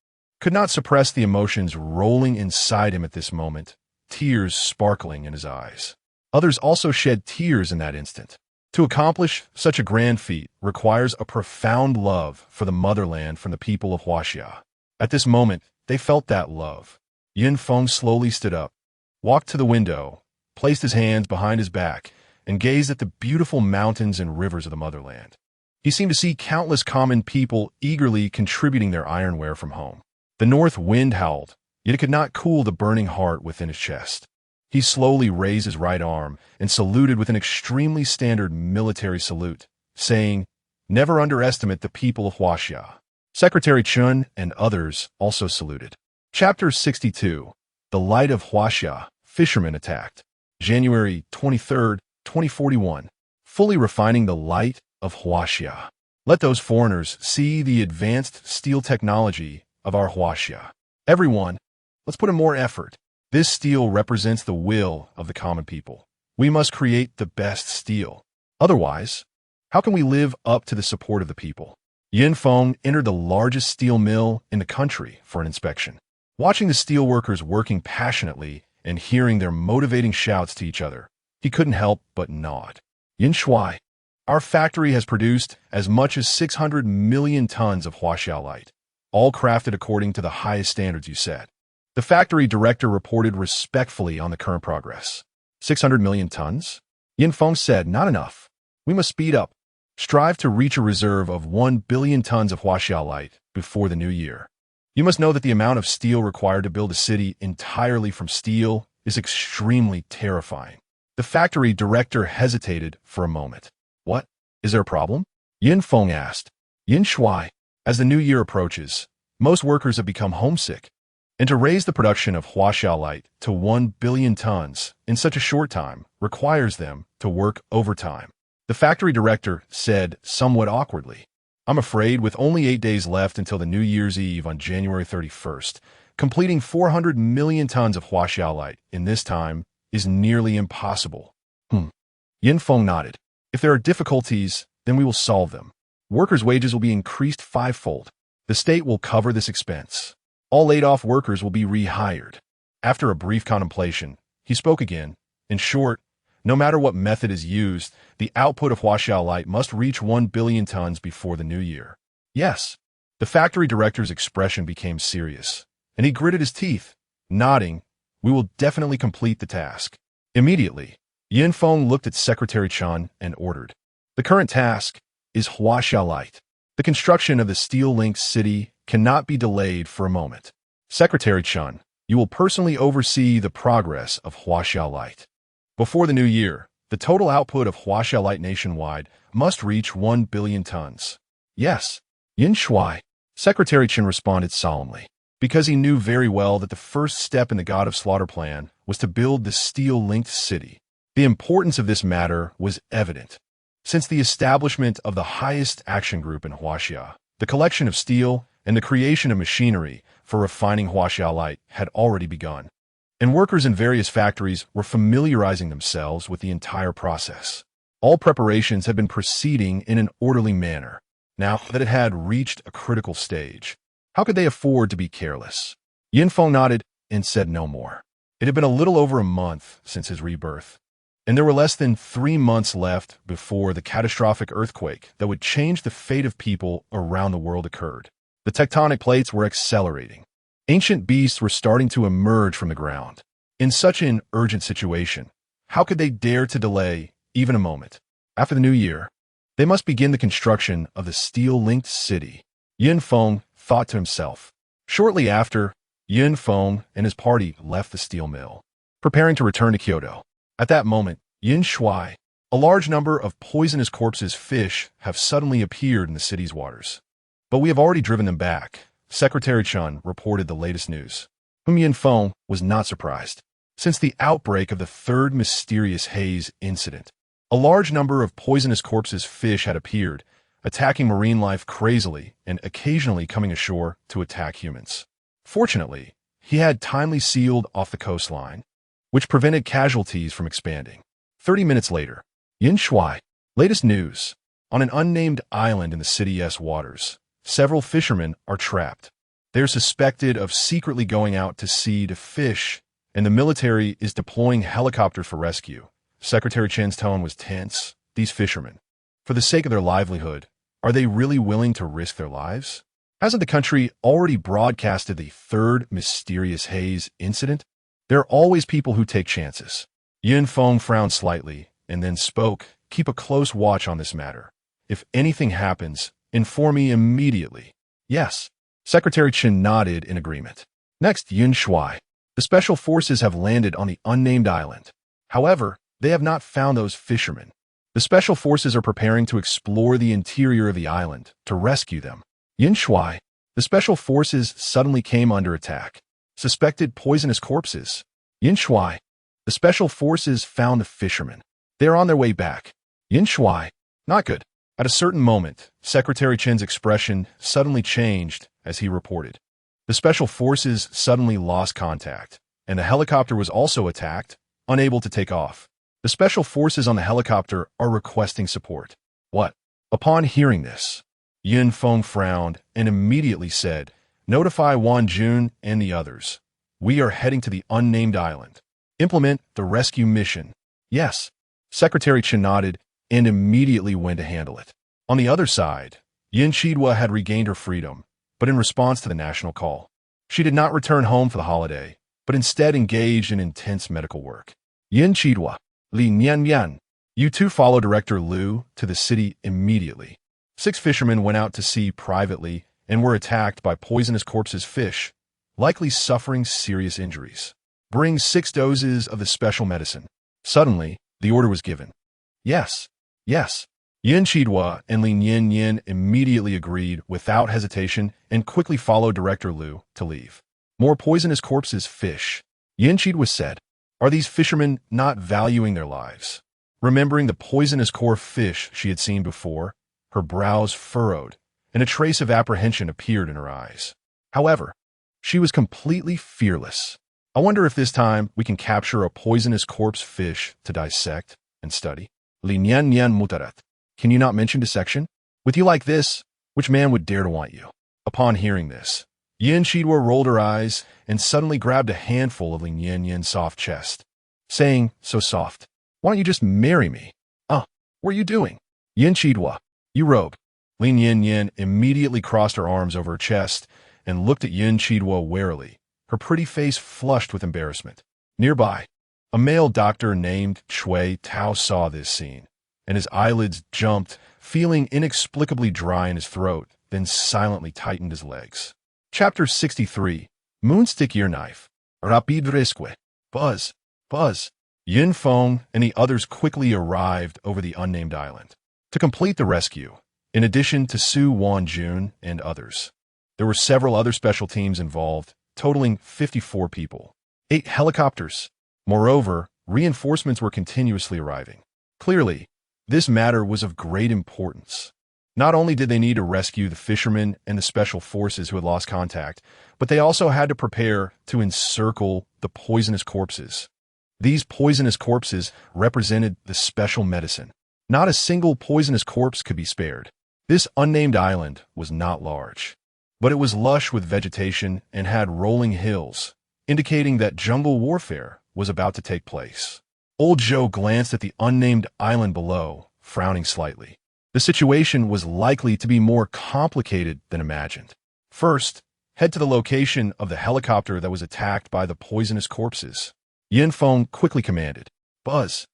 could not suppress the emotions rolling inside him at this moment, tears sparkling in his eyes. Others also shed tears in that instant. To accomplish such a grand feat requires a profound love for the motherland from the people of Huaxia. At this moment, they felt that love. Yin Feng slowly stood up, walked to the window, placed his hands behind his back, and gazed at the beautiful mountains and rivers of the motherland. He seemed to see countless common people eagerly contributing their ironware from home. The north wind howled, yet it could not cool the burning heart within his chest. He slowly raised his right arm and saluted with an extremely standard military salute, saying, "Never underestimate the people of Huaxia." Secretary Chun and others also saluted. Chapter 62. The Light of Huaxia, Fishermen Attacked. January 23, 2041. Fully refining the light of Huaxia. Let those foreigners see the advanced steel technology of our Huaxia. Everyone, let's put in more effort. This steel represents the will of the common people. We must create the best steel. Otherwise, how can we live up to the support of the people? Yin Feng entered the largest steel mill in the country for an inspection. Watching the steel workers working passionately and hearing their motivating shouts to each other, he couldn't help but nod. "Yin Shuai, our factory has produced as much as 600 million tons of Huaxia light, all crafted according to the highest standards you set." The factory director reported respectfully on the current progress. 600 million tons? Yin Feng said, "Not enough. We must speed up. Strive to reach a reserve of 1 billion tons of Huaxia light before the new year. You must know that the amount of steel required to build a city entirely from steel is extremely terrifying." The factory director hesitated for a moment. "What? Is there a problem?" Yin Feng asked. "Yin Shuai, as the new year approaches, most workers have become homesick. And to raise the production of Huaxia light to 1 billion tons in such a short time requires them to work overtime." The factory director said somewhat awkwardly, "I'm afraid with only 8 days left until the New Year's Eve on January 31st, completing 400 million tons of Huaxia light in this time is nearly impossible." Yin Feng nodded. "If there are difficulties, then we will solve them. Workers' wages will be increased 5-fold. The state will cover this expense. All laid-off workers will be rehired." After a brief contemplation, he spoke again. "In short, no matter what method is used, the output of Huaxia light must reach 1 billion tons before the new year." "Yes." The factory director's expression became serious, and he gritted his teeth, nodding, "We will definitely complete the task." Immediately, Yin Feng looked at Secretary Chun and ordered, "The current task is Huaxia light. The construction of the steel-linked city cannot be delayed for a moment. Secretary Chun, you will personally oversee the progress of Huaxia light. Before the new year, the total output of Huaxia light nationwide must reach 1 billion tons." "Yes." Yin Shuai, Secretary Chun responded solemnly, because he knew very well that the first step in the God of Slaughter plan was to build the steel-linked city. The importance of this matter was evident. Since the establishment of the highest action group in Huaxia, the collection of steel and the creation of machinery for refining Huaxia light had already begun, and workers in various factories were familiarizing themselves with the entire process. All preparations had been proceeding in an orderly manner. Now that it had reached a critical stage, how could they afford to be careless? Yin Feng nodded and said no more. It had been a little over a month since his rebirth, and there were less than 3 months left before the catastrophic earthquake that would change the fate of people around the world occurred. The tectonic plates were accelerating. Ancient beasts were starting to emerge from the ground. In such an urgent situation, how could they dare to delay even a moment? After the new year, they must begin the construction of the steel-linked city. Yin Feng thought to himself. Shortly after, Yin Feng and his party left the steel mill, preparing to return to Kyoto. At that moment, Yin Shuai, a large number of poisonous corpses fish have suddenly appeared in the city's waters. But we have already driven them back. Secretary Chun reported the latest news. Yin Feng was not surprised. Since the outbreak of the third mysterious haze incident, a large number of poisonous corpses fish had appeared, attacking marine life crazily and occasionally coming ashore to attack humans. Fortunately, he had timely sealed off the coastline, which prevented casualties from expanding. 30 minutes later, Yin Shui. Latest news. On an unnamed island in the city's waters, several fishermen are trapped. They're suspected of secretly going out to sea to fish, and the military is deploying helicopters for rescue. Secretary Chen's tone was tense. These fishermen, for the sake of their livelihood, are they really willing to risk their lives? Hasn't the country already broadcasted the third mysterious haze incident? There are always people who take chances. Yin Feng frowned slightly and then spoke. Keep a close watch on this matter. If anything happens, inform me immediately. Yes. Secretary Chen nodded in agreement. Next, Yin Shui. The special forces have landed on the unnamed island. However, they have not found those fishermen. The special forces are preparing to explore the interior of the island to rescue them. Yin Shui. The special forces suddenly came under attack. Suspected poisonous corpses. Yin Shui. The special forces found the fishermen. They are on their way back. Yin Shui. Not good. At a certain moment, Secretary Chen's expression suddenly changed as he reported. The special forces suddenly lost contact, and the helicopter was also attacked, unable to take off. The special forces on the helicopter are requesting support. What? Upon hearing this, Yin Feng frowned and immediately said, Notify Wan Jun and the others. We are heading to the unnamed island. Implement the rescue mission. Yes. Secretary Chen nodded and immediately went to handle it. On the other side, Yin Chidwa had regained her freedom, but in response to the national call. She did not return home for the holiday, but instead engaged in intense medical work. Yin Chidwa, Li Nian, you two follow Director Liu to the city immediately. 6 fishermen went out to sea privately and were attacked by poisonous corpses fish, likely suffering serious injuries. Bring 6 doses of the special medicine. Suddenly, the order was given. Yes. Yin Chidwa and Li Yin immediately agreed without hesitation and quickly followed Director Liu to leave. More poisonous corpses fish. Yin Chidwa said, Are these fishermen not valuing their lives? Remembering the poisonous core fish she had seen before, her brows furrowed, and a trace of apprehension appeared in her eyes. However, she was completely fearless. I wonder if this time we can capture a poisonous corpse fish to dissect and study. Li Nian Mutarat. Can you not mention dissection? With you like this, which man would dare to want you? Upon hearing this, Yin Chidwa rolled her eyes and suddenly grabbed a handful of Li Nian's soft chest, saying, so soft, why don't you just marry me? What are you doing? Yin Chidwa, you rogue. Li Nian immediately crossed her arms over her chest and looked at Yin Chidwa warily, her pretty face flushed with embarrassment. Nearby, a male doctor named Chui Tao saw this scene, and his eyelids jumped, feeling inexplicably dry in his throat, then silently tightened his legs. Chapter 63. Moonstick Ear Knife. Rapid Risque. Buzz. Yin Feng and the others quickly arrived over the unnamed island to complete the rescue, in addition to Su Wan Jun and others. There were several other special teams involved, totaling 54 people. 8 helicopters. Moreover, reinforcements were continuously arriving. Clearly, this matter was of great importance. Not only did they need to rescue the fishermen and the special forces who had lost contact, but they also had to prepare to encircle the poisonous corpses. These poisonous corpses represented the special medicine. Not a single poisonous corpse could be spared. This unnamed island was not large, but it was lush with vegetation and had rolling hills, indicating that jungle warfare was about to take place. Old Joe glanced at the unnamed island below, frowning slightly. The situation was likely to be more complicated than imagined. First, head to the location of the helicopter that was attacked by the poisonous corpses. Yin Feng quickly commanded, Buzz.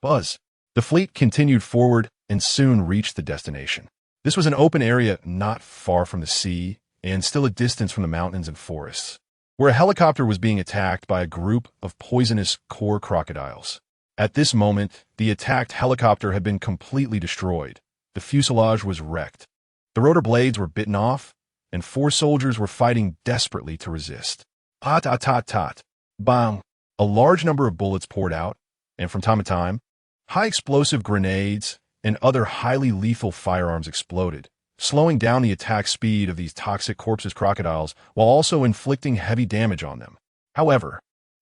The fleet continued forward and soon reached the destination. This was an open area not far from the sea and still a distance from the mountains and forests, where a helicopter was being attacked by a group of poisonous core crocodiles. At this moment, the attacked helicopter had been completely destroyed. The fuselage was wrecked. The rotor blades were bitten off, and 4 soldiers were fighting desperately to resist. Tot. Bang! A large number of bullets poured out, and from time to time, high explosive grenades and other highly lethal firearms exploded, slowing down the attack speed of these toxic corpses crocodiles while also inflicting heavy damage on them. However,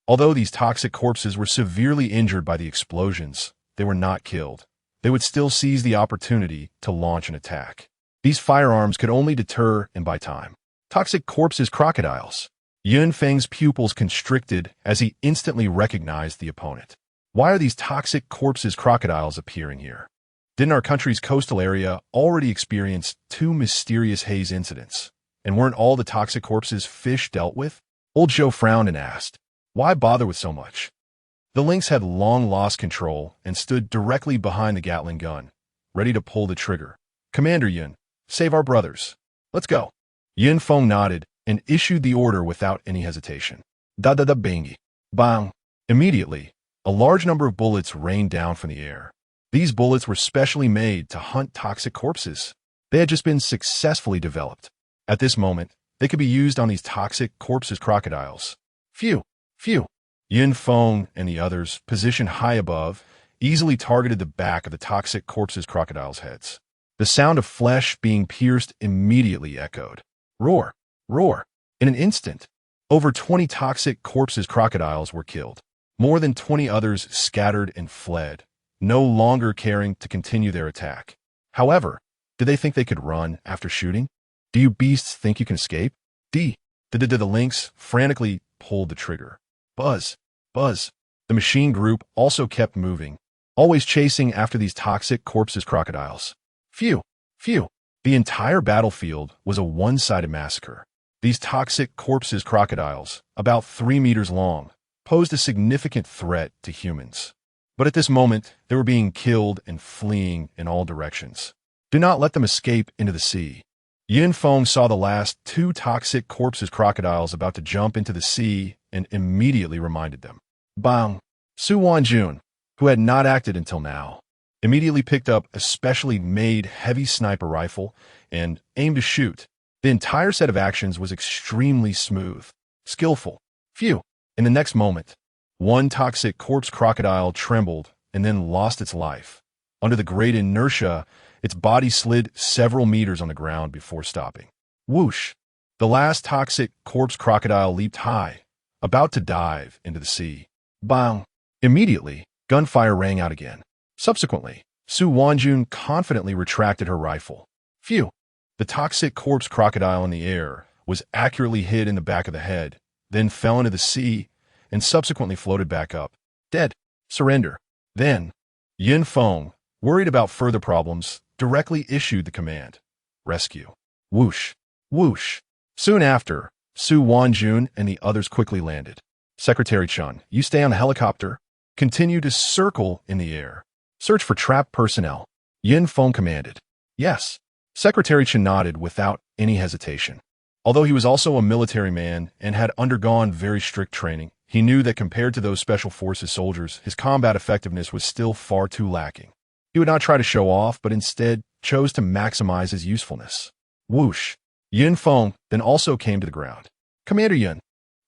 although these toxic corpses were severely injured by the explosions, they were not killed. They would still seize the opportunity to launch an attack. These firearms could only deter and buy time. Toxic corpses crocodiles. Yun Feng's pupils constricted as he instantly recognized the opponent. Why are these toxic corpses crocodiles appearing here? Didn't our country's coastal area already experience 2 mysterious haze incidents? And weren't all the toxic corpses fish dealt with? Old Joe frowned and asked, why bother with so much? The lynx had long lost control and stood directly behind the Gatling gun, ready to pull the trigger. Commander Yun, save our brothers. Let's go. Yun Feng nodded and issued the order without any hesitation. Da-da-da-bangy. Bang. Immediately, a large number of bullets rained down from the air. These bullets were specially made to hunt toxic corpses. They had just been successfully developed. At this moment, they could be used on these toxic corpses crocodiles. Phew. Yun Feng and the others, positioned high above, easily targeted the back of the toxic corpses crocodiles' heads. The sound of flesh being pierced immediately echoed. Roar. In an instant, over 20 toxic corpses crocodiles were killed. More than 20 others scattered and fled, no longer caring to continue their attack. However, did they think they could run after shooting? Do you beasts think you can escape? The lynx frantically pulled the trigger. Buzz. The machine group also kept moving, always chasing after these toxic corpses crocodiles. Phew. The entire battlefield was a one-sided massacre. These toxic corpses crocodiles, about 3 meters long, posed a significant threat to humans. But at this moment, they were being killed and fleeing in all directions. Do not let them escape into the sea. Yun Feng saw the last 2 toxic corpses crocodiles about to jump into the sea and immediately reminded them. Bang! Su Wanjun, who had not acted until now, immediately picked up a specially made heavy sniper rifle and aimed to shoot. The entire set of actions was extremely smooth, skillful. Phew! In the next moment, one toxic corpse crocodile trembled and then lost its life. Under the great inertia, its body slid several meters on the ground before stopping. Whoosh! The last toxic corpse crocodile leaped high, about to dive into the sea. Bang! Immediately, gunfire rang out again. Subsequently, Su Wanjun confidently retracted her rifle. Phew! The toxic corpse crocodile in the air was accurately hit in the back of the head, then fell into the sea, and subsequently floated back up. Dead. Surrender. Then, Yun Feng, worried about further problems, directly issued the command. Rescue. Whoosh. Soon after, Su Wanjun and the others quickly landed. Secretary Chun, you stay on the helicopter. Continue to circle in the air. Search for trapped personnel. Yun Feng commanded. Yes. Secretary Chun nodded without any hesitation. Although he was also a military man and had undergone very strict training, he knew that compared to those special forces soldiers, his combat effectiveness was still far too lacking. He would not try to show off, but instead chose to maximize his usefulness. Whoosh! Yun Feng then also came to the ground. Commander Yun.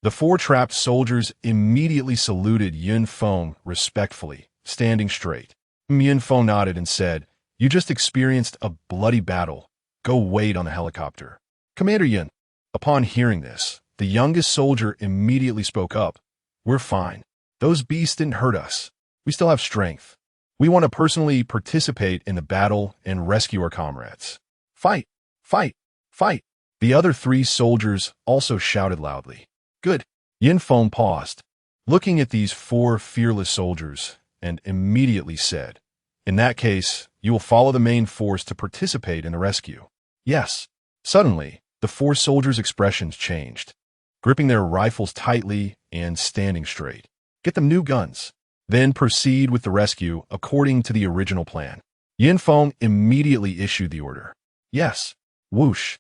The 4 trapped soldiers immediately saluted Yun Feng respectfully, standing straight. Yun Feng nodded and said, you just experienced a bloody battle. Go wait on the helicopter. Commander Yun. Upon hearing this, the youngest soldier immediately spoke up. We're fine. Those beasts didn't hurt us. We still have strength. We want to personally participate in the battle and rescue our comrades. Fight! The other 3 soldiers also shouted loudly. Good. Yun Feng paused, looking at these 4 fearless soldiers, and immediately said, in that case, you will follow the main force to participate in the rescue. Yes. Suddenly, the 4 soldiers' expressions changed, gripping their rifles tightly and standing straight. Get them new guns. Then proceed with the rescue according to the original plan. Yun Feng immediately issued the order. Yes. Whoosh.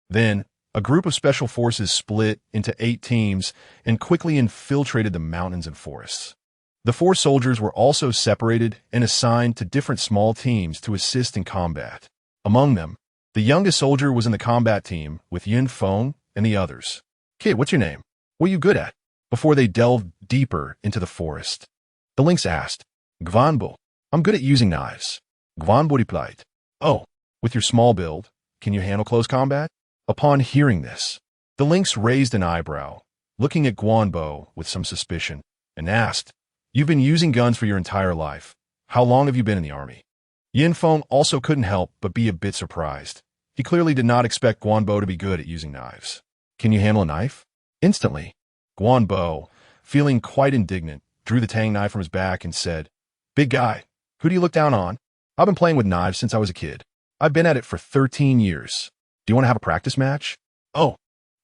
Then, a group of special forces split into 8 teams and quickly infiltrated the mountains and forests. The 4 soldiers were also separated and assigned to different small teams to assist in combat. Among them, the youngest soldier was in the combat team with Yun Feng and the others. Kid, what's your name? What are you good at? before they delved deeper into the forest. The lynx asked, Gvanbo, I'm good at using knives. Gvanbo replied, Oh, with your small build, can you handle close combat? Upon hearing this, the lynx raised an eyebrow, looking at Gwanbo with some suspicion, and asked, You've been using guns for your entire life. How long have you been in the army? Yin Feng also couldn't help but be a bit surprised. He clearly did not expect Guanbo to be good at using knives. Can you handle a knife? Instantly, Guanbo, feeling quite indignant, drew the tang knife from his back and said, Big guy, who do you look down on? I've been playing with knives since I was a kid. I've been at it for 13 years. Do you want to have a practice match? Oh,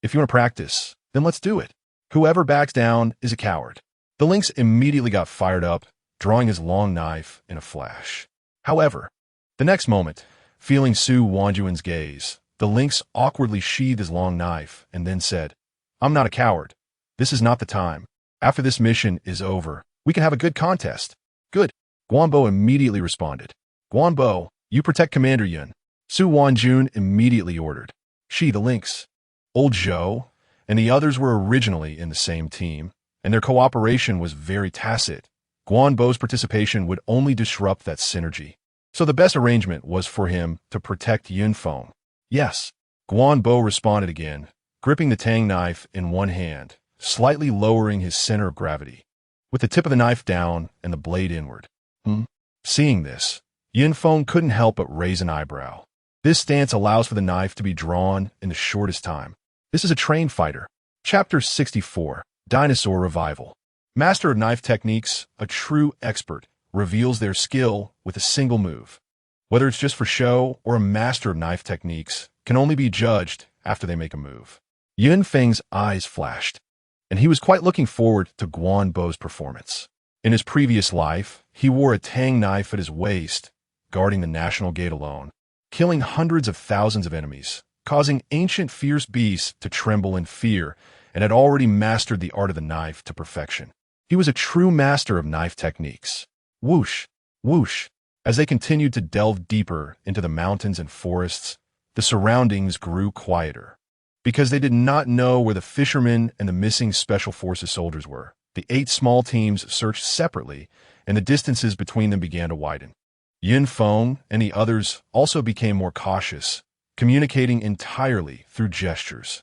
if you want to practice, then let's do it. Whoever backs down is a coward. The lynx immediately got fired up, drawing his long knife in a flash. However, the next moment, feeling Su Wanjuan's gaze, the lynx awkwardly sheathed his long knife and then said, I'm not a coward. This is not the time. After this mission is over, we can have a good contest. Good. Guanbo immediately responded. Guanbo, you protect Commander Yun. Su Wanjun immediately ordered. She, the lynx, Old Zhou, and the others were originally in the same team, and their cooperation was very tacit. Guanbo's participation would only disrupt that synergy. So the best arrangement was for him to protect Yin Feng. Yes, Guanbo responded again, gripping the tang knife in one hand, slightly lowering his center of gravity, with the tip of the knife down and the blade inward. Seeing this, Yin Feng couldn't help but raise an eyebrow. This stance allows for the knife to be drawn in the shortest time. This is a trained fighter. Chapter 64, Dinosaur Revival. Master of knife techniques, a true expert, reveals their skill with a single move. Whether it's just for show or a master of knife techniques can only be judged after they make a move. Yun Feng's eyes flashed, and he was quite looking forward to Guanbo's performance. In his previous life, he wore a tang knife at his waist, guarding the National Gate alone, killing hundreds of thousands of enemies, causing ancient fierce beasts to tremble in fear, and had already mastered the art of the knife to perfection. He was a true master of knife techniques. Whoosh, whoosh. As they continued to delve deeper into the mountains and forests, the surroundings grew quieter. Because they did not know where the fishermen and the missing Special Forces soldiers were, the 8 small teams searched separately, and the distances between them began to widen. Yin Feng and the others also became more cautious, communicating entirely through gestures.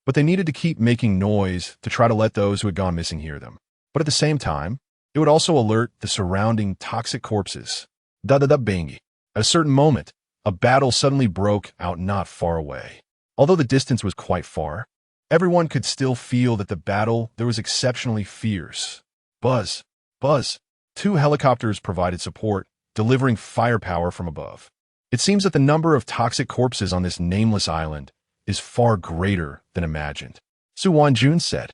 But they needed to keep making noise to try to let those who had gone missing hear them. But at the same time, it would also alert the surrounding toxic corpses. Da-da-da-bangy. At a certain moment, a battle suddenly broke out not far away. Although the distance was quite far, everyone could still feel that the battle there was exceptionally fierce. Buzz, buzz. 2 helicopters provided support, delivering firepower from above. It seems that the number of toxic corpses on this nameless island is far greater than imagined. Su Wanjun said.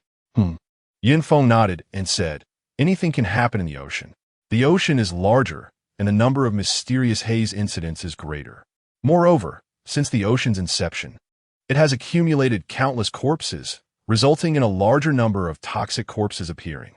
Yin Feng nodded and said, Anything can happen in the ocean. The ocean is larger, and the number of mysterious haze incidents is greater. Moreover, since the ocean's inception, it has accumulated countless corpses, resulting in a larger number of toxic corpses appearing.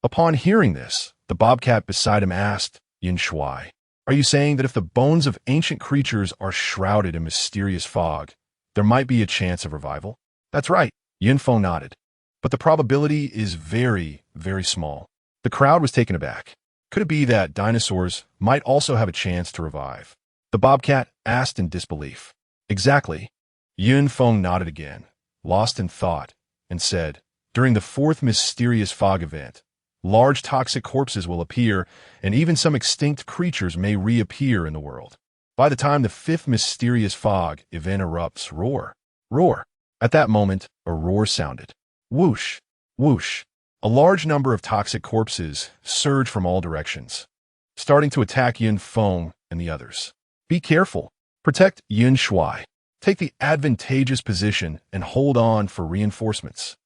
Upon hearing this, the bobcat beside him asked, Yin Shuai, are you saying that if the bones of ancient creatures are shrouded in mysterious fog, there might be a chance of revival? That's right, Yin Feng nodded. But the probability is very, very small. The crowd was taken aback. Could it be that dinosaurs might also have a chance to revive? The bobcat asked in disbelief. Exactly. Yin Feng nodded again, lost in thought, and said, During the 4th mysterious fog event, large toxic corpses will appear, and even some extinct creatures may reappear in the world. By the time the 5th mysterious fog event erupts, roar, roar. At that moment, a roar sounded. Whoosh, whoosh. A large number of toxic corpses surged from all directions, starting to attack Yin Feng and the others. Be careful. Protect Yin Shuai. Take the advantageous position and hold on for reinforcements.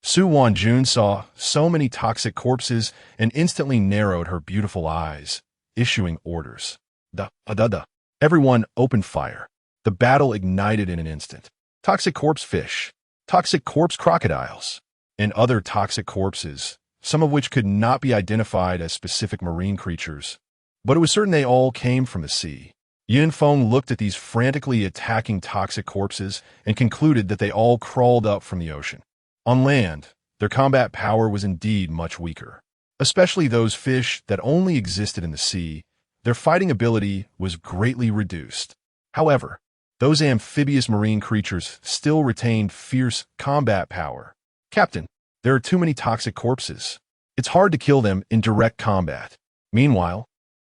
Su Wanjun saw so many toxic corpses and instantly narrowed her beautiful eyes, issuing orders. Da-da-da. Everyone opened fire. The battle ignited in an instant. Toxic corpse fish, toxic corpse crocodiles, and other toxic corpses, some of which could not be identified as specific marine creatures. But it was certain they all came from the sea. Yin Feng looked at these frantically attacking toxic corpses and concluded that they all crawled up from the ocean. On land, their combat power was indeed much weaker. Especially those fish that only existed in the sea, their fighting ability was greatly reduced. However, those amphibious marine creatures still retained fierce combat power. Captain, there are too many toxic corpses. It's hard to kill them in direct combat. Meanwhile,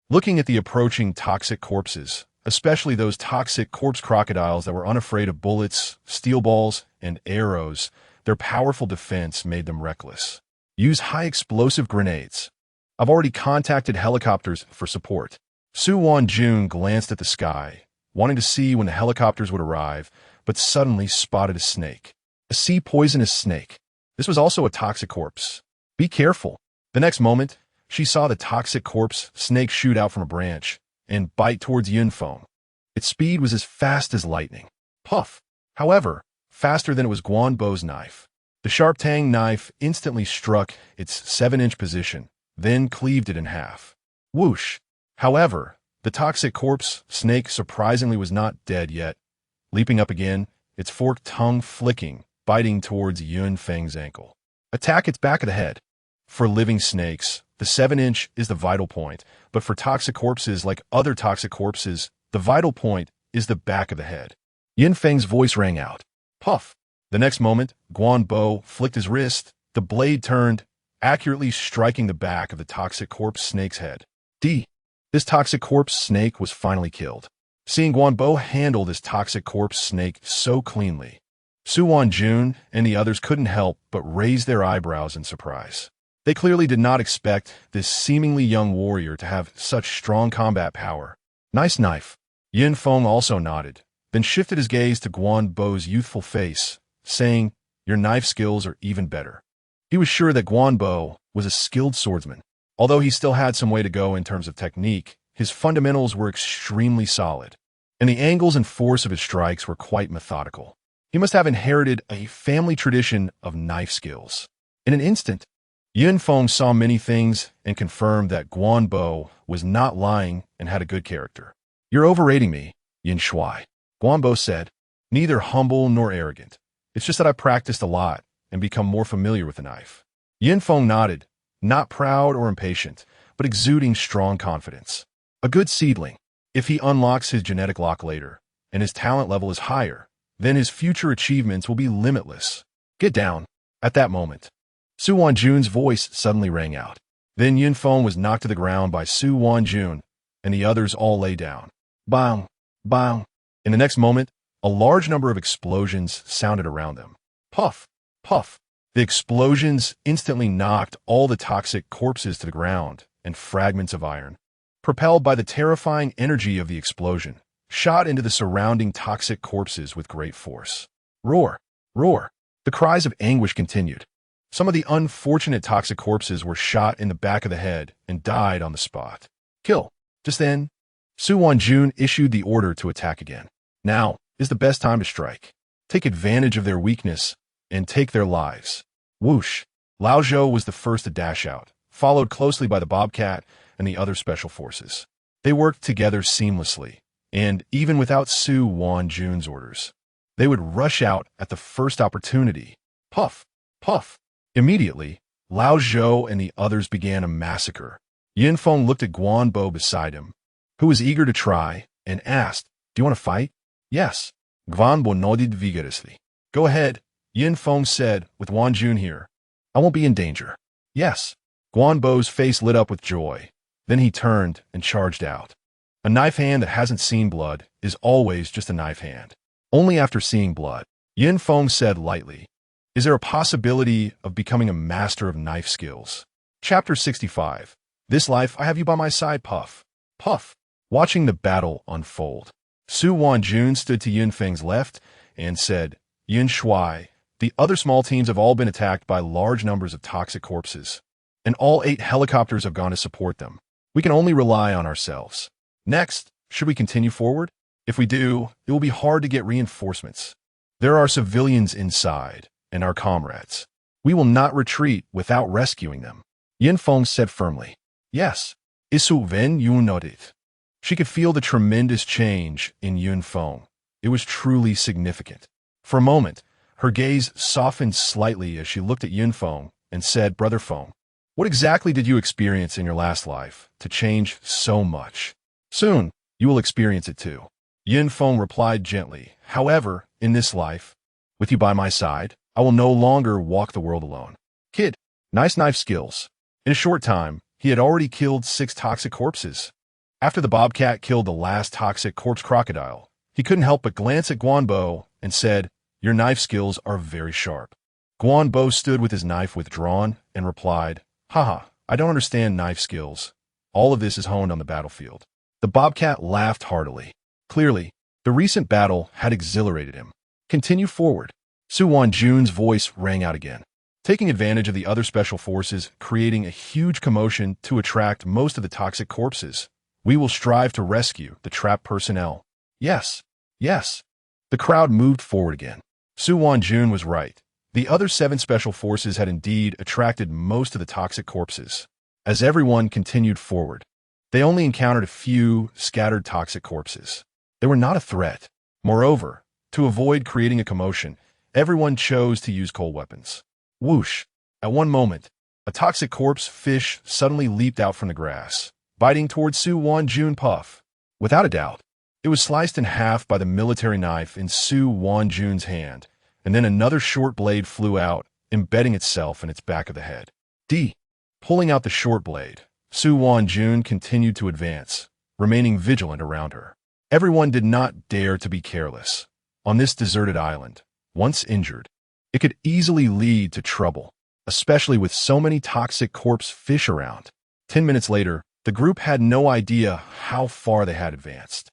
looking at the approaching toxic corpses, especially those toxic corpse crocodiles that were unafraid of bullets, steel balls, and arrows, their powerful defense made them reckless. Use high-explosive grenades. I've already contacted helicopters for support. Su Wan-jun glanced at the sky, wanting to see when the helicopters would arrive, but suddenly spotted a snake. A sea-poisonous snake. This was also a toxic corpse. Be careful. The next moment, she saw the toxic corpse snake shoot out from a branch and bite towards Yunfeng. Its speed was as fast as lightning. Puff! However, faster than it was Guanbo's knife. The sharp tang knife instantly struck its 7-inch position, then cleaved it in half. Whoosh! However, the toxic corpse snake surprisingly was not dead yet. Leaping up again, its forked tongue flicking, biting towards Yunfeng's ankle. Attack its back of the head. For living snakes, the 7-inch is the vital point, but for toxic corpses like other toxic corpses, the vital point is the back of the head. Yunfeng's voice rang out. Puff! The next moment, Guanbo flicked his wrist. The blade turned, accurately striking the back of the toxic corpse snake's head. This toxic corpse snake was finally killed. Seeing Guanbo handle this toxic corpse snake so cleanly, Su Wan-jun and the others couldn't help but raise their eyebrows in surprise. They clearly did not expect this seemingly young warrior to have such strong combat power. Nice knife. Yunfeng also nodded, then shifted his gaze to Guanbo's youthful face, saying, Your knife skills are even better. He was sure that Guanbo was a skilled swordsman. Although he still had some way to go in terms of technique, his fundamentals were extremely solid, and the angles and force of his strikes were quite methodical. He must have inherited a family tradition of knife skills. In an instant, Yunfeng saw many things and confirmed that Guanbo was not lying and had a good character. You're overrating me, Yin Shui. Guanbo said, neither humble nor arrogant. It's just that I practiced a lot and become more familiar with the knife. Yunfeng nodded, not proud or impatient, but exuding strong confidence. A good seedling. If he unlocks his genetic lock later, and his talent level is higher, then his future achievements will be limitless. Get down. At that moment, Su Wan-jun's voice suddenly rang out. Then Yunfeng was knocked to the ground by Su Wan-jun, and the others all lay down. Bang! Bang! In the next moment, a large number of explosions sounded around them. Puff! Puff! The explosions instantly knocked all the toxic corpses to the ground, and fragments of iron, propelled by the terrifying energy of the explosion, shot into the surrounding toxic corpses with great force. Roar! Roar! The cries of anguish continued. Some of the unfortunate toxic corpses were shot in the back of the head and died on the spot. Kill! Just then, Su Wan-jun issued the order to attack again. Now is the best time to strike. Take advantage of their weakness and take their lives. Whoosh! Lao Zhou was the first to dash out, followed closely by the Bobcat and the other special forces. They worked together seamlessly, and even without Su Wan-jun's orders, they would rush out at the first opportunity. Puff! Puff! Immediately, Lao Zhou and the others began a massacre. Yunfeng looked at Guanbo beside him, who was eager to try, and asked, Do you want to fight? Yes. Guanbo nodded vigorously. Go ahead, Yunfeng said, with Wan-jun here. I won't be in danger. Yes. Guanbo's face lit up with joy. Then he turned and charged out. A knife hand that hasn't seen blood is always just a knife hand. Only after seeing blood. Yunfeng said lightly, Is there a possibility of becoming a master of knife skills? Chapter 65. This life I have you by my side, Puff. Puff. Watching the battle unfold, Su Wan-jun stood to Yunfeng's left and said, Yin Shui, the other small teams have all been attacked by large numbers of toxic corpses, and all 8 helicopters have gone to support them. We can only rely on ourselves. Next, should we continue forward? If we do, it will be hard to get reinforcements. There are civilians inside, and our comrades. We will not retreat without rescuing them. Yunfeng said firmly. Yes. Isu Ven Yun nodded. She could feel the tremendous change in Yunfeng. It was truly significant. For a moment, Her gaze softened slightly as she looked at Yin Feng and said, "Brother Feng, what exactly did you experience in your last life to change so much? Soon, you will experience it too." Yin Feng replied gently, "However, in this life, with you by my side, I will no longer walk the world alone." Kid, nice knife skills. In a short time, he had already killed 6 toxic corpses. After the bobcat killed the last toxic corpse crocodile, he couldn't help but glance at Guanbo and said, "Your knife skills are very sharp." Guanbo stood with his knife withdrawn and replied, "Haha, I don't understand knife skills. All of this is honed on the battlefield." The bobcat laughed heartily. Clearly, the recent battle had exhilarated him. "Continue forward." Su Wanjun's voice rang out again, taking advantage of the other special forces, creating a huge commotion to attract most of the toxic corpses. "We will strive to rescue the trapped personnel." Yes, yes. The crowd moved forward again. Su Wanjun was right. The other 7 special forces had indeed attracted most of the toxic corpses. As everyone continued forward, they only encountered a few scattered toxic corpses. They were not a threat. Moreover, to avoid creating a commotion, everyone chose to use cold weapons. Whoosh! At one moment, a toxic corpse fish suddenly leaped out from the grass, biting towards Su Wanjun Puff. Without a doubt, it was sliced in half by the military knife in Su Wanjun's hand, and then another short blade flew out, embedding itself in its back of the head. Pulling out the short blade, Su Wanjun continued to advance, remaining vigilant around her. Everyone did not dare to be careless. On this deserted island, once injured, it could easily lead to trouble, especially with so many toxic corpse fish around. 10 minutes later, the group had no idea how far they had advanced.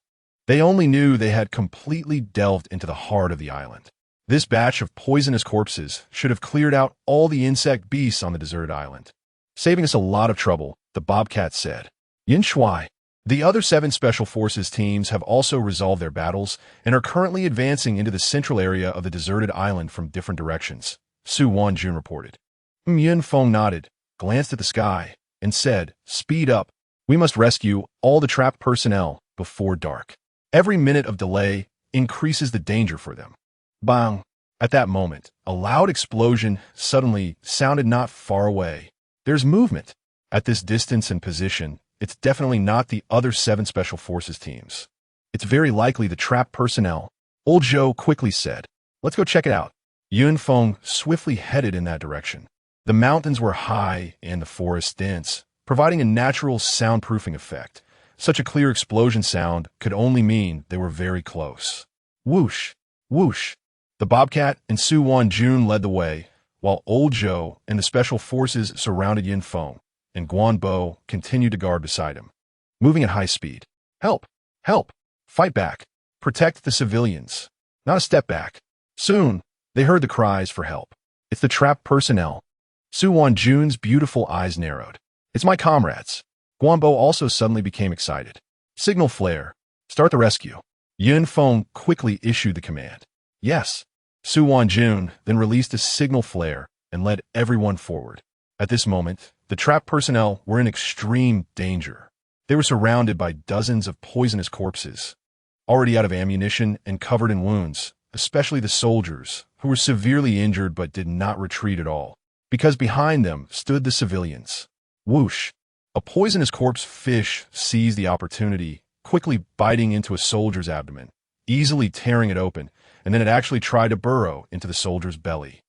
They only knew they had completely delved into the heart of the island. This batch of poisonous corpses should have cleared out all the insect beasts on the deserted island, saving us a lot of trouble, the bobcat said. Yin Shui. The other 7 Special Forces teams have also resolved their battles and are currently advancing into the central area of the deserted island from different directions, Su Wanjun reported. Yin Feng nodded, glanced at the sky, and said, "Speed up. We must rescue all the trapped personnel before dark. Every minute of delay increases the danger for them." Bang! At that moment, a loud explosion suddenly sounded not far away. There's movement. At this distance and position, it's definitely not the other 7 Special Forces teams. It's very likely the trapped personnel. Old Zhou quickly said, "Let's go check it out." Yun Feng swiftly headed in that direction. The mountains were high and the forest dense, providing a natural soundproofing effect. Such a clear explosion sound could only mean they were very close. Whoosh! Whoosh! The bobcat and Su Wanjun led the way, while Old Zhou and the special forces surrounded Yin Feng, and Guanbo continued to guard beside him, moving at high speed. "Help! Help! Fight back! Protect the civilians! Not a step back!" Soon, they heard the cries for help. "It's the trapped personnel." Su Wanjun's beautiful eyes narrowed. "It's my comrades." Guanbo also suddenly became excited. "Signal flare. Start the rescue." Yin Feng quickly issued the command. "Yes." Su Wanjun then released a signal flare and led everyone forward. At this moment, the trapped personnel were in extreme danger. They were surrounded by dozens of poisonous corpses, already out of ammunition and covered in wounds, especially the soldiers, who were severely injured but did not retreat at all, because behind them stood the civilians. Whoosh! A poisonous corpse fish seized the opportunity, quickly biting into a soldier's abdomen, easily tearing it open, and then it actually tried to burrow into the soldier's belly.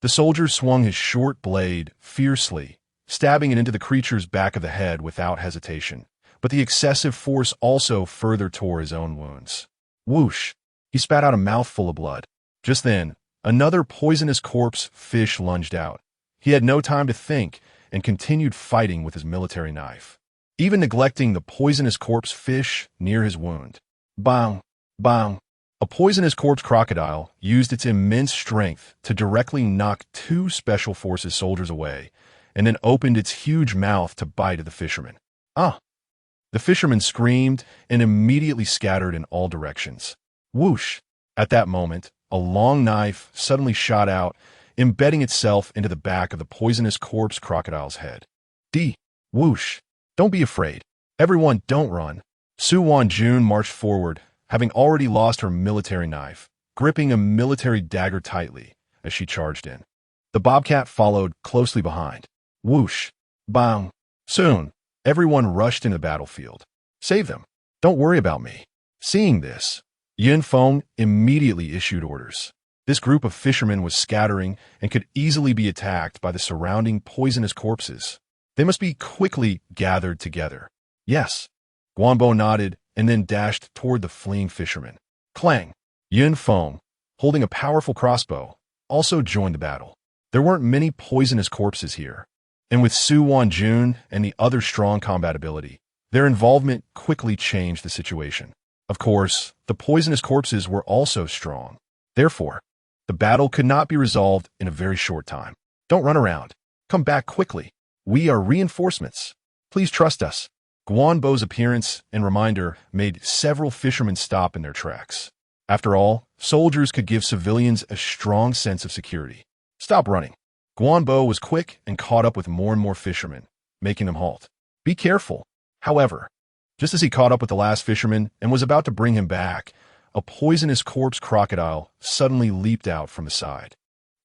The soldier swung his short blade fiercely, stabbing it into the creature's back of the head without hesitation, but the excessive force also further tore his own wounds. Whoosh! He spat out a mouthful of blood. Just then, another poisonous corpse fish lunged out. He had no time to think and continued fighting with his military knife, even neglecting the poisonous corpse fish near his wound. Bang! Bang! A poisonous corpse crocodile used its immense strength to directly knock 2 Special Forces soldiers away, and then opened its huge mouth to bite at the fisherman. The fisherman screamed and immediately scattered in all directions. Whoosh! At that moment, a long knife suddenly shot out, embedding itself into the back of the poisonous corpse crocodile's head. Whoosh! Don't be afraid. Everyone, don't run. Su Wanjun marched forward, having already lost her military knife, gripping a military dagger tightly as she charged in. The bobcat followed closely behind. Whoosh! Bang! Soon, everyone rushed into the battlefield. Save them. Don't worry about me. Seeing this, Feng immediately issued orders. This group of fishermen was scattering and could easily be attacked by the surrounding poisonous corpses. They must be quickly gathered together. Yes. Guanbo nodded and then dashed toward the fleeing fishermen. Clang! Feng, holding a powerful crossbow, also joined the battle. There weren't many poisonous corpses here, and with Su Wanjun and the other strong combat ability, their involvement quickly changed the situation. Of course, the poisonous corpses were also strong. Therefore, the battle could not be resolved in a very short time. Don't run around. Come back quickly. We are reinforcements. Please trust us. Guanbo's appearance and reminder made several fishermen stop in their tracks. After all, soldiers could give civilians a strong sense of security. Stop running. Guanbo was quick and caught up with more and more fishermen, making them halt. Be careful. However, just as he caught up with the last fisherman and was about to bring him back, a poisonous corpse crocodile suddenly leaped out from the side.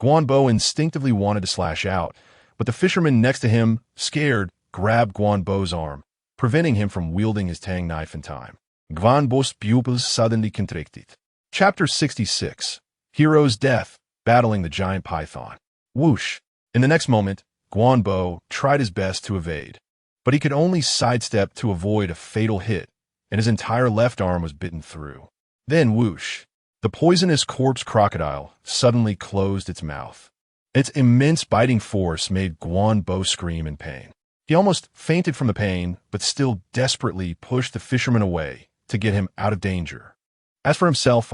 Guanbo instinctively wanted to slash out, but the fisherman next to him, scared, grabbed Guanbo's arm, preventing him from wielding his tang knife in time. Guanbo's pupils suddenly contracted. Chapter 66. Hero's Death, Battling the Giant Python. Whoosh! In the next moment, Guanbo tried his best to evade, but he could only sidestep to avoid a fatal hit, and his entire left arm was bitten through. Then whoosh! The poisonous corpse crocodile suddenly closed its mouth. Its immense biting force made Guanbo scream in pain. He almost fainted from the pain, but still desperately pushed the fisherman away to get him out of danger. As for himself,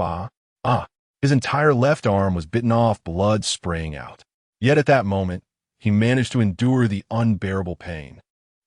his entire left arm was bitten off, blood spraying out. Yet at that moment, he managed to endure the unbearable pain.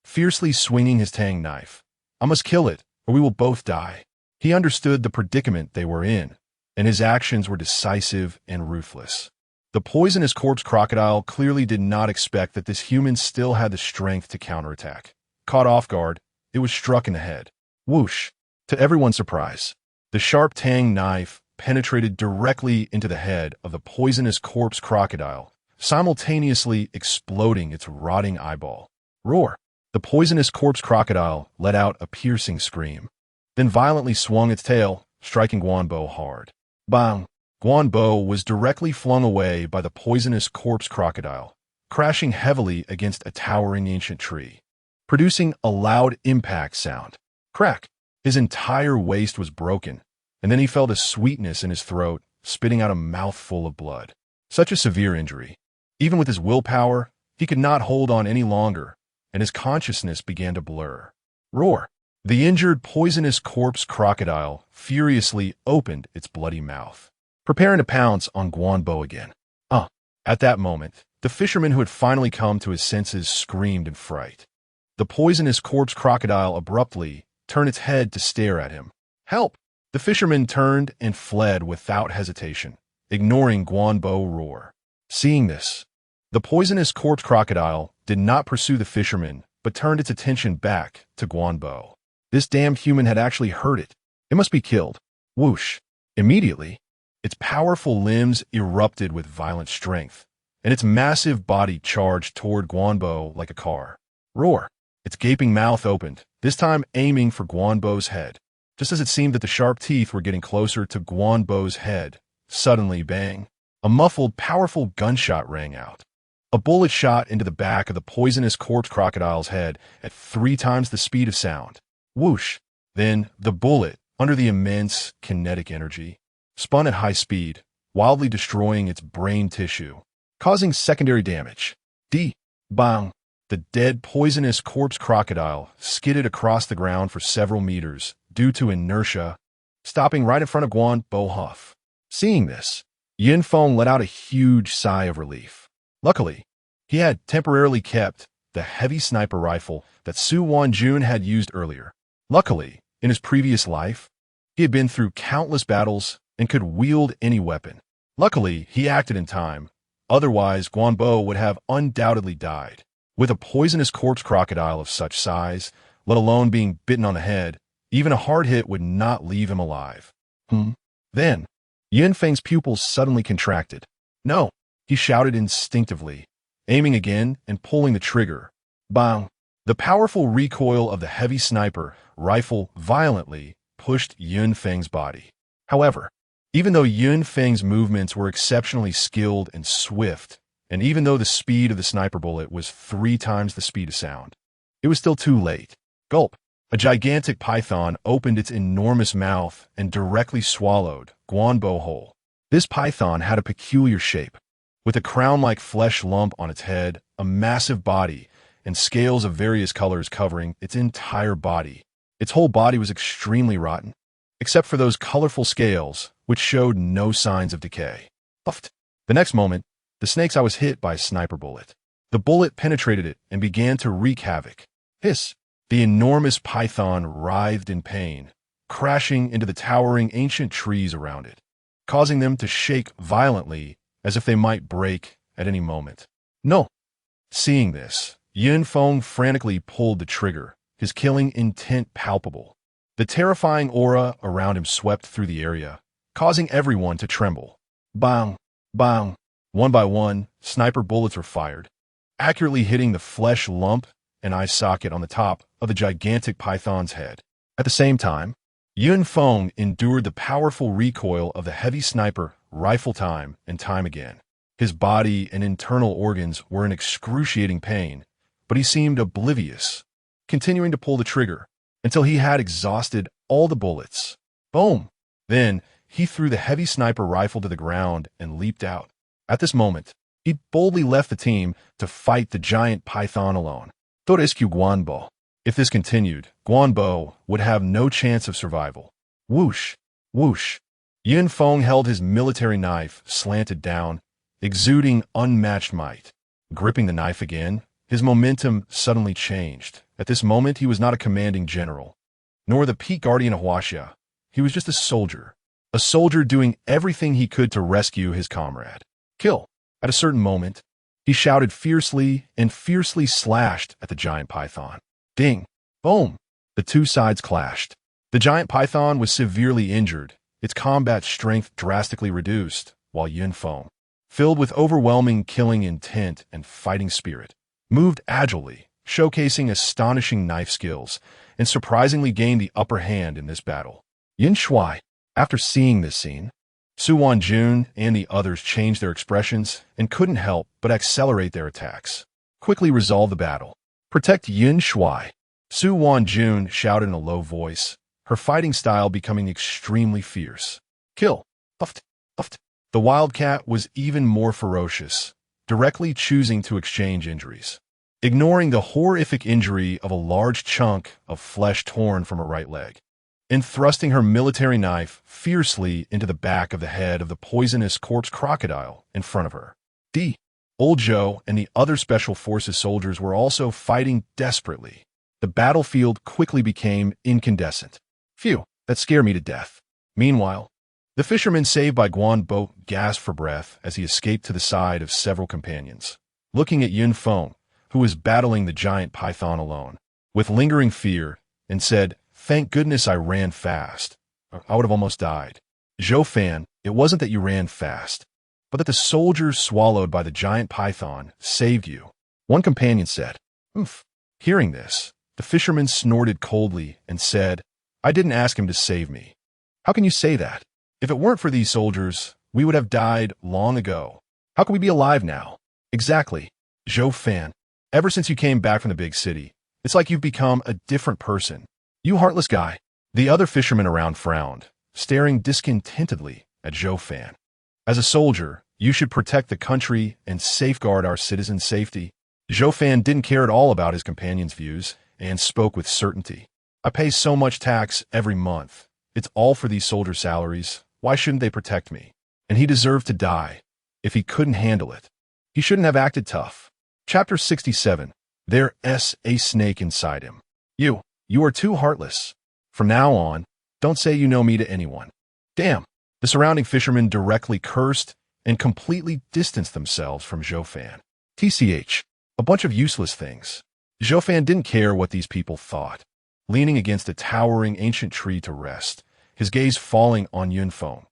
Fiercely swinging his tang knife, I must kill it, or we will both die. He understood the predicament they were in, and his actions were decisive and ruthless. The poisonous corpse crocodile clearly did not expect that this human still had the strength to counterattack. Caught off guard, it was struck in the head. Whoosh! To everyone's surprise, the sharp tang knife penetrated directly into the head of the poisonous corpse crocodile, simultaneously exploding its rotting eyeball. Roar! The poisonous corpse crocodile let out a piercing scream, then violently swung its tail, striking Guanbo hard. Bang! Guanbo was directly flung away by the poisonous corpse crocodile, crashing heavily against a towering ancient tree, producing a loud impact sound. Crack! His entire waist was broken, and then he felt a sweetness in his throat, spitting out a mouthful of blood. Such a severe injury. Even with his willpower, he could not hold on any longer, and his consciousness began to blur. Roar! The injured poisonous corpse crocodile furiously opened its bloody mouth, preparing to pounce on Guanbo again. At that moment, the fisherman who had finally come to his senses screamed in fright. The poisonous corpse crocodile abruptly turned its head to stare at him. Help! The fisherman turned and fled without hesitation, ignoring Guanbo's roar. Seeing this, the poisonous corpse crocodile did not pursue the fisherman, but turned its attention back to Guanbo. This damned human had actually heard it. It must be killed. Whoosh! Immediately, its powerful limbs erupted with violent strength, and its massive body charged toward Guanbo like a car. Roar! Its gaping mouth opened, this time aiming for Guanbo's head. Just as it seemed that the sharp teeth were getting closer to Guanbo's head, suddenly, bang! A muffled, powerful gunshot rang out. A bullet shot into the back of the poisonous corpse crocodile's head at 3 times the speed of sound. Whoosh! Then, the bullet, under the immense kinetic energy, spun at high speed, wildly destroying its brain tissue, causing secondary damage. Bang! The dead poisonous corpse crocodile skidded across the ground for several meters due to inertia, stopping right in front of Guanbo Huff. Seeing this, Feng let out a huge sigh of relief. Luckily, he had temporarily kept the heavy sniper rifle that Su Wanjun had used earlier. Luckily, in his previous life, he had been through countless battles and could wield any weapon. Luckily, he acted in time. Otherwise, Guanbo would have undoubtedly died. With a poisonous corpse crocodile of such size, let alone being bitten on the head, even a hard hit would not leave him alive. Then, Yun Feng's pupils suddenly contracted. No, he shouted instinctively, aiming again and pulling the trigger. Bang! The powerful recoil of the heavy sniper rifle violently pushed Yun Feng's body. However, even though Yun Feng's movements were exceptionally skilled and swift, and even though the speed of the sniper bullet was 3 times the speed of sound, it was still too late. Gulp! A gigantic python opened its enormous mouth and directly swallowed Guanbo whole. This python had a peculiar shape, with a crown-like flesh lump on its head, a massive body, and scales of various colors covering its entire body. Its whole body was extremely rotten, except for those colorful scales, which showed no signs of decay. Puffed. The next moment, the snake's eye was hit by a sniper bullet. The bullet penetrated it and began to wreak havoc. Hiss! The enormous python writhed in pain, crashing into the towering ancient trees around it, causing them to shake violently as if they might break at any moment. No! Seeing this, Yun Feng frantically pulled the trigger, his killing intent palpable. The terrifying aura around him swept through the area, causing everyone to tremble. Bang! Bang! One by one, sniper bullets were fired, accurately hitting the flesh lump and eye socket on the top of the gigantic python's head. At the same time, Yun Feng endured the powerful recoil of the heavy sniper rifle time and time again. His body and internal organs were in excruciating pain, but he seemed oblivious, continuing to pull the trigger until he had exhausted all the bullets. Boom! Then, he threw the heavy sniper rifle to the ground and leaped out. At this moment, he boldly left the team to fight the giant python alone. Torescu Guanbo. If this continued, Guanbo would have no chance of survival. Whoosh! Whoosh! Yun Feng held his military knife slanted down, exuding unmatched might. Gripping the knife again, his momentum suddenly changed. At this moment, he was not a commanding general, nor the peak guardian of Huaxia. He was just a soldier doing everything he could to rescue his comrade. Kill! At a certain moment, he shouted fiercely and fiercely slashed at the giant python. Ding! Boom! The two sides clashed. The giant python was severely injured, its combat strength drastically reduced, while Yun Feng, filled with overwhelming killing intent and fighting spirit, moved agilely, showcasing astonishing knife skills, and surprisingly gained the upper hand in this battle. Yin Shui, after seeing this scene, Su Wanjun and the others changed their expressions and couldn't help but accelerate their attacks. Quickly resolve the battle. Protect Yin Shui. Su Wanjun shouted in a low voice, her fighting style becoming extremely fierce. Kill. Puffed. Puffed. The wildcat was even more ferocious, directly choosing to exchange injuries, ignoring the horrific injury of a large chunk of flesh torn from her right leg, and thrusting her military knife fiercely into the back of the head of the poisonous corpse crocodile in front of her. Old Joe and the other Special Forces soldiers were also fighting desperately. The battlefield quickly became incandescent. Phew, that scared me to death. Meanwhile, the fisherman saved by Guanbo gasped for breath as he escaped to the side of several companions, looking at Yun Feng, who was battling the giant python alone, with lingering fear, and said, "Thank goodness I ran fast. I would have almost died." Zhou Fan, it wasn't that you ran fast, but that the soldiers swallowed by the giant python saved you, one companion said. Oomph. Hearing this, the fisherman snorted coldly and said, "I didn't ask him to save me." How can you say that? If it weren't for these soldiers, we would have died long ago. How can we be alive now? Exactly. Zhou Fan, ever since you came back from the big city, it's like you've become a different person. You heartless guy. The other fishermen around frowned, staring discontentedly at Zhou Fan. As a soldier, you should protect the country and safeguard our citizens' safety. Zhou Fan didn't care at all about his companion's views and spoke with certainty. I pay so much tax every month. It's all for these soldiers' salaries. Why shouldn't they protect me? And he deserved to die. If he couldn't handle it, he shouldn't have acted tough. Chapter 67. There's a snake inside him. You are too heartless. From now on, don't say you know me to anyone. Damn. The surrounding fishermen directly cursed and completely distanced themselves from Zhou Fan. TCH. A bunch of useless things. Zhou Fan didn't care what these people thought. Leaning against a towering ancient tree to rest, his gaze falling on Yun Feng,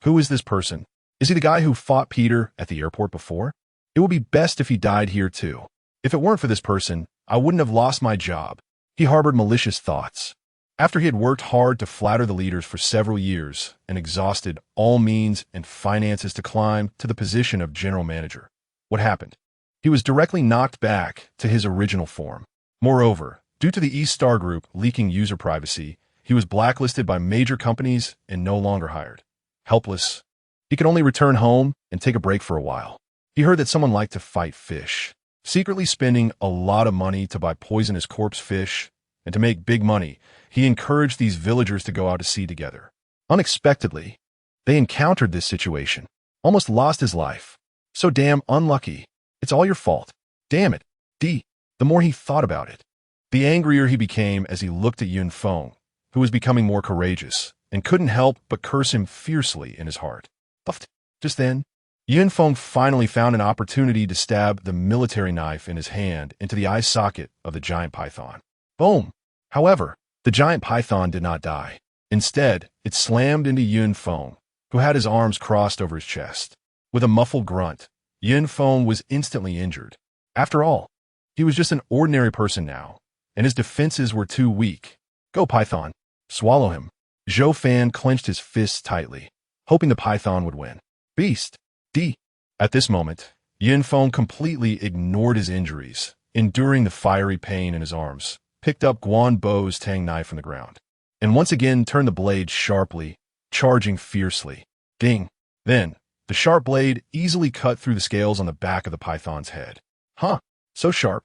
Who is this person? Is he the guy who fought Peter at the airport before? It would be best if he died here too. If it weren't for this person, I wouldn't have lost my job. He harbored malicious thoughts. After he had worked hard to flatter the leaders for several years and exhausted all means and finances to climb to the position of general manager, what happened? He was directly knocked back to his original form. Moreover, due to the East Star Group leaking user privacy, he was blacklisted by major companies and no longer hired. Helpless, he could only return home and take a break for a while. He heard that someone liked to fight fish, secretly spending a lot of money to buy poisonous corpse fish, and to make big money, he encouraged these villagers to go out to sea together. Unexpectedly, they encountered this situation, almost lost his life. So damn unlucky. It's all your fault. Damn it. The more he thought about it, the angrier he became as he looked at Feng, who was becoming more courageous, and couldn't help but curse him fiercely in his heart. Just then, Feng finally found an opportunity to stab the military knife in his hand into the eye socket of the giant python. Boom! However, the giant python did not die. Instead, it slammed into Feng, who had his arms crossed over his chest. With a muffled grunt, Feng was instantly injured. After all, he was just an ordinary person now, and his defenses were too weak. Go, python. Swallow him. Zhou Fan clenched his fists tightly, hoping the python would win. Beast. At this moment, Feng completely ignored his injuries, enduring the fiery pain in his arms, picked up Guan Bo's tang knife from the ground, and once again turned the blade sharply, charging fiercely. Ding! Then, the sharp blade easily cut through the scales on the back of the python's head. Huh, so sharp.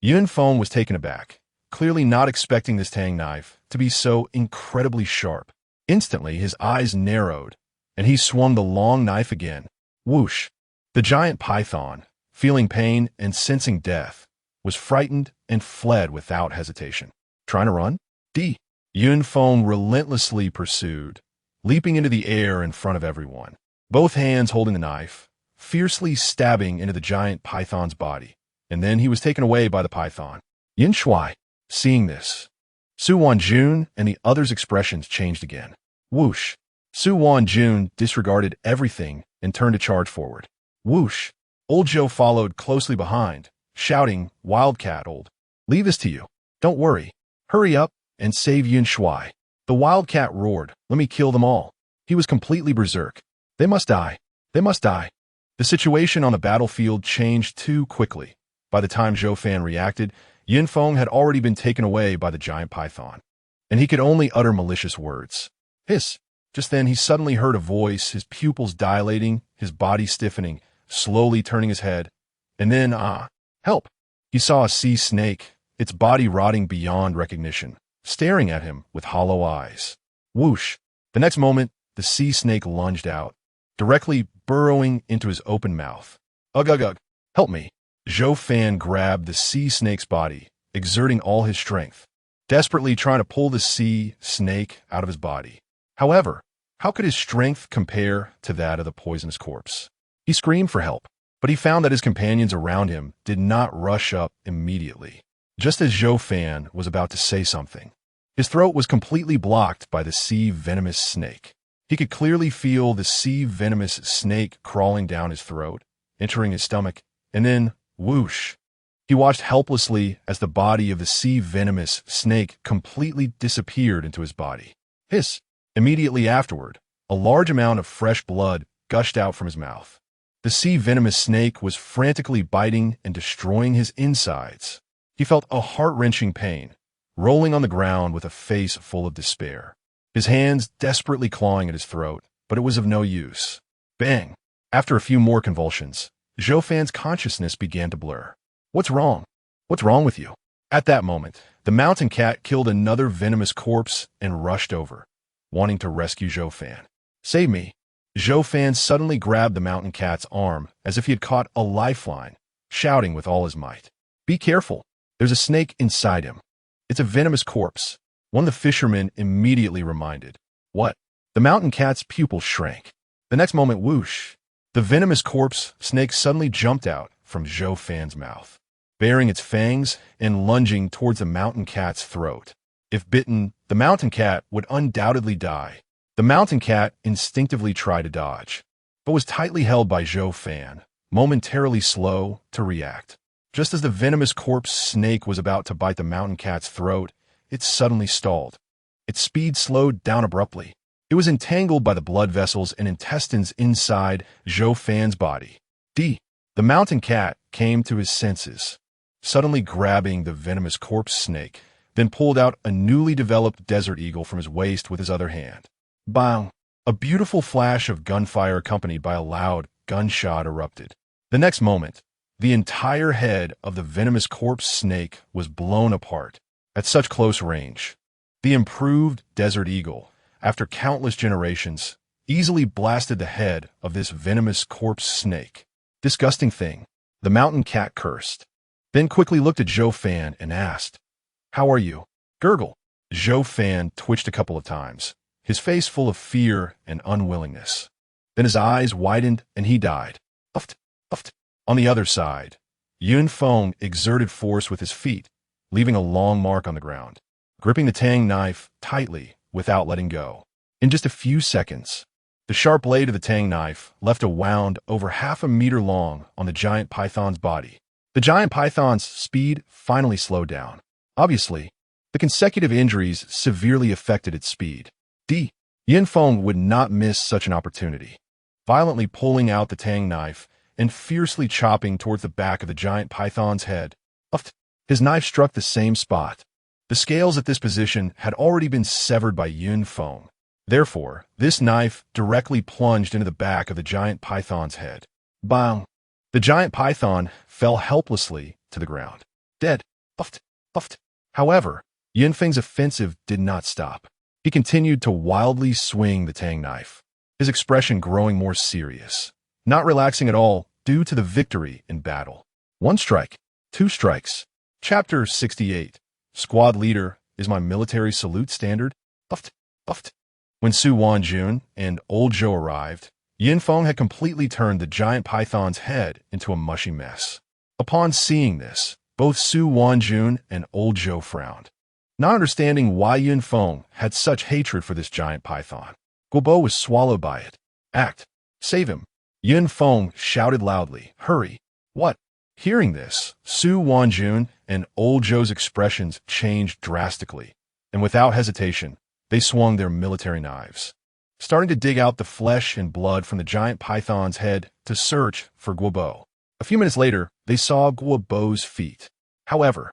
Feng was taken aback, clearly not expecting this tang knife to be so incredibly sharp. Instantly, his eyes narrowed, and he swung the long knife again. Whoosh! The giant python, feeling pain and sensing death, was frightened and fled without hesitation. Trying to run? Feng relentlessly pursued, leaping into the air in front of everyone, both hands holding the knife, fiercely stabbing into the giant python's body, and then he was taken away by the python. Yin Shuai, seeing this, Su Wanjun and the others' expressions changed again. Whoosh! Su Wanjun disregarded everything and turned to charge forward. Whoosh! Old Zhou followed closely behind, shouting, Wildcat, old. Leave this to you. Don't worry. Hurry up and save Yin Shuai. The Wildcat roared, let me kill them all. He was completely berserk. They must die. They must die. The situation on the battlefield changed too quickly. By the time Zhou Fan reacted, Feng had already been taken away by the giant python, and he could only utter malicious words. Hiss! Just then he suddenly heard a voice, his pupils dilating, his body stiffening, slowly turning his head, and then, help! He saw a sea snake, its body rotting beyond recognition, staring at him with hollow eyes. Whoosh! The next moment, the sea snake lunged out, directly burrowing into his open mouth. Ugh, ugh, ugh! Help me! Zhou Fan grabbed the sea snake's body, exerting all his strength, desperately trying to pull the sea snake out of his body. However, how could his strength compare to that of the poisonous corpse? He screamed for help, but he found that his companions around him did not rush up immediately. Just as Zhou Fan was about to say something, his throat was completely blocked by the sea venomous snake. He could clearly feel the sea venomous snake crawling down his throat, entering his stomach, and then, whoosh! He watched helplessly as the body of the sea venomous snake completely disappeared into his body. Hiss! Immediately afterward, a large amount of fresh blood gushed out from his mouth. The sea venomous snake was frantically biting and destroying his insides. He felt a heart-wrenching pain, rolling on the ground with a face full of despair, his hands desperately clawing at his throat, but it was of no use. Bang! After a few more convulsions, Zhou Fan's consciousness began to blur. What's wrong? What's wrong with you? At that moment, the mountain cat killed another venomous corpse and rushed over, wanting to rescue Zhou Fan. Save me! Zhou Fan suddenly grabbed the mountain cat's arm as if he had caught a lifeline, shouting with all his might. Be careful! There's a snake inside him. It's a venomous corpse. One of the fishermen immediately reminded. What? The mountain cat's pupil shrank. The next moment, whoosh! The venomous corpse snake suddenly jumped out from Zhou Fan's mouth, baring its fangs and lunging towards the mountain cat's throat. If bitten, the mountain cat would undoubtedly die, The mountain cat instinctively tried to dodge, but was tightly held by Zhou Fan, momentarily slow to react. Just as the venomous corpse snake was about to bite the mountain cat's throat, it suddenly stalled. Its speed slowed down abruptly. It was entangled by the blood vessels and intestines inside Zhou Fan's body. The mountain cat came to his senses, suddenly grabbing the venomous corpse snake, then pulled out a newly developed desert eagle from his waist with his other hand. Bang! A beautiful flash of gunfire accompanied by a loud gunshot erupted. The next moment, the entire head of the venomous corpse snake was blown apart. At such close range, the improved desert eagle, after countless generations, easily blasted the head of this venomous corpse snake. Disgusting thing, the mountain cat cursed, then quickly looked at Zhou Fan and asked, "How are you?" Gurgle. Zhou Fan twitched a couple of times, his face full of fear and unwillingness. Then his eyes widened and he died. Uft, uft. On the other side, Feng exerted force with his feet, leaving a long mark on the ground, gripping the tang knife tightly without letting go. In just a few seconds, the sharp blade of the tang knife left a wound over 1/2 meter long on the giant python's body. The giant python's speed finally slowed down. Obviously, the consecutive injuries severely affected its speed. Feng would not miss such an opportunity. Violently pulling out the tang knife and fiercely chopping towards the back of the giant python's head, his knife struck the same spot. The scales at this position had already been severed by Feng. Therefore, this knife directly plunged into the back of the giant python's head. Bang! The giant python fell helplessly to the ground, dead. However, Feng's offensive did not stop. He continued to wildly swing the tang knife, his expression growing more serious, not relaxing at all due to the victory in battle. 1 strike, 2 strikes. Chapter 68. Squad leader is my military salute standard. When Su Wanjun and Old Zhou arrived, Feng had completely turned the giant python's head into a mushy mess. Upon seeing this, both Su Wanjun and Old Zhou frowned, not understanding why Feng had such hatred for this giant python. Guobo was swallowed by it. Act. Save him. Feng shouted loudly. Hurry. What? Hearing this, Su Wanjun and Old Zhou's expressions changed drastically, and without hesitation, they swung their military knives, starting to dig out the flesh and blood from the giant python's head to search for Guobo. A few minutes later, they saw Guobo's feet. However,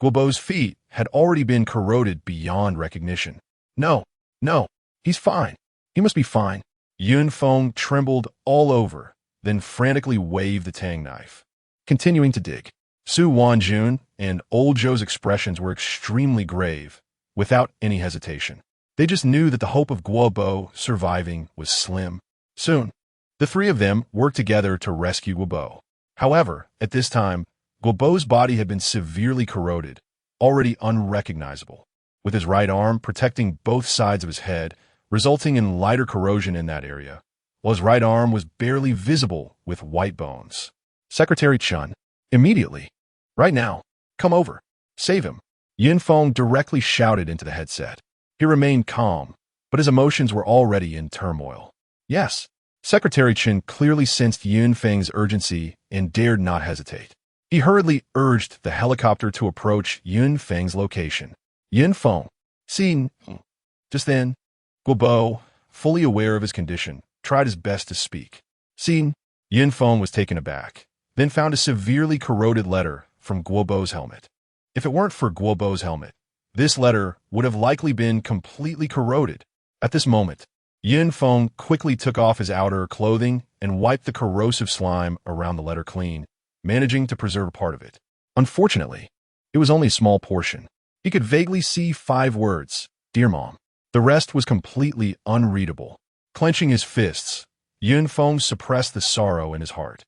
Guobo's feet had already been corroded beyond recognition. No, he's fine. He must be fine. Feng trembled all over, then frantically waved the tang knife, continuing to dig. Su Wanjun and Old Zhou's expressions were extremely grave, without any hesitation. They just knew that the hope of Guobo surviving was slim. Soon, the three of them worked together to rescue Guobo. However, at this time, Guobo's body had been severely corroded, already unrecognizable, with his right arm protecting both sides of his head, resulting in lighter corrosion in that area, while his right arm was barely visible with white bones. Secretary Chun, immediately. Right now. Come over. Save him. Feng directly shouted into the headset. He remained calm, but his emotions were already in turmoil. Yes. Secretary Chen clearly sensed Feng's urgency and dared not hesitate. He hurriedly urged the helicopter to approach Feng's location. Feng. Seen. Just then, Guobo, fully aware of his condition, tried his best to speak. Seen. Feng was taken aback, then found a severely corroded letter from Guobo's helmet. If it weren't for Guobo's helmet, this letter would have likely been completely corroded. At this moment, Feng quickly took off his outer clothing and wiped the corrosive slime around the letter clean, managing to preserve part of it. Unfortunately, it was only a small portion. He could vaguely see 5 words, "Dear Mom." The rest was completely unreadable. Clenching his fists, Feng suppressed the sorrow in his heart,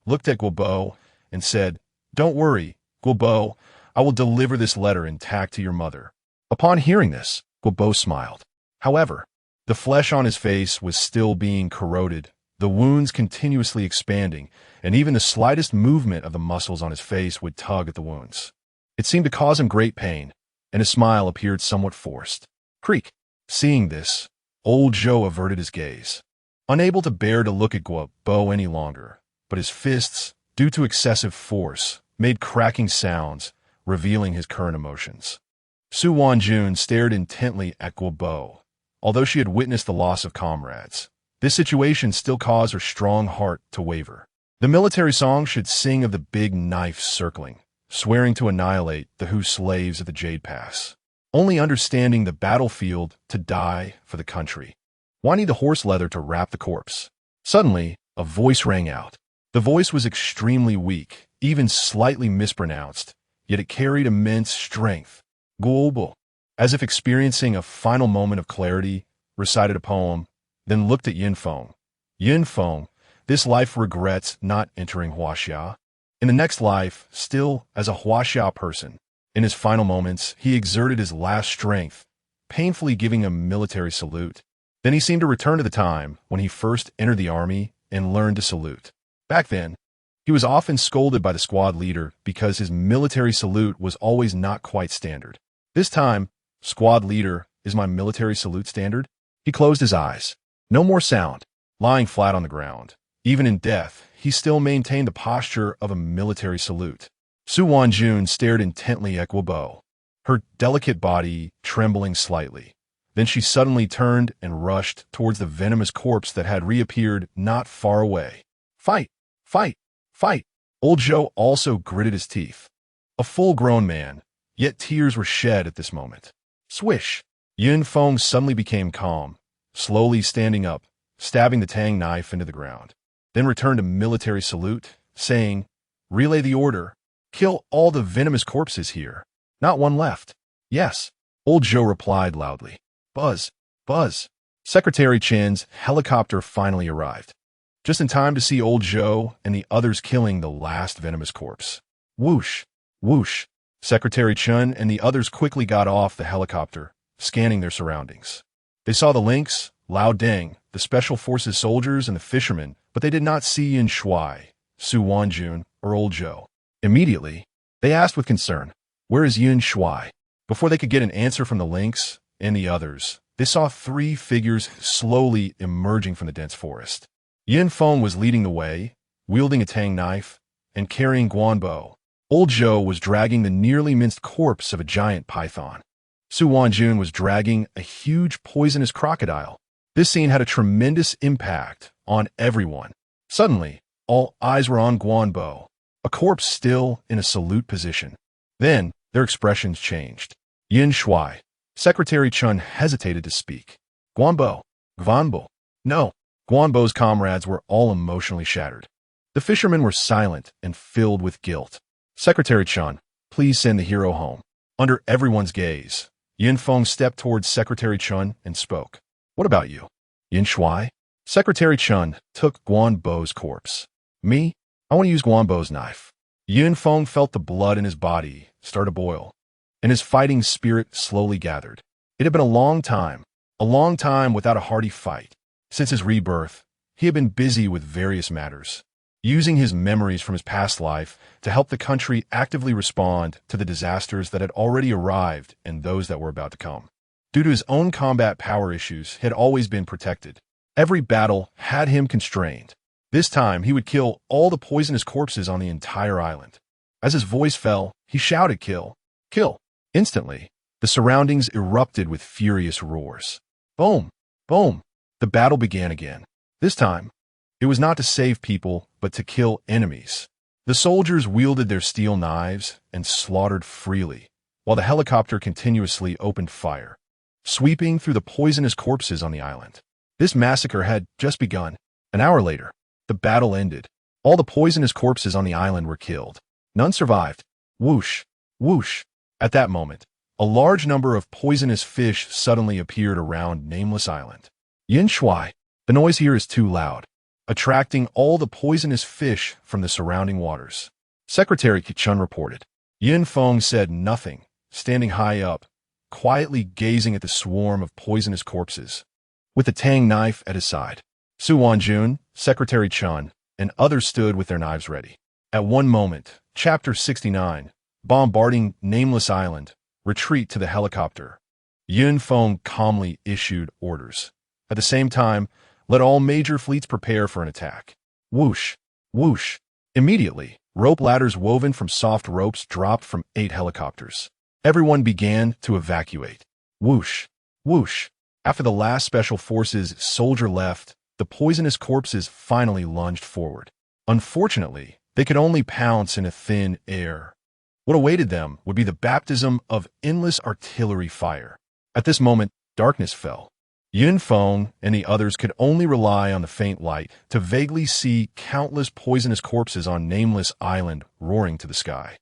looked at Guobo, and said, "Don't worry, Guobo, I will deliver this letter intact to your mother." Upon hearing this, Guobo smiled. However, the flesh on his face was still being corroded, the wounds continuously expanding, and even the slightest movement of the muscles on his face would tug at the wounds. It seemed to cause him great pain, and his smile appeared somewhat forced. Creak. Seeing this, Old Zhou averted his gaze, unable to bear to look at Guo Bo any longer, but his fists, due to excessive force, made cracking sounds, revealing his current emotions. Su Wanjun stared intently at Guo Bo. Although she had witnessed the loss of comrades, this situation still caused her strong heart to waver. The military song should sing of the big knife circling, swearing to annihilate the Hu slaves at the Jade Pass. Only understanding the battlefield to die for the country. Why need the horse leather to wrap the corpse? Suddenly, a voice rang out. The voice was extremely weak, even slightly mispronounced, yet it carried immense strength. Guobo, as if experiencing a final moment of clarity, recited a poem, then looked at Yin Feng. Yin Feng, this life regrets not entering Huaxia. In the next life, still as a Huaxia person, in his final moments, he exerted his last strength, painfully giving a military salute. Then he seemed to return to the time when he first entered the army and learned to salute. Back then, he was often scolded by the squad leader because his military salute was always not quite standard. This time, squad leader, is my military salute standard? He closed his eyes. No more sound, lying flat on the ground. Even in death, he still maintained the posture of a military salute. Su Wanjun stared intently at Guo Bo, her delicate body trembling slightly. Then she suddenly turned and rushed towards the venomous corpse that had reappeared not far away. Fight! Fight! Fight! Old Zhou also gritted his teeth. A full-grown man, yet tears were shed at this moment. Swish! Yin Feng suddenly became calm, slowly standing up, stabbing the tang knife into the ground. Then returned a military salute, saying, "Relay the order. Kill all the venomous corpses here. Not one left." "Yes," Old Zhou replied loudly. Buzz, buzz. Secretary Chen's helicopter finally arrived, just in time to see Old Zhou and the others killing the last venomous corpse. Whoosh, whoosh. Secretary Chen and the others quickly got off the helicopter, scanning their surroundings. They saw the lynx, Lao Deng, the Special Forces soldiers, and the fishermen, but they did not see Yin Shuai, Su Wanjun, or Old Zhou. Immediately, they asked with concern, "Where is Yin Shuai?" Before they could get an answer from the lynx and the others, they saw three figures slowly emerging from the dense forest. Yin Feng was leading the way, wielding a tang knife, and carrying Guanbo. Old Zhou was dragging the nearly minced corpse of a giant python. Su Wanjun was dragging a huge poisonous crocodile. This scene had a tremendous impact on everyone. Suddenly, all eyes were on Guanbo, a corpse still in a salute position. Then, their expressions changed. Yin Shuai. Secretary Chen hesitated to speak. Guanbo. Guanbo. No. Guanbo's comrades were all emotionally shattered. The fishermen were silent and filled with guilt. Secretary Chen, please send the hero home. Under everyone's gaze, Yin Feng stepped towards Secretary Chen and spoke. What about you? Yin Shuai? Secretary Chen took Guanbo's corpse. Me? I want to use Guanbo's knife. Yin Feng felt the blood in his body start to boil, and his fighting spirit slowly gathered. It had been a long time without a hearty fight. Since his rebirth, he had been busy with various matters, using his memories from his past life to help the country actively respond to the disasters that had already arrived and those that were about to come. Due to his own combat power issues, he had always been protected. Every battle had him constrained. This time, he would kill all the poisonous corpses on the entire island. As his voice fell, he shouted, "Kill! Kill!" Instantly, the surroundings erupted with furious roars. Boom! Boom! The battle began again. This time, it was not to save people, but to kill enemies. The soldiers wielded their steel knives and slaughtered freely, while the helicopter continuously opened fire, sweeping through the poisonous corpses on the island. This massacre had just begun. An hour later, the battle ended. All the poisonous corpses on the island were killed. None survived. Whoosh! Whoosh! At that moment, a large number of poisonous fish suddenly appeared around Nameless Island. Yin Shuai, the noise here is too loud, attracting all the poisonous fish from the surrounding waters. Secretary Chen reported. Yin Feng said nothing, standing high up, quietly gazing at the swarm of poisonous corpses, with the tang knife at his side. Su Wanjun, Secretary Chen, and others stood with their knives ready. At one moment, Chapter 69, bombarding Nameless Island, retreat to the helicopter. Yin Feng calmly issued orders. At the same time, let all major fleets prepare for an attack. Whoosh, whoosh. Immediately, rope ladders woven from soft ropes dropped from 8 helicopters. Everyone began to evacuate. Whoosh, whoosh. After the last Special Forces soldier left, the poisonous corpses finally lunged forward. Unfortunately, they could only pounce in a thin air. What awaited them would be the baptism of endless artillery fire. At this moment, darkness fell. Feng and the others could only rely on the faint light to vaguely see countless poisonous corpses on Nameless Island roaring to the sky.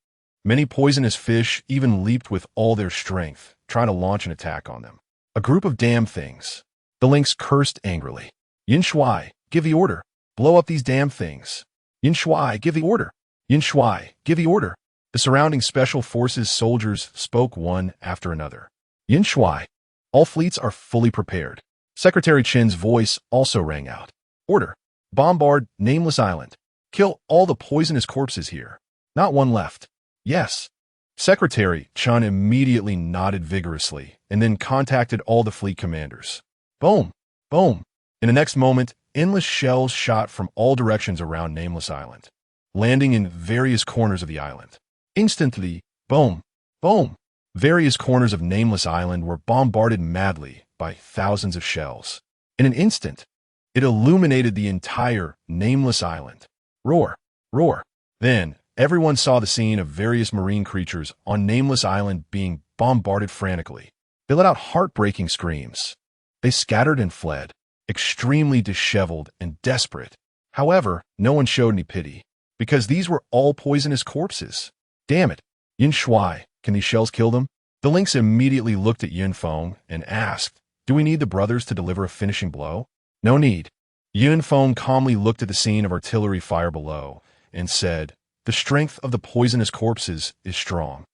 Many poisonous fish even leaped with all their strength, trying to launch an attack on them. A group of damn things. The lynx cursed angrily. Yin Shuai, give the order. Blow up these damn things. Yin Shuai, give the order. Yin Shuai, give the order. The surrounding Special Forces soldiers spoke one after another. Yin Shuai, all fleets are fully prepared. Secretary Chen's voice also rang out. Order. Bombard Nameless Island. Kill all the poisonous corpses here. Not one left. Yes. Secretary Chen immediately nodded vigorously and then contacted all the fleet commanders. Boom. Boom. In the next moment, endless shells shot from all directions around Nameless Island, landing in various corners of the island. Instantly, boom. Boom. Various corners of Nameless Island were bombarded madly by thousands of shells. In an instant, it illuminated the entire Nameless Island. Roar, roar. Then, everyone saw the scene of various marine creatures on Nameless Island being bombarded frantically. They let out heartbreaking screams. They scattered and fled, extremely disheveled and desperate. However, no one showed any pity, because these were all poisonous corpses. Damn it. Yin Shuai, can these shells kill them? The lynx immediately looked at Yin Feng and asked, do we need the brothers to deliver a finishing blow? No need. Yin Feng calmly looked at the scene of artillery fire below and said, the strength of the poisonous corpses is strong,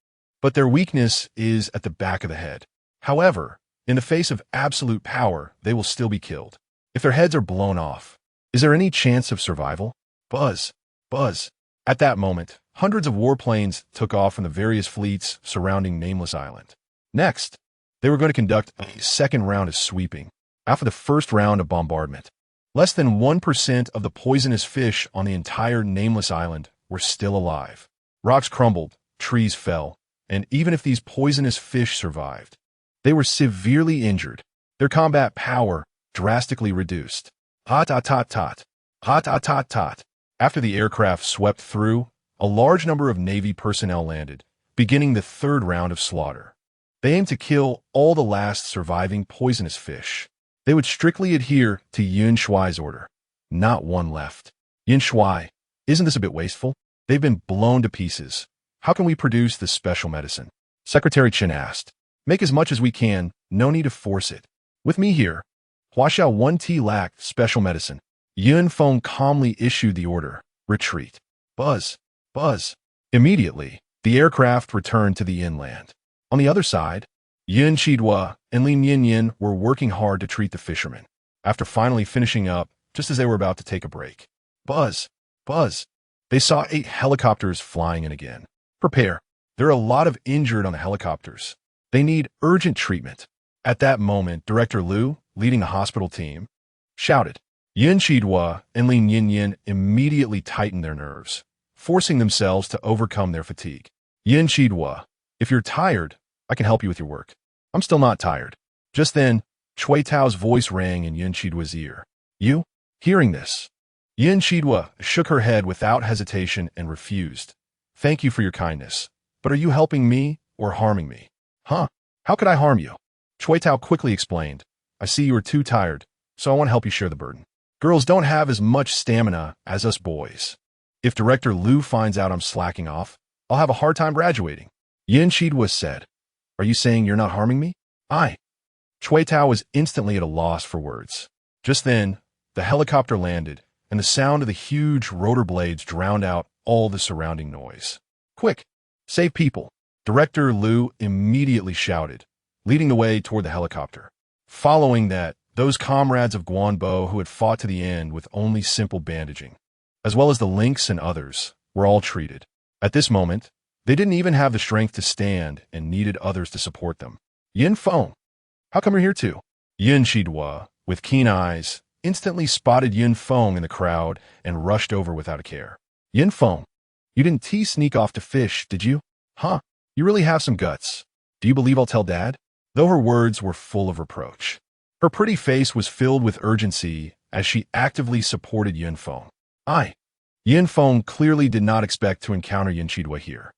but their weakness is at the back of the head. However, in the face of absolute power, they will still be killed. If their heads are blown off, is there any chance of survival? Buzz, buzz. At that moment, hundreds of warplanes took off from the various fleets surrounding Nameless Island. Next, they were going to conduct a second round of sweeping. After the first round of bombardment, less than 1% of the poisonous fish on the entire Nameless Island were still alive. Rocks crumbled, trees fell, and even if these poisonous fish survived, they were severely injured. Their combat power drastically reduced. Hot, hot, hot, hot. Hot, hot, hot, hot. After the aircraft swept through, a large number of Navy personnel landed, beginning the third round of slaughter. They aimed to kill all the last surviving poisonous fish. They would strictly adhere to Yin Shuai's order. Not one left. Yin Shuai, isn't this a bit wasteful? They've been blown to pieces. How can we produce this special medicine? Secretary Chen asked. Make as much as we can, no need to force it. With me here, Huaxiao 1T lacked special medicine. Yin Feng calmly issued the order. Retreat. Buzz. Buzz. Immediately, the aircraft returned to the inland. On the other side, Yin Qidua and Lin Yin were working hard to treat the fishermen, after finally finishing up just as they were about to take a break. Buzz. Buzz. They saw 8 helicopters flying in again. Prepare. There are a lot of injured on the helicopters. They need urgent treatment. At that moment, Director Liu, leading the hospital team, shouted. Yin Qidua and Lin Yin immediately tightened their nerves, forcing themselves to overcome their fatigue. Yin Qidua, if you're tired, I can help you with your work. I'm still not tired. Just then, Chui Tao's voice rang in Yin Qidua's ear. You? Hearing this, Yin Qidua shook her head without hesitation and refused. Thank you for your kindness, but are you helping me or harming me? Huh? How could I harm you? Chui Tao quickly explained. I see you are too tired, so I want to help you share the burden. Girls don't have as much stamina as us boys. If Director Liu finds out I'm slacking off, I'll have a hard time graduating. Yin Qidua said. Are you saying you're not harming me? Chui Tao was instantly at a loss for words. Just then, the helicopter landed, and the sound of the huge rotor blades drowned out all the surrounding noise. Quick! Save people! Director Liu immediately shouted, leading the way toward the helicopter. Following that, those comrades of Guanbo who had fought to the end with only simple bandaging, as well as the lynx and others, were all treated. At this moment, they didn't even have the strength to stand and needed others to support them. Yin Feng, how come you're here too? Yin Qidua, with keen eyes, instantly spotted Yin Feng in the crowd and rushed over without a care. Yin Feng, you didn't sneak off to fish, did you? Huh? You really have some guts. Do you believe I'll tell Dad? Though her words were full of reproach, her pretty face was filled with urgency as she actively supported Yin Feng. Yin Feng clearly did not expect to encounter Yin Chidwa here.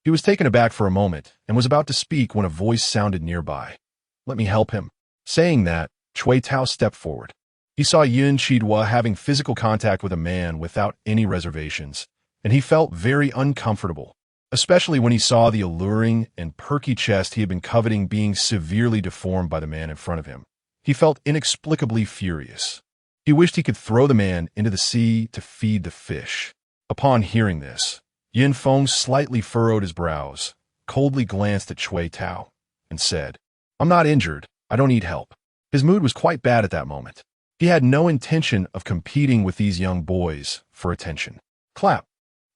He was taken aback for a moment and was about to speak when a voice sounded nearby. Let me help him. Saying that, Chui Tao stepped forward. He saw Yin Chidwa having physical contact with a man without any reservations, and he felt very uncomfortable, especially when he saw the alluring and perky chest he had been coveting being severely deformed by the man in front of him. He felt inexplicably furious. He wished he could throw the man into the sea to feed the fish. Upon hearing this, Yin Feng slightly furrowed his brows, coldly glanced at Chui Tao, and said, I'm not injured. I don't need help. His mood was quite bad at that moment. He had no intention of competing with these young boys for attention. Clap.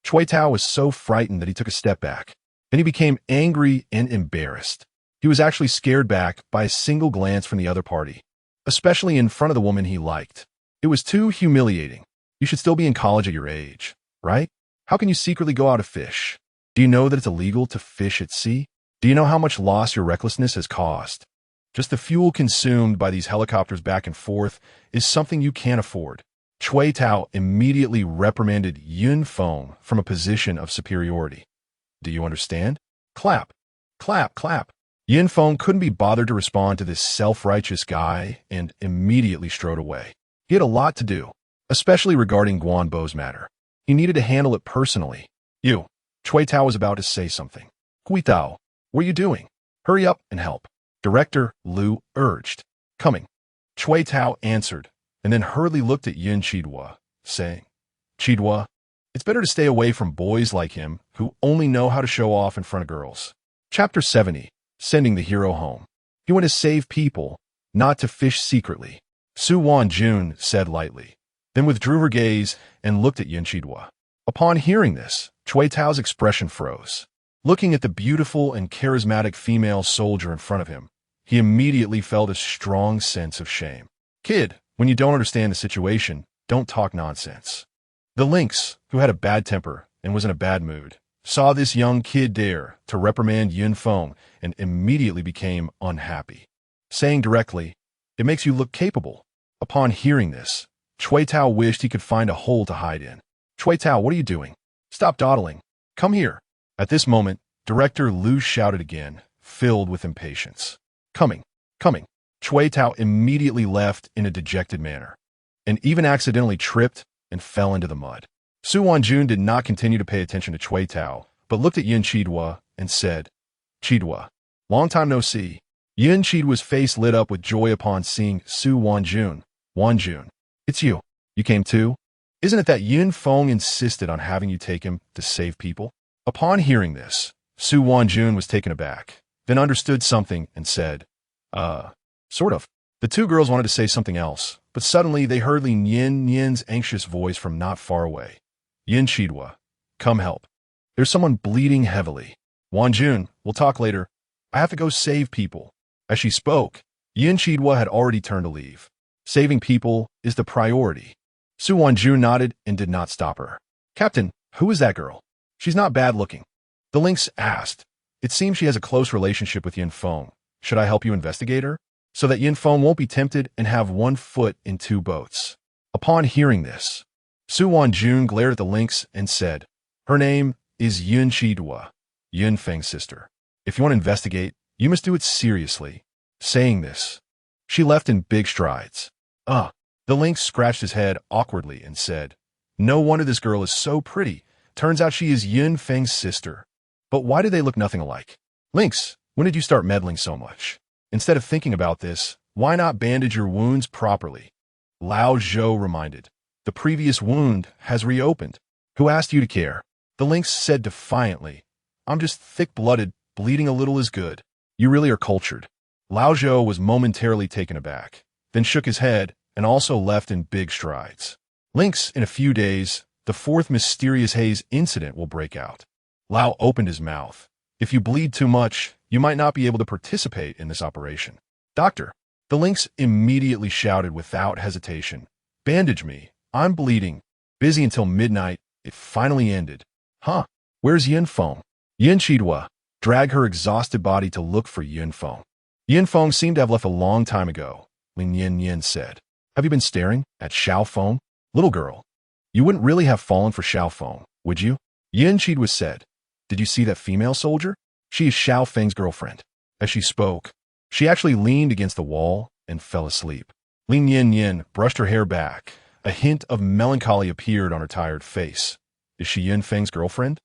Chui Tao was so frightened that he took a step back. Then he became angry and embarrassed. He was actually scared back by a single glance from the other party, especially in front of the woman he liked. It was too humiliating. You should still be in college at your age, right? How can you secretly go out to fish? Do you know that it's illegal to fish at sea? Do you know how much loss your recklessness has caused? Just the fuel consumed by these helicopters back and forth is something you can't afford. Chui Tao immediately reprimanded Yin Feng from a position of superiority. Do you understand? Clap. Clap, clap. Yin Feng couldn't be bothered to respond to this self-righteous guy and immediately strode away. He had a lot to do, especially regarding Guanbo's matter. He needed to handle it personally. You. Chui Tao was about to say something. Hui Tao, what are you doing? Hurry up and help. Director Liu urged. Coming. Chui Tao answered, and then hurriedly looked at Yin Chidwa, saying, Chidwa, it's better to stay away from boys like him who only know how to show off in front of girls. Chapter 70. Sending the hero home. He went to save people, not to fish secretly. Su Wanjun said lightly, then withdrew her gaze and looked at Yin Chidwa. Upon hearing this, Chui Tao's expression froze. Looking at the beautiful and charismatic female soldier in front of him, he immediately felt a strong sense of shame. Kid, when you don't understand the situation, don't talk nonsense. The lynx, who had a bad temper and was in a bad mood, saw this young kid dare to reprimand Yin Feng and immediately became unhappy, saying directly, it makes you look capable. Upon hearing this, Chui Tao wished he could find a hole to hide in. Chui Tao, what are you doing? Stop dawdling. Come here. At this moment, Director Liu shouted again, filled with impatience. Coming. Chui Tao immediately left in a dejected manner, and even accidentally tripped and fell into the mud. Su Wanjun did not continue to pay attention to Chui Tao, but looked at Yin Chidwa and said, Chidwa, long time no see. Yin Chidwa's face lit up with joy upon seeing Su Wanjun. Wanjun, it's you. You came too? Isn't it that Yin Feng insisted on having you take him to save people? Upon hearing this, Su Wanjun was taken aback, then understood something and said, sort of. The two girls wanted to say something else, but suddenly they heard Yin's anxious voice from not far away. Yin Chidwa, come help. There's someone bleeding heavily. Wanjun, we'll talk later. I have to go save people. As she spoke, Yin Chidwa had already turned to leave. Saving people is the priority. Su Wanjun nodded and did not stop her. Captain, who is that girl? She's not bad looking. The lynx asked. It seems she has a close relationship with Yin Feng. Should I help you investigate her? So that Yin Feng won't be tempted and have one foot in two boats. Upon hearing this, Su Wanjun glared at the lynx and said, her name is Yin Chidwa, Yin Feng's sister. If you want to investigate, you must do it seriously. Saying this, she left in big strides. The lynx scratched his head awkwardly and said, no wonder this girl is so pretty. Turns out she is Yin Feng's sister. But why do they look nothing alike? Lynx, when did you start meddling so much? Instead of thinking about this, why not bandage your wounds properly? Lao Zhou reminded. The previous wound has reopened. Who asked you to care? The lynx said defiantly, I'm just thick-blooded, bleeding a little is good. You really are cultured. Lao Zhou was momentarily taken aback, then shook his head and also left in big strides. Lynx, in a few days, the fourth mysterious haze incident will break out. Lao opened his mouth. If you bleed too much, you might not be able to participate in this operation. Doctor, The lynx immediately shouted without hesitation. Bandage me. I'm bleeding. Busy until midnight. It finally ended. Huh? Where's Yin Feng? Yin Chidwa dragged her exhausted body to look for Yin Feng. Yin Feng seemed to have left a long time ago, Lin Yin Yin said. Have you been staring at Xiao Feng? Little girl, you wouldn't really have fallen for Xiao Feng, would you? Yin Chidwa said. Did you see that female soldier? She is Xiao Feng's girlfriend. As she spoke, she actually leaned against the wall and fell asleep. Lin Yin Yin brushed her hair back. A hint of melancholy appeared on her tired face. Is she Yin Feng's girlfriend?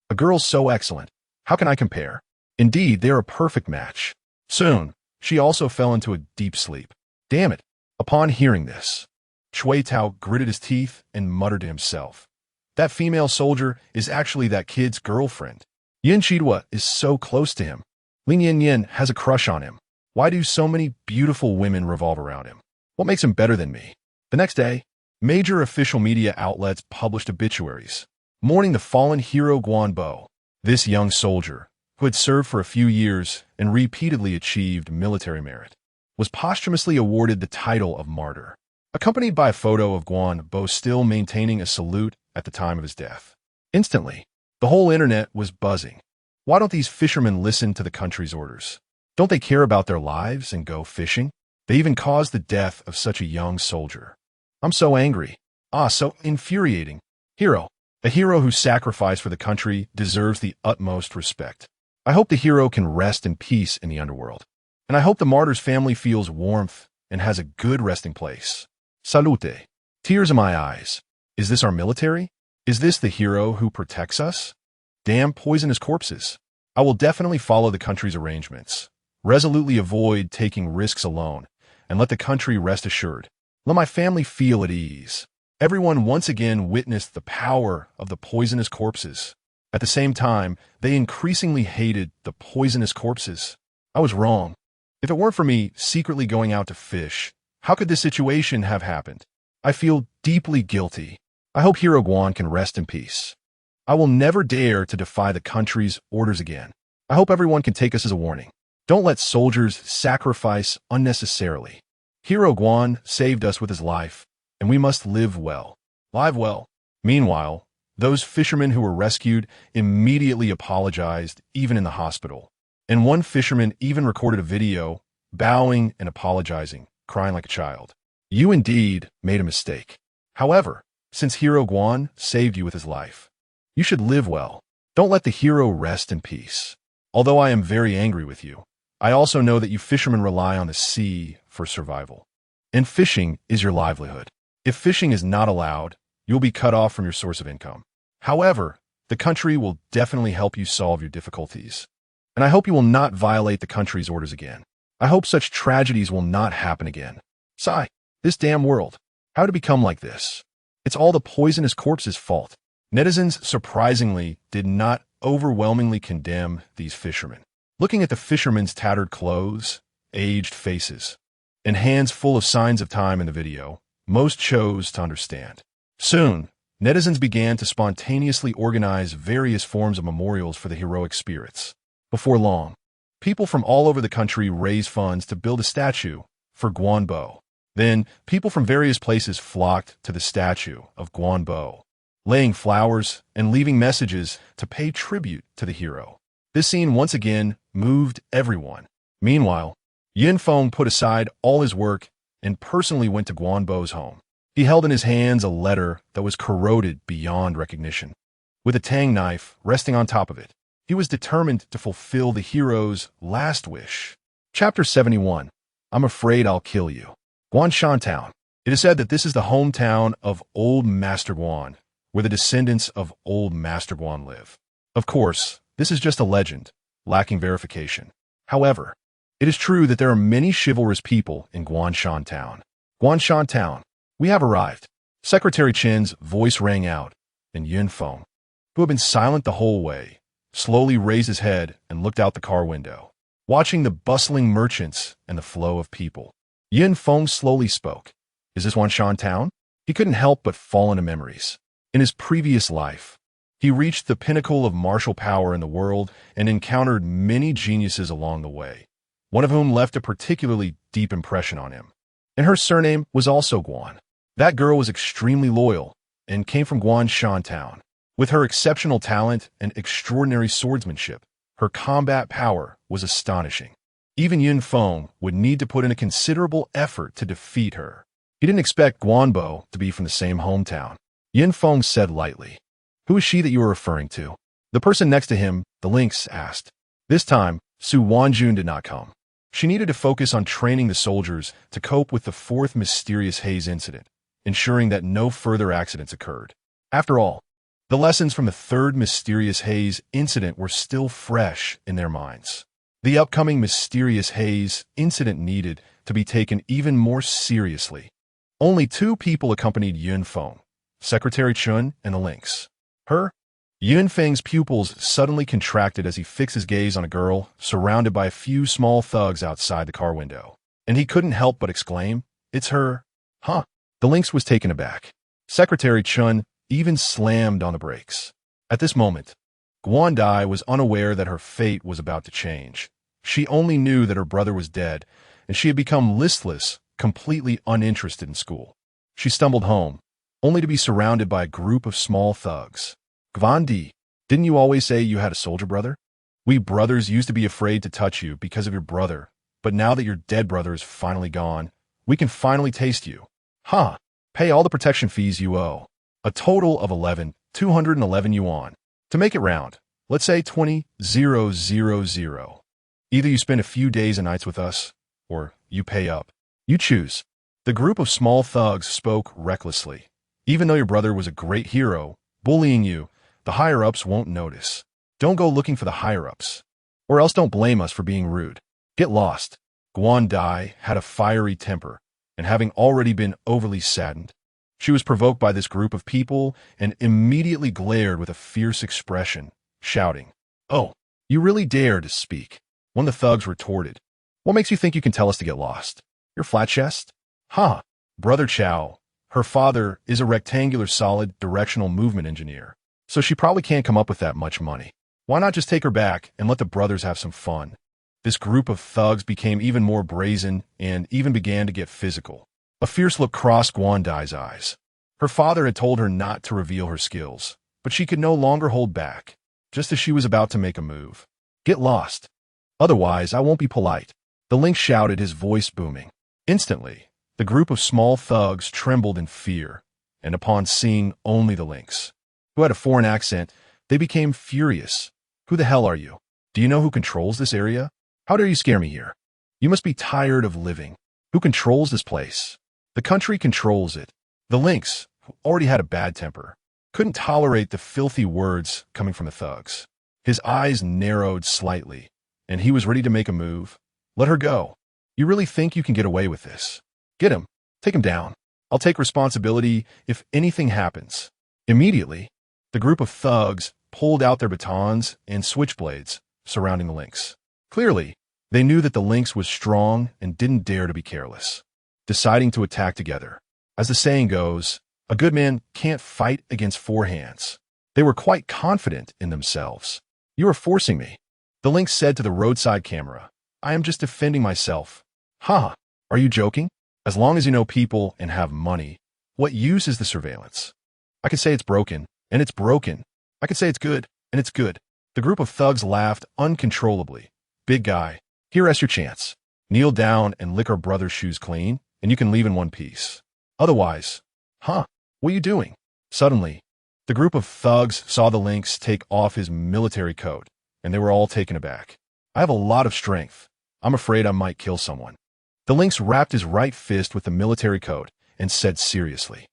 A girl so excellent. How can I compare? Indeed, they're a perfect match. Soon, she also fell into a deep sleep. Damn it. Upon hearing this, Shui Tao gritted his teeth and muttered to himself. That female soldier is actually that kid's girlfriend. Yin Chidwa is so close to him. Lin Yin Yin has a crush on him. Why do so many beautiful women revolve around him? What makes him better than me? The next day, major official media outlets published obituaries, mourning the fallen hero Guanbo. This young soldier, who had served for a few years and repeatedly achieved military merit, was posthumously awarded the title of martyr, accompanied by a photo of Guanbo still maintaining a salute at the time of his death. Instantly, the whole internet was buzzing. Why don't these fishermen listen to the country's orders? Don't they care about their lives and go fishing? They even caused the death of such a young soldier. I'm so angry. So infuriating. Hero. A hero who sacrificed for the country deserves the utmost respect. I hope the hero can rest in peace in the underworld. And I hope the martyr's family feels warmth and has a good resting place. Salute. Tears in my eyes. Is this our military? Is this the hero who protects us? Damn poisonous corpses. I will definitely follow the country's arrangements, resolutely avoid taking risks alone, and let the country rest assured. Let my family feel at ease. Everyone once again witnessed the power of the poisonous corpses. At the same time, they increasingly hated the poisonous corpses. I was wrong. If it weren't for me secretly going out to fish, how could this situation have happened? I feel deeply guilty. I hope Hero Guan can rest in peace. I will never dare to defy the country's orders again. I hope everyone can take us as a warning. Don't let soldiers sacrifice unnecessarily. Hero Guan saved us with his life, and we must live well. Live well. Meanwhile, those fishermen who were rescued immediately apologized, even in the hospital. And one fisherman even recorded a video, bowing and apologizing, crying like a child. You indeed made a mistake. However, since Hero Guan saved you with his life, you should live well. Don't let the hero rest in peace. Although I am very angry with you, I also know that you fishermen rely on the sea for survival. And fishing is your livelihood. If fishing is not allowed, you'll be cut off from your source of income. However, the country will definitely help you solve your difficulties. And I hope you will not violate the country's orders again. I hope such tragedies will not happen again. Sigh, this damn world. How did it become like this? It's all the poisonous corpses' fault. Netizens surprisingly did not overwhelmingly condemn these fishermen. Looking at the fishermen's tattered clothes, aged faces, and hands full of signs of time in the video, most chose to understand. Soon, netizens began to spontaneously organize various forms of memorials for the heroic spirits. Before long, people from all over the country raised funds to build a statue for Guanbo. Then, people from various places flocked to the statue of Guanbo, laying flowers and leaving messages to pay tribute to the hero. This scene once again moved everyone. Meanwhile, Yin Feng put aside all his work and personally went to Guanbo's home. He held in his hands a letter that was corroded beyond recognition. With a tang knife resting on top of it, he was determined to fulfill the hero's last wish. Chapter 71. I'm afraid I'll kill you. Guanshan Town. It is said that this is the hometown of Old Master Guan, where the descendants of Old Master Guan live. Of course, this is just a legend, lacking verification. However, it is true that there are many chivalrous people in Guanshan Town. Guanshan Town, we have arrived. Secretary Chen's voice rang out, and Yin Feng, who had been silent the whole way, slowly raised his head and looked out the car window, watching the bustling merchants and the flow of people. Yin Feng slowly spoke. Is this Guanshan Town? He couldn't help but fall into memories. In his previous life, he reached the pinnacle of martial power in the world and encountered many geniuses along the way. one of whom left a particularly deep impression on him. And her surname was also Guan. That girl was extremely loyal and came from Guanshan town. With her exceptional talent and extraordinary swordsmanship, her combat power was astonishing. Even Yun Feng would need to put in a considerable effort to defeat her. He didn't expect Guanbo to be from the same hometown. Yun Feng said lightly, "Who is she that you are referring to?" The person next to him, the lynx, asked. This time, Su Wanjun did not come. She needed to focus on training the soldiers to cope with the fourth mysterious haze incident, ensuring that no further accidents occurred. After all, the lessons from the third mysterious haze incident were still fresh in their minds. The upcoming mysterious haze incident needed to be taken even more seriously. Only two people accompanied Yun Feng, Secretary Chun and the lynx. Yun Feng's pupils suddenly contracted as he fixed his gaze on a girl surrounded by a few small thugs outside the car window. And he couldn't help but exclaim, "It's her." Huh? The lynx was taken aback. Secretary Chun even slammed on the brakes. At this moment, Guandai was unaware that her fate was about to change. She only knew that her brother was dead, and she had become listless, completely uninterested in school. She stumbled home, only to be surrounded by a group of small thugs. Gvandi, didn't you always say you had a soldier brother? We brothers used to be afraid to touch you because of your brother, but now that your dead brother is finally gone, we can finally taste you. Pay all the protection fees you owe. A total of 211 yuan. To make it round, let's say 20,000. Either you spend a few days and nights with us, or you pay up. You choose. The group of small thugs spoke recklessly. Even though your brother was a great hero, bullying you, the higher-ups won't notice. Don't go looking for the higher-ups. Or else don't blame us for being rude. Get lost. Guan Dai had a fiery temper, and having already been overly saddened, she was provoked by this group of people and immediately glared with a fierce expression, shouting, "Oh, you really dare to speak?" One of the thugs retorted, "What makes you think you can tell us to get lost? Your flat chest?" Brother Chow, her father, is a rectangular solid directional movement engineer, so she probably can't come up with that much money. Why not just take her back and let the brothers have some fun? This group of thugs became even more brazen and even began to get physical. A fierce look crossed Guandai's eyes. Her father had told her not to reveal her skills, but she could no longer hold back, just as she was about to make a move. "Get lost. Otherwise, I won't be polite." The lynx shouted, his voice booming. Instantly, the group of small thugs trembled in fear, and upon seeing only the lynx, who had a foreign accent, they became furious. "Who the hell are you? Do you know who controls this area? How dare you scare me here? You must be tired of living. Who controls this place?" "The country controls it." The lynx, who already had a bad temper, couldn't tolerate the filthy words coming from the thugs. His eyes narrowed slightly, and he was ready to make a move. "Let her go. You really think you can get away with this? Get him. Take him down. I'll take responsibility if anything happens." Immediately, the group of thugs pulled out their batons and switchblades surrounding the lynx. Clearly, they knew that the lynx was strong and didn't dare to be careless, deciding to attack together. As the saying goes, a good man can't fight against four hands. They were quite confident in themselves. "You are forcing me," the lynx said to the roadside camera. "I am just defending myself." Are you joking? As long as you know people and have money, what use is the surveillance? I could say it's broken, and it's broken. I could say it's good, and it's good. The group of thugs laughed uncontrollably. "Big guy, here's your chance. Kneel down and lick our brother's shoes clean, and you can leave in one piece. Otherwise, what are you doing?" Suddenly, the group of thugs saw the lynx take off his military coat, and they were all taken aback. "I have a lot of strength. I'm afraid I might kill someone." The lynx wrapped his right fist with the military coat and said seriously,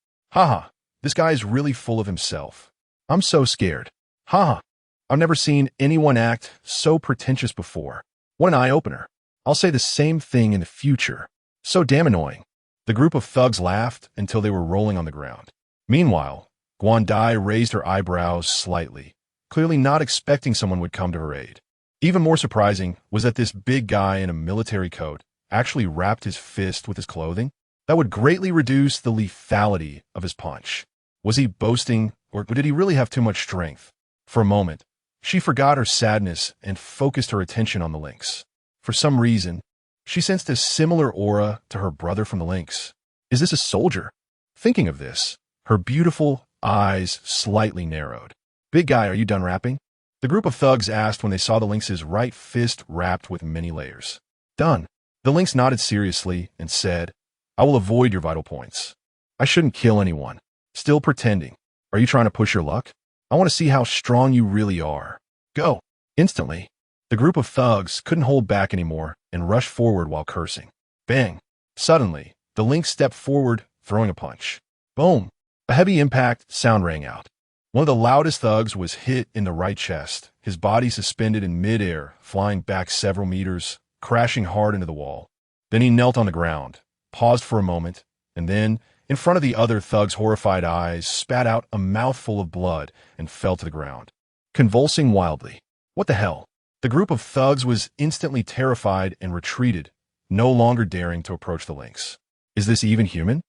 "This guy is really full of himself. I'm so scared. I've never seen anyone act so pretentious before. What an eye-opener. I'll say the same thing in the future. So damn annoying." The group of thugs laughed until they were rolling on the ground. Meanwhile, Guandai raised her eyebrows slightly, clearly not expecting someone would come to her aid. Even more surprising was that this big guy in a military coat actually wrapped his fist with his clothing. That would greatly reduce the lethality of his punch. Was he boasting, or did he really have too much strength? For a moment, she forgot her sadness and focused her attention on the lynx. For some reason, She sensed a similar aura to her brother from the lynx. Is this a soldier? Thinking of this, her beautiful eyes slightly narrowed. Big guy, are you done rapping? The group of thugs asked when they saw the lynx's right fist wrapped with many layers. Done. The lynx nodded seriously and said, I will avoid your vital points. I shouldn't kill anyone. Still pretending. Are you trying to push your luck? I want to see how strong you really are. Go. Instantly, the group of thugs couldn't hold back anymore and rushed forward while cursing. Bang. Suddenly, the lynx stepped forward, throwing a punch. Boom. A heavy impact sound rang out. One of the loudest thugs was hit in the right chest, his body suspended in midair, flying back several meters, crashing hard into the wall. Then he knelt on the ground, paused for a moment, and then, in front of the other thug's horrified eyes, spat out a mouthful of blood and fell to the ground, convulsing wildly. What the hell? The group of thugs was instantly terrified and retreated, no longer daring to approach the lynx. Is this even human?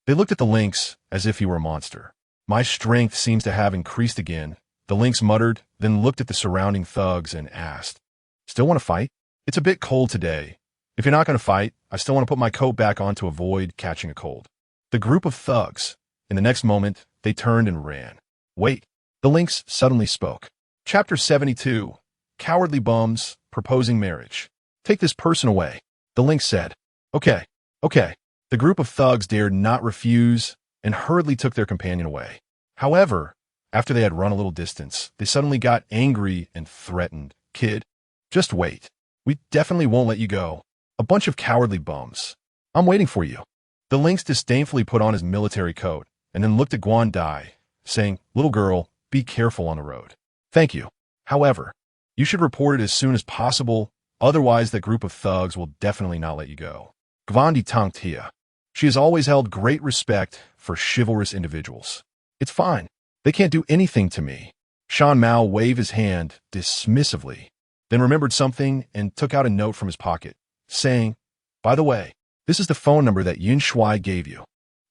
They looked at the lynx as if he were a monster. My strength seems to have increased again, the lynx muttered, then looked at the surrounding thugs and asked, Still want to fight? It's a bit cold today. If you're not going to fight, I still want to put my coat back on to avoid catching a cold. The group of thugs, in the next moment, they turned and ran. Wait, the lynx suddenly spoke. Chapter 72, Cowardly Bums, Proposing Marriage. Take this person away, the lynx said. Okay. The group of thugs dared not refuse and hurriedly took their companion away. However, after they had run a little distance, they suddenly got angry and threatened. Kid, just wait. We definitely won't let you go. A bunch of cowardly bums. I'm waiting for you. The lynx disdainfully put on his military coat and then looked at Guan Dai, saying, Little girl, be careful on the road. Thank you. However, you should report it as soon as possible, otherwise that group of thugs will definitely not let you go. Gvandi tanked Tia. She has always held great respect for chivalrous individuals. It's fine. They can't do anything to me. Shan Mao waved his hand dismissively, then remembered something and took out a note from his pocket, saying, By the way, this is the phone number that Yin Shuai gave you.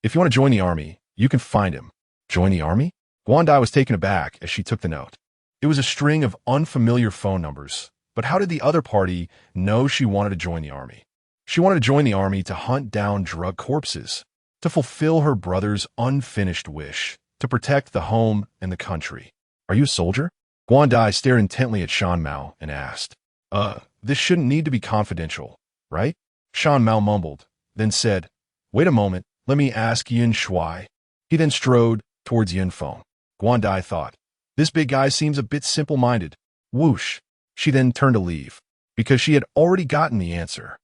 If you want to join the army, you can find him. Join the army? Guan Dai was taken aback as she took the note. It was a string of unfamiliar phone numbers, but how did the other party know she wanted to join the army? She wanted to join the army to hunt down drug corpses, to fulfill her brother's unfinished wish, to protect the home and the country. Are you a soldier? Guan Dai stared intently at Shan Mao and asked, This shouldn't need to be confidential, right? Shan Mao mumbled, then said, Wait a moment, let me ask Yin Shuai. He then strode towards Yin Feng. Guan Dai thought, This big guy seems a bit simple-minded. Whoosh. She then turned to leave, because she had already gotten the answer.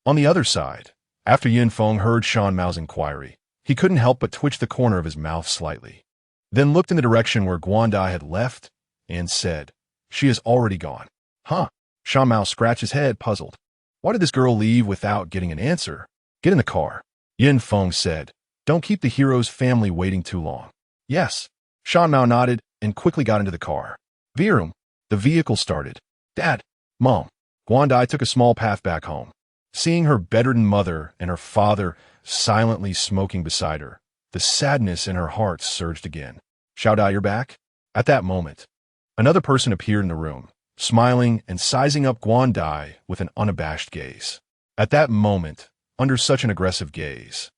On the other side, after Yin Feng heard Shan Mao's inquiry, he couldn't help but twitch the corner of his mouth slightly, then looked in the direction where Guan Dai had left and said, She is already gone. Huh? Shan Mao scratched his head, puzzled. Why did this girl leave without getting an answer? Get in the car. Yin Feng said, Don't keep the hero's family waiting too long. Yes. Shan Mao nodded and quickly got into the car. Virum. The vehicle started. Dad. Mom. Guan Dai took a small path back home. Seeing her bedridden mother and her father silently smoking beside her, the sadness in her heart surged again. Xiao Dai, you're back? At that moment, another person appeared in the room, smiling and sizing up Guan Dai with an unabashed gaze. At that moment, under such an aggressive gaze,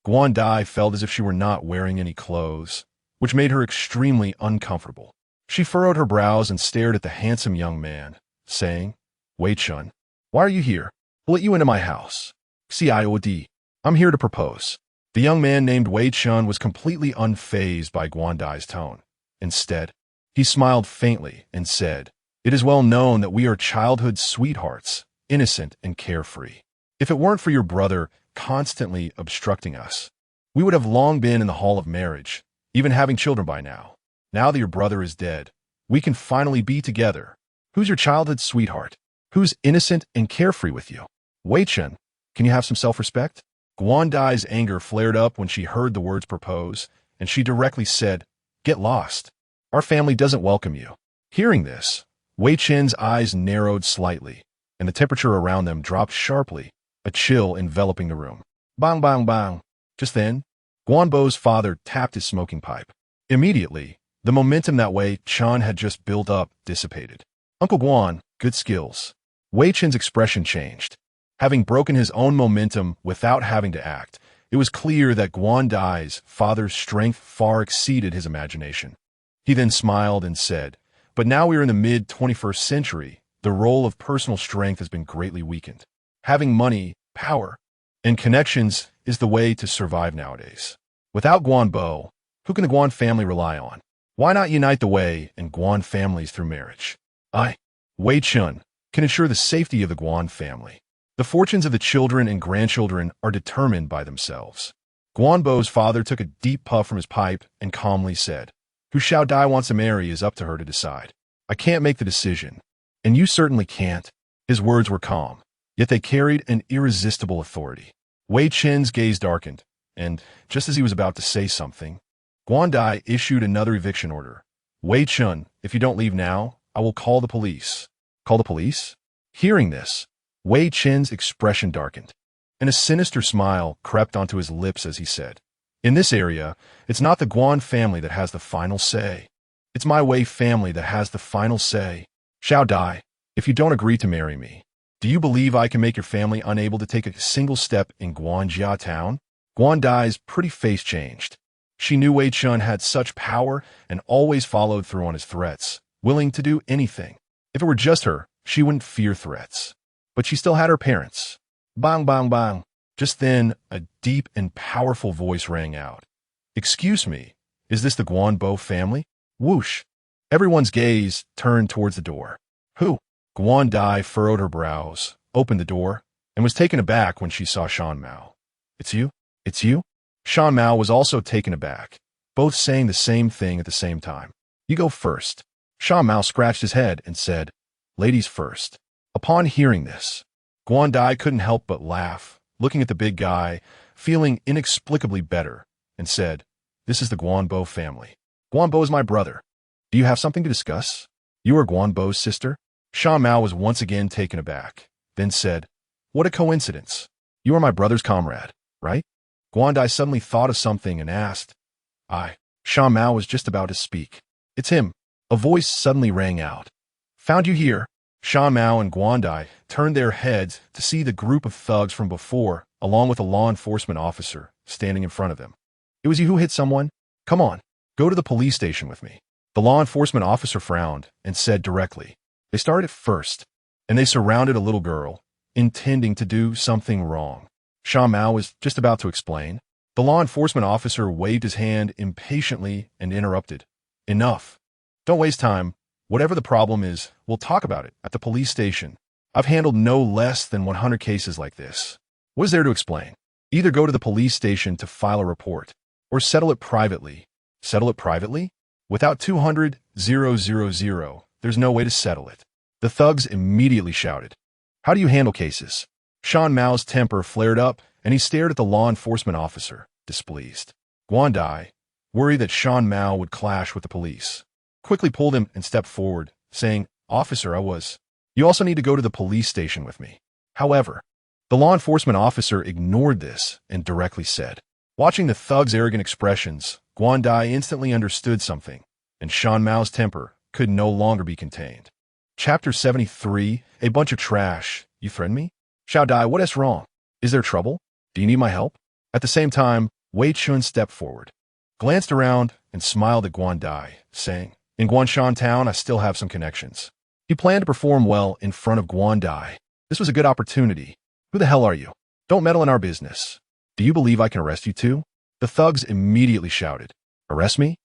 Guan Dai felt as if she were not wearing any clothes, which made her extremely uncomfortable. She furrowed her brows and stared at the handsome young man, saying, Wei Chun, why are you here? I'll let you into my house. Ciod, I'm here to propose. The young man named Wei Chun was completely unfazed by Guan Dai's tone. Instead, he smiled faintly and said, It is well known that we are childhood sweethearts, innocent and carefree. If it weren't for your brother constantly obstructing us, we would have long been in the hall of marriage, even having children by now. Now that your brother is dead, we can finally be together. Who's your childhood sweetheart? Who's innocent and carefree with you? Wei Chen, can you have some self-respect? Guan Dai's anger flared up when she heard the words propose, and she directly said, Get lost. Our family doesn't welcome you. Hearing this, Wei Chen's eyes narrowed slightly, and the temperature around them dropped sharply, a chill enveloping the room. Bang, bang, bang. Just then, Guan Bo's father tapped his smoking pipe. Immediately, the momentum that Wei Chen had just built up dissipated. Uncle Guan, good skills. Wei Chen's expression changed. Having broken his own momentum without having to act, it was clear that Guan Dai's father's strength far exceeded his imagination. He then smiled and said, "But now we are in the mid-21st century. The role of personal strength has been greatly weakened. Having money, power, and connections is the way to survive nowadays. Without Guan Bo, who can the Guan family rely on? Why not unite the Wei and Guan families through marriage? I, Wei Chun, can ensure the safety of the Guan family. The fortunes of the children and grandchildren are determined by themselves." Guan Bo's father took a deep puff from his pipe and calmly said, "Who Xiao Dai wants to marry is up to her to decide. I can't make the decision, and you certainly can't." His words were calm, yet they carried an irresistible authority. Wei Chen's gaze darkened, and, just as he was about to say something, Guan Dai issued another eviction order. "Wei Chun, if you don't leave now, I will call the police." "Call the police?" Hearing this, Wei Chen's expression darkened, and a sinister smile crept onto his lips as he said, "In this area, it's not the Guan family that has the final say. It's my Wei family that has the final say. Xiao Dai, if you don't agree to marry me, do you believe I can make your family unable to take a single step in Guanjia town?" Guan Dai's pretty face changed. She knew Wei Chun had such power and always followed through on his threats, willing to do anything. If it were just her, she wouldn't fear threats. But she still had her parents. Bang, bang, bang. Just then, a deep and powerful voice rang out. "Excuse me, is this the Guan Bo family?" Whoosh. Everyone's gaze turned towards the door. "Who?" Guan Dai furrowed her brows, opened the door, and was taken aback when she saw Shan Mao. "It's you? It's you?" Shan Mao was also taken aback, both saying the same thing at the same time. "You go first." Shan Mao scratched his head and said, "Ladies first." Upon hearing this, Guan Dai couldn't help but laugh, looking at the big guy, feeling inexplicably better, and said, "This is the Guan Bo family. Guan Bo is my brother. Do you have something to discuss? You are Guan Bo's sister?" Shan Mao was once again taken aback, then said, "What a coincidence. You are my brother's comrade, right?" Guan Dai suddenly thought of something and asked, Shan Mao was just about to speak. "It's him." A voice suddenly rang out. "Found you here." Shan Mao and Guan Dai turned their heads to see the group of thugs from before, along with a law enforcement officer, standing in front of them. "It was you who hit someone? Come on, go to the police station with me." The law enforcement officer frowned and said directly, "They started first, and they surrounded a little girl, intending to do something wrong." Shan Mao was just about to explain. The law enforcement officer waved his hand impatiently and interrupted. "Enough. Don't waste time. Whatever the problem is, we'll talk about it at the police station. I've handled no less than 100 cases like this. What is there to explain? Either go to the police station to file a report, or settle it privately." "Settle it privately? Without 200,000, there's no way to settle it." The thugs immediately shouted. "How do you handle cases?" Shan Mao's temper flared up, and he stared at the law enforcement officer, displeased. Guan Dai, worried that Shan Mao would clash with the police, quickly pulled him and stepped forward, saying, "Officer, you also need to go to the police station with me." However, the law enforcement officer ignored this and directly said. Watching the thug's arrogant expressions, Guan Dai instantly understood something, and Shan Mao's temper could no longer be contained. Chapter 73, A Bunch of Trash. "You threaten me? Xiao Dai, what is wrong? Is there trouble? Do you need my help?" At the same time, Wei Chun stepped forward, glanced around, and smiled at Guan Dai, saying, "In Guanshan town, I still have some connections." He planned to perform well in front of Guan Dai. This was a good opportunity. "Who the hell are you? Don't meddle in our business. Do you believe I can arrest you too?" The thugs immediately shouted. "Arrest me?"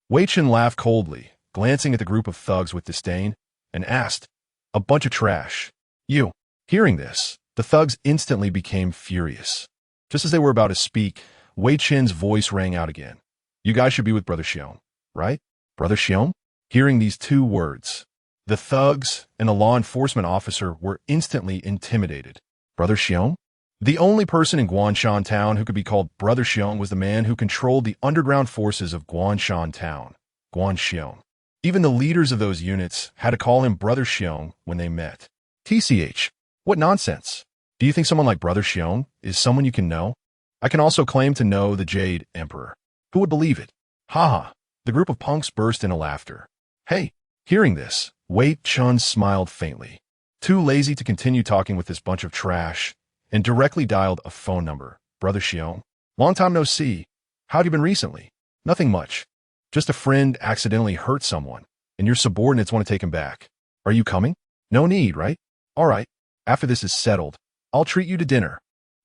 Wei Chun laughed coldly, glancing at the group of thugs with disdain, and asked, "A bunch of trash. You." Hearing this, the thugs instantly became furious. Just as they were about to speak, Wei Chun's voice rang out again. "You guys should be with Brother Xiong, right? Brother Xiong?" Hearing these two words, the thugs and a law enforcement officer were instantly intimidated. Brother Xiong? The only person in Guanshan town who could be called Brother Xiong was the man who controlled the underground forces of Guanshan town, Guan Xiong. Even the leaders of those units had to call him Brother Xiong when they met. TCH, what nonsense. Do you think someone like Brother Xiong is someone you can know? I can also claim to know the Jade Emperor. Who would believe it? Haha. The group of punks burst into laughter. Hey, hearing this, Wei Chun smiled faintly. Too lazy to continue talking with this bunch of trash, and directly dialed a phone number. Brother Xiong, long time no see. How'd you been recently? Nothing much. Just a friend accidentally hurt someone, and your subordinates want to take him back. Are you coming? No need, right? All right. After this is settled, I'll treat you to dinner.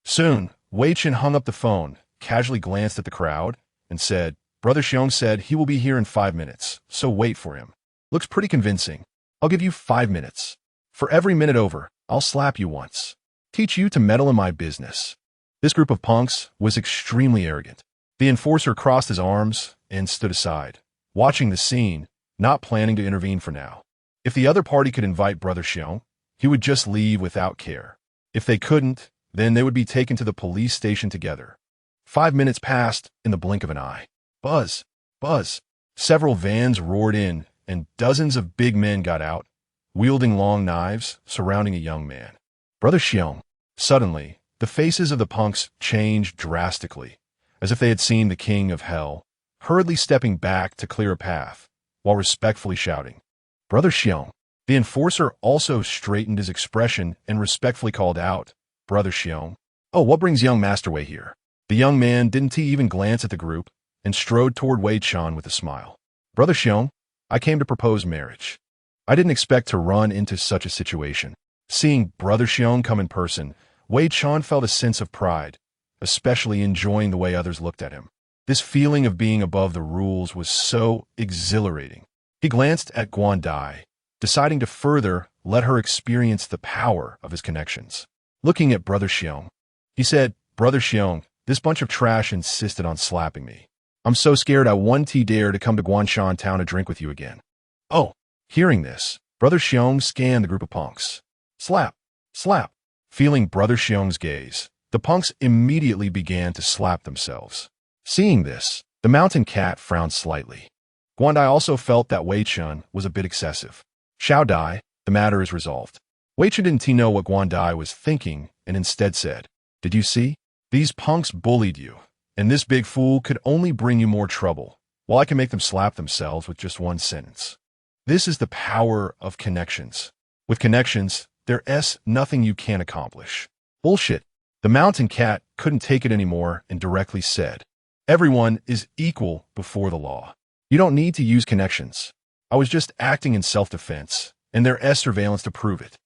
Soon, Wei Chen hung up the phone, casually glanced at the crowd, and said, Brother Xiong said he will be here in 5 minutes, so wait for him. Looks pretty convincing. I'll give you 5 minutes. For every minute over, I'll slap you once. Teach you to meddle in my business. This group of punks was extremely arrogant. The enforcer crossed his arms and stood aside, watching the scene, not planning to intervene for now. If the other party could invite Brother Xiong, he would just leave without care. If they couldn't, then they would be taken to the police station together. 5 minutes passed in the blink of an eye. Buzz, buzz. Several vans roared in, and dozens of big men got out, wielding long knives, surrounding a young man. Brother Xiong. Suddenly, the faces of the punks changed drastically, as if they had seen the king of hell, hurriedly stepping back to clear a path, while respectfully shouting, Brother Xiong. The enforcer also straightened his expression and respectfully called out, Brother Xiong. Oh, what brings young Master Wei here? The young man didn't even glance at the group and strode toward Wei Chan with a smile. Brother Xiong, I came to propose marriage. I didn't expect to run into such a situation. Seeing Brother Xiong come in person, Wei Chan felt a sense of pride, especially enjoying the way others looked at him. This feeling of being above the rules was so exhilarating. He glanced at Guan Dai, deciding to further let her experience the power of his connections. Looking at Brother Xiong, he said, Brother Xiong, this bunch of trash insisted on slapping me. I'm so scared I wouldn't dare to come to Guanshan town to drink with you again. Oh, hearing this, Brother Xiong scanned the group of punks. Slap, slap. Feeling Brother Xiong's gaze, the punks immediately began to slap themselves. Seeing this, the mountain cat frowned slightly. Guandai also felt that Wei Chun was a bit excessive. Xiao Dai, the matter is resolved. Wei Chun didn't know what Guandai was thinking and instead said, Did you see? These punks bullied you, and this big fool could only bring you more trouble, while I can make them slap themselves with just one sentence. This is the power of connections. With connections, there's nothing you can't accomplish. Bullshit. The mountain cat couldn't take it anymore and directly said, Everyone is equal before the law. You don't need to use connections. I was just acting in self-defense, and there's surveillance to prove it.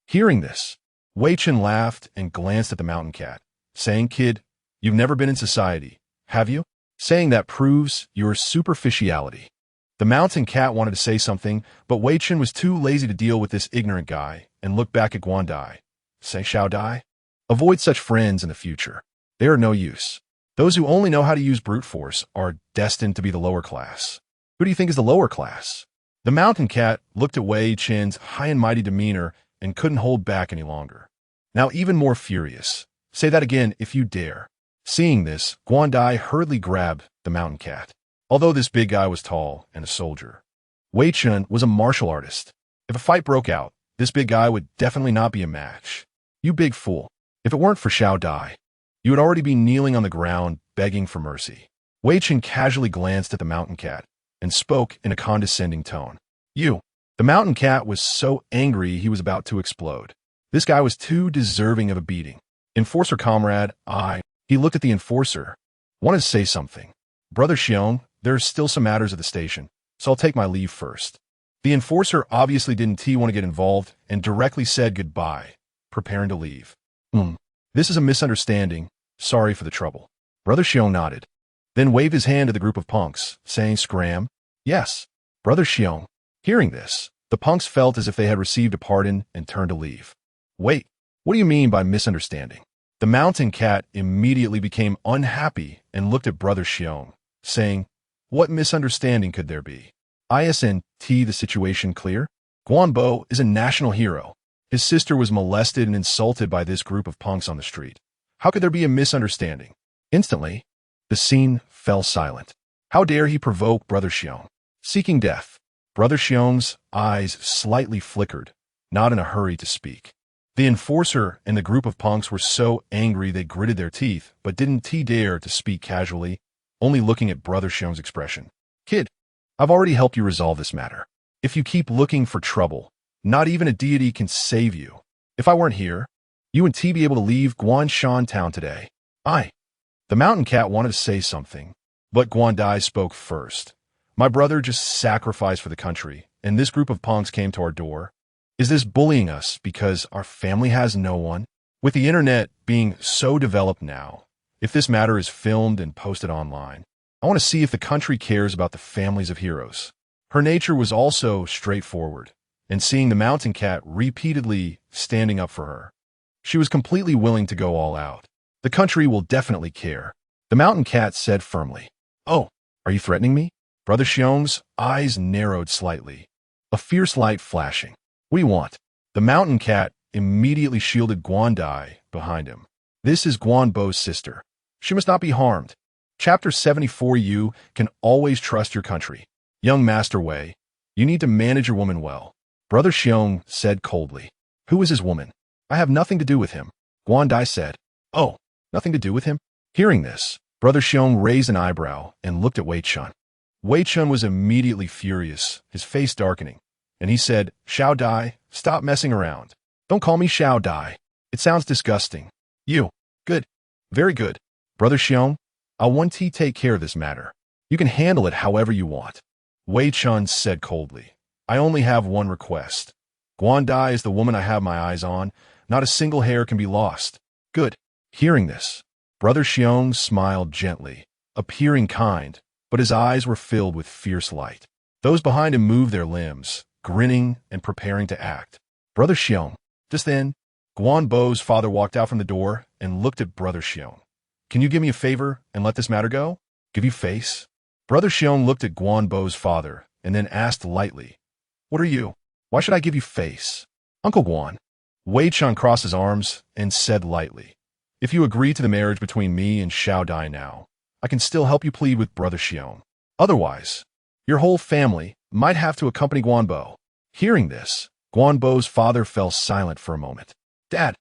Hearing this, Wei Chen laughed and glanced at the mountain cat, saying, Kid, you've never been in society, have you? Saying that proves your superficiality. The mountain cat wanted to say something, but Wei Chen was too lazy to deal with this ignorant guy and looked back at Guan Dai. Say, Xiao Dai? Avoid such friends in the future. They are no use. Those who only know how to use brute force are destined to be the lower class. Who do you think is the lower class? The mountain cat looked at Wei Chen's high and mighty demeanor and couldn't hold back any longer. Now even more furious. Say that again if you dare. Seeing this, Guan Dai hurriedly grabbed the mountain cat. Although this big guy was tall and a soldier, Wei Chen was a martial artist. If a fight broke out, this big guy would definitely not be a match. You big fool. If it weren't for Xiao Dai, you would already be kneeling on the ground begging for mercy. Wei Chen casually glanced at the mountain cat and spoke in a condescending tone. You. The mountain cat was so angry he was about to explode. This guy was too deserving of a beating. Enforcer comrade, He looked at the enforcer. Wanted to say something. Brother Xiong, there's still some matters at the station, so I'll take my leave first. The enforcer obviously didn't want to get involved and directly said goodbye, preparing to leave. This is a misunderstanding. Sorry for the trouble. Brother Xiong nodded, then waved his hand to the group of punks, saying scram. Yes, Brother Xiong. Hearing this, the punks felt as if they had received a pardon and turned to leave. Wait, what do you mean by misunderstanding? The mountain cat immediately became unhappy and looked at Brother Xiong, saying, What misunderstanding could there be? Isn't the situation clear? Guanbo is a national hero. His sister was molested and insulted by this group of punks on the street. How could there be a misunderstanding? Instantly, the scene fell silent. How dare he provoke Brother Xiong? Seeking death. Brother Xiong's eyes slightly flickered, not in a hurry to speak. The enforcer and the group of punks were so angry they gritted their teeth, but didn't dare to speak casually, only looking at Brother Xiong's expression. Kid, I've already helped you resolve this matter. If you keep looking for trouble, not even a deity can save you. If I weren't here, You and T be able to leave Guanshan town today. I. The mountain cat wanted to say something, but Guandai spoke first. My brother just sacrificed for the country, and this group of punks came to our door. Is this bullying us because our family has no one? With the internet being so developed now, if this matter is filmed and posted online, I want to see if the country cares about the families of heroes. Her nature was also straightforward, and seeing the mountain cat repeatedly standing up for her, she was completely willing to go all out. The country will definitely care, the mountain cat said firmly. Oh, are you threatening me? Brother Xiong's eyes narrowed slightly, a fierce light flashing. What do you want? The mountain cat immediately shielded Guandai behind him. This is Guanbo's sister. She must not be harmed. Chapter 74. You can always trust your country. Young Master Wei, you need to manage your woman well. Brother Xiong said coldly. Who is his woman? I have nothing to do with him. Guandai said. Oh, nothing to do with him? Hearing this, Brother Xiong raised an eyebrow and looked at Wei Chun. Wei Chun was immediately furious, his face darkening, and he said, Xiao Dai, stop messing around. Don't call me Xiao Dai. It sounds disgusting. You. Good. Very good. Brother Xiong, I'll want to take care of this matter. You can handle it however you want. Wei Chun said coldly. I only have one request. Guandai is the woman I have my eyes on. Not a single hair can be lost. Good. Hearing this, Brother Xiong smiled gently, appearing kind, but his eyes were filled with fierce light. Those behind him moved their limbs, grinning and preparing to act. Brother Xiong. Just then, Guanbo's father walked out from the door and looked at Brother Xiong. Can you give me a favor and let this matter go? Give you face? Brother Xiong looked at Guanbo's father and then asked lightly, What are you? Why should I give you face? Uncle Guan. Wei Chun crossed his arms and said lightly, If you agree to the marriage between me and Xiao Dai now, I can still help you plead with Brother Xiong. Otherwise, your whole family might have to accompany Guanbo. Hearing this, Guanbo's father fell silent for a moment. Dad,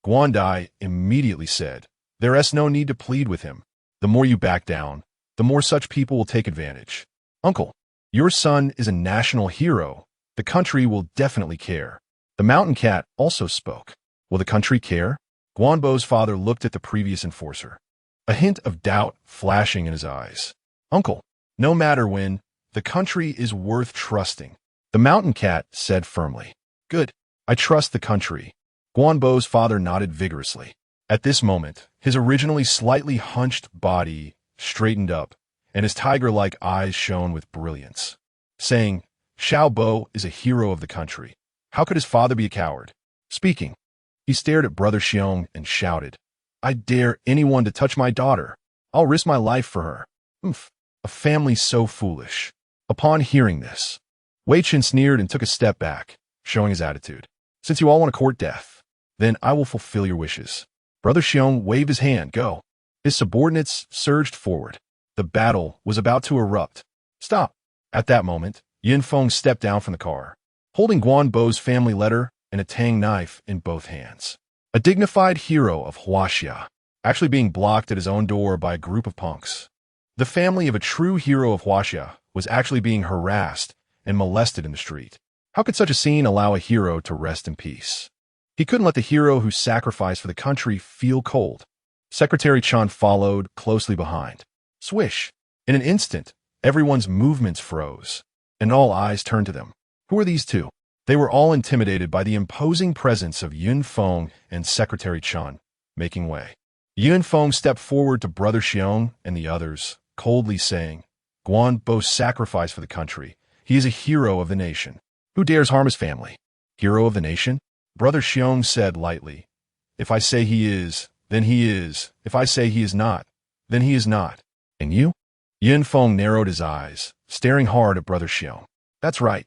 Guandai immediately said, There is no need to plead with him. The more you back down, the more such people will take advantage. Uncle, your son is a national hero. The country will definitely care. The mountain cat also spoke. Will the country care? Guanbo's father looked at the previous enforcer, a hint of doubt flashing in his eyes. Uncle, no matter when, the country is worth trusting. The mountain cat said firmly. Good. I trust the country. Guanbo's father nodded vigorously. At this moment, his originally slightly hunched body straightened up, and his tiger-like eyes shone with brilliance, saying, Xiao Bo is a hero of the country. How could his father be a coward? Speaking, he stared at Brother Xiong and shouted, I dare anyone to touch my daughter. I'll risk my life for her. Oomph, a family so foolish. Upon hearing this, Wei Chen sneered and took a step back, showing his attitude. Since you all want to court death, then I will fulfill your wishes. Brother Xiong waved his hand. Go. His subordinates surged forward. The battle was about to erupt. Stop. At that moment, Yin Feng stepped down from the car, holding Guanbo's family letter and a tang knife in both hands. A dignified hero of Huaxia, actually being blocked at his own door by a group of punks. The family of a true hero of Huaxia was actually being harassed and molested in the street. How could such a scene allow a hero to rest in peace? He couldn't let the hero who sacrificed for the country feel cold. Secretary Chan followed closely behind. Swish! In an instant, everyone's movements froze, and all eyes turned to them. Who are these two? They were all intimidated by the imposing presence of Yun Feng and Secretary Chan, making way. Yun Feng stepped forward to Brother Xiong and the others, coldly saying, Guanbo sacrificed for the country. He is a hero of the nation. Who dares harm his family? Hero of the nation? Brother Xiong said lightly, If I say he is, then he is. If I say he is not, then he is not. And you? Yin Feng narrowed his eyes, staring hard at Brother Xiong. That's right.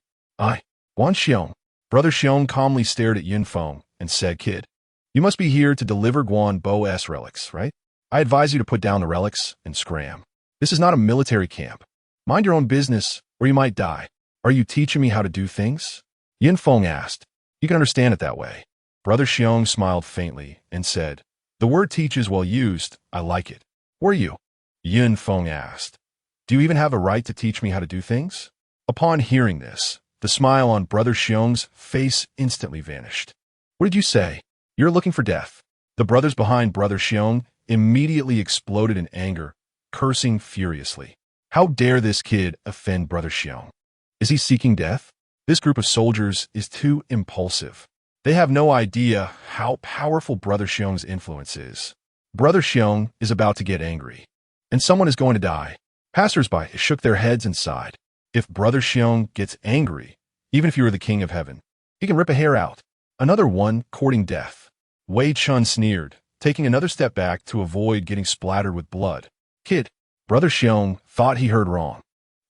Guan Xiong. Brother Xiong calmly stared at Yin Feng and said, Kid, you must be here to deliver Guanbo's relics, right? I advise you to put down the relics and scram. This is not a military camp. Mind your own business, or you might die. Are you teaching me how to do things? Yin Feng asked. You can understand it that way. Brother Xiong smiled faintly and said, The word teach is well used. I like it. Who are you? Yin Feng asked. Do you even have a right to teach me how to do things? Upon hearing this, the smile on Brother Xiong's face instantly vanished. What did you say? You're looking for death. The brothers behind Brother Xiong immediately exploded in anger, cursing furiously. How dare this kid offend Brother Xiong? Is he seeking death? This group of soldiers is too impulsive. They have no idea how powerful Brother Xiong's influence is. Brother Xiong is about to get angry, and someone is going to die. Passers-by shook their heads and sighed. If Brother Xiong gets angry, even if you are the king of heaven, he can rip a hair out. Another one courting death. Wei Chun sneered, taking another step back to avoid getting splattered with blood. Kid, Brother Xiong thought he heard wrong,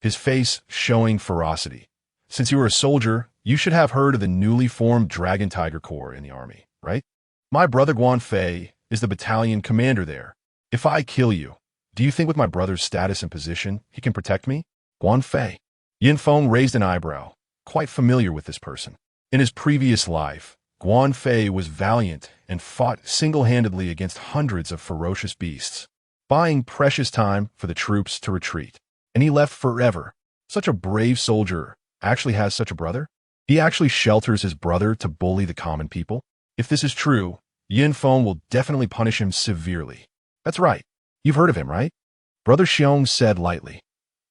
his face showing ferocity. Since you were a soldier, you should have heard of the newly formed Dragon Tiger Corps in the army, right? My brother Guan Fei is the battalion commander there. If I kill you, do you think with my brother's status and position, he can protect me? Guan Fei. Yin Feng raised an eyebrow, quite familiar with this person. In his previous life, Guan Fei was valiant and fought single-handedly against hundreds of ferocious beasts, buying precious time for the troops to retreat. And he left forever. Such a brave soldier actually has such a brother? He actually shelters his brother to bully the common people? If this is true, Yin Feng will definitely punish him severely. That's right. You've heard of him, right? Brother Xiong said lightly.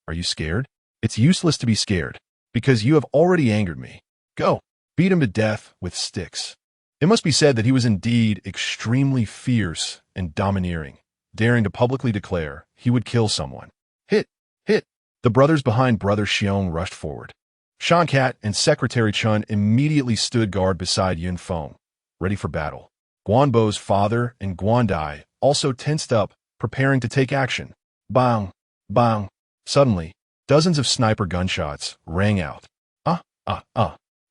Are you scared? It's useless to be scared, because you have already angered me. Go, beat him to death with sticks. It must be said that he was indeed extremely fierce and domineering, daring to publicly declare he would kill someone. Hit! Hit! The brothers behind Brother Xiong rushed forward. Shankat and Secretary Chun immediately stood guard beside Yin Feng, ready for battle. Guanbo's father and Guandai also tensed up, preparing to take action. Bang! Bang! Suddenly, dozens of sniper gunshots rang out.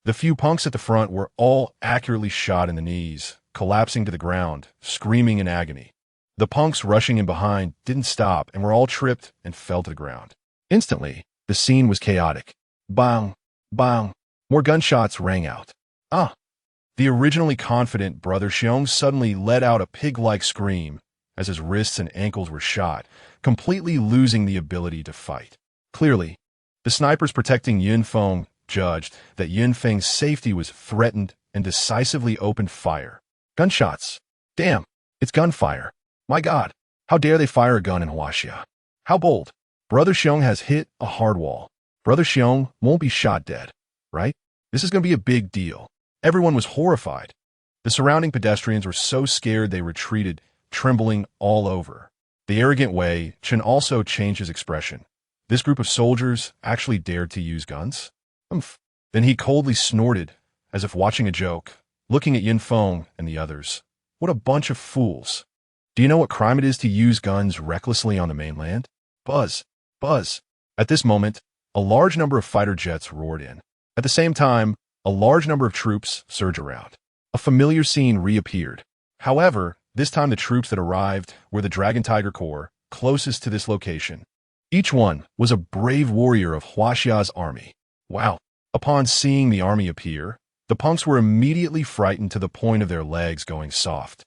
The few punks at the front were all accurately shot in the knees, collapsing to the ground, screaming in agony. The punks rushing in behind didn't stop and were all tripped and fell to the ground. Instantly, the scene was chaotic. Bang! Bang! More gunshots rang out. The originally confident Brother Xiong suddenly let out a pig-like scream as his wrists and ankles were shot, completely losing the ability to fight. Clearly, the snipers protecting Yin Feng judged that Yin Feng's safety was threatened and decisively opened fire. Gunshots. Damn, it's gunfire. My God, how dare they fire a gun in Huaxia? How bold. Brother Xiong has hit a hard wall. Brother Xiong won't be shot dead, right? This is going to be a big deal. Everyone was horrified. The surrounding pedestrians were so scared they retreated, trembling all over. The arrogant Wei Chen also changed his expression. This group of soldiers actually dared to use guns? Then he coldly snorted, as if watching a joke, looking at Yin Feng and the others. What a bunch of fools. Do you know what crime it is to use guns recklessly on the mainland? Buzz. Buzz. At this moment, a large number of fighter jets roared in. At the same time, a large number of troops surged around. A familiar scene reappeared. However, this time the troops that arrived were the Dragon Tiger Corps, closest to this location. Each one was a brave warrior of Huaxia's army. Wow. Upon seeing the army appear, the punks were immediately frightened to the point of their legs going soft,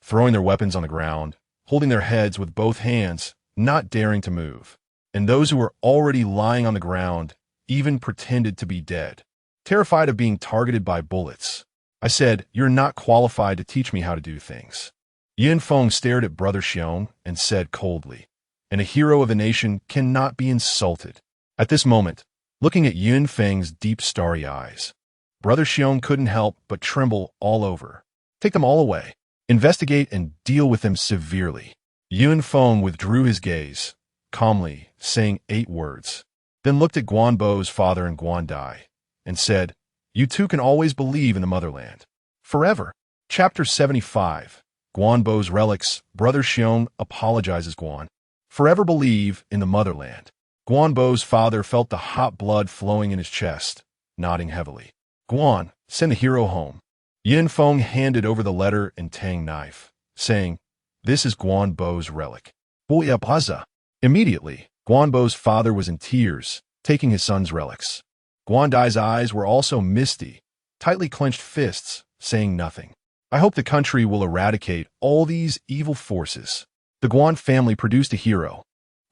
throwing their weapons on the ground, holding their heads with both hands, not daring to move. And those who were already lying on the ground even pretended to be dead, terrified of being targeted by bullets. I said, "You're not qualified to teach me how to do things." Yin Feng stared at Brother Xiong and said coldly, "And a hero of a nation cannot be insulted." At this moment, looking at Yin Feng's deep starry eyes, Brother Xiong couldn't help but tremble all over. Take them all away. Investigate and deal with them severely. Yin Feng withdrew his gaze, calmly saying 8 words, then looked at Guanbo's father and Guandai, and said, "You two can always believe in the motherland. Forever." Chapter 75. Guanbo's relics. Brother Xiong apologizes Guan. Forever believe in the motherland. Guanbo's father felt the hot blood flowing in his chest, nodding heavily. Guan, send the hero home. Yin Feng handed over the letter and tang knife, saying, "This is Guanbo's relic." Boya Baza. Immediately, Guanbo's father was in tears, taking his son's relics. Guandai's eyes were also misty, tightly clenched fists, saying nothing. I hope the country will eradicate all these evil forces. The Guan family produced a hero.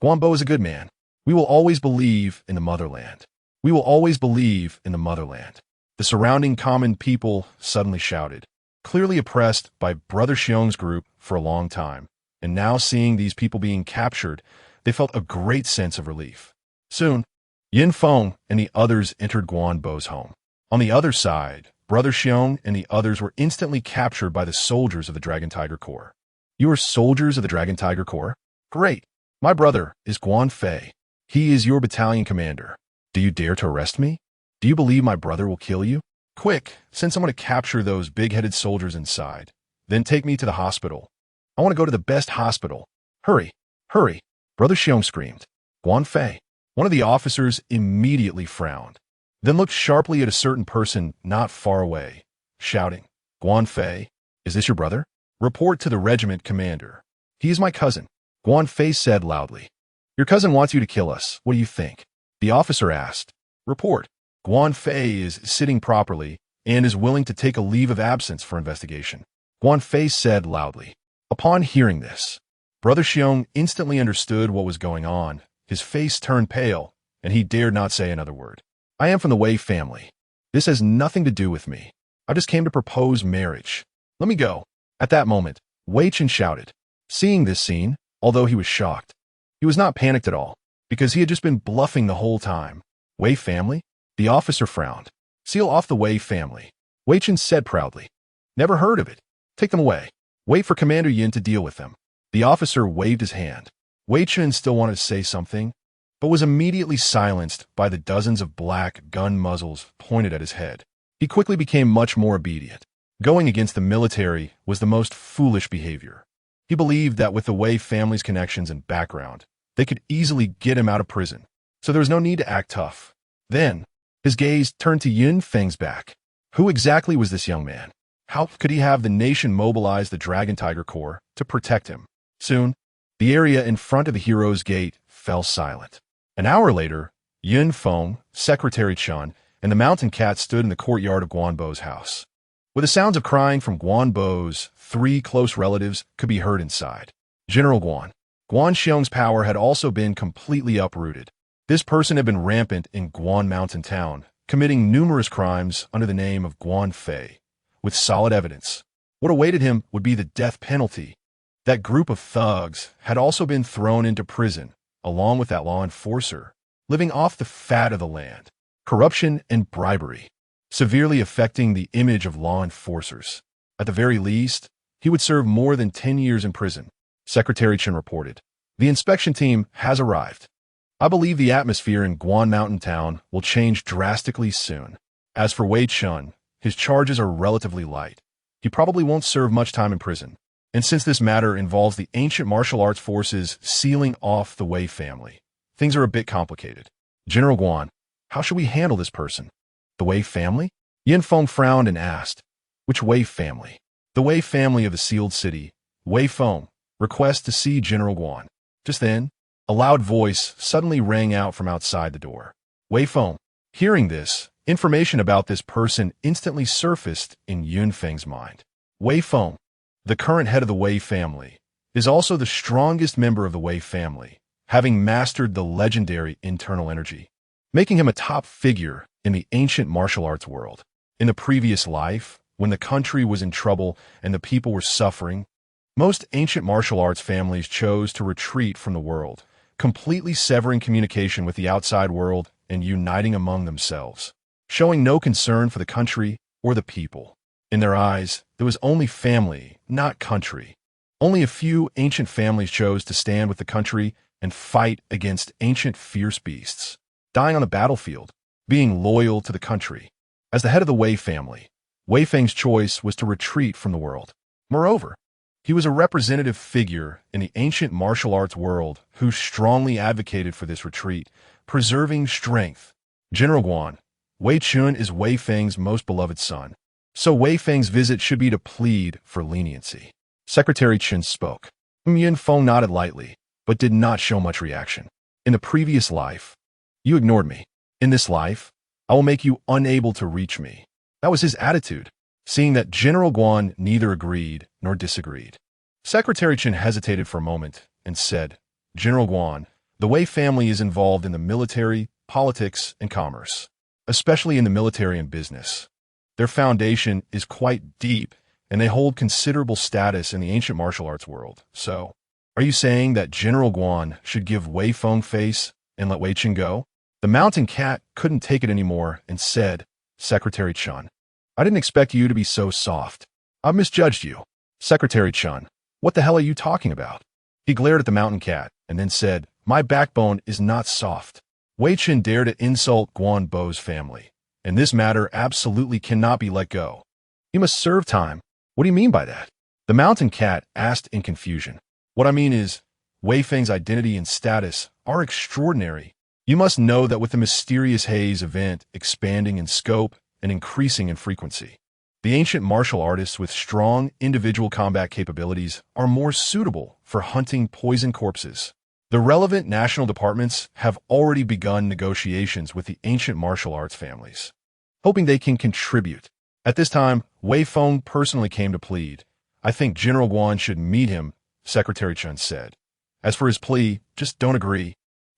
Guanbo is a good man. We will always believe in the motherland. We will always believe in the motherland. The surrounding common people suddenly shouted. clearly oppressed by Brother Xiong's group for a long time, and now seeing these people being captured, they felt a great sense of relief. Soon, Yin Feng and the others entered Guanbo's home. On the other side, Brother Xiong and the others were instantly captured by the soldiers of the Dragon Tiger Corps. You are soldiers of the Dragon Tiger Corps? Great. My brother is Guan Fei. He is your battalion commander. Do you dare to arrest me? Do you believe my brother will kill you? Quick, send someone to capture those big-headed soldiers inside. Then take me to the hospital. I want to go to the best hospital. Hurry, hurry, Brother Xiong screamed. Guan Fei. One of the officers immediately frowned, then looked sharply at a certain person not far away, shouting, Guan Fei, is this your brother? Report to the regiment commander. He is my cousin, Guan Fei said loudly. Your cousin wants you to kill us. What do you think? The officer asked. Report. Guan Fei is sitting properly and is willing to take a leave of absence for investigation, Guan Fei said loudly. Upon hearing this, Brother Xiong instantly understood what was going on. His face turned pale, and he dared not say another word. I am from the Wei family. This has nothing to do with me. I just came to propose marriage. Let me go. At that moment, Wei Chen shouted. Seeing this scene, although he was shocked, he was not panicked at all, because he had just been bluffing the whole time. Wei family? The officer frowned. Seal off the Wei family, Wei Chen said proudly. Never heard of it. Take them away. Wait for Commander Yin to deal with them. The officer waved his hand. Wei Chen still wanted to say something, but was immediately silenced by the dozens of black gun muzzles pointed at his head. He quickly became much more obedient. Going against the military was the most foolish behavior. He believed that with the Wei family's connections and background, they could easily get him out of prison, so there was no need to act tough. Then, his gaze turned to Yin Feng's back. Who exactly was this young man? How could he have the nation mobilize the Dragon Tiger Corps to protect him? Soon, the area in front of the hero's gate fell silent. An hour later, Yin Feng, Secretary Chun, and the mountain cat stood in the courtyard of Guanbo's house. With the sounds of crying from Guanbo's 3 close relatives could be heard inside. General Guan. Guan Xiong's power had also been completely uprooted. This person had been rampant in Guan Mountain Town, committing numerous crimes under the name of Guan Fei, with solid evidence. What awaited him would be the death penalty. That group of thugs had also been thrown into prison, along with that law enforcer, living off the fat of the land. Corruption and bribery, severely affecting the image of law enforcers. At the very least, he would serve more than 10 years in prison, Secretary Chen reported. The inspection team has arrived. I believe the atmosphere in Guan Mountain Town will change drastically soon. As for Wei Chun, his charges are relatively light. He probably won't serve much time in prison. And since this matter involves the ancient martial arts forces sealing off the Wei family, things are a bit complicated. General Guan, how should we handle this person? The Wei family? Yin Feng frowned and asked, which Wei family? The Wei family of the sealed city. Wei Feng, request to see General Guan. Just then, a loud voice suddenly rang out from outside the door. Wei Feng. Hearing this, information about this person instantly surfaced in Yun Feng's mind. Wei Feng, the current head of the Wei family, is also the strongest member of the Wei family, having mastered the legendary internal energy, making him a top figure in the ancient martial arts world. In the previous life, when the country was in trouble and the people were suffering, most ancient martial arts families chose to retreat from the world, completely severing communication with the outside world and uniting among themselves, showing no concern for the country or the people. In their eyes, there was only family, not country. Only a few ancient families chose to stand with the country and fight against ancient fierce beasts, dying on the battlefield, being loyal to the country. As the head of the Wei family, Wei Feng's choice was to retreat from the world. Moreover, he was a representative figure in the ancient martial arts world who strongly advocated for this retreat, preserving strength. General Guan, Wei Chun is Wei Feng's most beloved son, so Wei Feng's visit should be to plead for leniency. Secretary Chen spoke. Yin Feng nodded lightly, but did not show much reaction. In the previous life, you ignored me. In this life, I will make you unable to reach me. That was his attitude, seeing that General Guan neither agreed nor disagreed. Secretary Chen hesitated for a moment and said, General Guan, the Wei family is involved in the military, politics, and commerce, especially in the military and business. Their foundation is quite deep, and they hold considerable status in the ancient martial arts world. So, are you saying that General Guan should give Wei Feng face and let Wei Qin go? The mountain cat couldn't take it anymore and said, Secretary Chun, I didn't expect you to be so soft. I've misjudged you. Secretary Chun, what the hell are you talking about? He glared at the mountain cat and then said, my backbone is not soft. Wei Qin dared to insult Guan Bo's family, and this matter absolutely cannot be let go. He must serve time. What do you mean by that? The mountain cat asked in confusion. What I mean is, Wei Feng's identity and status are extraordinary. You must know that with the mysterious haze event expanding in scope and increasing in frequency, the ancient martial artists with strong individual combat capabilities are more suitable for hunting poison corpses. The relevant national departments have already begun negotiations with the ancient martial arts families, hoping they can contribute. At this time, Wei Feng personally came to plead. I think General Guan should meet him, Secretary Chun said. As for his plea, just don't agree.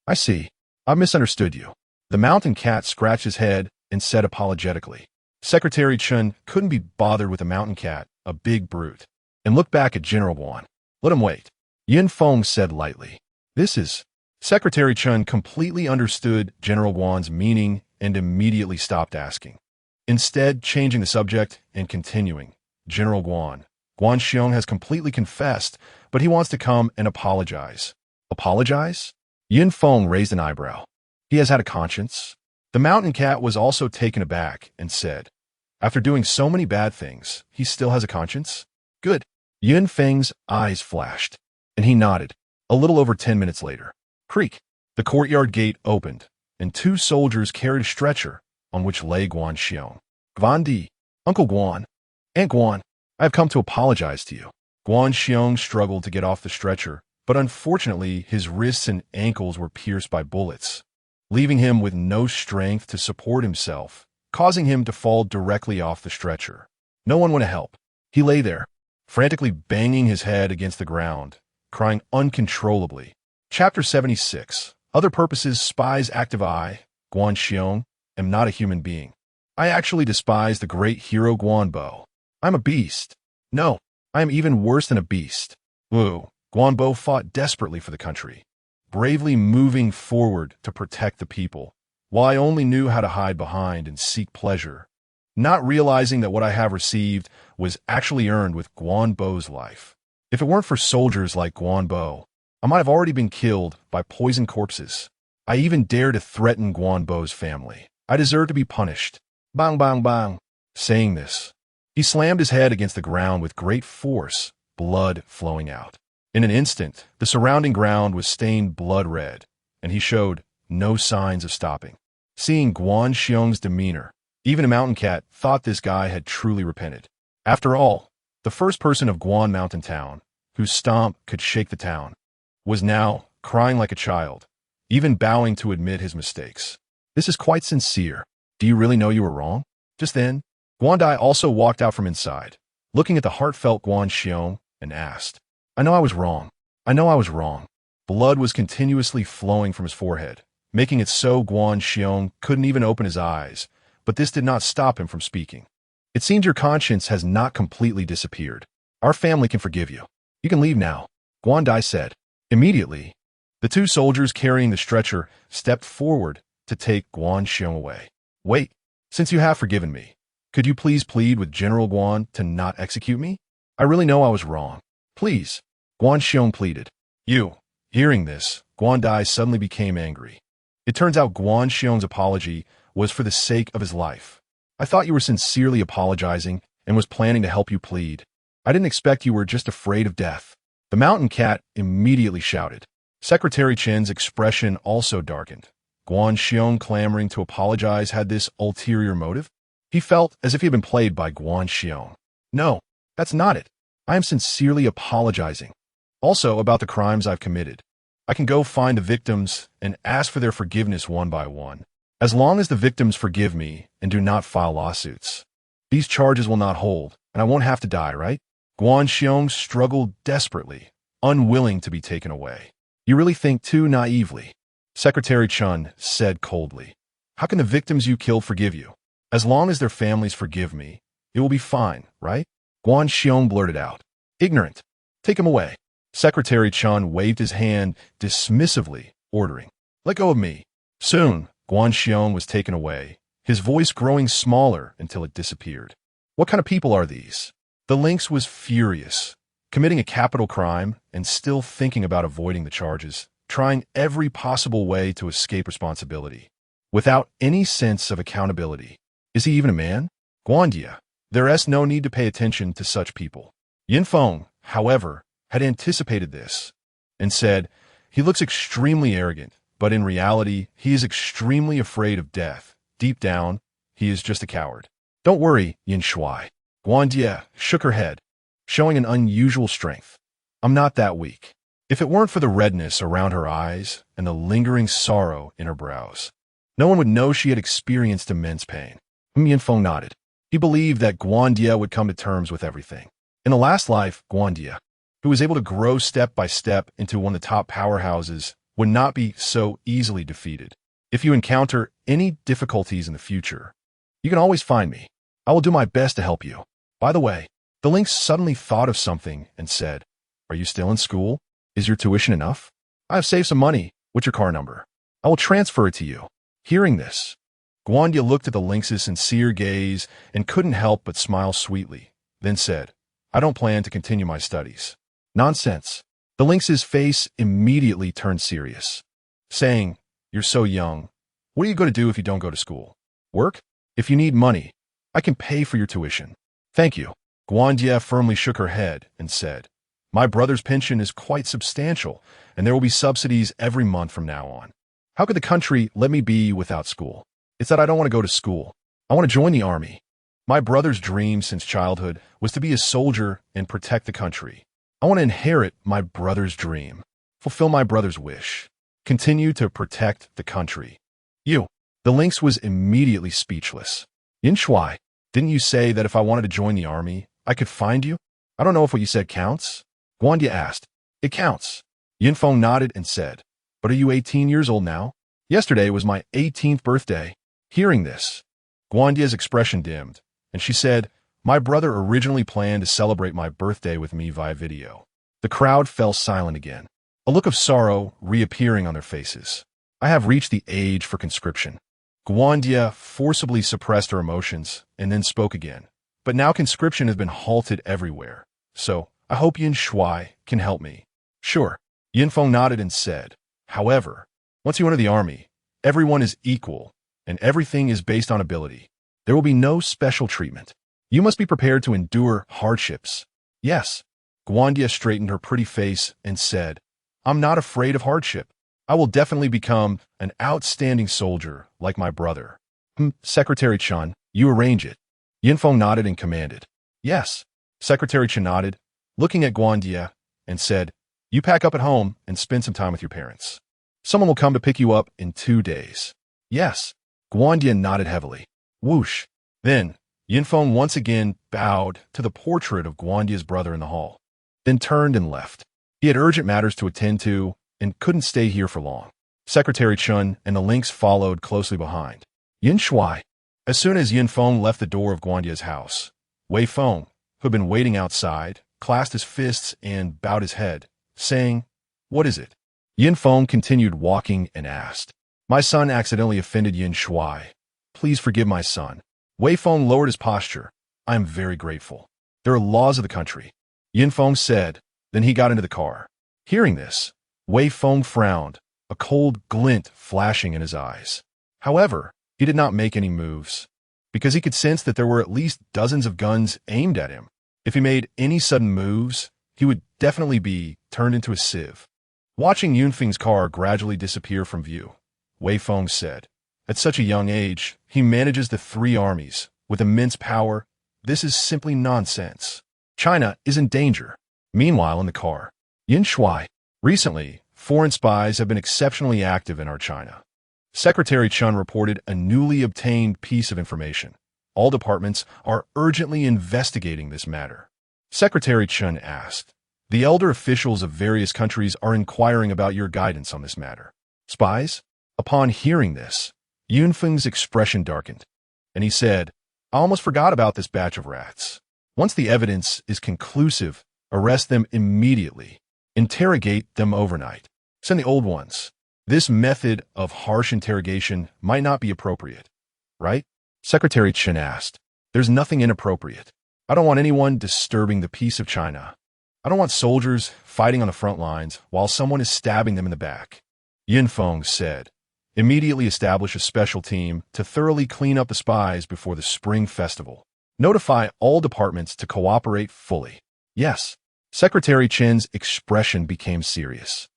I see. I've misunderstood you. The mountain cat scratched his head and said apologetically. Secretary Chun couldn't be bothered with the mountain cat, a big brute, and looked back at General Guan. Let him wait. Yin Feng said lightly. This is... Secretary Chun completely understood General Guan's meaning and immediately stopped asking. Instead, changing the subject and continuing. General Guan. Guan Xiong has completely confessed, but he wants to come and apologize. Apologize? Yin Feng raised an eyebrow. He has had a conscience. The mountain cat was also taken aback and said, after doing so many bad things, he still has a conscience? Good. Yin Feng's eyes flashed, and he nodded. A little over 10 minutes later, creak. The courtyard gate opened, and 2 soldiers carried a stretcher on which lay Guan Xiong. Guan Di, Uncle Guan, Aunt Guan, I have come to apologize to you. Guan Xiong struggled to get off the stretcher, but unfortunately his wrists and ankles were pierced by bullets, leaving him with no strength to support himself, causing him to fall directly off the stretcher. No one went to help. He lay there, frantically banging his head against the ground, crying uncontrollably. Chapter 76. Other purposes spies active I, Guan Xiong, am not a human being. I actually despise the great hero Guan Bo. I'm a beast. No, I am even worse than a beast. Woo. Guan Bo fought desperately for the country, bravely moving forward to protect the people, while I only knew how to hide behind and seek pleasure, not realizing that what I have received was actually earned with Guan Bo's life. If it weren't for soldiers like Guan Bo, I might have already been killed by poison corpses. I even dare to threaten Guan Bo's family. I deserve to be punished. Bang, bang, bang. Saying this, he slammed his head against the ground with great force, blood flowing out. In an instant, the surrounding ground was stained blood red, and he showed no signs of stopping. Seeing Guan Xiong's demeanor, even a mountain cat thought this guy had truly repented. After all, the first person of Guan Mountain Town, whose stomp could shake the town, was now crying like a child, even bowing to admit his mistakes. This is quite sincere. Do you really know you were wrong? Just then, Guan Dai also walked out from inside, looking at the heartfelt Guan Xiong, and asked, I know I was wrong. I know I was wrong. Blood was continuously flowing from his forehead, making it so Guan Xiong couldn't even open his eyes, but this did not stop him from speaking. It seems your conscience has not completely disappeared. Our family can forgive you. You can leave now, Guan Dai said. Immediately, the 2 soldiers carrying the stretcher stepped forward to take Guan Xiong away. Wait, since you have forgiven me, could you please plead with General Guan to not execute me? I really know I was wrong. Please, Guan Xiong pleaded. You. Hearing this, Guan Dai suddenly became angry. It turns out Guan Xiong's apology was for the sake of his life. I thought you were sincerely apologizing and was planning to help you plead. I didn't expect you were just afraid of death. The mountain cat immediately shouted. Secretary Chen's expression also darkened. Guan Xiong clamoring to apologize had this ulterior motive? He felt as if he had been played by Guan Xiong. No, that's not it. I am sincerely apologizing. Also about the crimes I've committed. I can go find the victims and ask for their forgiveness one by one. As long as the victims forgive me and do not file lawsuits, these charges will not hold, and I won't have to die, right? Guan Xiong struggled desperately, unwilling to be taken away. You really think too naively, Secretary Chun said coldly. How can the victims you killed forgive you? As long as their families forgive me, it will be fine, right? Guan Xiong blurted out. Ignorant. Take him away. Secretary Chun waved his hand dismissively, ordering, Let go of me. Soon, Guan Xiong was taken away, his voice growing smaller until it disappeared. What kind of people are these? The lynx was furious, committing a capital crime and still thinking about avoiding the charges, trying every possible way to escape responsibility, without any sense of accountability. Is he even a man? Guandia. There is no need to pay attention to such people. Yin Feng, however, had anticipated this and said, He looks extremely arrogant, but in reality, he is extremely afraid of death. Deep down, he is just a coward. Don't worry, Yin Shuai. Guandia shook her head, showing an unusual strength. I'm not that weak. If it weren't for the redness around her eyes and the lingering sorrow in her brows, no one would know she had experienced immense pain. Yin Feng nodded. He believed that Guandia would come to terms with everything. In the last life, Guandia, who was able to grow step by step into one of the top powerhouses, would not be so easily defeated. If you encounter any difficulties in the future, you can always find me. I will do my best to help you. By the way, the lynx suddenly thought of something and said, Are you still in school? Is your tuition enough? I have saved some money. What's your car number? I will transfer it to you. Hearing this, Guandia looked at the lynx's sincere gaze and couldn't help but smile sweetly, then said, I don't plan to continue my studies. Nonsense. The lynx's face immediately turned serious, saying, You're so young. What are you going to do if you don't go to school? Work? If you need money, I can pay for your tuition. Thank you. Guandia firmly shook her head and said, My brother's pension is quite substantial, and there will be subsidies every month from now on. How could the country let me be without school? It's that I don't want to go to school. I want to join the army. My brother's dream since childhood was to be a soldier and protect the country. I want to inherit my brother's dream, fulfill my brother's wish, continue to protect the country. You. The lynx was immediately speechless. Yin Shuai, didn't you say that if I wanted to join the army, I could find you? I don't know if what you said counts. Guandia asked. It counts. Yin Feng nodded and said, But are you 18 years old now? Yesterday was my 18th birthday. Hearing this, Guandia's expression dimmed, and she said, My brother originally planned to celebrate my birthday with me via video. The crowd fell silent again, a look of sorrow reappearing on their faces. I have reached the age for conscription. Guandia forcibly suppressed her emotions and then spoke again. But now conscription has been halted everywhere, so I hope Yin Shuai can help me. Sure. Yin Feng nodded and said, However, once you enter the army, everyone is equal, and everything is based on ability. There will be no special treatment. You must be prepared to endure hardships. Yes. Guandia straightened her pretty face and said, I'm not afraid of hardship. I will definitely become an outstanding soldier like my brother. Secretary Chun, you arrange it. Yin Feng nodded and commanded. Yes. Secretary Chun nodded, looking at Guandia, and said, You pack up at home and spend some time with your parents. Someone will come to pick you up in 2 days. Yes. Guandia nodded heavily. Whoosh. Then, Yin Feng once again bowed to the portrait of Guandia's brother in the hall, then turned and left. He had urgent matters to attend to and couldn't stay here for long. Secretary Chun and the lynx followed closely behind. Yin Shuai. As soon as Yin Feng left the door of Guandia's house, Wei Feng, who had been waiting outside, clasped his fists and bowed his head, saying, What is it? Yin Feng continued walking and asked, My son accidentally offended Yin Shuai. Please forgive my son. Wei Feng lowered his posture. I am very grateful. There are laws of the country. Yin Feng said, then he got into the car. Hearing this, Wei Feng frowned, a cold glint flashing in his eyes. However, he did not make any moves, because he could sense that there were at least dozens of guns aimed at him. If he made any sudden moves, he would definitely be turned into a sieve. Watching Yunfeng's car gradually disappear from view, Wei Feng said, At such a young age, he manages the 3 armies with immense power. This is simply nonsense. China is in danger. Meanwhile, in the car, Yin Shuai. Recently, foreign spies have been exceptionally active in our China. Secretary Chun reported a newly obtained piece of information. All departments are urgently investigating this matter. Secretary Chun asked, The elder officials of various countries are inquiring about your guidance on this matter. Spies? Upon hearing this, Yunfeng's expression darkened, and he said, I almost forgot about this batch of rats. Once the evidence is conclusive, arrest them immediately. Interrogate them overnight. Send the old ones. This method of harsh interrogation might not be appropriate, right? Secretary Chen asked. There's nothing inappropriate. I don't want anyone disturbing the peace of China. I don't want soldiers fighting on the front lines while someone is stabbing them in the back. Feng said. Immediately establish a special team to thoroughly clean up the spies before the Spring Festival. Notify all departments to cooperate fully. Yes. Secretary Chen's expression became serious,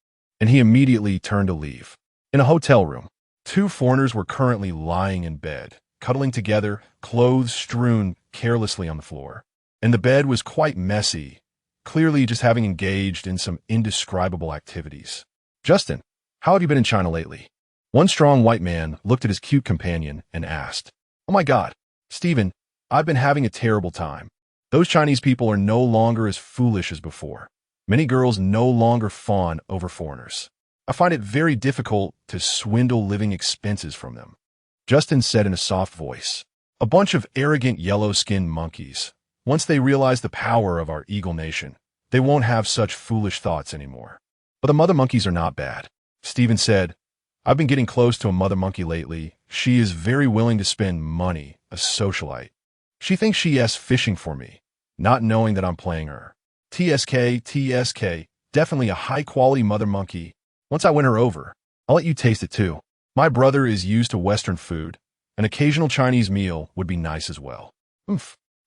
and he immediately turned to leave. In a hotel room, two foreigners were currently lying in bed, cuddling together, clothes strewn carelessly on the floor. And the bed was quite messy, clearly just having engaged in some indescribable activities. Justin, how have you been in China lately? One strong white man looked at his cute companion and asked, Oh my God, Stephen, I've been having a terrible time. Those Chinese people are no longer as foolish as before. Many girls no longer fawn over foreigners. I find it very difficult to swindle living expenses from them. Justin said in a soft voice, A bunch of arrogant yellow-skinned monkeys. Once they realize the power of our eagle nation, they won't have such foolish thoughts anymore. But the mother monkeys are not bad. Stephen said, I've been getting close to a mother monkey lately. She is very willing to spend money, a socialite. She thinks she is fishing for me, not knowing that I'm playing her. TSK, definitely a high-quality mother monkey. Once I win her over, I'll let you taste it too. My brother is used to Western food. An occasional Chinese meal would be nice as well.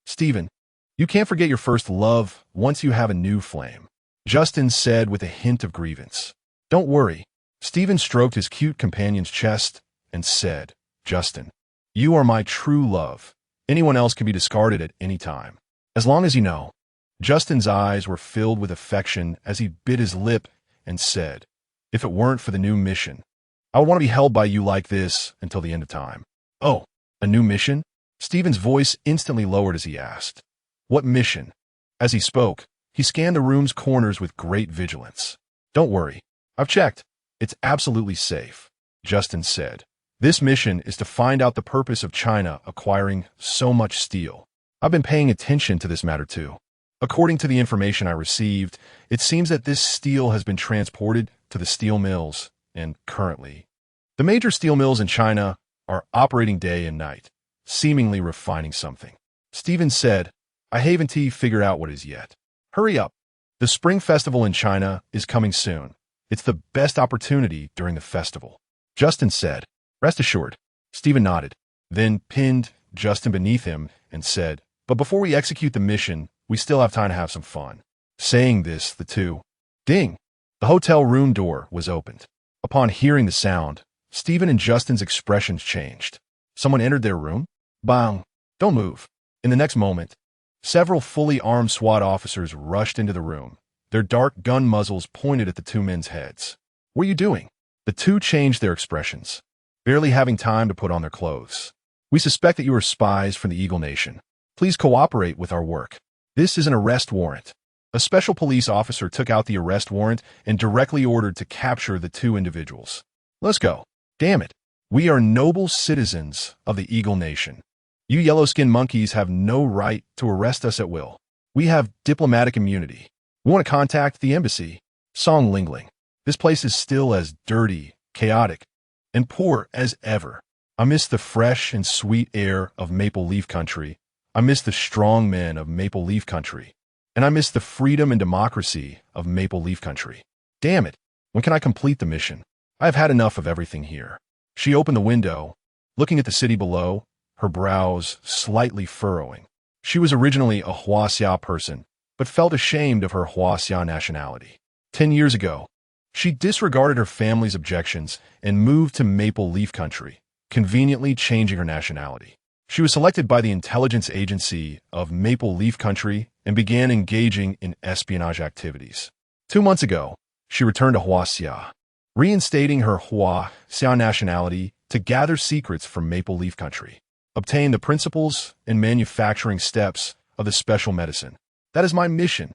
Stephen, you can't forget your first love once you have a new flame. Justin said with a hint of grievance. Don't worry. Stephen stroked his cute companion's chest and said, Justin, you are my true love. Anyone else can be discarded at any time. As long as you know. Justin's eyes were filled with affection as he bit his lip and said, If it weren't for the new mission, I would want to be held by you like this until the end of time. Oh, a new mission? Stephen's voice instantly lowered as he asked, What mission? As he spoke, he scanned the room's corners with great vigilance. Don't worry. I've checked. It's absolutely safe, Justin said. This mission is to find out the purpose of China acquiring so much steel. I've been paying attention to this matter too. According to the information I received, it seems that this steel has been transported to the steel mills, and currently, the major steel mills in China are operating day and night, seemingly refining something. Stephen said, I haven't figured out what is yet. Hurry up. The Spring Festival in China is coming soon. It's the best opportunity during the festival. Justin said, Rest assured. Stephen nodded, then pinned Justin beneath him and said, But before we execute the mission, we still have time to have some fun. Saying this, the two. Ding! The hotel room door was opened. Upon hearing the sound, Stephen and Justin's expressions changed. Someone entered their room? Bang! Don't move. In the next moment, several fully armed SWAT officers rushed into the room, their dark gun muzzles pointed at the two men's heads. What are you doing? The two changed their expressions, barely having time to put on their clothes. We suspect that you are spies from the Eagle Nation. Please cooperate with our work. This is an arrest warrant. A special police officer took out the arrest warrant and directly ordered to capture the two individuals. Let's go. Damn it. We are noble citizens of the Eagle Nation. You yellow-skinned monkeys have no right to arrest us at will. We have diplomatic immunity. We want to contact the embassy. Song Lingling. This place is still as dirty, chaotic, and poor as ever. I miss the fresh and sweet air of Maple Leaf Country. I miss the strong men of Maple Leaf Country. And I miss the freedom and democracy of Maple Leaf Country. Damn it. When can I complete the mission? I have had enough of everything here. She opened the window, looking at the city below, her brows slightly furrowing. She was originally a Huaxia person, but felt ashamed of her Huaxia nationality. 10 years ago, she disregarded her family's objections and moved to Maple Leaf Country, conveniently changing her nationality. She was selected by the intelligence agency of Maple Leaf Country and began engaging in espionage activities. 2 months ago, she returned to Huaxia, reinstating her Huaxia nationality to gather secrets from Maple Leaf Country, obtain the principles and manufacturing steps of the special medicine. That is my mission,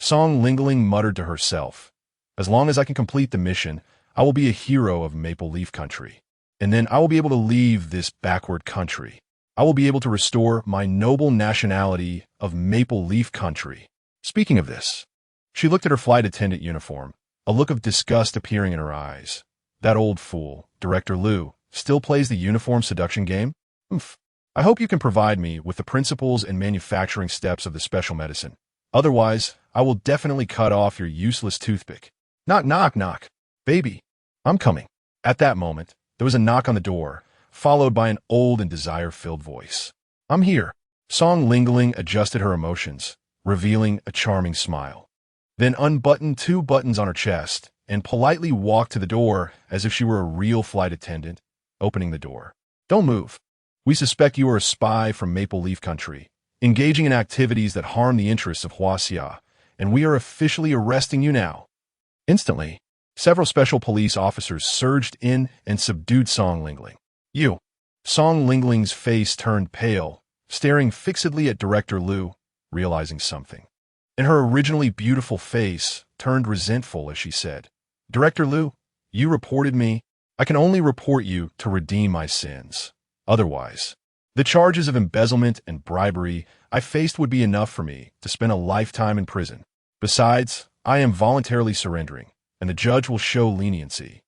Song Lingling muttered to herself. As long as I can complete the mission, I will be a hero of Maple Leaf Country. And then I will be able to leave this backward country. I will be able to restore my noble nationality of Maple Leaf Country. Speaking of this, she looked at her flight attendant uniform, a look of disgust appearing in her eyes. That old fool, Director Liu, still plays the uniform seduction game? Oomph. I hope you can provide me with the principles and manufacturing steps of the special medicine. Otherwise, I will definitely cut off your useless toothpick. Knock, knock, knock. Baby, I'm coming. At that moment, there was a knock on the door, followed by an old and desire-filled voice. I'm here. Song Lingling adjusted her emotions, revealing a charming smile. Then unbuttoned 2 buttons on her chest and politely walked to the door as if she were a real flight attendant, opening the door. Don't move. We suspect you are a spy from Maple Leaf Country, engaging in activities that harm the interests of Huaxia, and we are officially arresting you now. Instantly, several special police officers surged in and subdued Song Lingling. You. Song Lingling's face turned pale, staring fixedly at Director Liu, realizing something. And her originally beautiful face turned resentful as she said, Director Liu, you reported me. I can only report you to redeem my sins. Otherwise, the charges of embezzlement and bribery I faced would be enough for me to spend a lifetime in prison. Besides, I am voluntarily surrendering, and the judge will show leniency.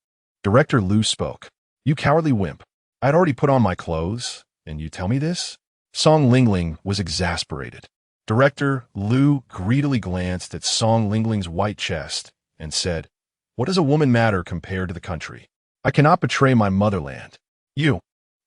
Director Liu spoke. You cowardly wimp. I had already put on my clothes, and you tell me this? Song Lingling was exasperated. Director Liu greedily glanced at Song Lingling's white chest and said, What does a woman matter compared to the country? I cannot betray my motherland. You.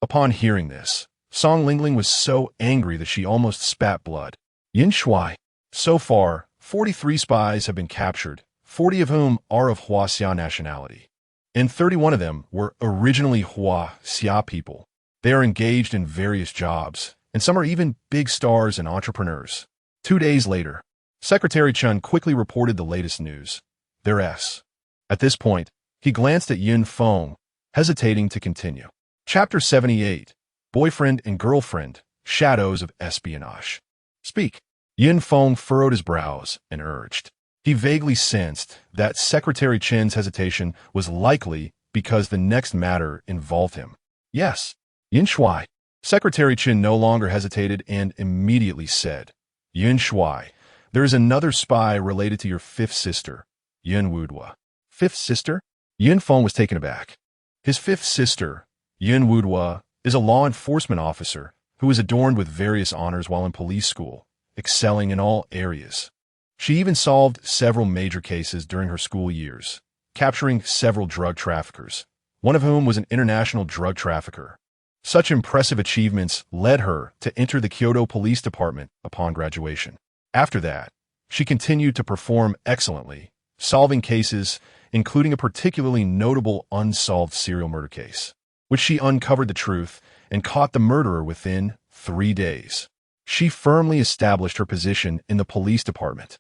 Upon hearing this, Song Lingling was so angry that she almost spat blood. Yin Shuai. So far, 43 spies have been captured, 40 of whom are of Huaxia nationality. And 31 of them were originally Huaxia people. They are engaged in various jobs, and some are even big stars and entrepreneurs. 2 days later, Secretary Chen quickly reported the latest news. Their S. At this point, he glanced at Yin Feng, hesitating to continue. Chapter 78. Boyfriend and Girlfriend, Shadows of Espionage. Speak. Yin Feng furrowed his brows and urged. He vaguely sensed that Secretary Chen's hesitation was likely because the next matter involved him. Yes. Yin Shuai. Secretary Chen no longer hesitated and immediately said, Yin Shuai, there is another spy related to your 5th sister, Yin Wudua. 5th sister? Yin Feng was taken aback. His 5th sister, Yin Wudua, is a law enforcement officer who is adorned with various honors while in police school, excelling in all areas. She even solved several major cases during her school years, capturing several drug traffickers, one of whom was an international drug trafficker. Such impressive achievements led her to enter the Kyoto Police Department upon graduation. After that, she continued to perform excellently, solving cases, including a particularly notable unsolved serial murder case, which she uncovered the truth and caught the murderer within 3 days. She firmly established her position in the police department.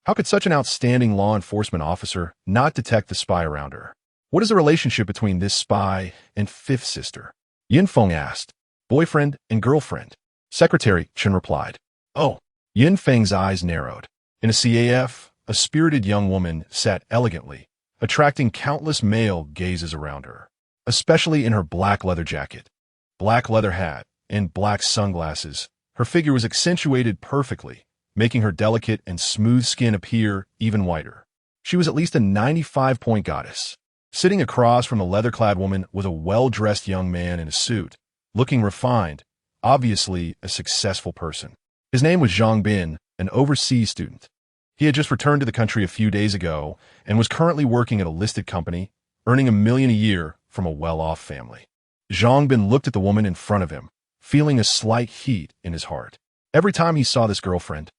How could such an outstanding law enforcement officer not detect the spy around her? What is the relationship between this spy and 5th sister? Yin Feng asked. Boyfriend and girlfriend. Secretary Chen replied. Oh. Yin Feng's eyes narrowed. In a CAF, a spirited young woman sat elegantly, attracting countless male gazes around her, especially in her black leather jacket, black leather hat, and black sunglasses. Her figure was accentuated perfectly, making her delicate and smooth skin appear even whiter. She was at least a 95-point goddess. Sitting across from the leather-clad woman was a well-dressed young man in a suit, looking refined, obviously a successful person. His name was Zhang Bin, an overseas student. He had just returned to the country a few days ago and was currently working at a listed company, earning $1 million a year from a well-off family. Zhang Bin looked at the woman in front of him, feeling a slight heat in his heart. Every time he saw this girlfriend,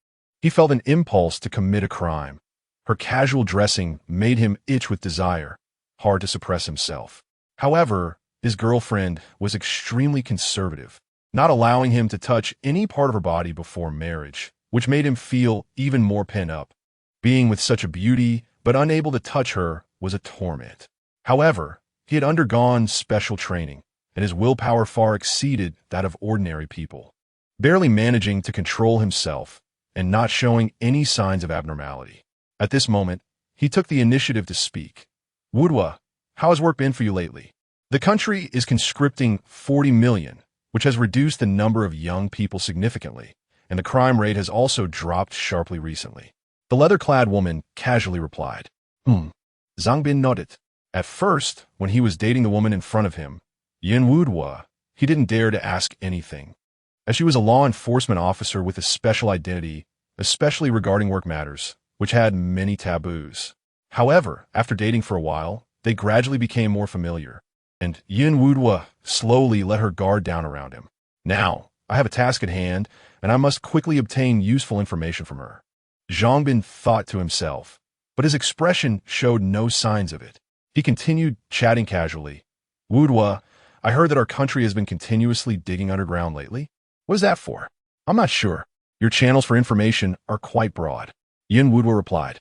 he felt an impulse to commit a crime. Her casual dressing made him itch with desire, hard to suppress himself. However, his girlfriend was extremely conservative, not allowing him to touch any part of her body before marriage, which made him feel even more pent up. Being with such a beauty, but unable to touch her, was a torment. However, he had undergone special training, and his willpower far exceeded that of ordinary people. Barely managing to control himself and not showing any signs of abnormality. At this moment, he took the initiative to speak. Wudua, how has work been for you lately? The country is conscripting 40 million, which has reduced the number of young people significantly, and the crime rate has also dropped sharply recently. The leather-clad woman casually replied. Zhang Bin nodded. At first, when he was dating the woman in front of him, Yin Wuduo, he didn't dare to ask anything, as she was a law enforcement officer with a special identity, especially regarding work matters, which had many taboos. However, after dating for a while, they gradually became more familiar, and Yin Wuduo slowly let her guard down around him. Now, I have a task at hand, and I must quickly obtain useful information from her. Zhang Bin thought to himself, but his expression showed no signs of it. He continued chatting casually. Wuduo, I heard that our country has been continuously digging underground lately. What is that for? I'm not sure. Your channels for information are quite broad. Yin Wuduo replied.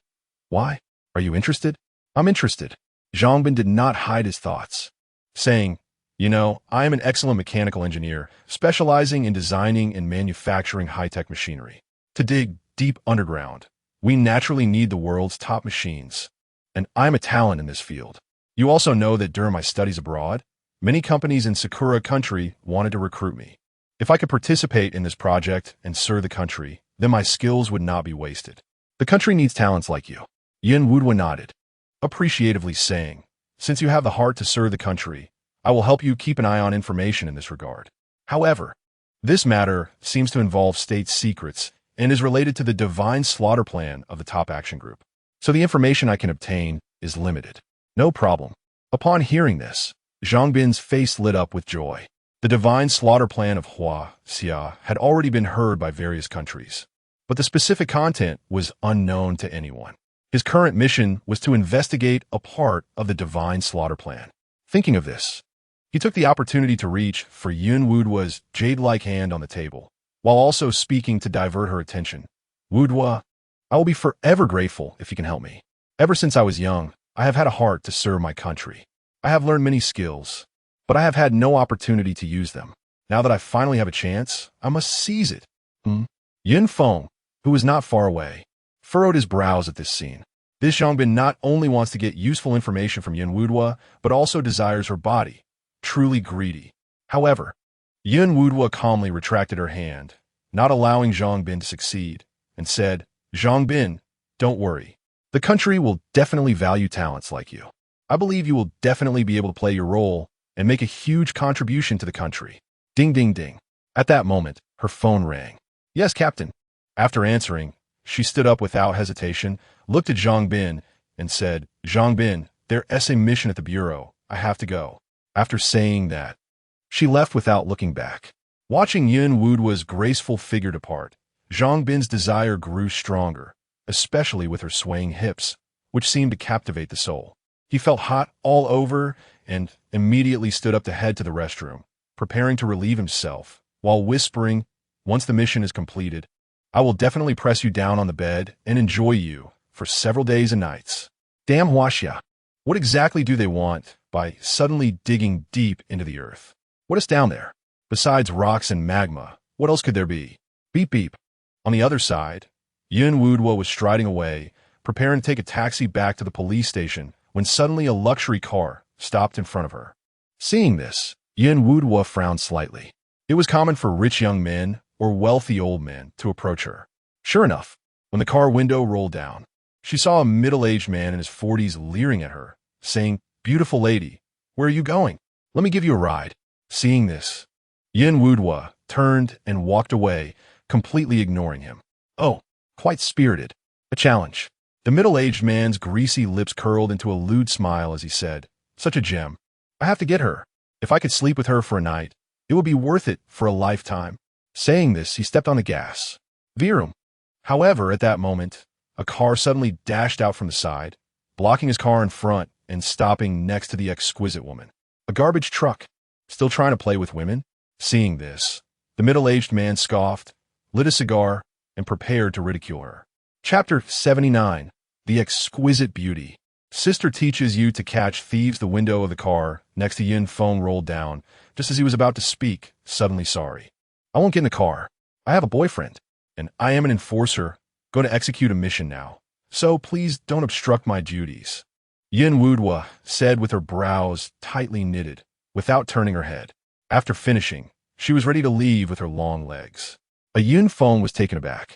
Why? Are you interested? I'm interested. Zhang Bin did not hide his thoughts, saying, I am an excellent mechanical engineer, specializing in designing and manufacturing high-tech machinery. To dig deep underground, we naturally need the world's top machines, and I'm a talent in this field. You also know that during my studies abroad, many companies in Sakura country wanted to recruit me. If I could participate in this project and serve the country, then my skills would not be wasted. The country needs talents like you. Yin Wuduo nodded, appreciatively saying, since you have the heart to serve the country, I will help you keep an eye on information in this regard. However, this matter seems to involve state secrets and is related to the divine slaughter plan of the top action group. So the information I can obtain is limited. No problem. Upon hearing this, Zhang Bin's face lit up with joy. The divine slaughter plan of Hua Xia had already been heard by various countries, but the specific content was unknown to anyone. His current mission was to investigate a part of the divine slaughter plan. Thinking of this, he took the opportunity to reach for Yin Wuduo's jade-like hand on the table, while also speaking to divert her attention. Wuduo, I will be forever grateful if you can help me. Ever since I was young, I have had a heart to serve my country. I have learned many skills, but I have had no opportunity to use them. Now that I finally have a chance, I must seize it. Yin Feng, who was not far away, furrowed his brows at this scene. This Zhang Bin not only wants to get useful information from Yin Wuduo, but also desires her body. Truly greedy. However, Yin Wuduo calmly retracted her hand, not allowing Zhang Bin to succeed, and said, Zhang Bin, don't worry. The country will definitely value talents like you. I believe you will definitely be able to play your role and make a huge contribution to the country. Ding, ding, ding. At that moment, her phone rang. Yes, Captain. After answering, she stood up without hesitation, looked at Zhang Bin, and said, Zhang Bin, there's a mission at the bureau. I have to go. After saying that, she left without looking back. Watching Yin Wuduo's graceful figure depart, Zhang Bin's desire grew stronger, especially with her swaying hips, which seemed to captivate the soul. He felt hot all over and immediately stood up to head to the restroom, preparing to relieve himself, while whispering, once the mission is completed, I will definitely press you down on the bed and enjoy you for several days and nights. Damn Huaxia. What exactly do they want by suddenly digging deep into the earth? What is down there? Besides rocks and magma, what else could there be? Beep beep. On the other side, Yin Wuduo was striding away, preparing to take a taxi back to the police station, when suddenly a luxury car stopped in front of her. Seeing this, Yin Wuduo frowned slightly. It was common for rich young men or wealthy old men to approach her. Sure enough, when the car window rolled down, she saw a middle-aged man in his 40s leering at her, saying, Beautiful lady, where are you going? Let me give you a ride. Seeing this, Yin Wuduo turned and walked away, completely ignoring him. Oh, quite spirited. A challenge. The middle-aged man's greasy lips curled into a lewd smile as he said, Such a gem. I have to get her. If I could sleep with her for a night, it would be worth it for a lifetime. Saying this, he stepped on the gas. Virum. However, at that moment, a car suddenly dashed out from the side, blocking his car in front and stopping next to the exquisite woman. A garbage truck. Still trying to play with women? Seeing this, the middle-aged man scoffed, lit a cigar, and prepared to ridicule her. Chapter 79. The Exquisite Beauty. Sister teaches you to catch thieves. The window of the car next to Yin Feng rolled down, just as he was about to speak, suddenly sorry. I won't get in the car. I have a boyfriend, and I am an enforcer, going to execute a mission now. So please don't obstruct my duties. Yin Wuduo said with her brows tightly knitted, without turning her head. After finishing, She was ready to leave with her long legs. A Yun Feng was taken aback.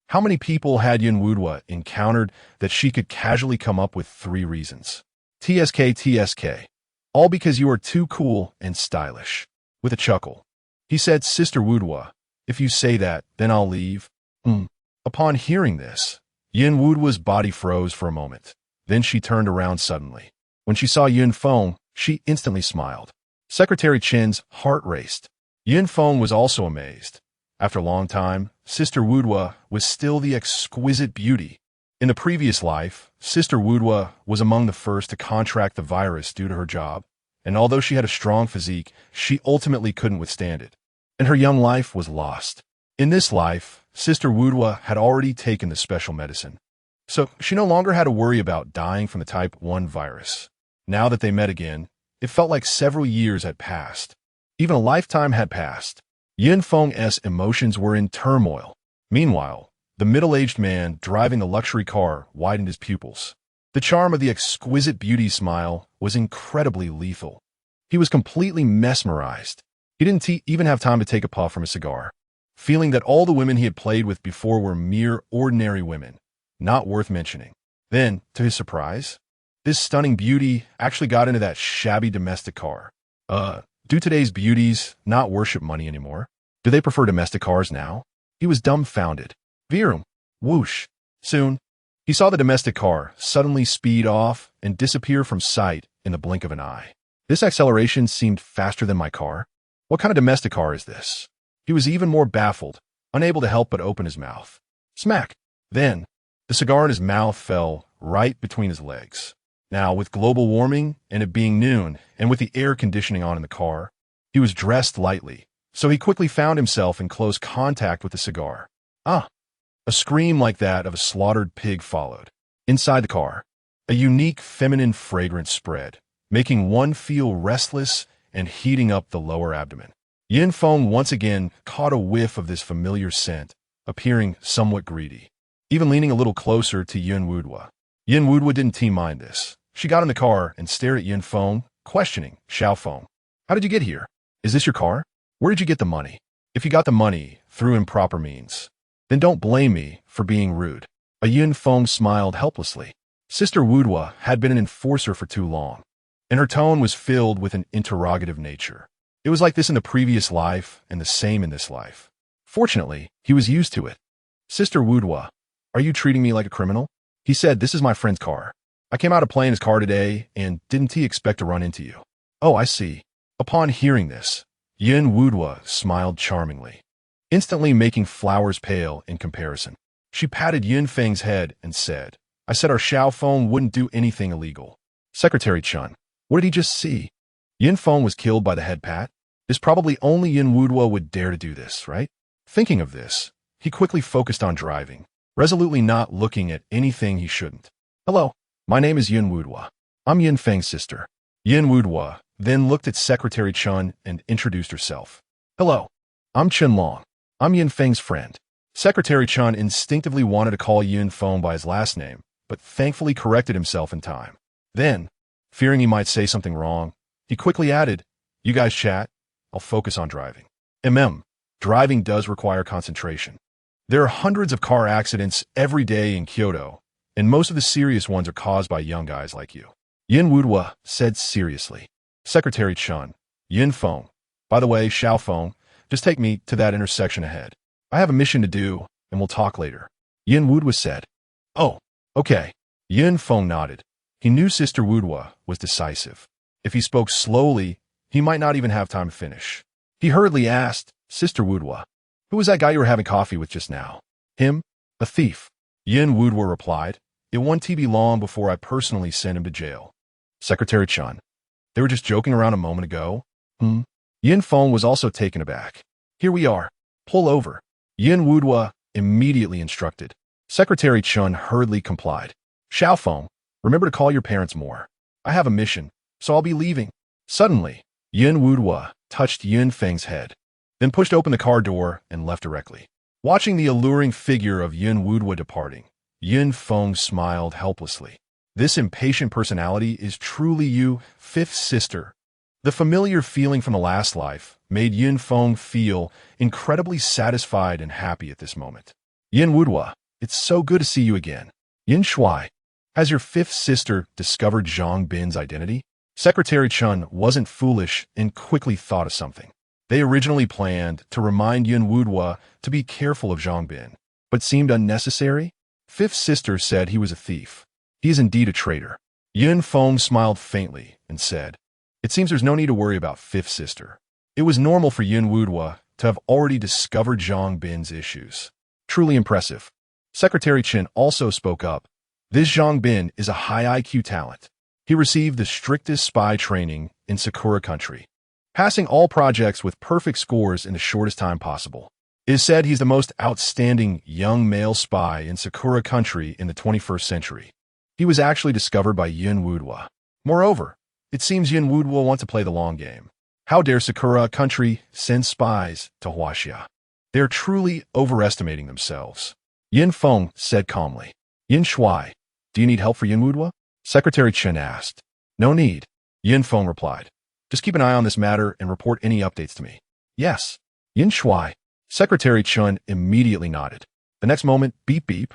How many people had Yun Wudwa encountered that she could casually come up with 3 reasons? TSK. All because you are too cool and stylish. With a chuckle, he said, Sister Wudwa, if you say that, then I'll leave. Upon hearing this, Yun Wudwa's body froze for a moment. Then she turned around suddenly. When she saw Yun Feng, she instantly smiled. Secretary Chen's heart raced. Yun Feng was also amazed. After a long time, Sister Wudwa was still the exquisite beauty. In the previous life, Sister Wudwa was among the first to contract the virus due to her job, and although she had a strong physique, she ultimately couldn't withstand it, and her young life was lost. In this life, Sister Wudwa had already taken the special medicine, so she no longer had to worry about dying from the type 1 virus. Now that they met again, it felt like several years had passed. Even a lifetime had passed. Yun Feng's emotions were in turmoil. Meanwhile, the middle-aged man driving the luxury car widened his pupils. The charm of the exquisite beauty smile was incredibly lethal. He was completely mesmerized. He didn't even have time to take a puff from a cigar, feeling that all the women he had played with before were mere ordinary women, not worth mentioning. Then, to his surprise, this stunning beauty actually got into that shabby domestic car. Do today's beauties not worship money anymore? Do they prefer domestic cars now? He was dumbfounded. Virum. Whoosh. Soon, he saw the domestic car suddenly speed off and disappear from sight in the blink of an eye. This acceleration seemed faster than my car. What kind of domestic car is this? He was even more baffled, unable to help but open his mouth. Smack. Then, the cigar in his mouth fell right between his legs. Now, with global warming and it being noon, and with the air conditioning on in the car, he was dressed lightly, so he quickly found himself in close contact with the cigar. Ah! A scream like that of a slaughtered pig followed. Inside the car, a unique feminine fragrance spread, making one feel restless and heating up the lower abdomen. Yun Feng once again caught a whiff of this familiar scent, appearing somewhat greedy, even leaning a little closer to Yun Wudwa. Yun Wudwa didn't mind this. She got in the car and stared at Yun Feng, questioning, Xiao Feng, how did you get here? Is this your car? Where did you get the money? If you got the money through improper means, then don't blame me for being rude. A Yun Feng smiled helplessly. Sister Wudwa had been an enforcer for too long, and her tone was filled with an interrogative nature. It was like this in the previous life and the same in this life. Fortunately, he was used to it. Sister Wudwa, are you treating me like a criminal? He said, this is my friend's car. I came out of playing his car today, and didn't he expect to run into you? Oh, I see. Upon hearing this, Yun Wudwa smiled charmingly, instantly making flowers pale in comparison. She patted Yun Feng's head and said, I said our Xiao Feng wouldn't do anything illegal. Secretary Chun, what did he just see? Yun Feng was killed by the head pat? This probably only Yun Wudwa would dare to do this, right? Thinking of this, he quickly focused on driving, resolutely not looking at anything he shouldn't. Hello, my name is Yun Wudwa. I'm Yun Feng's sister. Yun Wudwa then looked at Secretary Chun and introduced herself. Hello, I'm Chen Long. I'm Yun Feng's friend. Secretary Chun instinctively wanted to call Yun Feng by his last name, but thankfully corrected himself in time. Then, fearing he might say something wrong, he quickly added, you guys chat, I'll focus on driving. Driving does require concentration. There are hundreds of car accidents every day in Kyoto, and most of the serious ones are caused by young guys like you. Yun Wudwa said seriously. Secretary Chun, Yun Feng, by the way, Xiao Feng, just take me to that intersection ahead. I have a mission to do, and we'll talk later. Yun Wudwa said. Oh, okay. Yun Feng nodded. He knew Sister Wudwa was decisive. If he spoke slowly, he might not even have time to finish. He hurriedly asked, Sister Wudwa, who was that guy you were having coffee with just now? Him? A thief. Yun Wudwa replied, it won't be long before I personally send him to jail. Secretary Chun, they were just joking around a moment ago. Yun Feng was also taken aback. Here we are. Pull over. Yun Wudwa immediately instructed. Secretary Chun hurriedly complied. Xiao Feng, remember to call your parents more. I have a mission, so I'll be leaving. Suddenly, Yun Wudwa touched Yun Feng's head, then pushed open the car door and left directly. Watching the alluring figure of Yun Wudwa departing, Yun Feng smiled helplessly. This impatient personality is truly you, fifth sister. The familiar feeling from the last life made Yin Feng feel incredibly satisfied and happy at this moment. Yin Wudwa, it's so good to see you again. Yin Shuai, has your fifth sister discovered Zhang Bin's identity? Secretary Chun wasn't foolish and quickly thought of something. They originally planned to remind Yin Wudwa to be careful of Zhang Bin, but seemed unnecessary. Fifth sister said he was a thief. He is indeed a traitor. Yin Feng smiled faintly and said, "It seems there's no need to worry about fifth sister. It was normal for Yin Wudwa to have already discovered Zhang Bin's issues. Truly impressive." Secretary Chen also spoke up. This Zhang Bin is a high IQ talent. He received the strictest spy training in Sakura country, passing all projects with perfect scores in the shortest time possible. It is said he's the most outstanding young male spy in Sakura country in the 21st century. He was actually discovered by Yin Wudwa. Moreover, it seems Yin Wudwa wants to play the long game. How dare Sakura country send spies to Huaxia? They are truly overestimating themselves. Yin Feng said calmly. Yin Shuai, do you need help for Yin Wudwa? Secretary Chen asked. No need, Yin Feng replied. Just keep an eye on this matter and report any updates to me. Yes. Yin Shuai. Secretary Chen immediately nodded. The next moment, beep beep,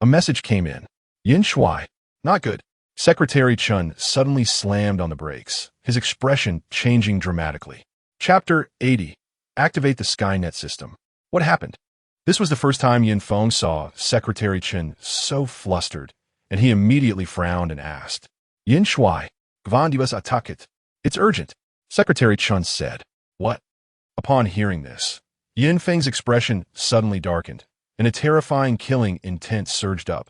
a message came in. Yin Shuai. Not good. Secretary Chen suddenly slammed on the brakes, his expression changing dramatically. Chapter 80. Activate the Skynet system. What happened? This was the first time Yin Feng saw Secretary Chen so flustered, and he immediately frowned and asked, Yin Shuai, Gvan divas attacket. It's urgent, Secretary Chen said. What? Upon hearing this, Yin Feng's expression suddenly darkened, and a terrifying killing intent surged up.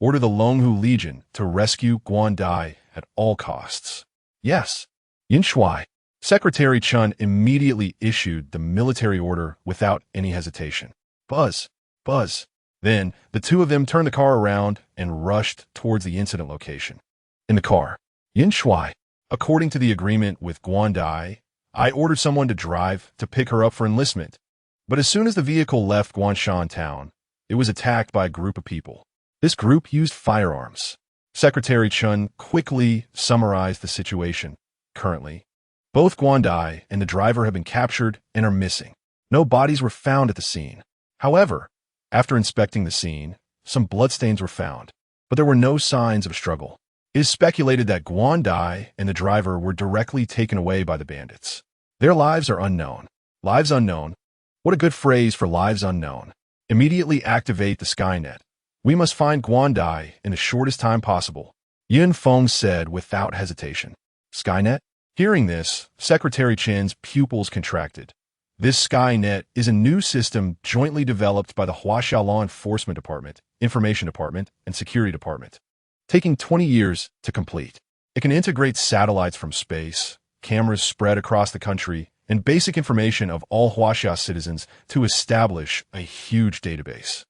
Order the Longhu Legion to rescue Guan Dai at all costs. Yes, Yin Shuai. Secretary Chen immediately issued the military order without any hesitation. Buzz, buzz. Then, the two of them turned the car around and rushed towards the incident location. In the car, Yin Shuai, according to the agreement with Guan Dai, I ordered someone to drive to pick her up for enlistment. But as soon as the vehicle left Guanshan town, it was attacked by a group of people. This group used firearms. Secretary Chen quickly summarized the situation. Currently, both Guan Dai and the driver have been captured and are missing. No bodies were found at the scene. However, after inspecting the scene, some bloodstains were found, but there were no signs of a struggle. It is speculated that Guan Dai and the driver were directly taken away by the bandits. Their lives are unknown. Lives unknown? What a good phrase for lives unknown. Immediately activate the Skynet. We must find Guan Dai in the shortest time possible, Yin Feng said without hesitation. Skynet? Hearing this, Secretary Chen's pupils contracted. This Skynet is a new system jointly developed by the Huaxia Law Enforcement Department, Information Department, and Security Department, taking 20 years to complete. It can integrate satellites from space, cameras spread across the country, and basic information of all Huaxia citizens to establish a huge database.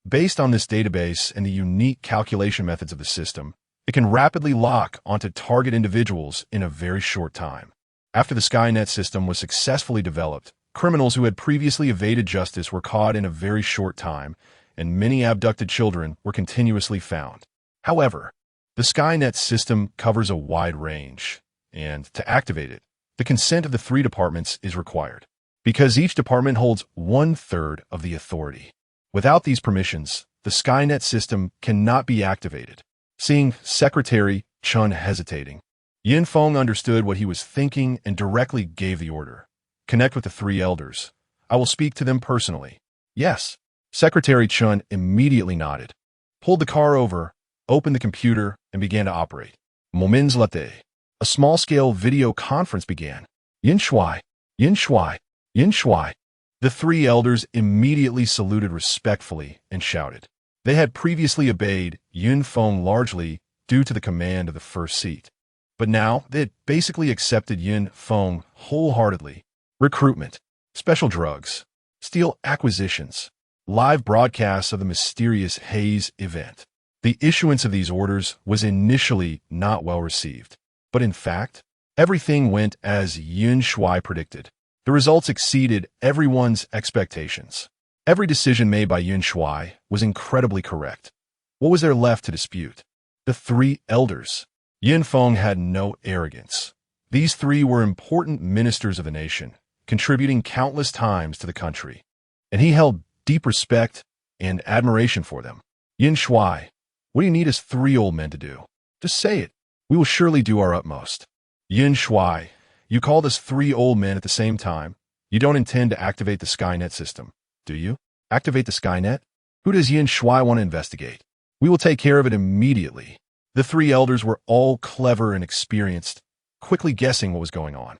Based on this database and the unique calculation methods of the system, it can rapidly lock onto target individuals in a very short time. After the Skynet system was successfully developed, criminals who had previously evaded justice were caught in a very short time, and many abducted children were continuously found. However, the Skynet system covers a wide range, and to activate it, the consent of the 3 departments is required, because each department holds 1/3 of the authority. Without these permissions, the Skynet system cannot be activated. Seeing Secretary Chun hesitating, Yin Feng understood what he was thinking and directly gave the order. Connect with the 3 elders. I will speak to them personally. Yes. Secretary Chun immediately nodded, pulled the car over, opened the computer, and began to operate. Moments later, a small-scale video conference began. Yin Shuai, Yin Shuai, Yin Shuai. The 3 elders immediately saluted respectfully and shouted. They had previously obeyed Yin Feng largely due to the command of the first seat. But now they had basically accepted Yin Feng wholeheartedly. Recruitment, special drugs, steel acquisitions, live broadcasts of the mysterious Haze event. The issuance of these orders was initially not well received. But in fact, everything went as Yin Shuai predicted. The results exceeded everyone's expectations. Every decision made by Yin Shuai was incredibly correct. What was there left to dispute? The 3 elders. Yin Feng had no arrogance. These three were important ministers of the nation, contributing countless times to the country, and he held deep respect and admiration for them. Yin Shuai, what do you need us three old men to do? Just say it. We will surely do our utmost. Yin Shuai, you called us three old men at the same time. You don't intend to activate the Skynet system, do you? Activate the Skynet? Who does Yin Shuai want to investigate? We will take care of it immediately. The three elders were all clever and experienced, quickly guessing what was going on.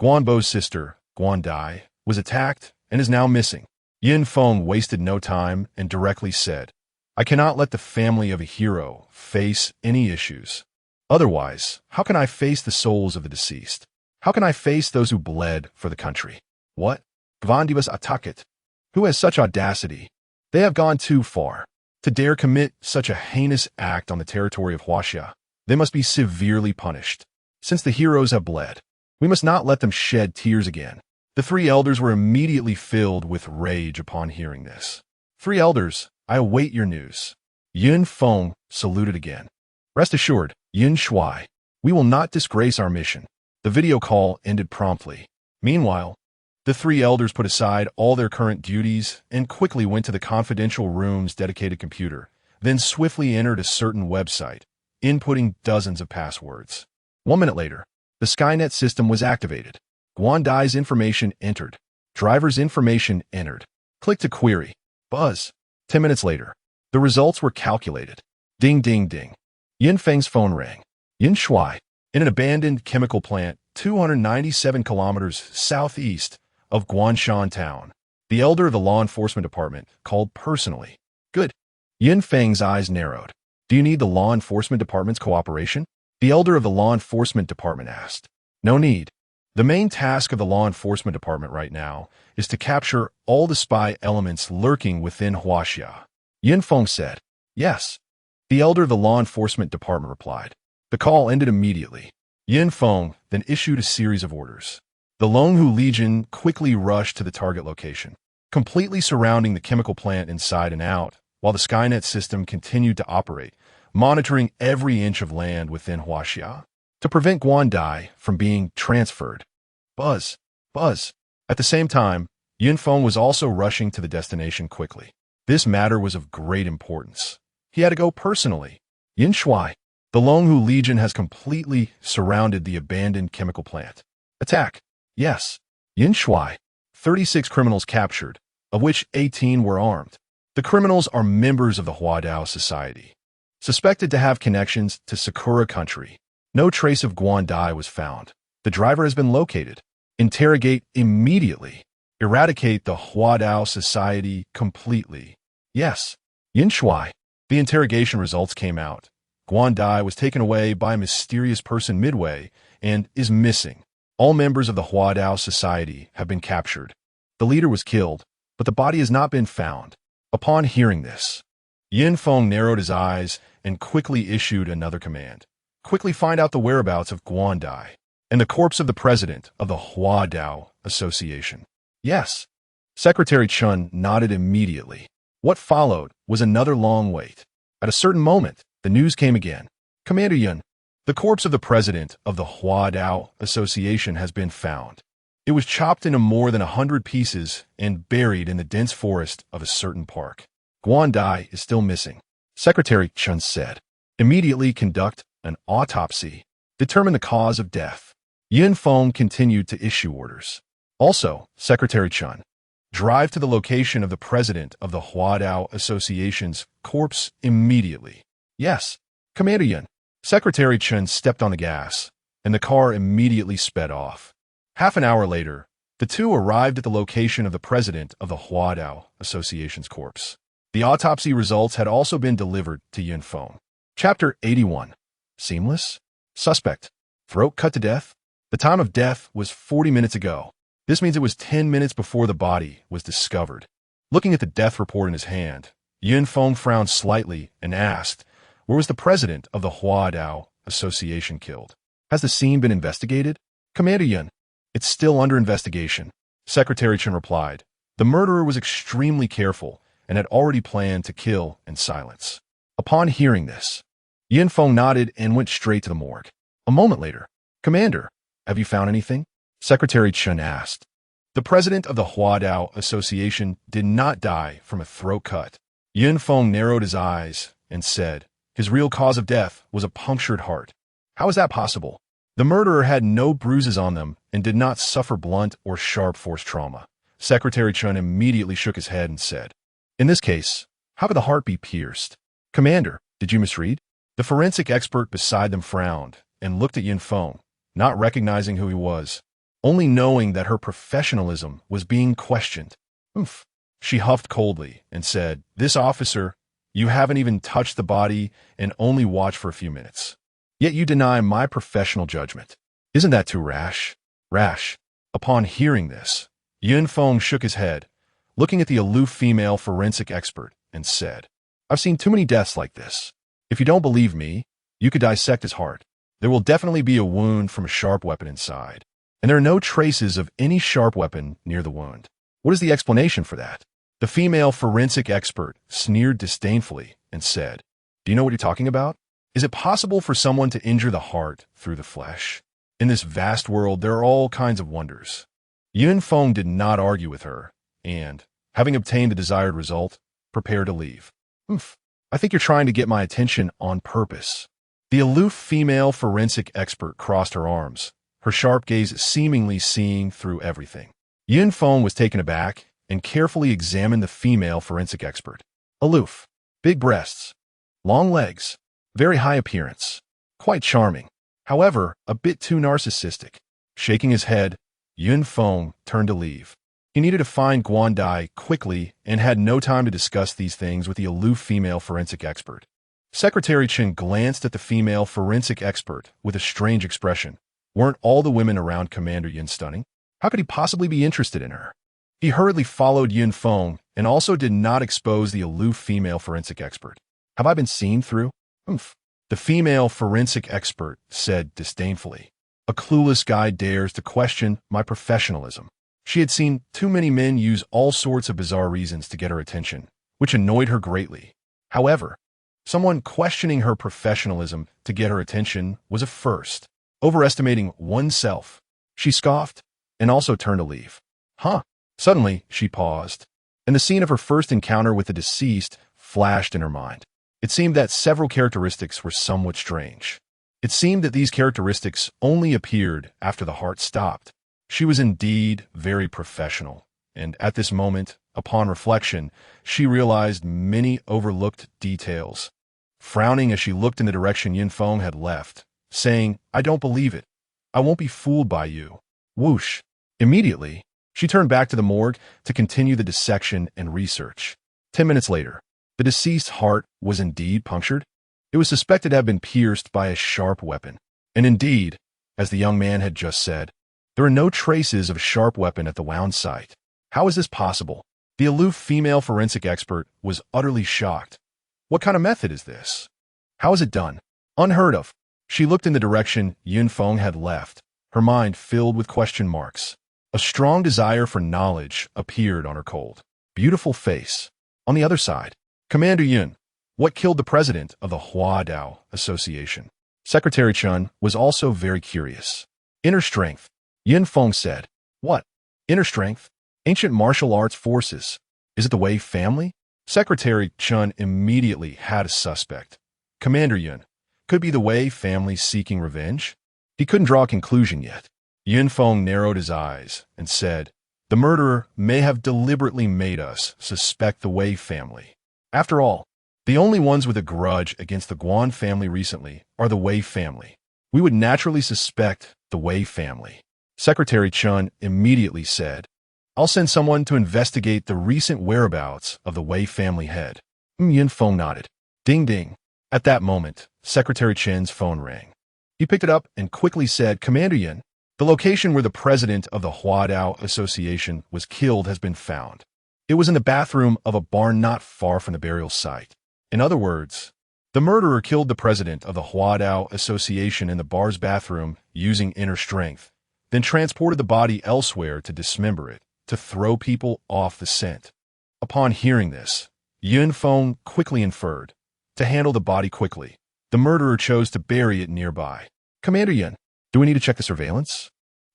Guanbo's sister, Guandai, was attacked and is now missing. Yin Feng wasted no time and directly said, I cannot let the family of a hero face any issues. Otherwise, how can I face the souls of the deceased? How can I face those who bled for the country? What? Gvandivas Atakit. Who has such audacity? They have gone too far. To dare commit such a heinous act on the territory of Huaxia, they must be severely punished. Since the heroes have bled, we must not let them shed tears again. The three elders were immediately filled with rage upon hearing this. Three elders, I await your news. Yin Feng saluted again. Rest assured, Yin Shuai, we will not disgrace our mission. The video call ended promptly. Meanwhile, the three elders put aside all their current duties and quickly went to the confidential room's dedicated computer, then swiftly entered a certain website, inputting dozens of passwords. 1 minute later, the Skynet system was activated. Guandai's information entered. Driver's information entered. Click to query. Buzz. 10 minutes later, the results were calculated. Ding, ding, ding. Yin Feng's phone rang. Yin Shuai, in an abandoned chemical plant 297 kilometers southeast of Guanshan town. The elder of the law enforcement department called personally. Good. Yin Feng's eyes narrowed. Do you need the law enforcement department's cooperation? The elder of the law enforcement department asked. No need. The main task of the law enforcement department right now is to capture all the spy elements lurking within Huaxia. Yin Feng said. Yes. The elder of the law enforcement department replied. The call ended immediately. Yin Feng then issued a series of orders. The Longhu Legion quickly rushed to the target location, completely surrounding the chemical plant inside and out, while the Skynet system continued to operate, monitoring every inch of land within Huaxia to prevent Guandai from being transferred. Buzz, buzz. At the same time, Yin Feng was also rushing to the destination quickly. This matter was of great importance. He had to go personally. Yin Shuai, the Longhu Legion has completely surrounded the abandoned chemical plant. Attack. Yes. Yin Shuai, 36 criminals captured, of which 18 were armed. The criminals are members of the Huadao Society, suspected to have connections to Sakura country. No trace of Guandai was found. The driver has been located. Interrogate immediately. Eradicate the Huadao Society completely. Yes. Yin Shuai, the interrogation results came out. Guandai was taken away by a mysterious person midway and is missing. All members of the Huadao Society have been captured. The leader was killed, but the body has not been found. Upon hearing this, Yin Feng narrowed his eyes and quickly issued another command. Quickly find out the whereabouts of Guandai and the corpse of the president of the Huadao Association. Yes. Secretary Chun nodded immediately. What followed was another long wait. At a certain moment, the news came again. Commander Yun, the corpse of the president of the Huadao Association has been found. It was chopped into more than 100 pieces and buried in the dense forest of a certain park. Guandai is still missing. Secretary Chun said. Immediately conduct an autopsy. Determine the cause of death. Yin Feng continued to issue orders. Also, Secretary Chun, drive to the location of the president of the Huadao Association's corpse immediately. Yes, Commander Yun. Secretary Chun stepped on the gas, and the car immediately sped off. Half an hour later, the two arrived at the location of the president of the Huadao Association's corpse. The autopsy results had also been delivered to Yin Feng. Chapter 81. Seamless? Suspect. Throat cut to death? The time of death was 40 minutes ago. This means it was 10 minutes before the body was discovered. Looking at the death report in his hand, Yin Feng frowned slightly and asked, where was the president of the Huadao Association killed? Has the scene been investigated? Commander Yun, it's still under investigation. Secretary Chen replied. The murderer was extremely careful and had already planned to kill in silence. Upon hearing this, Yin Feng nodded and went straight to the morgue. A moment later, Commander, Have you found anything? Secretary Chen asked. The president of the Huadao Association did not die from a throat cut. Yun Feng narrowed his eyes and said, his real cause of death was a punctured heart. How is that possible? The murderer had no bruises on them and did not suffer blunt or sharp force trauma. Secretary Chen immediately shook his head and said, in this case, how could the heart be pierced? Commander, did you misread? The forensic expert beside them frowned and looked at Yun Feng, not recognizing who he was, only knowing that her professionalism was being questioned. Oomph. She huffed coldly and said, this officer, you haven't even touched the body and only watched for a few minutes. Yet you deny my professional judgment. Isn't that too rash? Rash. Upon hearing this, Yun Feng shook his head, looking at the aloof female forensic expert, and said, I've seen too many deaths like this. If you don't believe me, you could dissect his heart. There will definitely be a wound from a sharp weapon inside, and there are no traces of any sharp weapon near the wound. What is the explanation for that? The female forensic expert sneered disdainfully and said, do you know what you're talking about? Is it possible for someone to injure the heart through the flesh? In this vast world, there are all kinds of wonders. Yun Feng did not argue with her, and, having obtained the desired result, prepared to leave. Oomph. I think you're trying to get my attention on purpose. The aloof female forensic expert crossed her arms, her sharp gaze seemingly seeing through everything. Yun Feng was taken aback and carefully examined the female forensic expert. Aloof, big breasts, long legs, very high appearance, quite charming, however, a bit too narcissistic. Shaking his head, Yun Feng turned to leave. He needed to find Guandai quickly and had no time to discuss these things with the aloof female forensic expert. Secretary Chen glanced at the female forensic expert with a strange expression. Weren't all the women around Commander Yun stunning? How could he possibly be interested in her? He hurriedly followed Yun Feng and also did not expose the aloof female forensic expert. Have I been seen through? Oomph. The female forensic expert said disdainfully. A clueless guy dares to question my professionalism. She had seen too many men use all sorts of bizarre reasons to get her attention, which annoyed her greatly. However, someone questioning her professionalism to get her attention was a first. Overestimating oneself. She scoffed and also turned to leave. Huh. Suddenly, she paused, and the scene of her first encounter with the deceased flashed in her mind. It seemed that several characteristics were somewhat strange. It seemed that these characteristics only appeared after the heart stopped. She was indeed very professional, and at this moment, upon reflection, she realized many overlooked details. Frowning as she looked in the direction Yun Feng had left, saying, I don't believe it. I won't be fooled by you. Whoosh. Immediately, she turned back to the morgue to continue the dissection and research. 10 minutes later, the deceased's heart was indeed punctured. It was suspected to have been pierced by a sharp weapon. And indeed, as the young man had just said, there are no traces of a sharp weapon at the wound site. How is this possible? The aloof female forensic expert was utterly shocked. What kind of method is this? How is it done? Unheard of. She looked in the direction Yun Feng had left, her mind filled with question marks. A strong desire for knowledge appeared on her cold, beautiful face. On the other side, Commander Yun, what killed the president of the Huadao Association? Secretary Chen was also very curious. Inner strength, Yun Feng said. What? Inner strength? Ancient martial arts forces. Is it the Wei family? Secretary Chen immediately had a suspect. Commander Yun, could be the Wei family seeking revenge? He couldn't draw a conclusion yet. Yun Feng narrowed his eyes and said, the murderer may have deliberately made us suspect the Wei family. After all, the only ones with a grudge against the Guan family recently are the Wei family. We would naturally suspect the Wei family. Secretary Chen immediately said, I'll send someone to investigate the recent whereabouts of the Wei family head. Yun Feng nodded. Ding ding. At that moment, Secretary Chen's phone rang. He picked it up and quickly said, Commander Yun, the location where the president of the Huadao Association was killed has been found. It was in the bathroom of a barn not far from the burial site. In other words, the murderer killed the president of the Huadao Association in the bar's bathroom using inner strength, then transported the body elsewhere to dismember it, to throw people off the scent. Upon hearing this, Yun Feng quickly inferred, to handle the body quickly, the murderer chose to bury it nearby. Commander Yun, do we need to check the surveillance?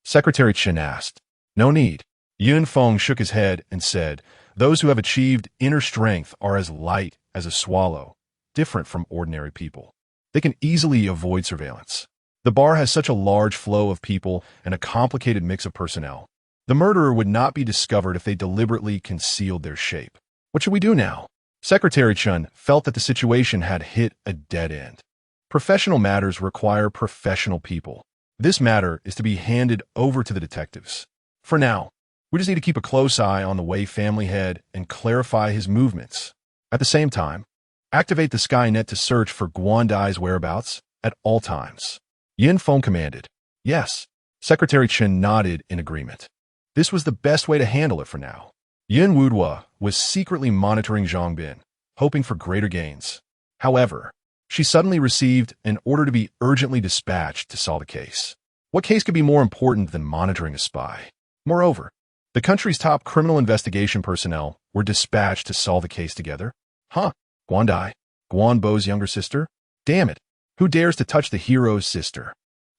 Secretary Chen asked. No need. Feng shook his head and said, those who have achieved inner strength are as light as a swallow, different from ordinary people. They can easily avoid surveillance. The bar has such a large flow of people and a complicated mix of personnel. The murderer would not be discovered if they deliberately concealed their shape. What should we do now? Secretary Chen felt that the situation had hit a dead end. Professional matters require professional people. This matter is to be handed over to the detectives. For now, we just need to keep a close eye on the Wei family head and clarify his movements. At the same time, activate the Skynet to search for Guandai's whereabouts at all times. Feng commanded. Yes. Secretary Chen nodded in agreement. This was the best way to handle it for now. Wudwa was secretly monitoring Zhang Bin, hoping for greater gains. However, she suddenly received an order to be urgently dispatched to solve the case. What case could be more important than monitoring a spy? Moreover, the country's top criminal investigation personnel were dispatched to solve the case together. Huh? Guandai? Guanbo's younger sister? Damn it. Who dares to touch the hero's sister?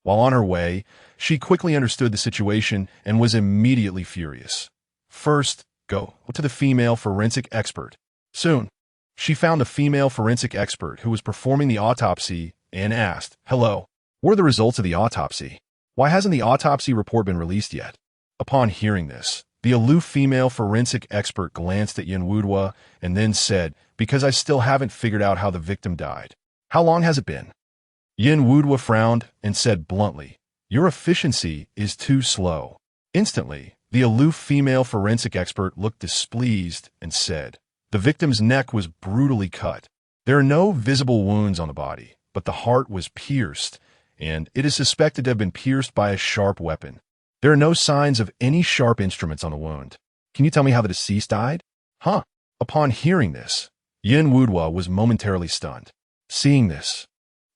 While on her way, she quickly understood the situation and was immediately furious. First, go to the female forensic expert. Soon, she found the female forensic expert who was performing the autopsy and asked, hello, what are the results of the autopsy? Why hasn't the autopsy report been released yet? Upon hearing this, the aloof female forensic expert glanced at Wudwa and then said, because I still haven't figured out how the victim died. How long has it been? Wudwa frowned and said bluntly, your efficiency is too slow. Instantly, the aloof female forensic expert looked displeased and said, the victim's neck was brutally cut. There are no visible wounds on the body, but the heart was pierced, and it is suspected to have been pierced by a sharp weapon. There are no signs of any sharp instruments on the wound. Can you tell me how the deceased died? Huh? Upon hearing this, Wudwa was momentarily stunned. Seeing this,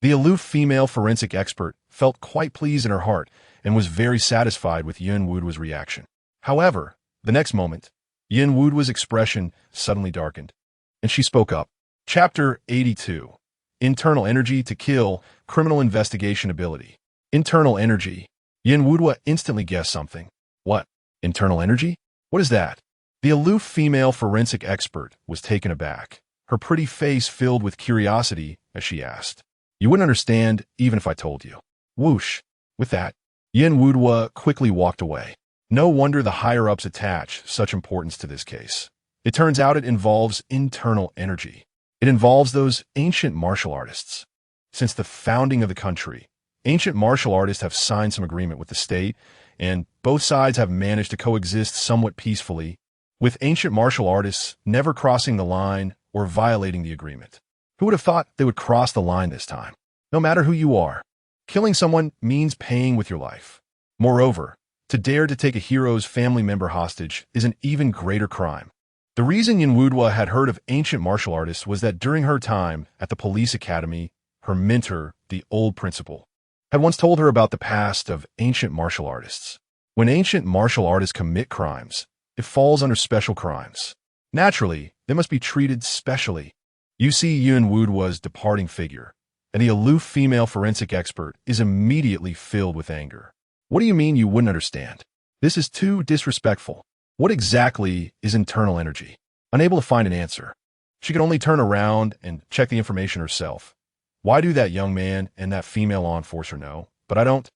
the aloof female forensic expert felt quite pleased in her heart and was very satisfied with Wudwa's reaction. However, the next moment, Wudwa's expression suddenly darkened, and she spoke up. Chapter 82. Internal Energy to Kill Criminal Investigation Ability. Internal Energy. Wudwa instantly guessed something. What? Internal energy? What is that? The aloof female forensic expert was taken aback, her pretty face filled with curiosity as she asked. You wouldn't understand even if I told you. Whoosh. With that, Wudwa quickly walked away. No wonder the higher-ups attach such importance to this case. It turns out it involves internal energy. It involves those ancient martial artists. Since the founding of the country, ancient martial artists have signed some agreement with the state, and both sides have managed to coexist somewhat peacefully, with ancient martial artists never crossing the line or violating the agreement. Who would have thought they would cross the line this time? No matter who you are, killing someone means paying with your life. Moreover, to dare to take a hero's family member hostage is an even greater crime. The reason Wudwa had heard of ancient martial artists was that during her time at the police academy, her mentor, the old principal, had once told her about the past of ancient martial artists. When ancient martial artists commit crimes, it falls under special crimes. Naturally, they must be treated specially. You see Wudwa's departing figure, and the aloof female forensic expert is immediately filled with anger. What do you mean you wouldn't understand? This is too disrespectful. What exactly is internal energy? Unable to find an answer, she could only turn around and check the information herself. Why do that young man and that female law enforcer know, but I don't?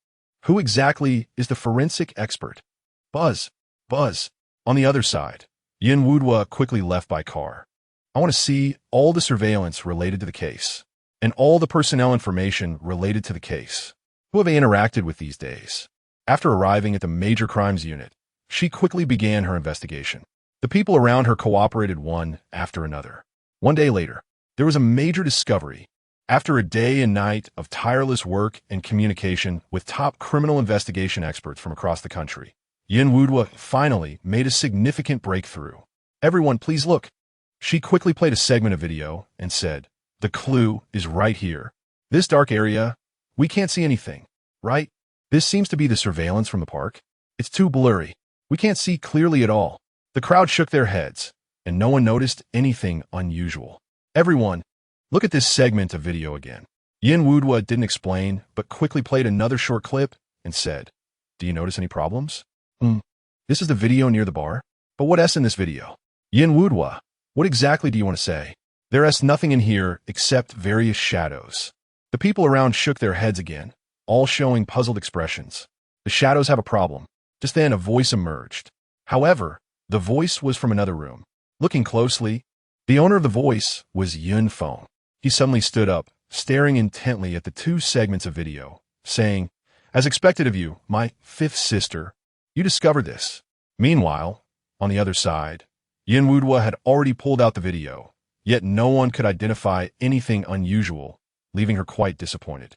Who exactly is the forensic expert? Buzz. On the other side, Wudwa quickly left by car. I want to see all the surveillance related to the case, and all the personnel information related to the case. Who have I interacted with these days? After arriving at the Major Crimes Unit, she quickly began her investigation. The people around her cooperated one after another. One day later, there was a major discovery. After a day and night of tireless work and communication with top criminal investigation experts from across the country, Wudwa finally made a significant breakthrough. Everyone, please look. She quickly played a segment of video and said, the clue is right here. This dark area, we can't see anything, right? This seems to be the surveillance from the park. It's too blurry. We can't see clearly at all. The crowd shook their heads, and no one noticed anything unusual. Everyone, look at this segment of video again. Wudwa didn't explain, but quickly played another short clip and said, Do you notice any problems? This is the video near the bar? But what S in this video? Yin Wudwa, what exactly do you want to say? There is nothing in here except various shadows. The people around shook their heads again, all showing puzzled expressions. The shadows have a problem. Just then a voice emerged. However, the voice was from another room. Looking closely, the owner of the voice was Feng. He suddenly stood up, staring intently at the two segments of video, saying, "As expected of you, my fifth sister, you discovered this." Meanwhile, on the other side, Yin Wudwa had already pulled out the video, yet no one could identify anything unusual, leaving her quite disappointed.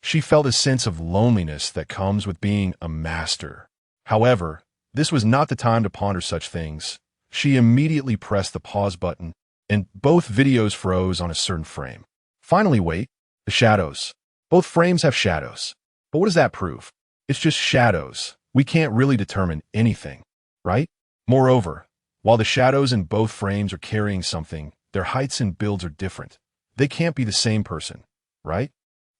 She felt a sense of loneliness that comes with being a master. However, this was not the time to ponder such things. She immediately pressed the pause button, and both videos froze on a certain frame. Finally, wait, the shadows. Both frames have shadows. But what does that prove? It's just shadows. We can't really determine anything, right? Moreover, while the shadows in both frames are carrying something, their heights and builds are different. They can't be the same person, right?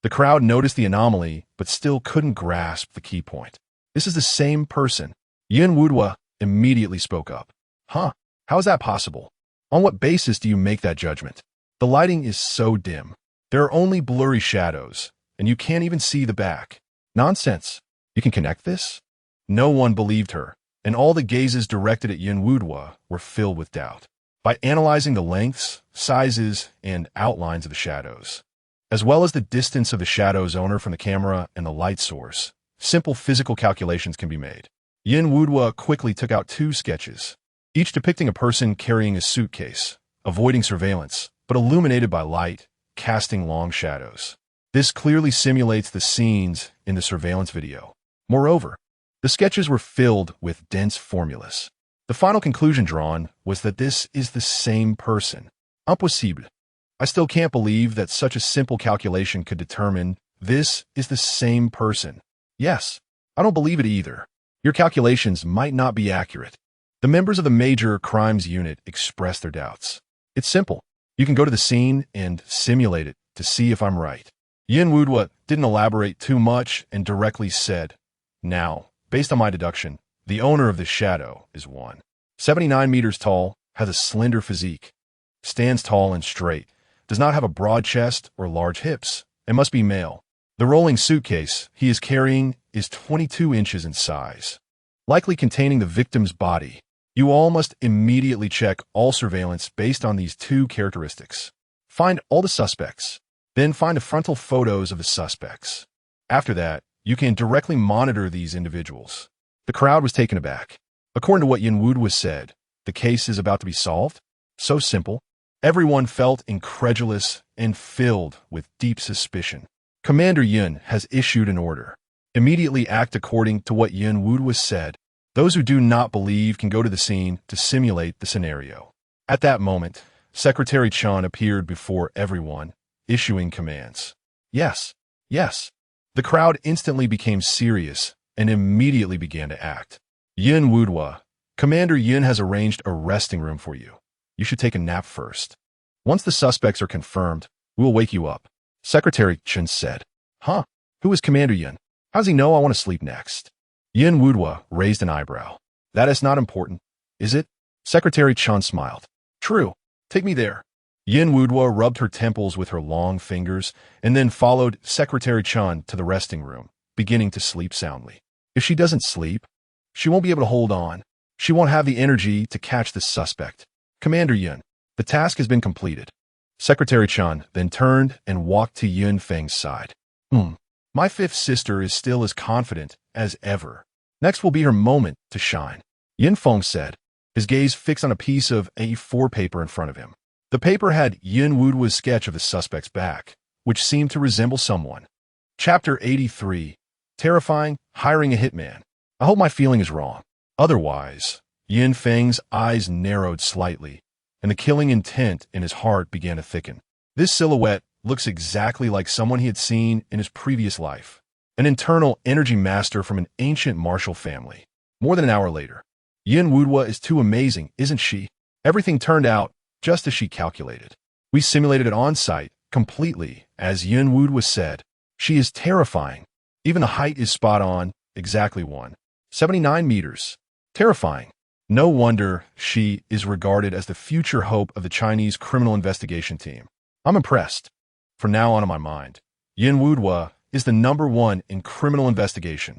The crowd noticed the anomaly, but still couldn't grasp the key point. This is the same person. Yin Wudwa immediately spoke up. Huh? How is that possible? On what basis do you make that judgment? The lighting is so dim. There are only blurry shadows, and you can't even see the back. Nonsense. You can connect this? No one believed her, and all the gazes directed at Yin Wudwa were filled with doubt. By analyzing the lengths, sizes, and outlines of the shadows, as well as the distance of the shadow's owner from the camera and the light source, simple physical calculations can be made. Yin Wudwa quickly took out two sketches, each depicting a person carrying a suitcase, avoiding surveillance, but illuminated by light, casting long shadows. This clearly simulates the scenes in the surveillance video. Moreover, the sketches were filled with dense formulas. The final conclusion drawn was that this is the same person. Impossible. I still can't believe that such a simple calculation could determine this is the same person. Yes, I don't believe it either. Your calculations might not be accurate. The members of the Major Crimes Unit expressed their doubts. It's simple. You can go to the scene and simulate it to see if I'm right. Yin Wudwa didn't elaborate too much and directly said, "Now, based on my deduction, the owner of this shadow is 179 meters tall, has a slender physique, stands tall and straight, does not have a broad chest or large hips, and must be male. The rolling suitcase he is carrying is 22 inches in size, likely containing the victim's body. You all must immediately check all surveillance based on these two characteristics. Find all the suspects, then find the frontal photos of the suspects. After that, you can directly monitor these individuals." The crowd was taken aback. According to what Yin Wudwa said, the case is about to be solved? So simple. Everyone felt incredulous and filled with deep suspicion. Commander Yin has issued an order. Immediately act according to what Yin Wudwa said. Those who do not believe can go to the scene to simulate the scenario. At that moment, Secretary Chan appeared before everyone, issuing commands. Yes, yes. The crowd instantly became serious and immediately began to act. Yin Wudwa, Commander Yin has arranged a resting room for you. You should take a nap first. Once the suspects are confirmed, we will wake you up. Secretary Chen said. Huh? Who is Commander Yin? How does he know I want to sleep next? Yin Wudwa raised an eyebrow. That is not important, is it? Secretary Chen smiled. True. Take me there. Yin Wudwa rubbed her temples with her long fingers and then followed Secretary Chen to the resting room, beginning to sleep soundly. If she doesn't sleep, she won't be able to hold on. She won't have the energy to catch the suspect. Commander Yin, the task has been completed. Secretary Chen then turned and walked to Yin Feng's side. My fifth sister is still as confident as ever. Next will be her moment to shine. Yin Feng said, his gaze fixed on a piece of A4 paper in front of him. The paper had Yin Wudwa's sketch of the suspect's back, which seemed to resemble someone. Chapter 83. Terrifying, hiring a hitman. I hope my feeling is wrong. Otherwise, Yin Feng's eyes narrowed slightly, and the killing intent in his heart began to thicken. This silhouette looks exactly like someone he had seen in his previous life. An internal energy master from an ancient martial family. More than an hour later. Yin Wudwa is too amazing, isn't she? Everything turned out just as she calculated. We simulated it on-site, completely, as Yin Wudwa said. She is terrifying. Even the height is spot on, exactly 179 meters. Terrifying. No wonder she is regarded as the future hope of the Chinese criminal investigation team. I'm impressed. From now on in my mind, Yin Wudwa is the #1 in criminal investigation.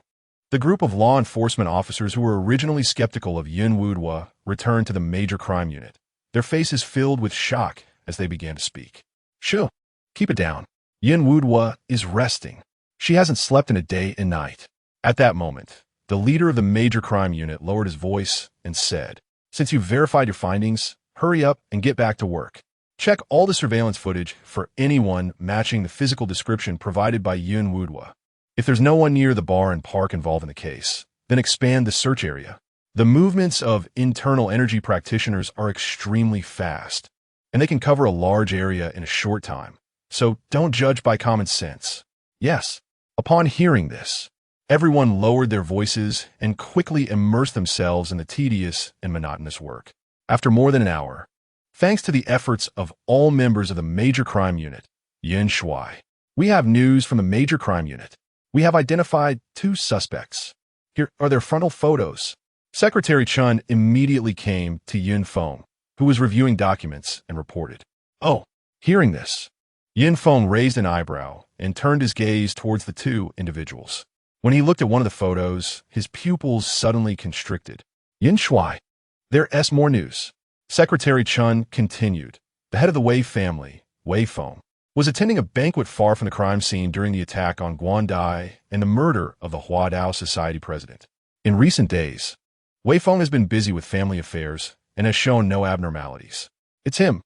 The group of law enforcement officers who were originally skeptical of Yin Wudwa returned to the major crime unit, their faces filled with shock as they began to speak. Shoo, keep it down. Yin Wudwa is resting. She hasn't slept in a day and night. At that moment, the leader of the major crime unit lowered his voice and said, "Since you've verified your findings, hurry up and get back to work. Check all the surveillance footage for anyone matching the physical description provided by Yin Wudwa. If there's no one near the bar and park involved in the case, then expand the search area. The movements of internal energy practitioners are extremely fast, and they can cover a large area in a short time. So don't judge by common sense." Yes. Upon hearing this, everyone lowered their voices and quickly immersed themselves in the tedious and monotonous work. After more than an hour, thanks to the efforts of all members of the major crime unit, Yin Shui, we have news from the major crime unit. We have identified 2 suspects. Here are their frontal photos. Secretary Chun immediately came to Yin Feng, who was reviewing documents, and reported. Oh, hearing this, Yin Feng raised an eyebrow and turned his gaze towards the 2 individuals. When he looked at one of the photos, his pupils suddenly constricted. Yin Shui, there's more news. Secretary Chun continued. The head of the Wei family, Wei Feng, was attending a banquet far from the crime scene during the attack on Guandai and the murder of the Huadao Society president. In recent days, Wei Feng has been busy with family affairs and has shown no abnormalities. It's him.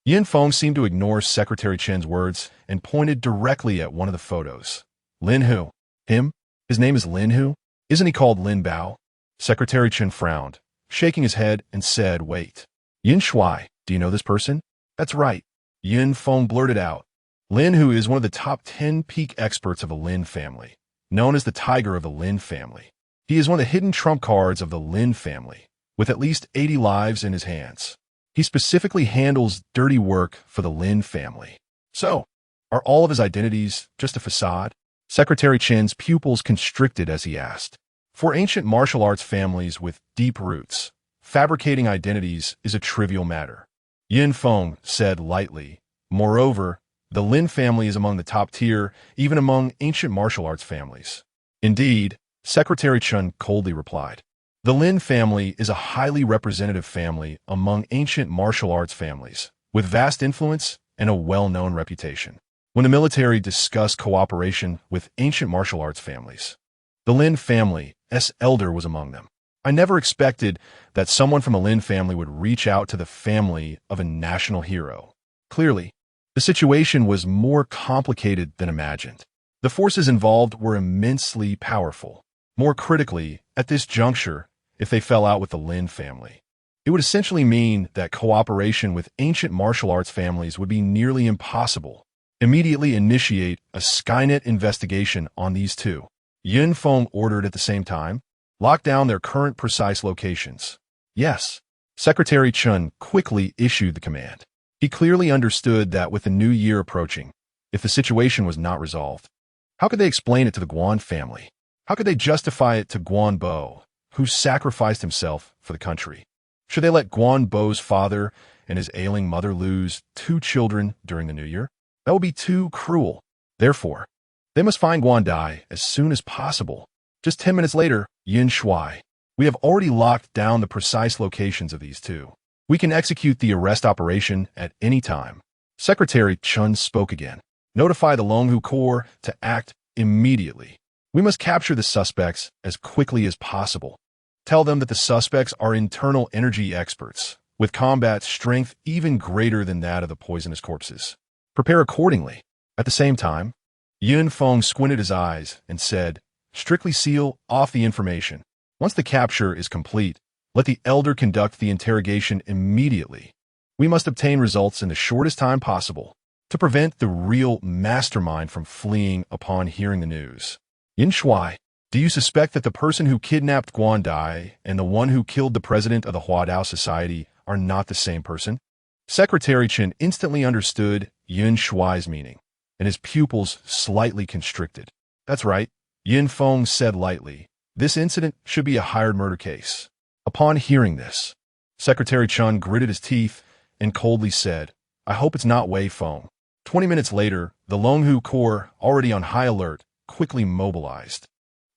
Yin Feng seemed to ignore Secretary Chen's words and pointed directly at one of the photos. Lin Hu. Him? His name is Lin Hu? Isn't he called Lin Bao? Secretary Chen frowned, shaking his head, and said, "Wait. Yin Shui, do you know this person?" "That's right." Yin Feng blurted out. Lin Hu is one of the top 10 peak experts of the Lin family, known as the Tiger of the Lin family. He is one of the hidden trump cards of the Lin family, with at least 80 lives in his hands. He specifically handles dirty work for the Lin family. So, are all of his identities just a facade? Secretary Chen's pupils constricted as he asked. For ancient martial arts families with deep roots, fabricating identities is a trivial matter. Yin Feng said lightly. Moreover, the Lin family is among the top tier, even among ancient martial arts families. Indeed, Secretary Chen coldly replied. The Lin family is a highly representative family among ancient martial arts families, with vast influence and a well-known reputation. When the military discussed cooperation with ancient martial arts families, the Lin family's elder was among them. I never expected that someone from a Lin family would reach out to the family of a national hero. Clearly, the situation was more complicated than imagined. The forces involved were immensely powerful. More critically, at this juncture, if they fell out with the Lin family, it would essentially mean that cooperation with ancient martial arts families would be nearly impossible. Immediately initiate a Skynet investigation on these 2. Yin Feng ordered at the same time. Lock down their current precise locations. Yes. Secretary Chun quickly issued the command. He clearly understood that with the new year approaching, if the situation was not resolved, how could they explain it to the Guan family? How could they justify it to Guan Bo, who sacrificed himself for the country? Should they let Guan Bo's father and his ailing mother lose 2 children during the new year? That would be too cruel. Therefore, they must find Guandai as soon as possible. Just 10 minutes later, Yin Shui. We have already locked down the precise locations of these 2. We can execute the arrest operation at any time. Secretary Chun spoke again. Notify the Longhu Corps to act immediately. We must capture the suspects as quickly as possible. Tell them that the suspects are internal energy experts, with combat strength even greater than that of the poisonous corpses. Prepare accordingly. At the same time, Yin Feng squinted his eyes and said, "Strictly seal off the information. Once the capture is complete, let the elder conduct the interrogation immediately. We must obtain results in the shortest time possible to prevent the real mastermind from fleeing upon hearing the news." Yin Shui, do you suspect that the person who kidnapped Guandai and the one who killed the president of the Huadao Society are not the same person? Secretary Chen instantly understood Yin Shui's meaning, and his pupils slightly constricted. That's right, Yin Feng said lightly. This incident should be a hired murder case. Upon hearing this, Secretary Chun gritted his teeth and coldly said, I hope it's not Wei Feng. 20 minutes later, the Longhu Corps, already on high alert, quickly mobilized,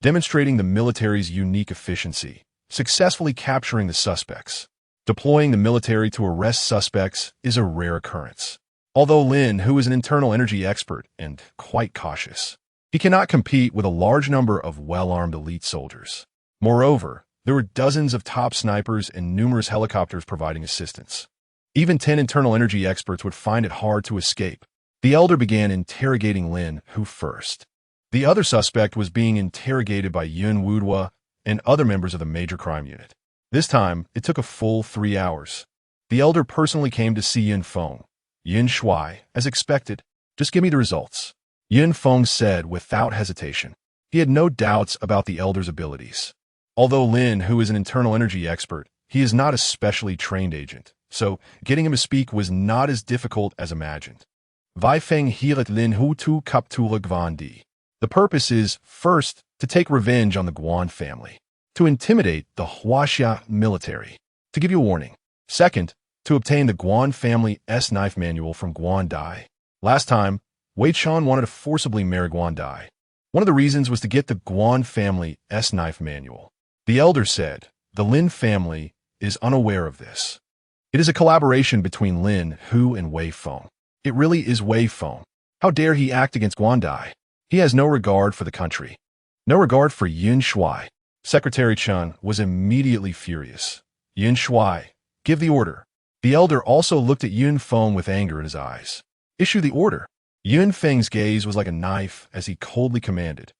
demonstrating the military's unique efficiency, successfully capturing the suspects. Deploying the military to arrest suspects is a rare occurrence. Although Lin, who is an internal energy expert and quite cautious, he cannot compete with a large number of well-armed elite soldiers. Moreover, there were dozens of top snipers and numerous helicopters providing assistance. Even 10 internal energy experts would find it hard to escape. The elder began interrogating Lin, who first. The other suspect was being interrogated by Yun Wudwa and other members of the major crime unit. This time, it took a full 3 hours. The elder personally came to see Yun Feng. Yun Shuai, as expected, just give me the results. Yun Feng said without hesitation. He had no doubts about the elder's abilities. Although Lin, who is an internal energy expert, he is not a specially trained agent, so getting him to speak was not as difficult as imagined. Vai Feng hirat Lin hu tu kaptula Gvandi. The purpose is, first, to take revenge on the Guan family, to intimidate the Huaxia military, to give you a warning. Second, to obtain the Guan family S-knife manual from Guan Dai. Last time, Wei Chan wanted to forcibly marry Guan Dai. One of the reasons was to get the Guan family S-knife manual. The elder said, the Lin family is unaware of this. It is a collaboration between Lin, Hu, and Wei Feng. It really is Wei Feng. How dare he act against Guan Dai? He has no regard for the country. No regard for Yun Shuai. Secretary Chun was immediately furious. Yun Shuai, give the order. The elder also looked at Yun Feng with anger in his eyes. Issue the order. Yun Feng's gaze was like a knife as he coldly commanded.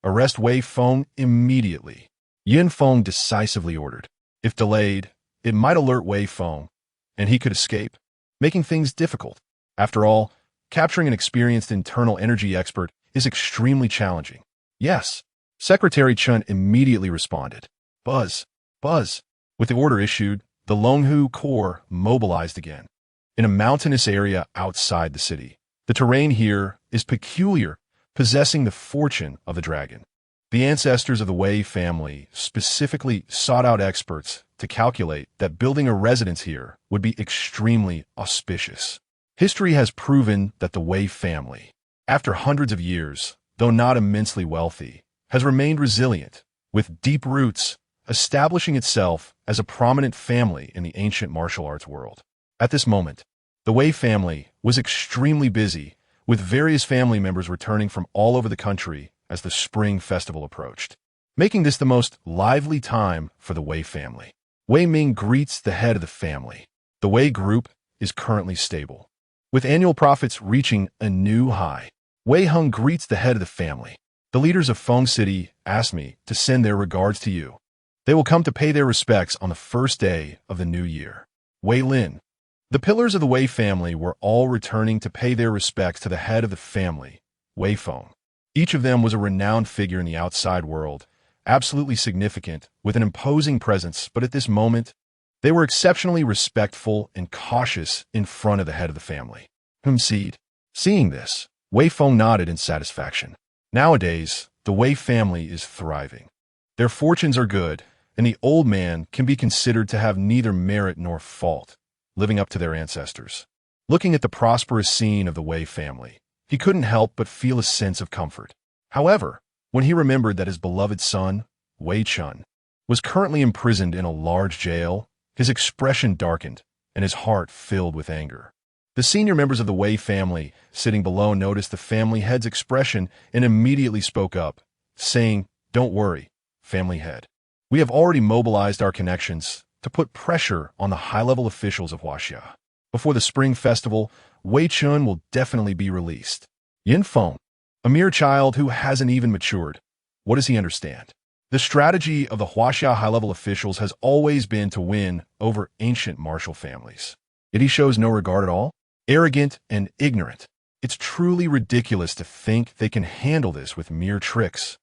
Arrest Wei Feng immediately. Yun Feng decisively ordered. If delayed, it might alert Wei Feng, and he could escape, making things difficult. After all, capturing an experienced internal energy expert is extremely challenging. Yes. Secretary Chun immediately responded. Buzz, buzz. With the order issued, the Longhu Corps mobilized again. In a mountainous area outside the city, the terrain here is peculiar, possessing the fortune of the dragon. The ancestors of the Wei family specifically sought out experts to calculate that building a residence here would be extremely auspicious. History has proven that the Wei family, after hundreds of years, though not immensely wealthy, has remained resilient, with deep roots, establishing itself as a prominent family in the ancient martial arts world. At this moment, the Wei family was extremely busy, with various family members returning from all over the country as the spring festival approached, making this the most lively time for the Wei family. Wei Ming greets the head of the family. The Wei group is currently stable, with annual profits reaching a new high. Wei Hung greets the head of the family. The leaders of Feng City asked me to send their regards to you. They will come to pay their respects on the first day of the new year. Wei Lin. The pillars of the Wei family were all returning to pay their respects to the head of the family, Wei Feng. Each of them was a renowned figure in the outside world, absolutely significant, with an imposing presence, but at this moment, they were exceptionally respectful and cautious in front of the head of the family. Seeing this, Wei Feng nodded in satisfaction. Nowadays, the Wei family is thriving. Their fortunes are good, and the old man can be considered to have neither merit nor fault, living up to their ancestors. Looking at the prosperous scene of the Wei family, he couldn't help but feel a sense of comfort. However, when he remembered that his beloved son, Wei Chun, was currently imprisoned in a large jail, his expression darkened and his heart filled with anger. The senior members of the Wei family, sitting below, noticed the family head's expression and immediately spoke up, saying, "Don't worry, family head. We have already mobilized our connections to put pressure on the high-level officials of Huaxia. Before the Spring Festival, Wei Chun will definitely be released." Yin Feng, a mere child who hasn't even matured. What does he understand? The strategy of the Huaxia high-level officials has always been to win over ancient martial families. Yet he shows no regard at all? Arrogant and ignorant. It's truly ridiculous to think they can handle this with mere tricks.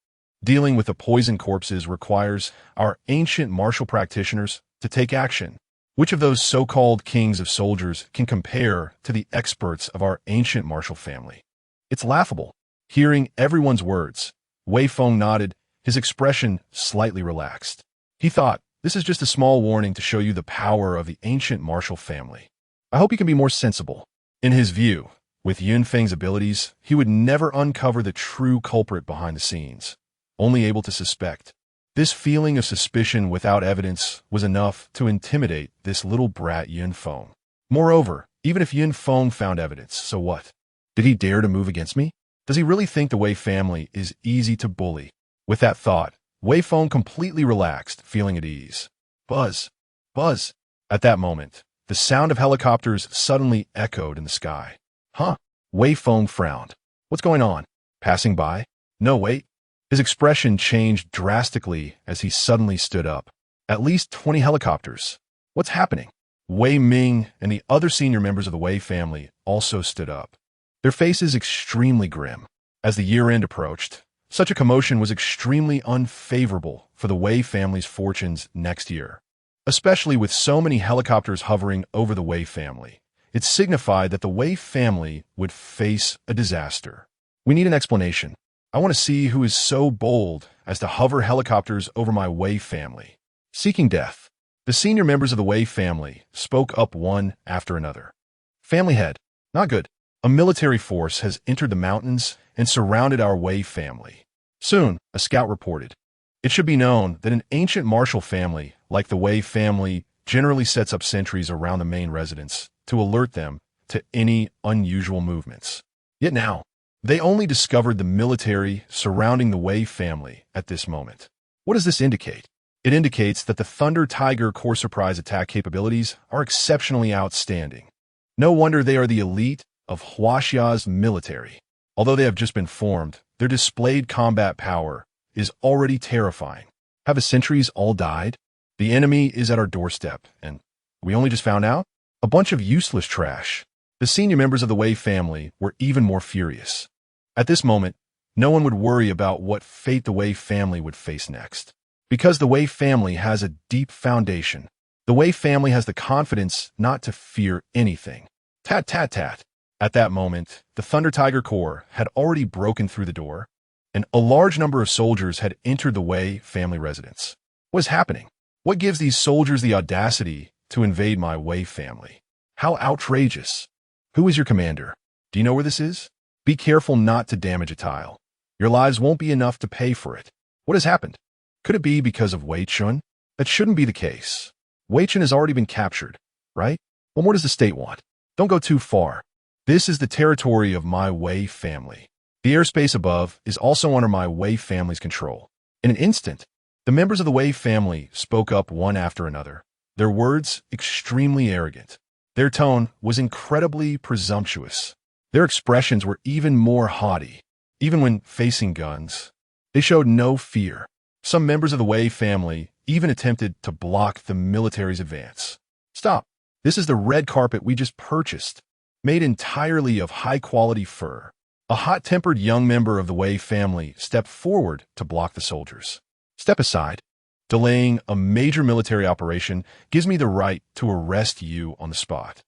Dealing with the poison corpses requires our ancient martial practitioners to take action. Which of those so-called kings of soldiers can compare to the experts of our ancient martial family? It's laughable. Hearing everyone's words, Wei Feng nodded, his expression slightly relaxed. He thought, this is just a small warning to show you the power of the ancient martial family. I hope you can be more sensible. In his view, with Yun Feng's abilities, he would never uncover the true culprit behind the scenes, only able to suspect. This feeling of suspicion without evidence was enough to intimidate this little brat Yun Feng. Moreover, even if Yun Feng found evidence, so what? Did he dare to move against me? Does he really think the Wei family is easy to bully? With that thought, Wei Feng completely relaxed, feeling at ease. Buzz! Buzz! At that moment, the sound of helicopters suddenly echoed in the sky. Huh? Wei Feng frowned. What's going on? Passing by? No, wait. His expression changed drastically as he suddenly stood up. At least 20 helicopters. What's happening? Wei Ming and the other senior members of the Wei family also stood up, their faces extremely grim. As the year-end approached, such a commotion was extremely unfavorable for the Wei family's fortunes next year. Especially with so many helicopters hovering over the Wei family, it signified that the Wei family would face a disaster. We need an explanation. I want to see who is so bold as to hover helicopters over my Wei family. Seeking death. The senior members of the Wei family spoke up one after another. Family head. Not good. A military force has entered the mountains and surrounded our Wei family. Soon, a scout reported. It should be known that an ancient martial family, like the Wei family, generally sets up sentries around the main residence to alert them to any unusual movements. Yet now, they only discovered the military surrounding the Wei family at this moment. What does this indicate? It indicates that the Thunder Tiger core surprise attack capabilities are exceptionally outstanding. No wonder they are the elite of Huaxia's military. Although they have just been formed, their displayed combat power is already terrifying. Have the sentries all died? The enemy is at our doorstep, and we only just found out? A bunch of useless trash. The senior members of the Wei family were even more furious. At this moment, no one would worry about what fate the Wei family would face next. Because the Wei family has a deep foundation, the Wei family has the confidence not to fear anything. Tat, tat, tat. At that moment, the Thunder Tiger Corps had already broken through the door, and a large number of soldiers had entered the Wei family residence. What is happening? What gives these soldiers the audacity to invade my Wei family? How outrageous! Who is your commander? Do you know where this is? Be careful not to damage a tile. Your lives won't be enough to pay for it. What has happened? Could it be because of Wei Chun? That shouldn't be the case. Wei Chun has already been captured, right? What more does the state want? Don't go too far. This is the territory of my Wei family. The airspace above is also under my Wei family's control. In an instant, the members of the Wei family spoke up one after another, their words extremely arrogant. Their tone was incredibly presumptuous. Their expressions were even more haughty. Even when facing guns, they showed no fear. Some members of the Wei family even attempted to block the military's advance. Stop. This is the red carpet we just purchased, made entirely of high-quality fur. A hot-tempered young member of the Wei family stepped forward to block the soldiers. Step aside. Delaying a major military operation gives me the right to arrest you on the spot.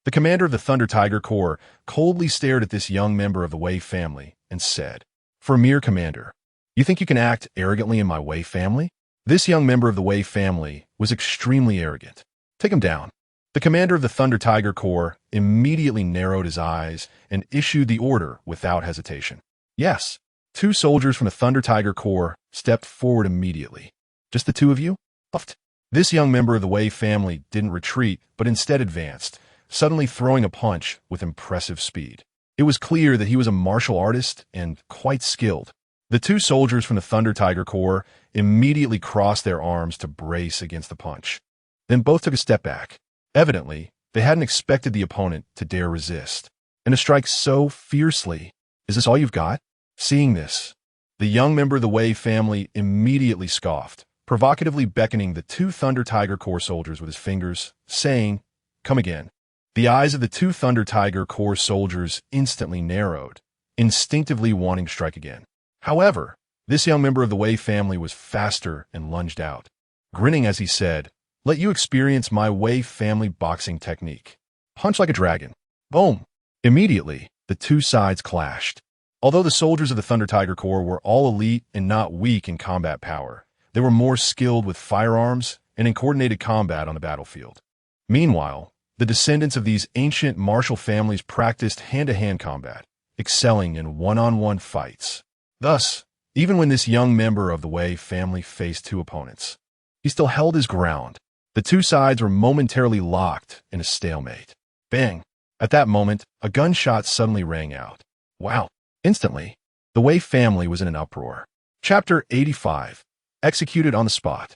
The commander of the Thunder Tiger Corps coldly stared at this young member of the Wei family and said, "For a mere commander, you think you can act arrogantly in my Wei family?" This young member of the Wei family was extremely arrogant. Take him down. The commander of the Thunder Tiger Corps immediately narrowed his eyes and issued the order without hesitation. Yes, 2 soldiers from the Thunder Tiger Corps stepped forward immediately. Just the 2 of you? Puffed. This young member of the Wei family didn't retreat, but instead advanced, suddenly throwing a punch with impressive speed. It was clear that he was a martial artist and quite skilled. The 2 soldiers from the Thunder Tiger Corps immediately crossed their arms to brace against the punch. Then both took a step back. Evidently, they hadn't expected the opponent to dare resist, and to strike so fiercely. Is this all you've got? Seeing this, the young member of the Wei family immediately scoffed, provocatively beckoning the 2 Thunder Tiger Corps soldiers with his fingers, saying, "Come again." The eyes of the 2 Thunder Tiger Corps soldiers instantly narrowed, instinctively wanting to strike again. However, this young member of the Wei family was faster and lunged out, grinning as he said, "Let you experience my Wei family boxing technique. Punch like a dragon." Boom! Immediately, the 2 sides clashed. Although the soldiers of the Thunder Tiger Corps were all elite and not weak in combat power, they were more skilled with firearms and in coordinated combat on the battlefield. Meanwhile, the descendants of these ancient martial families practiced hand-to-hand combat, excelling in one-on-one fights. Thus, even when this young member of the Wei family faced two opponents, he still held his ground. The two sides were momentarily locked in a stalemate. Bang! At that moment, a gunshot suddenly rang out. Wow! Instantly, the Wei family was in an uproar. Chapter 85. Executed on the spot.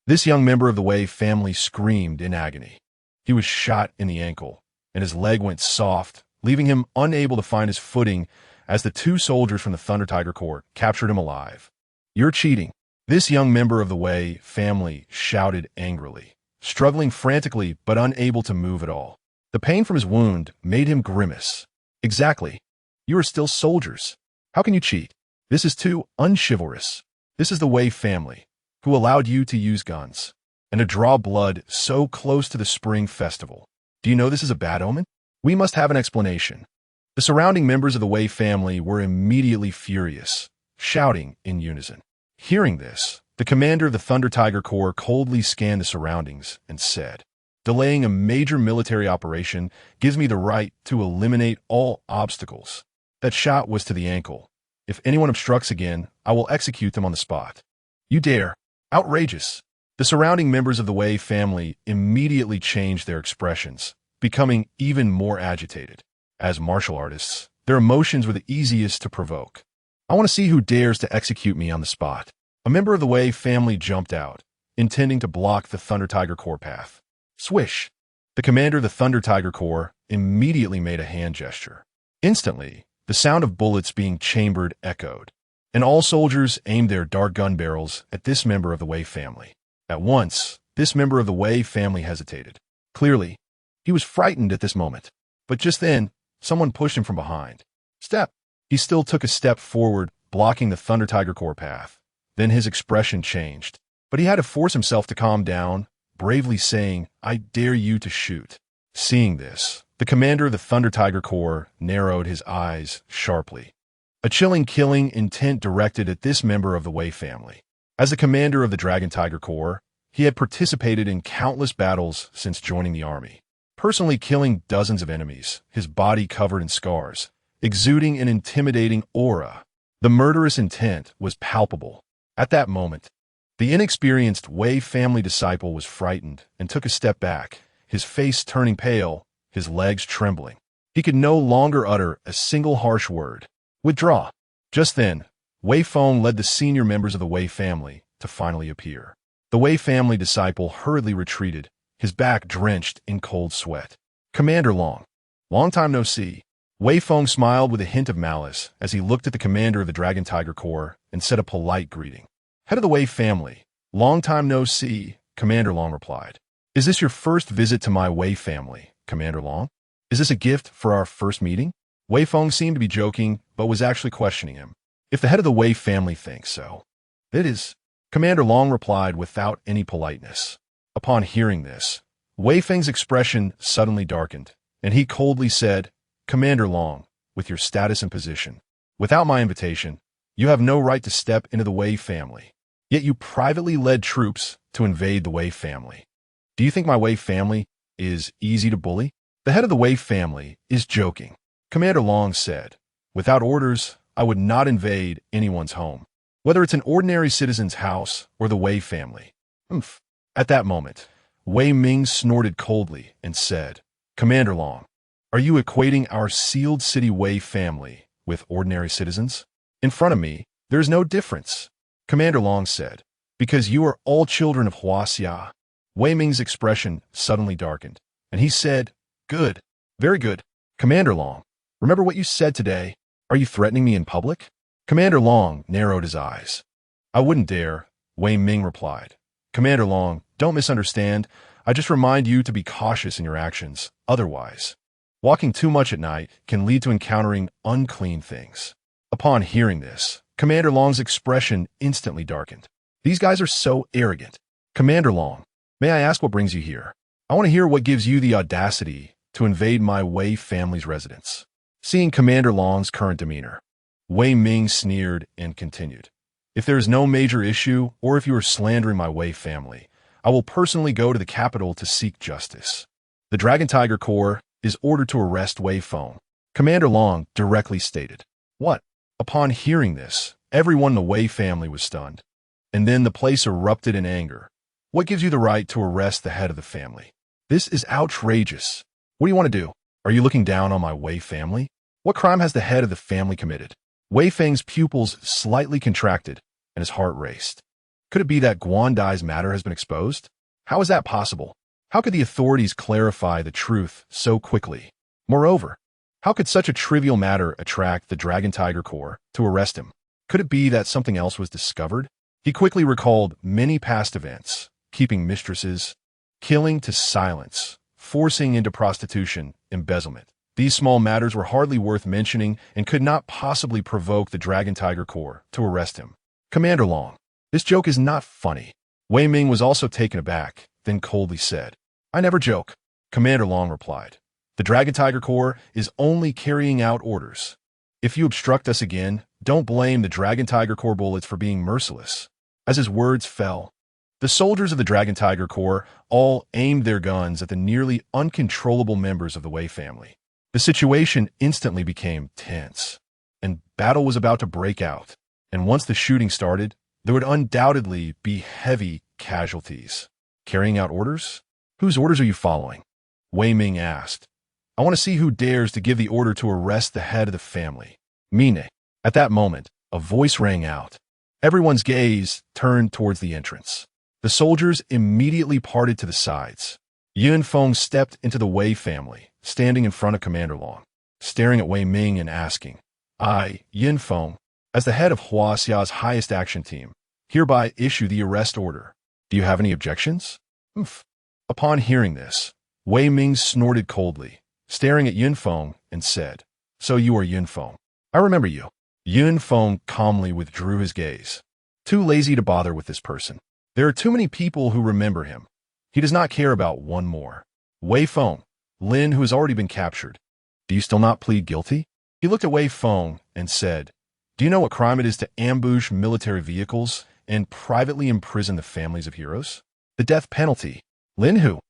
This young member of the Wei family screamed in agony. He was shot in the ankle, and his leg went soft, leaving him unable to find his footing as the two soldiers from the Thunder Tiger Corps captured him alive. You're cheating. This young member of the Wei family shouted angrily, struggling frantically but unable to move at all. The pain from his wound made him grimace. Exactly. You are still soldiers. How can you cheat? This is too unchivalrous. This is the Wei family, who allowed you to use guns and to draw blood so close to the Spring Festival. Do you know this is a bad omen? We must have an explanation. The surrounding members of the Wei family were immediately furious, shouting in unison. Hearing this, the commander of the Thunder Tiger Corps coldly scanned the surroundings and said, "Delaying a major military operation gives me the right to eliminate all obstacles." That shot was to the ankle. If anyone obstructs again, I will execute them on the spot. You dare. Outrageous. The surrounding members of the Wei family immediately changed their expressions, becoming even more agitated. As martial artists, their emotions were the easiest to provoke. I want to see who dares to execute me on the spot. A member of the Wei family jumped out, intending to block the Thunder Tiger Corps path. Swish! The commander of the Thunder Tiger Corps immediately made a hand gesture. Instantly, the sound of bullets being chambered echoed, and all soldiers aimed their dart gun barrels at this member of the Wei family. At once, this member of the Wei family hesitated. Clearly, he was frightened at this moment. But just then, someone pushed him from behind. Step! He still took a step forward, blocking the Thunder Tiger Corps path. Then his expression changed. But he had to force himself to calm down, bravely saying, "I dare you to shoot." Seeing this, the commander of the Thunder Tiger Corps narrowed his eyes sharply. A chilling killing intent directed at this member of the Wei family. As the commander of the Dragon Tiger Corps, he had participated in countless battles since joining the army, personally killing dozens of enemies, his body covered in scars, exuding an intimidating aura. The murderous intent was palpable. At that moment, the inexperienced Wei family disciple was frightened and took a step back, his face turning pale, his legs trembling. He could no longer utter a single harsh word. Withdraw. Just then, Wei Feng led the senior members of the Wei family to finally appear. The Wei family disciple hurriedly retreated, his back drenched in cold sweat. Commander Long. Long time no see. Wei Feng smiled with a hint of malice as he looked at the commander of the Dragon Tiger Corps and said a polite greeting. Head of the Wei family. Long time no see, Commander Long replied. Is this your first visit to my Wei family, Commander Long? Is this a gift for our first meeting? Wei Feng seemed to be joking, but was actually questioning him. If the head of the Wei family thinks so, it is. Commander Long replied without any politeness. Upon hearing this, Wei Feng's expression suddenly darkened, and he coldly said, Commander Long, with your status and position, without my invitation, you have no right to step into the Wei family. Yet you privately led troops to invade the Wei family. Do you think my Wei family is easy to bully? The head of the Wei family is joking. Commander Long said, without orders, I would not invade anyone's home, whether it's an ordinary citizen's house or the Wei family. Humph. At that moment, Wei Ming snorted coldly and said, Commander Long, are you equating our sealed city Wei family with ordinary citizens? In front of me, there is no difference. Commander Long said, because you are all children of Huaxia. Wei Ming's expression suddenly darkened, and he said, good, very good. Commander Long, remember what you said today. Are you threatening me in public? Commander Long narrowed his eyes. I wouldn't dare, Wei Ming replied. Commander Long, don't misunderstand. I just remind you to be cautious in your actions. Otherwise, walking too much at night can lead to encountering unclean things. Upon hearing this, Commander Long's expression instantly darkened. These guys are so arrogant. Commander Long, may I ask what brings you here? I want to hear what gives you the audacity to invade my Wei family's residence. Seeing Commander Long's current demeanor, Wei Ming sneered and continued. If there is no major issue, or if you are slandering my Wei family, I will personally go to the capital to seek justice. The Dragon Tiger Corps is ordered to arrest Wei Feng, Commander Long directly stated. What? Upon hearing this, everyone in the Wei family was stunned. And then the place erupted in anger. What gives you the right to arrest the head of the family? This is outrageous. What do you want to do? Are you looking down on my Wei family? What crime has the head of the family committed? Wei Feng's pupils slightly contracted, and his heart raced. Could it be that Guandai's matter has been exposed? How is that possible? How could the authorities clarify the truth so quickly? Moreover, how could such a trivial matter attract the Dragon Tiger Corps to arrest him? Could it be that something else was discovered? He quickly recalled many past events, keeping mistresses, killing to silence, forcing into prostitution, embezzlement. These small matters were hardly worth mentioning and could not possibly provoke the Dragon Tiger Corps to arrest him. Commander Long, this joke is not funny. Wei Ming was also taken aback, then coldly said, I never joke. Commander Long replied, the Dragon Tiger Corps is only carrying out orders. If you obstruct us again, don't blame the Dragon Tiger Corps bullets for being merciless. As his words fell, the soldiers of the Dragon Tiger Corps all aimed their guns at the nearly uncontrollable members of the Wei family. The situation instantly became tense, and battle was about to break out. And once the shooting started, there would undoubtedly be heavy casualties. Carrying out orders? Whose orders are you following? Wei Ming asked. I want to see who dares to give the order to arrest the head of the family. Mine. At that moment, a voice rang out. Everyone's gaze turned towards the entrance. The soldiers immediately parted to the sides. Yun Feng stepped into the Wei family, standing in front of Commander Long, staring at Wei Ming and asking, I, Yun Feng, as the head of Huaxia's highest action team, hereby issue the arrest order. Do you have any objections? Upon hearing this, Wei Ming snorted coldly, staring at Yun Feng, and said, So you are Yun Feng. I remember you. Yun Feng calmly withdrew his gaze. Too lazy to bother with this person. There are too many people who remember him. He does not care about one more. Wei Feng, Lin, who has already been captured. Do you still not plead guilty? He looked at Wei Feng and said, Do you know what crime it is to ambush military vehicles and privately imprison the families of heroes? The death penalty. Lin who?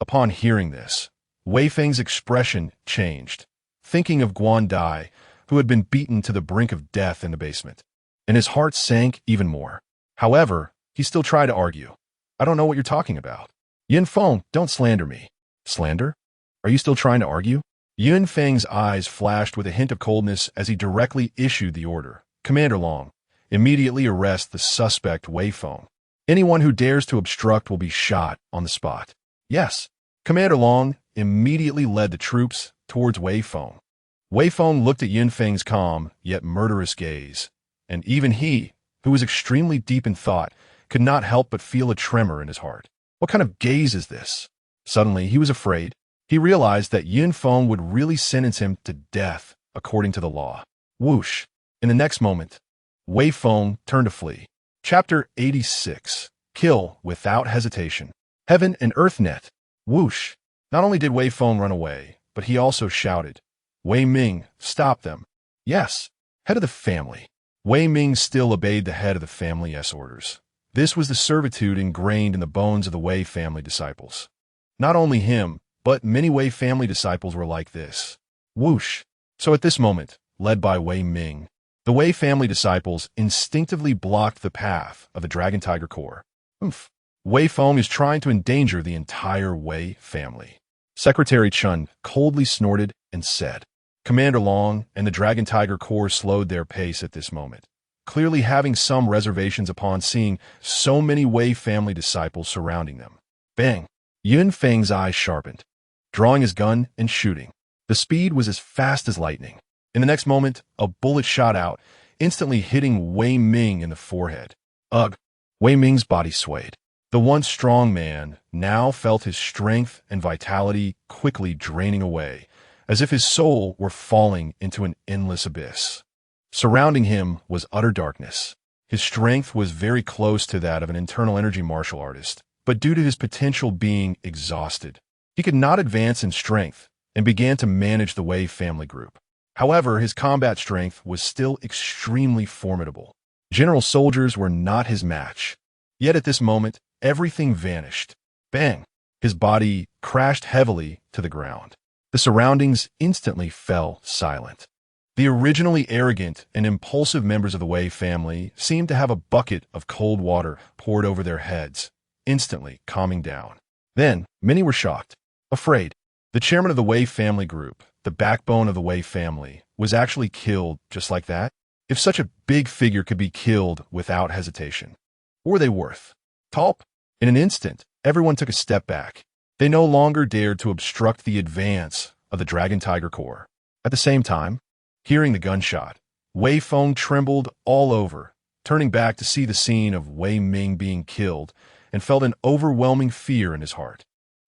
Upon hearing this, Wei Feng's expression changed, thinking of Guandai, who had been beaten to the brink of death in the basement, and his heart sank even more. However, he still tried to argue. I don't know what you're talking about. Yun Feng, don't slander me. Slander? Are you still trying to argue? Yun Feng's eyes flashed with a hint of coldness as he directly issued the order. Commander Long, immediately arrest the suspect Wei Feng. Anyone who dares to obstruct will be shot on the spot. Yes. Commander Long immediately led the troops towards Wei Feng. Wei Feng looked at Yun Feng's calm, yet murderous gaze, and even he, who was extremely deep in thought, could not help but feel a tremor in his heart. What kind of gaze is this? Suddenly, he was afraid. He realized that Yun Feng would really sentence him to death according to the law. Whoosh! In the next moment, Wei Feng turned to flee. Chapter 86. Kill without hesitation. Heaven and Earth Net. Whoosh! Not only did Wei Feng run away, but he also shouted, Wei Ming, stop them. Yes, head of the family. Wei Ming still obeyed the head of the family's orders. This was the servitude ingrained in the bones of the Wei family disciples. Not only him, but many Wei family disciples were like this. Whoosh! So at this moment, led by Wei Ming, the Wei family disciples instinctively blocked the path of the Dragon Tiger Corps. Wei Feng is trying to endanger the entire Wei family. Secretary Chun coldly snorted and said, Commander Long and the Dragon Tiger Corps slowed their pace at this moment, clearly having some reservations upon seeing so many Wei family disciples surrounding them. Bang! Yun Feng's eyes sharpened, drawing his gun and shooting. The speed was as fast as lightning. In the next moment, a bullet shot out, instantly hitting Wei Ming in the forehead. Ugh! Wei Ming's body swayed. The once strong man now felt his strength and vitality quickly draining away, as if his soul were falling into an endless abyss. Surrounding him was utter darkness. His strength was very close to that of an internal energy martial artist, but due to his potential being exhausted, he could not advance in strength and began to manage the Wei family group. However, his combat strength was still extremely formidable. General soldiers were not his match. Yet at this moment, everything vanished. Bang! His body crashed heavily to the ground. The surroundings instantly fell silent. The originally arrogant and impulsive members of the Wei family seemed to have a bucket of cold water poured over their heads, instantly calming down. Then, many were shocked, afraid. The chairman of the Wei family group, the backbone of the Wei family, was actually killed just like that? If such a big figure could be killed without hesitation, what were they worth? Talp? In an instant, everyone took a step back. They no longer dared to obstruct the advance of the Dragon Tiger Corps. At the same time, hearing the gunshot, Wei Feng trembled all over, turning back to see the scene of Wei Ming being killed, and felt an overwhelming fear in his heart.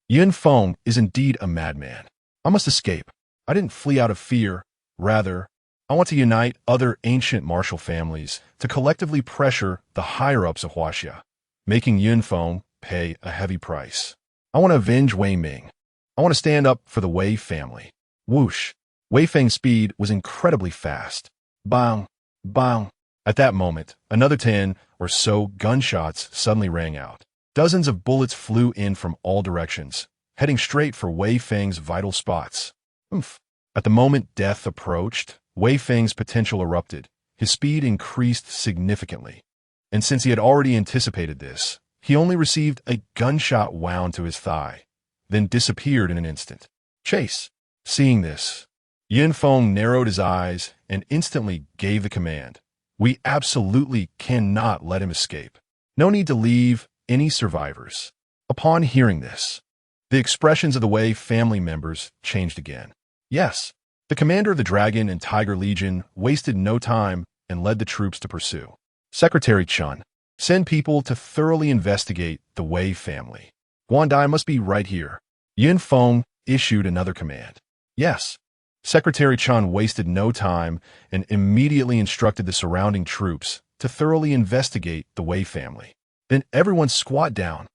Yun Feng is indeed a madman. I must escape. I didn't flee out of fear. Rather, I want to unite other ancient martial families to collectively pressure the higher-ups of Huaxia, making Yun Feng pay a heavy price. I want to avenge Wei Ming. I want to stand up for the Wei family. Whoosh! Wei Feng's speed was incredibly fast. Bang! Bang! At that moment, another 10 or so gunshots suddenly rang out. Dozens of bullets flew in from all directions, heading straight for Wei Feng's vital spots. Oomph! At the moment death approached, Wei Feng's potential erupted. His speed increased significantly. And since he had already anticipated this, he only received a gunshot wound to his thigh, then disappeared in an instant. Chase! Seeing this, Yun Feng narrowed his eyes and instantly gave the command. We absolutely cannot let him escape. No need to leave any survivors. Upon hearing this, the expressions of the Wei family members changed again. Yes, the commander of the Dragon and Tiger Legion wasted no time and led the troops to pursue. Secretary Chun, send people to thoroughly investigate the Wei family. Guandai must be right here. Yun Feng issued another command. Yes. Secretary Chun wasted no time and immediately instructed the surrounding troops to thoroughly investigate the Wei family. Then everyone squat down.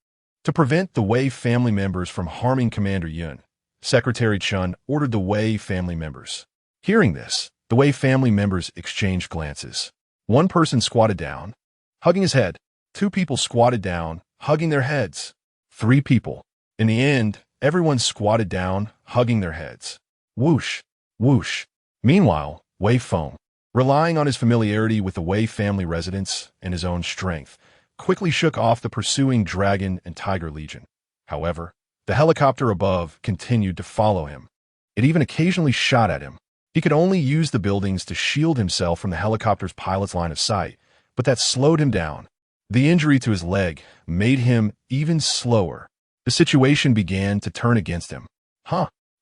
To prevent the Wei family members from harming Commander Yun, Secretary Chun ordered the Wei family members. Hearing this, the Wei family members exchanged glances. One person squatted down, hugging his head. 2 people squatted down, hugging their heads. 3 people. In the end, everyone squatted down, hugging their heads. Whoosh! Whoosh! Meanwhile, Wei Feng, relying on his familiarity with the Wei family residents and his own strength, quickly shook off the pursuing Dragon and Tiger Legion. However, the helicopter above continued to follow him. It even occasionally shot at him. He could only use the buildings to shield himself from the helicopter's pilot's line of sight, but that slowed him down. The injury to his leg made him even slower. The situation began to turn against him.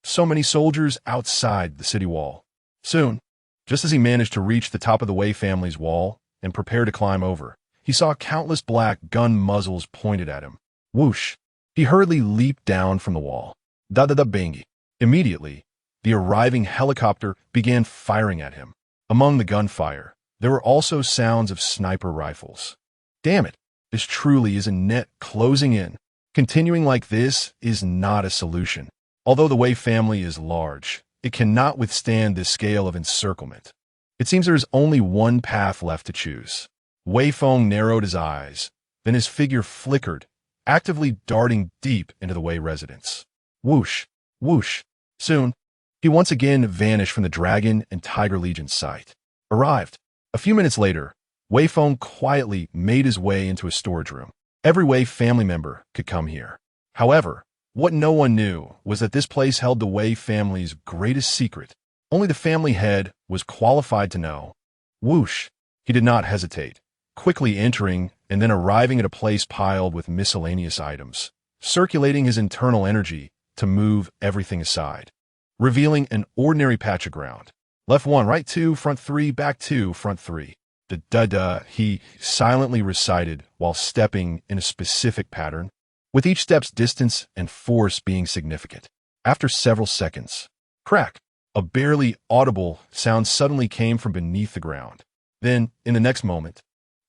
So many soldiers outside the city wall. Soon, just as he managed to reach the top of the Wei family's wall and prepare to climb over, he saw countless black gun muzzles pointed at him. Whoosh! He hurriedly leaped down from the wall. Da-da-da-bangy. Immediately, the arriving helicopter began firing at him. Among the gunfire, there were also sounds of sniper rifles. Damn it! This truly is a net closing in. Continuing like this is not a solution. Although the Wei family is large, it cannot withstand this scale of encirclement. It seems there is only one path left to choose. Wei Feng narrowed his eyes, then his figure flickered, actively darting deep into the Wei residence. Whoosh! Whoosh! Soon, he once again vanished from the Dragon and Tiger Legion's sight. Arrived. A few minutes later, Wei Feng quietly made his way into a storage room. Every Wei family member could come here. However, what no one knew was that this place held the Wei family's greatest secret. Only the family head was qualified to know. Whoosh! He did not hesitate, quickly entering and then arriving at a place piled with miscellaneous items, circulating his internal energy to move everything aside, revealing an ordinary patch of ground. Left 1, right 2, front 3, back 2, front 3. The da-da he silently recited while stepping in a specific pattern, with each step's distance and force being significant. After several seconds, crack, a barely audible sound suddenly came from beneath the ground. Then, in the next moment,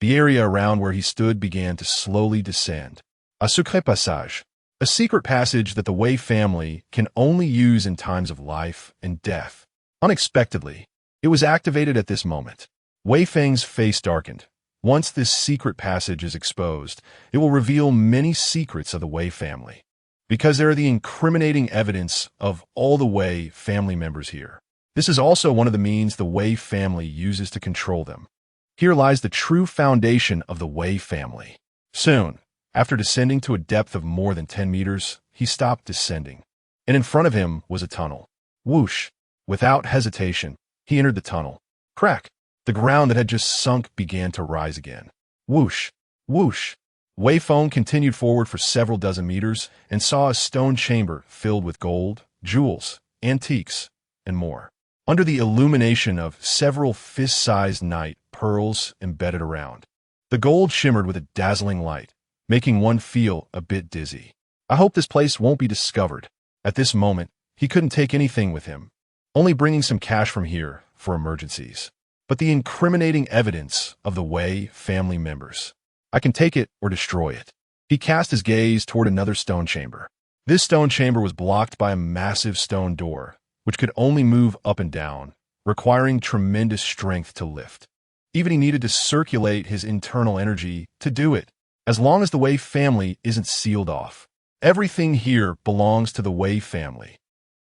the area around where he stood began to slowly descend. A secret passage, a secret passage that the Wei family can only use in times of life and death. Unexpectedly, It was activated at this moment. Wei Feng's face darkened. Once this secret passage is exposed, it will reveal many secrets of the Wei family. Because there are the incriminating evidence of all the Wei family members here. This is also one of the means the Wei family uses to control them. Here lies the true foundation of the Wei family. Soon, after descending to a depth of more than 10 meters, he stopped descending. And in front of him was a tunnel. Whoosh! Without hesitation, he entered the tunnel. Crack! The ground that had just sunk began to rise again. Whoosh! Whoosh! Wei Feng continued forward for several dozen meters and saw a stone chamber filled with gold, jewels, antiques, and more. Under the illumination of several fist-sized night pearls embedded around. The gold shimmered with a dazzling light, making one feel a bit dizzy. I hope this place won't be discovered. At this moment, he couldn't take anything with him, only bringing some cash from here for emergencies. But the incriminating evidence of the Wei family members. I can take it or destroy it. He cast his gaze toward another stone chamber. This stone chamber was blocked by a massive stone door, which could only move up and down, requiring tremendous strength to lift. Even he needed to circulate his internal energy to do it, as long as the Wei family isn't sealed off. Everything here belongs to the Wei family.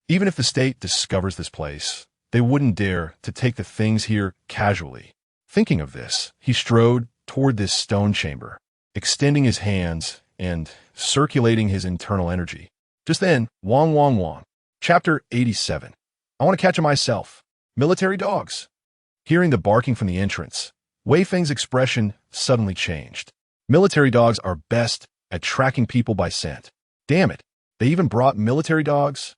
Even if the state discovers this place, they wouldn't dare to take the things here casually. Thinking of this, he strode toward this stone chamber, extending his hands and circulating his internal energy. Just then, Wong Wong Wong. Chapter 87. I want to catch 'em myself. Military dogs. Hearing the barking from the entrance, Wei Feng's expression suddenly changed. Military dogs are best at tracking people by scent. Damn it, they even brought military dogs?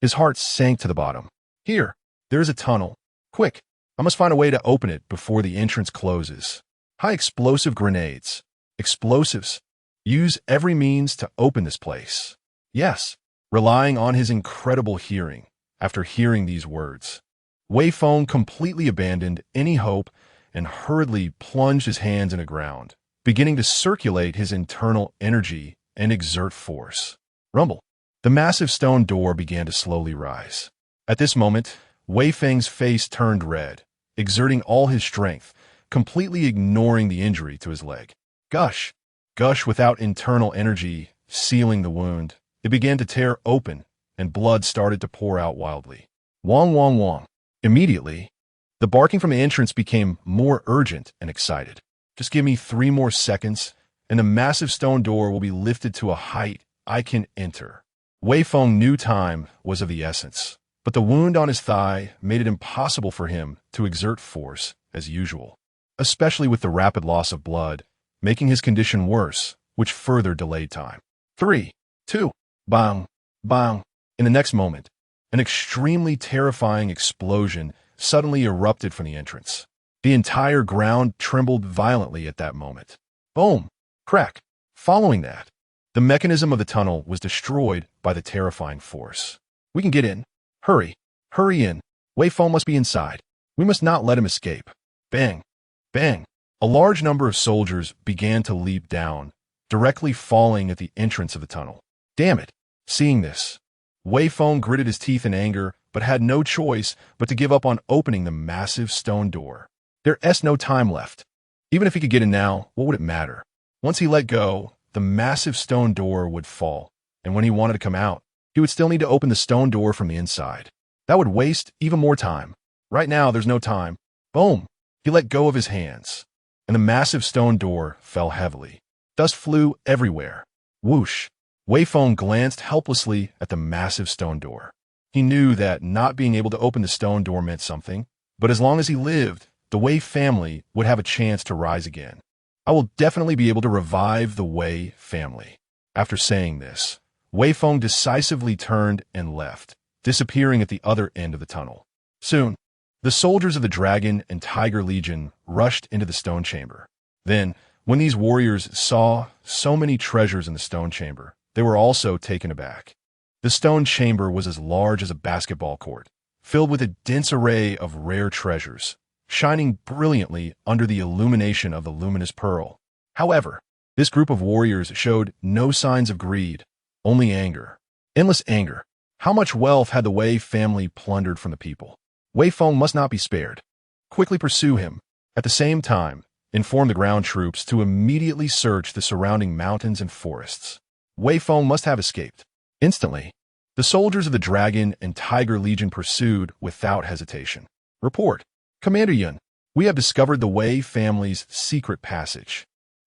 His heart sank to the bottom. Here, there is a tunnel. Quick, I must find a way to open it before the entrance closes. High explosive grenades. Explosives. Use every means to open this place. Yes, relying on his incredible hearing. After hearing these words, Wei Feng completely abandoned any hope and hurriedly plunged his hands in the ground, beginning to circulate his internal energy and exert force. Rumble. The massive stone door began to slowly rise. At this moment, Wei Feng's face turned red, exerting all his strength, completely ignoring the injury to his leg. Gush. Gush without internal energy, sealing the wound. It began to tear open, and blood started to pour out wildly. Wong Wong Wong. Immediately, the barking from the entrance became more urgent and excited. Just give me 3 more seconds, and the massive stone door will be lifted to a height I can enter. Wei Feng knew time was of the essence, but the wound on his thigh made it impossible for him to exert force as usual, especially with the rapid loss of blood, making his condition worse, which further delayed time. 3, 2, bang, bang. In the next moment, an extremely terrifying explosion suddenly erupted from the entrance. The entire ground trembled violently at that moment. Boom! Crack! Following that, the mechanism of the tunnel was destroyed by the terrifying force. We can get in. Hurry! Hurry in! Wei Feng must be inside. We must not let him escape. Bang! Bang! A large number of soldiers began to leap down, directly falling at the entrance of the tunnel. Damn it! Seeing this, Wei Feng gritted his teeth in anger, but had no choice but to give up on opening the massive stone door. There's no time left. Even if he could get in now, what would it matter? Once he let go, the massive stone door would fall, and when he wanted to come out, he would still need to open the stone door from the inside. That would waste even more time. Right now, there's no time. Boom! He let go of his hands, and the massive stone door fell heavily. Dust flew everywhere. Whoosh! Wei Feng glanced helplessly at the massive stone door. He knew that not being able to open the stone door meant something, but as long as he lived, the Wei family would have a chance to rise again. I will definitely be able to revive the Wei family. After saying this, Wei Feng decisively turned and left, disappearing at the other end of the tunnel. Soon, the soldiers of the Dragon and Tiger Legion rushed into the stone chamber. Then, when these warriors saw so many treasures in the stone chamber, they were also taken aback. The stone chamber was as large as a basketball court, filled with a dense array of rare treasures, shining brilliantly under the illumination of the luminous pearl. However, this group of warriors showed no signs of greed, only anger. Endless anger. How much wealth had the Wei family plundered from the people? Wei Feng must not be spared. Quickly pursue him. At the same time, inform the ground troops to immediately search the surrounding mountains and forests. Wei Feng must have escaped. Instantly, the soldiers of the Dragon and Tiger Legion pursued without hesitation. Report. Commander Yun, we have discovered the Wei family's secret passage.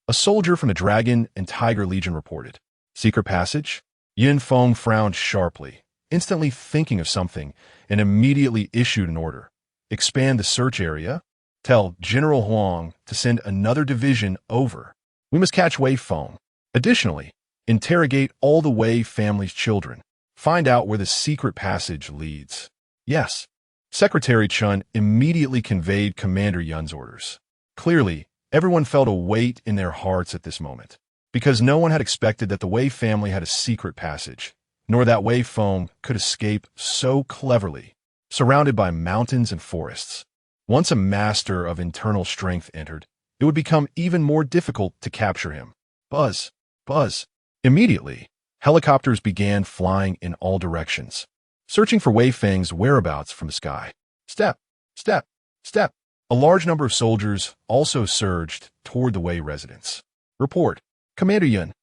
A soldier from the Dragon and Tiger Legion reported. Secret passage? Yun Feng frowned sharply, instantly thinking of something, and immediately issued an order. Expand the search area. Tell General Huang to send another division over. We must catch Wei Feng. Additionally, interrogate all the Wei family's children. Find out where the secret passage leads. Yes. Secretary Chun immediately conveyed Commander Yun's orders. Clearly, everyone felt a weight in their hearts at this moment, because no one had expected that the Wei family had a secret passage, nor that Wei Feng could escape so cleverly, surrounded by mountains and forests. Once a master of internal strength entered, it would become even more difficult to capture him. Buzz, buzz. Immediately, helicopters began flying in all directions, searching for Wei Feng's whereabouts from the sky. Step, step, step. A large number of soldiers also surged toward the Wei residence. Report. Commander Yun,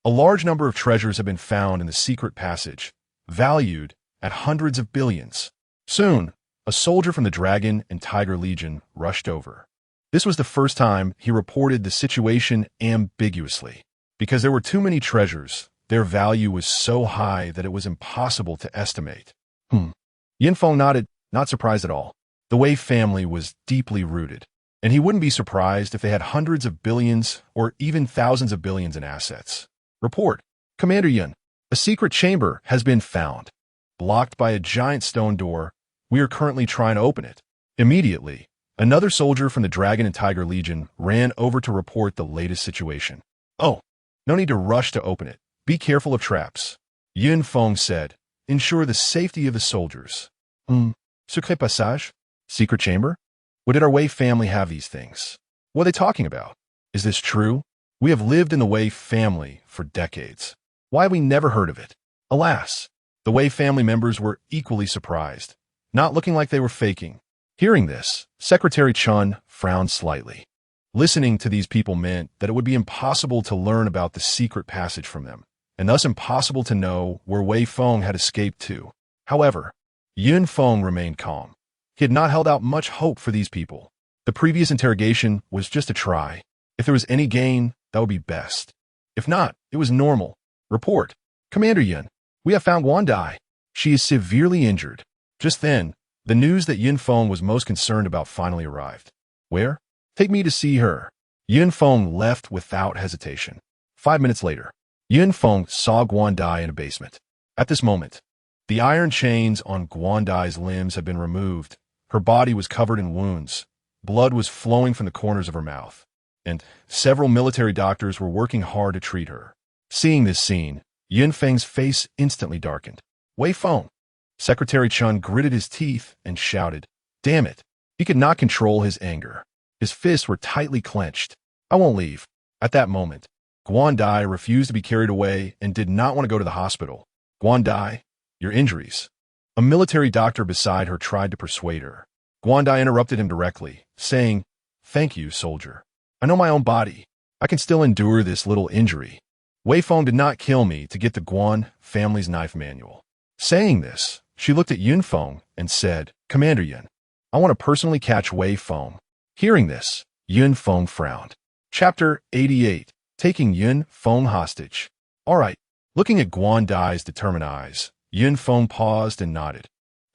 a large number of treasures have been found in the secret passage, valued at hundreds of billions. Soon, a soldier from the Dragon and Tiger Legion rushed over. This was the first time he reported the situation ambiguously. Because there were too many treasures, their value was so high that it was impossible to estimate. Yin Feng nodded, not surprised at all. The Wei family was deeply rooted, and he wouldn't be surprised if they had hundreds of billions or even thousands of billions in assets. Report. Commander Yun, a secret chamber has been found. Blocked by a giant stone door, we are currently trying to open it. Immediately, another soldier from the Dragon and Tiger Legion ran over to report the latest situation. Oh, no need to rush to open it. Be careful of traps. Yun Feng said. Ensure the safety of the soldiers. Secret passage? Secret chamber? What did our Wei family have these things? What are they talking about? Is this true? We have lived in the Wei family for decades. Why have we never heard of it? Alas, the Wei family members were equally surprised, not looking like they were faking. Hearing this, Secretary Chun frowned slightly. Listening to these people meant that it would be impossible to learn about the secret passage from them, and thus impossible to know where Wei Feng had escaped to. However, Yun Feng remained calm. He had not held out much hope for these people. The previous interrogation was just a try. If there was any gain, that would be best. If not, it was normal. Report. Commander Yun, we have found Guandai. She is severely injured. Just then, the news that Yun Feng was most concerned about finally arrived. Where? Take me to see her. Yun Feng left without hesitation. 5 minutes later, Yun Feng saw Guandai in a basement. At this moment, the iron chains on Guandai's limbs had been removed. Her body was covered in wounds. Blood was flowing from the corners of her mouth, and several military doctors were working hard to treat her. Seeing this scene, Yun Feng's face instantly darkened. Wei Feng. Secretary Chun gritted his teeth and shouted. Damn it. He could not control his anger. His fists were tightly clenched. I won't leave. At that moment, Guandai refused to be carried away and did not want to go to the hospital. Guandai, your injuries. A military doctor beside her tried to persuade her. Guandai interrupted him directly, saying, Thank you, soldier. I know my own body. I can still endure this little injury. Wei Feng did not kill me to get the Guan family's knife manual. Saying this, she looked at Yun Feng and said, Commander Yun, I want to personally catch Wei Feng. Hearing this, Yun Feng frowned. Chapter 88. Taking Yun Feng hostage. All right. Looking at Guandai's determined eyes, Yun Feng paused and nodded,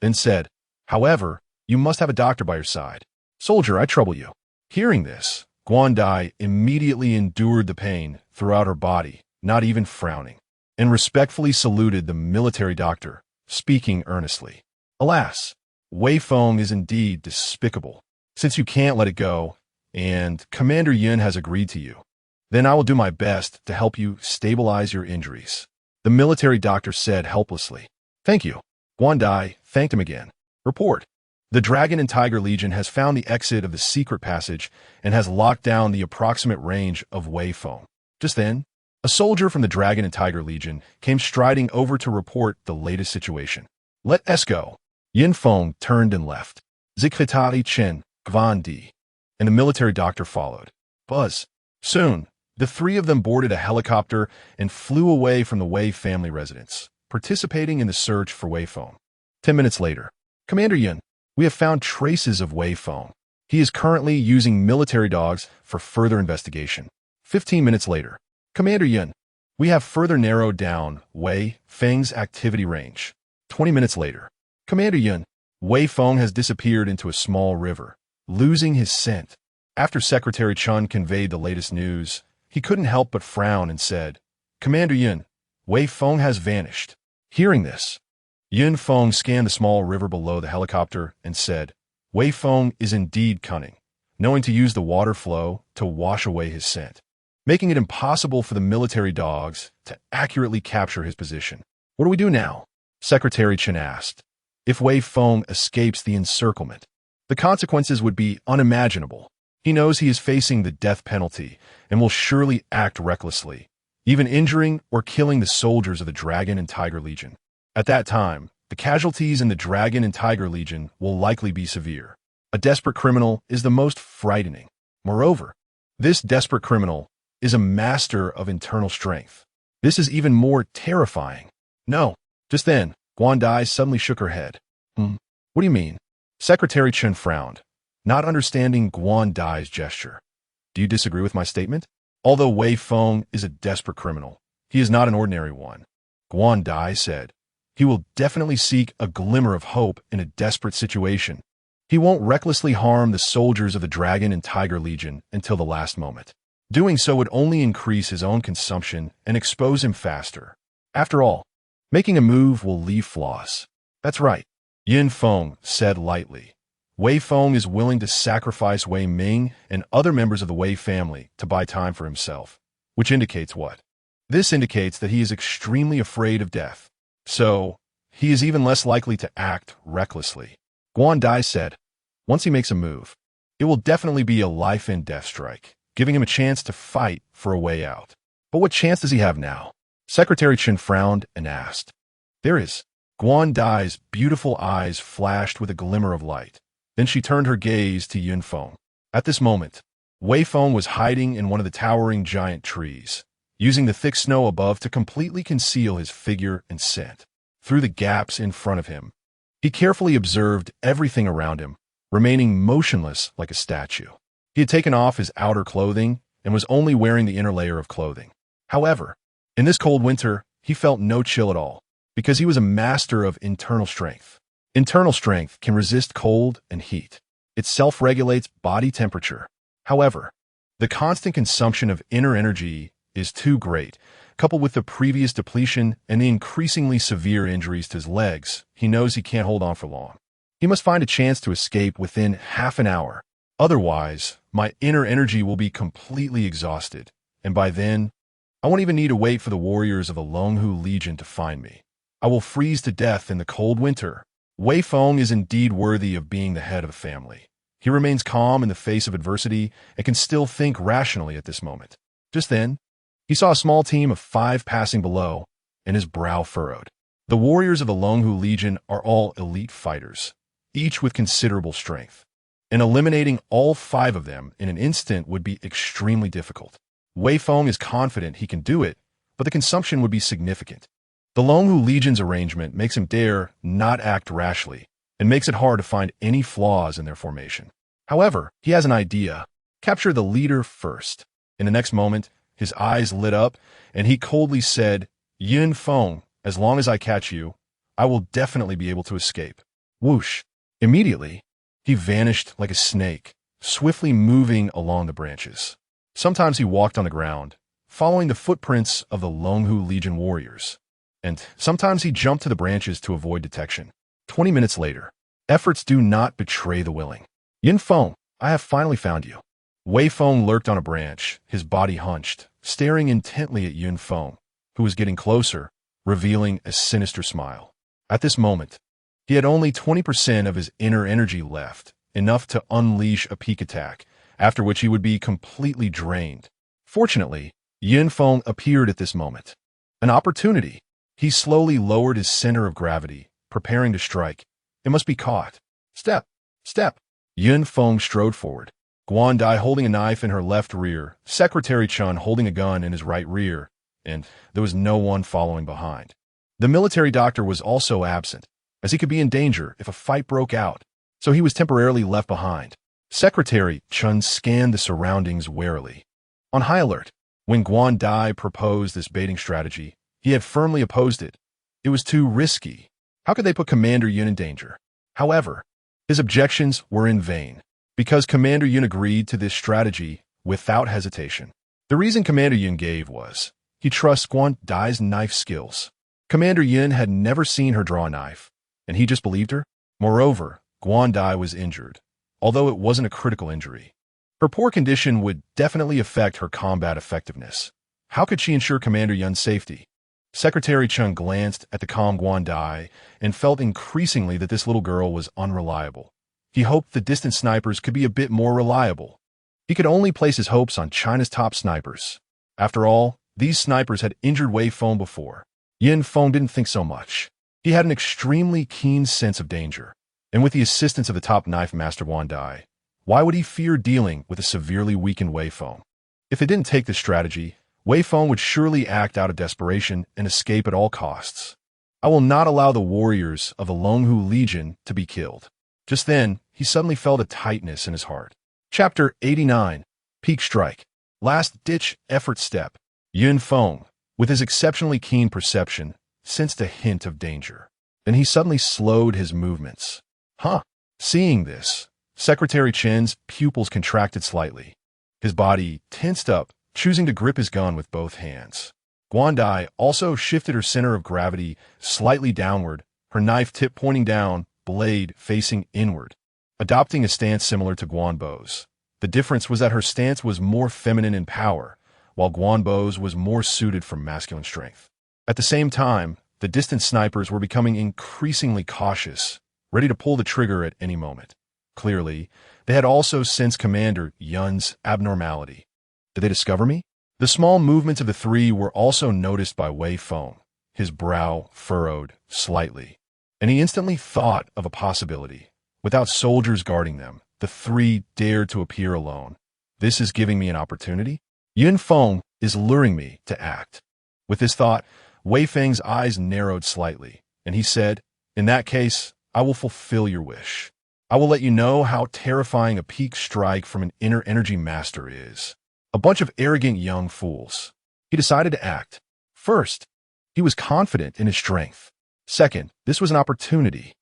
then said, However, you must have a doctor by your side. Soldier, I trouble you. Hearing this, Guandai immediately endured the pain throughout her body, not even frowning, and respectfully saluted the military doctor, speaking earnestly. Alas, Wei Feng is indeed despicable. Since you can't let it go, and Commander Yun has agreed to you, then I will do my best to help you stabilize your injuries. The military doctor said helplessly. Thank you. Guandai thanked him again. Report. The Dragon and Tiger Legion has found the exit of the secret passage and has locked down the approximate range of Wei Feng. Just then, a soldier from the Dragon and Tiger Legion came striding over to report the latest situation. Let us go. Yin Feng turned and left. Secretary Chen, Gvan Di, and the military doctor followed. Buzz. Soon, the three of them boarded a helicopter and flew away from the Wei family residence, participating in the search for Wei Feng. 10 minutes later, Commander Yun, we have found traces of Wei Feng. He is currently using military dogs for further investigation. 15 minutes later, Commander Yun, we have further narrowed down Wei Feng's activity range. 20 minutes later, Commander Yun, Wei Feng has disappeared into a small river, losing his scent. After Secretary Chun conveyed the latest news, he couldn't help but frown and said, Commander Yun, Wei Feng has vanished. Hearing this, Yun Feng scanned the small river below the helicopter and said, Wei Feng is indeed cunning, knowing to use the water flow to wash away his scent, making it impossible for the military dogs to accurately capture his position. What do we do now? Secretary Chen asked. If Wei Feng escapes the encirclement, the consequences would be unimaginable. He knows he is facing the death penalty and will surely act recklessly, even injuring or killing the soldiers of the Dragon and Tiger Legion. At that time, the casualties in the Dragon and Tiger Legion will likely be severe. A desperate criminal is the most frightening. Moreover, this desperate criminal is a master of internal strength. This is even more terrifying. No. Just then, Guandai suddenly shook her head. What do you mean? Secretary Chen frowned, not understanding Guandai's gesture. Do you disagree with my statement? Although Wei Feng is a desperate criminal, he is not an ordinary one. Guandai said, he will definitely seek a glimmer of hope in a desperate situation. He won't recklessly harm the soldiers of the Dragon and Tiger Legion until the last moment. Doing so would only increase his own consumption and expose him faster. After all, making a move will leave flaws. That's right, Yin Feng said lightly. Wei Feng is willing to sacrifice Wei Ming and other members of the Wei family to buy time for himself, which indicates what? This indicates that he is extremely afraid of death. So, he is even less likely to act recklessly. Guandai said, once he makes a move, it will definitely be a life-and-death strike, giving him a chance to fight for a way out. But what chance does he have now? Secretary Chen frowned and asked. There is. Guandai's beautiful eyes flashed with a glimmer of light. Then she turned her gaze to Yun Feng. At this moment, Wei Feng was hiding in one of the towering giant trees, using the thick snow above to completely conceal his figure and scent. Through the gaps in front of him, he carefully observed everything around him, remaining motionless like a statue. He had taken off his outer clothing and was only wearing the inner layer of clothing. However, in this cold winter, he felt no chill at all, because he was a master of internal strength. Internal strength can resist cold and heat. It self-regulates body temperature. However, the constant consumption of inner energy is too great. Coupled with the previous depletion and the increasingly severe injuries to his legs, he knows he can't hold on for long. He must find a chance to escape within half an hour. Otherwise, my inner energy will be completely exhausted, and by then, I won't even need to wait for the warriors of the Longhu Legion to find me. I will freeze to death in the cold winter. Wei Feng is indeed worthy of being the head of the family. He remains calm in the face of adversity and can still think rationally at this moment. Just then, he saw a small team of 5 passing below, and his brow furrowed. The warriors of the Longhu Legion are all elite fighters, each with considerable strength, and eliminating all 5 of them in an instant would be extremely difficult. Wei Feng is confident he can do it, but the consumption would be significant. The Longhu Legion's arrangement makes him dare not act rashly, and makes it hard to find any flaws in their formation. However, he has an idea. Capture the leader first. In the next moment, his eyes lit up, and he coldly said, Yin Feng, as long as I catch you, I will definitely be able to escape. Whoosh! Immediately, he vanished like a snake, swiftly moving along the branches. Sometimes he walked on the ground, following the footprints of the Longhu Legion warriors, and sometimes he jumped to the branches to avoid detection. 20 minutes later, efforts do not betray the willing. Yin Feng, I have finally found you. Wei Feng lurked on a branch, his body hunched, staring intently at Yun Feng, who was getting closer, revealing a sinister smile. At this moment, he had only 20% of his inner energy left, enough to unleash a peak attack, after which he would be completely drained. Fortunately, Yin Feng appeared at this moment. An opportunity. He slowly lowered his center of gravity, preparing to strike. It must be caught. Step. Step. Yun Feng strode forward. Guan Dai holding a knife in her left rear, Secretary Chun holding a gun in his right rear, and there was no one following behind. The military doctor was also absent, as he could be in danger if a fight broke out, so he was temporarily left behind. Secretary Chun scanned the surroundings warily. On high alert, when Guan Dai proposed this baiting strategy, he had firmly opposed it. It was too risky. How could they put Commander Yun in danger? However, his objections were in vain, because Commander Yun agreed to this strategy without hesitation. The reason Commander Yun gave was, he trusts Guan Dai's knife skills. Commander Yun had never seen her draw a knife, and he just believed her. Moreover, Guan Dai was injured, although it wasn't a critical injury. Her poor condition would definitely affect her combat effectiveness. How could she ensure Commander Yun's safety? Secretary Chun glanced at the calm Guan Dai and felt increasingly that this little girl was unreliable. He hoped the distant snipers could be a bit more reliable. He could only place his hopes on China's top snipers. After all, these snipers had injured Wei Feng before. Yin Feng didn't think so much. He had an extremely keen sense of danger, and with the assistance of the top knife master Guan Dai, why would he fear dealing with a severely weakened Wei Feng? If they didn't take this strategy, Wei Feng would surely act out of desperation and escape at all costs. I will not allow the warriors of the Longhu Legion to be killed. Just then, he suddenly felt a tightness in his heart. Chapter 89. Peak Strike. Last-ditch effort step. Yun Feng, with his exceptionally keen perception, sensed a hint of danger. Then he suddenly slowed his movements. Seeing this, Secretary Chen's pupils contracted slightly. His body tensed up, choosing to grip his gun with both hands. Guan Dai also shifted her center of gravity slightly downward, her knife tip pointing down, blade facing inward, adopting a stance similar to Guan Bo's. The difference was that her stance was more feminine in power, while Guan Bo's was more suited for masculine strength. At the same time, the distant snipers were becoming increasingly cautious, ready to pull the trigger at any moment. Clearly, they had also sensed Commander Yun's abnormality. Did they discover me? The small movements of the three were also noticed by Wei Feng, his brow furrowed slightly, and he instantly thought of a possibility. Without soldiers guarding them, the three dared to appear alone. This is giving me an opportunity? Yun Feng is luring me to act. With this thought, Wei Feng's eyes narrowed slightly, and he said, "In that case, I will fulfill your wish. I will let you know how terrifying a peak strike from an inner energy master is." A bunch of arrogant young fools. He decided to act. First, he was confident in his strength. Second, this was an opportunity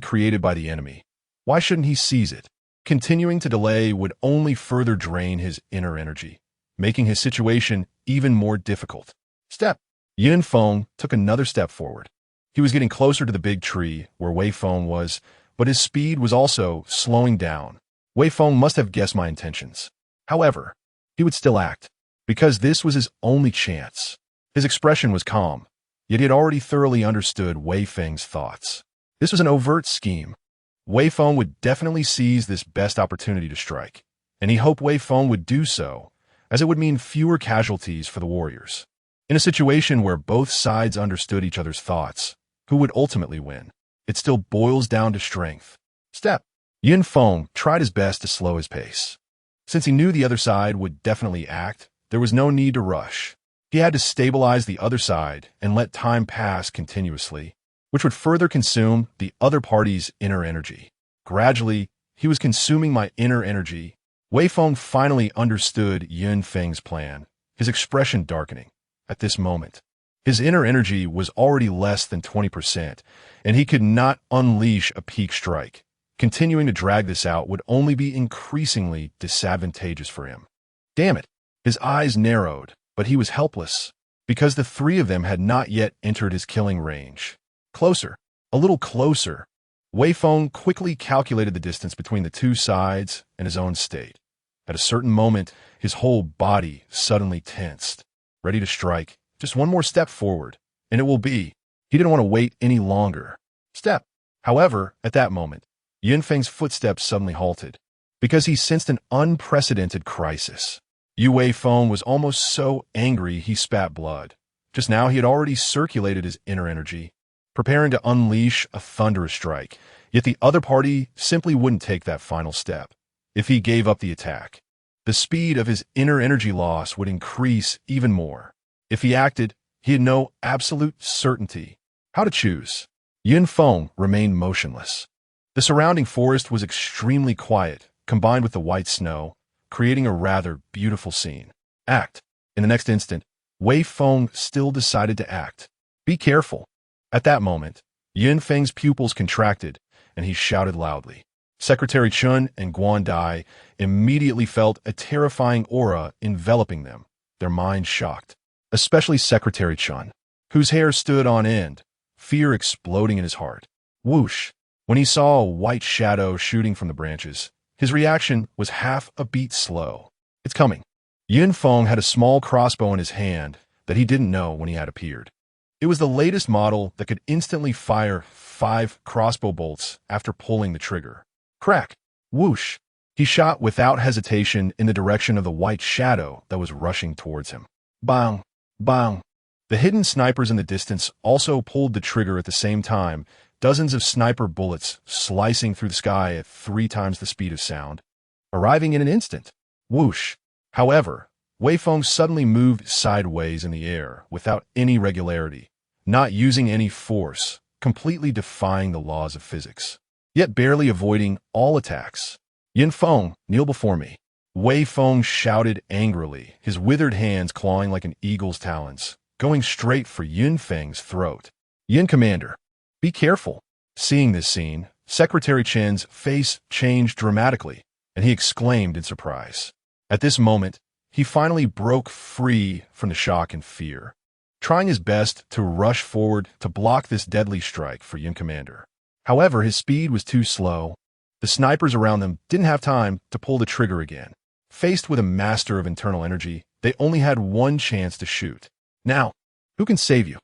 created by the enemy. Why shouldn't he seize it? Continuing to delay would only further drain his inner energy, making his situation even more difficult. Step. Yun Feng took another step forward. He was getting closer to the big tree where Wei Feng was, but his speed was also slowing down. Wei Feng must have guessed my intentions. However, he would still act, because this was his only chance. His expression was calm, yet he had already thoroughly understood Wei Feng's thoughts. This was an overt scheme. Wei Feng would definitely seize this best opportunity to strike, and he hoped Wei Feng would do so, as it would mean fewer casualties for the warriors. In a situation where both sides understood each other's thoughts, who would ultimately win? It still boils down to strength. Step. Yun Feng tried his best to slow his pace. Since he knew the other side would definitely act, there was no need to rush. He had to stabilize the other side and let time pass continuously, which would further consume the other party's inner energy. Gradually, he was consuming my inner energy. Wei Feng finally understood Yun Feng's plan, his expression darkening. At this moment, his inner energy was already less than 20%, and he could not unleash a peak strike. Continuing to drag this out would only be increasingly disadvantageous for him. Damn it! His eyes narrowed, but he was helpless, because the three of them had not yet entered his killing range. Closer, a little closer. Wei Feng quickly calculated the distance between the two sides and his own state. At a certain moment, his whole body suddenly tensed, ready to strike. Just one more step forward, and it will be. He didn't want to wait any longer. Step. However, at that moment, Yun Feng's footsteps suddenly halted, because he sensed an unprecedented crisis. Wei Feng was almost so angry he spat blood. Just now he had already circulated his inner energy, preparing to unleash a thunderous strike. Yet the other party simply wouldn't take that final step. If he gave up the attack, the speed of his inner energy loss would increase even more. If he acted, he had no absolute certainty how to choose. Feng remained motionless. The surrounding forest was extremely quiet, combined with the white snow, creating a rather beautiful scene. Act. In the next instant, Feng still decided to act. Be careful. At that moment, Feng's pupils contracted, and he shouted loudly. Secretary Chun and Dai immediately felt a terrifying aura enveloping them, their minds shocked. Especially Secretary Chun, whose hair stood on end, fear exploding in his heart. Whoosh! When he saw a white shadow shooting from the branches, his reaction was half a beat slow. It's coming. Feng had a small crossbow in his hand that he didn't know when he had appeared. It was the latest model that could instantly fire 5 crossbow bolts after pulling the trigger. Crack! Whoosh! He shot without hesitation in the direction of the white shadow that was rushing towards him. Bang! Bang! The hidden snipers in the distance also pulled the trigger at the same time, dozens of sniper bullets slicing through the sky at 3 times the speed of sound, arriving in an instant. Whoosh! However, Feng suddenly moved sideways in the air without any regularity, not using any force, completely defying the laws of physics, yet barely avoiding all attacks. Feng, kneel before me. Feng shouted angrily, his withered hands clawing like an eagle's talons, going straight for Feng's throat. Commander, be careful. Seeing this scene, Secretary Chen's face changed dramatically, and he exclaimed in surprise. At this moment, he finally broke free from the shock and fear, trying his best to rush forward to block this deadly strike for Commander. However, his speed was too slow. The snipers around them didn't have time to pull the trigger again. Faced with a master of internal energy, they only had one chance to shoot. Now, who can save you?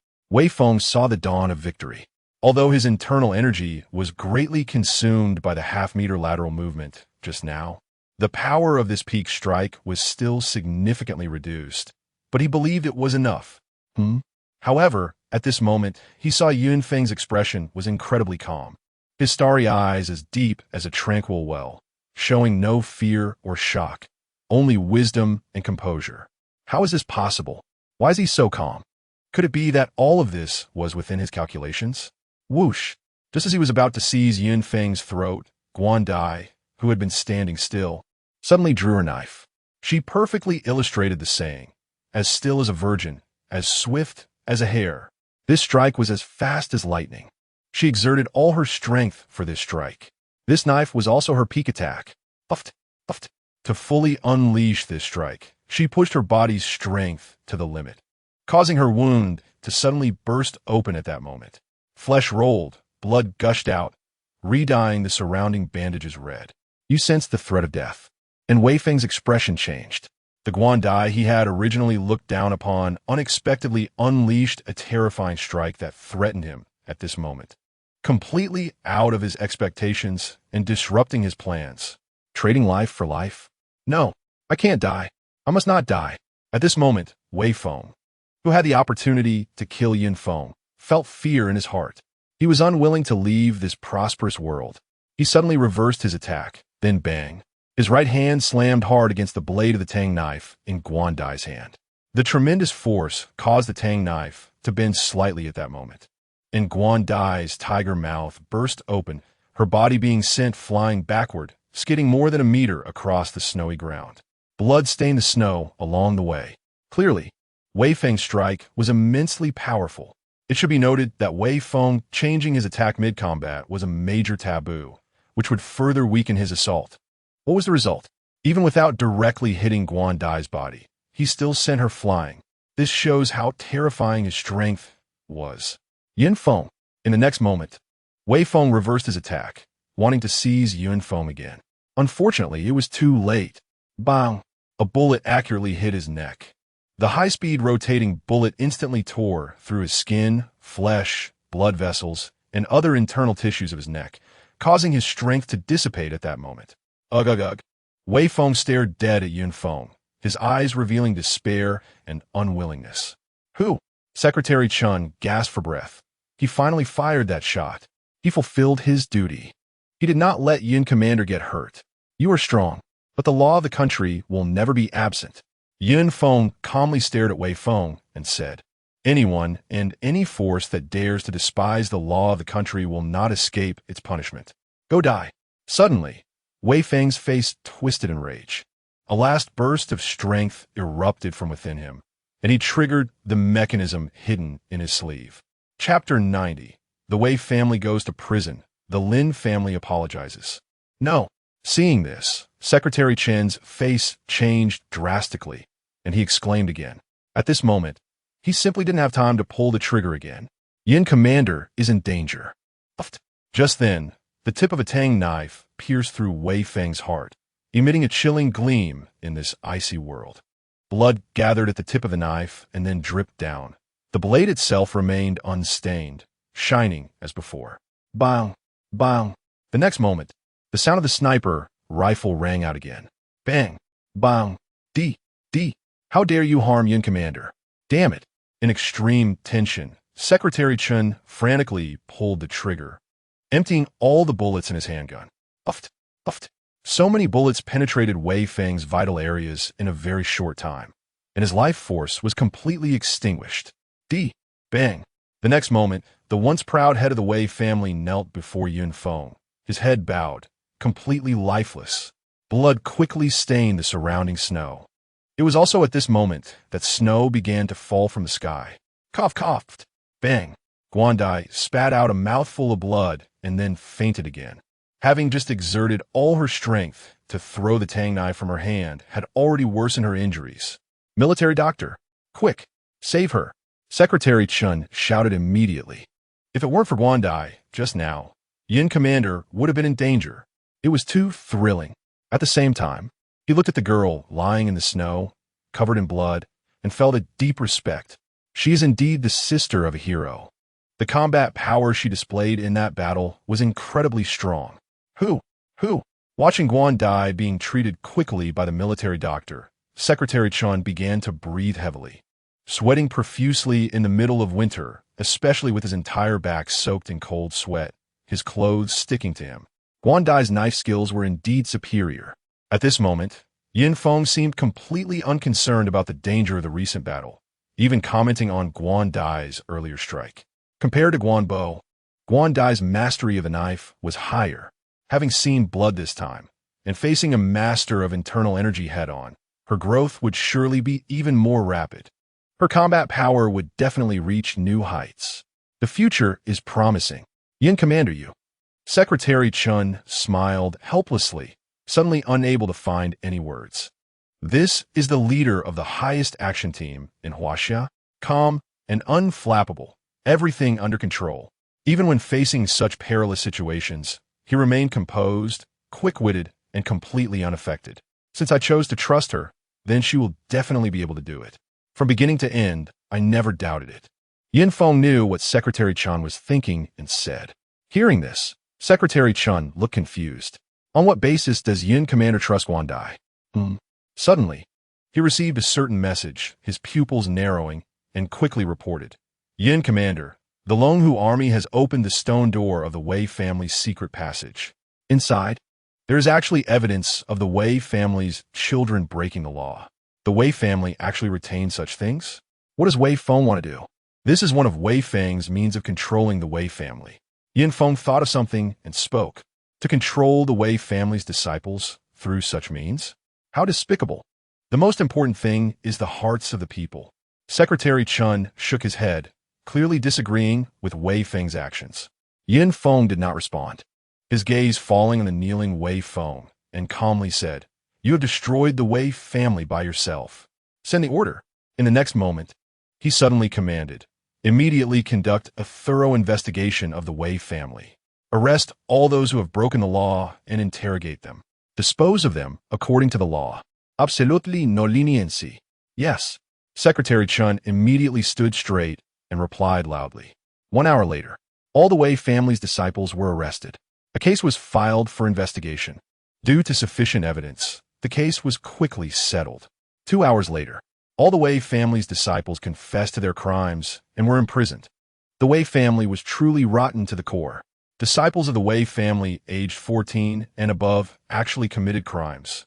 Feng saw the dawn of victory. Although his internal energy was greatly consumed by the half-meter lateral movement just now, the power of this peak strike was still significantly reduced, but he believed it was enough. However, at this moment, he saw Feng's expression was incredibly calm, his starry eyes as deep as a tranquil well, showing no fear or shock, only wisdom and composure. How is this possible? Why is he so calm? Could it be that all of this was within his calculations? Whoosh! Just as he was about to seize Feng's throat, Dai, who had been standing still, suddenly drew her knife. She perfectly illustrated the saying, as still as a virgin, as swift as a hare. This strike was as fast as lightning. She exerted all her strength for this strike. This knife was also her peak attack. Puffed, puffed. To fully unleash this strike, she pushed her body's strength to the limit, causing her wound to suddenly burst open at that moment. Flesh rolled, blood gushed out, re-dyeing the surrounding bandages red. You sensed the threat of death, and Feng's expression changed. The Dai he had originally looked down upon unexpectedly unleashed a terrifying strike that threatened him at this moment, completely out of his expectations and disrupting his plans. Trading life for life? No, I can't die. I must not die. At this moment, Feng, who had the opportunity to kill Feng, felt fear in his heart. He was unwilling to leave this prosperous world. He suddenly reversed his attack, then bang. His right hand slammed hard against the blade of the Tang knife in Dai's hand. The tremendous force caused the Tang knife to bend slightly at that moment, and Dai's tiger mouth burst open, her body being sent flying backward, skidding more than a meter across the snowy ground. Blood stained the snow along the way. Clearly, Feng's strike was immensely powerful. It should be noted that Feng changing his attack mid-combat was a major taboo, which would further weaken his assault. What was the result? Even without directly hitting Dai's body, he still sent her flying. This shows how terrifying his strength was. Feng. In the next moment, Feng reversed his attack, wanting to seize Feng again. Unfortunately, it was too late. Bang! A bullet accurately hit his neck. The high-speed rotating bullet instantly tore through his skin, flesh, blood vessels, and other internal tissues of his neck, causing his strength to dissipate at that moment. Ugh, ugh, ugh. Feng stared dead at Feng, his eyes revealing despair and unwillingness. Who? Secretary Chun gasped for breath. He finally fired that shot. He fulfilled his duty. He did not let Yin Commander get hurt. You are strong, but the law of the country will never be absent. Yin Feng calmly stared at Wei Feng and said, anyone and any force that dares to despise the law of the country will not escape its punishment. Go die. Suddenly, Wei Feng's face twisted in rage. A last burst of strength erupted from within him, and he triggered the mechanism hidden in his sleeve. Chapter 90. The Wei family goes to prison. The Lin family apologizes. No. Seeing this, Secretary Chen's face changed drastically, and he exclaimed again. At this moment, he simply didn't have time to pull the trigger again. Yin Commander is in danger. Just then, the tip of a tang knife pierced through Wei Feng's heart, emitting a chilling gleam in this icy world. Blood gathered at the tip of the knife and then dripped down. The blade itself remained unstained, shining as before. Bang! Bang! The next moment, the sound of the sniper rifle rang out again. Bang! Bang! D! How dare you harm Yin Commander? Damn it! In extreme tension, Secretary Chen frantically pulled the trigger, emptying all the bullets in his handgun. Uft! So many bullets penetrated Wei Feng's vital areas in a very short time, and his life force was completely extinguished. Bang! The next moment, the once proud head of the Wei family knelt before Yin Feng, his head bowed, completely lifeless. Blood quickly stained the surrounding snow. It was also at this moment that snow began to fall from the sky. Coughed. Bang! Guandai spat out a mouthful of blood and then fainted again. Having just exerted all her strength to throw the tang knife from her hand had already worsened her injuries. Military doctor, quick, save her! Secretary Chen shouted immediately. If it weren't for Guandai, just now, Yin Commander would have been in danger. It was too thrilling. At the same time, he looked at the girl lying in the snow, covered in blood, and felt a deep respect. She is indeed the sister of a hero. The combat power she displayed in that battle was incredibly strong. Who? Watching Guandai being treated quickly by the military doctor, Secretary Chen began to breathe heavily. Sweating profusely in the middle of winter, especially with his entire back soaked in cold sweat, his clothes sticking to him. Guandai's knife skills were indeed superior. At this moment, Yin Feng seemed completely unconcerned about the danger of the recent battle, even commenting on Guandai's earlier strike. Compared to Guanbo, Guandai's mastery of the knife was higher. Having seen blood this time, and facing a master of internal energy head-on, her growth would surely be even more rapid. Her combat power would definitely reach new heights. The future is promising. Yin Commander, you. Secretary Chen smiled helplessly, suddenly unable to find any words. This is the leader of the highest action team in Huaxia, calm and unflappable, everything under control. Even when facing such perilous situations, he remained composed, quick-witted, and completely unaffected. Since I chose to trust her, then she will definitely be able to do it. From beginning to end, I never doubted it. Yin Feng knew what Secretary Chen was thinking and said. Hearing this, Secretary Chen looked confused. On what basis does Yin Commander trust Guandai? Suddenly, he received a certain message, his pupils narrowing, and quickly reported. Yin Commander, the Longhu army has opened the stone door of the Wei family's secret passage. Inside, there is actually evidence of the Wei family's children breaking the law. The Wei family actually retains such things? What does Wei Feng want to do? This is one of Wei Feng's means of controlling the Wei family. Yin Feng thought of something and spoke. To control the Wei family's disciples through such means? How despicable. The most important thing is the hearts of the people. Secretary Chen shook his head, clearly disagreeing with Wei Feng's actions. Yin Feng did not respond, his gaze falling on the kneeling Wei Feng, and calmly said, You have destroyed the Wei family by yourself. Send the order. In the next moment, he suddenly commanded, Immediately conduct a thorough investigation of the Wei family. Arrest all those who have broken the law and interrogate them. Dispose of them according to the law. Absolutely no leniency. Yes. Secretary Chen immediately stood straight and replied loudly. 1 hour later, all the Wei family's disciples were arrested. A case was filed for investigation. Due to sufficient evidence, the case was quickly settled. 2 hours later, all the Wei family's disciples confessed to their crimes and were imprisoned. The Wei family was truly rotten to the core. Disciples of the Wei family aged 14 and above actually committed crimes.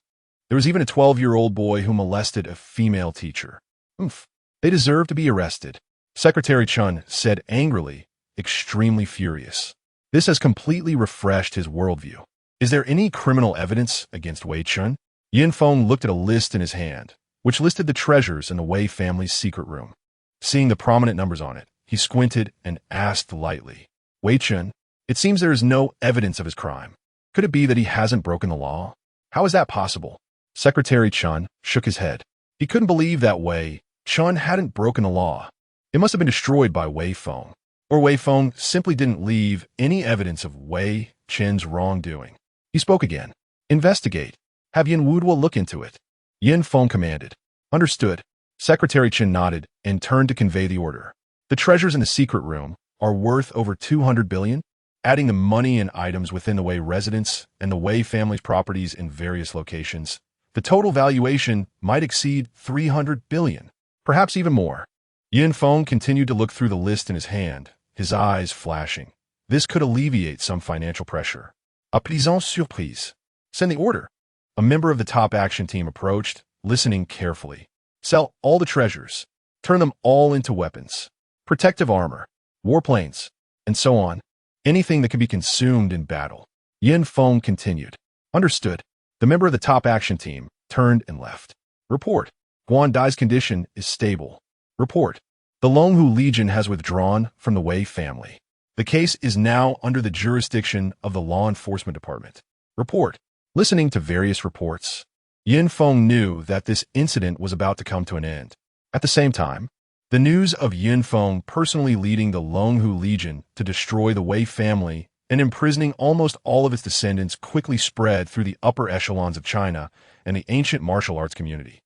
There was even a 12-year-old boy who molested a female teacher. Oof. They deserve to be arrested. Secretary Chun said angrily, extremely furious. This has completely refreshed his worldview. Is there any criminal evidence against Wei Chun? Yin Feng looked at a list in his hand, which listed the treasures in the Wei family's secret room. Seeing the prominent numbers on it, he squinted and asked lightly, Wei Chun, it seems there is no evidence of his crime. Could it be that he hasn't broken the law? How is that possible? Secretary Chun shook his head. He couldn't believe that Wei Chun hadn't broken the law. It must have been destroyed by Wei Feng. Or Wei Feng simply didn't leave any evidence of Wei Chun's wrongdoing. He spoke again. Investigate. Have Yin Wuduo look into it. Yin Feng commanded. Understood. Secretary Chen nodded and turned to convey the order. The treasures in the secret room are worth over 200 billion, adding the money and items within the Wei residence and the Wei family's properties in various locations. The total valuation might exceed 300 billion, perhaps even more. Yin Feng continued to look through the list in his hand, his eyes flashing. This could alleviate some financial pressure. A plaisante surprise. Send the order. A member of the top action team approached, listening carefully. Sell all the treasures. Turn them all into weapons. Protective armor, warplanes, and so on. Anything that can be consumed in battle. Yin Feng continued. Understood. The member of the top action team turned and left. Report. Guan Dai's condition is stable. Report. The Longhu Legion has withdrawn from the Wei family. The case is now under the jurisdiction of the Law Enforcement Department. Report. Listening to various reports, Yin Feng knew that this incident was about to come to an end. At the same time, the news of Yin Feng personally leading the Longhu Legion to destroy the Wei family and imprisoning almost all of its descendants quickly spread through the upper echelons of China and the ancient martial arts community.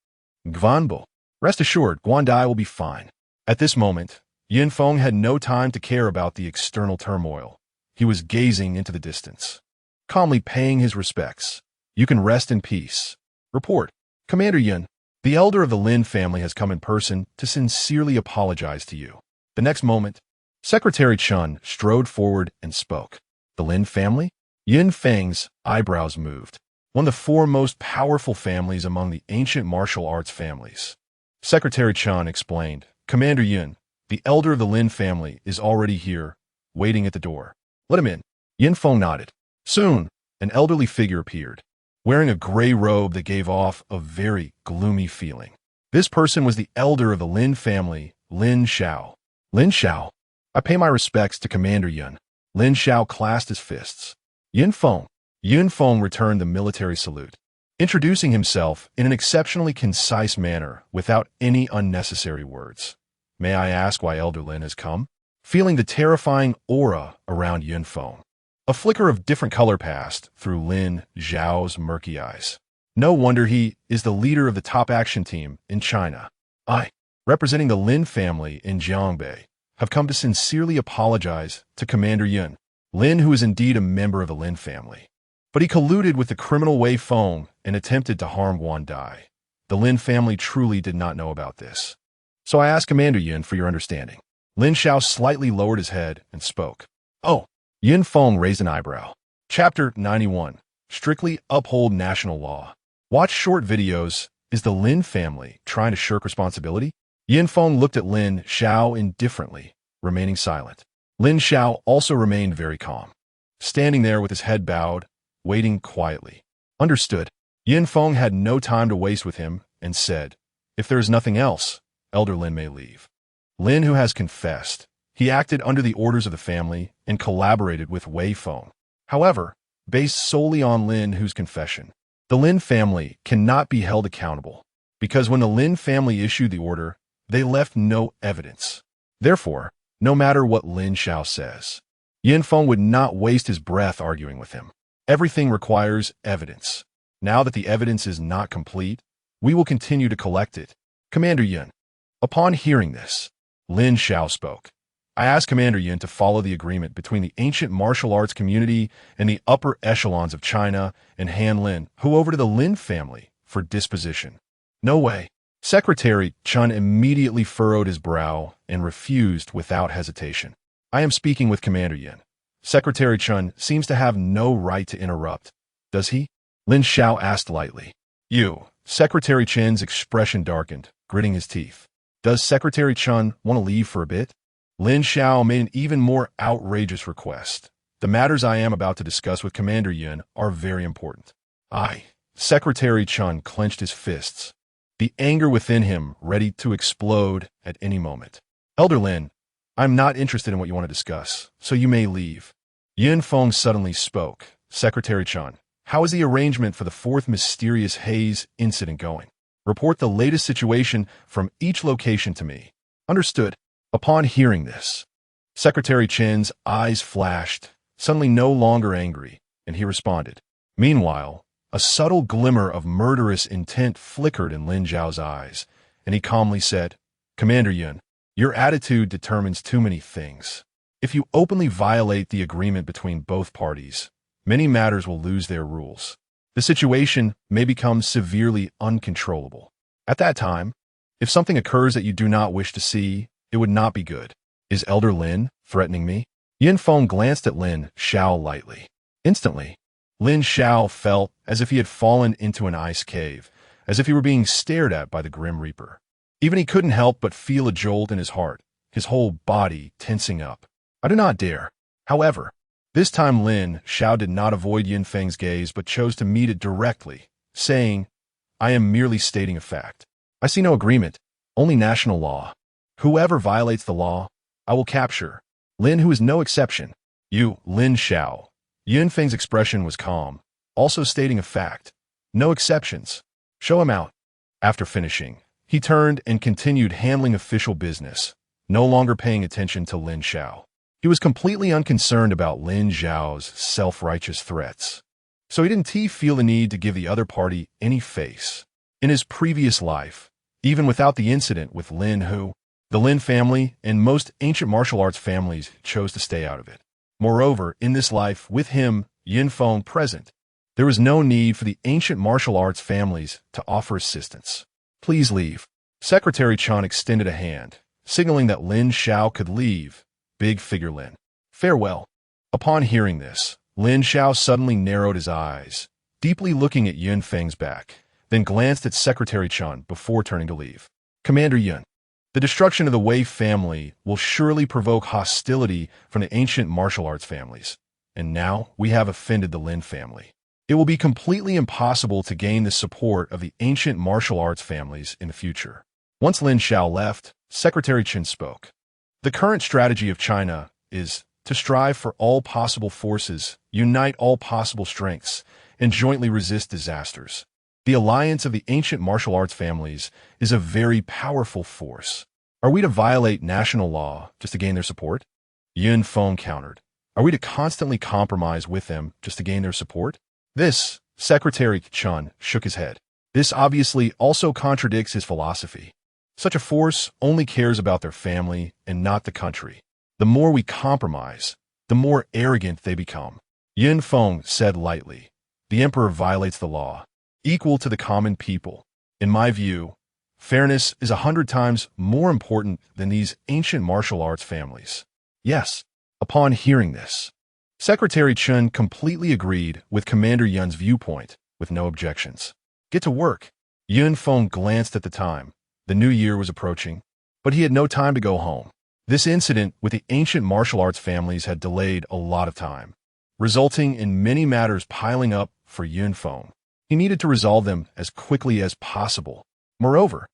Gvanbo. Rest assured, Guan Dai will be fine. At this moment, Yin Feng had no time to care about the external turmoil. He was gazing into the distance, calmly paying his respects. You can rest in peace. Report. Commander Yin, the elder of the Lin family has come in person to sincerely apologize to you. The next moment, Secretary Chun strode forward and spoke. The Lin family? Yin Feng's eyebrows moved. One of the four most powerful families among the ancient martial arts families. Secretary Chun explained, Commander Yin, the elder of the Lin family is already here, waiting at the door. Let him in. Yin Feng nodded. Soon, an elderly figure appeared, wearing a gray robe that gave off a very gloomy feeling. This person was the elder of the Lin family, Lin Xiao. Lin Xiao. I pay my respects to Commander Yin. Lin Xiao clasped his fists. Yin Feng. Yin Feng returned the military salute, introducing himself in an exceptionally concise manner without any unnecessary words. May I ask why Elder Lin has come? Feeling the terrifying aura around Yin Feng, a flicker of different color passed through Lin Xiao's murky eyes. No wonder he is the leader of the top action team in China. I, representing the Lin family in Jiangbei, have come to sincerely apologize to Commander Yin. Lin, who is indeed a member of the Lin family. But he colluded with the criminal Wei Feng and attempted to harm Guan Dai. The Lin family truly did not know about this. So I asked Commander Yin for your understanding. Lin Xiao slightly lowered his head and spoke. Oh. Yin Feng raised an eyebrow. Chapter 91. Strictly uphold national law. Watch short videos. Is the Lin family trying to shirk responsibility? Yin Feng looked at Lin Xiao indifferently, remaining silent. Lin Xiao also remained very calm, standing there with his head bowed, waiting quietly. Understood. Yin Feng had no time to waste with him and said, if there is nothing else, Elder Lin may leave. Lin, who has confessed, he acted under the orders of the family and collaborated with Wei Feng. However, based solely on Lin whose confession, the Lin family cannot be held accountable, because when the Lin family issued the order, they left no evidence. Therefore, no matter what Lin Xiao says, Yin Feng would not waste his breath arguing with him. Everything requires evidence. Now that the evidence is not complete, we will continue to collect it. Commander Yin. Upon hearing this, Lin Xiao spoke. I asked Commander Yin to follow the agreement between the ancient martial arts community and the upper echelons of China and Han Lin, who over to the Lin family for disposition. No way. Secretary Chun immediately furrowed his brow and refused without hesitation. I am speaking with Commander Yin. Secretary Chun seems to have no right to interrupt, does he? Lin Xiao asked lightly. You. Secretary Chen's expression darkened, gritting his teeth. Does Secretary Chun want to leave for a bit? Lin Xiao made an even more outrageous request. The matters I am about to discuss with Commander Yun are very important. Secretary Chun clenched his fists, the anger within him ready to explode at any moment. Elder Lin, I'm not interested in what you want to discuss, so you may leave. Yun Feng suddenly spoke. Secretary Chun, how is the arrangement for the fourth mysterious haze incident going? Report the latest situation from each location to me. Understood. Upon hearing this, Secretary Chen's eyes flashed, suddenly no longer angry, and he responded. Meanwhile, a subtle glimmer of murderous intent flickered in Lin Zhao's eyes, and he calmly said, Commander Yun, your attitude determines too many things. If you openly violate the agreement between both parties, many matters will lose their rules. The situation may become severely uncontrollable. At that time, if something occurs that you do not wish to see, it would not be good. Is Elder Lin threatening me? Yin Feng glanced at Lin Xiao lightly. Instantly, Lin Xiao felt as if he had fallen into an ice cave, as if he were being stared at by the Grim Reaper. Even he couldn't help but feel a jolt in his heart, his whole body tensing up. I do not dare. However, this time Lin Xiao did not avoid Yin Feng's gaze but chose to meet it directly, saying, I am merely stating a fact. I see no agreement, only national law. Whoever violates the law, I will capture. Lin, who is no exception. You, Lin Xiao. Yin Feng's expression was calm, also stating a fact. No exceptions. Show him out. After finishing, he turned and continued handling official business, no longer paying attention to Lin Xiao. He was completely unconcerned about Lin Zhao's self-righteous threats, so he didn't feel the need to give the other party any face. In his previous life, even without the incident with Lin Hu, the Lin family and most ancient martial arts families chose to stay out of it. Moreover, in this life, with him, Yin Feng, present, there was no need for the ancient martial arts families to offer assistance. Please leave. Secretary Chan extended a hand, signaling that Lin Xiao could leave. Big figure Lin. Farewell. Upon hearing this, Lin Xiao suddenly narrowed his eyes, deeply looking at Yun Feng's back, then glanced at Secretary Chan before turning to leave. Commander Yun, the destruction of the Wei family will surely provoke hostility from the ancient martial arts families, and now we have offended the Lin family. It will be completely impossible to gain the support of the ancient martial arts families in the future. Once Lin Xiao left, Secretary Chen spoke. The current strategy of China is to strive for all possible forces, unite all possible strengths, and jointly resist disasters. The alliance of the ancient martial arts families is a very powerful force. Are we to violate national law just to gain their support? Yun Feng countered. Are we to constantly compromise with them just to gain their support? This, Secretary Chun shook his head. This obviously also contradicts his philosophy. Such a force only cares about their family and not the country. The more we compromise, the more arrogant they become. Yin Feng said lightly, the emperor violates the law, equal to the common people. In my view, fairness is 100 times more important than these ancient martial arts families. Yes, upon hearing this, Secretary Chun completely agreed with Commander Yun's viewpoint, with no objections. Get to work. Yun Feng glanced at the time. The new year was approaching, but he had no time to go home. This incident with the ancient martial arts families had delayed a lot of time, resulting in many matters piling up for Yun Feng. He needed to resolve them as quickly as possible. Moreover,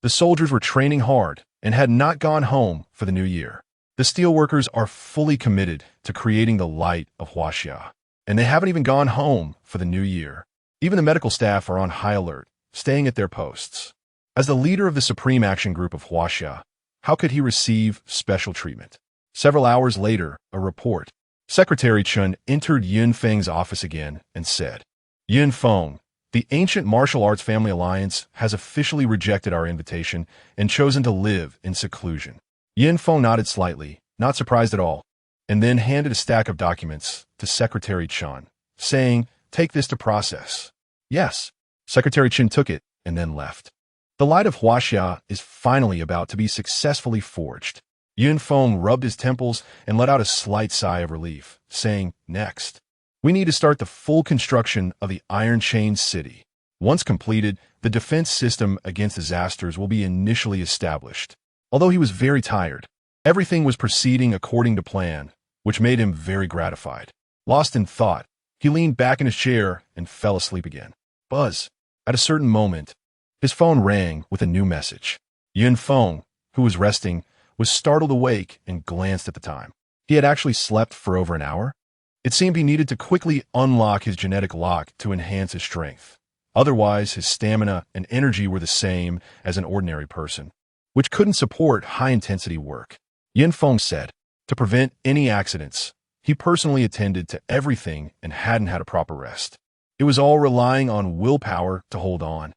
the soldiers were training hard and had not gone home for the new year. The steelworkers are fully committed to creating the light of Huaxia, and they haven't even gone home for the new year. Even the medical staff are on high alert, staying at their posts. As the leader of the Supreme Action Group of Huaxia, how could he receive special treatment? Several hours later, a report. Secretary Chun entered Yun Feng's office again and said, Yun Feng, the ancient martial arts family alliance has officially rejected our invitation and chosen to live in seclusion. Yun Feng nodded slightly, not surprised at all, and then handed a stack of documents to Secretary Chun, saying, take this to process. Yes. Secretary Chun took it and then left. The light of Huaxia is finally about to be successfully forged. Yun Feng rubbed his temples and let out a slight sigh of relief, saying, "Next. We need to start the full construction of the Iron Chains City. Once completed, the defense system against disasters will be initially established." Although he was very tired, everything was proceeding according to plan, which made him very gratified. Lost in thought, he leaned back in his chair and fell asleep again. Buzz. At a certain moment, his phone rang with a new message. Yun Feng, who was resting, was startled awake and glanced at the time. He had actually slept for over an hour. It seemed he needed to quickly unlock his genetic lock to enhance his strength. Otherwise, his stamina and energy were the same as an ordinary person, which couldn't support high-intensity work. Yun Feng said, to prevent any accidents, he personally attended to everything and hadn't had a proper rest. It was all relying on willpower to hold on.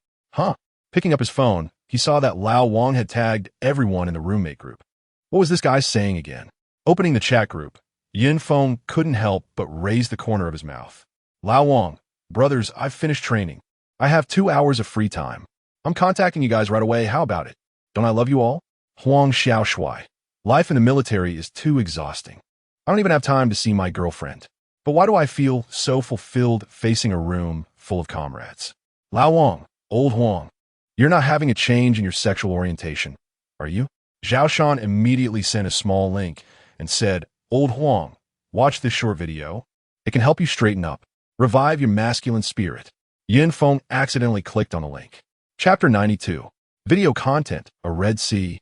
Picking up his phone, he saw that Lao Wang had tagged everyone in the roommate group. What was this guy saying again? Opening the chat group, Yun Feng couldn't help but raise the corner of his mouth. Lao Wang, brothers, I've finished training. I have 2 hours of free time. I'm contacting you guys right away. How about it? Don't I love you all? Huang Xiaoshui. Life in the military is too exhausting. I don't even have time to see my girlfriend. But why do I feel so fulfilled facing a room full of comrades? Lao Wang, old Huang, you're not having a change in your sexual orientation, are you? Zhao Shan immediately sent a small link and said, Old Huang, watch this short video. It can help you straighten up, revive your masculine spirit. Yun Feng accidentally clicked on the link. Chapter 92. Video content, a Red Sea.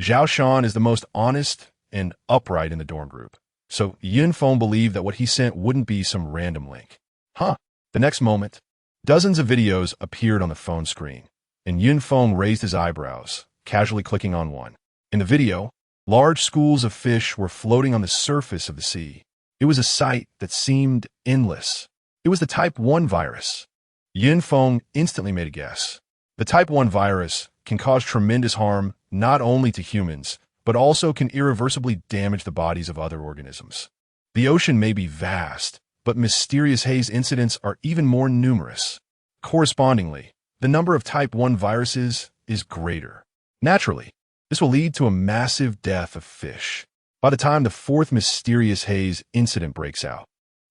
Zhao Shan is the most honest and upright in the dorm group, so Yun Feng believed that what he sent wouldn't be some random link. The next moment, dozens of videos appeared on the phone screen, and Yun Feng raised his eyebrows, casually clicking on one. In the video, large schools of fish were floating on the surface of the sea. It was a sight that seemed endless. It was the Type 1 virus. Yun Feng instantly made a guess. The Type 1 virus can cause tremendous harm not only to humans, but also can irreversibly damage the bodies of other organisms. The ocean may be vast, but mysterious haze incidents are even more numerous. Correspondingly, the number of Type 1 viruses is greater. Naturally, this will lead to a massive death of fish. By the time the 4th mysterious haze incident breaks out,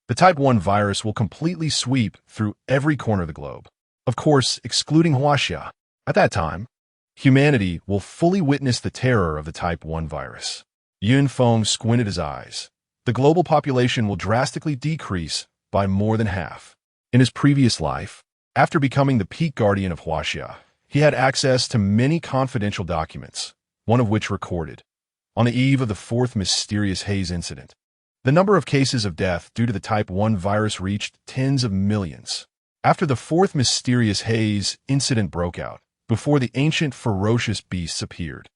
the Type 1 virus will completely sweep through every corner of the globe. Of course, excluding Huaxia. At that time, humanity will fully witness the terror of the Type 1 virus. Yun Feng squinted his eyes. The global population will drastically decrease by more than half. In his previous life, after becoming the peak guardian of Huaxia, he had access to many confidential documents, one of which recorded, on the eve of the 4th mysterious haze incident, the number of cases of death due to the Type 1 virus reached tens of millions. After the 4th mysterious haze incident broke out, before the ancient ferocious beasts appeared,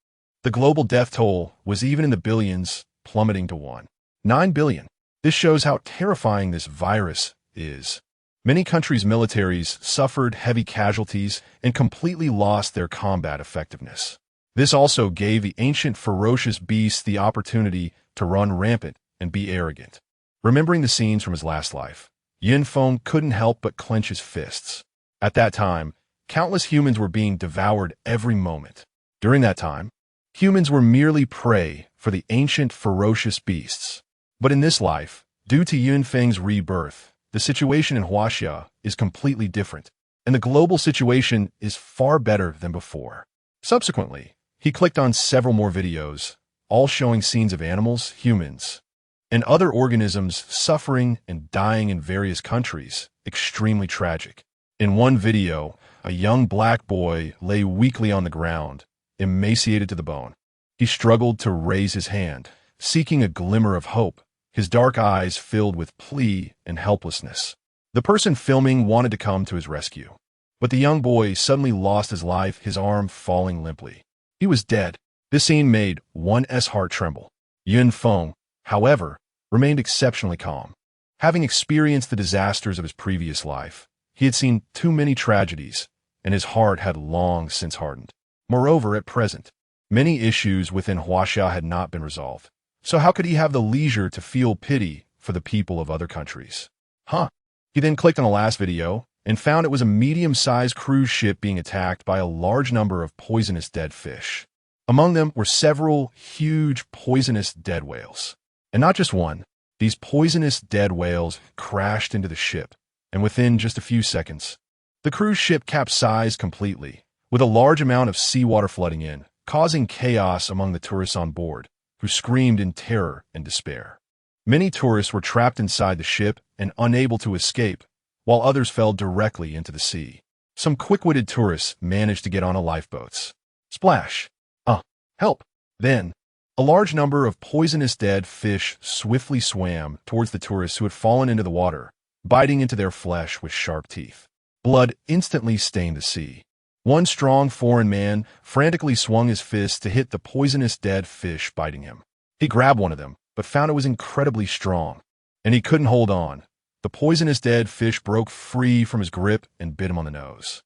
the global death toll was even in the billions, plummeting to 1.9 billion. This shows how terrifying this virus is. Many countries' militaries suffered heavy casualties and completely lost their combat effectiveness. This also gave the ancient ferocious beasts the opportunity to run rampant and be arrogant. Remembering the scenes from his last life, Yun Feng couldn't help but clench his fists. At that time, countless humans were being devoured every moment. During that time, humans were merely prey for the ancient ferocious beasts. But in this life, due to Yun Feng's rebirth, the situation in Huaxia is completely different, and the global situation is far better than before. Subsequently, he clicked on several more videos, all showing scenes of animals, humans, and other organisms suffering and dying in various countries, extremely tragic. In one video, a young black boy lay weakly on the ground, emaciated to the bone. He struggled to raise his hand, seeking a glimmer of hope, his dark eyes filled with plea and helplessness. The person filming wanted to come to his rescue, but the young boy suddenly lost his life, his arm falling limply. He was dead. This scene made one's heart tremble. Yun Feng, however, remained exceptionally calm. Having experienced the disasters of his previous life, he had seen too many tragedies, and his heart had long since hardened. Moreover, at present, many issues within Huaxia had not been resolved. So how could he have the leisure to feel pity for the people of other countries? He then clicked on the last video and found it was a medium-sized cruise ship being attacked by a large number of poisonous dead fish. Among them were several huge poisonous dead whales. And not just one. These poisonous dead whales crashed into the ship, and within just a few seconds, the cruise ship capsized completely, with a large amount of seawater flooding in, causing chaos among the tourists on board, who screamed in terror and despair. Many tourists were trapped inside the ship and unable to escape, while others fell directly into the sea. Some quick-witted tourists managed to get onto lifeboats. Splash! Help! Then, a large number of poisonous dead fish swiftly swam towards the tourists who had fallen into the water, biting into their flesh with sharp teeth. Blood instantly stained the sea. One strong foreign man frantically swung his fist to hit the poisonous dead fish biting him. He grabbed one of them, but found it was incredibly strong, and he couldn't hold on. The poisonous dead fish broke free from his grip and bit him on the nose.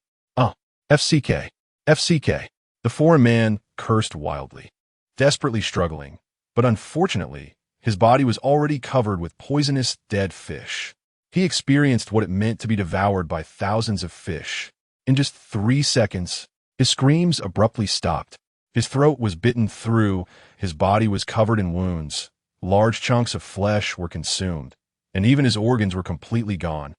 FCK. FCK. The foreign man cursed wildly, desperately struggling, but unfortunately, his body was already covered with poisonous dead fish. He experienced what it meant to be devoured by thousands of fish. In just 3 seconds, his screams abruptly stopped. His throat was bitten through, his body was covered in wounds, large chunks of flesh were consumed, and even his organs were completely gone,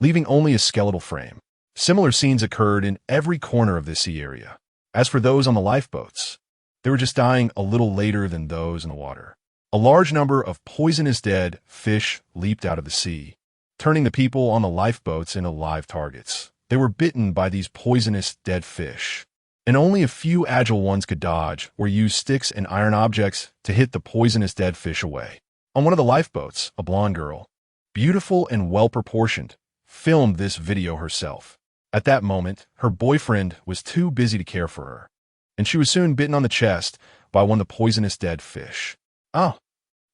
leaving only a skeletal frame. Similar scenes occurred in every corner of the sea area. As for those on the lifeboats, they were just dying a little later than those in the water. A large number of poisonous dead fish leaped out of the sea, turning the people on the lifeboats into live targets. They were bitten by these poisonous dead fish, and only a few agile ones could dodge or use sticks and iron objects to hit the poisonous dead fish away. On one of the lifeboats, a blonde girl, beautiful and well-proportioned, filmed this video herself. At that moment, her boyfriend was too busy to care for her, and she was soon bitten on the chest by one of the poisonous dead fish.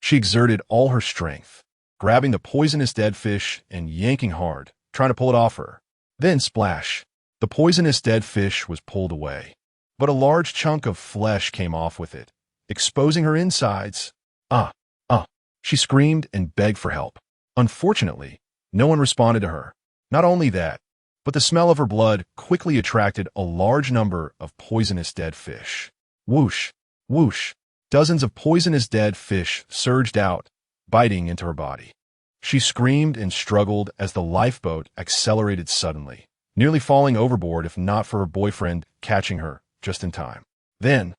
She exerted all her strength, grabbing the poisonous dead fish and yanking hard, trying to pull it off her. Then splash! The poisonous dead fish was pulled away, but a large chunk of flesh came off with it, exposing her insides. She screamed and begged for help. Unfortunately, no one responded to her. Not only that, but the smell of her blood quickly attracted a large number of poisonous dead fish. Whoosh! Whoosh! Dozens of poisonous dead fish surged out, biting into her body. She screamed and struggled as the lifeboat accelerated suddenly, nearly falling overboard if not for her boyfriend catching her just in time. Then,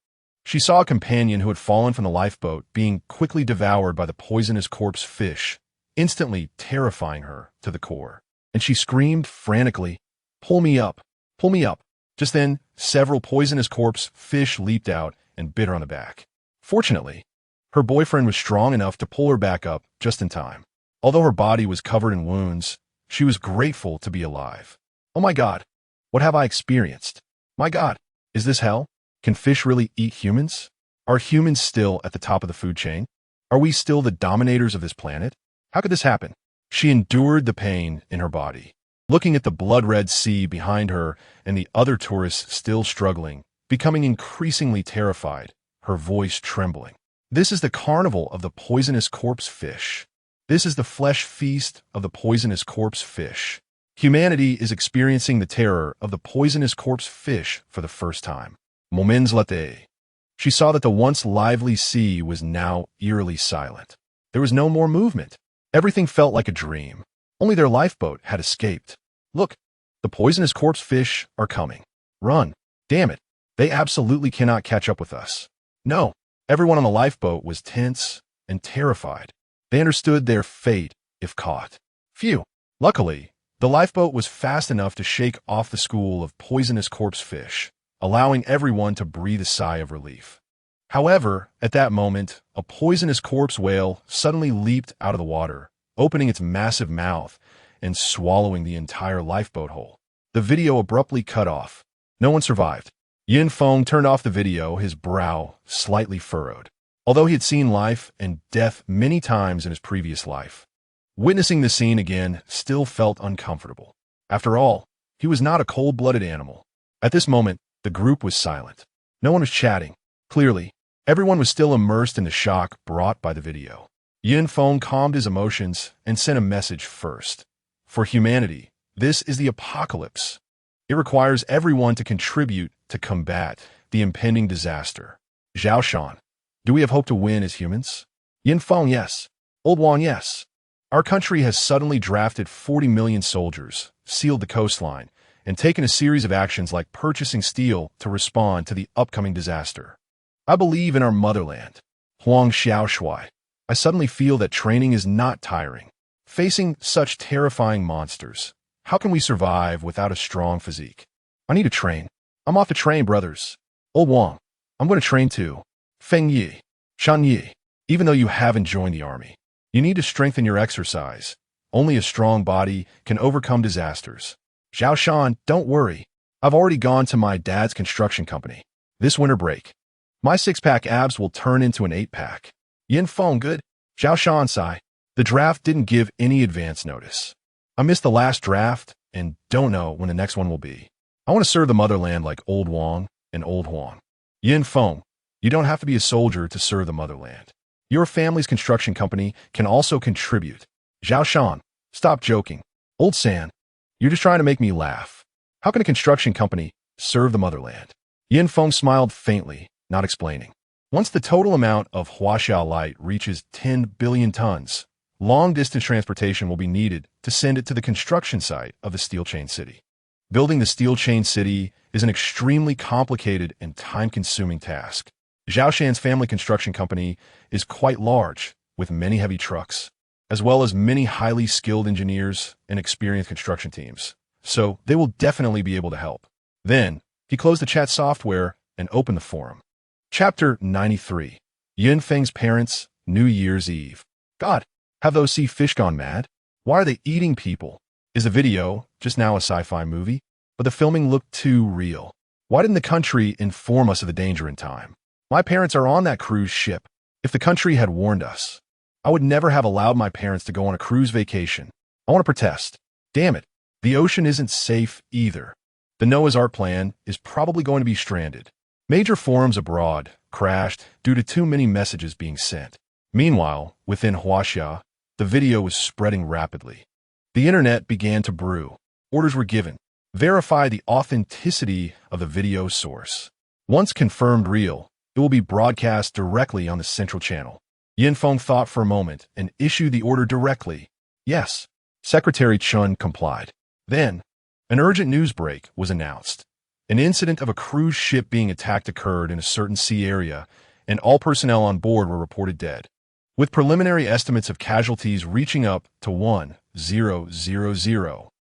she saw a companion who had fallen from the lifeboat being quickly devoured by the poisonous corpse fish, instantly terrifying her to the core. And she screamed frantically, "Pull me up! Pull me up!" Just then, several poisonous corpse fish leaped out and bit her on the back. Fortunately, her boyfriend was strong enough to pull her back up just in time. Although her body was covered in wounds, she was grateful to be alive. Oh my God, what have I experienced? My God, is this hell? Can fish really eat humans? Are humans still at the top of the food chain? Are we still the dominators of this planet? How could this happen? She endured the pain in her body, looking at the blood-red sea behind her and the other tourists still struggling, becoming increasingly terrified, her voice trembling. This is the carnival of the poisonous corpse fish. This is the flesh feast of the poisonous corpse fish. Humanity is experiencing the terror of the poisonous corpse fish for the first time. Moments later, she saw that the once lively sea was now eerily silent. There was no more movement. Everything felt like a dream. Only their lifeboat had escaped. Look, the poisonous corpse fish are coming. Run. Damn it. They absolutely cannot catch up with us. No. Everyone on the lifeboat was tense and terrified. They understood their fate if caught. Phew. Luckily, the lifeboat was fast enough to shake off the school of poisonous corpse fish, allowing everyone to breathe a sigh of relief. However, at that moment, a poisonous corpse whale suddenly leaped out of the water, opening its massive mouth and swallowing the entire lifeboat whole. The video abruptly cut off. No one survived. Feng turned off the video, his brow slightly furrowed. Although he had seen life and death many times in his previous life, witnessing the scene again still felt uncomfortable. After all, he was not a cold-blooded animal. At this moment, the group was silent. No one was chatting. Clearly, everyone was still immersed in the shock brought by the video. Feng calmed his emotions and sent a message first. For humanity, this is the apocalypse. It requires everyone to contribute to combat the impending disaster. Zhao Shan. Do we have hope to win as humans? Yin Feng, yes. Old Wang, yes. Our country has suddenly drafted 40 million soldiers, sealed the coastline, and taken a series of actions like purchasing steel to respond to the upcoming disaster. I believe in our motherland. Huang Xiaoshui. I suddenly feel that training is not tiring. Facing such terrifying monsters, how can we survive without a strong physique? I need to train. I'm off to train, brothers. Old Wang. I'm going to train too. Feng Yi. Shan Yi. Even though you haven't joined the army, you need to strengthen your exercise. Only a strong body can overcome disasters. Zhao Shan, don't worry. I've already gone to my dad's construction company. This winter break, my 6-pack abs will turn into an 8-pack. Yin Feng, good. Zhao Shan, sigh. The draft didn't give any advance notice. I missed the last draft and don't know when the next one will be. I want to serve the motherland like Old Wang and Old Huang. Yin Feng, you don't have to be a soldier to serve the motherland. Your family's construction company can also contribute. Zhao Shan, stop joking. Old San, you're just trying to make me laugh. How can a construction company serve the motherland? Yin Feng smiled faintly, not explaining. Once the total amount of Huaxiao light reaches 10 billion tons, long-distance transportation will be needed to send it to the construction site of the steel chain city. Building the steel chain city is an extremely complicated and time-consuming task. Zhao Shan's family construction company is quite large, with many heavy trucks, as well as many highly skilled engineers and experienced construction teams. So they will definitely be able to help. Then, he closed the chat software and opened the forum. Chapter 93. Yin Feng's Parents, New Year's Eve. God, have those sea fish gone mad? Why are they eating people? Is the video just now a sci-fi movie? But the filming looked too real. Why didn't the country inform us of the danger in time? My parents are on that cruise ship. If the country had warned us, I would never have allowed my parents to go on a cruise vacation. I want to protest. Damn it. The ocean isn't safe either. The Noah's Ark plan is probably going to be stranded. Major forums abroad crashed due to too many messages being sent. Meanwhile, within Huaxia, the video was spreading rapidly. The internet began to brew. Orders were given. Verify the authenticity of the video source. Once confirmed real, it will be broadcast directly on the central channel. Yin Feng thought for a moment and issued the order directly. Yes. Secretary Chun complied. Then, an urgent news break was announced. An incident of a cruise ship being attacked occurred in a certain sea area, and all personnel on board were reported dead, with preliminary estimates of casualties reaching up to 1,000.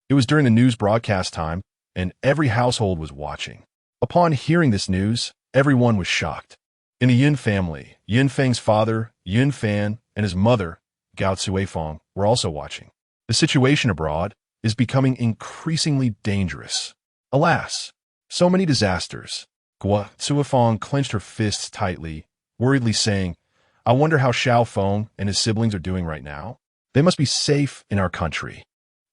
It was during the news broadcast time, and every household was watching. Upon hearing this news, everyone was shocked. In the Yin family, Yin Feng's father, Yin Fan, and his mother, Gao Cuifeng, were also watching. The situation abroad is becoming increasingly dangerous. Alas, so many disasters. Gua Cuifeng clenched her fists tightly, worriedly saying, I wonder how Xiao Feng and his siblings are doing right now. They must be safe in our country.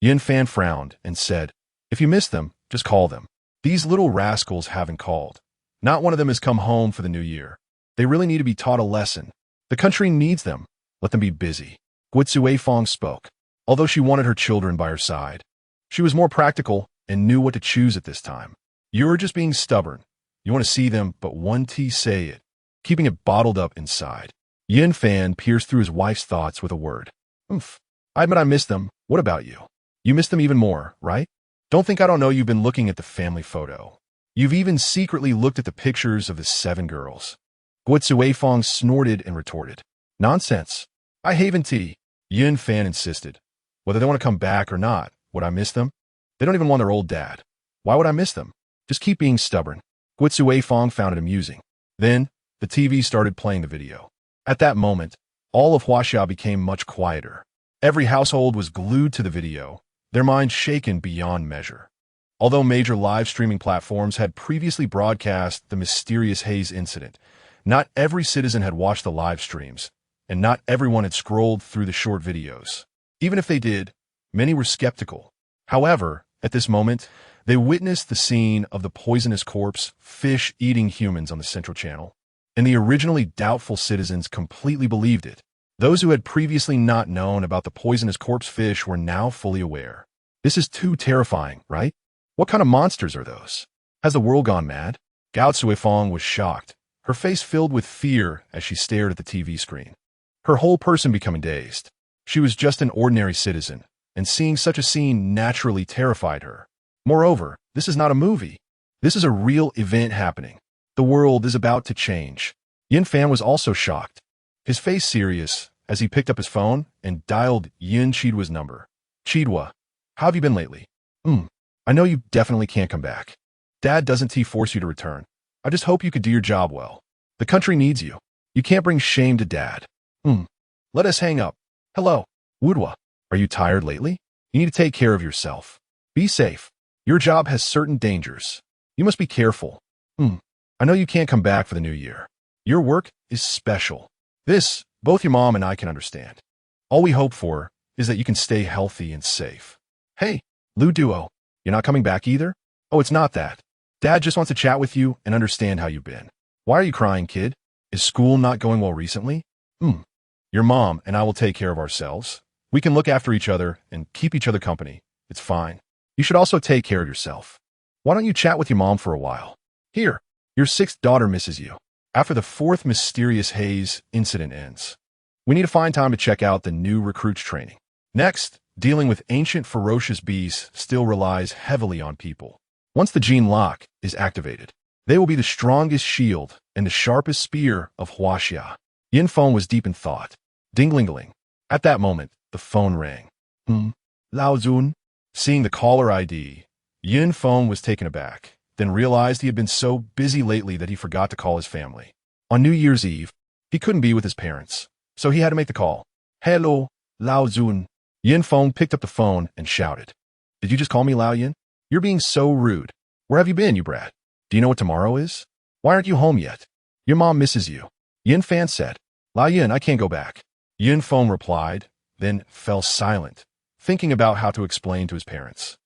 Yin Fan frowned and said, if you miss them, just call them. These little rascals haven't called. Not one of them has come home for the new year. They really need to be taught a lesson. The country needs them. Let them be busy. Gua Cuifeng spoke. Although she wanted her children by her side, she was more practical and knew what to choose at this time. You're just being stubborn. You want to see them, but one T say it, keeping it bottled up inside. Yin Fan pierced through his wife's thoughts with a word. Oomph. I admit I miss them. What about you? You miss them even more, right? Don't think I don't know you've been looking at the family photo. You've even secretly looked at the pictures of the 7 girls. Gua Cuifeng snorted and retorted. Nonsense. I haven tea. Yin Fan insisted. Whether they want to come back or not, would I miss them? They don't even want their old dad. Why would I miss them? Just keep being stubborn. Gua Cuifeng found it amusing. Then, the TV started playing the video. At that moment, all of Huaxia became much quieter. Every household was glued to the video, their minds shaken beyond measure. Although major live streaming platforms had previously broadcast the mysterious haze incident, not every citizen had watched the live streams, and not everyone had scrolled through the short videos. Even if they did, many were skeptical. However, at this moment, they witnessed the scene of the poisonous corpse fish eating humans on the central channel, and the originally doubtful citizens completely believed it. Those who had previously not known about the poisonous corpse fish were now fully aware. This is too terrifying, right? What kind of monsters are those? Has the world gone mad? Gao Cuifeng was shocked. her face filled with fear as she stared at the TV screen, her whole person becoming dazed. She was just an ordinary citizen, and seeing such a scene naturally terrified her. Moreover, this is not a movie. This is a real event happening. The world is about to change. Yin Fan was also shocked, his face serious, as he picked up his phone and dialed Yin Chidua's number. Chidua, how have you been lately? I know you definitely can't come back. Dad doesn't force you to return. I just hope you could do your job well. The country needs you. You can't bring shame to Dad. Let us hang up. Hello, Wudwa. Are you tired lately? You need to take care of yourself. Be safe. Your job has certain dangers. You must be careful. I know you can't come back for the new year. Your work is special. This, both your mom and I can understand. All we hope for is that you can stay healthy and safe. Hey, Lu Duo, you're not coming back either? Oh, it's not that. Dad just wants to chat with you and understand how you've been. Why are you crying, kid? Is school not going well recently? Your mom and I will take care of ourselves. We can look after each other and keep each other company. It's fine. You should also take care of yourself. Why don't you chat with your mom for a while? Here, your 6th daughter misses you. After the 4th mysterious haze incident ends, we need to find time to check out the new recruits training. Next, dealing with ancient ferocious beasts still relies heavily on people. Once the gene lock is activated, they will be the strongest shield and the sharpest spear of Huaxia. Yin Feng was deep in thought. Ding-ling-ling. At that moment, the phone rang. Lao Zun. Seeing the caller ID, Yin Feng was taken aback, then realized he had been so busy lately that he forgot to call his family. On New Year's Eve, he couldn't be with his parents, so he had to make the call. Hello, Lao Zun. Yin Feng picked up the phone and shouted. Did you just call me Lao Yin? You're being so rude. Where have you been, you brat? Do you know what tomorrow is? Why aren't you home yet? Your mom misses you. Yin Fan said. Lao Yin, I can't go back. Yin Feng replied, then fell silent, thinking about how to explain to his parents.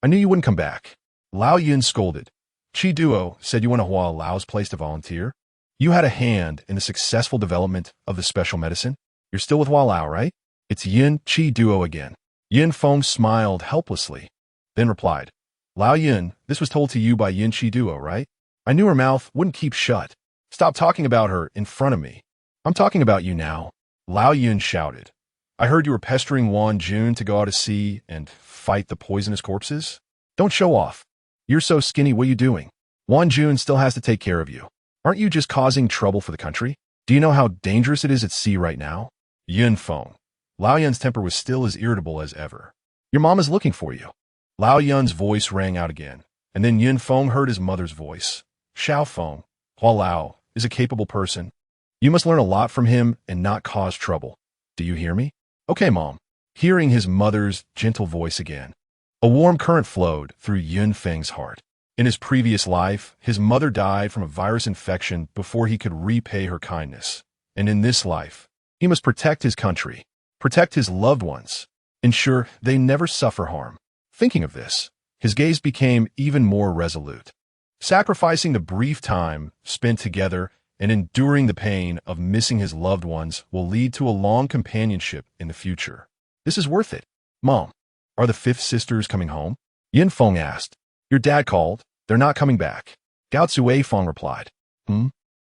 I knew you wouldn't come back. Lao Yin scolded. Chi Duo said you went to Hua Lao's place to volunteer. You had a hand in the successful development of the special medicine. You're still with Hua Lao, right? It's Yin Chi Duo again. Yin Feng smiled helplessly, then replied, Lao Yin, this was told to you by Yin Chi Duo, right? I knew her mouth wouldn't keep shut. Stop talking about her in front of me. I'm talking about you now. Lao Yin shouted. I heard you were pestering Wan Jun to go out to sea and fight the poisonous corpses. Don't show off. You're so skinny, what are you doing? Wan Jun still has to take care of you. Aren't you just causing trouble for the country? Do you know how dangerous it is at sea right now? Yin Feng. Lao Yun's temper was still as irritable as ever. Your mom is looking for you. Lao Yun's voice rang out again, and then Yin Feng heard his mother's voice. Xiao Feng, Hua Lao, is a capable person. You must learn a lot from him and not cause trouble. Do you hear me? Okay, Mom. Hearing his mother's gentle voice again, a warm current flowed through Yin Feng's heart. In his previous life, his mother died from a virus infection before he could repay her kindness. And in this life, he must protect his country, protect his loved ones, ensure they never suffer harm. Thinking of this, his gaze became even more resolute. Sacrificing the brief time spent together and enduring the pain of missing his loved ones will lead to a long companionship in the future. This is worth it. Mom, are the 5th sisters coming home? Yin Feng asked. Your dad called. They're not coming back. Gao Tsui Feng replied.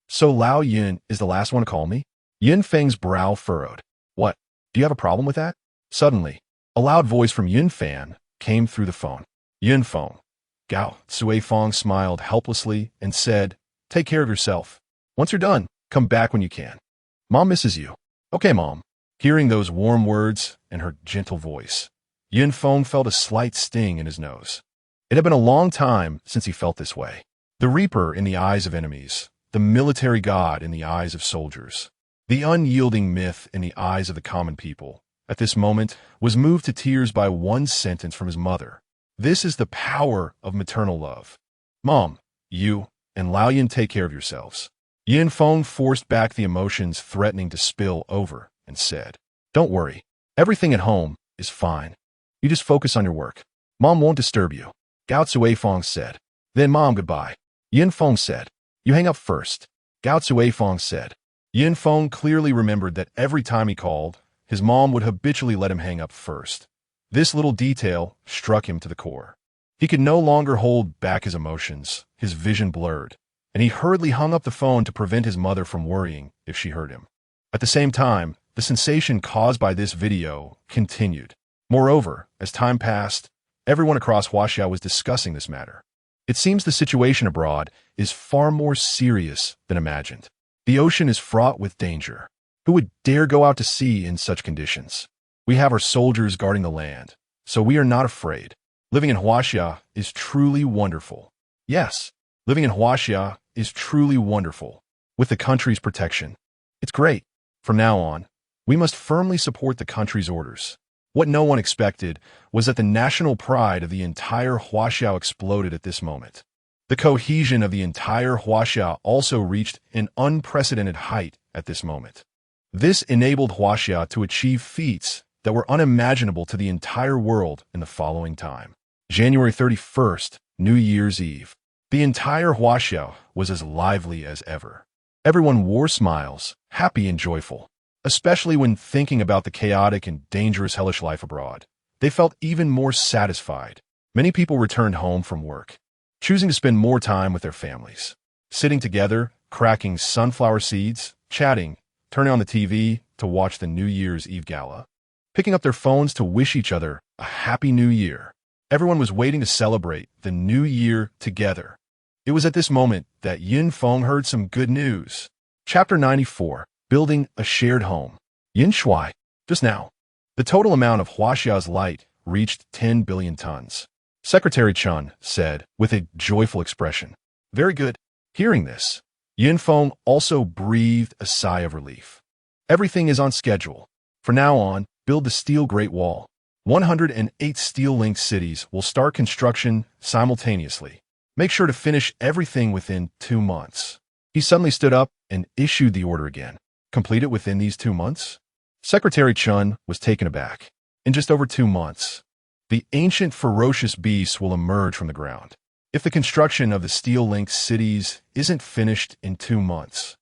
So Lao Yin is the last one to call me? Yin Feng's brow furrowed. What? Do you have a problem with that? Suddenly, a loud voice from Yin Fan came through the phone. Yin Feng. Gao Tsui Feng smiled helplessly and said, Take care of yourself. Once you're done, come back when you can. Mom misses you. Okay, Mom. Hearing those warm words and her gentle voice, Yin Feng felt a slight sting in his nose. It had been a long time since he felt this way. The Reaper in the eyes of enemies, the military god in the eyes of soldiers, the unyielding myth in the eyes of the common people, at this moment was moved to tears by one sentence from his mother. This is the power of maternal love. Mom, you and Lao Yin take care of yourselves. Yin Feng forced back the emotions threatening to spill over and said, Don't worry. Everything at home is fine. You just focus on your work. Mom won't disturb you. Gao Tsui Feng said. Then Mom, goodbye. Yin Feng said. You hang up first. Gao Tsui Feng said. Yin Feng clearly remembered that every time he called, his mom would habitually let him hang up first. This little detail struck him to the core. He could no longer hold back his emotions, his vision blurred, and he hurriedly hung up the phone to prevent his mother from worrying if she heard him. At the same time, the sensation caused by this video continued. Moreover, as time passed, everyone across Huaxia was discussing this matter. It seems the situation abroad is far more serious than imagined. The ocean is fraught with danger. Who would dare go out to sea in such conditions? We have our soldiers guarding the land, so we are not afraid. Living in Huaxia is truly wonderful. Yes, living in Huaxia is truly wonderful. With the country's protection. It's great. From now on, we must firmly support the country's orders. What no one expected was that the national pride of the entire Huaxia exploded at this moment. The cohesion of the entire Huaxia also reached an unprecedented height at this moment. This enabled Huaxia to achieve feats that were unimaginable to the entire world in the following time. January 31st, New Year's Eve. The entire Huaxia was as lively as ever. Everyone wore smiles, happy and joyful. Especially when thinking about the chaotic and dangerous hellish life abroad. They felt even more satisfied. Many people returned home from work, choosing to spend more time with their families. Sitting together, cracking sunflower seeds, chatting, turning on the TV to watch the New Year's Eve gala. Picking up their phones to wish each other a happy new year. Everyone was waiting to celebrate the new year together. It was at this moment that Feng heard some good news. Chapter 94. Building a shared home. Yin Shui. Just now, the total amount of Huaxia's light reached 10 billion tons. Secretary Chun said with a joyful expression. Very good. Hearing this, Feng also breathed a sigh of relief. Everything is on schedule. From now on, build the steel Great Wall. 108 steel-linked cities will start construction simultaneously. Make sure to finish everything within 2 months. He suddenly stood up and issued the order again. Complete it within these 2 months? Secretary Chun was taken aback. In just over 2 months, the ancient ferocious beasts will emerge from the ground. If the construction of the steel-linked cities isn't finished in 2 months,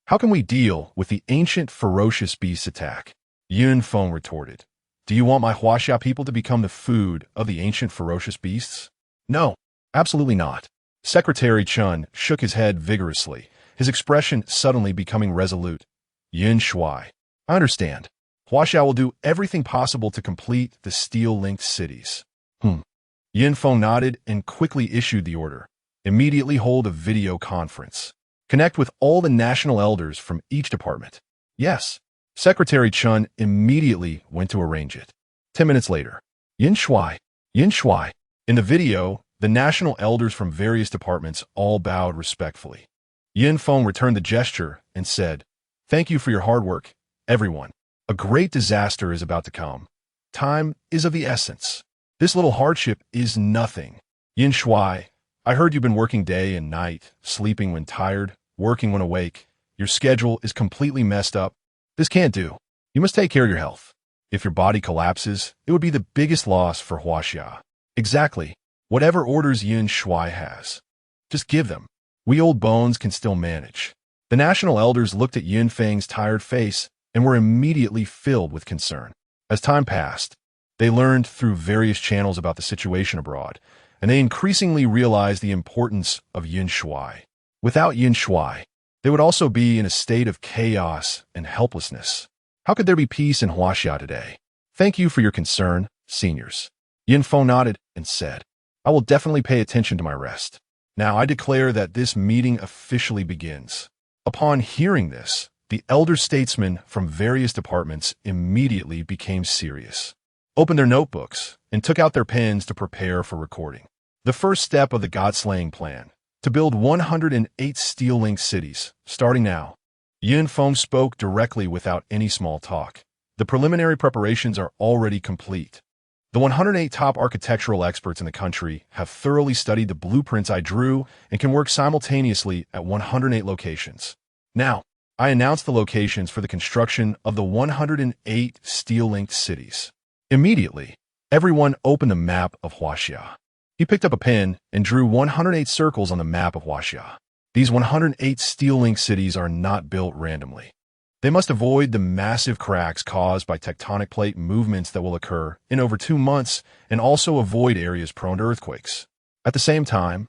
how can we deal with the ancient ferocious beasts' attack? Feng retorted. Do you want my Huaxia people to become the food of the ancient ferocious beasts? No, absolutely not. Secretary Chun shook his head vigorously, his expression suddenly becoming resolute. Yin Shui. I understand. Huaxia will do everything possible to complete the steel-linked cities. Feng nodded and quickly issued the order. Immediately hold a video conference. Connect with all the national elders from each department. Yes. Secretary Chun immediately went to arrange it. 10 minutes later. Yin Shui. Yin Shui. In the video, the national elders from various departments all bowed respectfully. Feng returned the gesture and said, Thank you for your hard work, everyone. A great disaster is about to come. Time is of the essence. This little hardship is nothing. Yin Shui, I heard you've been working day and night, sleeping when tired, working when awake. Your schedule is completely messed up. This can't do. You must take care of your health. If your body collapses, it would be the biggest loss for Huaxia. Exactly. Whatever orders Yin Shui has, just give them. We old bones can still manage. The national elders looked at Yin Feng's tired face and were immediately filled with concern. As time passed, they learned through various channels about the situation abroad, and they increasingly realized the importance of Yin Shui. Without Yin Shui, they would also be in a state of chaos and helplessness. How could there be peace in Huaxia today? Thank you for your concern, seniors. Feng nodded and said, I will definitely pay attention to my rest. Now I declare that this meeting officially begins. Upon hearing this, the elder statesmen from various departments immediately became serious, opened their notebooks, and took out their pens to prepare for recording. The first step of the God-slaying plan, to build 108 steel-linked cities, starting now. Feng spoke directly without any small talk. The preliminary preparations are already complete. The 108 top architectural experts in the country have thoroughly studied the blueprints I drew and can work simultaneously at 108 locations. Now, I announce the locations for the construction of the 108 steel-linked cities. Immediately, everyone opened the map of Huaxia. He picked up a pen and drew 108 circles on the map of Huaxia. These 108 steel-linked cities are not built randomly. They must avoid the massive cracks caused by tectonic plate movements that will occur in over 2 months and also avoid areas prone to earthquakes. At the same time,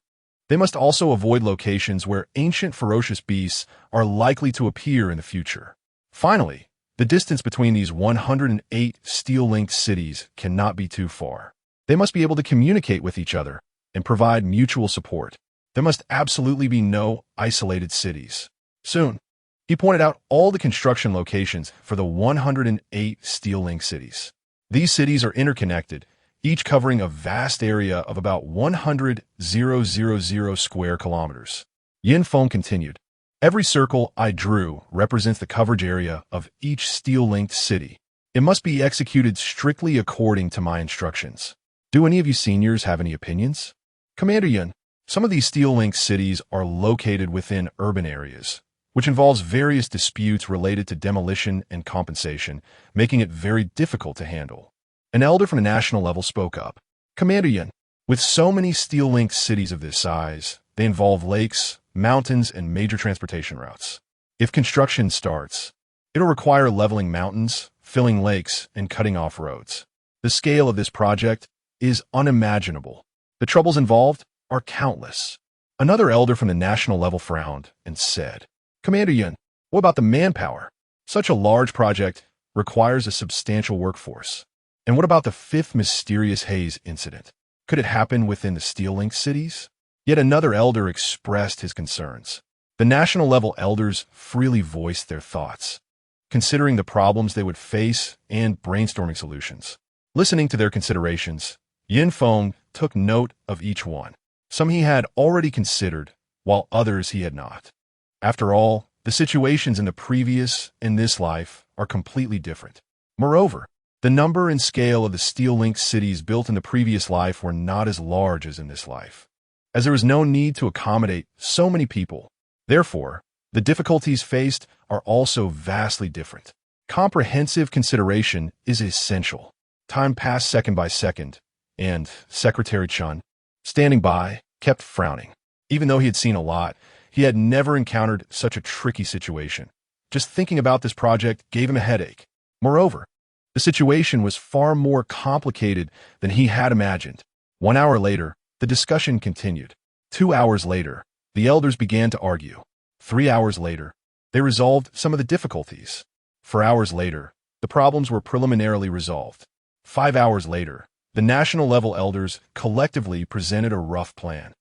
They must also avoid locations where ancient ferocious beasts are likely to appear in the future. Finally, the distance between these 108 steel-linked cities cannot be too far. They must be able to communicate with each other and provide mutual support. There must absolutely be no isolated cities. Soon, he pointed out all the construction locations for the 108 steel-linked cities. These cities are interconnected, each covering a vast area of about 100,000 square kilometers. Feng continued. Every circle I drew represents the coverage area of each steel-linked city. It must be executed strictly according to my instructions. Do any of you seniors have any opinions? Commander Yun, some of these steel-linked cities are located within urban areas, which involves various disputes related to demolition and compensation, making it very difficult to handle. An elder from the national level spoke up. Commander Yun, with so many steel-linked cities of this size, they involve lakes, mountains, and major transportation routes. If construction starts, it'll require leveling mountains, filling lakes, and cutting off roads. The scale of this project is unimaginable. The troubles involved are countless. Another elder from the national level frowned and said, Commander Yun, what about the manpower? Such a large project requires a substantial workforce. And what about the fifth mysterious haze incident? Could it happen within the steel-linked cities? Yet another elder expressed his concerns. The national level elders freely voiced their thoughts, considering the problems they would face and brainstorming solutions. Listening to their considerations, Feng took note of each one. Some he had already considered, while others he had not. After all, the situations in the previous and this life are completely different. Moreover, the number and scale of the steel-linked cities built in the previous life were not as large as in this life, as there was no need to accommodate so many people. Therefore, the difficulties faced are also vastly different. Comprehensive consideration is essential. Time passed second by second, and Secretary Chun, standing by, kept frowning. Even though he had seen a lot, he had never encountered such a tricky situation. Just thinking about this project gave him a headache. Moreover, the situation was far more complicated than he had imagined. 1 hour later, the discussion continued. 2 hours later, the elders began to argue. 3 hours later, they resolved some of the difficulties. 4 hours later, the problems were preliminarily resolved. 5 hours later, the national level elders collectively presented a rough plan.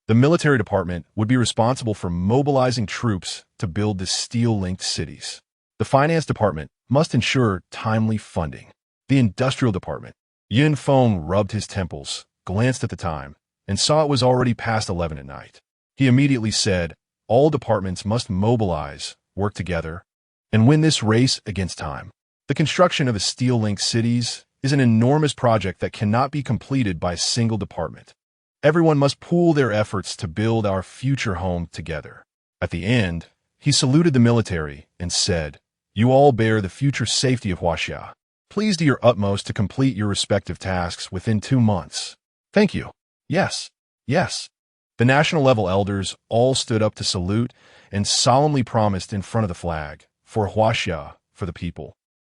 The military department would be responsible for mobilizing troops to build the steel-linked cities. The finance department must ensure timely funding. The industrial department. Feng rubbed his temples, glanced at the time, and saw it was already past 11 at night. He immediately said, all departments must mobilize, work together, and win this race against time. The construction of the steel-linked cities is an enormous project that cannot be completed by a single department. Everyone must pool their efforts to build our future home together. At the end, he saluted the military and said, you all bear the future safety of Huaxia. Please do your utmost to complete your respective tasks within 2 months. Thank you. Yes. Yes. The national level elders all stood up to salute and solemnly promised in front of the flag, for Huaxia, for the people.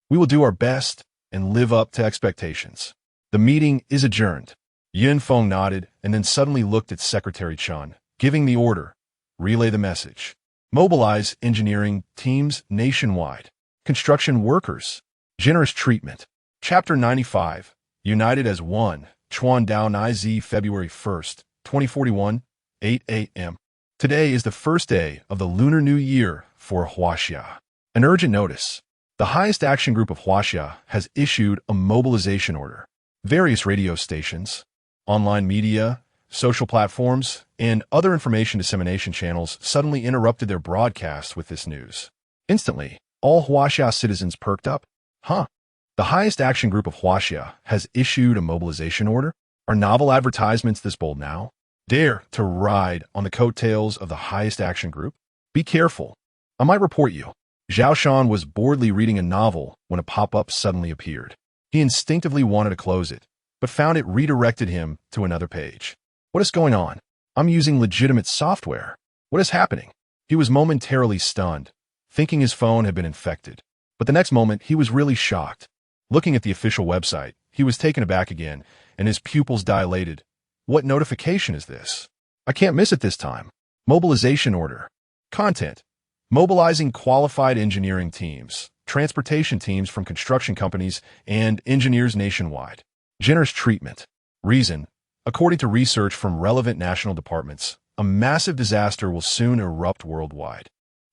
We will do our best and live up to expectations. The meeting is adjourned. Feng nodded and then suddenly looked at Secretary Chun, giving the order, relay the message. Mobilize engineering teams nationwide. Construction workers. Generous treatment. Chapter 95. United as One. Chuan Dao Nizi, February 1st, 2041, 8 a.m. Today is the first day of the Lunar New Year for Huaxia. An urgent notice. The highest action group of Huaxia has issued a mobilization order. Various radio stations, online media, social platforms, and other information dissemination channels suddenly interrupted their broadcasts with this news. Instantly, all Huaxia citizens perked up. Huh? The highest action group of Huaxia has issued a mobilization order? Are novel advertisements this bold now? Dare to ride on the coattails of the highest action group? Be careful. I might report you. Zhao Shan was boredly reading a novel when a pop-up suddenly appeared. He instinctively wanted to close it, but found it redirected him to another page. What is going on? I'm using legitimate software. What is happening? He was momentarily stunned, thinking his phone had been infected. But the next moment, he was really shocked. Looking at the official website, he was taken aback again, and his pupils dilated. What notification is this? I can't miss it this time. Mobilization order. Content. Mobilizing qualified engineering teams, transportation teams from construction companies, and engineers nationwide. Generous treatment. Reason. According to research from relevant national departments, a massive disaster will soon erupt worldwide,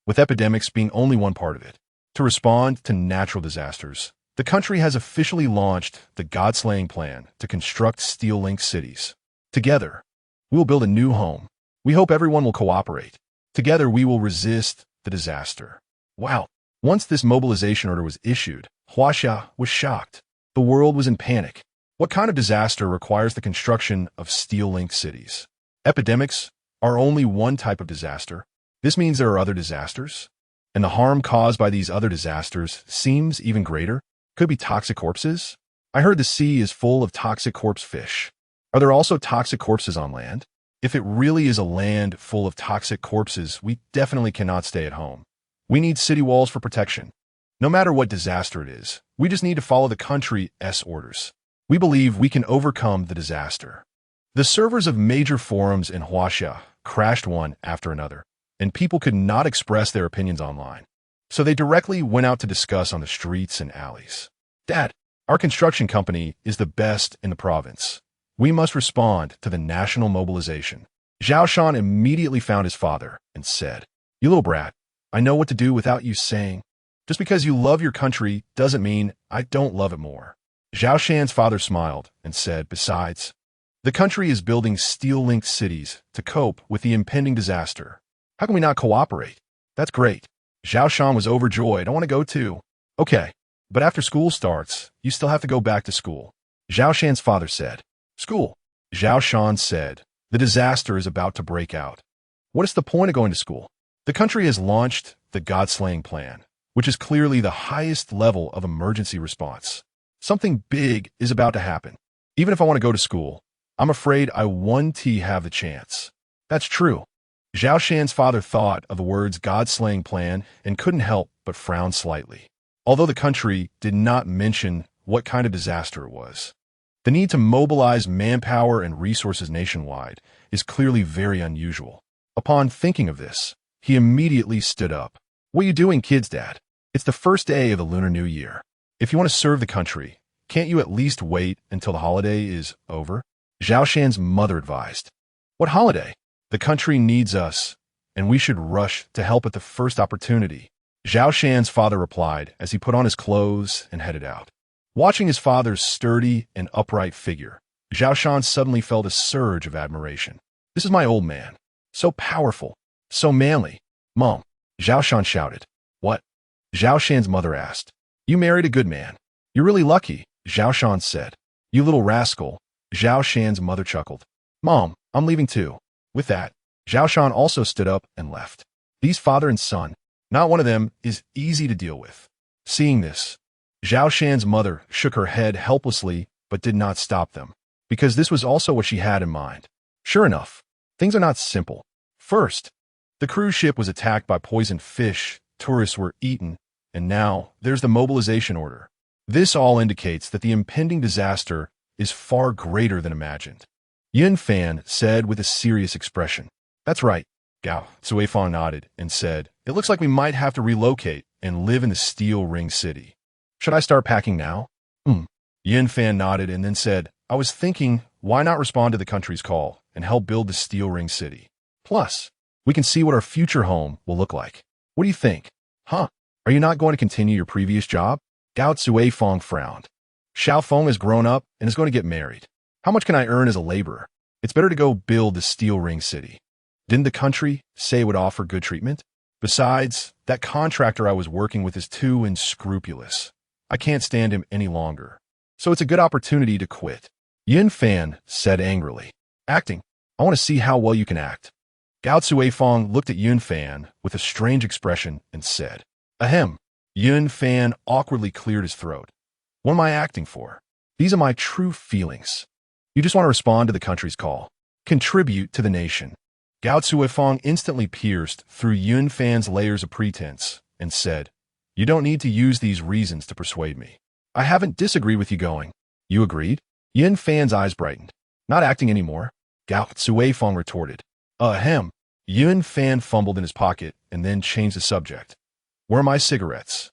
with epidemics being only one part of it. To respond to natural disasters, the country has officially launched the God-slaying plan to construct steel-linked cities. Together, we will build a new home. We hope everyone will cooperate. Together, we will resist the disaster. Wow. Once this mobilization order was issued, Huaxia was shocked. The world was in panic. What kind of disaster requires the construction of steel-linked cities? Epidemics are only one type of disaster. This means there are other disasters, and the harm caused by these other disasters seems even greater. Could be toxic corpses. I heard the sea is full of toxic corpse fish. Are there also toxic corpses on land? If it really is a land full of toxic corpses, we definitely cannot stay at home. We need city walls for protection. No matter what disaster it is, we just need to follow the country's orders. We believe we can overcome the disaster. The servers of major forums in Huaxia crashed one after another, and people could not express their opinions online. So they directly went out to discuss on the streets and alleys. Dad, our construction company is the best in the province. We must respond to the national mobilization. Zhao Shan immediately found his father and said, "You little brat, I know what to do without you saying. Just because you love your country doesn't mean I don't love it more." Zhao Shan's father smiled and said, "Besides, the country is building steel-linked cities to cope with the impending disaster. How can we not cooperate? That's great." Zhao Shan was overjoyed. "I want to go too." "Okay, but after school starts, you still have to go back to school." Zhao Shan's father said. "School?" Zhao Shan said. "The disaster is about to break out. What is the point of going to school?" The country has launched the God-slaying plan, which is clearly the highest level of emergency response. Something big is about to happen. Even if I want to go to school, I'm afraid I won't have the chance. That's true. Zhao Shan's father thought of the words God-slaying plan and couldn't help but frown slightly. Although the country did not mention what kind of disaster it was, the need to mobilize manpower and resources nationwide is clearly very unusual. Upon thinking of this, he immediately stood up. "What are you doing, kids, Dad? It's the first day of the Lunar New Year. If you want to serve the country, can't you at least wait until the holiday is over?" Zhao Shan's mother advised. "What holiday? The country needs us, and we should rush to help at the first opportunity." Zhao Shan's father replied as he put on his clothes and headed out. Watching his father's sturdy and upright figure, Zhao Shan suddenly felt a surge of admiration. "This is my old man. So powerful, so manly." "Mom," Zhao Shan shouted. "What?" Zhao Shan's mother asked. "You married a good man. You're really lucky," Zhao Shan said. "You little rascal," Zhao Shan's mother chuckled. "Mom, I'm leaving too." With that, Zhao Shan also stood up and left. These father and son, not one of them is easy to deal with. Seeing this, Zhao Shan's mother shook her head helplessly but did not stop them, because this was also what she had in mind. Sure enough, things are not simple. First, the cruise ship was attacked by poisoned fish, tourists were eaten, and now there's the mobilization order. This all indicates that the impending disaster is far greater than imagined. Yun Fan said with a serious expression. "That's right." Gao Cuifang nodded and said, "It looks like we might have to relocate and live in the Steel Ring City. Should I start packing now?" Yun Fan nodded and then said, "I was thinking, why not respond to the country's call and help build the Steel Ring City? Plus, we can see what our future home will look like. What do you think?" "Huh? Are you not going to continue your previous job?" Gao Cuifang frowned. "Xiao Feng has grown up and is going to get married. How much can I earn as a laborer? It's better to go build the Steel Ring City. Didn't the country say it would offer good treatment? Besides, that contractor I was working with is too unscrupulous. I can't stand him any longer. So it's a good opportunity to quit." Yin Fan said angrily. "Acting? I want to see how well you can act." Gao Cuifang looked at Yun Fan with a strange expression and said, "Ahem." Yun Fan awkwardly cleared his throat. "What am I acting for? These are my true feelings. You just want to respond to the country's call. Contribute to the nation." Gao Cuifang instantly pierced through Yun Fan's layers of pretense and said, "You don't need to use these reasons to persuade me. I haven't disagreed with you going." "You agreed?" Yun Fan's eyes brightened. "Not acting anymore," Gao Cuifang retorted. Ahem. Yun Fan fumbled in his pocket and then changed the subject. Where are my cigarettes?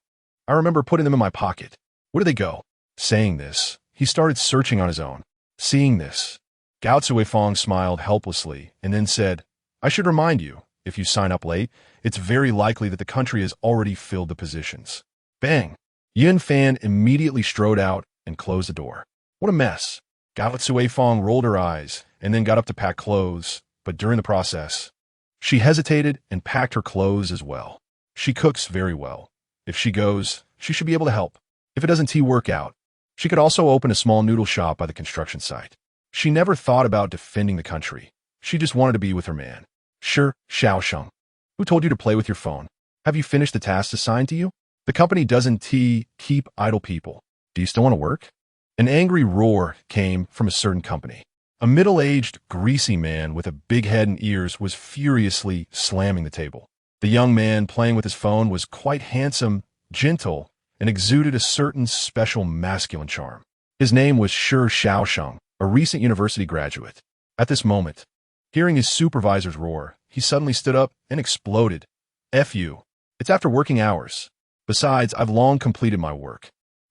I remember putting them in my pocket. Where did they go? Saying this, he started searching on his own. Seeing this, Gao Feng smiled helplessly and then said, I should remind you, if you sign up late, it's very likely that the country has already filled the positions. Bang! Yun Fan immediately strode out and closed the door. What a mess. Gao Feng rolled her eyes and then got up to pack clothes, but during the process, she hesitated and packed her clothes as well. She cooks very well. If she goes, she should be able to help. If it doesn't work out, she could also open a small noodle shop by the construction site. She never thought about defending the country. She just wanted to be with her man. Sure, Xiaosheng. Who told you to play with your phone? Have you finished the tasks assigned to you? The company doesn't keep idle people. Do you still want to work? An angry roar came from a certain company. A middle-aged, greasy man with a big head and ears was furiously slamming the table. The young man playing with his phone was quite handsome, gentle, and exuded a certain special masculine charm. His name was Shi Xiaosheng, a recent university graduate. At this moment, hearing his supervisor's roar, he suddenly stood up and exploded. F you. It's after working hours. Besides, I've long completed my work.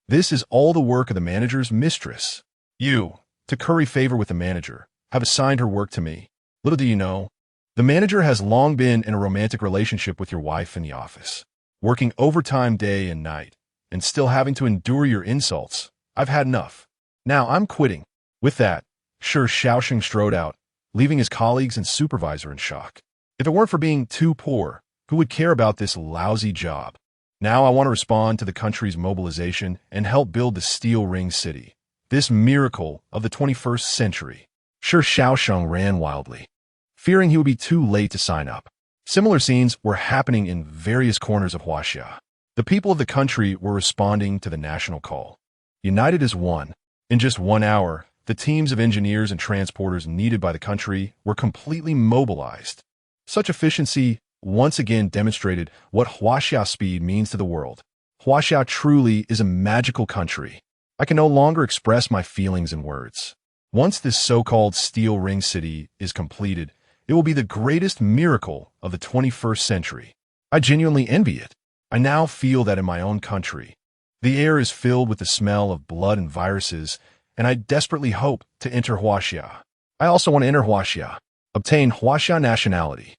This is all the work of the manager's mistress. You, to curry favor with the manager, have assigned her work to me. Little do you know, the manager has long been in a romantic relationship with your wife in the office, working overtime day and night, and still having to endure your insults. I've had enough. Now I'm quitting. With that, Shi Xiaosheng strode out, leaving his colleagues and supervisor in shock. If it weren't for being too poor, who would care about this lousy job? Now I want to respond to the country's mobilization and help build the Steel Ring City, this miracle of the 21st century. Shi Xiaosheng ran wildly, fearing he would be too late to sign up. Similar scenes were happening in various corners of Huaxia. The people of the country were responding to the national call. United as one, in just 1 hour, the teams of engineers and transporters needed by the country were completely mobilized. Such efficiency once again demonstrated what Huaxia speed means to the world. Huaxia truly is a magical country. I can no longer express my feelings in words. Once this so-called Steel Ring City is completed, it will be the greatest miracle of the 21st century. I genuinely envy it. I now feel that in my own country. The air is filled with the smell of blood and viruses, and I desperately hope to enter Huaxia. I also want to enter Huaxia, obtain Huaxia nationality.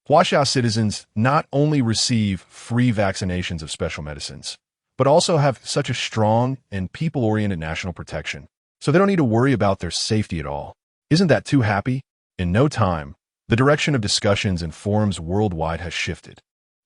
Huaxia citizens not only receive free vaccinations of special medicines, but also have such a strong and people-oriented national protection, so they don't need to worry about their safety at all. Isn't that too happy? In no time, the direction of discussions and forums worldwide has shifted.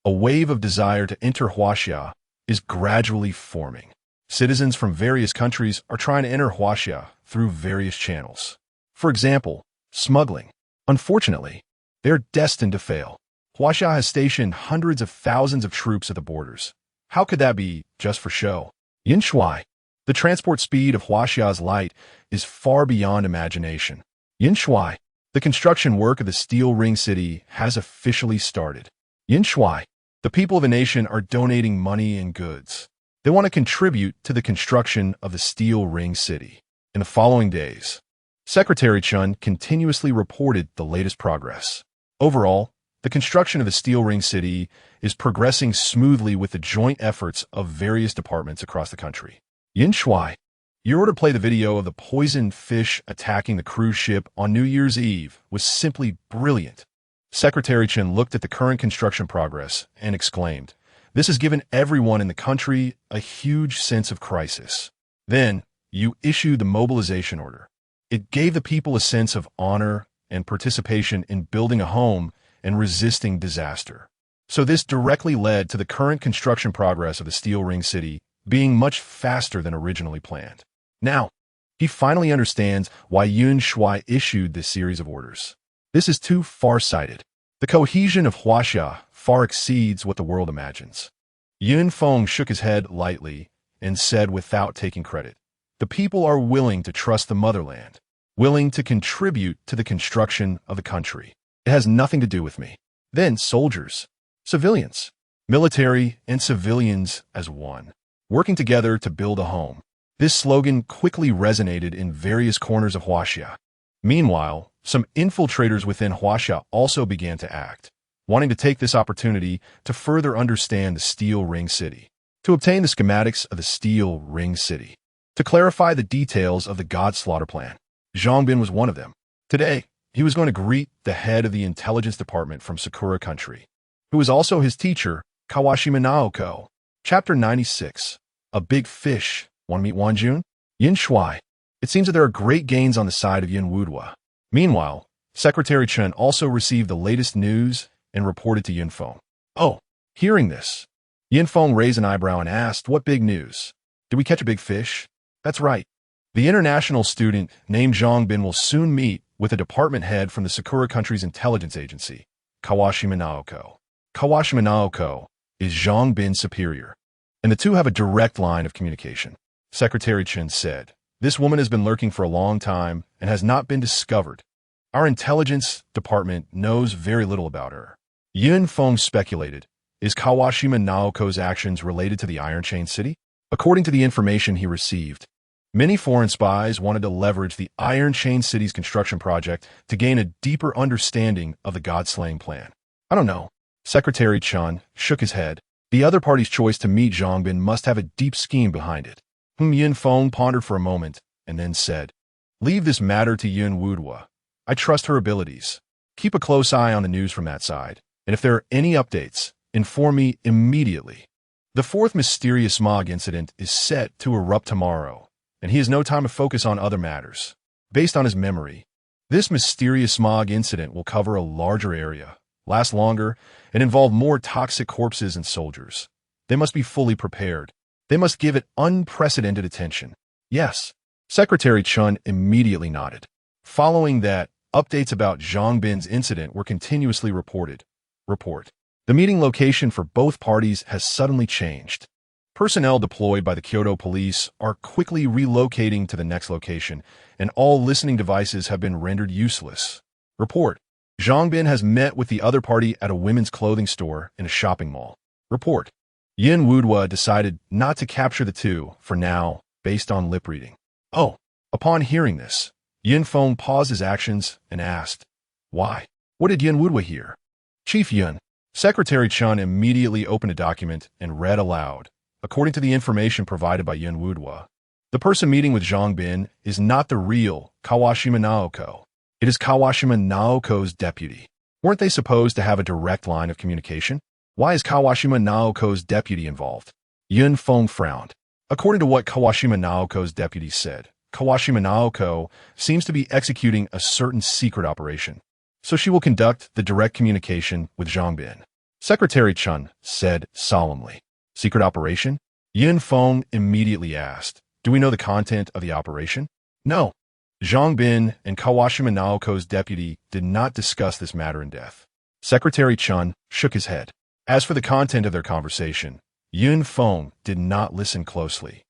A wave of desire to enter Huaxia is gradually forming. Citizens from various countries are trying to enter Huaxia through various channels. For example, smuggling. Unfortunately, they're destined to fail. Huaxia has stationed hundreds of thousands of troops at the borders. How could that be just for show? Yin Shui. The transport speed of Huaxia's light is far beyond imagination. Yin Shui. The construction work of the Steel Ring City has officially started. Yin Shui. The people of a nation are donating money and goods. They want to contribute to the construction of the Steel Ring City. In the following days, Secretary Chun continuously reported the latest progress. Overall, the construction of the Steel Ring City is progressing smoothly with the joint efforts of various departments across the country. Yin Shui, your order to play the video of the poisoned fish attacking the cruise ship on New Year's Eve was simply brilliant. Secretary Chen looked at the current construction progress and exclaimed, "This has given everyone in the country a huge sense of crisis." Then, you issued the mobilization order. It gave the people a sense of honor and participation in building a home and resisting disaster. So this directly led to the current construction progress of the Steel Ring City being much faster than originally planned. Now, he finally understands why Yun Shui issued this series of orders. This is too far-sighted. The cohesion of Huaxia far exceeds what the world imagines. Yun Feng shook his head lightly and said without taking credit, "The people are willing to trust the motherland, willing to contribute to the construction of the country. It has nothing to do with me." Then soldiers, civilians, military and civilians as one, working together to build a home. This slogan quickly resonated in various corners of Huaxia. Meanwhile, some infiltrators within Huaxia also began to act, wanting to take this opportunity to further understand the Steel Ring City, to obtain the schematics of the Steel Ring City, to clarify the details of the God Slaughter plan. Zhang Bin was one of them. Today, he was going to greet the head of the intelligence department from Sakura Country, who was also his teacher, Kawashima Naoko. Chapter 96. A Big Fish. Want to meet Wanjun? Yin Shuai. It seems that there are great gains on the side of Yin Wudua. Meanwhile, Secretary Chen also received the latest news and reported to Yin Feng. Oh, hearing this, Yin Feng raised an eyebrow and asked, "What big news? Did we catch a big fish?" That's right. The international student named Zhang Bin will soon meet with a department head from the Sakura Country's intelligence agency, Kawashima Naoko. Kawashima Naoko is Zhang Bin's superior, and the two have a direct line of communication. Secretary Chen said, "This woman has been lurking for a long time and has not been discovered. Our intelligence department knows very little about her." Yin Feng speculated, is Kawashima Naoko's actions related to the Iron Chain City? According to the information he received, many foreign spies wanted to leverage the Iron Chain City's construction project to gain a deeper understanding of the God-slaying plan. I don't know. Secretary Chen shook his head. The other party's choice to meet Zhang Bin must have a deep scheme behind it. Yin Feng pondered for a moment and then said, "Leave this matter to Yin Wudua. I trust her abilities. Keep a close eye on the news from that side, and if there are any updates, inform me immediately." The fourth mysterious smog incident is set to erupt tomorrow, and he has no time to focus on other matters. Based on his memory, this mysterious smog incident will cover a larger area, last longer, and involve more toxic corpses and soldiers. They must be fully prepared. They must give it unprecedented attention. Yes. Secretary Chen immediately nodded. Following that, updates about Zhang Bin's incident were continuously reported. The meeting location for both parties has suddenly changed. Personnel deployed by the Kyoto police are quickly relocating to the next location, and all listening devices have been rendered useless. Report. Zhang Bin has met with the other party at a women's clothing store in a shopping mall. Report. Yin Wudua decided not to capture the two, for now, based on lip reading. Oh. Upon hearing this, Yin Feng paused his actions and asked, "Why? What did Yin Wudua hear?" Chief Yin. Secretary Chen immediately opened a document and read aloud. According to the information provided by Yin Wudua, the person meeting with Zhang Bin is not the real Kawashima Naoko. It is Kawashima Naoko's deputy. Weren't they supposed to have a direct line of communication? Why is Kawashima Naoko's deputy involved? Yin Feng frowned. According to what Kawashima Naoko's deputy said, Kawashima Naoko seems to be executing a certain secret operation, so she will conduct the direct communication with Zhang Bin. Secretary Chen said solemnly. Secret operation? Yin Feng immediately asked, "Do we know the content of the operation?" No. Zhang Bin and Kawashima Naoko's deputy did not discuss this matter in depth. Secretary Chen shook his head. As for the content of their conversation, Yin Feng did not listen closely.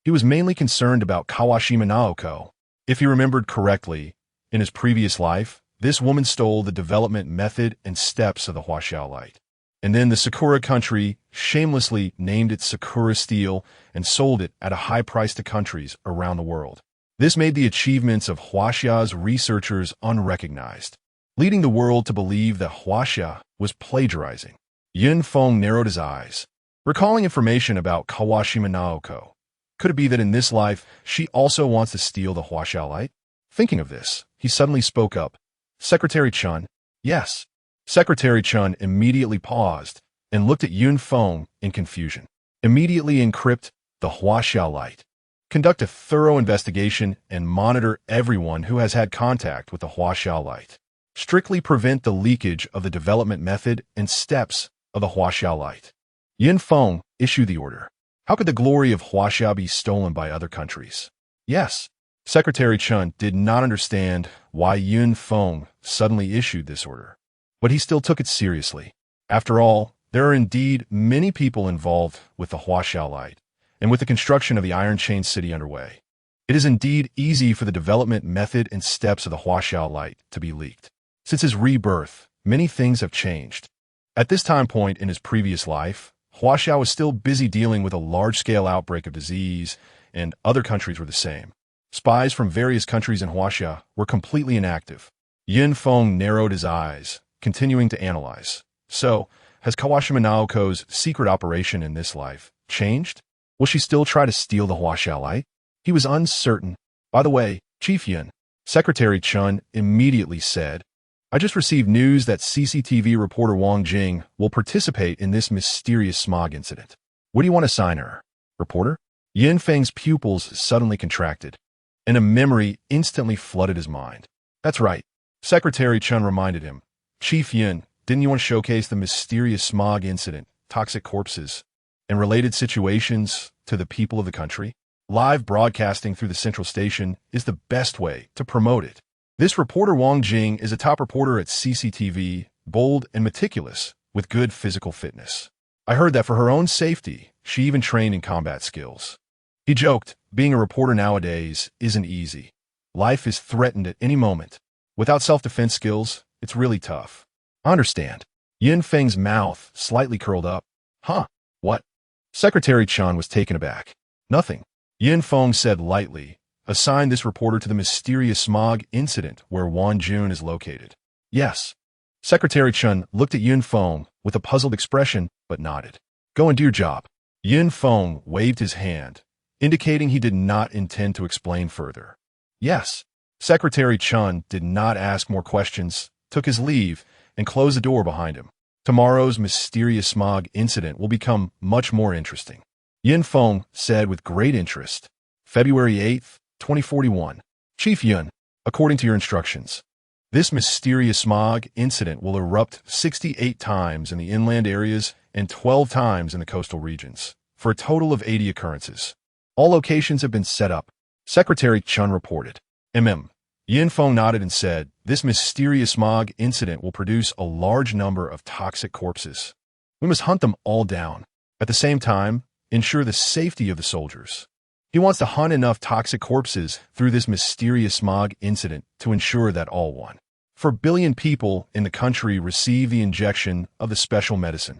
He was mainly concerned about Kawashima Naoko. If he remembered correctly, in his previous life, this woman stole the development method and steps of the Huaxiao Light. And then the Sakura Country shamelessly named it Sakura Steel and sold it at a high price to countries around the world. This made the achievements of Huaxia's researchers unrecognized, leading the world to believe that Huaxia was plagiarizing. Yin Feng narrowed his eyes, recalling information about Kawashima Naoko. Could it be that in this life, she also wants to steal the Huaxiao Light? Thinking of this, he suddenly spoke up. Secretary Chen? Yes. Secretary Chen immediately paused and looked at Yin Feng in confusion. Immediately encrypt the Huaxiao Light. Conduct a thorough investigation and monitor everyone who has had contact with the Huaxiao Light. Strictly prevent the leakage of the development method and steps of the Huaxiao Light. Yin Feng issued the order. How could the glory of Huaxia be stolen by other countries? Yes. Secretary Chen did not understand why Yin Feng suddenly issued this order, but he still took it seriously. After all, there are indeed many people involved with the Huaxiao Light, and with the construction of the Iron Chain City underway. It is indeed easy for the development method and steps of the Huaxiao Light to be leaked. Since his rebirth, many things have changed. At this time point in his previous life, Huaxia was still busy dealing with a large-scale outbreak of disease, and other countries were the same. Spies from various countries in Huaxia were completely inactive. Feng narrowed his eyes, continuing to analyze. So, has Kawashima Naoko's secret operation in this life changed? Will she still try to steal the Huaxia light? He was uncertain. By the way, Chief Yun, Secretary Chun immediately said, I just received news that CCTV reporter Wang Jing will participate in this mysterious smog incident. What do you want to sign her? Reporter? Yin Feng's pupils suddenly contracted, and a memory instantly flooded his mind. That's right. Secretary Chun reminded him. Chief Yin, didn't you want to showcase the mysterious smog incident, toxic corpses, and related situations to the people of the country? Live broadcasting through the central station is the best way to promote it. This reporter Wang Jing is a top reporter at CCTV, bold and meticulous, with good physical fitness. I heard that for her own safety, she even trained in combat skills. He joked, being a reporter nowadays isn't easy. Life is threatened at any moment. Without self-defense skills, it's really tough. I understand. Yin Feng's mouth slightly curled up. Huh? What? Secretary Chun was taken aback. Nothing. Yin Feng said lightly, assign this reporter to the mysterious smog incident where Wan Jun is located. Yes. Secretary Chun looked at Yin Feng with a puzzled expression, but nodded. Go and do your job. Yin Feng waved his hand, indicating he did not intend to explain further. Yes. Secretary Chun did not ask more questions, took his leave, and closed the door behind him. Tomorrow's mysterious smog incident will become much more interesting. Yin Feng said with great interest. February 8th, 2041. Chief Yun, according to your instructions, this mysterious smog incident will erupt 68 times in the inland areas and 12 times in the coastal regions, for a total of 80 occurrences. All locations have been set up. Secretary Chun reported. Yin Feng nodded and said, this mysterious smog incident will produce a large number of toxic corpses. We must hunt them all down. At the same time, ensure the safety of the soldiers. He wants to hunt enough toxic corpses through this mysterious smog incident to ensure that all 1 billion people in the country receive the injection of the special medicine.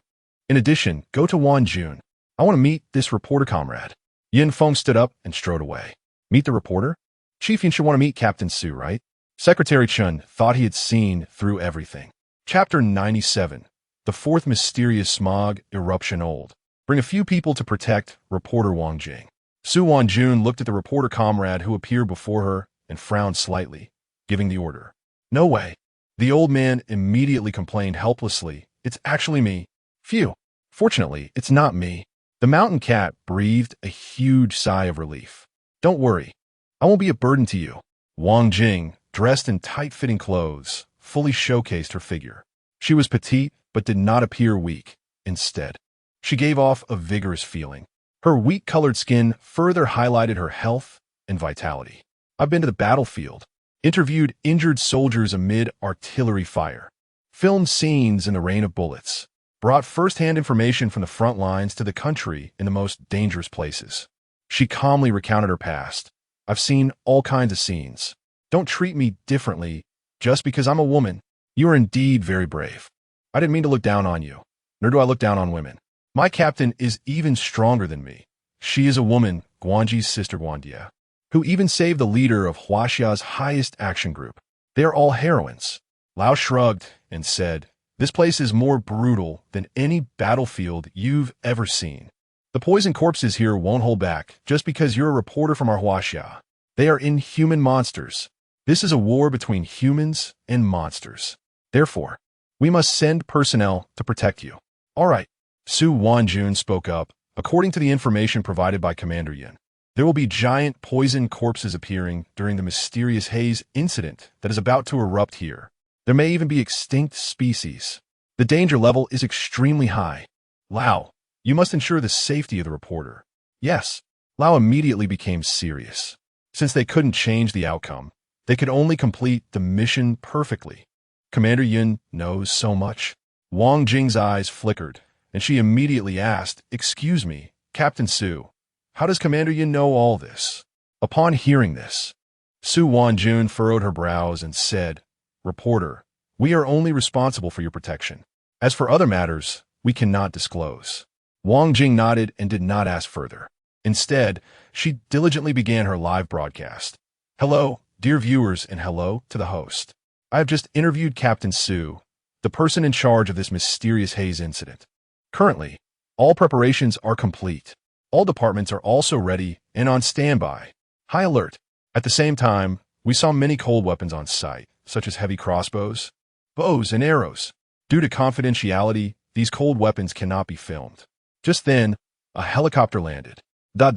In addition, go to Wan Jun. I want to meet this reporter comrade. Yin Feng stood up and strode away. Meet the reporter? Chief Yin should want to meet Captain Su, right? Secretary Chun thought he had seen through everything. Chapter 97. The fourth mysterious smog eruption old. Bring a few people to protect reporter Wang Jing. Su Wan Jun looked at the reporter comrade who appeared before her and frowned slightly, giving the order. No way. The old man immediately complained helplessly. It's actually me. Phew. Fortunately, it's not me. The mountain cat breathed a huge sigh of relief. Don't worry. I won't be a burden to you. Wang Jing, dressed in tight-fitting clothes, fully showcased her figure. She was petite, but did not appear weak. Instead, she gave off a vigorous feeling. Her wheat-colored skin further highlighted her health and vitality. I've been to the battlefield, interviewed injured soldiers amid artillery fire, filmed scenes in the rain of bullets, brought first-hand information from the front lines to the country in the most dangerous places. She calmly recounted her past. I've seen all kinds of scenes. Don't treat me differently just because I'm a woman. You are indeed very brave. I didn't mean to look down on you, nor do I look down on women. My captain is even stronger than me. She is a woman, Guanji's sister Guandia, who even saved the leader of Huaxia's highest action group. They are all heroines. Lao shrugged and said, this place is more brutal than any battlefield you've ever seen. The poison corpses here won't hold back just because you're a reporter from our Huaxia. They are inhuman monsters. This is a war between humans and monsters. Therefore, we must send personnel to protect you. All right. Su Wanjun spoke up. According to the information provided by Commander Yin, there will be giant poison corpses appearing during the mysterious haze incident that is about to erupt here. There may even be extinct species. The danger level is extremely high. Lao, you must ensure the safety of the reporter. Yes. Lao immediately became serious. Since they couldn't change the outcome, they could only complete the mission perfectly. Commander Yin knows so much. Wang Jing's eyes flickered, and she immediately asked, excuse me, Captain Su, how does Commander Yin know all this? Upon hearing this, Su Wanjun furrowed her brows and said, Reporter, we are only responsible for your protection. As for other matters, we cannot disclose. Wang Jing nodded and did not ask further. Instead, she diligently began her live broadcast. Hello, dear viewers, and hello to the host. I have just interviewed Captain Su, the person in charge of this mysterious haze incident. Currently, all preparations are complete. All departments are also ready and on standby. High alert. At the same time, we saw many cold weapons on site, such as heavy crossbows, bows, and arrows. Due to confidentiality, these cold weapons cannot be filmed. Just then, a helicopter landed. Da.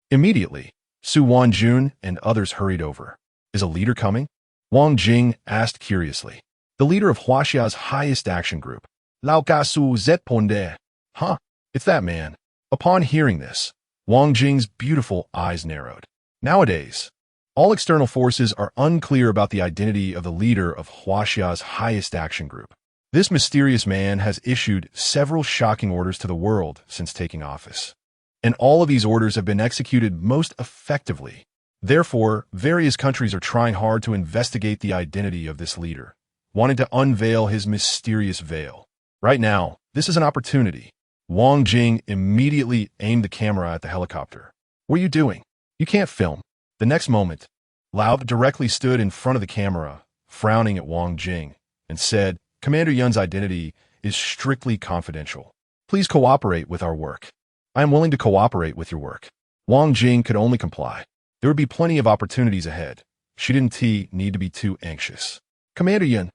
Immediately, Su Wanjun and others hurried over. Is a leader coming? Wang Jing asked curiously. The leader of Huaxia's highest action group. Lao Ka Su Zet Ponde. Huh, it's that man. Upon hearing this, Wang Jing's beautiful eyes narrowed. Nowadays, all external forces are unclear about the identity of the leader of Huaxia's highest action group. This mysterious man has issued several shocking orders to the world since taking office. And all of these orders have been executed most effectively. Therefore, various countries are trying hard to investigate the identity of this leader, wanting to unveil his mysterious veil. Right now, this is an opportunity. Wang Jing immediately aimed the camera at the helicopter. What are you doing? You can't film. The next moment, Lao directly stood in front of the camera, frowning at Wang Jing, and said, Commander Yun's identity is strictly confidential. Please cooperate with our work. I am willing to cooperate with your work. Wang Jing could only comply. There would be plenty of opportunities ahead. She didn't need to be too anxious. Commander Yun.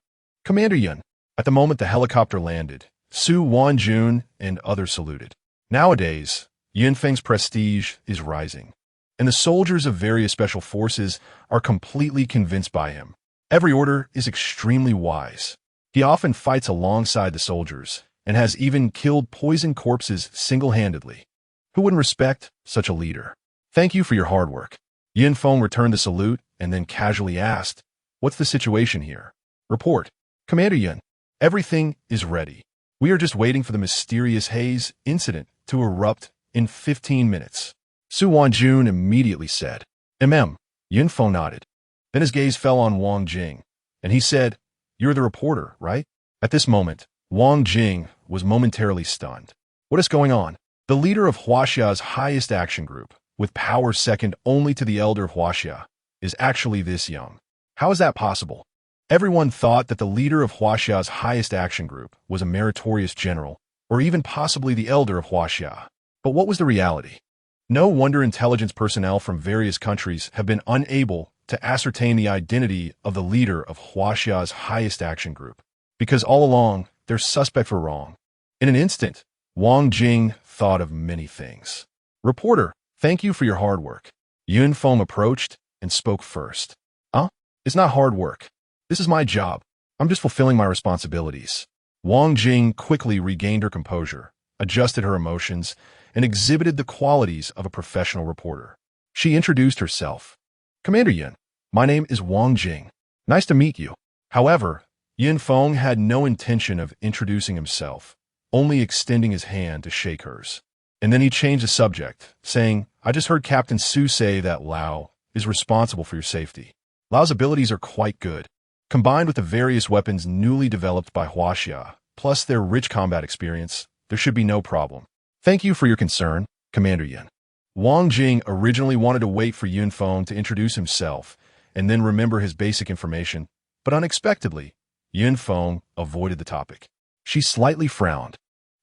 At the moment the helicopter landed, Su Wanjun and others saluted. Nowadays, Yun Feng's prestige is rising, and the soldiers of various special forces are completely convinced by him. Every order is extremely wise. He often fights alongside the soldiers and has even killed poison corpses single-handedly. Who wouldn't respect such a leader? Thank you for your hard work. Yin Feng returned the salute and then casually asked, What's the situation here? Report. Commander Yin, everything is ready. We are just waiting for the mysterious haze incident to erupt in 15 minutes. Su Wanjun immediately said, Yin Feng nodded. Then his gaze fell on Wang Jing, and he said, You're the reporter, right? At this moment, Wang Jing was momentarily stunned. What is going on? The leader of Huaxia's highest action group, with power second only to the elder of Huaxia, is actually this young. How is that possible? Everyone thought that the leader of Huaxia's highest action group was a meritorious general, or even possibly the elder of Huaxia. But what was the reality? No wonder intelligence personnel from various countries have been unable to ascertain the identity of the leader of Huaxia's highest action group, because all along, their suspects were wrong. In an instant, Wang Jing thought of many things. Reporter, thank you for your hard work. Yun Feng approached and spoke first. It's not hard work. This is my job. I'm just fulfilling my responsibilities. Wang Jing quickly regained her composure, adjusted her emotions, and exhibited the qualities of a professional reporter. She introduced herself. Commander Yin, my name is Wang Jing. Nice to meet you. However, Yin Feng had no intention of introducing himself, only extending his hand to shake hers. And then he changed the subject, saying, I just heard Captain Su say that Lao is responsible for your safety. Lao's abilities are quite good. Combined with the various weapons newly developed by Huaxia, plus their rich combat experience, there should be no problem. Thank you for your concern, Commander Yin. Wang Jing originally wanted to wait for Yun Feng to introduce himself and then remember his basic information, but unexpectedly, Yun Feng avoided the topic. She slightly frowned,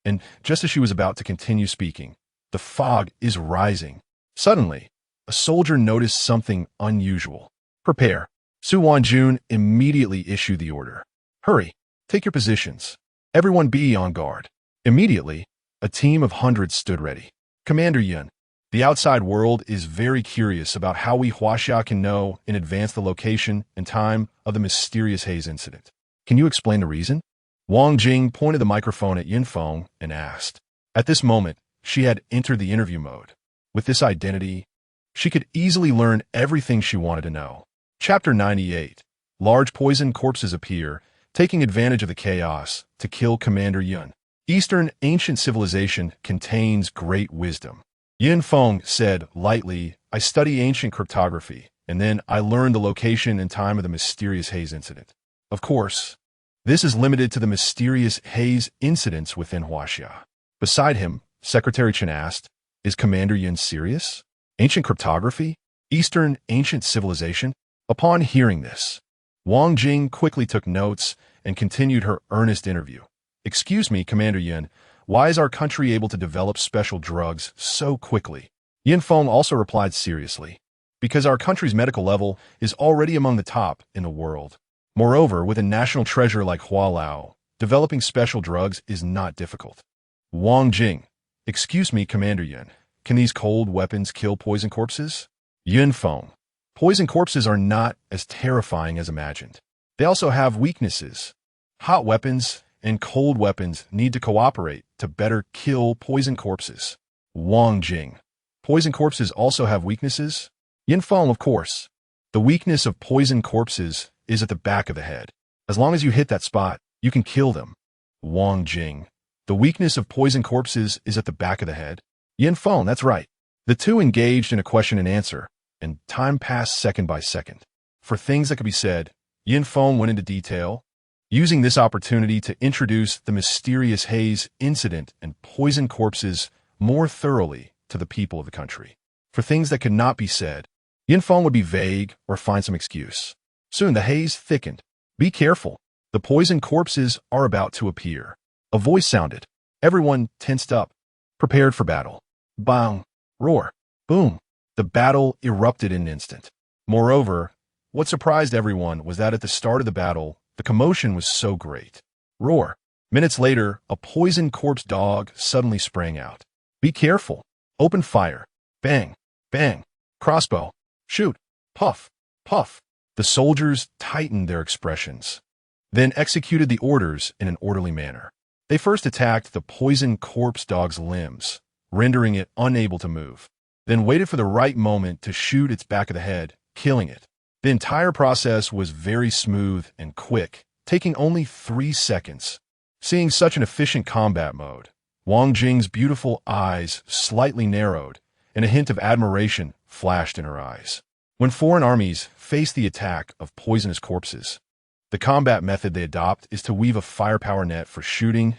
and just as she was about to continue speaking, the fog is rising. Suddenly, a soldier noticed something unusual. Prepare. Su Wanjun immediately issued the order. Hurry, take your positions. Everyone be on guard. Immediately, a team of hundreds stood ready. Commander Yun, the outside world is very curious about how we Huaxia can know in advance the location and time of the mysterious haze incident. Can you explain the reason? Wang Jing pointed the microphone at Yin Feng and asked. At this moment, she had entered the interview mode. With this identity, she could easily learn everything she wanted to know. Chapter 98. Large poison corpses appear, taking advantage of the chaos to kill Commander Yun. Eastern ancient civilization contains great wisdom. Yin Feng said lightly, I study ancient cryptography, and then I learned the location and time of the mysterious haze incident. Of course, this is limited to the mysterious haze incidents within Huaxia. Beside him, Secretary Chen asked, Is Commander Yun serious? Ancient cryptography? Eastern ancient civilization? Upon hearing this, Wang Jing quickly took notes and continued her earnest interview. Excuse me, Commander Yun, why is our country able to develop special drugs so quickly? Yin Feng also replied seriously. Because our country's medical level is already among the top in the world. Moreover, with a national treasure like Hualao, developing special drugs is not difficult. Wang Jing. Excuse me, Commander Yun, can these cold weapons kill poison corpses? Yun Feng. Poison corpses are not as terrifying as imagined. They also have weaknesses. Hot weapons and cold weapons need to cooperate to better kill poison corpses. Wang Jing. Poison corpses also have weaknesses? Yin Feng, of course. The weakness of poison corpses is at the back of the head. As long as you hit that spot, you can kill them. Wang Jing. The weakness of poison corpses is at the back of the head? Yin Feng, that's right. The two engaged in a question and answer, and time passed second by second. For things that could be said, Yin Feng went into detail, using this opportunity to introduce the mysterious haze incident and poison corpses more thoroughly to the people of the country. For things that could not be said, Yin Feng would be vague or find some excuse. Soon the haze thickened. Be careful. The poison corpses are about to appear. A voice sounded. Everyone tensed up, prepared for battle. Bang! Roar! Boom! The battle erupted in an instant. Moreover, what surprised everyone was that at the start of the battle, the commotion was so great. Roar! Minutes later, a poison corpse dog suddenly sprang out. Be careful. Open fire. Bang! Bang! Crossbow. Shoot! Puff! Puff! The soldiers tightened their expressions, then executed the orders in an orderly manner. They first attacked the poison corpse dog's limbs, rendering it unable to move, then waited for the right moment to shoot its back of the head, killing it. The entire process was very smooth and quick, taking only 3 seconds. Seeing such an efficient combat mode, Wang Jing's beautiful eyes slightly narrowed, and a hint of admiration flashed in her eyes. When foreign armies face the attack of poisonous corpses, the combat method they adopt is to weave a firepower net for shooting